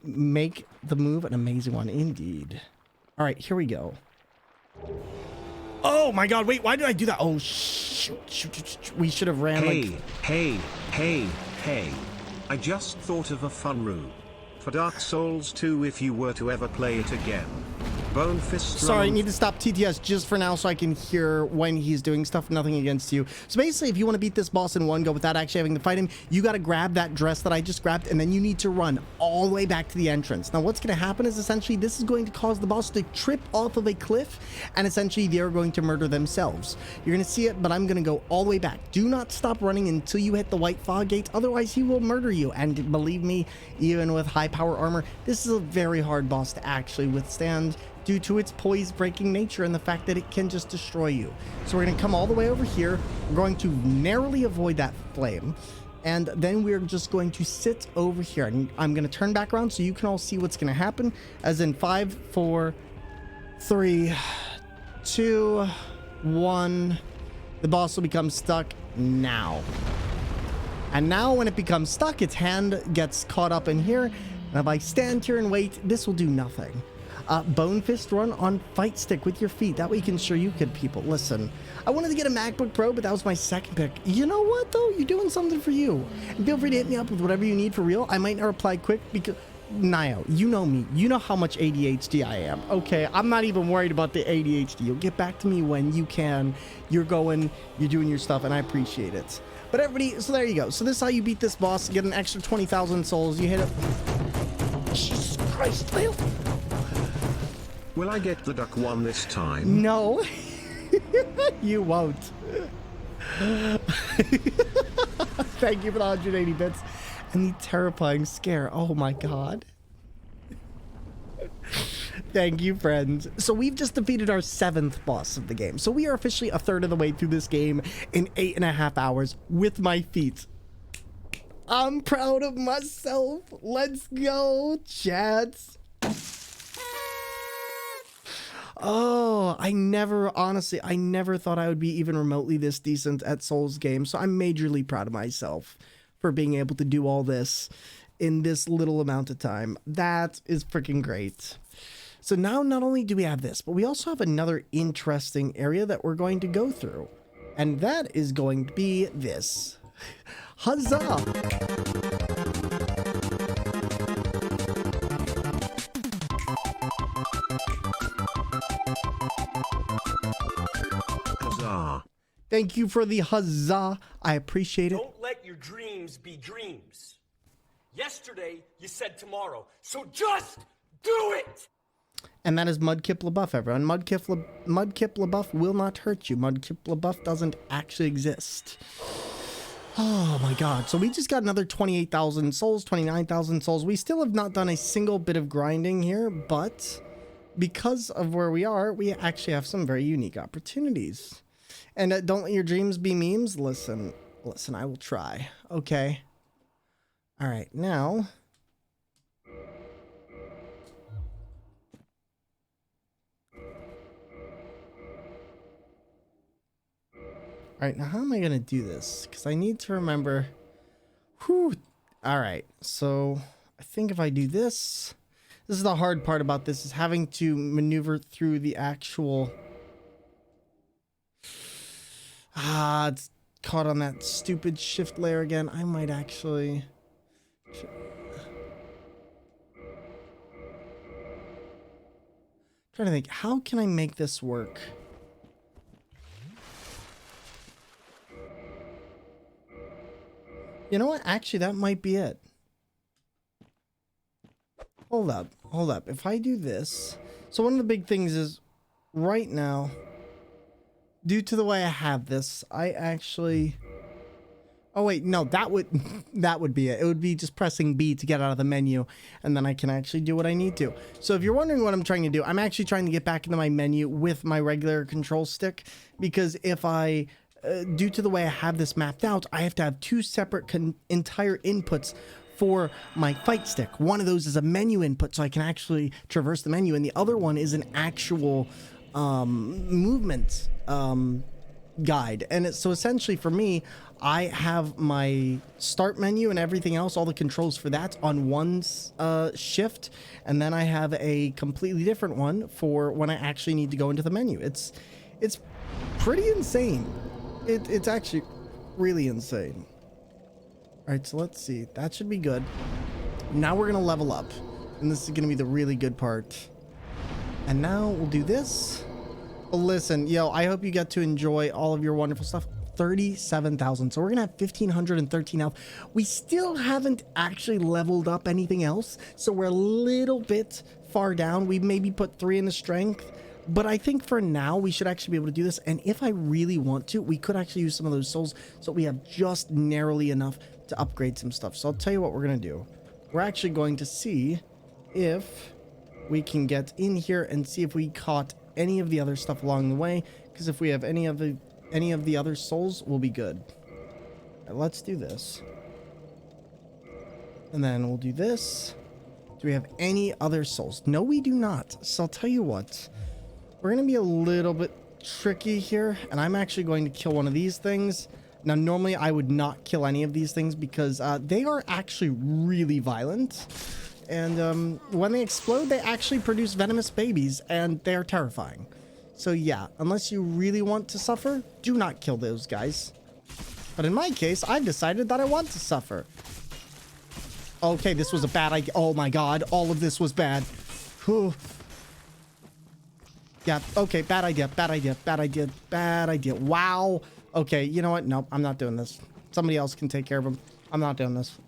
make the move an amazing one. Indeed. All right, here we go. Oh my god, wait, why did I do that? Oh, shoot. We should have ran Hey. I just thought of a fun route. For Dark Souls 2 if you were to ever play it again. Bone Fist. Sorry, I need to stop TTS just for now so I can hear when he's doing stuff. Nothing against you. So basically, if you want to beat this boss in one go without actually having to fight him, you got to grab that dress that I just grabbed, and then you need to run all the way back to the entrance. Now, what's going to happen is essentially this is going to cause the boss to trip off of a cliff, and essentially they're going to murder themselves. You're going to see it, but I'm going to go all the way back. Do not stop running until you hit the white fog gate, otherwise he will murder you. And believe me, even with high power armor, this is a very hard boss to actually withstand, due to its poise-breaking nature and the fact that it can just destroy you. So we're going to come all the way over here. We're going to narrowly avoid that flame. And then we're just going to sit over here. And I'm going to turn back around so you can all see what's going to happen. As in 5, 4, 3, 2, 1. The boss will become stuck now. And now when it becomes stuck, its hand gets caught up in here. And if I stand here and wait, this will do nothing. Bone Fist run on Fight Stick with your feet. That way you can show you good people. Listen, I wanted to get a MacBook Pro, but that was my second pick. You know what, though? You're doing something for you. And feel free to hit me up with whatever you need for real. I might not reply quick because... Nio, you know me. You know how much ADHD I am. Okay, I'm not even worried about the ADHD. You'll get back to me when you can. You're doing your stuff, and I appreciate it. But everybody, so there you go. So this is how you beat this boss. Get an extra 20,000 souls. You hit it. Jesus Christ, Leo. Will I get the duck one this time? No. You won't. Thank you for the 180 bits. And the terrifying scare. Oh my god. Thank you, friends. So we've just defeated our 7th boss of the game. So we are officially a third of the way through this game in 8.5 hours with my feet. I'm proud of myself. Let's go, chats. Oh, I never thought I would be even remotely this decent at Souls games. So I'm majorly proud of myself for being able to do all this in this little amount of time. That is freaking great. So now not only do we have this, but we also have another interesting area that we're going to go through. And that is going to be this. Huzzah! Huzzah. Thank you for the huzzah. I appreciate it. Don't let your dreams be dreams. Yesterday, you said tomorrow. So just do it! And that is Mudkip LaBeouf, everyone. Mudkip LaBeouf will not hurt you. Mudkip LaBeouf doesn't actually exist. Oh my god. So we just got another 28,000 souls, 29,000 souls. We still have not done a single bit of grinding here, but because of where we are, we actually have some very unique opportunities. And don't let your dreams be memes. Listen, I will try. Okay. All right, now. All right, now how am I going to do this? Because I need to remember. Whew. All right, so I think if I do this, this is the hard part about this, is having to maneuver through the actual... it's caught on that stupid shift layer again. I might actually... trying to think, how can I make this work? You know what? Actually, that might be it. Hold up. If I do this... So one of the big things is, right now, due to the way I have this, I actually... Oh wait, no, that would be it. It would be just pressing B to get out of the menu, and then I can actually do what I need to. So if you're wondering what I'm trying to do, I'm actually trying to get back into my menu with my regular control stick, because if I... due to the way I have this mapped out, I have to have two separate entire inputs for my fight stick. One of those is a menu input, so I can actually traverse the menu, and the other one is an actual movement guide. And so essentially for me, I have my start menu and everything else, all the controls for that on one shift, and then I have a completely different one for when I actually need to go into the menu. It's pretty insane. It's actually really insane. All right, so let's see. That should be good. Now we're gonna level up, and this is gonna be the really good part. And now we'll do this. Listen, yo, I hope you get to enjoy all of your wonderful stuff. 37,000. So we're gonna have 1,513 health. We still haven't actually leveled up anything else, so we're a little bit far down. We maybe put 3 in the strength. But I think for now, we should actually be able to do this. And if I really want to, we could actually use some of those souls so we have just narrowly enough to upgrade some stuff. So I'll tell you what we're going to do. We're actually going to see if we can get in here and see if we caught any of the other stuff along the way. Because if we have any of the other souls, we'll be good. Right, let's do this. And then we'll do this. Do we have any other souls? No, we do not. So I'll tell you what. We're going to be a little bit tricky here, and I'm actually going to kill one of these things. Now, normally I would not kill any of these things because they are actually really violent, And when they explode, they actually produce venomous babies, and they're terrifying. So yeah, unless you really want to suffer, do not kill those guys. But in my case, I've decided that I want to suffer. Okay, this was a bad idea. Oh my god, all of this was bad. Whew. Yeah, okay, bad idea, bad idea, bad idea, bad idea. Wow. Okay, you know what? Nope, I'm not doing this. Somebody else can take care of them. I'm not doing this.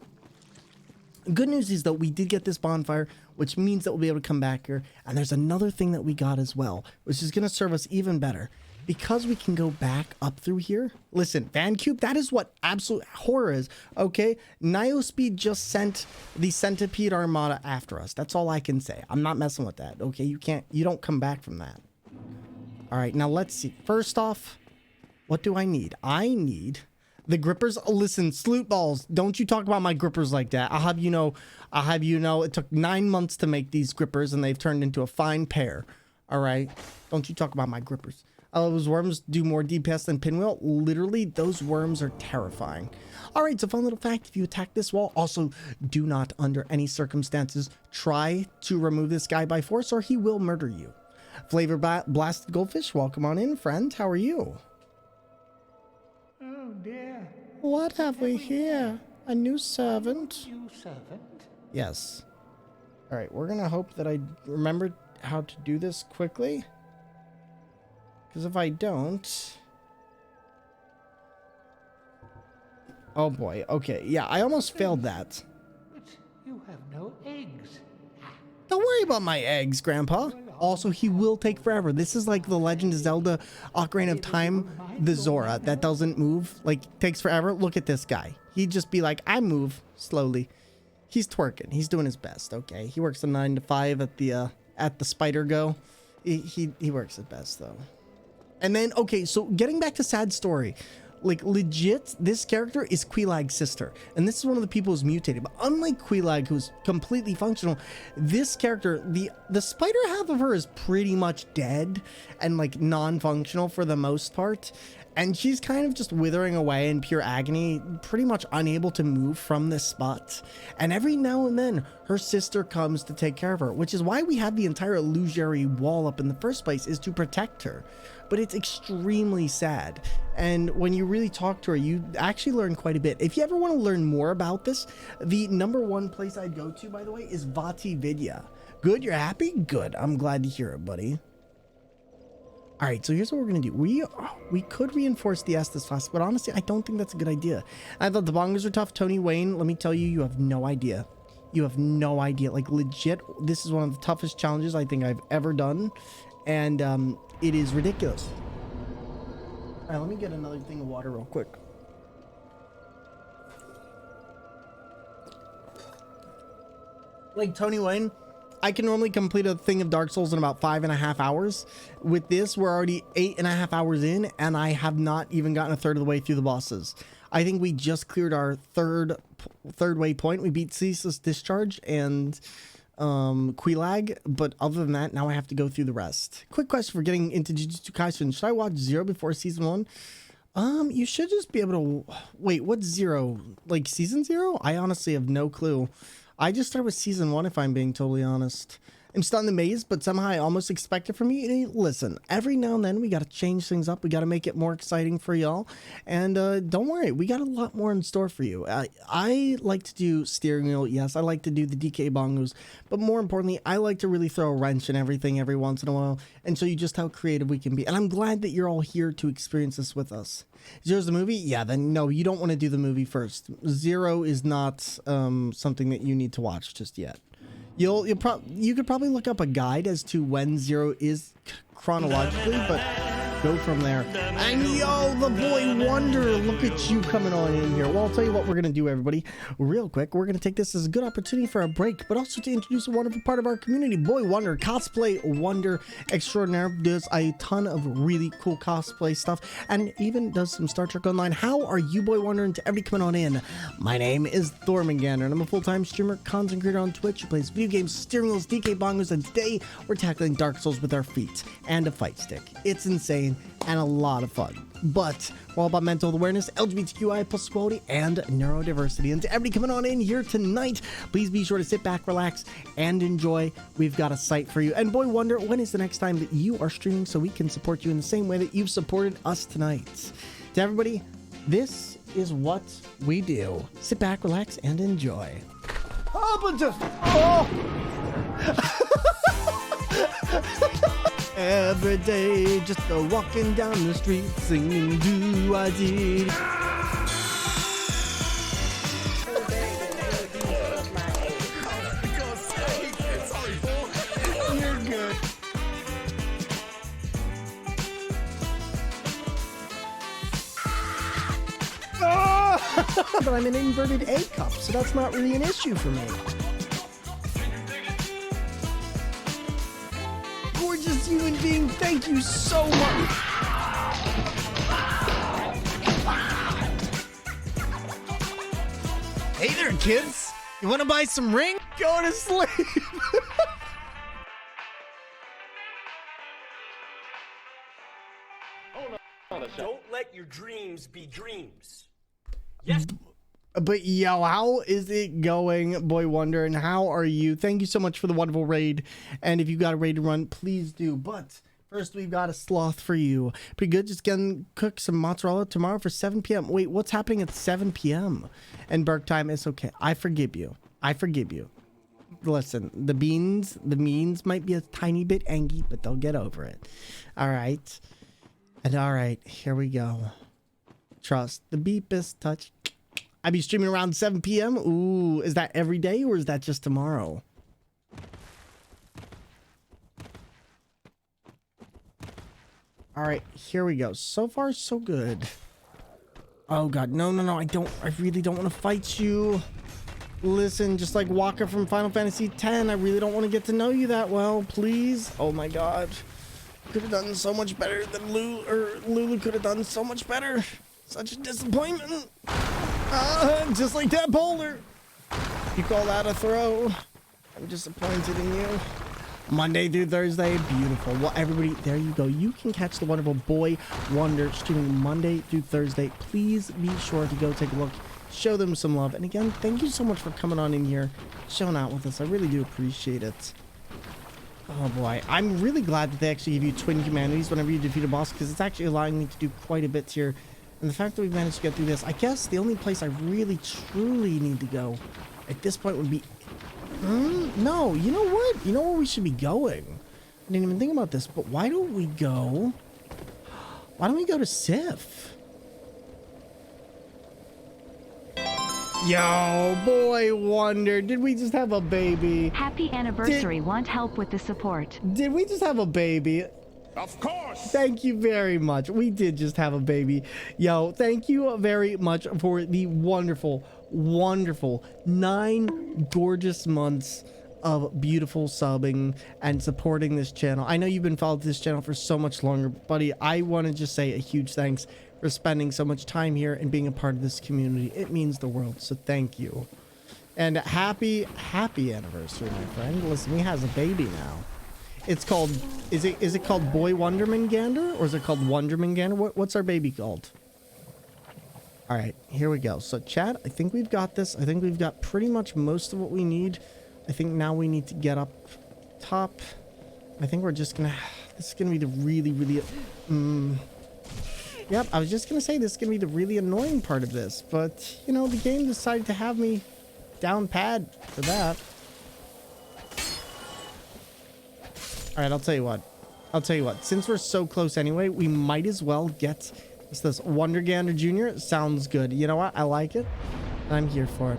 Good news is that we did get this bonfire, which means that we'll be able to come back here. And there's another thing that we got as well, which is going to serve us even better. Because we can go back up through here. Listen, VanCube, that is what absolute horror is. Okay, Niospeed just sent the Centipede Armada after us. That's all I can say. I'm not messing with that. Okay, you don't come back from that. All right, now let's see. First off, what do I need? I need the grippers. Listen, Sloot Balls, don't you talk about my grippers like that. I'll have you know, it took 9 months to make these grippers, and they've turned into a fine pair. All right, don't you talk about my grippers. Those worms do more DPS than Pinwheel. Literally, those worms are terrifying. All right, so fun little fact, if you attack this wall, also do not under any circumstances try to remove this guy by force, or he will murder you. Flavor Blasted Goldfish, welcome on in, friend. How are you? Oh dear. What have we here? A new servant? New servant? Yes. All right, we're gonna hope that I remember how to do this quickly. Because if I don't... Oh boy, okay. Yeah, I almost failed that. But you have no eggs. Don't worry about my eggs, Grandpa. Also, he will take forever. This is like the Legend of Zelda Ocarina of Time, the Zora that doesn't move. Like, takes forever. Look at this guy. He'd just be like, I move slowly. He's twerking. He's doing his best, okay? He works a 9 to 5 at the Spider Go. He works his best, though. And then, okay, so getting back to Sad Story, like legit, this character is Quilag's sister. And this is one of the people who's mutated. But unlike Quilag, who's completely functional, this character, the spider half of her is pretty much dead and like non-functional for the most part. And she's kind of just withering away in pure agony, pretty much unable to move from this spot. And every now and then, her sister comes to take care of her, which is why we have the entire illusory wall up in the first place, is to protect her. But it's extremely sad. And when you really talk to her, you actually learn quite a bit. If you ever want to learn more about this, the #1 place I'd go to, by the way, is Vati Vidya. Good, you're happy? Good, I'm glad to hear it, buddy. All right, so here's what we're gonna do. We could reinforce the Estes Flask, but honestly, I don't think that's a good idea. I thought the bongos were tough. Tony Wayne, let me tell you, you have no idea. You have no idea. Like, legit, this is one of the toughest challenges I think I've ever done. And it is ridiculous. All right, let me get another thing of water real quick. Like Tony Wayne, I can normally complete a thing of Dark Souls in about 5.5 hours. With this, we're already 8.5 hours in, and I have not even gotten a third of the way through the bosses. I think we just cleared our third waypoint. We beat Ceaseless Discharge and Quilag, but other than that, now I have to go through the rest. Quick question for getting into Jujutsu Kaisen. Should I watch Zero before season 1? You should just be able to... Wait, what's Zero? Like season 0? I honestly have no clue. I just started with season 1, if I'm being totally honest. I'm still in the maze, but somehow I almost expect it from you. Listen, every now and then we got to change things up. We got to make it more exciting for y'all. And don't worry, we got a lot more in store for you. I like to do steering wheel. Yes, I like to do the DK bongos. But more importantly, I like to really throw a wrench in everything every once in a while and show you just how creative we can be. And I'm glad that you're all here to experience this with us. Zero's the movie? Yeah, then no, you don't want to do the movie first. Zero is not something that you need to watch just yet. You could probably look up a guide as to when Zero is chronologically, but go from there. And yo, the boy Wonder, look at you coming on in here. Well, I'll tell you what we're going to do, everybody. Real quick, we're going to take this as a good opportunity for a break, but also to introduce a wonderful part of our community. Boy Wonder, cosplay wonder extraordinaire, does a ton of really cool cosplay stuff, and even does some Star Trek Online. How are you, Boy Wonder, and to everybody coming on in? My name is Thor Gander, and I'm a full-time streamer, content creator on Twitch who plays video games, steering wheels, DK bongos, and today we're tackling Dark Souls with our feet and a fight stick. It's insane. entertaining, and a lot of fun. But we're all about mental health awareness, LGBTQI plus equality, and neurodiversity. And to everybody coming on in here tonight, please be sure to sit back, relax, and enjoy. We've got a site for you. And boy wonder, when is the next time that you are streaming so we can support you in the same way that you've supported us tonight? To everybody, this is what we do. Sit back, relax, and enjoy. Oh, but just... Oh! Every day, just walking down the street, singing "Do I Did." You're good. But I'm an inverted A cup, so that's not really an issue for me. Gorgeous human being, thank you so much. Hey there, kids. You want to buy some ring? Go to sleep. Don't let your dreams be dreams. Yes. But yo, how is it going, Boy Wonder? And how are you? Thank you so much for the wonderful raid. And if you got a raid to run, please do. But first, we've got a sloth for you. Pretty good. Just gonna cook some mozzarella tomorrow for 7 p.m. Wait, what's happening at 7 p.m.? And Burke time is okay. I forgive you. I forgive you. Listen, the beans might be a tiny bit angry, but they'll get over it. All right. And all right, here we go. Trust the beep is touch. I'll be streaming around 7 p.m. Ooh, is that every day or is that just tomorrow? All right, here we go. So far, so good. Oh God, no, I really don't want to fight you. Listen, just like Walker from Final Fantasy X, I really don't want to get to know you that well, please. Oh my God. Could have done so much better than Lulu could have done so much better. Such a disappointment. Just like that boulder. You call that a throw? I'm disappointed in you. Monday through Thursday, beautiful. Well, everybody, there you go. You can catch the wonderful Boy Wonder streaming Monday through Thursday. Please be sure to go take a look. Show them some love. And again, thank you so much for coming on in here, showing out with us. I really do appreciate it. Oh boy, I'm really glad that they actually give you twin humanities whenever you defeat a boss, because it's actually allowing me to do quite a bit here. And the fact that we've managed to get through this, I guess the only place I really truly need to go at this point would be... no, you know what? You know where we should be going? I didn't even think about this, but why don't we go... Why don't we go to Sif? Yo, Boy Wonder, did we just have a baby? Happy anniversary. Want help with the support? Did we just have a baby? Of course. Thank you very much. We did just have a baby. Yo, thank you very much for the wonderful, wonderful 9 gorgeous months of beautiful subbing and supporting this channel. I know you've been following this channel for so much longer, buddy. I want to just say a huge thanks for spending so much time here and being a part of this community. It means the world, so thank you. And happy anniversary, my friend. Listen, he has a baby now. It's called, is it called Boy Wonderman Gander, or is it called Wonderman Gander? What's our baby called? All right, here we go. So chat, I think we've got this. I think we've got pretty much most of what we need. I think now we need to get up top. I think we're just gonna, this is gonna be the really, yep, I was just gonna say this is gonna be the really annoying part of this, but you know, the game decided to have me down pad for that. All right, I'll tell you what. Since we're so close anyway, we might as well get this Wonder Gander Jr. Sounds good. You know what? I like it. And I'm here for it.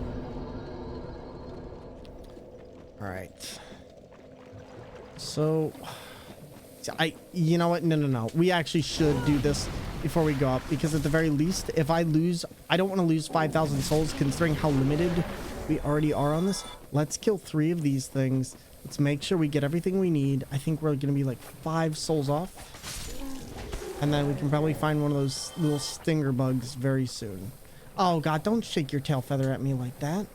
All right. So, you know what? No. We actually should do this before we go up, because at the very least, if I lose, I don't want to lose 5,000 souls considering how limited we already are on this. Let's kill 3 of these things. Let's make sure we get everything we need. I think we're going to be like 5 souls off. And then we can probably find one of those little stinger bugs very soon. Oh God, don't shake your tail feather at me like that.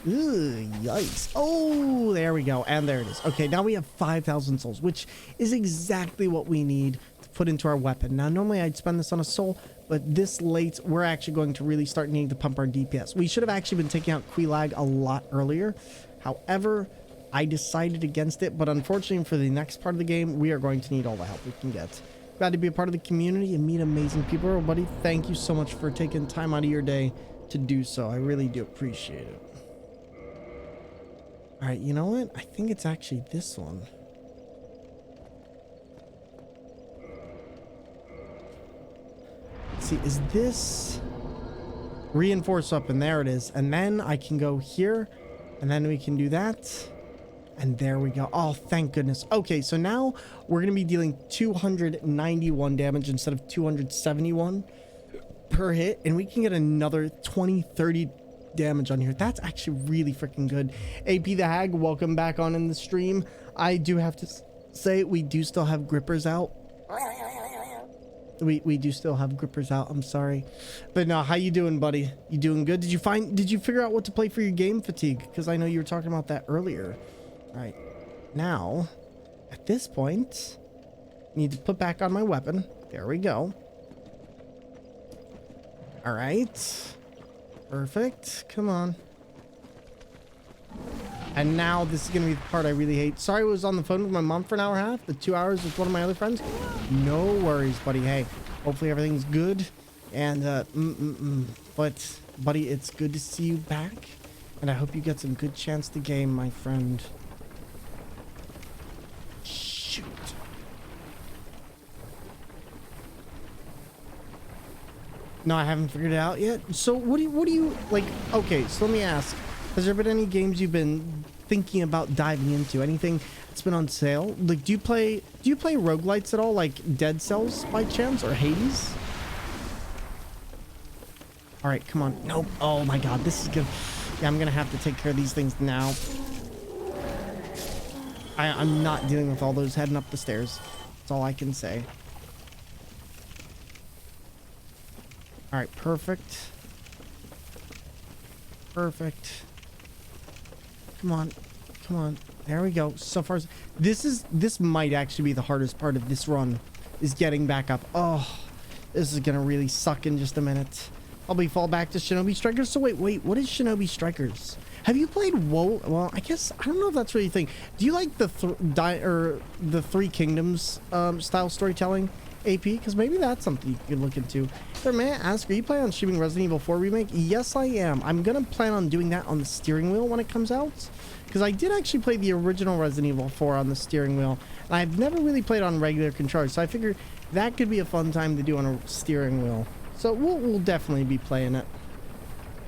Ugh, yikes. Oh, there we go. And there it is. Okay, now we have 5,000 souls, which is exactly what we need to put into our weapon. Now, normally I'd spend this on a soul, but this late, we're actually going to really start needing to pump our DPS. We should have actually been taking out Quelaag a lot earlier. However, I decided against it, but unfortunately for the next part of the game, we are going to need all the help we can get. Glad to be a part of the community and meet amazing people. Everybody, thank you so much for taking time out of your day to do so. I really do appreciate it. All right, you know what? I think it's actually this one. Let's see, is this reinforce weapon? There it is. And then I can go here, and then we can do that. And there we go. Oh, thank goodness. Okay, so now we're going to be dealing 291 damage instead of 271 per hit. And we can get another 20, 30 damage on here. That's actually really freaking good. AP the Hag, welcome back on in the stream. I do have to say we do still have grippers out. We do still have grippers out. I'm sorry. But no, how you doing, buddy? You doing good? Did you figure out what to play for your game fatigue? Because I know you were talking about that earlier. All right, now at this point I need to put back on my weapon. There we go. All right, perfect. Come on. And now this is gonna be the part I really hate. Sorry I was on the phone with my mom for an hour and a half, the 2 hours with one of my other friends. No worries, buddy. Hey, hopefully everything's good. And but buddy, it's good to see you back, and I hope you get some good chance to game, my friend. Shoot. No, I haven't figured it out yet. So what do you like? Okay, so let me ask, has there been any games you've been thinking about diving into? Anything that's been on sale? Like, do you play roguelites at all, like Dead Cells by chance, or Hades? All right, come on. Nope. Oh my god, this is good. Yeah, I'm gonna have to take care of these things now. I'm not dealing with all those heading up the stairs. That's all I can say. All right, perfect. Perfect. Come on. Come on. There we go. So far, this might actually be the hardest part of this run, is getting back up. Oh, this is gonna really suck in just a minute. Probably fall back to Shinobi Strikers. So wait, what is Shinobi Strikers? Have you played WoW? Well, I guess I don't know if that's really a thing. Do you like the Three Kingdoms style storytelling, AP? Because maybe that's something you could look into. Sir, may I ask, are you planning on streaming Resident Evil 4 Remake? Yes, I am. I'm gonna plan on doing that on the steering wheel when it comes out, because I did actually play the original Resident Evil 4 on the steering wheel, and I've never really played on regular controllers. So I figured that could be a fun time to do on a steering wheel. So we'll definitely be playing it.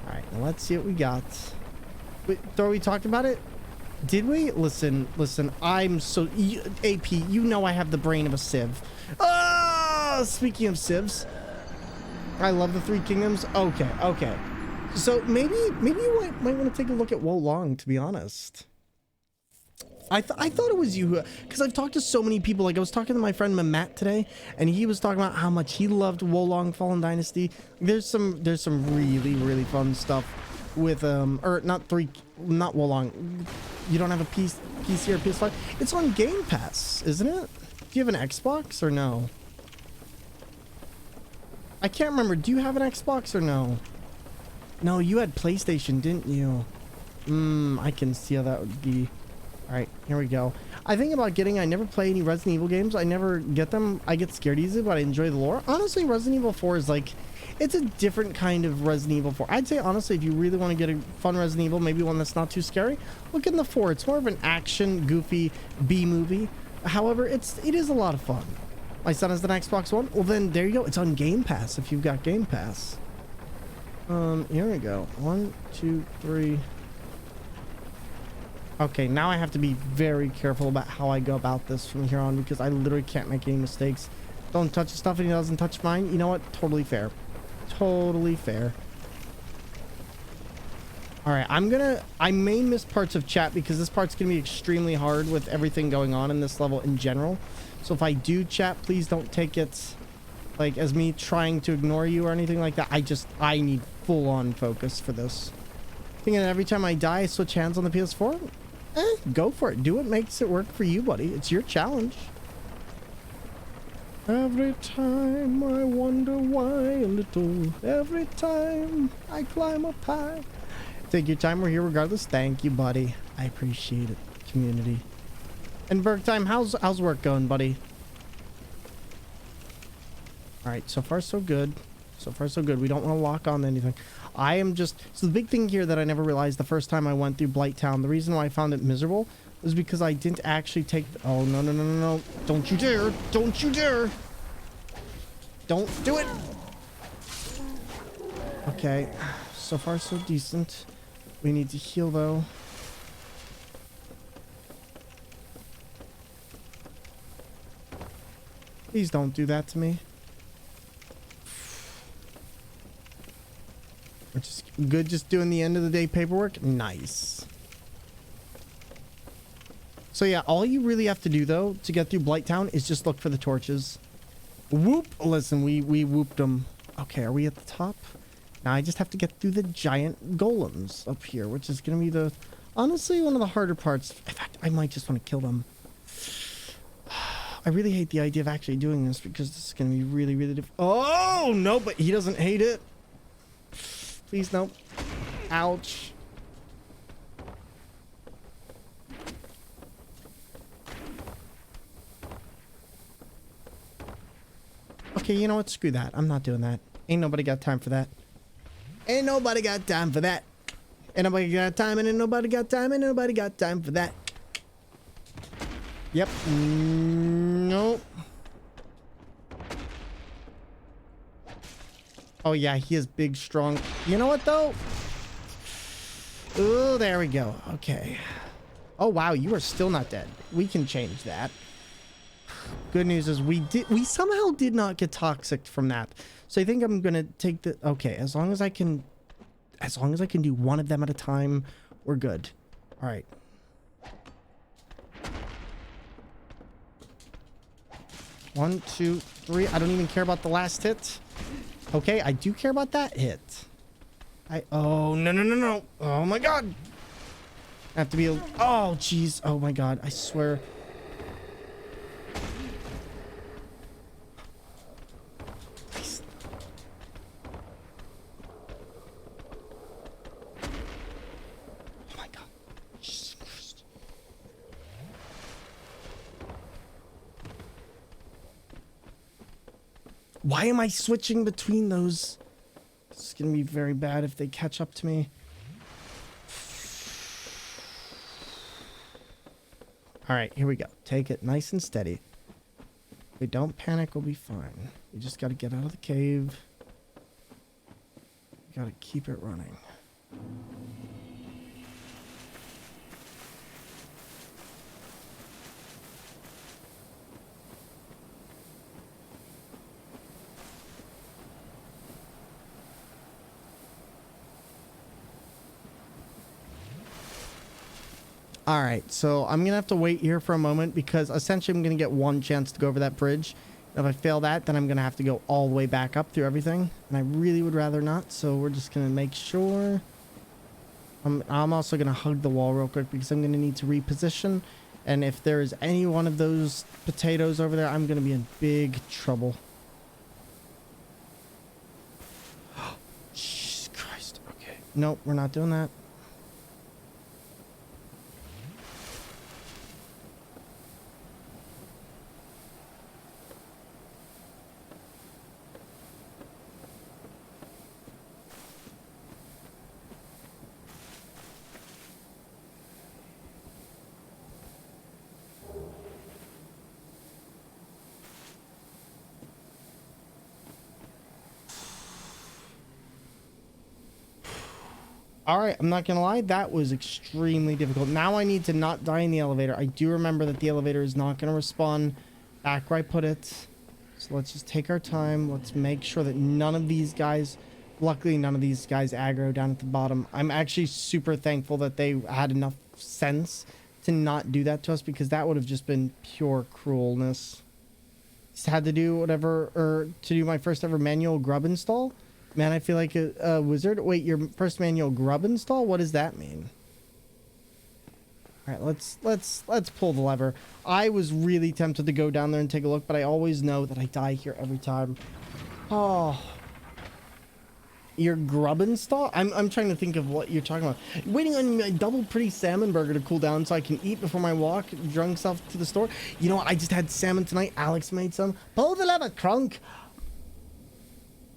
All right, now let's see what we got. Wait, Thor, we talked about it? Did we? Listen, I'm so... AP, you know I have the brain of a sieve. Ah! Speaking of sieves, I love the Three Kingdoms. Okay. So maybe you might want to take a look at Wo Long, to be honest. I thought it was you, because I've talked to so many people. Like, I was talking to my friend Matt today, and he was talking about how much he loved Wo Long Fallen Dynasty. There's some really fun stuff with or not Wo Long. You don't have a PC or PS5. It's on Game Pass, isn't it? Do you have an Xbox or no? I can't remember. Do you have an Xbox or no? No, you had PlayStation, didn't you? I can see how that would be. All right, here we go. I think about I never play any Resident Evil games. I never get them. I get scared easily, but I enjoy the lore. Honestly, Resident Evil 4 is like, it's a different kind of Resident Evil 4. I'd say, honestly, if you really want to get a fun Resident Evil, maybe one that's not too scary, look in the 4. It's more of an action, goofy B-movie. However, it is a lot of fun. My son has an Xbox One. Well, then there you go. It's on Game Pass if you've got Game Pass. Here we go. 1, 2, 3... Okay, now I have to be very careful about how I go about this from here on, because I literally can't make any mistakes. Don't touch the stuff and he doesn't touch mine. You know what? Totally fair. Totally fair. Alright, I may miss parts of chat because this part's going to be extremely hard with everything going on in this level in general. So if I do chat, please don't take it like as me trying to ignore you or anything like that. I need full-on focus for this. Thinking that every time I die, I switch hands on the PS4? Go for it. Do what makes it work for you, buddy. It's your challenge. Every time I wonder why a little. Every time I climb up high. Take your time. We're here regardless. Thank you, buddy. I appreciate it, community. And Bergtime, how's work going, buddy? All right, so far so good. So far so good. We don't want to lock on anything. I am just... So the big thing here that I never realized the first time I went through Blight Town, the reason why I found it miserable was because I didn't actually take... Oh, no, no, no, no, no. Don't you dare. Don't you dare. Don't do it. Okay. So far so decent. We need to heal, though. Please don't do that to me. We're just good just doing the end of the day paperwork. Nice. So yeah, all you really have to do though to get through Blight Town is just look for the torches. Whoop. Listen, we whooped them. Okay, are we at the top? Now I just have to get through the giant golems up here, which is going to be the... Honestly, one of the harder parts. In fact, I might just want to kill them. I really hate the idea of actually doing this because this is going to be really, really difficult. Oh, no, but he doesn't hate it. Please, no. Ouch. Okay, you know what? Screw that. I'm not doing that. Ain't nobody got time for that. Ain't nobody got time for that. Ain't nobody got time and ain't nobody got time and nobody got time for that. Yep. Nope. Oh yeah, he is big, strong. You know what though? Oh, there we go. Okay. Oh wow, you are still not dead. We can change that. Good news is we somehow did not get toxic from that. So I think I'm gonna take the... Okay, as long as I can do one of them at a time, we're good. All right. One, two, three. I don't even care about the last hit. Okay, I do care about that hit. Oh, no, no, no, no. Oh my god. I have to be... Oh, jeez. Oh my god. I swear. Please. Oh my god. Jesus Christ. Why am I switching between those? It's gonna be very bad if they catch up to me. All right, here we go. Take it nice and steady. If we don't panic, we'll be fine. We just gotta get out of the cave. We gotta keep it running. All right, so I'm gonna have to wait here for a moment because essentially I'm gonna get one chance to go over that bridge. If I fail that, then I'm gonna have to go all the way back up through everything, and I really would rather not. So we're just gonna make sure. I'm also gonna hug the wall real quick because I'm gonna need to reposition, and if there is any one of those potatoes over there, I'm gonna be in big trouble. Jesus Christ. Okay. Nope, we're not doing that. All right, I'm not gonna lie, that was extremely difficult. Now I need to not die in the elevator. I do remember that the elevator is not gonna respawn back where I put it. So let's just take our time. Let's make sure that none of these guys, luckily none of these guys aggro down at the bottom. I'm actually super thankful that they had enough sense to not do that to us because that would have just been pure cruelness. Just had to do whatever, or to do my first ever manual grub install. Man, I feel like a wizard. Wait, your first manual grub install? What does that mean? All right, let's pull the lever. I was really tempted to go down there and take a look, but I always know that I die here every time. Oh. Your grubbin stall? I'm trying to think of what you're talking about. Waiting on my double pretty salmon burger to cool down so I can eat before my walk drunk self to the store. You know what? I just had salmon tonight. Alex made some. Pull the lever, crunk.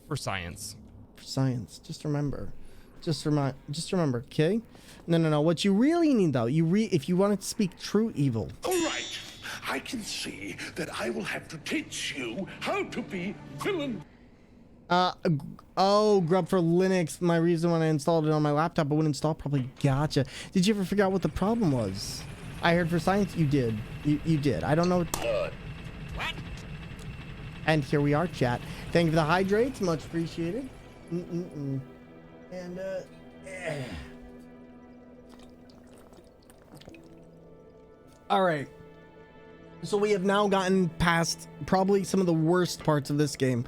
For science. For science. Just remember. Just remember, okay? No. What you really need though, if you want to speak true evil. All right. I can see that I will have to teach you how to be villain. Oh, Grub for Linux. My reason when I installed it on my laptop, I wouldn't install properly. Gotcha. Did you ever figure out what the problem was? I heard for science you did. You did. I don't know. What? And here we are, chat. Thank you for the hydrates. Much appreciated. And, all right. So we have now gotten past probably some of the worst parts of this game.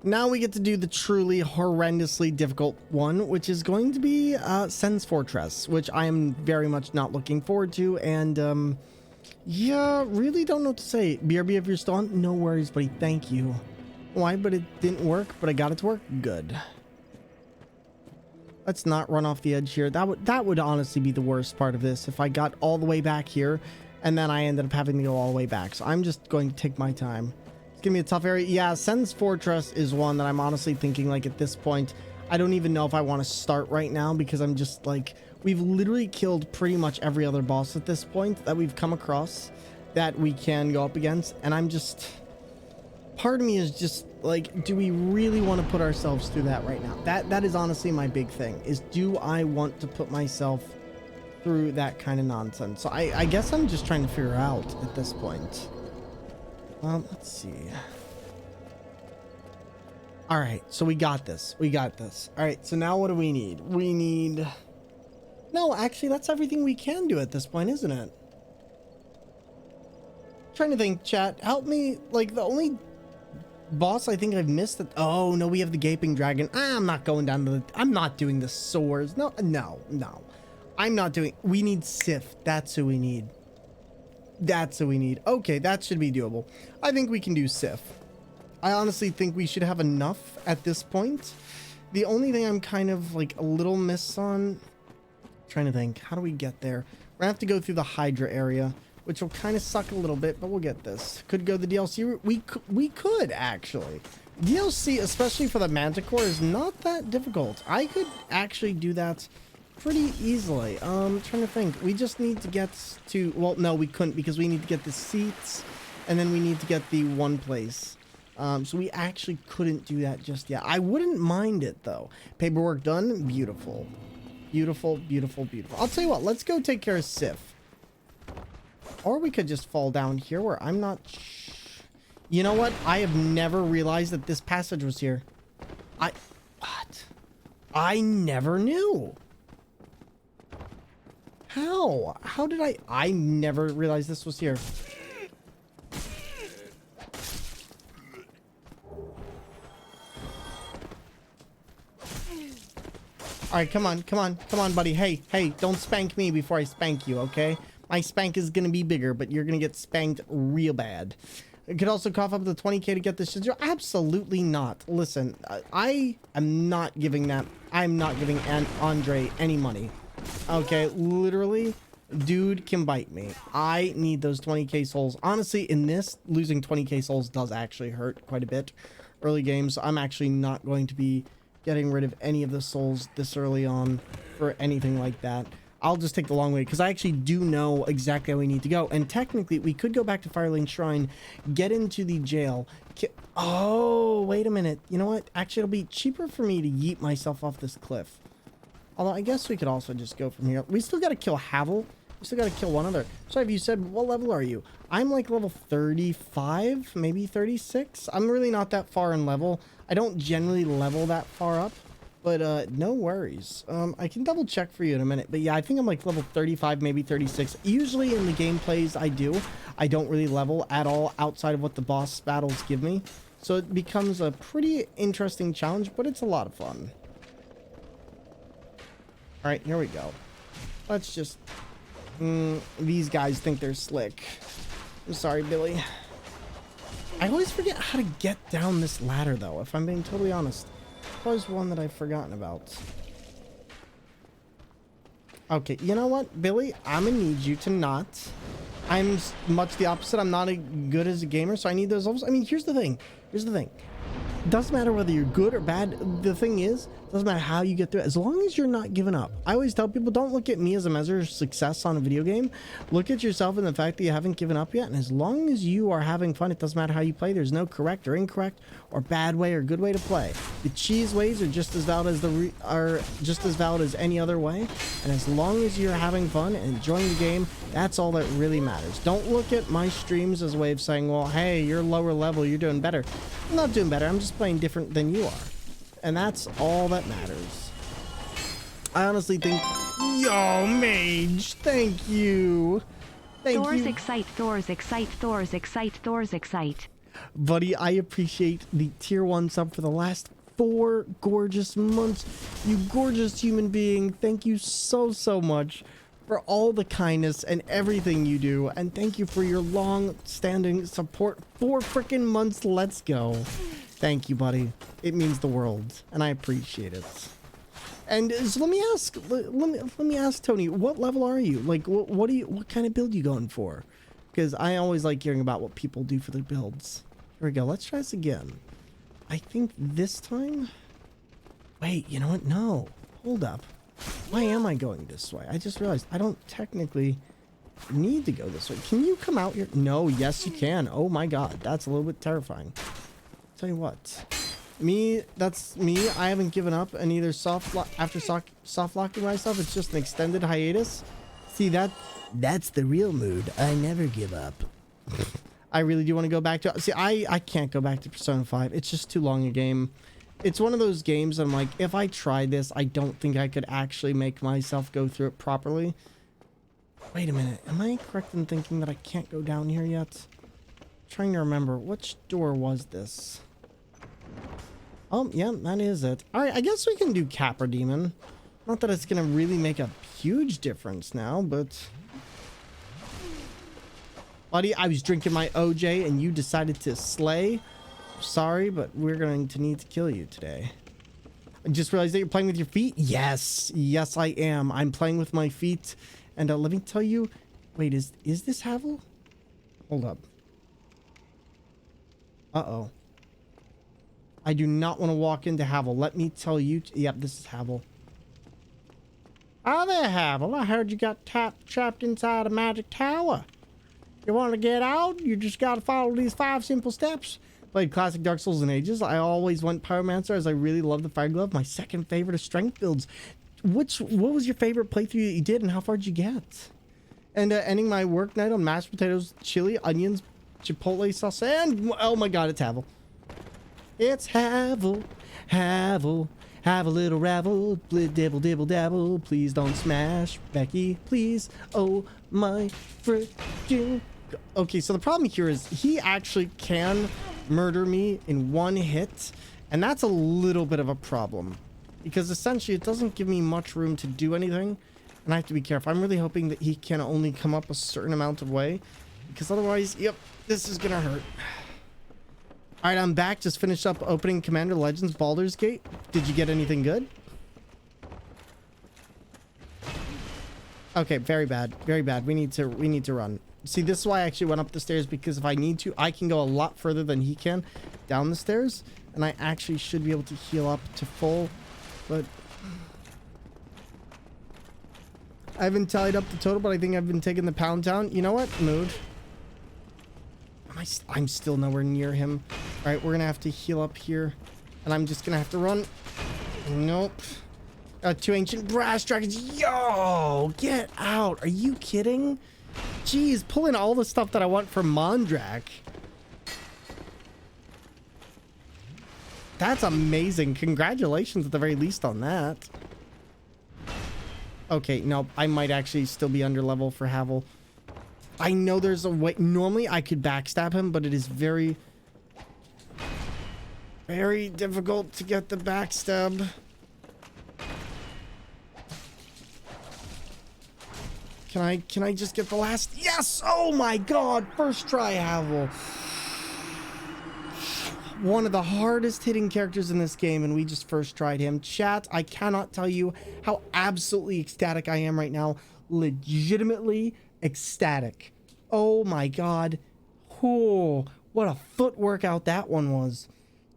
Now we get to do the truly horrendously difficult one, which is going to be Sen's Fortress, which I am very much not looking forward to. And yeah, really don't know what to say. BRB, if you're still on, no worries, buddy. Thank you. Why? But it didn't work, but I got it to work. Good. Let's not run off the edge here. That would honestly be the worst part of this if I got all the way back here and then I ended up having to go all the way back. So I'm just going to take my time. Give me a tough area. Yeah, Sen's Fortress is one that I'm honestly thinking, like, at this point, I don't even know if I want to start right now because I'm just like, we've literally killed pretty much every other boss at this point that we've come across that we can go up against. And I'm just, part of me is just like, do we really want to put ourselves through that right now? That is honestly my big thing, is do I want to put myself through that kind of nonsense? So I guess I'm just trying to figure out at this point. Let's see. All right, so we got this. We got this. All right, so now what do we need? We need... No, actually, that's everything we can do at this point, isn't it? Trying to think, chat. Help me. Like, the only boss I think I've missed... That... Oh, no, we have the Gaping Dragon. I'm not going down to the... I'm not doing the swords. No. I'm not doing... We need Sif. That's who we need. That's who we need. Okay, that should be doable. I think we can do Sif. I honestly think we should have enough at this point. The only thing I'm kind of like a little miss on... Trying to think, how do we get there? We're gonna have to go through the Hydra area, which will kind of suck a little bit, but we'll get this. Could go the DLC route. We could actually. DLC, especially for the Manticore, is not that difficult. I could actually do that pretty easily. Trying to think. We just need to get to... Well, no, we couldn't because we need to get the seats and then we need to get the one place. So we actually couldn't do that just yet. I wouldn't mind it though. Paperwork done. Beautiful. Beautiful, beautiful, beautiful. I'll tell you what. Let's go take care of Sif. Or we could just fall down here where I'm not... You know what? I have never realized that this passage was here. What? I never knew. How? How did I never realized this was here. All right, come on, buddy. Hey, don't spank me before I spank you, okay? My spank is gonna be bigger, but you're gonna get spanked real bad. I could also cough up to 20k to get this shit. Absolutely not. Listen, I am not giving that. I'm not giving Andre any money. Okay, literally, dude can bite me. I need those 20k souls. Honestly, in this, losing 20k souls does actually hurt quite a bit. Early games, I'm actually not going to be getting rid of any of the souls this early on for anything like that. I'll just take the long way because I actually do know exactly how we need to go. And technically, we could go back to Firelink Shrine, get into the jail. Oh, wait a minute. You know what? Actually, it'll be cheaper for me to yeet myself off this cliff. Although, I guess we could also just go from here. We still got to kill Havel. We still got to kill one other. So, if you said, what level are you? I'm like level 35, maybe 36. I'm really not that far in level. I don't generally level that far up. But no worries. I can double check for you in a minute. But yeah, I think I'm like level 35, maybe 36. Usually in the gameplays I do, I don't really level at all outside of what the boss battles give me. So it becomes a pretty interesting challenge, but it's a lot of fun. All right, here we go. Let's just These guys think they're slick. I'm sorry, Billy. I always forget how to get down this ladder, though, if I'm being totally honest. It's always one that I've forgotten about. Okay, you know what, Billy? I'm gonna need you to not. I'm much the opposite. I'm not as good as a gamer, so I need those levels. I mean, here's the thing. Here's the thing. Doesn't matter whether you're good or bad. The thing is, doesn't matter how you get through it, as long as you're not giving up. I always tell people, don't look at me as a measure of success on a video game. Look at yourself and the fact that you haven't given up yet. And as long as you are having fun, it doesn't matter how you play. There's no correct or incorrect or bad way or good way to play. The cheese ways are just as valid as any other way. And as long as you're having fun and enjoying the game, that's all that really matters. Don't look at my streams as a way of saying, well, hey, you're lower level, you're doing better. I'm not doing better. I'm just playing different than you are. And that's all that matters. I honestly think... Yo, Mage! Thank you! Thank Thor's you. excite, Thor's excite, Thor's excite, Thor's excite. Buddy, I appreciate the tier 1 sub for the last 4 gorgeous months. You gorgeous human being. Thank you so, so much for all the kindness and everything you do. And thank you for your long-standing support. 4 freaking months. Let's go. Thank you, buddy. It means the world, and I appreciate it. And so let me ask Tony, what level are you? Like, what kind of build you going for? Because I always like hearing about what people do for their builds. Here we go. Let's try this again. I think this time. Wait, you know what? No, hold up. Why am I going this way? I just realized I don't technically need to go this way. Can you come out here? No, yes you can. Oh my god, that's a little bit terrifying. Tell you what, that's me. I haven't given up, and either soft locking myself, it's just an extended hiatus. See, that's the real mood. I never give up. I really do want to go back to. See, I can't go back to Persona 5. It's just too long a game. It's one of those games I'm like, if I tried this, I don't think I could actually make myself go through it properly. Wait a minute, am I correct in thinking that I can't go down here yet? I'm trying to remember, which door was this? Oh, yeah, that is it. Alright, I guess we can do Capra Demon. Not that it's gonna really make a huge difference now, but... Buddy, I was drinking my OJ and you decided to slay. Sorry, but we're going to need to kill you today. I just realized that you're playing with your feet? Yes. Yes, I am. I'm playing with my feet. And let me tell you... Wait, is this Havel? Hold up. Uh-oh. I do not want to walk into Havel. Let me tell you... Yep, this is Havel. Oh there, Havel. I heard you got trapped inside a magic tower. You want to get out? You just got to follow these 5 simple steps. Played classic Dark Souls in ages. I always went Pyromancer as I really love the Fire Glove. My second favorite of strength builds. What was your favorite playthrough that you did, and how far did you get? And ending my work night on mashed potatoes, chili, onions, chipotle sauce, and oh my god, it's Havel. It's Havel, Havel, have a little ravel, dibble dibble dabble. Please don't smash Becky, please. Oh my freaking. Okay, so the problem here is he actually can murder me in 1 hit, and that's a little bit of a problem because essentially it doesn't give me much room to do anything, and I have to be careful. I'm really hoping that he can only come up a certain amount of way, because otherwise, yep, this is gonna hurt. All right, I'm back. Just finished up opening Commander Legends Baldur's Gate. Did you get anything good? Okay, very bad, very bad. We need to run. See, this is why I actually went up the stairs, because if I need to, I can go a lot further than he can down the stairs, and I actually should be able to heal up to full, but I haven't tallied up the total, but I think I've been taking the pound down. You know what? Mood. I'm still nowhere near him. All right, we're gonna have to heal up here, and I'm just gonna have to run. Nope. 2 ancient brass dragons. Yo, get out. Are you kidding? Jeez, pulling all the stuff that I want from Mondrak. That's amazing. Congratulations at the very least on that. Okay, no, I might actually still be under level for Havel. I know there's a way. Normally I could backstab him, but it is very, very difficult to get the backstab. Can I just get the last? Yes! Oh my god! First try, Havel. One of the hardest hitting characters in this game, and we just first tried him. Chat, I cannot tell you how absolutely ecstatic I am right now. Legitimately ecstatic. Oh my god. Oh, what a foot workout that one was.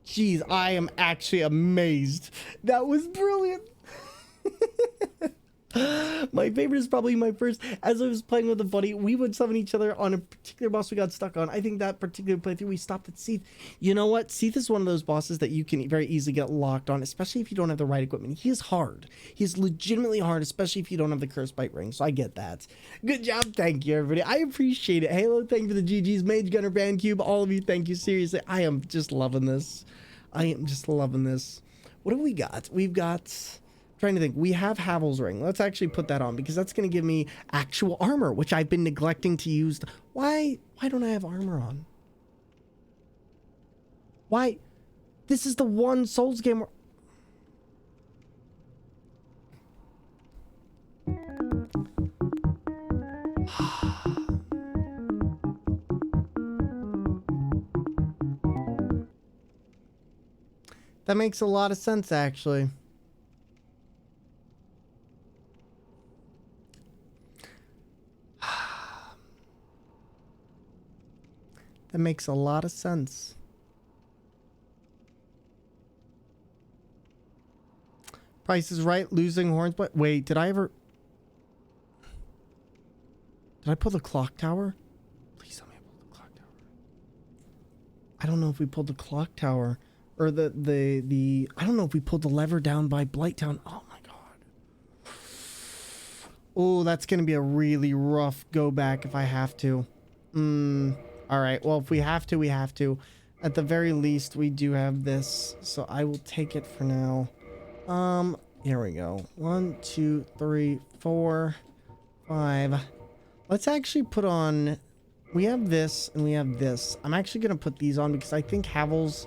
Jeez, I am actually amazed. That was brilliant. My favorite is probably my first. As I was playing with a buddy, we would summon each other on a particular boss we got stuck on. I think that particular playthrough we stopped at Seath. You know what? Seath is one of those bosses that you can very easily get locked on, especially if you don't have the right equipment. He is hard. He's legitimately hard, especially if you don't have the Curse Bite ring. So I get that. Good job. Thank you, everybody. I appreciate it. Halo, thank you for the GGs. Mage Gunner, Bandcube, all of you, thank you. Seriously, I am just loving this. I am just loving this. What have we got? We've got... Trying to think. We have Havel's ring. Let's actually put that on because that's going to give me actual armor, which I've been neglecting to use. Why don't I have armor on? Why? This is the one Souls game where... That makes a lot of sense, actually. That makes a lot of sense. Price is Right, losing horns, but wait, did I pull the clock tower? Please tell me I pulled the clock tower. I don't know if we pulled the clock tower or the I don't know if we pulled the lever down by Blighttown. Oh my god. Oh, that's gonna be a really rough go back if I have to. All right, well, if we have to, we have to. At the very least, we do have this, so I will take it for now. Here we go. 1, 2, 3, 4, 5. Let's actually put on... We have this, and we have this. I'm actually going to put these on because I think Havel's,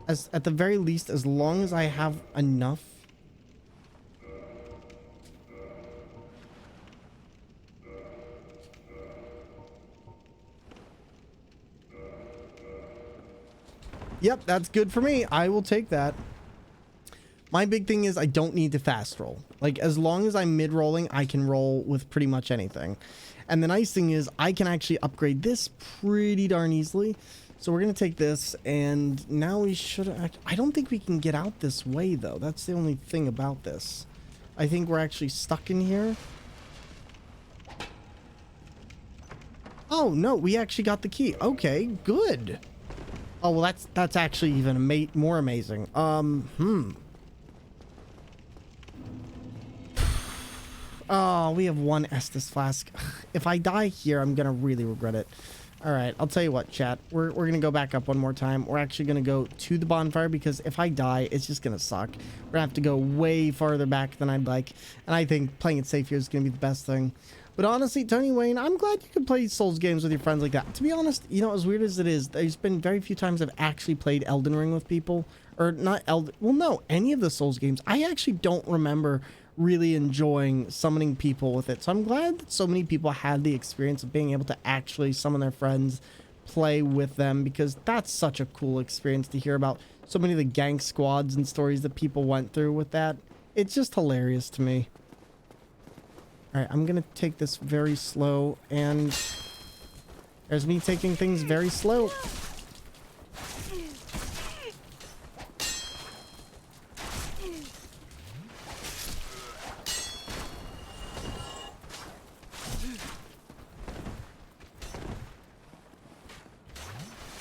at the very least, as long as I have enough... Yep, that's good for me. I will take that. My big thing is I don't need to fast roll. Like, as long as I'm mid-rolling, I can roll with pretty much anything. And the nice thing is I can actually upgrade this pretty darn easily. So we're going to take this, and now we should... I don't think we can get out this way, though. That's the only thing about this. I think we're actually stuck in here. Oh, no, we actually got the key. Okay, good. Oh, well, that's actually even more amazing. Oh, we have one Estus flask. If I die here, I'm gonna really regret it. All right, I'll tell you what, chat. We're gonna go back up one more time. We're actually gonna go to the bonfire because if I die, it's just gonna suck. We're gonna have to go way farther back than I'd like, and I think playing it safe here is gonna be the best thing. But honestly, Tony Wayne, I'm glad you can play Souls games with your friends like that. To be honest, you know, as weird as it is, there's been very few times I've actually played Elden Ring with people. Or not Elden... Well, no, any of the Souls games. I actually don't remember really enjoying summoning people with it. So I'm glad that so many people had the experience of being able to actually summon their friends, play with them, because that's such a cool experience to hear about so many of the gank squads and stories that people went through with that. It's just hilarious to me. Alright, I'm gonna take this very slow, and there's me taking things very slow.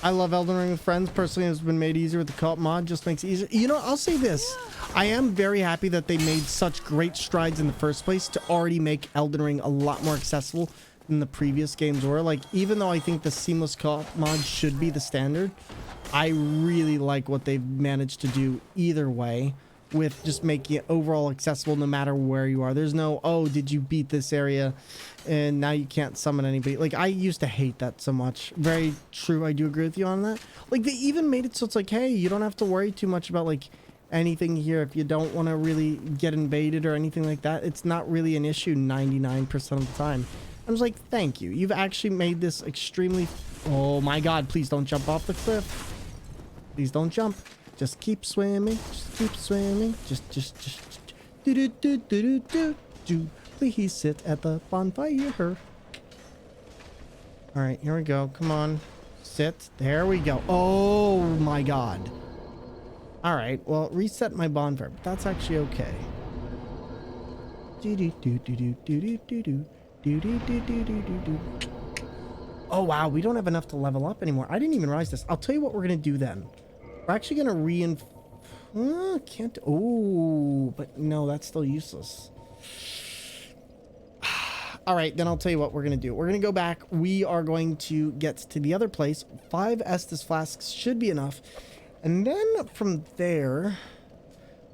I love Elden Ring with friends. Personally, it's been made easier with the co-op mod. Just makes it easier. You know, I'll say this. I am very happy that they made such great strides in the first place to already make Elden Ring a lot more accessible than the previous games were. Like, even though I think the seamless co-op mod should be the standard, I really like what they've managed to do either way with just making it overall accessible no matter where you are. There's no, oh, did you beat this area and now you can't summon anybody. Like, I used to hate that so much. Very true. I do agree with you on that. Like, they even made it so it's like, hey, you don't have to worry too much about, like, anything here, if you don't want to really get invaded or anything like that, it's not really an issue 99% of the time. I was like, thank you. You've actually made this extremely... Oh my god, please don't jump off the cliff. Please don't jump. Just keep swimming. Just keep swimming. Just do do do do do do do. Please sit at the bonfire. Alright, here we go. Come on. Sit. There we go. Oh my god. Alright, well, reset my bonfire, but that's actually okay. Do do do do do do do do do do do do do do do. Oh wow, we don't have enough to level up anymore. I didn't even realize this. I'll tell you what we're gonna do then. We're actually gonna can't. Oh, but no, that's still useless. All right, then I'll tell you what we're gonna do. We're gonna go back. We are going to get to the other place. 5 Estus flasks should be enough, and then from there,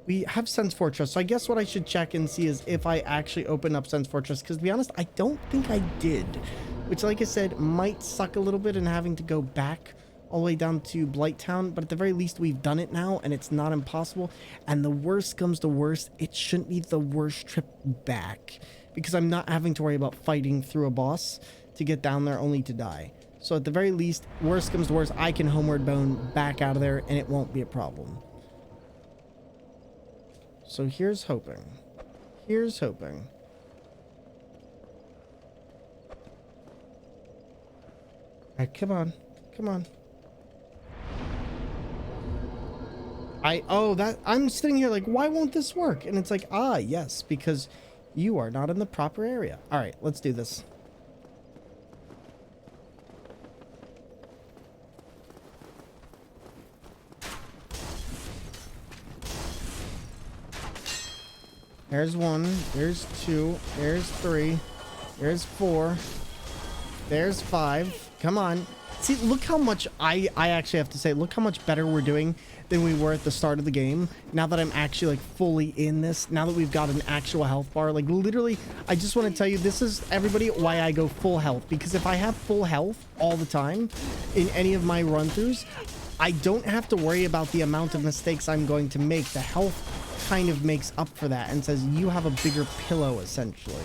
we have Sense Fortress. So I guess what I should check and see is if I actually open up Sense Fortress. Because to be honest, I don't think I did. Which, like I said, might suck a little bit in having to go back all the way down to Blighttown, but at the very least we've done it now and it's not impossible. And the worst comes to worst, it shouldn't be the worst trip back, because I'm not having to worry about fighting through a boss to get down there only to die. So at the very least, worst comes to worst, I can homeward bone back out of there and it won't be a problem. So here's hoping. Here's hoping. Alright, come on. Come on. I'm sitting here like, why won't this work? And it's like, ah, yes, because you are not in the proper area. Alright, let's do this. There's 1, there's 2, there's 3, there's 4, there's 5. Come on. See, look how much I actually have to say, look how much better we're doing than we were at the start of the game. Now that I'm actually like fully in this, now that we've got an actual health bar, like literally, I just want to tell you, this is, everybody, why I go full health. Because if I have full health all the time in any of my run-throughs, I don't have to worry about the amount of mistakes I'm going to make. The health kind of makes up for that and says you have a bigger pillow, essentially.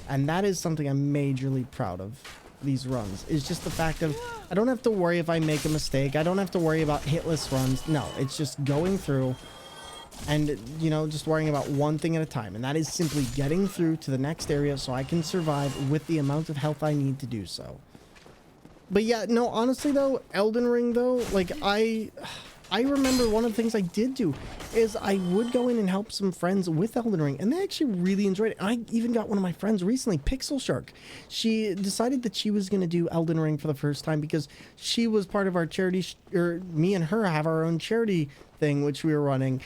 And that is something I'm majorly proud of. These runs is just the fact of I don't have to worry if I make a mistake. I don't have to worry about hitless runs. No, it's just going through and, you know, just worrying about one thing at a time, and that is simply getting through to the next area so I can survive with the amount of health I need to do so. But yeah, no, honestly though, Elden Ring though, like I remember one of the things I did do is I would go in and help some friends with Elden Ring, and they actually really enjoyed it. I even got one of my friends recently, Pixel Shark. She decided that she was going to do Elden Ring for the first time because she was part of our charity, or me and her have our own charity thing, which we were running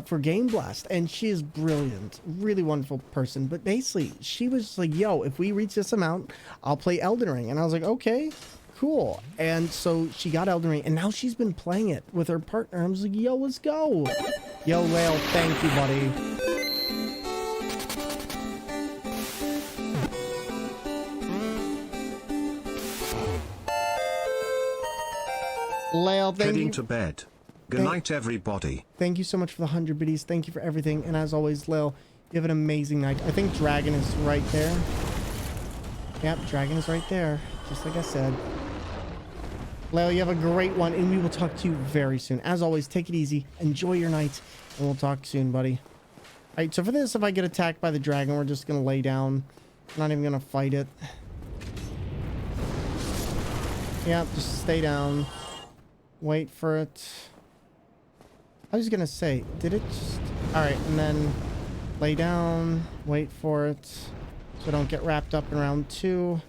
for Game Blast, and she is brilliant, really wonderful person. But basically, she was like, yo, if we reach this amount, I'll play Elden Ring. And I was like, okay. Cool. And so she got Elden Ring, and now she's been playing it with her partner. I was like, yo, let's go. Yo, Lale, thank you, buddy. Lale, thank Heading you. to bed. Good night, everybody. Thank you so much for the 100 biddies. Thank you for everything. And as always, Lale, you have an amazing night. I think Dragon is right there. Yep, Dragon is right there. Just like I said. Leo, you have a great one, and we will talk to you very soon. As always, take it easy, enjoy your night, and we'll talk soon, buddy. Alright, so for this, if I get attacked by the dragon, we're just going to lay down. Not even going to fight it. Yeah, just stay down. Wait for it. I was going to say, did it just... Alright, and then lay down, wait for it, so don't get wrapped up in round 2.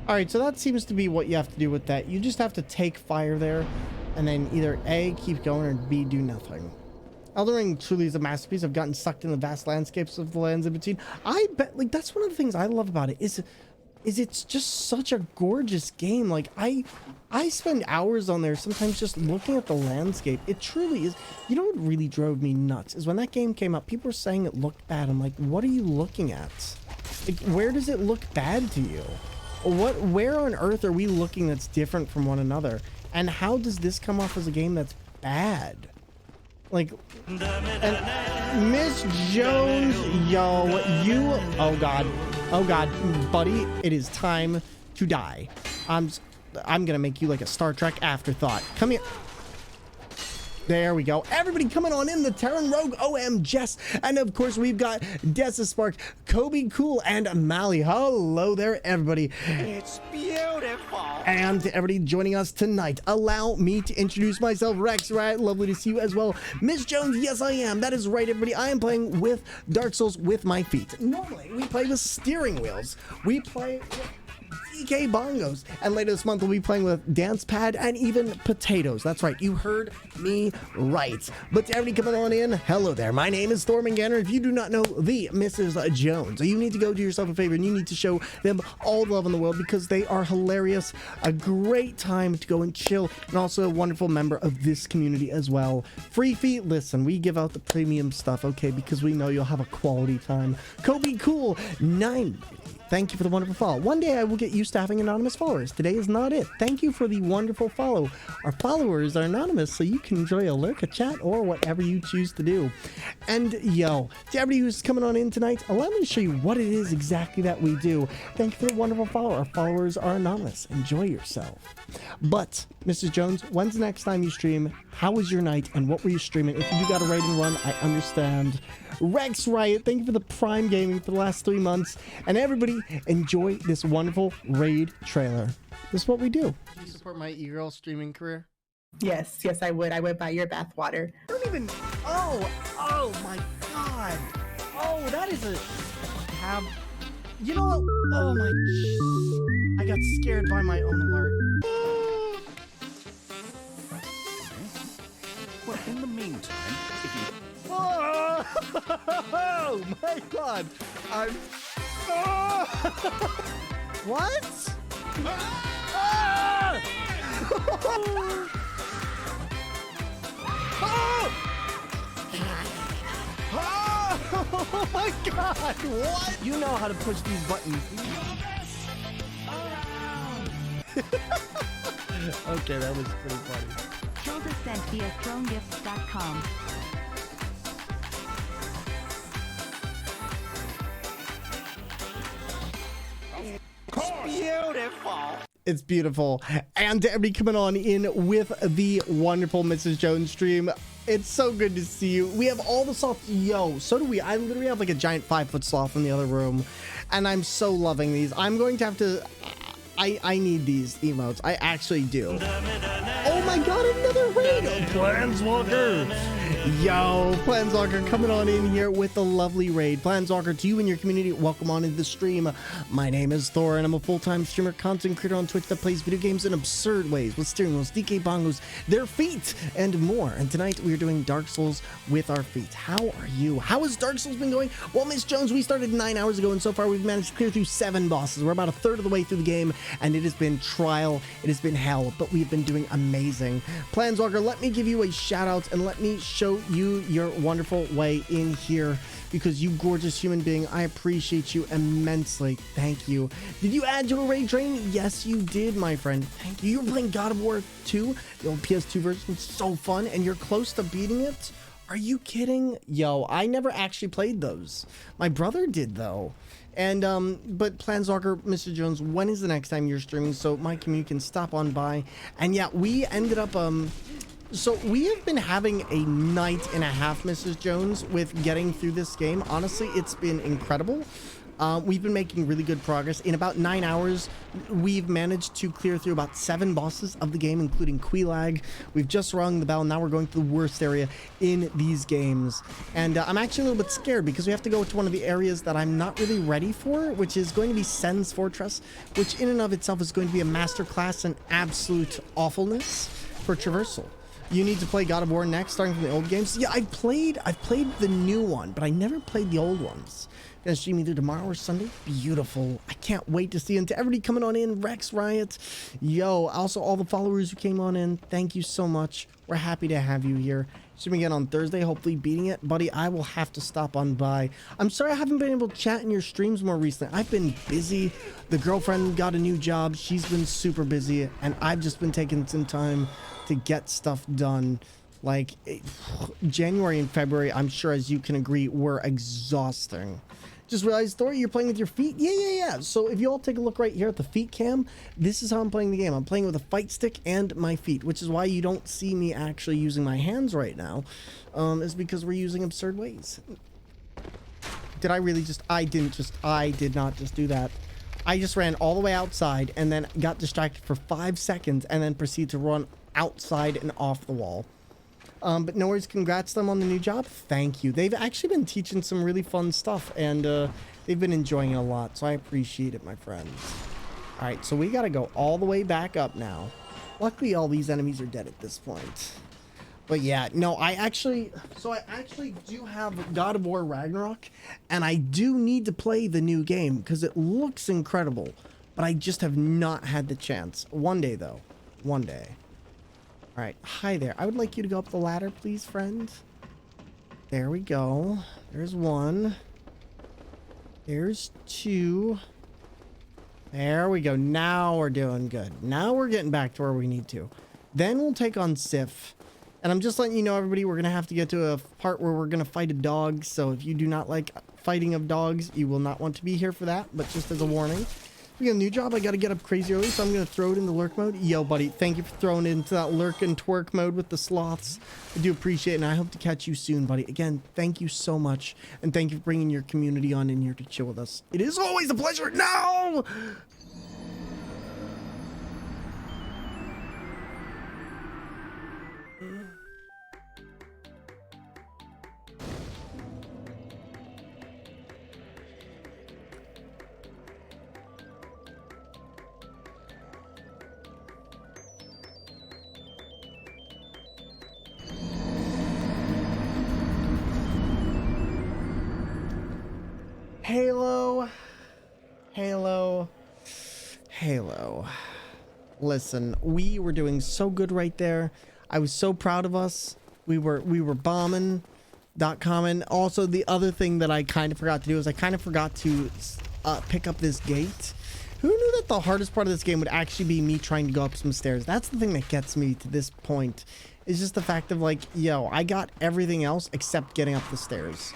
Alright, so that seems to be what you have to do with that. You just have to take fire there, and then either A, keep going, or B, do nothing. Elden Ring truly is a masterpiece. I've gotten sucked in the vast landscapes of the lands in between. I bet, like, that's one of the things I love about it, is it's just such a gorgeous game. Like, I spend hours on there sometimes just looking at the landscape. It truly is. You know what really drove me nuts is when that game came out, people were saying it looked bad. I'm like, what are you looking at? Like, where does it look bad to you? Where on earth are we looking that's different from one another? And how does this come off as a game that's bad? Like, and Miss Jones, yo, oh God, buddy, it is time to die. I'm gonna make you like a Star Trek afterthought. Come here. There we go. Everybody coming on in, the Terran Rogue, OM Jess, and of course we've got Dessa Spark, Kobe Cool, and Mally. Hello there, everybody. It's beautiful. And to everybody joining us tonight, allow me to introduce myself, Rex Riot. Lovely to see you as well. Miss Jones, yes I am. That is right, everybody. I am playing with Dark Souls with my feet. Normally, we play with steering wheels. We play with DK bongos, and later this month we'll be playing with dance pad and even potatoes. That's right, you heard me right. But to everybody coming on in, hello there, my name is Thor Manganer. If you do not know the Mrs. Jones, you need to go do yourself a favor and you need to show them all the love in the world, because they are hilarious, a great time to go and chill, and also a wonderful member of this community as well. Free feet, listen, we give out the premium stuff, okay, because we know you'll have a quality time. Kobe Cool 9, thank you for the wonderful follow. One day I will get used to having anonymous followers. Today is not it. Thank you for the wonderful follow. Our followers are anonymous, so you can enjoy a lurk, a chat, or whatever you choose to do. And yo, to everybody who's coming on in tonight, allow me to show you what it is exactly that we do. Thank you for the wonderful follow. Our followers are anonymous. Enjoy yourself. But, Mrs. Jones, when's the next time you stream? How was your night, and what were you streaming? If you do got a raid and run, I understand. Rex Riot, thank you for the Prime Gaming for the last 3 months. And everybody, enjoy this wonderful raid trailer. This is what we do. Do you support my e-girl streaming career? Yes, I would. I would buy your bathwater. I don't even... Oh my God. Oh, that is a... Tab. You know what? Oh my... I got scared by my own alert. Well, in the meantime, if you... Oh my God! I'm... Oh! What? Ah! Oh! Oh my God! What? You know how to push these buttons. Okay, that was pretty funny. Children sent via thronegifts.com. Beautiful. It's beautiful. And to everybody coming on in with the wonderful Mrs. Jones stream, it's so good to see you. We have all the sloths. Yo, so do we. I literally have like a giant 5-foot sloth in the other room, and I'm so loving these. I'm going to have to... I need these emotes. I actually do. Oh my God, another raid! Planeswalker! Yo, Planeswalker coming on in here with the lovely raid. Planeswalker, to you and your community, welcome on into the stream. My name is Thor, and I'm a full-time streamer, content creator on Twitch that plays video games in absurd ways with steering wheels, DK bongos, their feet, and more. And tonight we are doing Dark Souls with our feet. How are you? How has Dark Souls been going? Well, Miss Jones, we started 9 hours ago, and so far we've managed to clear through 7 bosses. We're about a third of the way through the game, and it has been trial, it has been hell, but we've been doing amazing. Planeswalker, let me give you a shout out and let me show you your wonderful way in here, because you gorgeous human being, I appreciate you immensely. Thank you. Did you add to a raid train? Yes, you did, my friend. Thank you. You were playing God of War 2, the old PS2 version. It's so fun, and you're close to beating it? Are you kidding? Yo, I never actually played those. My brother did, though. And, but Planeswalker, Mr. Jones, when is the next time you're streaming so my community can stop on by? And yeah, we ended up, so we have been having a night and a half, Mrs. Jones, with getting through this game. Honestly, it's been incredible. We've been making really good progress. In about 9 hours, we've managed to clear through about 7 bosses of the game, including Queelag. We've just rung the bell. Now we're going to the worst area in these games. And I'm actually a little bit scared because we have to go to one of the areas that I'm not really ready for, which is going to be Sen's Fortress, which in and of itself is going to be a masterclass in absolute awfulness for traversal. You need to play God of War next, starting from the old games. Yeah, I've played the new one, but I never played the old ones. Gonna stream either tomorrow or Sunday. Beautiful. I can't wait to see you. And to everybody coming on in, Rex Riot, yo, also all the followers who came on in, thank you so much. We're happy to have you here. Streaming again on Thursday, hopefully beating it. Buddy, I will have to stop on by. I'm sorry I haven't been able to chat in your streams more recently. I've been busy. The girlfriend got a new job. She's been super busy, and I've just been taking some time to get stuff done. Like, January and February, I'm sure, as you can agree, were exhausting. Just realized, Thor, you're playing with your feet? Yeah. So if you all take a look right here at the feet cam, this is how I'm playing the game. I'm playing with a fight stick and my feet, which is why you don't see me actually using my hands right now, is because we're using absurd ways. Did I really just... I did not just do that. I just ran all the way outside and then got distracted for 5 seconds and then proceeded to run outside and off the wall. But no worries, congrats to them on the new job. Thank you. They've actually been teaching some really fun stuff, and they've been enjoying it a lot, so I appreciate it, my friends. All right, so we got to go all the way back up now. Luckily, all these enemies are dead at this point. But yeah, no, I actually do have God of War Ragnarok, and I do need to play the new game because it looks incredible, but I just have not had the chance. One day, though. One day. All right, hi there. I would like you to go up the ladder, please, friend. There we go. There's one. There's two. There we go. Now we're doing good. Now we're getting back to where we need to. Then we'll take on Sif. And I'm just letting you know, everybody, we're going to have to get to a part where we're going to fight a dog. So if you do not like fighting of dogs, you will not want to be here for that. But just as a warning. We got a new job. I got to get up crazy early, so I'm going to throw it in the lurk mode. Yo, buddy, thank you for throwing it into that lurk and twerk mode with the sloths. I do appreciate it, and I hope to catch you soon, buddy. Again, thank you so much, and thank you for bringing your community on in here to chill with us. It is always a pleasure. No! Halo. Listen, we were doing so good right there. I was so proud of us. We were bombing. .com. Also, the other thing that I kind of forgot to do is I kind of forgot to pick up this gate. Who knew that the hardest part of this game would actually be me trying to go up some stairs? That's the thing that gets me to this point. It's just the fact of like, yo, I got everything else except getting up the stairs.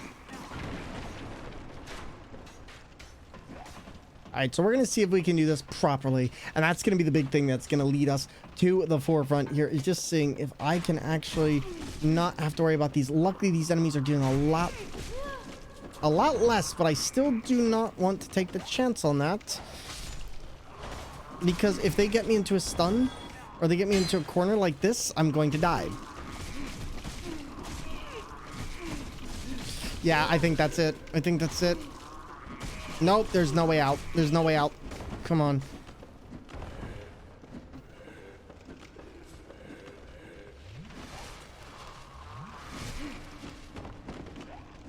Alright, so we're going to see if we can do this properly. And that's going to be the big thing that's going to lead us to the forefront here, is just seeing if I can actually not have to worry about these. Luckily, these enemies are doing a lot less, but I still do not want to take the chance on that. Because if they get me into a stun, or they get me into a corner like this, I'm going to die. Yeah, I think that's it. I think that's it. Nope, there's no way out. There's no way out. Come on.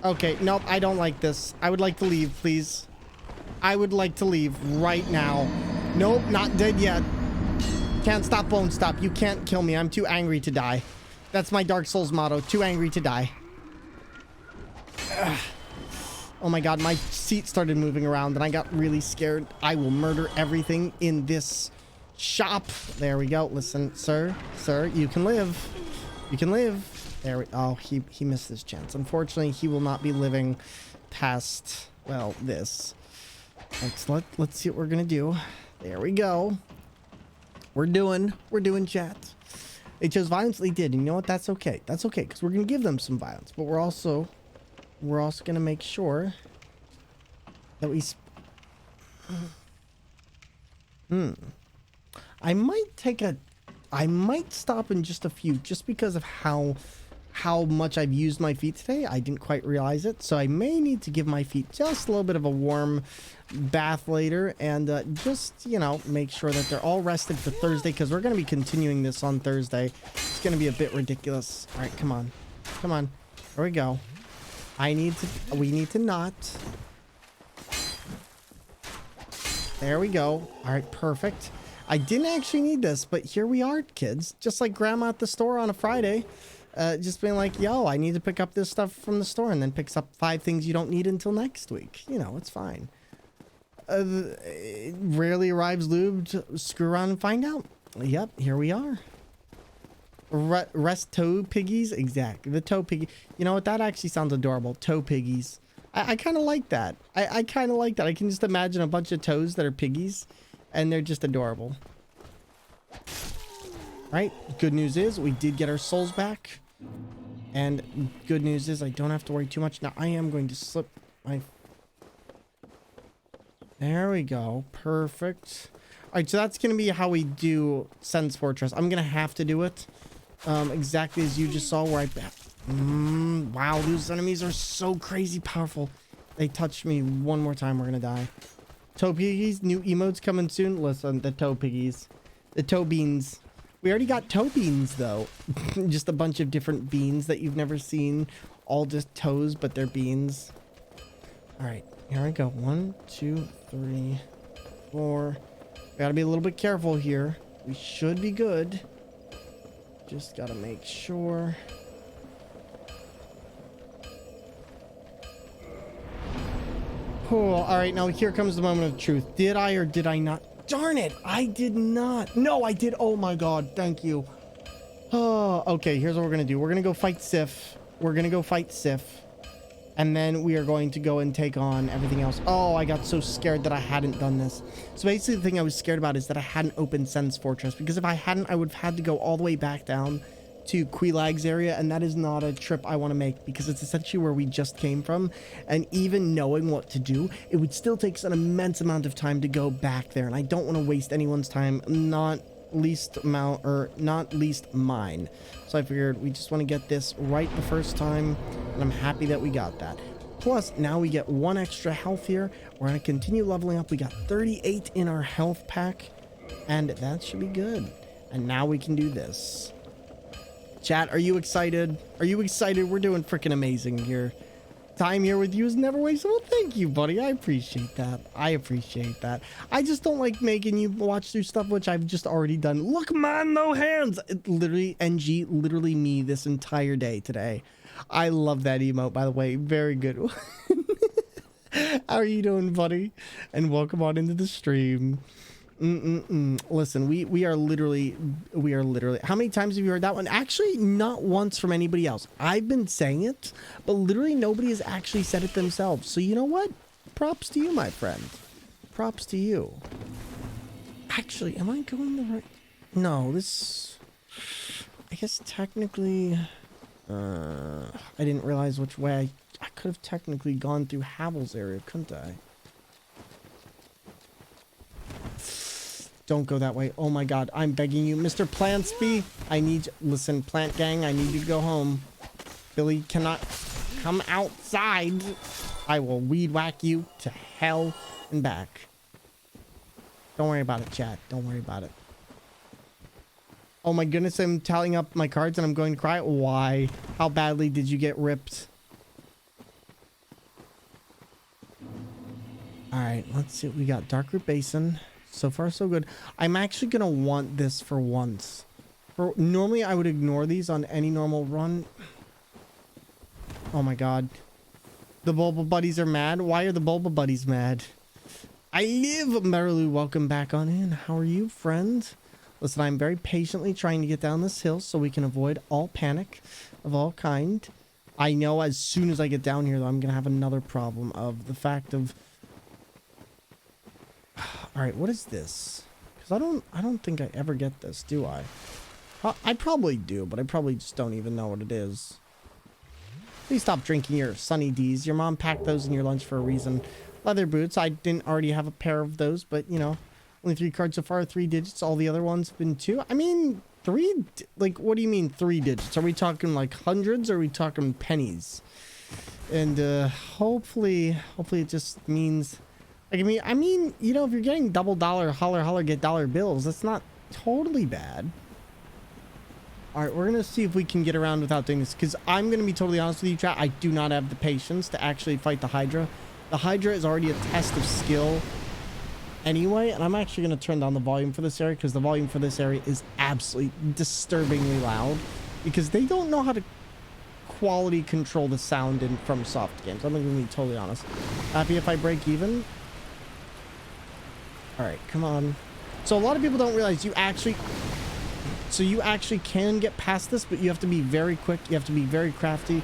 Okay, nope, I don't like this. I would like to leave, please. I would like to leave right now. Nope, not dead yet. Can't stop, won't stop. You can't kill me. I'm too angry to die. That's my Dark Souls motto. Too angry to die. Ugh. Oh my god, my seat started moving around and I got really scared. I will murder everything in this shop. There we go. Listen, sir, you can live. You can live. There we... Oh, he missed his chance. Unfortunately, he will not be living past, well, this. Let's see what we're gonna do. There we go. We're doing chat. They chose violence. They did. And you know what? That's okay. That's okay, because we're gonna give them some violence. But we're also gonna make sure that we I might stop in just a few, just because of how much I've used my feet today. I didn't quite realize it, so I may need to give my feet just a little bit of a warm bath later, and just, you know, make sure that they're all rested for Thursday, because we're going to be continuing this on Thursday. It's going to be a bit ridiculous. All right, come on. There we go. We need to not. There we go. All right, perfect. I didn't actually need this, but here we are, kids. Just like grandma at the store on a Friday. Just being like, yo, I need to pick up this stuff from the store, and then picks up 5 things you don't need until next week. You know, it's fine. Rarely arrives lubed. Screw around and find out. Yep, here we are. Rest toe piggies? Exactly. The toe piggy. You know what? That actually sounds adorable. Toe piggies. I kind of like that. I kind of like that. I can just imagine a bunch of toes that are piggies and they're just adorable. Right? Good news is we did get our souls back. And good news is I don't have to worry too much. Now I am going to slip my... There we go. Perfect. All right, so that's going to be how we do Sen's Fortress. I'm going to have to do it exactly as you just saw where wow, those enemies are so crazy powerful. They touched me one more time, we're going to die. Toe piggies, new emotes coming soon. Listen, the toe piggies. The toe beans. We already got toe beans, though. Just a bunch of different beans that you've never seen. All just toes, but they're beans. All right, here I go. 1, 2, 3, 4. We gotta be a little bit careful here. We should be good. Just gotta make sure. Oh, all right, now here comes the moment of truth. Did I or did I not? Darn it, I did not. No, I did. Oh my God, thank you. Oh, okay, here's what we're gonna do. We're gonna go fight Sif. And then we are going to go and take on everything else. Oh, I got so scared that I hadn't done this. So basically the thing I was scared about is that I hadn't opened Sen's Fortress, because if I hadn't, I would have had to go all the way back down to Quilag's area, and that is not a trip I want to make, because it's essentially where we just came from, and even knowing what to do, it would still take an immense amount of time to go back there, and I don't want to waste anyone's time, not least mine. So I figured we just want to get this right the first time, and I'm happy that we got that. Plus, now we get 1 extra health here. We're going to continue leveling up. We got 38 in our health pack, and that should be good. And now we can do this. Chat, are you excited? Are you excited? We're doing freaking amazing here. Time here with you is never wasted. Well, thank you, buddy. I appreciate that. I just don't like making you watch through stuff which I've just already done. Look, man, no hands. It literally, NG, literally me this entire day today. I love that emote, by the way. Very good. How are you doing, buddy? And welcome on into the stream. Listen, we are literally, how many times have you heard that one? Actually, not once from anybody else. I've been saying it, but literally nobody has actually said it themselves. So you know what? Props to you, my friend. Props to you. Actually, am I going the right? No, this, I guess technically, I didn't realize which way I could have technically gone through Havel's area, couldn't I? Don't go that way. Oh my God, I'm begging you. Mr. Plantsby, I need, listen, Plant Gang, I need you to go home. Billy cannot come outside. I will weed whack you to hell and back. Don't worry about it, chat. Don't worry about it. Oh my goodness, I'm tallying up my cards and I'm going to cry. Why? How badly did you get ripped? All right, let's see what we got. Darkroot Basin. So far, so good. I'm actually going to want this for once. Normally, I would ignore these on any normal run. Oh my God. The Bulba Buddies are mad. Why are the Bulba Buddies mad? I live. Merrily, welcome back on in. How are you, friend? Listen, I'm very patiently trying to get down this hill so we can avoid all panic of all kind. I know as soon as I get down here, though, I'm going to have another problem of the fact of... All right, what is this? Because I don't think I ever get this, do I? I probably do, but I probably just don't even know what it is. Please stop drinking your Sunny D's. Your mom packed those in your lunch for a reason. Leather boots. I didn't already have a pair of those, but, you know, only 3 cards so far, 3 digits. All the other ones have been 2. I mean, 3? Like, what do you mean 3 digits? Are we talking, like, hundreds, or are we talking pennies? And, hopefully it just means... Like, I mean, you know, if you're getting double dollar, holler, holler, get dollar bills, that's not totally bad. All right, we're going to see if we can get around without doing this, because I'm going to be totally honest with you, chat. I do not have the patience to actually fight the Hydra. The Hydra is already a test of skill anyway, and I'm actually going to turn down the volume for this area, because the volume for this area is absolutely disturbingly loud, because they don't know how to quality control the sound in from soft games. I'm going to be totally honest. Happy if I break even? All right, come on. So a lot of people don't realize you actually... So you actually can get past this, but you have to be very quick. You have to be very crafty,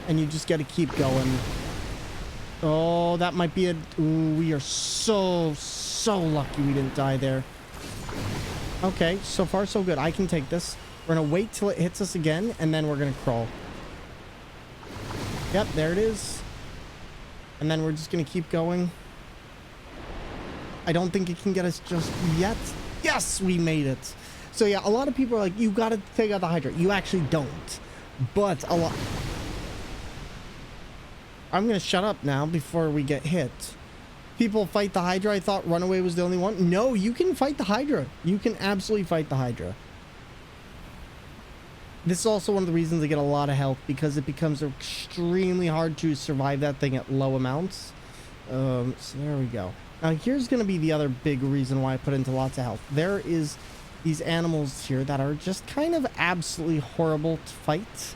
and you just got to keep going. Oh, that might be a... Ooh, we are so lucky we didn't die there. Okay, so far so good. I can take this. We're going to wait till it hits us again, and then we're going to crawl. Yep, there it is. And then we're just going to keep going. I don't think it can get us just yet. Yes, we made it. So yeah, a lot of people are like, you got to take out the Hydra. You actually don't. But a lot... I'm going to shut up now before we get hit. People fight the Hydra. I thought Runaway was the only one. No, you can fight the Hydra. You can absolutely fight the Hydra. This is also one of the reasons I get a lot of health, because it becomes extremely hard to survive that thing at low amounts. So there we go. Now here's going to be the other big reason why I put into lots of health. There is these animals here that are just kind of absolutely horrible to fight.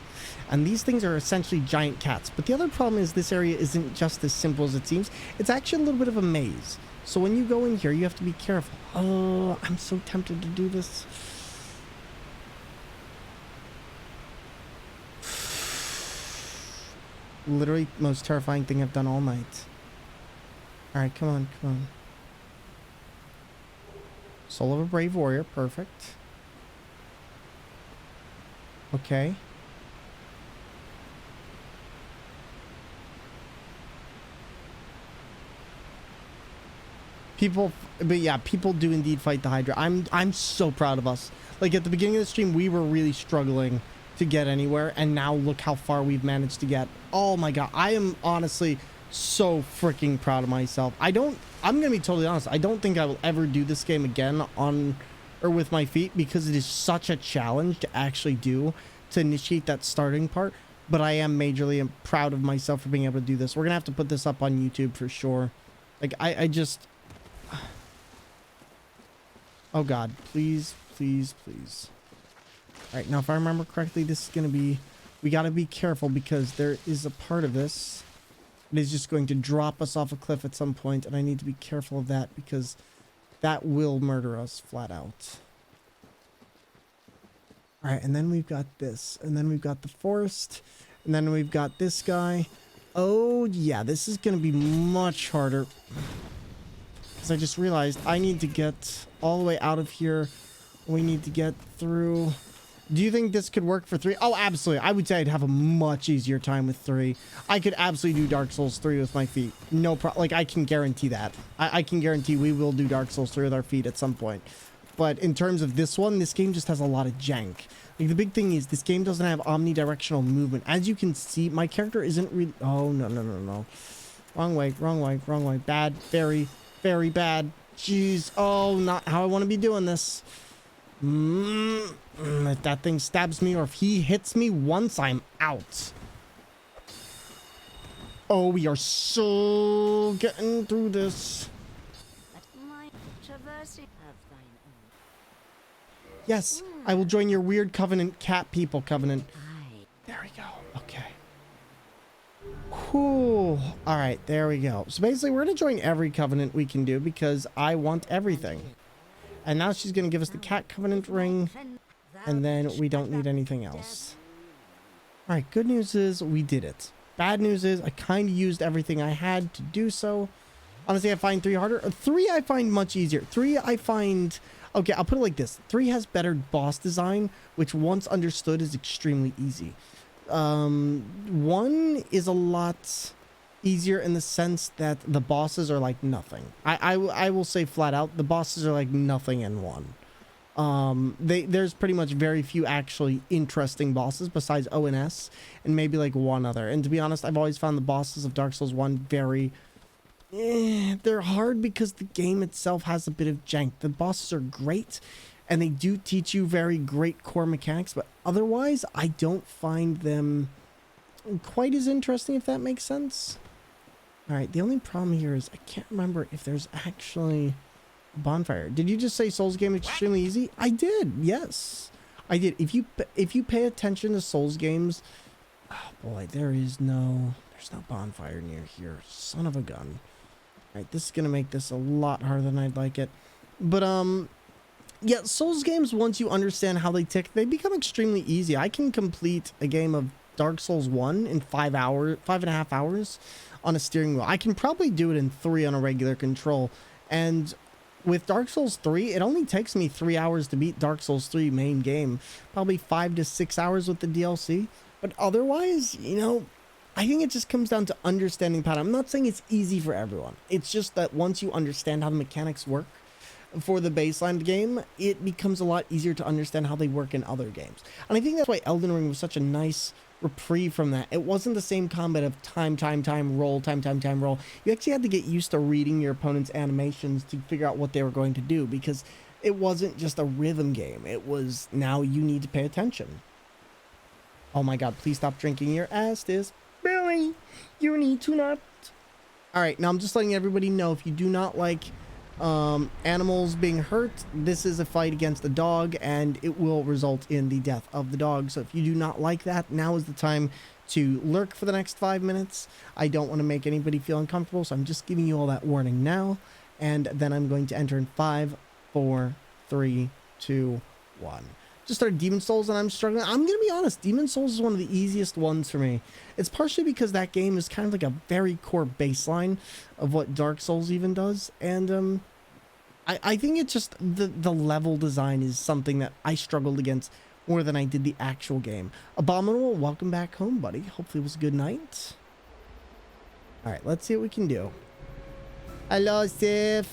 And these things are essentially giant cats. But the other problem is this area isn't just as simple as it seems. It's actually a little bit of a maze. So when you go in here, you have to be careful. Oh, I'm so tempted to do this. Literally most terrifying thing I've done all night. Alright, come on, come on. Soul of a Brave Warrior, perfect. Okay. People, but yeah, people do indeed fight the Hydra. I'm so proud of us. Like at the beginning of the stream, we were really struggling to get anywhere, and now look how far we've managed to get. Oh my god, I am honestly so freaking proud of myself. I'm gonna be totally honest, I don't think I will ever do this game again on or with my feet, because it is such a challenge to actually do, to initiate that starting part. But I am majorly proud of myself for being able to do this. We're gonna have to put this up on YouTube for sure. Like I just... Oh god, please, please, please. Alright, now if I remember correctly, this is going to be... We got to be careful, because there is a part of this that is just going to drop us off a cliff at some point, and I need to be careful of that, because that will murder us flat out. Alright, and then we've got this, and then we've got the forest, and then we've got this guy. Oh yeah, this is going to be much harder. Because I just realized I need to get all the way out of here. We need to get through... Do you think this could work for 3? Oh, absolutely. I would say I'd have a much easier time with 3. I could absolutely do Dark Souls 3 with my feet. No problem. Like, I can guarantee that. I can guarantee we will do Dark Souls 3 with our feet at some point. But in terms of this one, this game just has a lot of jank. Like, the big thing is this game doesn't have omnidirectional movement. As you can see, my character isn't really... Oh, no, no, no, no. Wrong way, wrong way, wrong way. Bad. Very, very bad. Jeez. Oh, not how I want to be doing this. If that thing stabs me, or if he hits me once, I'm out. Oh, we are so getting through this. Yes, I will join your weird covenant, cat people covenant. There we go. Okay. Cool. All right, there we go. So basically, we're going to join every covenant we can do, because I want everything. And now she's going to give us the cat covenant ring, and then we don't need anything else. All right, good news is we did it. Bad news is I kind of used everything I had to do so. Honestly, I find 3 harder. 3 I find much easier. 3 I find... Okay, I'll put it like this. 3 has better boss design, which once understood is extremely easy. 1 is a lot easier in the sense that the bosses are like nothing. I will say flat out, the bosses are like nothing in 1. There's pretty much very few actually interesting bosses besides O and S, and maybe like one other. And to be honest, I've always found the bosses of Dark Souls 1 very... they're hard because the game itself has a bit of jank. The bosses are great, and they do teach you very great core mechanics, but otherwise, I don't find them quite as interesting, if that makes sense. Alright, the only problem here is I can't remember if there's actually a bonfire. Did you just say Souls game is extremely easy? I did, yes. I did. If you pay attention to Souls games, oh boy, there's no bonfire near here. Son of a gun. Alright, this is gonna make this a lot harder than I'd like it. But Yeah, Souls games, once you understand how they tick, they become extremely easy. I can complete a game of Dark Souls 1 in 5.5 hours on a steering wheel. I can probably do it in 3 on a regular control. And with Dark Souls 3, it only takes me 3 hours to beat Dark Souls 3 main game. Probably 5 to 6 hours with the DLC. But otherwise, you know, I think it just comes down to understanding pattern. I'm not saying it's easy for everyone. It's just that once you understand how the mechanics work for the baseline game, it becomes a lot easier to understand how they work in other games. And I think that's why Elden Ring was such a nice reprieve from that. It wasn't the same combat of time, roll, time, roll. You actually had to get used to reading your opponent's animations to figure out what they were going to do, because it wasn't just a rhythm game. It was, now you need to pay attention. Oh my god, please stop drinking your Estus. Billy, you need to not. Alright, now I'm just letting everybody know, if you do not like animals being hurt, this is a fight against a dog, and it will result in the death of the dog. So if you do not like that, now is the time to lurk for the next 5 minutes. I don't want to make anybody feel uncomfortable, so I'm just giving you all that warning now, and then I'm going to enter in 5, 4, 3, 2, 1. Just started Demon Souls and I'm struggling. I'm gonna be honest, Demon Souls is one of the easiest ones for me. It's partially because that game is kind of like a very core baseline of what Dark Souls even does, and I think it's just the level design is something that I struggled against more than I did the actual game. Abominable, welcome back home, buddy. Hopefully it was a good night. All right, let's see what we can do. Hello, Sif.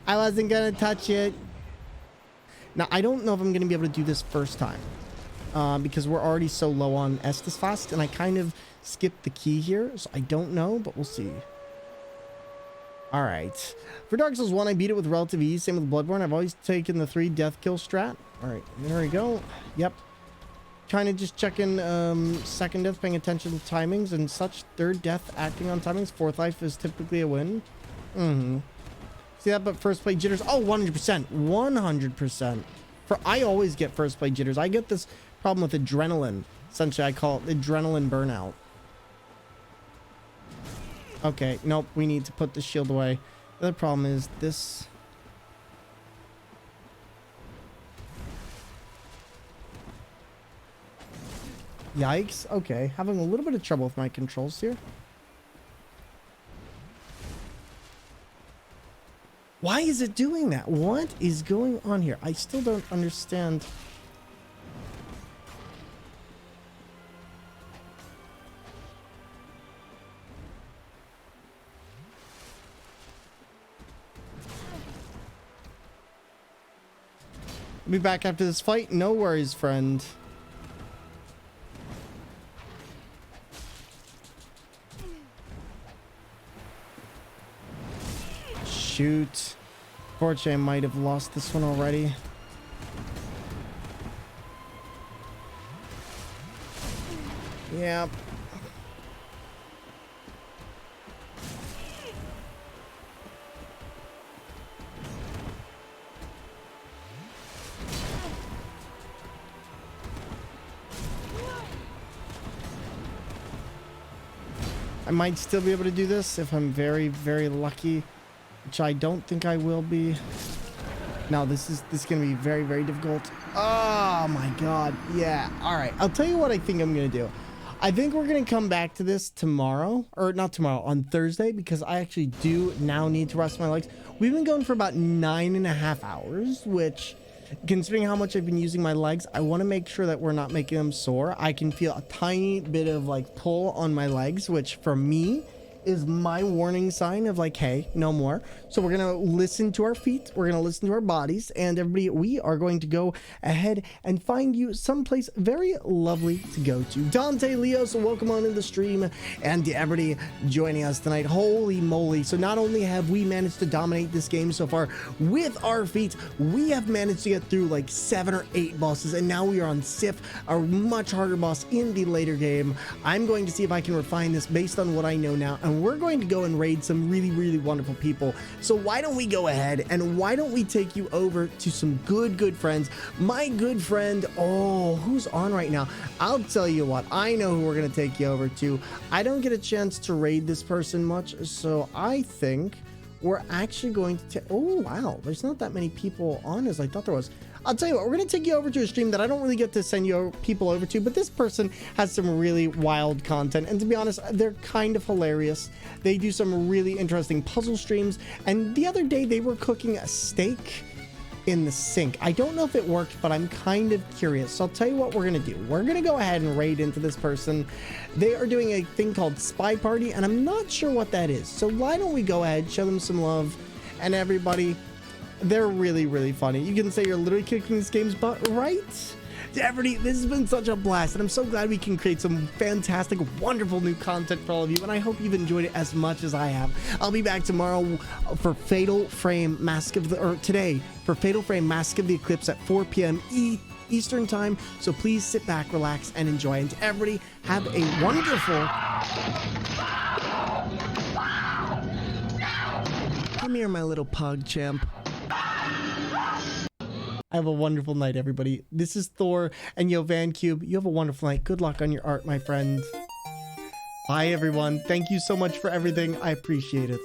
I wasn't gonna touch it. Now, I don't know if I'm going to be able to do this first time, because we're already so low on Estus Fast, and I kind of skipped the key here, so I don't know, but we'll see. All right. For Dark Souls 1, I beat it with relative ease. Same with Bloodborne. I've always taken the 3 death kill strat. All right, there we go. Yep. Kind of just checking second death, paying attention to timings and such. Third death, acting on timings. Fourth life is typically a win. See that, but first play jitters. Oh, 100%. 100%. I always get first play jitters. I get this problem with adrenaline. Essentially, I call it adrenaline burnout. Okay, nope. We need to put the shield away. The other problem is this. Yikes. Okay, having a little bit of trouble with my controls here. Why is it doing that? What is going on here? I still don't understand. I'll be back after this fight. No worries, friend. Shoot. Fortunately, I might have lost this one already. Yep. I might still be able to do this if I'm very, very lucky. Which I don't think I will be. No, this is gonna be very, very difficult. Oh my god. Yeah. All right. I'll tell you what I think I'm gonna do. I think we're gonna come back to this tomorrow, or not tomorrow, on Thursday, because I actually do now need to rest my legs. We've been going for about 9.5 hours, which, considering how much I've been using my legs, I want to make sure that we're not making them sore. I can feel a tiny bit of like pull on my legs, which for me is my warning sign of like, hey, no more. So we're gonna listen to our feet, we're gonna listen to our bodies, and everybody, we are going to go ahead and find you someplace very lovely to go to. Dante Leo, so welcome on in the stream, and everybody joining us tonight. Holy moly. So not only have we managed to dominate this game so far with our feet, we have managed to get through like 7 or 8 bosses, and now we are on Sif, a much harder boss in the later game. I'm going to see if I can refine this based on what I know now, and we're going to go and raid some really, really wonderful people. So why don't we go ahead and why don't we take you over to some good friends? My good friend, oh, who's on right now? I'll tell you what, I know who we're going to take you over to. I don't get a chance to raid this person much, so I think we're actually going to oh wow, there's not that many people on as I thought there was. I'll tell you what, we're going to take you over to a stream that I don't really get to send you people over to, but this person has some really wild content, and to be honest, they're kind of hilarious. They do some really interesting puzzle streams, and the other day they were cooking a steak in the sink. I don't know if it worked, but I'm kind of curious. So I'll tell you what we're going to do. We're going to go ahead and raid into this person. They are doing a thing called Spy Party, and I'm not sure what that is. So why don't we go ahead, show them some love, and everybody, they're really, really funny. You can say you're literally kicking this game's butt, right? Everybody, this has been such a blast, and I'm so glad we can create some fantastic, wonderful new content for all of you, and I hope you've enjoyed it as much as I have. I'll be back tomorrow for Fatal Frame Mask of the, or today, for Fatal Frame Mask of the Eclipse at 4 p.m. Eastern time, so please sit back, relax, and enjoy. And everybody, have a wonderful... Come here, my little pug champ. Have a wonderful night, everybody. This is Thor, and yo, VanCube, you have a wonderful night. Good luck on your art, my friend. Bye, everyone. Thank you so much for everything. I appreciate it.